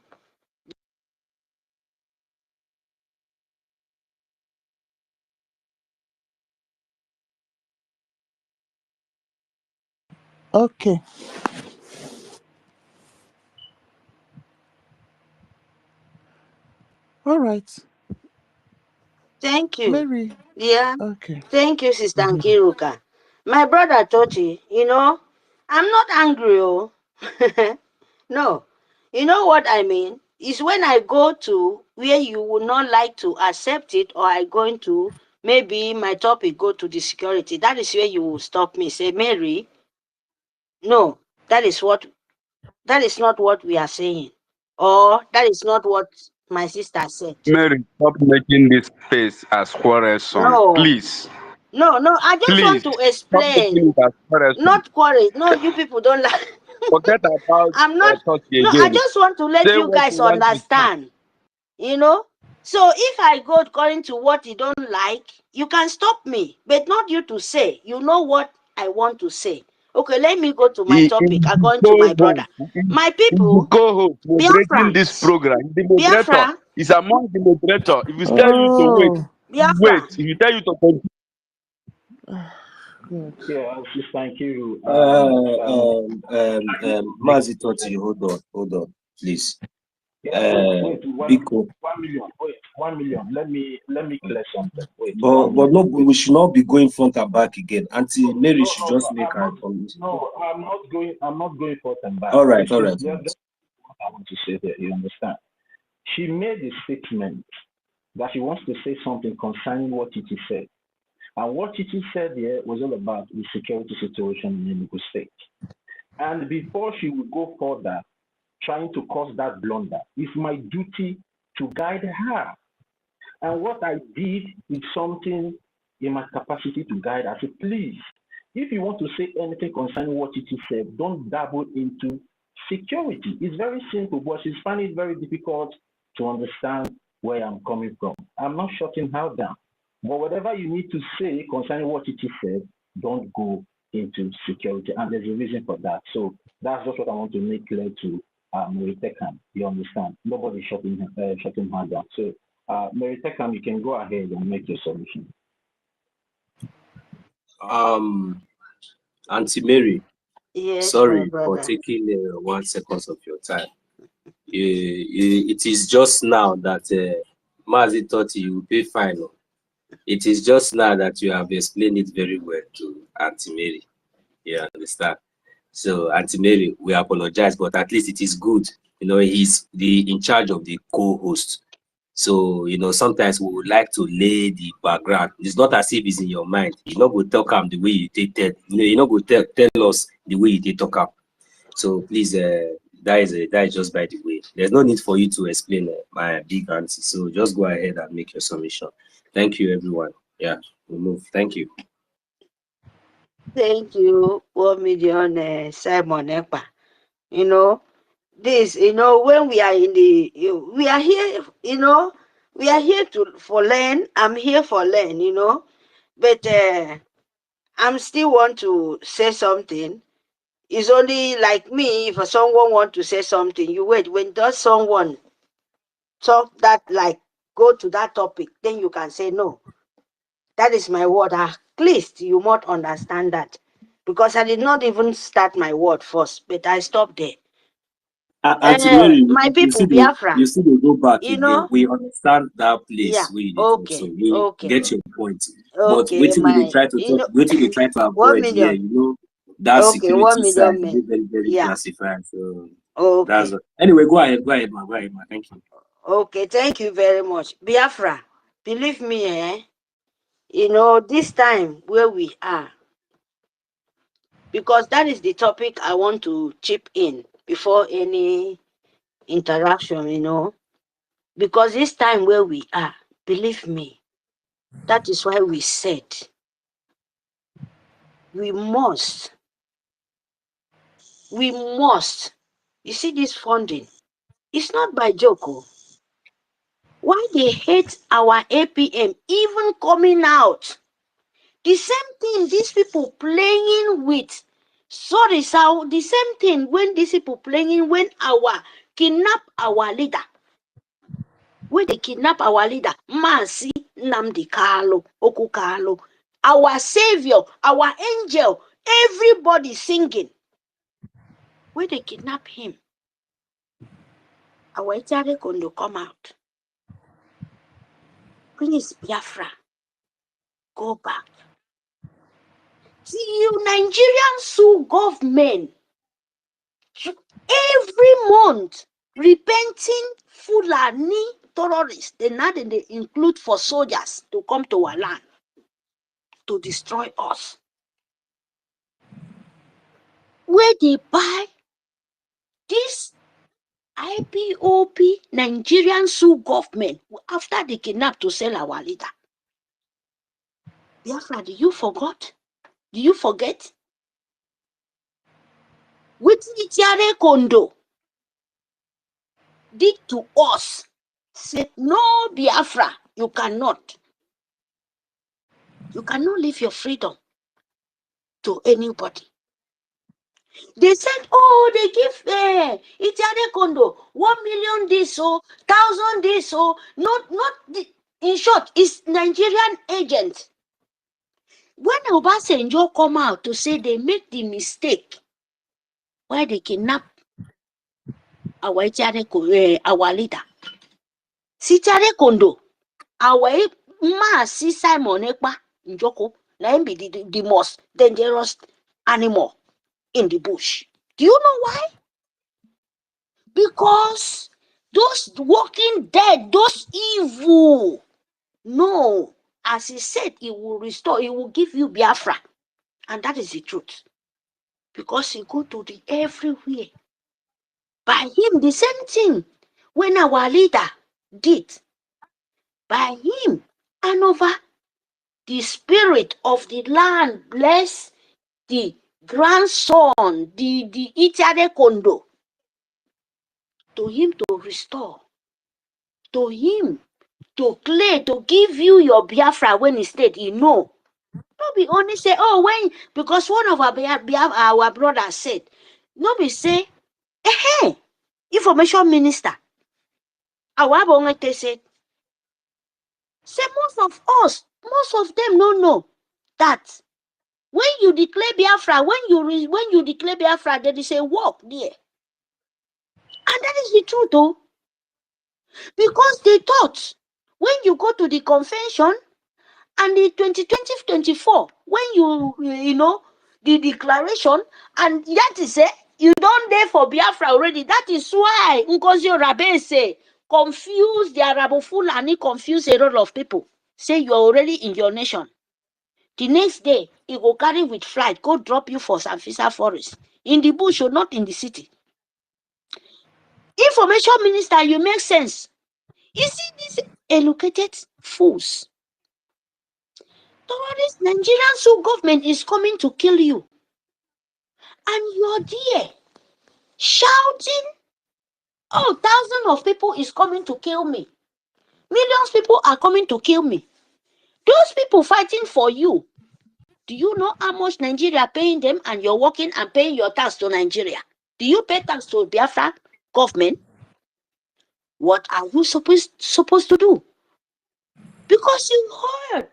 Okay. All right. Thank you. Mary. Yeah. Okay. Thank you, Sister Nkiruka. My brother Tochi, I'm not angry. Oh. No. You know what I mean? It's when I go to where you would not like to accept it, or I going to, maybe my topic go to the security. That is where you will stop me. Say, Mary, no, that is not what we are saying. Or that is not what my sister said. Mary, stop making this face as quarrelsome, No. please. No, I just want to explain. Not quarrel. No, you people don't like. Forget about I'm not. talking No, I again. just want to let Say you what guys you want to say. understand. So if I go according to what you don't like, you can stop me, but not you to say. You know what I want to say. Okay, let me go to my topic according to my brother. My people, co-host moderating this Biafrans, program. The moderator Biafra. is among the moderator. If he tell you to wait, Biafra. wait. If he tell you to continue. Yeah, thank you. Mazi Toti, hold on, please. Wait, Biko. 1 million. Wait, 1 million. Let me clear something. Wait, but no, we should not be going front and back again. Auntie Mary should just make her comment. No, I'm not going front and back. All right. That's what I want to say here. You understand? She made a statement that she wants to say something concerning what Titi said. And what Titi said here was all about the security situation in Enugu State. And before she would go further, trying to cause that blunder, it's my duty to guide her. And what I did is something in my capacity to guide her. I said, please, if you want to say anything concerning what Titi said, don't dabble into security. It's very simple, but she's finding it very difficult to understand where I'm coming from. I'm not shutting her down. But whatever you need to say concerning what Titi said, don't go into security. And there's a reason for that. So that's just what I want to make clear to Mary Tekam. You understand? Nobody's shutting her down. So Mary Tekam, you can go ahead and make your submission. Auntie Mary, Yes, my sorry for brother. taking 1 second of your time. It is just now that Mazi thought you would pay fine. It is just now that you have explained it very well to Auntie Mary. You understand? So, Auntie Mary, we apologize, but at least it is good. You know, he's in charge of the co-host. So, you know, sometimes we would like to lay the background. It's not as if it's in your mind. You're not going to talk the way you take it. You're not going to tell us the way you talk up. So please, that is just by the way. There's no need for you to explain my big auntie. So just go ahead and make your submission. Thank you, everyone. Yeah, we move. Thank you. Thank you, 1 million, Simon Ekpa. You know, this, you know, when we are in the, we are here, you know, we are here for learn. I'm here for learn, you know, but I'm still want to say something. It's only like me, if someone want to say something, you wait. When does someone talk that, like, go to that topic, then you can say no. That is my word. At least you might understand that. Because I did not even start my word first, but I stopped there. Auntie Mary, My people, Biafra, you see they go back you again. know? We understand that place Yeah, where you talk, so okay, we okay, get your point. But okay, waiting they my, try to you talk, know, waiting they try to 1 avoid here, million. you know, that Okay, 1 security side, million men. very, very Yeah. classified. So Okay. anyway, go ahead, ma. Thank you. Okay, thank you very much. Biafra, believe me, you know, this time where we are, because that is the topic I want to chip in before any interaction, you know, because this time where we are, believe me, that is why we said we must, you see this funding, it's not by joke. Why they hate our APM even coming out? The same thing these people playing with. Sorry, sir. The same thing when these people playing when kidnap our leader. When they kidnap our leader, Masi Nnamdi Kanu, Oku Kanu, our savior, our angel, everybody singing. When they kidnap him, our Itare Kondo come out. Please, Biafra, go back. See, you Nigerian sue government every month repenting Fulani terrorists. They include for soldiers to come to our land to destroy us. Where they buy this IPOP Nigerian sue government after they kidnap to sell our leader. Biafra, do you forget? Do you forget? What Itiare Kondo did to us? Said, no, Biafra, you cannot. You cannot leave your freedom to anybody. They said, oh, they give Itiare Kondo 1 million this, so 1,000 this, so not in short, it's Nigerian agent. When Obasanjo come out to say they make the mistake why they kidnap our our leader, Itiare Kondo, our Maasi Simon Ekpa Njoko, na him be the most dangerous animal in the bush. Do you know why? Because those walking dead, those evil, no, as he said, he will restore, he will give you Biafra. And that is the truth. Because he go to the everywhere. By him, the same thing when our leader did. By him, and over the spirit of the land, bless the grandson, the Itiare Kondo, to him to restore, to him to clear, to give you your Biafra when he stayed, you know. Not be only say, oh, when, because one of our brothers said, not be say, hey, information minister, our Abongete said, say most of them don't know that When you declare Biafra, when you declare Biafra, there is a walk there. And that is the truth, though. Because they thought when you go to the convention and the 2024, when you know the declaration, and that is it, you don't there for Biafra already. That is why NGOZI Rabe say confuse the Arabo Fulani, confuse a lot of people. Say you're already in your nation. The next day, he will carry with flight, go drop you for Sanfisa Forest. In the bush or not in the city. Information minister, you make sense. You see these educated fools. Towards Nigerian so government is coming to kill you. And you're there shouting, oh, thousands of people is coming to kill me. Millions of people are coming to kill me. Those people fighting for you. Do you know how much Nigeria paying them and you're working and paying your tax to Nigeria? Do you pay tax to Biafra government? What are you supposed to do? Because you heard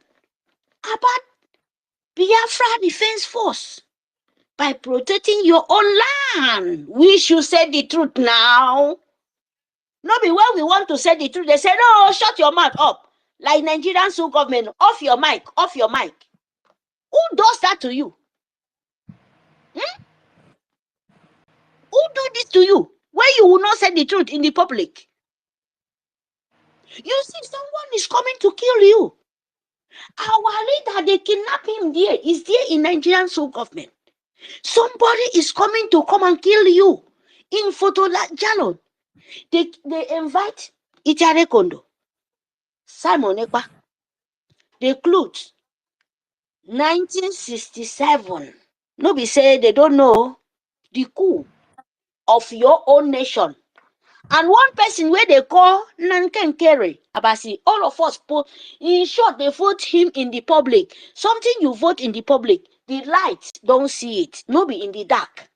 about Biafra Defense Force by protecting your own land. We should say the truth now. Not be when we want to say the truth, they say, no, shut your mouth up. Like Nigerian Sul government, off your mic, off your mic. Who does that to you? Who do this to you? When you will not say the truth in the public? You see, someone is coming to kill you. Our leader, they kidnap him there. Is there in Nigerian Sul government? Somebody is coming to come and kill you. In Photo Jalon. They invite Itiare Kondo, Simon Ekpa. They clothes 1967. Nobody say they don't know the coup of your own nation. And one person where they call Nankenkere Abasi, all of us in short, they vote him in the public. Something you vote in the public, the light don't see it. Nobody in the dark.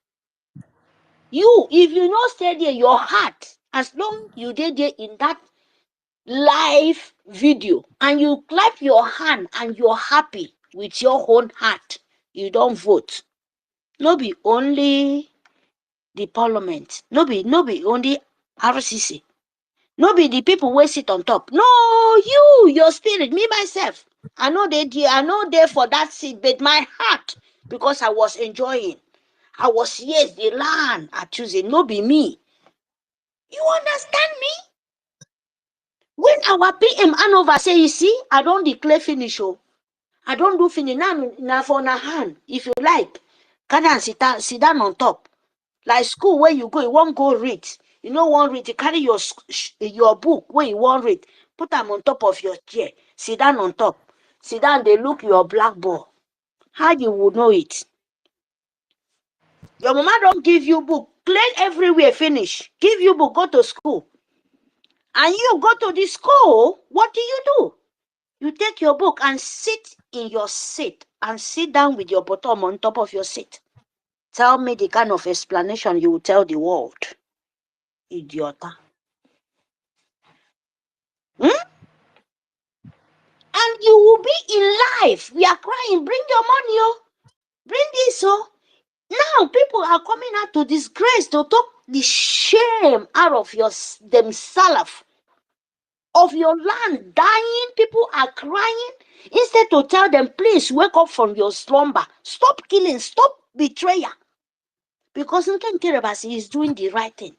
You, if you not stay there, your heart, as long you did there in that live video and you clap your hand and you're happy with your own heart, you don't vote. No be only the parliament, no be only RCC, no be the people who sit on top. No, your spirit, me myself, I know there for that seat, but my heart, because I was enjoying, I was the land I choosing, no be me. You understand me? When our PM Hanover say, you see, I don't declare finish, oh, I don't do finish now for na hand. If you like, can I sit down on top? Like school where you go, you won't go read. You know, won't read. You carry your book where you won't read. Put them on top of your chair. Sit down on top. Sit down, they look your blackboard. How you would know it? Your mama don't give you book. Clean everywhere, finish. Give you book, go to school. And you go to the school, what do? You take your book and sit in your seat and sit down with your bottom on top of your seat. Tell me the kind of explanation you will tell the world. Idiota. And you will be in life. We are crying. Bring your money, oh. Bring this, oh. Now people are coming out to disgrace, to talk the shame out of themselves, of your land dying. People are crying. Instead to tell them, please wake up from your slumber. Stop killing. Stop betrayal. Because Nkenkerebasi is doing the right thing.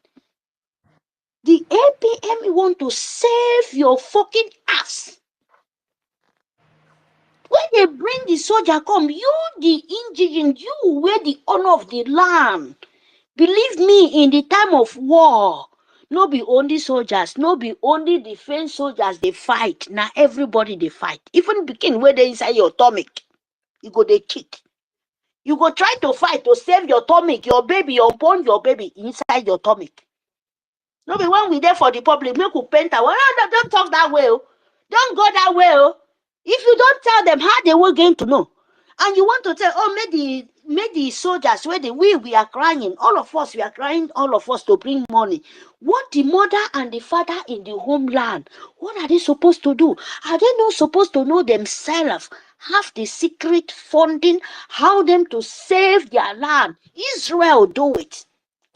The APM want to save your fucking ass. When they bring the soldier come, you, the indigenous, you wear the honor of the land. Believe me, in the time of war, no be only soldiers, no be only defense soldiers they fight. Now everybody they fight. Even begin where they inside your stomach, you go they kick. You go try to fight to save your stomach, your baby, your born your baby inside your stomach. No be when we there for the public, make we paint our. No, don't talk that way. Don't go that way. If you don't tell them, how they will gain to know? And you want to tell, oh, maybe made the soldiers where we are crying, all of us, we are crying, all of us to bring money. What the mother and the father in the homeland, what are they supposed to do? Are they not supposed to know themselves, have the secret funding, how them to save their land? Israel do it.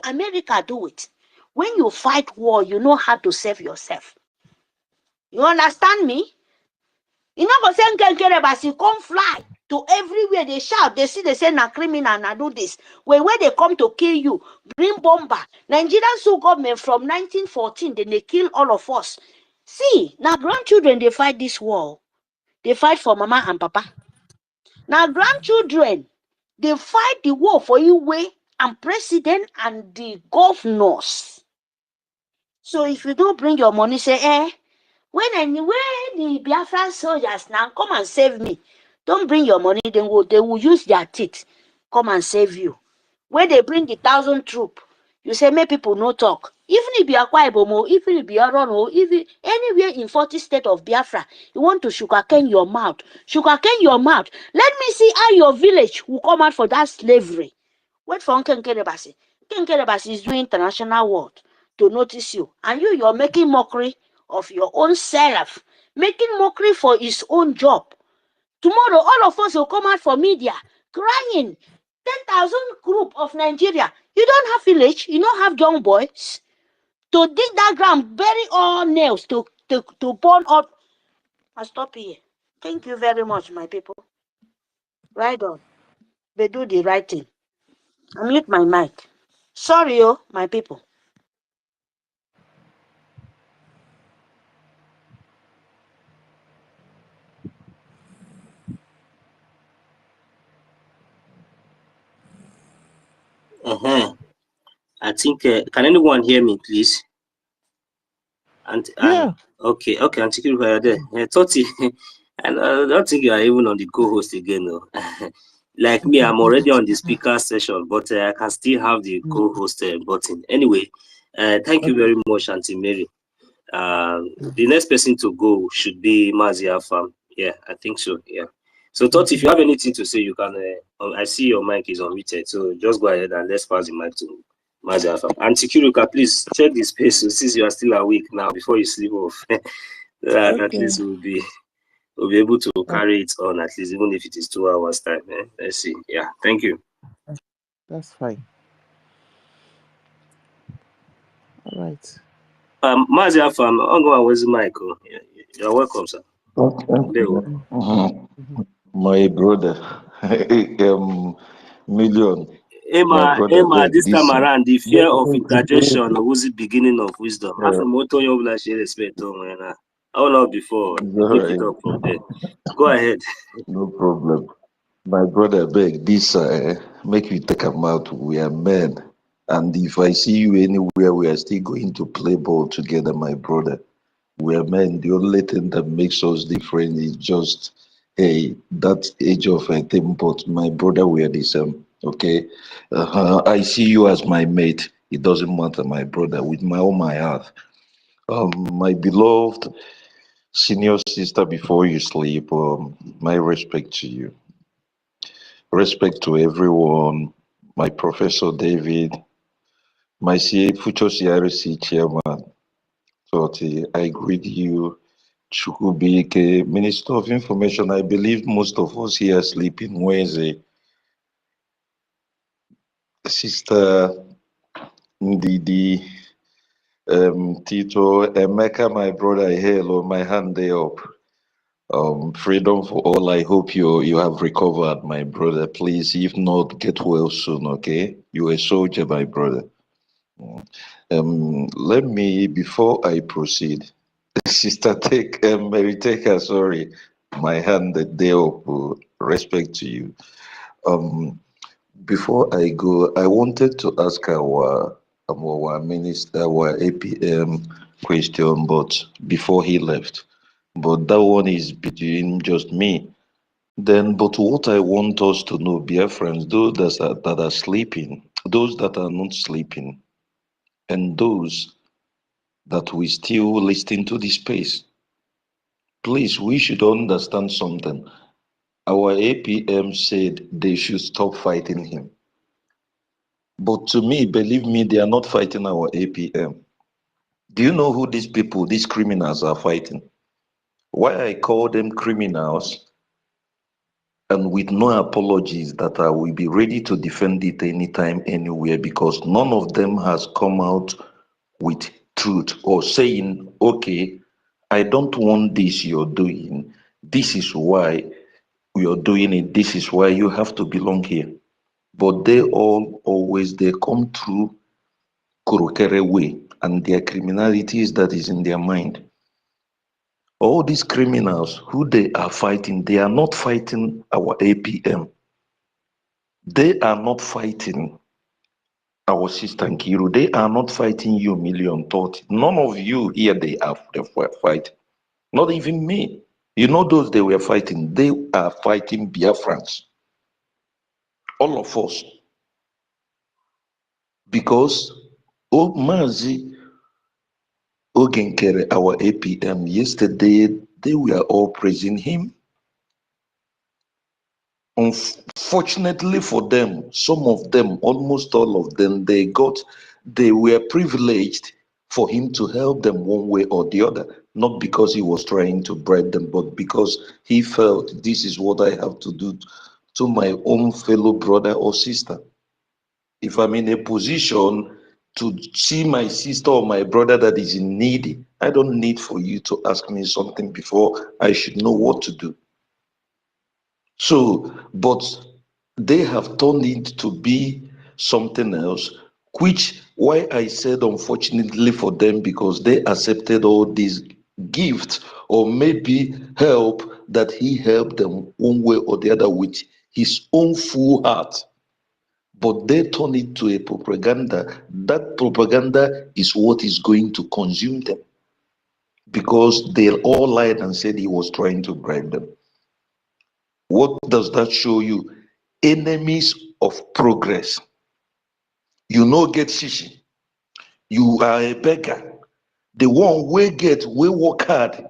America do it. When you fight war, you know how to save yourself. You understand me? You know, go send Kenkerebasi come fly to everywhere. They shout, they see, they say, na criminal, na do this. When they come to kill you, bring bomber. Nigerian so government from 1914, then they kill all of us. See, now grandchildren, they fight this war. They fight for mama and papa. Now grandchildren, they fight the war for you way and president and the governors. So if you don't bring your money, say, when the Biafran soldiers now come and save me, don't bring your money, they will use their teeth, come and save you. When they bring the 1,000 troop, you say, make people no talk. Even if you are Akwa, even if you are Ron, even anywhere in 40 state of Biafra, you want to sugarcane your mouth. Sugarcane your mouth. Let me see how your village will come out for that slavery. Wait for Nkenkerebasi. Nkenkerebasi is doing international world to notice you. And you're making mockery of your own self, making mockery for his own job. Tomorrow, all of us will come out for media crying. 10,000 group of Nigeria. You don't have village, you don't have young boys to dig that ground, bury all nails to burn up. I'll stop here. Thank you very much, my people. Right on. They do the right thing. I mute my mic. Sorry, my people. I think, can anyone hear me, please? And Yeah. okay, Auntie Kiruka, you're there. Toti, and I don't think you are even on the co-host again, though. Like me, I'm already on the speaker session, but I can still have the co-host button. Anyway, thank you very much, Auntie Mary. The next person to go should be Mazia Farm. Yeah, I think so. Yeah. So, Toti, if you have anything to say, you can. I see your mic is unmuted, so just go ahead and let's pass the mic to Mazia Farm. Auntie Kiruka, please check the space since you are still awake now before you sleep off. At least we'll be able to carry it on at least, even if it is 2 hours time. Let's see. Yeah, thank you. That's fine. All right. Mazia Farm, I'm going to where's the mic? You're welcome, sir. Okay. My brother, Million. Emma, this time around, the fear of interjection was the beginning of wisdom. After motor, you will share respect. All of before, pick it up from there. Go ahead. No problem. My brother, beg this, make you take him out. We are men. And if I see you anywhere, we are still going to play ball together, my brother. We are men. The only thing that makes us different is just, hey, that age of a thing, but my brother, we are the same. Okay? I see you as my mate. It doesn't matter, my brother, with all my heart. My beloved senior sister, before you sleep, my respect to you. Respect to everyone. My Professor David, my future CRC chairman, Toti, I greet you. Chukubike, Minister of Information. I believe most of us here are sleeping Wednesday. Sister Ndidi, Tito, Emeka, my brother, hello, my hand there up. Freedom for all. I hope you have recovered, my brother. Please, if not, get well soon, okay? You're a soldier, my brother. Let me, before I proceed, Sister Mary Taker, sorry, my hand there up, respect to you. Before I go, I wanted to ask our minister, our APM question, but before he left. But that one is between just me. But what I want us to know, Biafrans, those that are sleeping, those that are not sleeping, and those that we still listen to this space, please, we should understand something. our APM said they should stop fighting him. But to me, believe me, they are not fighting our APM. Do you know who these people, these criminals are fighting? Why I call them criminals, and with no apologies, that I will be ready to defend it anytime, anywhere, because none of them has come out with truth or saying, okay, I don't want this you're doing. This is why you're doing it. This is why you have to belong here. But they always, they come through Kurokere way, and their criminality is that is in their mind. All these criminals who they are fighting, they are not fighting our APM. They are not fighting our sister Nkiru. They are not fighting you, Million Thought. None of you here they are fighting. Not even me. You know those they were fighting. They are fighting Biafrans. All of us. Because Mazi Ogenkere, our APM, yesterday, they were all praising him. Unfortunately for them, some of them, almost all of them, they were privileged for him to help them one way or the other, not because he was trying to bribe them, but because he felt this is what I have to do to my own fellow brother or sister. If I'm in a position to see my sister or my brother that is in need, I don't need for you to ask me something before I should know what to do. So, but they have turned it to be something else, which why I said unfortunately for them, because they accepted all these gifts or maybe help that he helped them one way or the other with his own full heart. But they turn it to a propaganda. That propaganda is what is going to consume them, because they all lied and said he was trying to bribe them. What does that show you? Enemies of progress. You no get shishi. You are a beggar. The one we get, we work hard,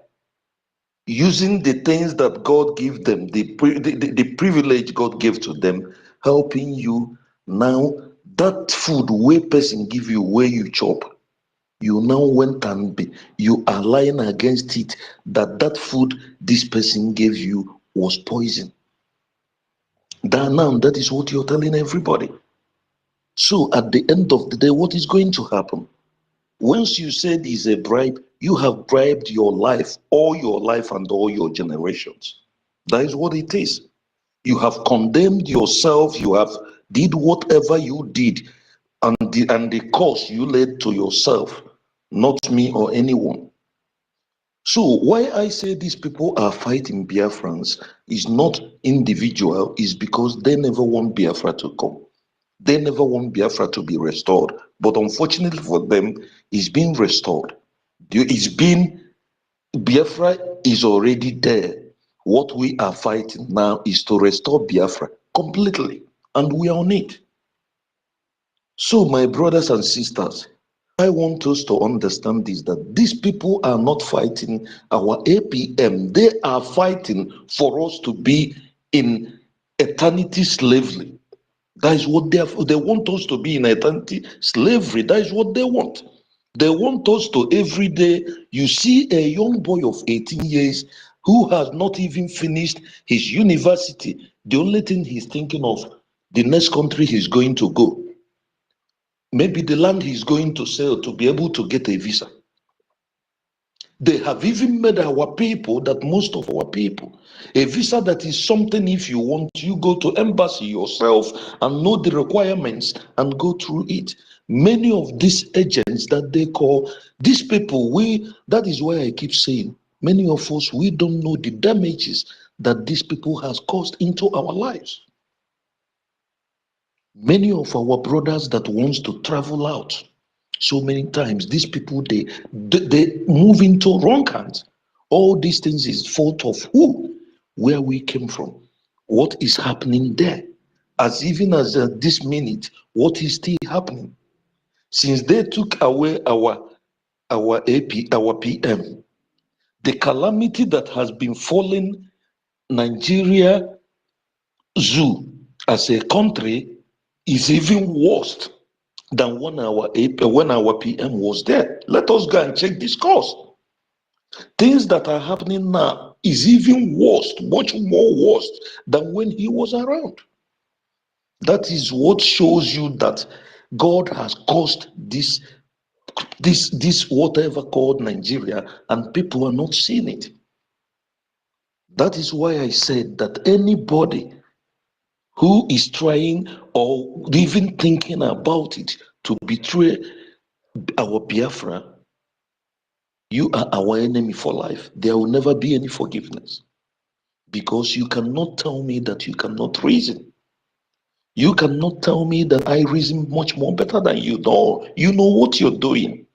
using the things that God gave them, the privilege God gave to them, helping you. Now, that food where person give you, where you chop, you now went and you are lying against it, that food this person gave you was poison. That is what you're telling everybody. So at the end of the day, what is going to happen? Once you said it's a bribe, you have bribed your life and all your generations. That is what it is. You have condemned yourself, you have did whatever you did, and the cost you led to yourself, not me or anyone. So why I say these people are fighting Biafrans is not individual, is because they never want Biafra to come. They never want Biafra to be restored. But unfortunately for them, it's being restored. Biafra is already there. What we are fighting now is to restore Biafra completely. And we are on it. So my brothers and sisters, I want us to understand this, that these people are not fighting our APM. They are fighting for us to be in eternity slavery. That is what they want us to be in eternity slavery. That is what they want. They want us to every day. You see a young boy of 18 years who has not even finished his university. The only thing he's thinking of, the next country he's going to go. Maybe the land he's going to sell to be able to get a visa. They have even made our people, that most of our people, a visa that is something, if you want, you go to embassy yourself and know the requirements and go through it. Many of these agents that they call, these people, that is why I keep saying, many of us, we don't know the damages that these people has caused into our lives. Many of our brothers that wants to travel out, so many times these people they move into wrong hands. All these things is fault of who, where we came from, what is happening there, as even as this minute, what is still happening since they took away our PM. The calamity that has been falling Nigeria zoo as a country is even worse than when our PM was there. Let us go and check this course. Things that are happening now is even worse, much more worse than when he was around. That is what shows you that God has caused this whatever called Nigeria, and people are not seeing it. That is why I said that anybody who is trying or even thinking about it to betray our Biafra, you are our enemy for life. There will never be any forgiveness, because you cannot tell me that you cannot reason. You cannot tell me that I reason much more better than you. No, you know what you're doing.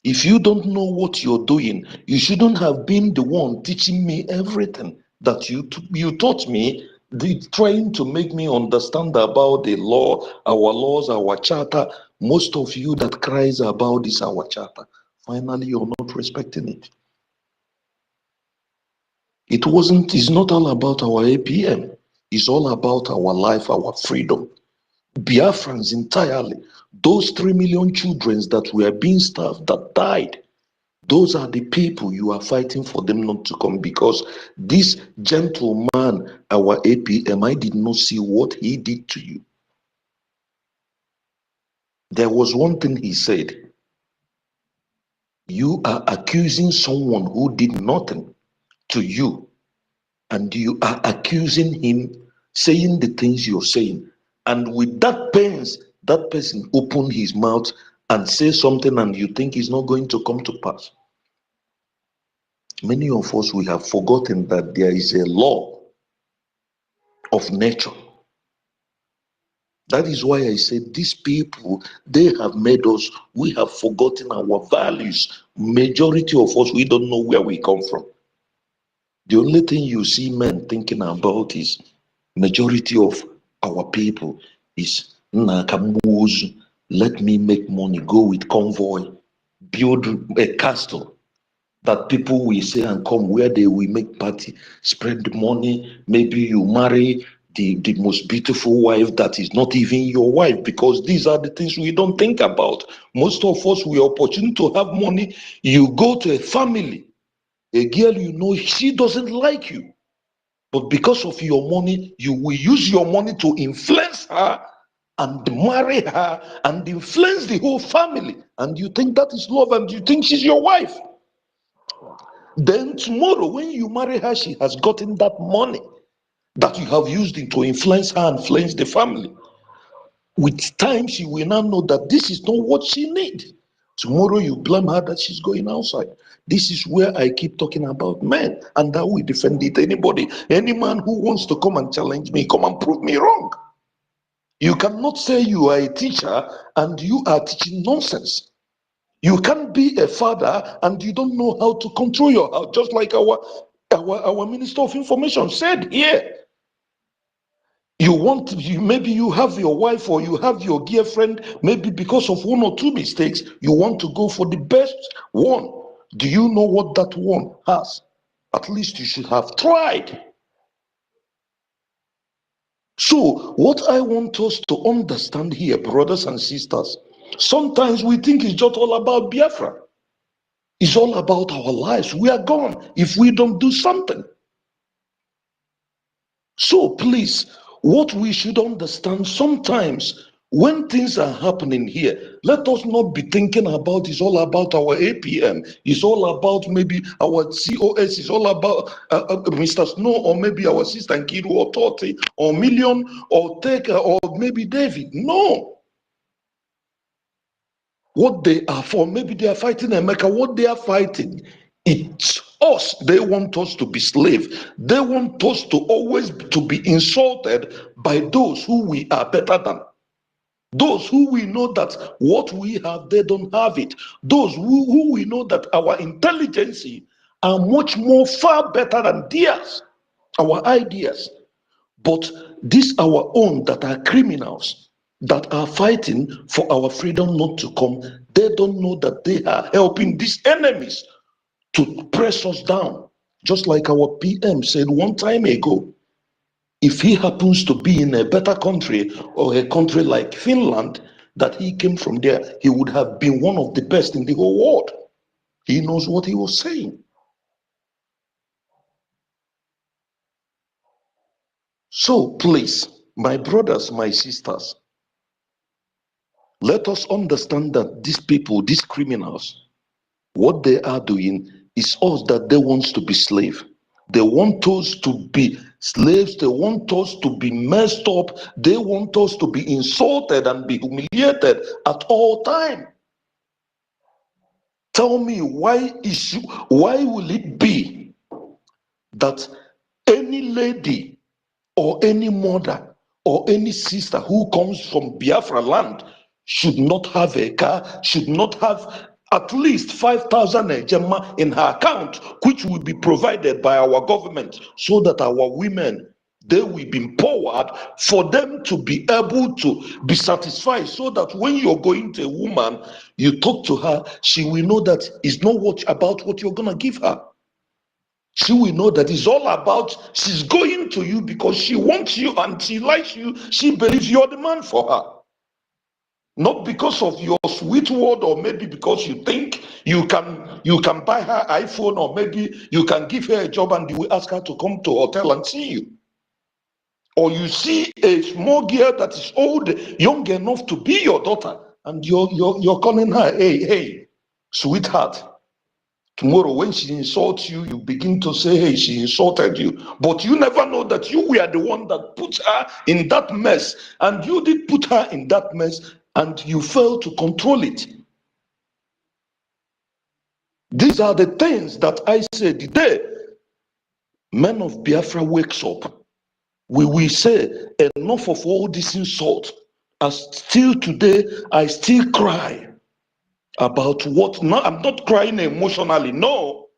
If you don't know what you're doing, you shouldn't have been the one teaching me everything that you taught me, trying to make me understand about the law, our laws, our charter. Most of you that cries about this, our charter, finally you're not respecting it. It's not all about our APM. It's all about our life, our freedom. Biafrans entirely. Those 3 million children that were being starved, that died, those are the people you are fighting for them not to come, because this gentleman, our APM, I did not see what he did to you. There was one thing he said. You are accusing someone who did nothing to you, and you are accusing him, saying the things you're saying. And with that pains, that person opened his mouth and say something, and you think it's not going to come to pass. Many of us, we have forgotten that there is a law of nature. That is why I said these people, they have made us, we have forgotten our values. Majority of us, we don't know where we come from. The only thing you see men thinking about is, majority of our people is, let me make money, go with convoy, build a castle that people will say and come where they will make party, spread the money. Maybe you marry the most beautiful wife that is not even your wife, because these are the things we don't think about. Most of us, we are opportune to have money. You go to a family, a girl you know, she doesn't like you, but because of your money, you will use your money to influence her and marry her and influence the whole family, and you think that is love, and you think she's your wife. Then tomorrow, when you marry her, she has gotten that money that you have used it to influence her and influence the family. With time, she will now know that this is not what she needs. Tomorrow, you blame her that she's going outside. This is where I keep talking about men, and that we defend it. Anybody, any man who wants to come and challenge me, come and prove me wrong. You cannot say you are a teacher and you are teaching nonsense. You can't be a father and you don't know how to control your house, just like our Minister of Information said here. Maybe you have your wife or you have your girlfriend, maybe because of one or two mistakes, you want to go for the best one. Do you know what that one has? At least you should have tried. So what I want us to understand here, brothers and sisters, sometimes we think it's just all about Biafra. It's all about our lives. We are gone if we don't do something. So please, what we should understand, sometimes when things are happening here, let us not be thinking about it's all about our APM, it's all about maybe our COS, it's all about Mr. Snow, or maybe our sister Nkiru, or Toti, or Million, or Taker, or maybe David. No. What they are for, maybe they are fighting America. What they are fighting, it's us. They want us to be slaves. They want us to always to be insulted by those who we are better than. Those who we know that what we have, they don't have it. Those who we know that our intelligence are much more far better than theirs, our ideas. But these our own that are criminals, that are fighting for our freedom not to come, they don't know that they are helping these enemies to press us down. Just like our PM said one time ago, if he happens to be in a better country or a country like Finland, that he came from there, he would have been one of the best in the whole world. He knows what he was saying. So please, my brothers, my sisters, let us understand that these people, these criminals, what they are doing is us that they want to be slaves. They want us to be slaves. They want us to be messed up. They want us to be insulted and be humiliated at all time. Tell me, why will it be that any lady or any mother or any sister who comes from Biafra land should not have a car, should not have at least 5,000 ejema in her account, which will be provided by our government, so that our women, they will be empowered for them to be able to be satisfied, so that when you're going to a woman, you talk to her, she will know that it's not about what you're going to give her. She will know that it's all about, she's going to you because she wants you and she likes you. She believes you're the man for her. Not because of your sweet word, or maybe because you think you can buy her iPhone, or maybe you can give her a job and you will ask her to come to a hotel and see you. Or you see a small girl that is old, young enough to be your daughter, and you're calling her, hey, sweetheart. Tomorrow, when she insults you, you begin to say, hey, she insulted you. But you never know that you were the one that put her in that mess. And you did put her in that mess, and you failed to control it. These are the things that I say the day men of Biafra wakes up. We will say, enough of all this insult. As still today, I still cry about what, no, I'm not crying emotionally, no.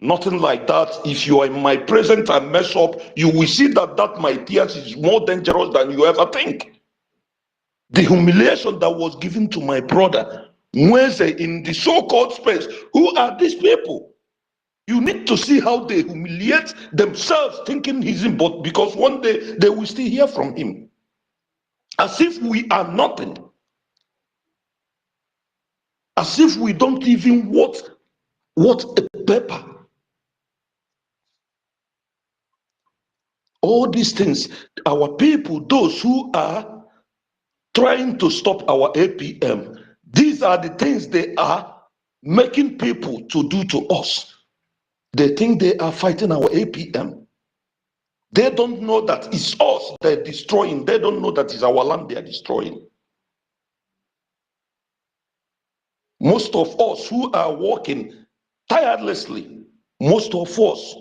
Nothing like that. If you are in my presence and mess up, you will see that my tears is more dangerous than you ever think. The humiliation that was given to my brother, Mweze, in the so-called space, who are these people? You need to see how they humiliate themselves thinking he's in, but because one day they will still hear from him. As if we are nothing. As if we don't even what a paper. All these things, our people, those who are trying to stop our APM, these are the things they are making people to do to us. They think they are fighting our APM. They don't know that it's us they're destroying. They don't know that it's our land they are destroying. Most of us who are working tirelessly, most of us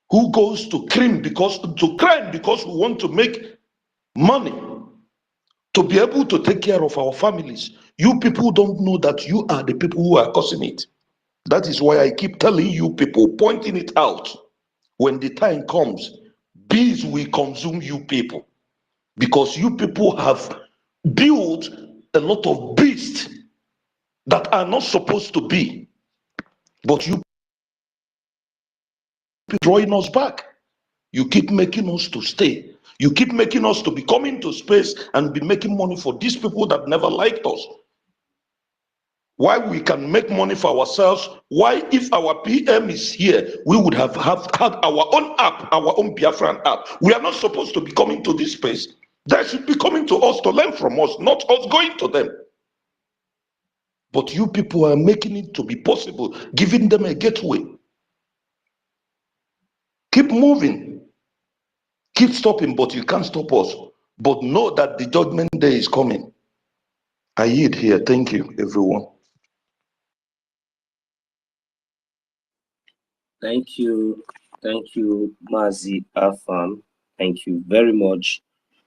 who goes to crime because we want to make money to be able to take care of our families. You people don't know that you are the people who are causing it. That is why I keep telling you people, pointing it out. When the time comes, bees will consume you people, because you people have built a lot of beasts that are not supposed to be, but you keep drawing us back. You keep making us to stay. You keep making us to be coming to space and be making money for these people that never liked us. Why we can make money for ourselves? Why, if our PM is here, we would have had our own app, our own Biafran app. We are not supposed to be coming to this space. They should be coming to us to learn from us, not us going to them. But you people are making it to be possible, giving them a gateway. Keep moving. Keep stopping, but you can't stop us. But know that the judgment day is coming. I yield here. Thank you, everyone. Thank you, Mazi Afam. Thank you very much.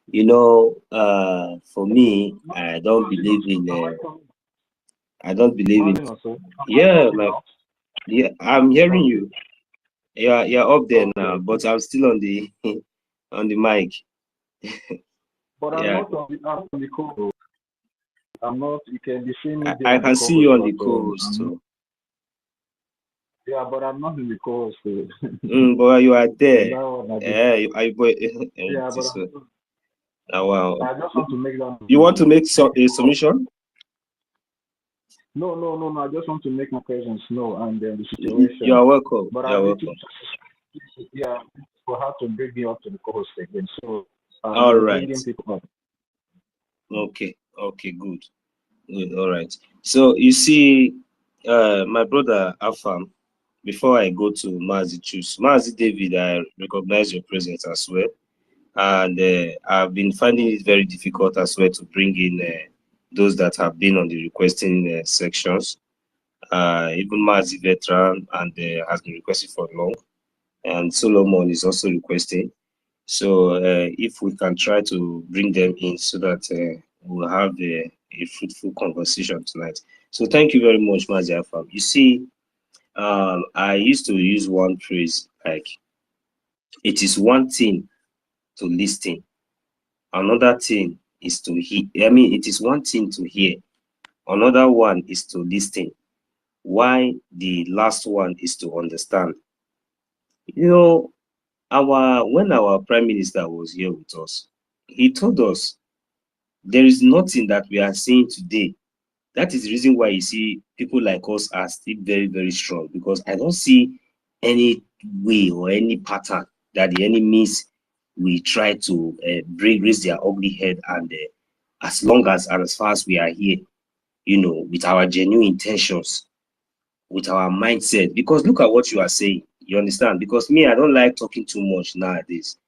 You know, for me, I don't believe in. Yeah, yeah. I'm hearing you. You're up there now, but I'm still on the on the mic. But I'm not on the co-host. I'm not. You can be seeing me. I can see you on the co-host too. Yeah, but I'm not in the course. But you are there. Yeah, but wow. I just want to make that. You want to make a submission? No. I just want to make my presence known and the situation. You are welcome. But you are welcome. Yeah, for her to bring me up to the co-host again. So all right. bringing people up. Okay, good. All right. So you see, my brother Afam, before I go to Mazi Choose, Mazi David, I recognize your presence as well. And I've been finding it very difficult as well to bring in those that have been on the requesting sections. Even Mazi Veteran and has been requesting for long. And Solomon is also requesting. So if we can try to bring them in so that we'll have a fruitful conversation tonight. So thank you very much, Mazi Afam. You see, I used to use one phrase like, it is one thing to listen, another thing is to hear. I mean, it is one thing to hear, another one is to listen. Why the last one is to understand. You know, when our Prime Minister was here with us, he told us there is nothing that we are seeing today. That is the reason why you see people like us are still very, very strong, because I don't see any way or any pattern that the enemies will try to raise their ugly head. And as far as we are here, you know, with our genuine intentions, with our mindset, because look at what you are saying, you understand? Because me, I don't like talking too much nowadays.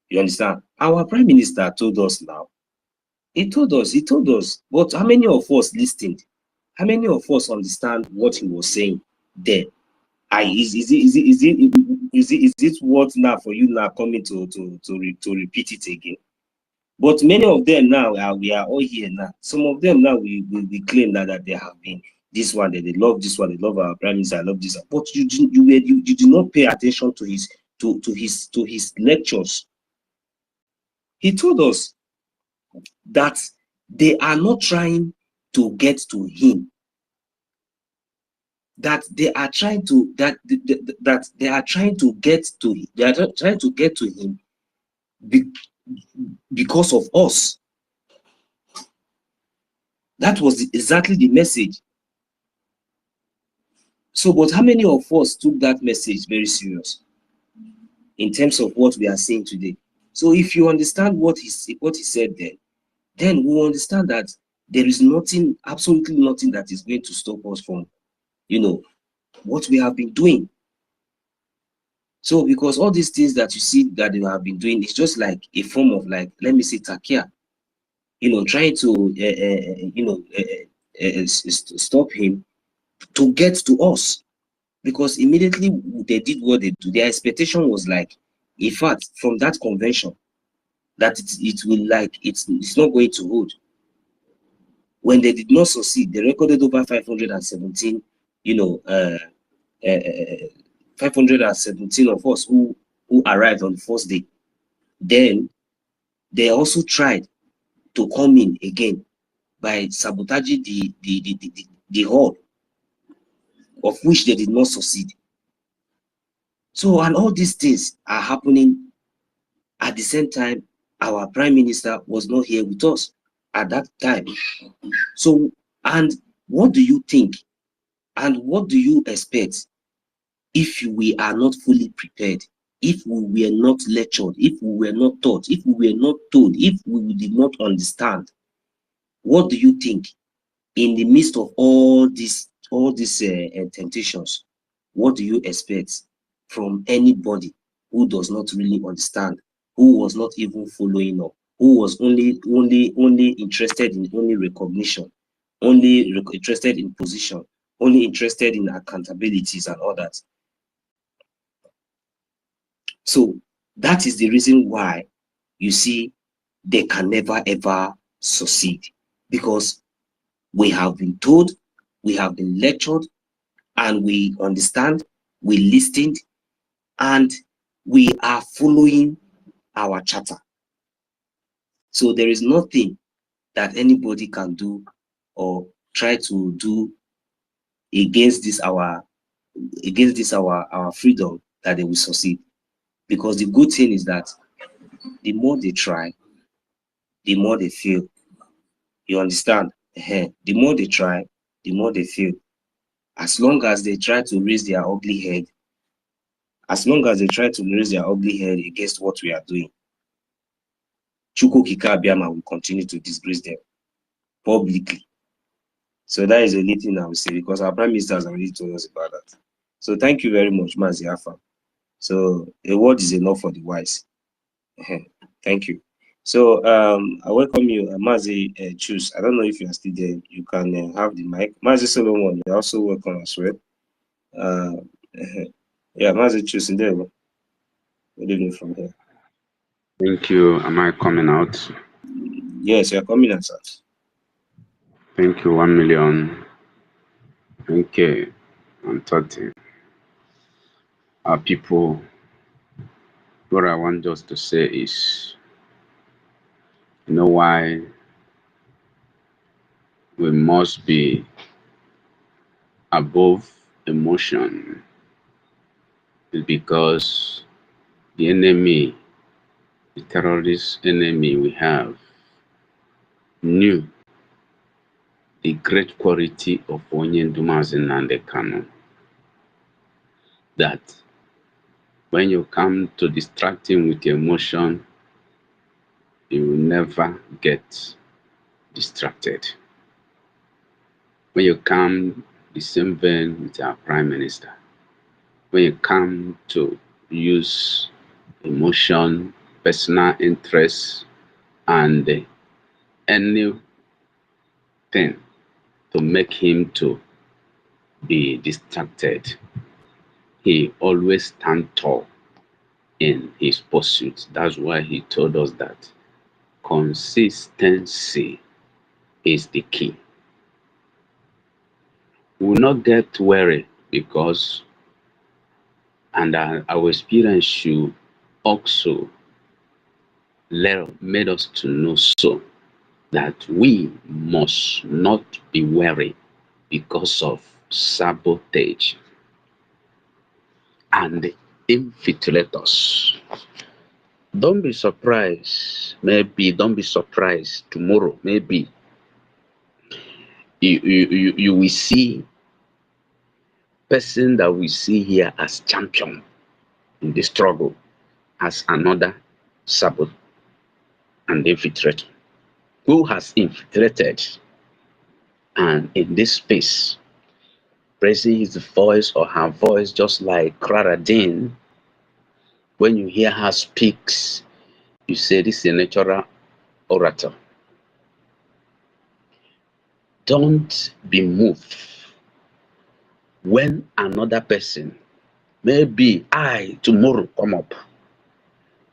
You understand? Our Prime Minister told us now. He told us, but how many of us listened? How many of us understand what he was saying there? Is it what now for you now coming to repeat it again? But many of them now, we are all here now. Some of them now we claim that they have been this one, that they love this one, they love our Prime Minister, I love this. But you do not pay attention to his lectures. He told us that they are not trying to get to him, that they are trying to get to him because of us. That was exactly the message. So, but how many of us took that message very serious in terms of what we are seeing today? So if you understand what he said then we understand that there is nothing, absolutely nothing, that is going to stop us from, you know, what we have been doing. So because all these things that you see that they have been doing is just like a form of, like, let me say, takia, you know, trying to stop him to get to us. Because immediately they did what they do, their expectation was like, in fact, from that convention, that it will, like, it's not going to hold. When they did not succeed, they recorded over 517, 517 of us who arrived on the first day. Then they also tried to come in again by sabotaging the hall, of which they did not succeed. So, and all these things are happening at the same time. Our Prime Minister was not here with us at that time. So, and what do you think? And what do you expect if we are not fully prepared? If we were not lectured, if we were not taught, if we were not told, if we did not understand, what do you think in the midst of all these temptations? What do you expect from anybody who does not really understand, who was not even following up, who was only interested in only recognition, only interested in position, only interested in accountabilities and all that? So that is the reason why you see they can never ever succeed, because we have been told, we have been lectured, and we understand, we listened, and we are following our charter. So there is nothing that anybody can do or try to do against this our against this our freedom, that they will succeed. Because the good thing is that the more they try, the more they fail. You understand? The more they try, the more they fail. As long as they try to raise their ugly head, against what we are doing, Chukwu Okike-Abịama will continue to disgrace them publicly. So that is the only thing I will say, because our Prime Minister has already told us about that. So thank you very much, Mazi Afam. So a word is enough for the wise. Thank you. So I welcome you, Mazi Choose. I don't know if you are still there. You can have the mic. Mazi Solomon, you're also welcome as well. Yeah, Mazi Choose in there. Good evening from here. Thank you. Am I coming out? Yes, you are coming out, sir. Thank you, 1 million. Okay, I'm 30. Our people, what I want just to say is, you know why we must be above emotion? Is because the enemy, the terrorist enemy we have, knew the great quality of Onye Ndumazi Nnamdi Kanu, that when you come to distract him with emotion, you will never get distracted. When you come the same vein with our Prime Minister, when you come to use emotion, personal interest, and anything to make him to be distracted, he always stand tall in his pursuit. That's why he told us that consistency is the key. We will not get worried because, and our experience should also made us to know so, that we must not be worried because of sabotage and infiltrators. Don't be surprised. Maybe don't be surprised tomorrow. Maybe you will see person that we see here as champion in the struggle as another saboteur and infiltrator who has infiltrated, and in this space raising his voice or her voice, just like Clara Dean. When you hear her speaks, you say this is a natural orator. Don't be moved when another person, maybe I tomorrow come up,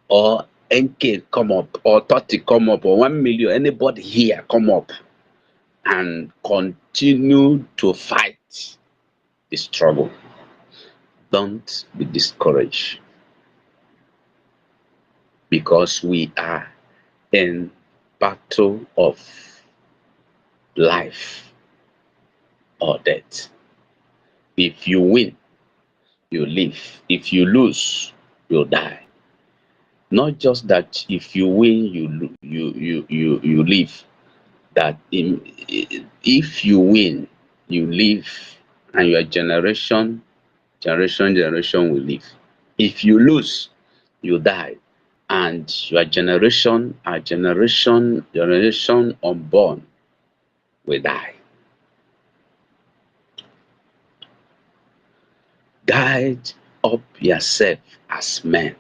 or NK come up, or 30 come up, or 1 million, anybody here come up and continue to fight the struggle. Don't be discouraged, because we are in battle of life or death. If you win, you live. If you lose, you die. Not just that if you win, you live. That if you win, you live, and your generation will live. If you lose, you die, and your generation unborn will die. Guide up yourself as men,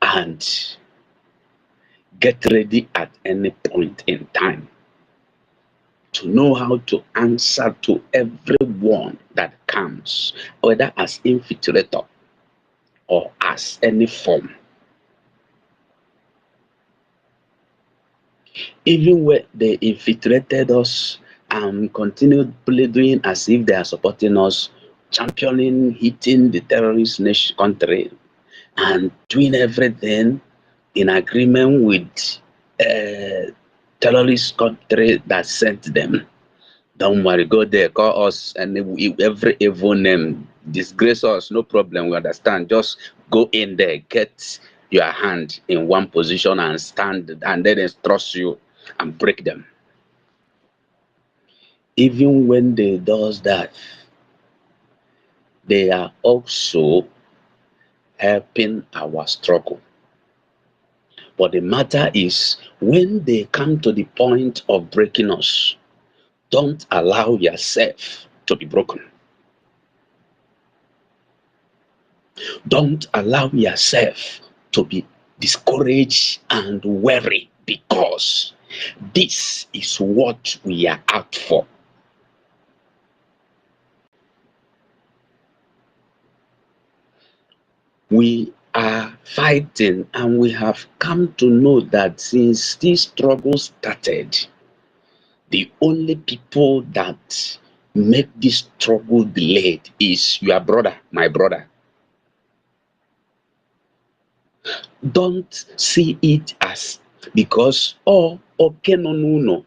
and get ready at any point in time to know how to answer to everyone that comes, whether as infiltrator or as any form. Even when they infiltrated us and continued doing as if they are supporting us, championing, hitting the terrorist nation country, and doing everything in agreement with terrorist country that sent them. Don't worry, go there, call us, and every evil name, disgrace us, no problem, we understand. Just go in there, get your hand in one position and stand, and then trust you and break them. Even when they does that, they are also helping our struggle. But the matter is, when they come to the point of breaking us, don't allow yourself to be broken. Don't allow yourself to be discouraged and weary, because this is what we are out for. We are fighting, and we have come to know that since this struggle started, the only people that make this struggle delayed is your brother, my brother. Don't see it as because oke no n'ụlọ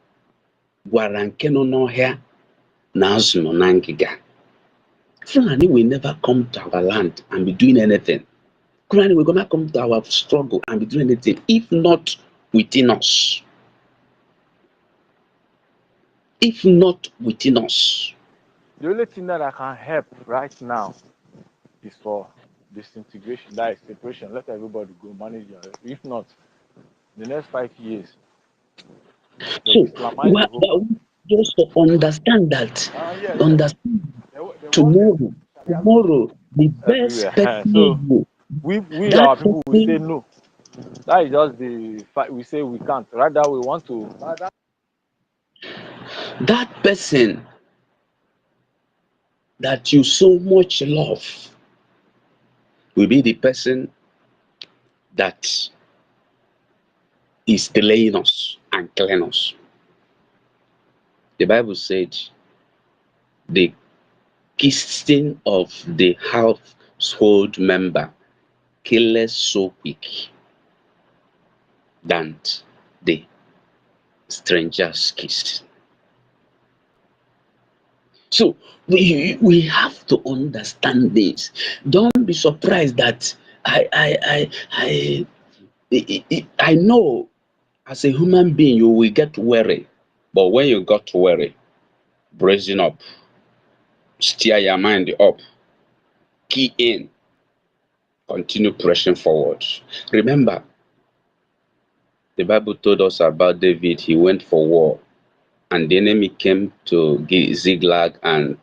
gwara nke no n'ọhịa na azụ nọ na ngịga. Fulani will never come to our land and be doing anything. Fulani will never come to our struggle and be doing anything if not within us. If not within us. The only thing that I can help right now is for disintegration, that is separation. Let everybody go manage your health. If not, the next 5 years, So just to understand that, tomorrow, the best person so we our people will say no. That is just the fact. We say we can't. Rather, we want to. That person that you so much love will be the person that is delaying us and killing us. The Bible said the kissing of the household member killeth so quick than the stranger's kiss. So we have to understand this. Don't be surprised that I know as a human being you will get weary, but when you got weary, brazen up, steer your mind up, key in, continue pressing forward. Remember, the Bible told us about David. He went for war, and the enemy came to Ziklag and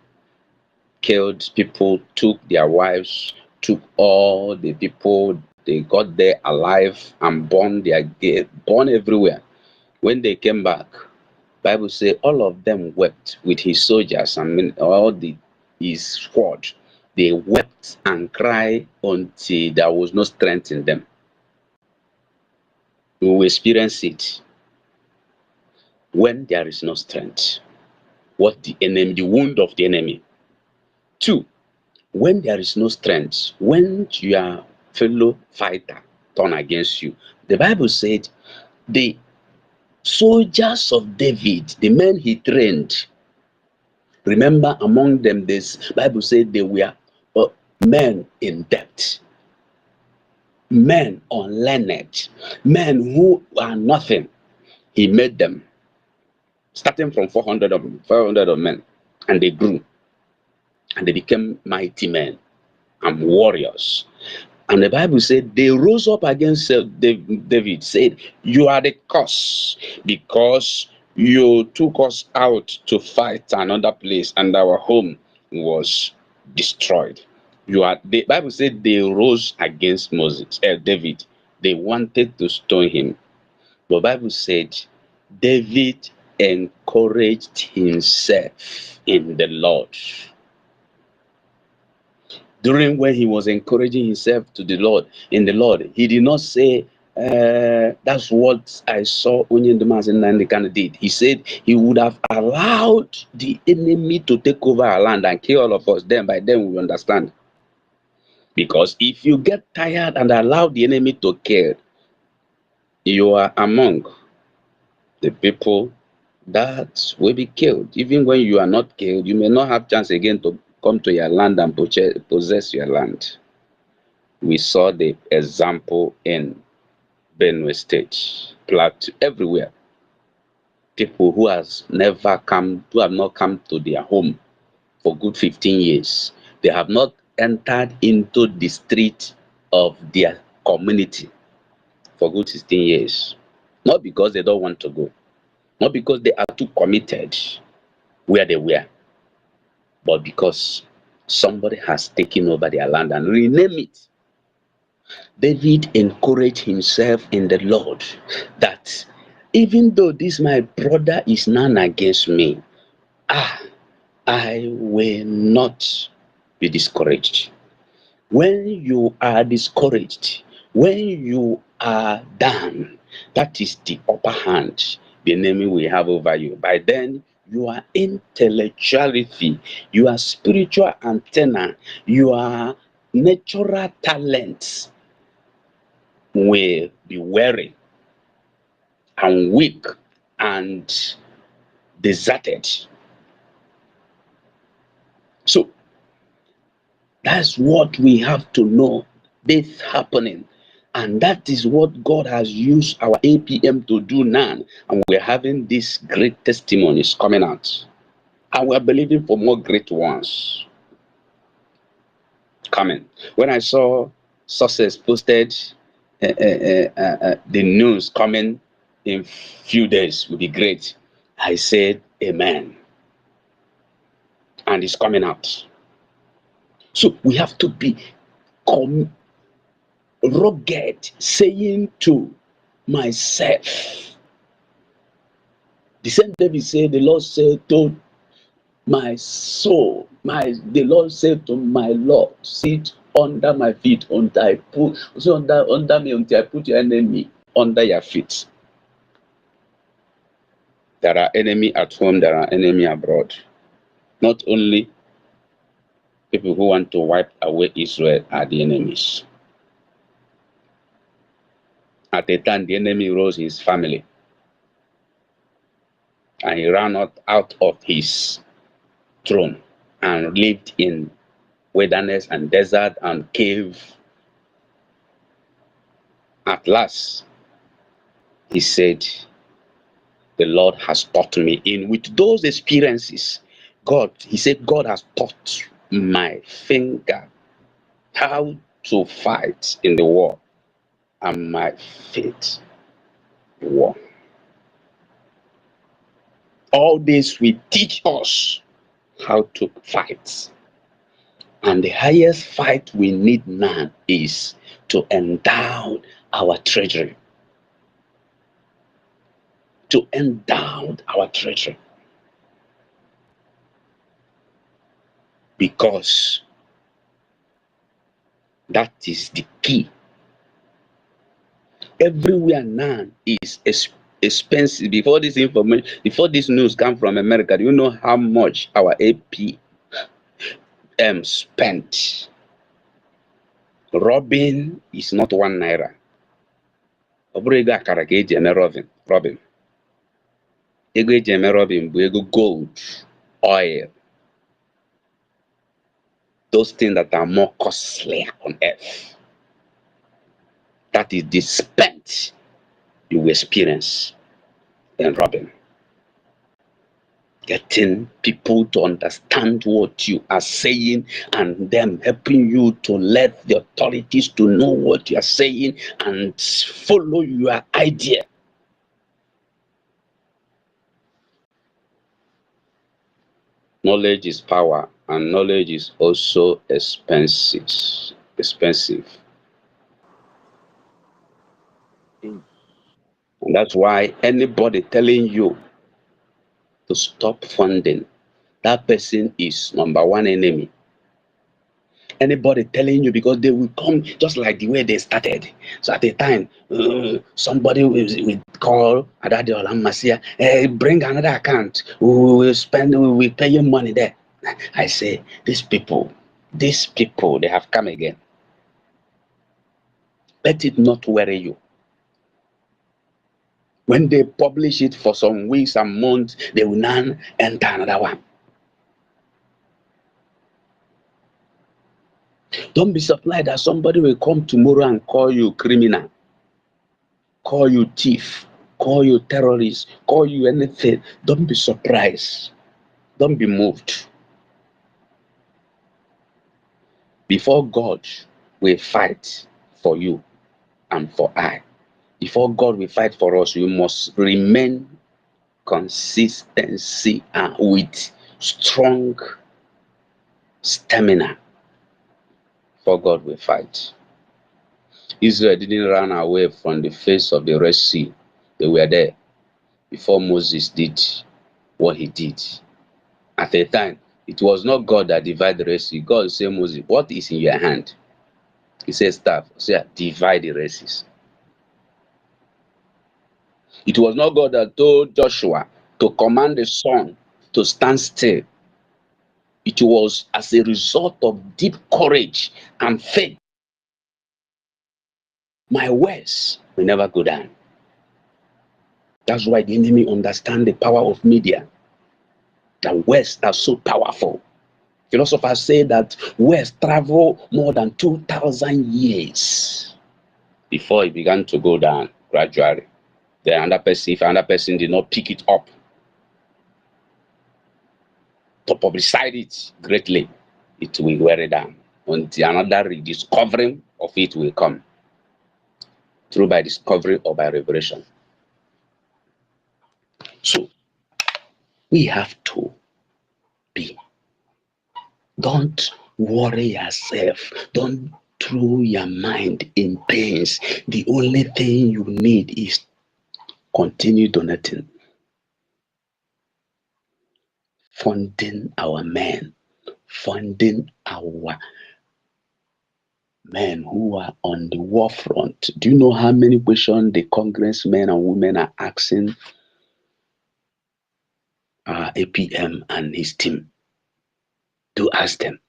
killed people, took their wives, took all the people. They got there alive and born everywhere. When they came back, Bible says all of them wept with his soldiers and all his squad. They wept and cried until there was no strength in them. We will experience it when there is no strength. What the wound of the enemy. 2, when there is no strength, when your fellow fighter turn against you. The Bible said the soldiers of David, the men he trained, remember among them this Bible said they were men in debt, men unlearned, men who are nothing. He made them, starting from 500 of men, and they grew, and they became mighty men and warriors. And the Bible said they rose up against David, said, "You are the cause, because you took us out to fight another place, and our home was destroyed." The Bible said they rose against David. They wanted to stone him. The Bible said David encouraged himself in the Lord. During when he was encouraging himself to the Lord, in the Lord, he did not say, that's what I saw Onyendumazi did. He said he would have allowed the enemy to take over our land and kill all of us. Then by then we understand. Because if you get tired and allow the enemy to kill, you are among the people that will be killed. Even when you are not killed, you may not have chance again to come to your land and possess your land. We saw the example in Benue State, Plateau, everywhere. People who have not come to their home for good 15 years. They have not entered into the street of their community for good 16 years. Not because they don't want to go, not because they are too committed where they were, but because somebody has taken over their land and renamed it. David encouraged himself in the Lord that even though this my brother is none against me, I will not be discouraged. When you are discouraged, when you are down, that is the upper hand the enemy will have over you. By then, your intellectuality, your spiritual antenna, your natural talents will be weary and weak and deserted. So that's what we have to know. This happening. And that is what God has used our APM to do now. And we're having these great testimonies coming out. And we're believing for more great ones coming. When I saw Success posted the news coming in few days will be great, I said, amen. And it's coming out. So we have to be rugged, saying to myself, the same David said, the Lord said to my soul, the Lord said to my Lord, sit under my feet until I put under me until I put your enemy under your feet. There are enemy at home, there are enemy abroad. Not only people who want to wipe away Israel are the enemies. At the time, the enemy rose his family, and he ran out of his throne and lived in wilderness and desert and cave. At last, he said, the Lord has taught me. With those experiences, he said, God has taught my finger how to fight in the war and my feet war. All this will teach us how to fight. And the highest fight we need now is to endow our treasury. To endow our treasury. Because that is the key. Everywhere now is expensive. Before this news come from America, do you know how much our APM spent? Robin is not 1 naira. Robin. Ego gold, oil. Those things that are more costly on earth. That is the spent you will experience in robbing. Getting people to understand what you are saying and them helping you to let the authorities to know what you are saying and follow your idea. Knowledge is power, and knowledge is also expensive. And that's why anybody telling you to stop funding, that person is number one enemy. Anybody telling you, because they will come just like the way they started. So at the time, somebody will call Adadi Olamasia, hey, bring another account. We will pay you money there. I say, these people, they have come again. Let it not worry you. When they publish it for some weeks and months, they will now enter another one. Don't be surprised that somebody will come tomorrow and call you criminal, call you thief, call you terrorist, call you anything. Don't be surprised. Don't be moved. Before God will fight for you and for I. Before God will fight for us, we must remain consistency and with strong stamina. For God will fight. Israel didn't run away from the face of the Red Sea. They were there before Moses did what he did. At the time, it was not God that divided the Red Sea. God said, Moses, what is in your hand? He said, staff. He said, divide the Red Sea. It was not God that told Joshua to command the sun to stand still. It was as a result of deep courage and faith. My words will never go down. That's why the enemy understands the power of media. The words are so powerful. Philosophers say that words travel more than 2,000 years before it began to go down gradually. Then another person, if another person did not pick it up to publicize it greatly, it will wear it down until another rediscovering of it will come, through by discovery or by revelation. So we have to be. Don't worry yourself. Don't throw your mind in pains. The only thing you need is continue donating, funding our men, funding our men who are on the war front. Do you know how many questions the congressmen and women are asking APM and his team to ask them?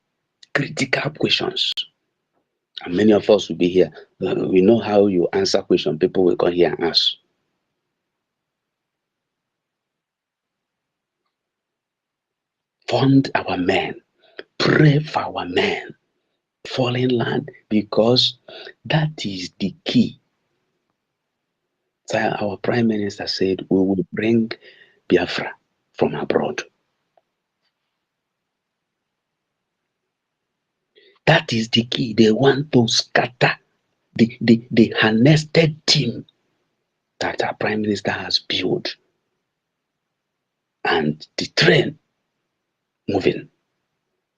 Critical questions. And many of us will be here. We know how you answer questions. People will come here and ask. Fund our men. Pray for our men. Fallen land, because that is the key. So our Prime Minister said we will bring Biafra from abroad. That is the key. They want to scatter the harnessed team that our Prime Minister has built. And the train moving,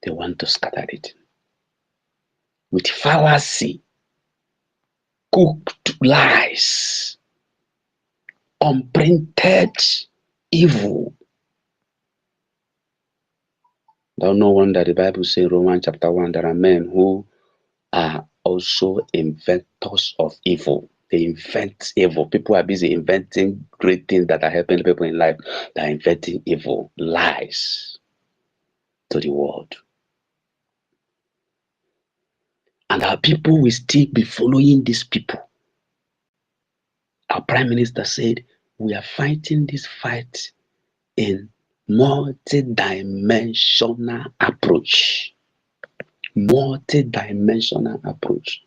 they want to scatter it. With fallacy, cooked lies, unprinted evil. No wonder the Bible says in Romans chapter 1, there are men who are also inventors of evil. They invent evil. People are busy inventing great things that are helping people in life. They are inventing evil, lies to the world. And our people will still be following these people. Our Prime Minister said, we are fighting this fight in multi-dimensional approach. Multi-dimensional approach.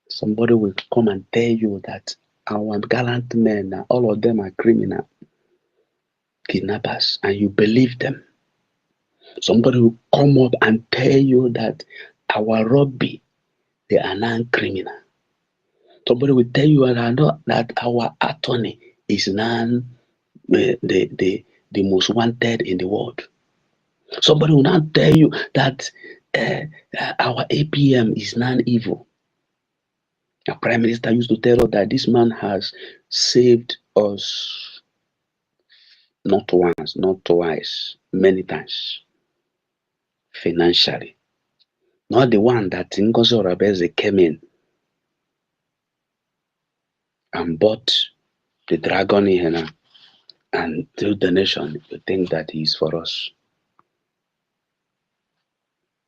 Somebody will come and tell you that our gallant men, all of them are criminal kidnappers, and you believe them. Somebody will come up and tell you that our Robbie, they are non-criminal. Somebody will tell you that our attorney is the most wanted in the world. Somebody will not tell you that our APM is non-evil. Our Prime Minister used to tell us that this man has saved us not once, not twice, many times, financially. Not the one that NGOZI came in and bought the dragon in and to the nation to think that he is for us.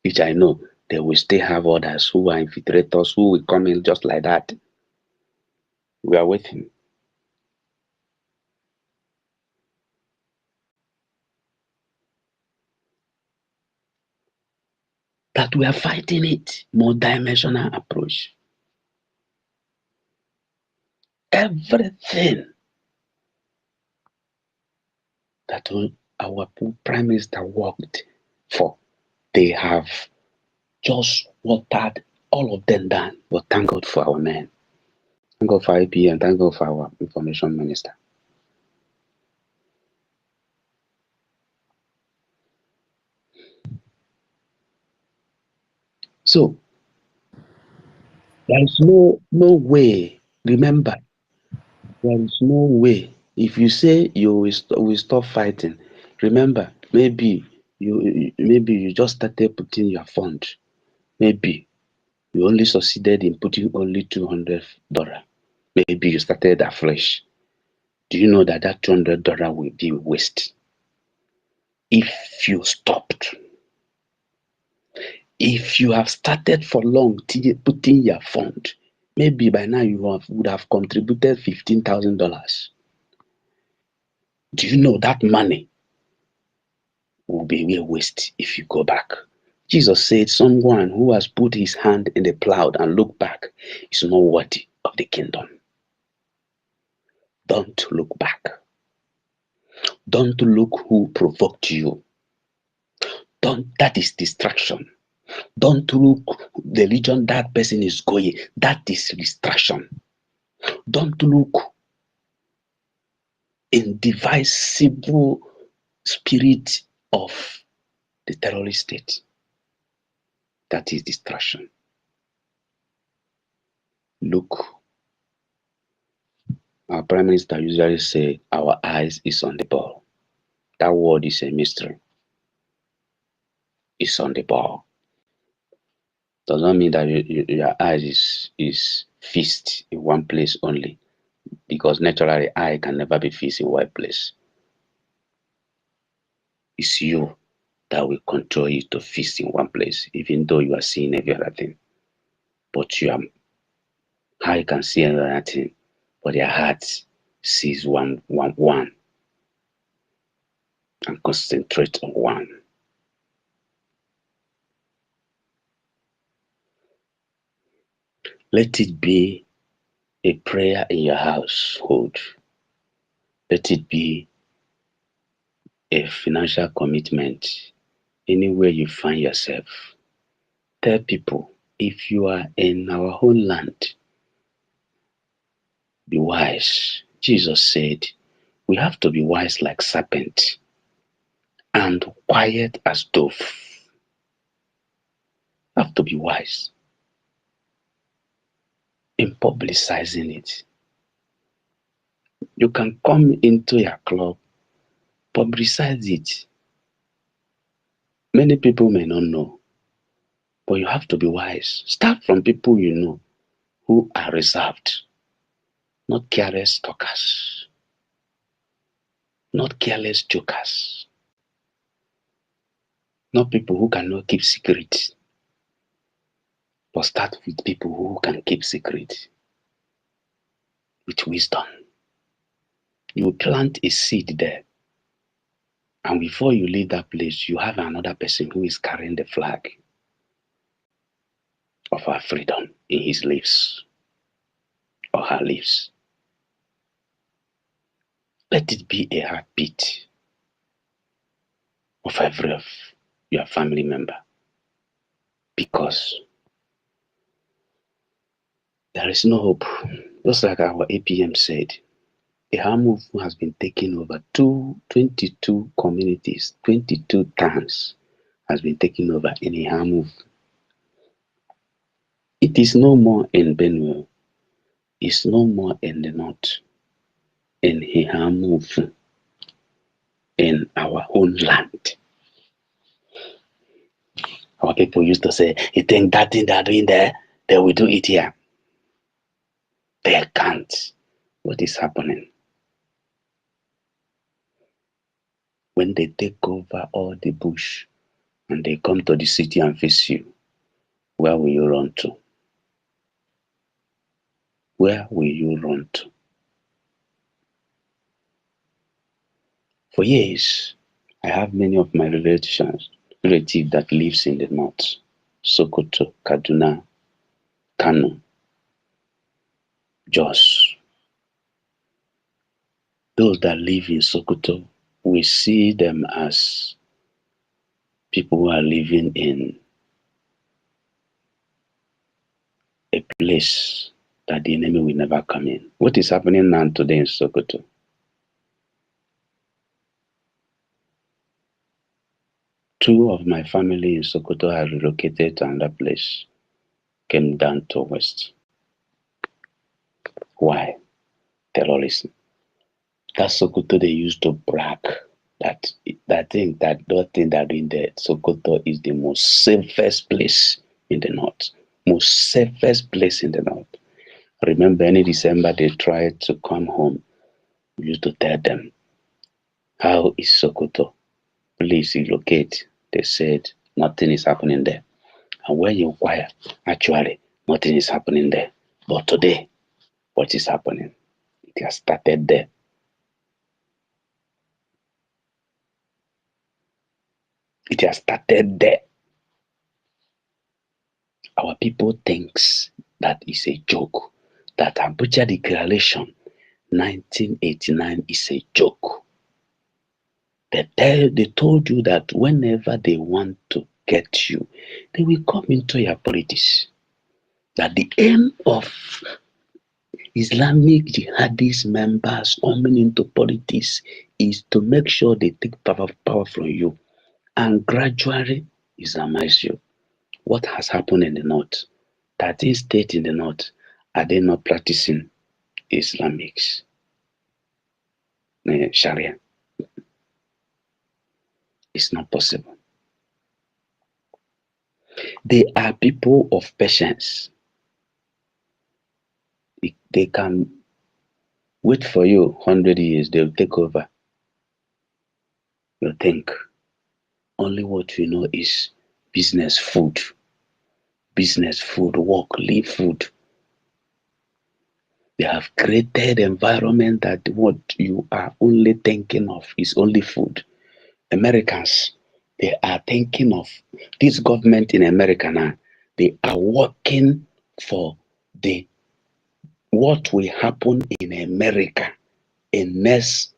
Which I know they will still have others who are infiltrators who will come in just like that. We are waiting. that we are fighting it, more-dimensional approach. Everything that our prime minister worked for, they have just watered all of them down. But thank God for our men. Thank God for IP and thank God for our information minister. So there is no way. Remember, there is no way. If you say you will stop fighting, remember, maybe you just started putting your fund. Maybe you only succeeded in putting only $200. Maybe you started afresh. Do you know that $200 will be waste? If you stopped, if you have started for long putting your fund, maybe by now you would have contributed $15,000. Do you know that money will be a waste if you go back? Jesus said, someone who has put his hand in the plow and looked back is not worthy of the kingdom. Don't look back. Don't look who provoked you. That is distraction. Don't look the region that person is going. That is distraction. Don't look in divisible spirit of the terrorist state. That is distraction. Look, our prime minister usually say, our eyes is on the ball. That word is a mystery. It's on the ball. Does not mean that your eyes is fixed in one place only, because naturally eye can never be fixed in one place. It's you that will control you to fix in one place, even though you are seeing every other thing. But your eye can see another thing, but your heart sees one, and concentrate on one. Let it be a prayer in your household. Let it be a financial commitment anywhere you find yourself. Tell people, if you are in our own land, be wise. Jesus said, we have to be wise like serpent and quiet as dove. You have to be wise in publicizing it. You can come into your club, publicize it. Many people may not know, but you have to be wise. Start from people you know who are reserved, not careless talkers, not careless jokers, not people who cannot keep secret, but start with people who can keep secret with wisdom. You plant a seed there, and before you leave that place, you have another person who is carrying the flag of our freedom in his lips or her lips. Let it be a heartbeat of every of your family member, because there is no hope. Just like our APM said, the harm movement has been taking over 22 communities, 22 towns has been taken over in a harm move. It is no more in Benue. It's no more in the north. In a harm move in our own land. Our people used to say, you think that thing they're doing there, they will do it here. They can't. What is happening? When they take over all the bush and they come to the city and face you, where will you run to? Where will you run to? For years, I have many of my relatives that lives in the north. Sokoto, Kaduna, Kano, Jos. Those that live in Sokoto, we see them as people who are living in a place that the enemy will never come in. What is happening now today in Sokoto? Two of my family in Sokoto have relocated to another place, came down to West. Why? Terrorism. That Sokoto they used to brag that thing that in the Sokoto is the most safest place in the north. Most safest place in the north. Remember, any December they tried to come home. We used to tell them, how is Sokoto? Please relocate. They said nothing is happening there. And when you inquire, actually nothing is happening there. But today, what is happening? It has started there. It has started there. Our people thinks that is a joke. That Abuja Declaration 1989 is a joke. They told you that whenever they want to get you, they will come into your politics. That the aim of Islamic jihadist members coming into politics is to make sure they take power from you and gradually Islamize you. What has happened in the north? 13 states in the north, are they not practicing Islamics? Sharia? It's not possible. They are people of patience. They can wait for you 100 years, they'll take over. You think only what you know is business, food, work, live, food. They have created environment that what you are only thinking of is only food. Americans, they are thinking of this government in America now. They are working for what will happen in America in next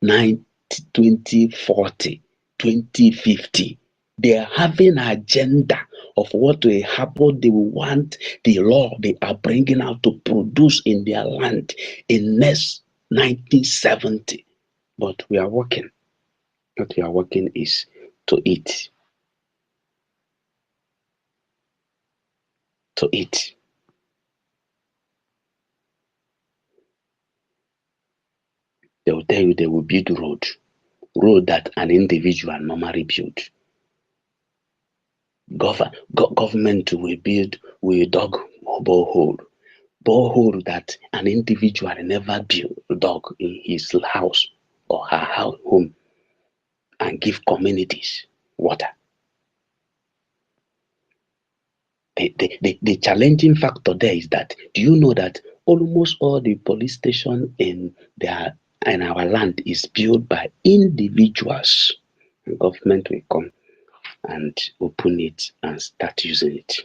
2040, 2050. They are having an agenda of what will happen. They want the law they are bringing out to produce in their land in next 1970. But we are working. What we are working is to eat. To eat. They will tell you they will build road that an individual normally build. Government will dug borehole that an individual never dug in his house or her home and give communities water. The challenging factor there is that, do you know that almost all the police stations in our land is built by individuals? The government will come and open it and start using it.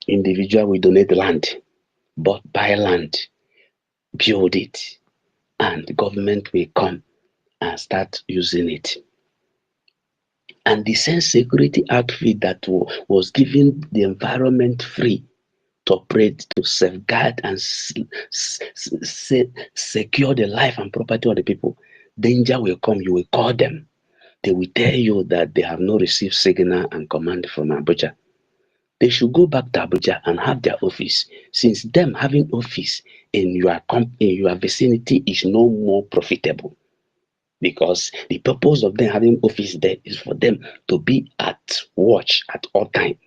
Individual will donate land, but buy land, build it, and the government will come and start using it. And the same security outfit that was giving the environment free to operate, to safeguard and secure the life and property of the people, danger will come, you will call them. They will tell you that they have not received signal and command from Abuja. They should go back to Abuja and have their office, since them having office in your vicinity is no more profitable. Because the purpose of them having office there is for them to be at watch at all time,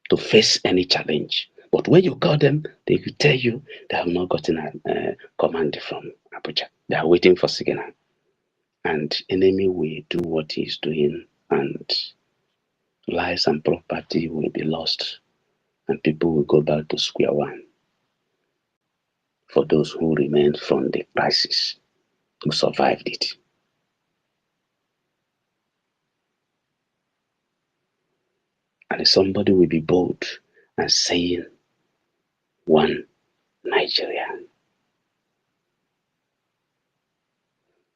to face any challenge. But when you call them, they will tell you they have not gotten a command from Abuja. They are waiting for signal. And enemy will do what he's doing, and lives and property will be lost. And people will go back to square one. For those who remained from the crisis, who survived it. And somebody will be bold and saying, one Nigeria.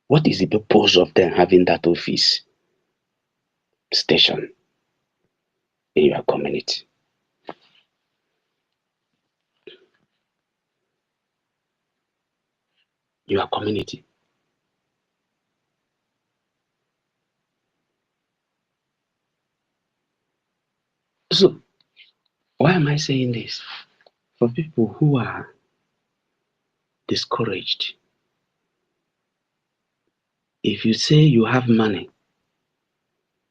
What is the purpose of them having that office station in your community? Your community. So, why am I saying this? For people who are discouraged, if you say you have money,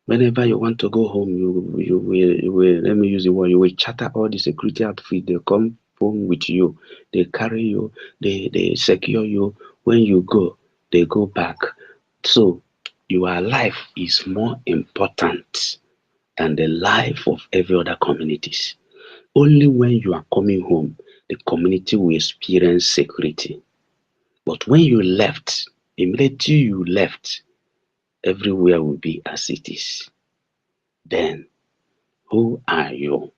whenever you want to go home, you will, let me use the word, you will chatter all the security outfit. They come home with you, they carry you, they secure you. When you go, they go back. So your life is more important than the life of every other communities. Only when you are coming home, the community will experience security. But when you left, immediately you left, everywhere will be as it is. Then, who are you?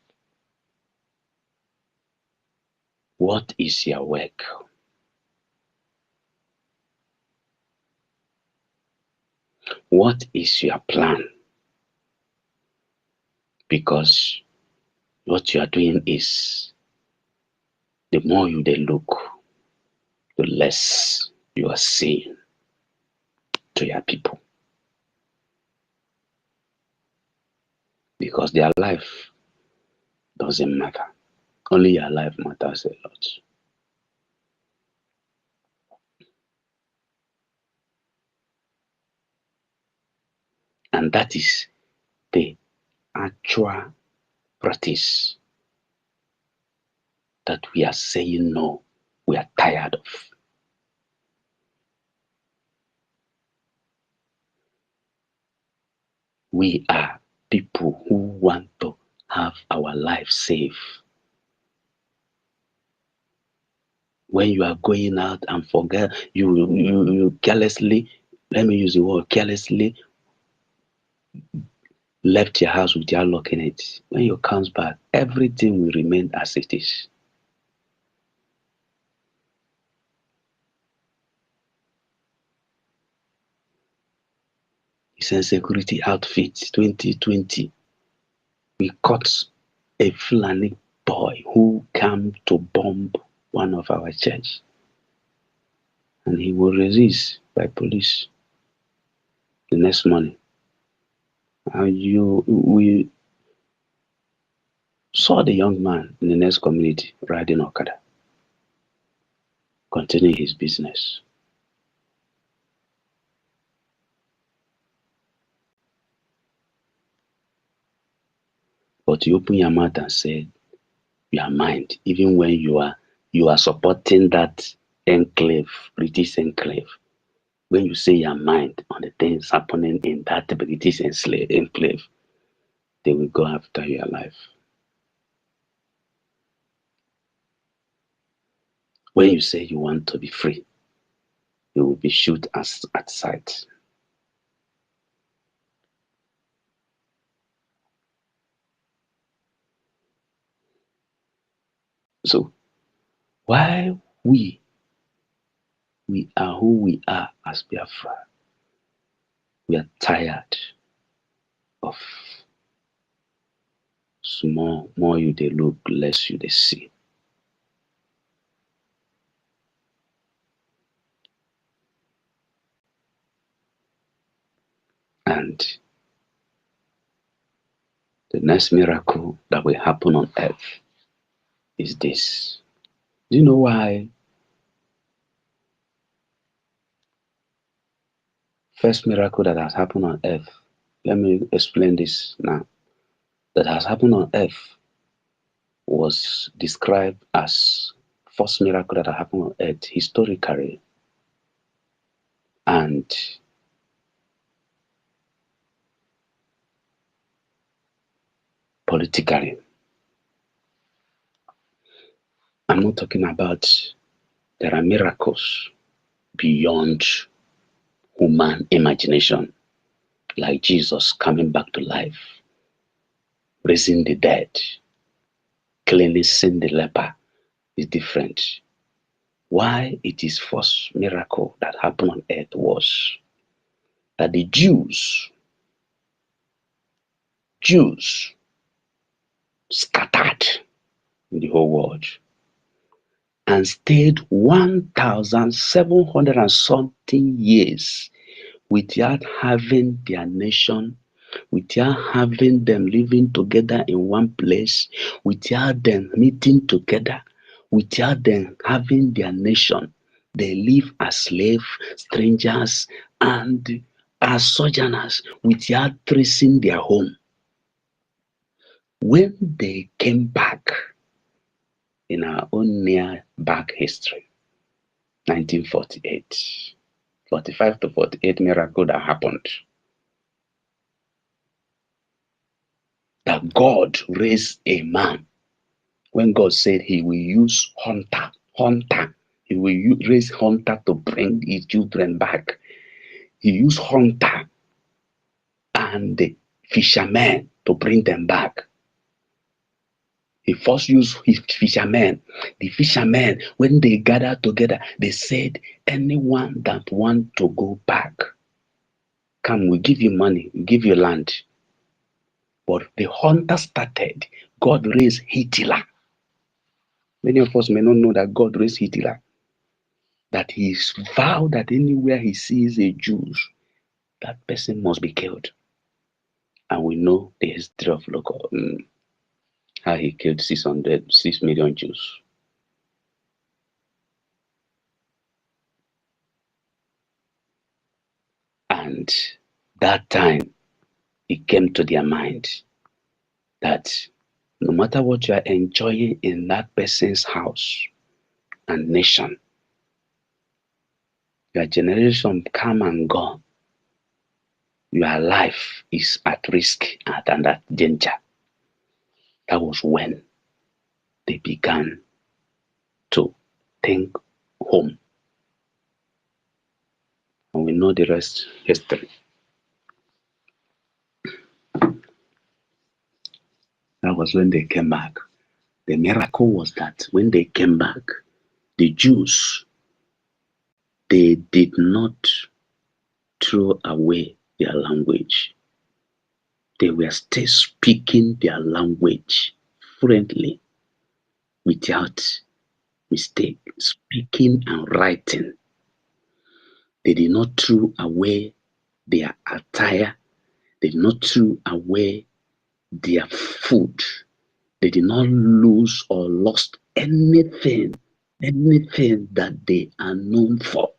What is your work? What is your plan? Because what you are doing is, the more you they look, the less you are seeing to your people. Because their life doesn't matter. Only your life matters a lot. And that is the actual practice that we are saying no, we are tired of. We are people who want to have our life safe. When you are going out and forget, you carelessly, let me use the word, carelessly left your house without locking it. When you comes back, everything will remain as it is. It's a security outfit, 2020. We caught a Fulani boy who came to bomb one of our church. And he was released by police the next morning. We saw the young man in the next community riding Okada, continuing his business. But you open your mouth and say your mind, even when you are supporting that enclave, British enclave. When you say your mind on the things happening in that British enclave, they will go after your life. When you say you want to be free, you will be shot at sight. So, why we are who we are as Biafra, we are tired of small, more you they look, less you they see. And the next miracle that will happen on earth is this. Do you know why? First miracle that has happened on earth, let me explain this now, that has happened on earth was described as first miracle that happened on earth historically and politically. I'm not talking about, there are miracles beyond human imagination, like Jesus coming back to life, raising the dead, cleansing the leper is different. Why it is first miracle that happened on earth was that the Jews scattered in the whole world and stayed 1,700 and something years without having their nation, without having them living together in one place, without them meeting together, without them having their nation. They live as slaves, strangers, and as sojourners without tracing their home. When they came back in our own near back history, 1948, 45 to 48 miracle that happened. That God raised a man. When God said he will use hunter, he will raise hunter to bring his children back. He used hunter and the fishermen to bring them back. He first used his fishermen. The fishermen, when they gathered together, they said, anyone that wants to go back, come, we'll give you money, we'll give you land. But the hunter started. God raised Hitler. Many of us may not know that God raised Hitler. That he vowed that anywhere he sees a Jew, that person must be killed. And we know the history of local, how he killed 6 million Jews. And that time, it came to their mind that no matter what you are enjoying in that person's house and nation, your generation come and go, your life is at risk and at danger. That was when they began to think home. And we know the rest history. That was when they came back. The miracle was that when they came back, the Jews, they did not throw away their language. They were still speaking their language fluently, without mistake, speaking and writing. They did not throw away their attire. They did not throw away their food. They did not lose or lost anything that they are known for.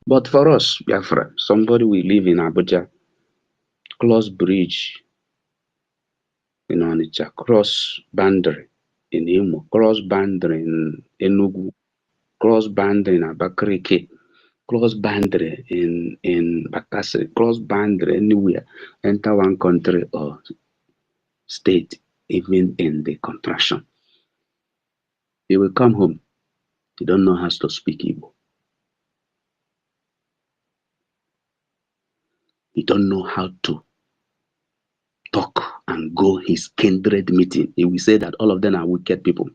But for us, Biafra, somebody will live in Abuja, cross bridge in Onitsha, cross boundary in Imo, cross boundary in Enugu, cross boundary in Abakaliki, cross boundary in Bakassi, cross boundary anywhere, enter one country or state, even in the contraction. They will come home. They don't know how to speak Igbo. He don't know how to talk and go his kindred meeting. He will say that all of them are wicked people.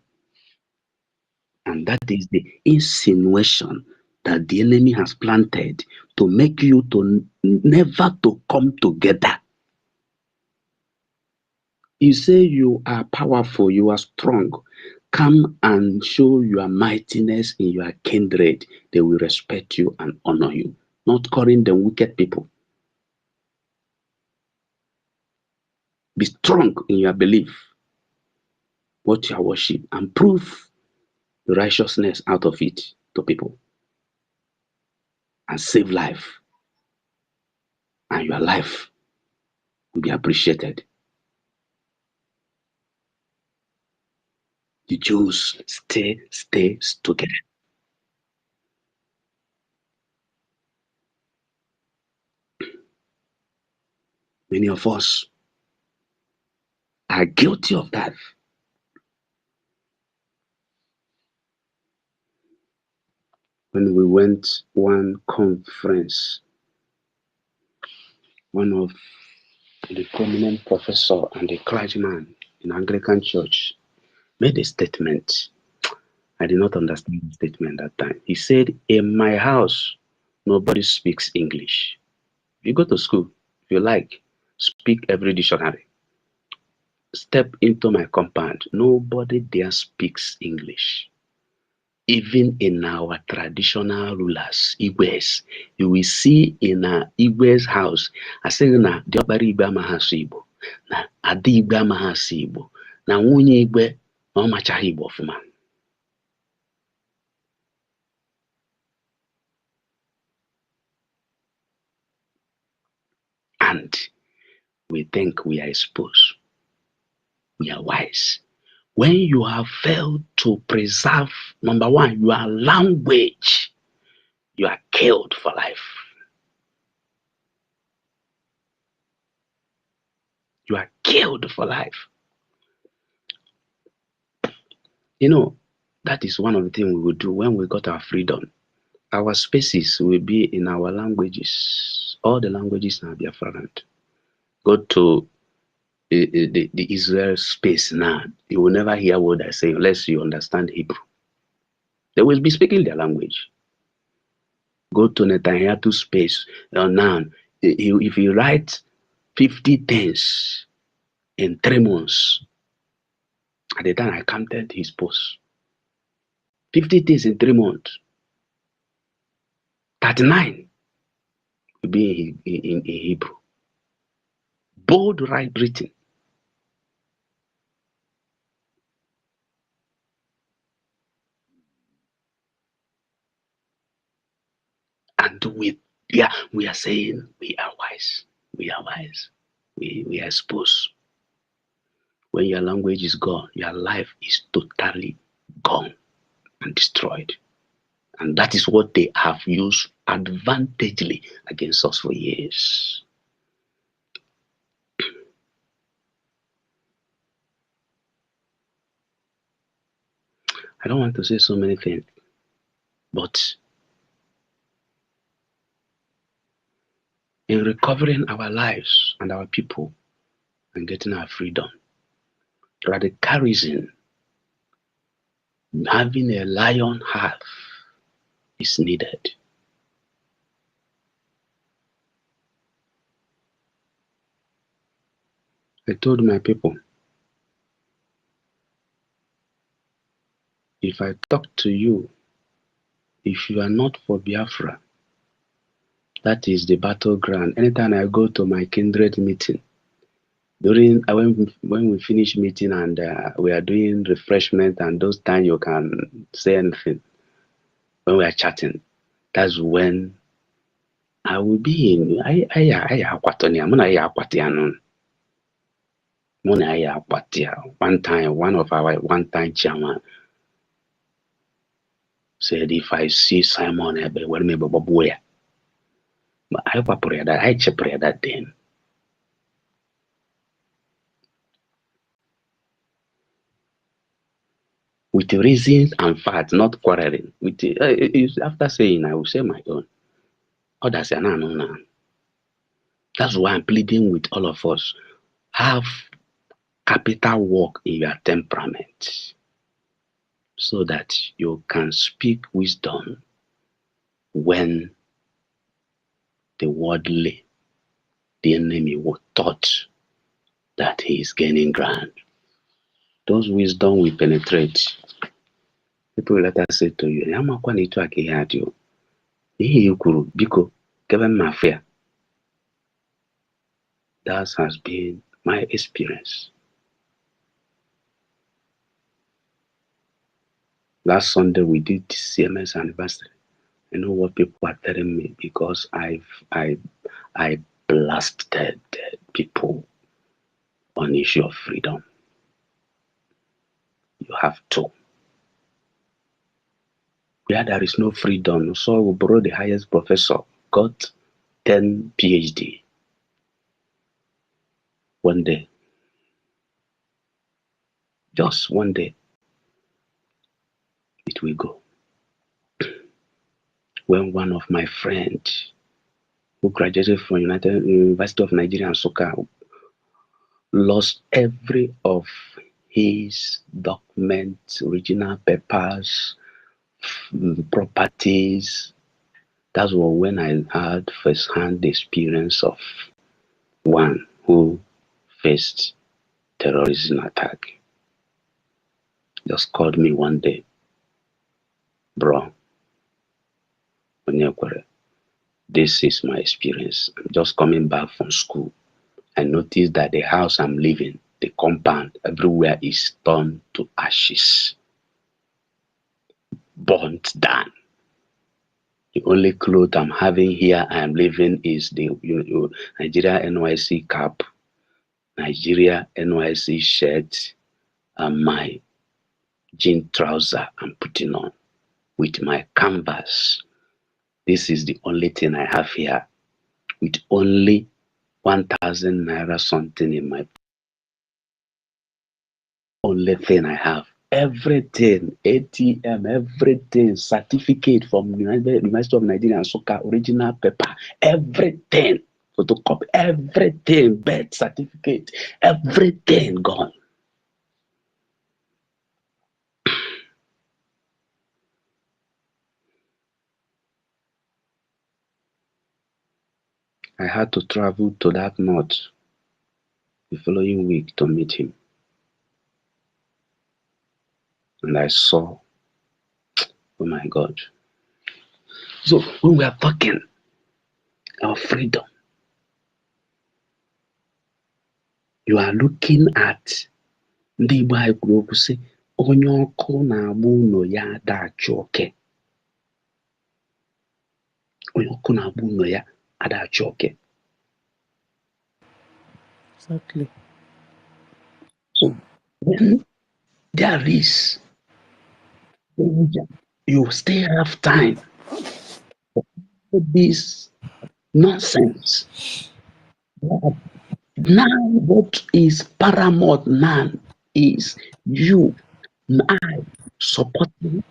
And that is the insinuation that the enemy has planted to make you to never to come together. You say you are powerful, you are strong. Come and show your mightiness in your kindred. They will respect you and honor you, not calling them wicked people. Be strong in your belief, what you are worship, and prove the righteousness out of it to people. And save life. And your life will be appreciated. The Jews stay together. Many of us are guilty of that. When we went one conference, one of the prominent professor and the clergyman in Anglican Church, made a statement. I did not understand the statement at that time. He said, in my house, nobody speaks English. If you go to school, if you like, speak every dictionary. Step into my compound, nobody there speaks English. Even in our traditional rulers, Igwes, you will see in a Igwes house, I say na diobari Igwe amaghị Igbo, na ada Igwe amaghị Igbo, na nwunye Igwe na ọ machaghị Igbo ọfụma. And we think we are exposed, we are wise. When you have failed to preserve, number one, your language, you are killed for life. You are killed for life. You know, that is one of the things we will do when we got our freedom. Our spaces will be in our languages. All the languages in Biafra. Go to the Israel space now. You will never hear what I say unless you understand Hebrew. They will be speaking their language. Go to Netanyahu space now. If you write 50 things in 3 months, at the time I counted his posts, 50 things in 3 months, 39 will be in Hebrew. Bold written. And we are saying we are wise. We are wise. We are exposed. When your language is gone, your life is totally gone and destroyed. And that is what they have used advantageously against us for years. I don't want to say so many things, but in recovering our lives and our people and getting our freedom, radicalism, having a lion heart is needed. I told my people, if I talk to you, if you are not for Biafra, that is the battleground. Anytime I go to my kindred meeting, when we finish meeting and we are doing refreshment and those times you can say anything, when we are chatting, that's when I will be in one time, one of our one-time chairman said, if I see Simon Ebe, well, maybe Babuya. But I pray that then. With reasons and facts, not quarreling. With after saying, I will say my own. Others are not. That's why I'm pleading with all of us. Have capital work in your temperament so that you can speak wisdom when the worldly, the enemy will thought that he is gaining ground. Those wisdom will penetrate. People will let us say to you, that has been my experience. Last Sunday we did CMS anniversary. I know what people are telling me because I blasted people on issue of freedom. You have to. Where there is no freedom, so we borrow the highest professor, got 10 PhD. One day, just one day, it will go. When one of my friends who graduated from University of Nigeria and Nsukka lost every of his documents, original papers, properties. That was when I had first-hand experience of one who faced terrorism attack. Just called me one day, bro, this is my experience. I'm just coming back from school. I noticed that the house I'm living, the compound, everywhere is turned to ashes, burnt down. The only clothes I'm having here I'm living is the Nigeria NYC cap, Nigeria NYC shirt, and my jean trouser I'm putting on with my canvas. This is the only thing I have here, with only 1,000 naira something in my only thing I have. Everything, ATM, everything, certificate from University of Nigeria and Soka, original paper, everything, photocopy, everything, birth certificate, everything gone. I had to travel to that north the following week to meet him. And I saw, oh my God. So when we are talking our freedom, you are looking at ndị Igbo anyị kwuru okwu sị onye ọkụ na-agba ụlọ ya adachi oke. Onye ọkụ na-agba ụlọ ya adachi oke. Exactly. So when there is danger, you still have time for this nonsense. Now what is paramount now is you and I supporting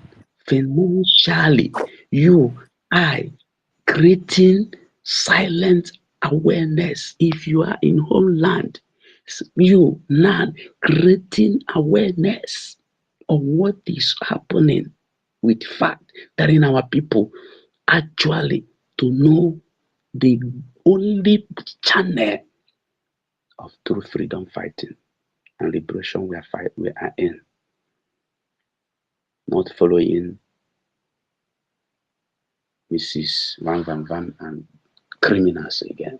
financially, you, I creating silent awareness. If you are in homeland, you now creating awareness of what is happening, with fact that in our people actually to know the only channel of true freedom fighting and liberation we are in, not following Mrs. Van and criminals again.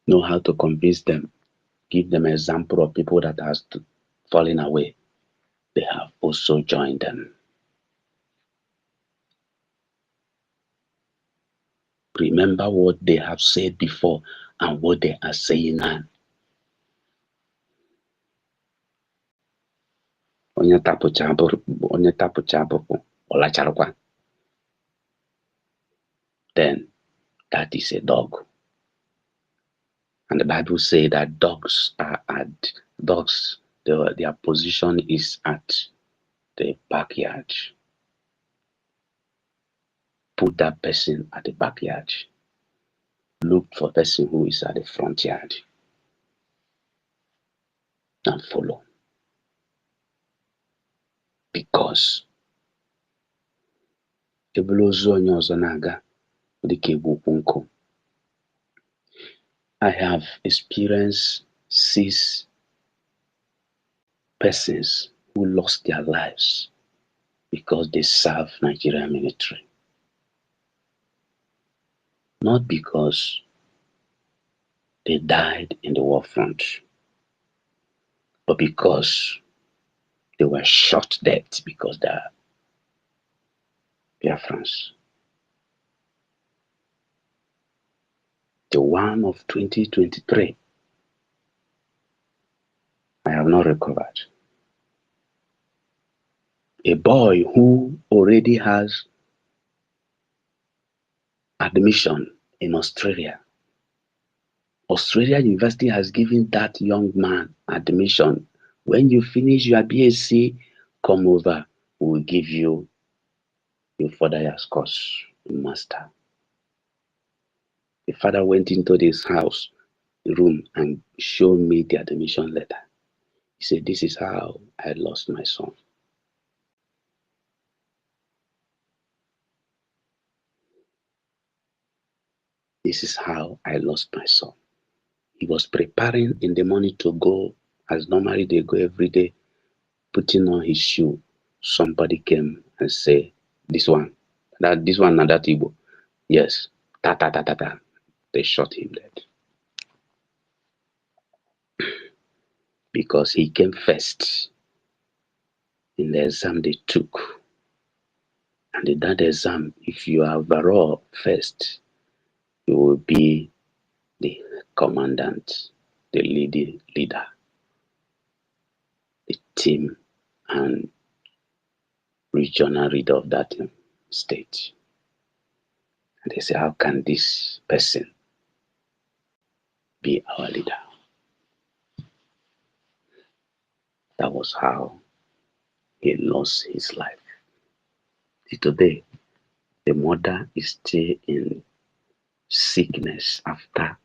Know how to convince them, give them an example of people that has fallen away. They have also joined them. Remember what they have said before and what they are saying now. Onye tapucha abụrụ ọlacharụkwa. Then that is a dog. And the Bible says that dogs, their position is at the backyard. Put that person at the backyard. Look for a person who is at the front yard and follow. Because I have experienced 6 persons who lost their lives because they serve Nigerian military. Not because they died in the war front, but because they were shot dead because they are Biafrans. The one of 2023, I have not recovered. A boy who already has admission in Australia. Australia University has given that young man admission. When you finish your BSc, come over. We will give you your further years course, master. The father went into this house room and showed me the admission letter. He said, this is how I lost my son. This is how I lost my son. He was preparing in the morning to go, as normally they go every day, putting on his shoe. Somebody came and said, this one na that Igbo. Yes, ta ta ta ta ta. They shot him dead. Because he came first in the exam they took. And in that exam, if you are overall first, you will be the commandant, the leader, the team, and regional leader of that state. And they say, how can this person be our leader? That was how he lost his life. Today, the mother is still in sickness after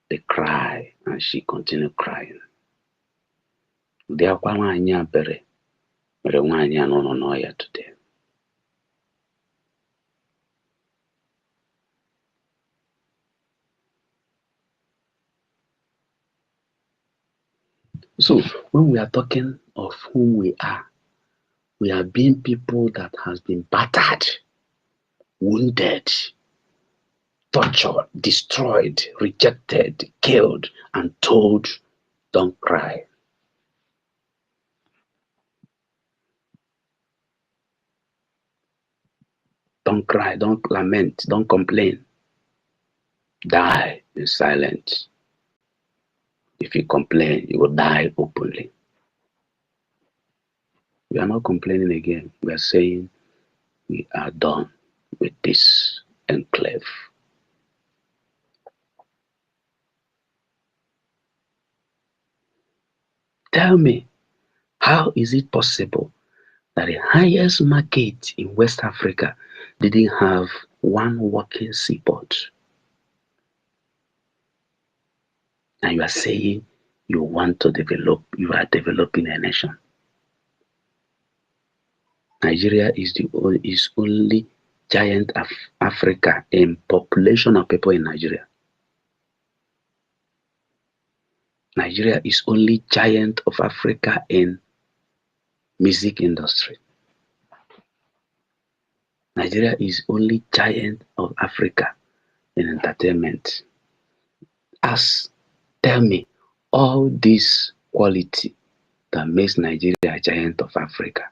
the cry, and she continued crying. Today. So when we are talking of whom we are being people that has been battered, wounded, tortured, destroyed, rejected, killed, and told, don't cry. Don't cry, don't lament, don't complain. Die in silence. If you complain, you will die openly. We are not complaining again. We are saying we are done with this enclave. Tell me, how is it possible that the highest market in West Africa didn't have one working seaport? And you are saying you want to develop, you are developing a nation. Nigeria is only giant of Africa in population of people in Nigeria. Nigeria is only giant of Africa in music industry. Nigeria is only giant of Africa in entertainment. Tell me, all this quality that makes Nigeria a giant of Africa,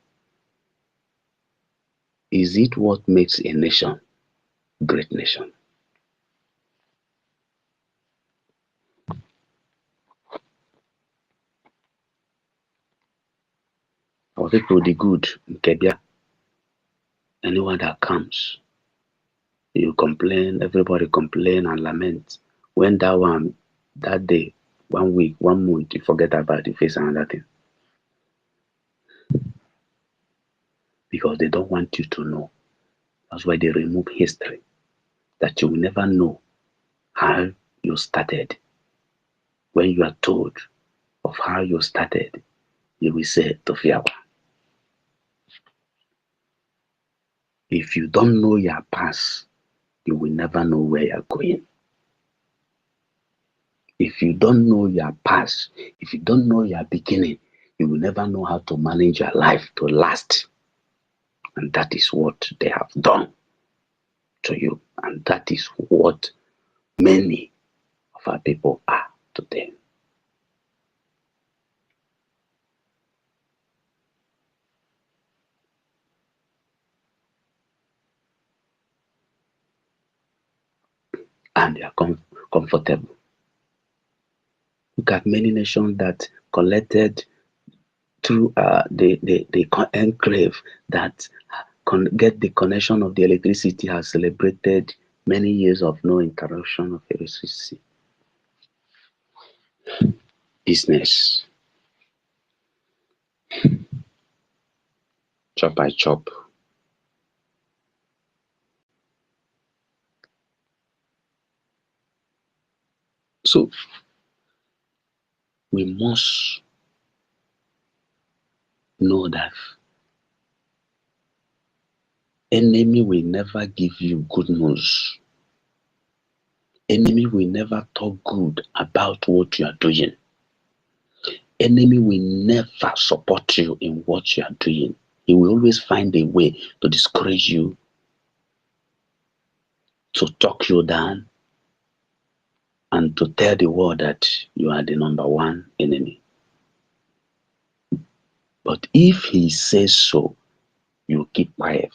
is it what makes a nation great nation? Our people, the good, Nkebia, anyone that comes, you complain, everybody complain and lament. When that day, 1 week, 1 month, you forget about the face and another thing. Because they don't want you to know. That's why they remove history. That you will never know how you started. When you are told of how you started, you will say, Tofiawa. If you don't know your past, you will never know where you're going. If you don't know your past, if you don't know your beginning, you will never know how to manage your life to last. And that is what they have done to you. And that is what many of our people are today. And they are comfortable. Look at many nations that collected through the enclave that get the connection of the electricity has celebrated many years of no interruption of electricity. Business. Chop by chop. So we must know that enemy will never give you good news. Enemy will never talk good about what you are doing. Enemy will never support you in what you are doing. He will always find a way to discourage you, to talk you down, and to tell the world that you are the number one enemy. But if he says so, you keep quiet.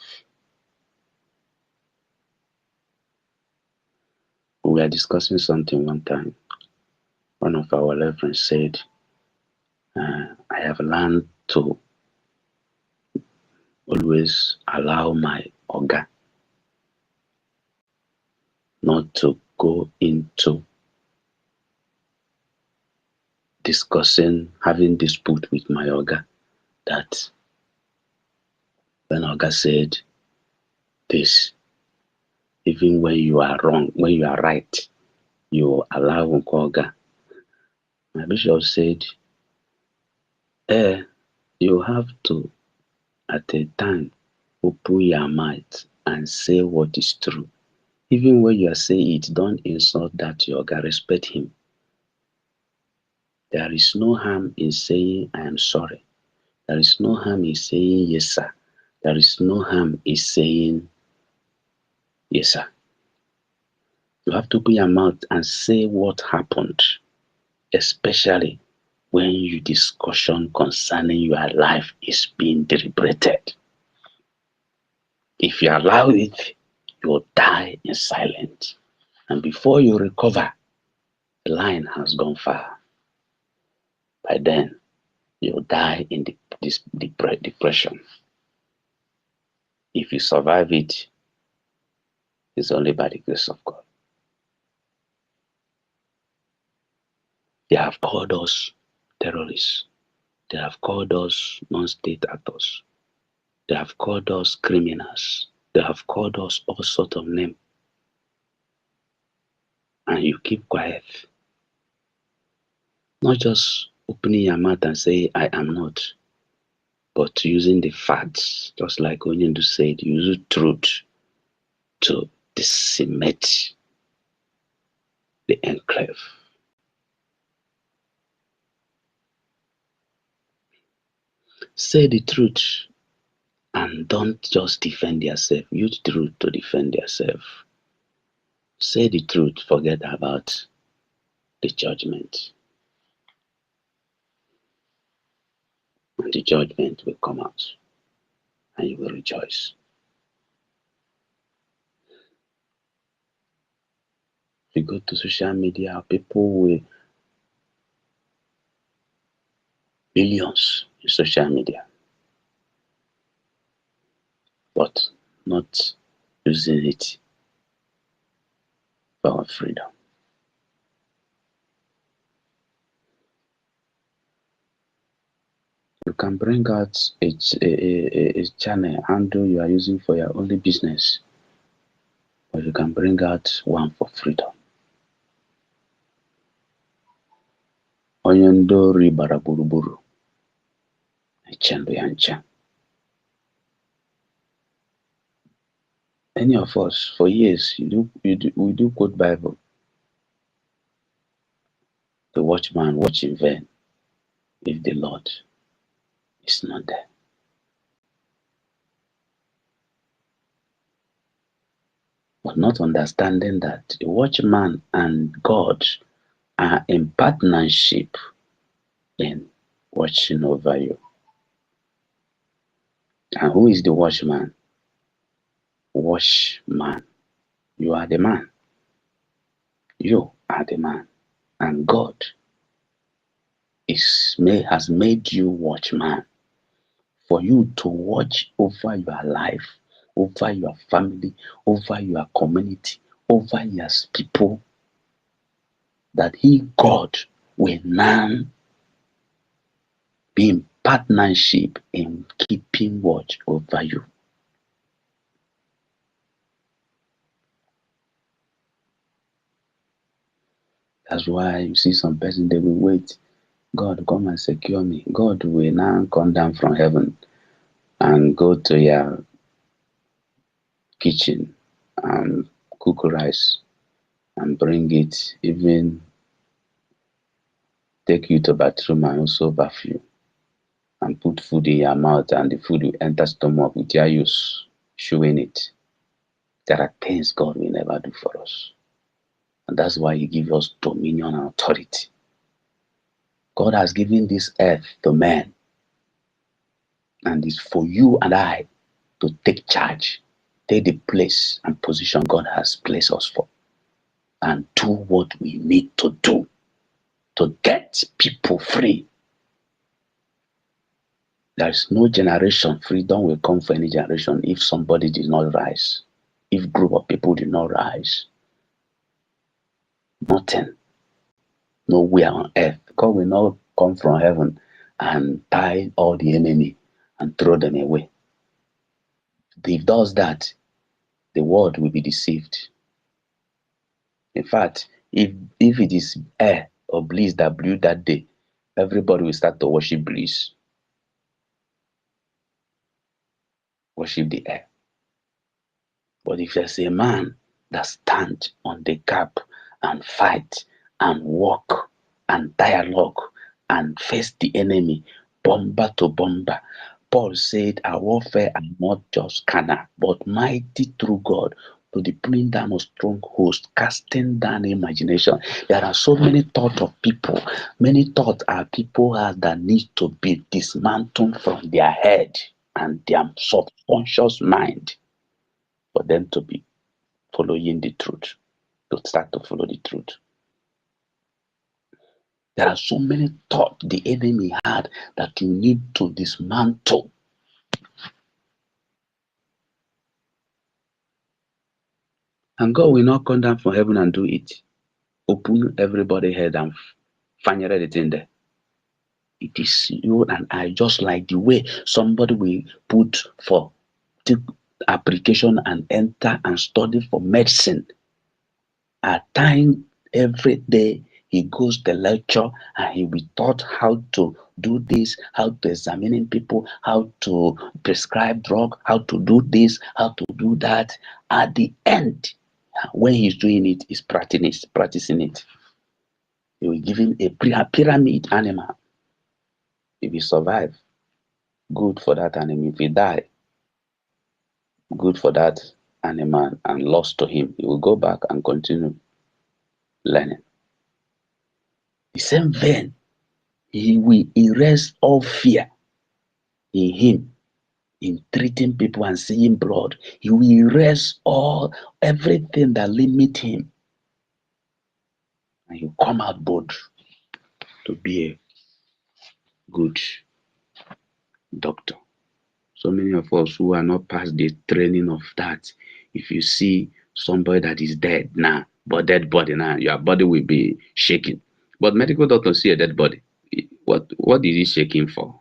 We were discussing something one time. One of our reverends said, I have learned to always allow my Oga not to go into discussing, having dispute with my Oga. That when Oga said this, even when you are wrong, when you are right, you allow Oga. My bishop said, you have to, at a time, open your mouth and say what is true. Even when you are saying it, don't insult that your Oga, respect him. There is no harm in saying, I am sorry. There is no harm in saying, yes, sir. There is no harm in saying, yes, sir. You have to open your mouth and say what happened, especially when your discussion concerning your life is being deliberated. If you allow it, you will die in silence. And before you recover, the line has gone far. By then, you'll die in this depression. If you survive it, it's only by the grace of God. They have called us terrorists. They have called us non-state actors. They have called us criminals. They have called us all sorts of names. And you keep quiet. Not just opening your mouth and say, I am not, but using the facts, just like Onyendu said, use truth to decimate the enclave. Say the truth and don't just defend yourself. Use truth to defend yourself. Say the truth, forget about the judgment. And the judgment will come out and you will rejoice. If you go to social media, people with billions in social media, but not using it for our freedom. You can bring out a channel handle you are using for your only business, or you can bring out one for freedom. Oyendo ribara buruburu, echendo yancha. Any of us, for years, we do quote Bible. The watchman watch in vain if the Lord is not there. But not understanding that the watchman and God are in partnership in watching over you. And who is the watchman? Watchman. You are the man. You are the man. And God has made you watchman for you to watch over your life, over your family, over your community, over your people, that He, God, will now be in partnership in keeping watch over you. That's why you see some person, they will wait. God, come and secure me. God will now come down from heaven and go to your kitchen and cook rice and bring it, even take you to bathroom and also bath you and put food in your mouth, and the food will enter stomach without you chewing it. There are things God will never do for us. And that's why He gives us dominion and authority. God has given this earth to man, and it's for you and I to take charge, take the place and position God has placed us for, and do what we need to do to get people free. There is no generation. Freedom will come for any generation if somebody did not rise. If group of people did not rise. Nothing. Nowhere on earth. God will not come from heaven and tie all the enemy and throw them away. If He does that, the world will be deceived. In fact, if it is air or bliss that blew that day, everybody will start to worship bliss. Worship the air. But if there's a man that stands on the gap and fight and walk and dialogue and face the enemy, bomber to bomber, Paul said, our warfare are not just carnal, but mighty through God to the pulling down of strongholds, casting down imagination. There are so many thoughts of people. Many thoughts are people have that need to be dismantled from their head and their subconscious mind for them to be following the truth, to start to follow the truth. There are so many thoughts the enemy had that you need to dismantle. And God will not come down from heaven and do it. Open everybody's head and find everything there. It is you and I, just like the way somebody will put for take application and enter and study for medicine. At time every day he goes to lecture and he will be taught how to do this, how to examine people, how to prescribe drug, how to do this, how to do that. At the end, when he's doing it, he's practicing it. He will give him a pyramid animal. If he survive, good for that animal. If he die, good for that animal and lost to him. He will go back and continue learning. The same vein, He will erase all fear in him in treating people and seeing blood. He will erase everything that limit him, and he'll come out bold to be a good doctor. So many of us who are not past the training of that, if you see somebody that is dead now, but dead body now, your body will be shaking. But medical doctors see a dead body. What is he shaking for?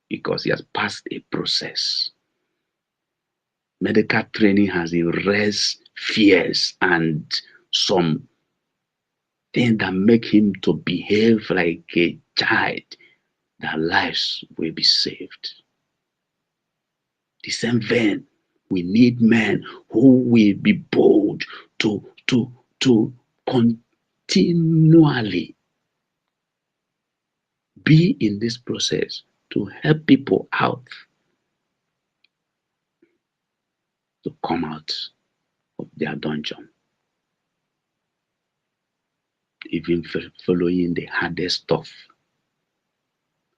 Because he has passed a process. Medical training has erased fears and some things that make him to behave like a child, that lives will be saved. The same vein, we need men who will be bold to continually be in this process to help people out, to come out of their dungeon, even following the hardest stuff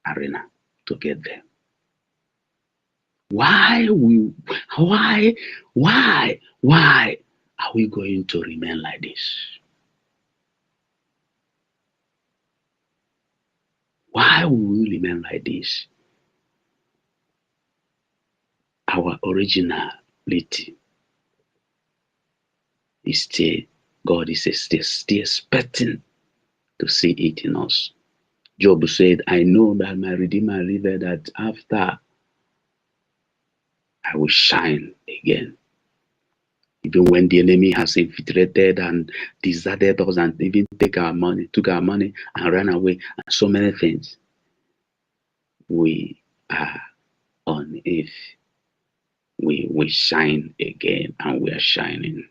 arena to get there. Why are we going to remain like this? Why will we remain like this? Our originality is still, God is still expecting to see it in us. Job said, I know that my Redeemer liveth, that after I will shine again. Even when the enemy has infiltrated and deserted us and even took our money and ran away, and so many things, we are on if we shine again, and we are shining.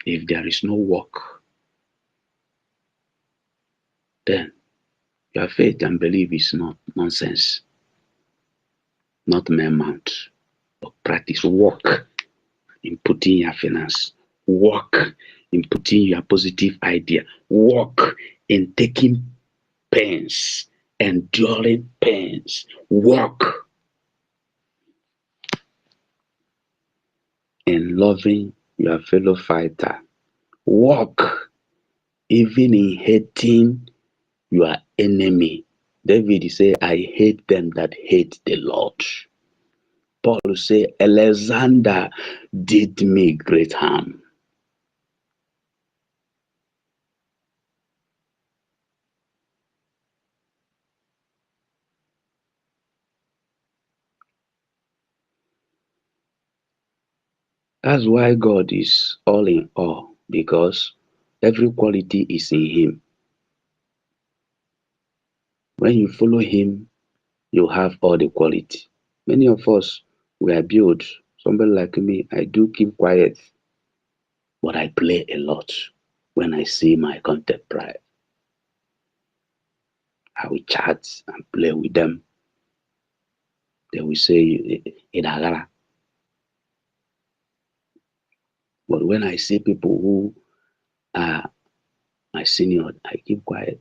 If there is no work, then your faith and belief is not nonsense, not mere mouth, but practice. Work in putting your finance, work in putting your positive idea, work in taking pains, enduring pains, work in loving your fellow fighter, work even in hating your enemy. David say, I hate them that hate the Lord. Paul say, Alexander did me great harm. That's why God is all in all, because every quality is in him. When you follow him, you have all the quality. Many of us, we are built. Somebody like me, I do keep quiet, but I play a lot. When I see my content pride, I will chat and play with them. They will say, Idagara. But when I see people who are my senior, I keep quiet.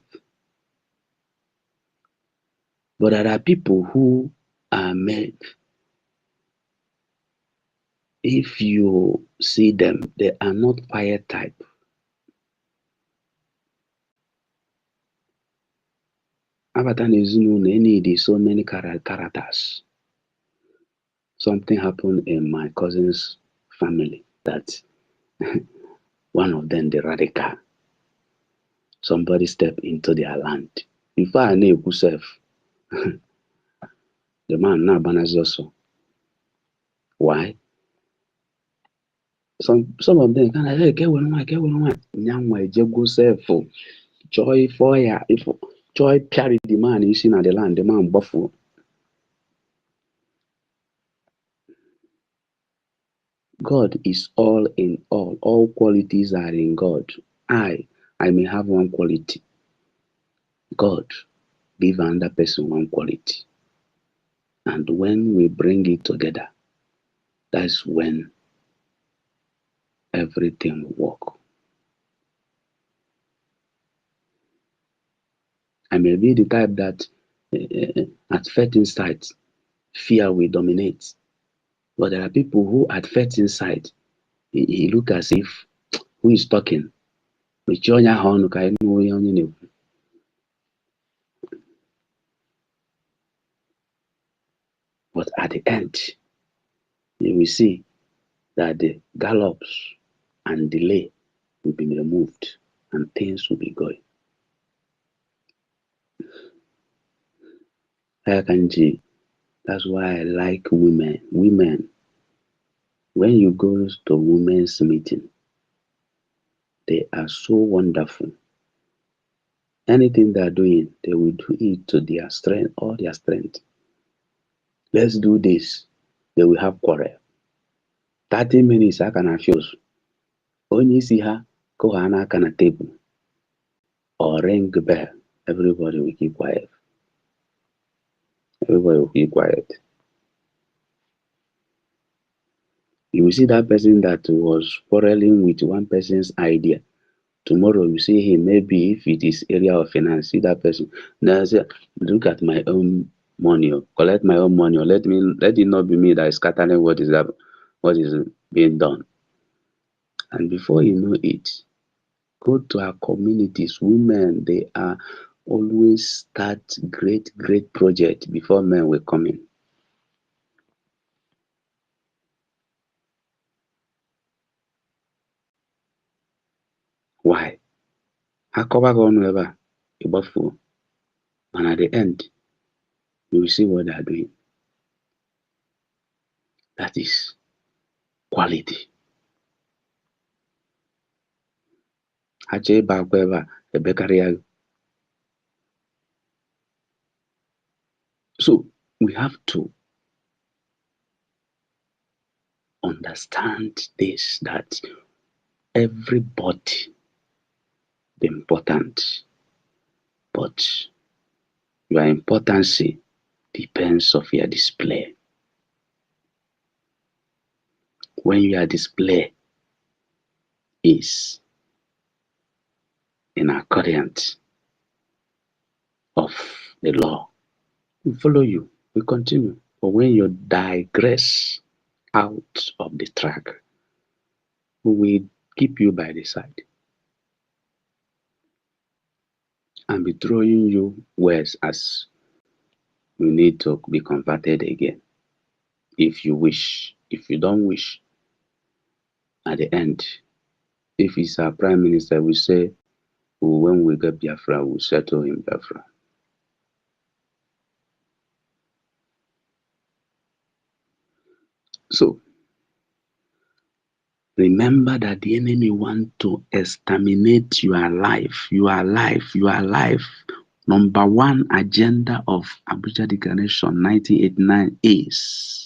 But there are people who are made. If you see them, they are not fire type. Abatan is known, they need so many characters. Something happened in my cousin's family that one of them, the radical, somebody stepped into their land. Before I knew himself, the man now banners also. Why? Some of them kind of say, get one, Nyangwa Jego self, joy for ya, if joy carry the man is in the land, the man buffalo. God is all in all. All qualities are in God. I may have one quality. God give another person one quality. And when we bring it together, that's when everything will work. I may be the type that at first insight, fear will dominate. But there are people who at first insight, he look as if, who is talking? But at the end, you will see that the gallops and delay will be removed and things will be going. That's why I like women. Women, when you go to women's meeting, they are so wonderful. Anything they are doing, they will do it to their strength, all their strength. Let's do this. They will have quarrel. 30 minutes, I can refuse. Only see her, go on a table or ring the bell. Everybody will keep quiet. Everybody will keep quiet. You will see that person that was quarreling with one person's idea. Tomorrow you see him, maybe if it is area of finance, see that person. Now say, look at my own money, collect my own money, or let it not be me that is scattering what is being done. And before you know it, go to our communities. Women, they are always start great projects before men will come in. Why? I cover on ever about food. And at the end, you will see what they are doing. That is quality. So we have to understand this, that everybody is important, but your importance depends of your display. When your display is in accordance of the law, we follow you, we continue. But when you digress out of the track, we will keep you by the side and be throwing you words as you need to be converted again. If you wish. If you don't wish, at the end, if it's our prime minister, we say, oh, when we get Biafra, we'll settle in Biafra. So, remember that the enemy want to exterminate your life. Your life, your life. Number one agenda of Abuja Declaration 1989 is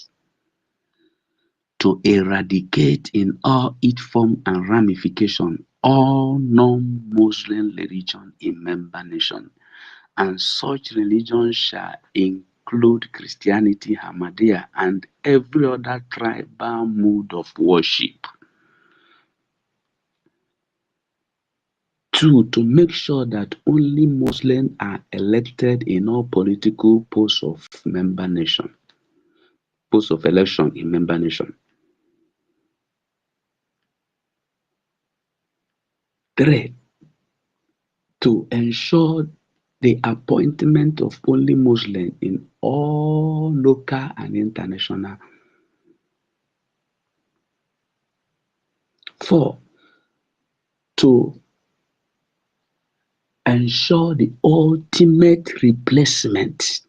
to eradicate in all its form and ramification all non-Muslim religion in member nation, and such religion shall include Christianity, Ahmadiyya, and every other tribal mode of worship. 2, to make sure that only Muslims are elected in all political posts of member nation, posts of election in member nation. 3, to ensure the appointment of only Muslims in all local and international. 4, to ensure the ultimate replacement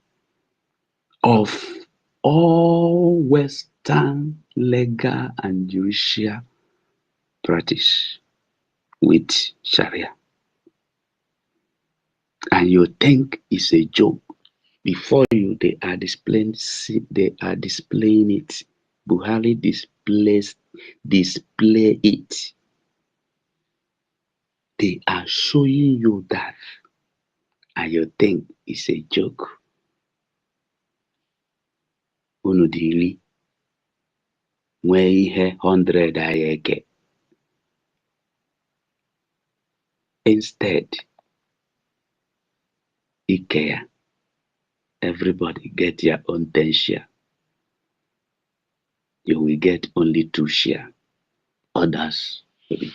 of all Western legal and judicial practice with Sharia. And you think it's a joke. Before you, they are displaying it. Buhari display it. They are showing you that, and you think it's a joke. Unu dili nwee ihe 100 ayeke. Instead, IKEA, everybody get your own 10 share. You will get only 2 share. Others will be